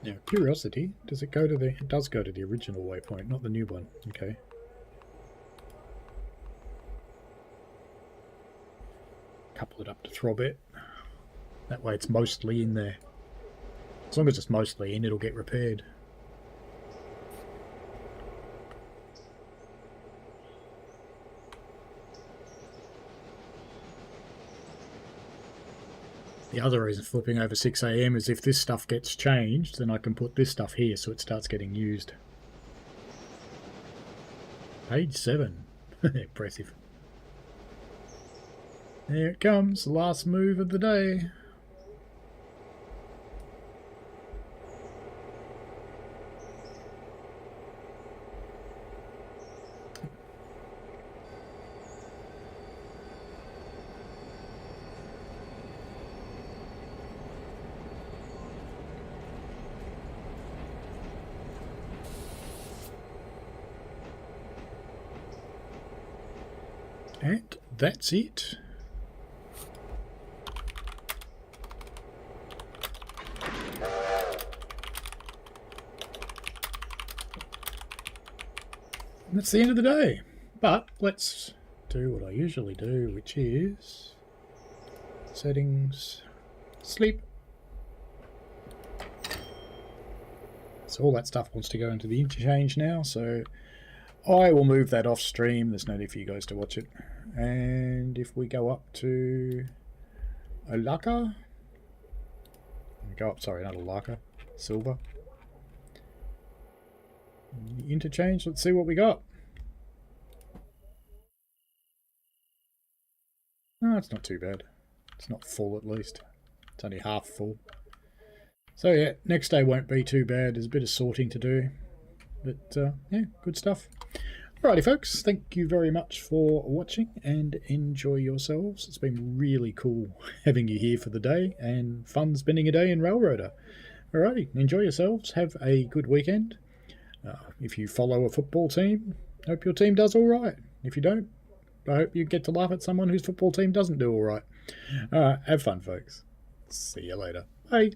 [SPEAKER 2] Now, curiosity, does it go to the... It does go to the original waypoint, not the new one. Okay. Couple it up to Throbette. That way it's mostly in there. As long as it's mostly in, it'll get repaired. The other reason flipping over 6 AM is if this stuff gets changed, then I can put this stuff here so it starts getting used. Page 7. Impressive. There it comes, the last move of the day. And that's it. That's the end of the day. But let's do what I usually do, which is settings, sleep. So all that stuff wants to go into the interchange now, so I will move that off stream. There's no need for you guys to watch it. And if we go up to Olaka, go up, sorry, not Olaka, Silver. Interchange, let's see what we got. Oh, it's not too bad. It's not full at least. It's only half full. So yeah, next day won't be too bad. There's a bit of sorting to do. But yeah, good stuff. Alrighty folks, thank you very much for watching and enjoy yourselves. It's been really cool having you here for the day and fun spending a day in Railroader. Alrighty, enjoy yourselves. Have a good weekend. If you follow a football team, hope your team does alright. If you don't, I hope you get to laugh at someone whose football team doesn't do alright. Have fun folks. See you later. Bye.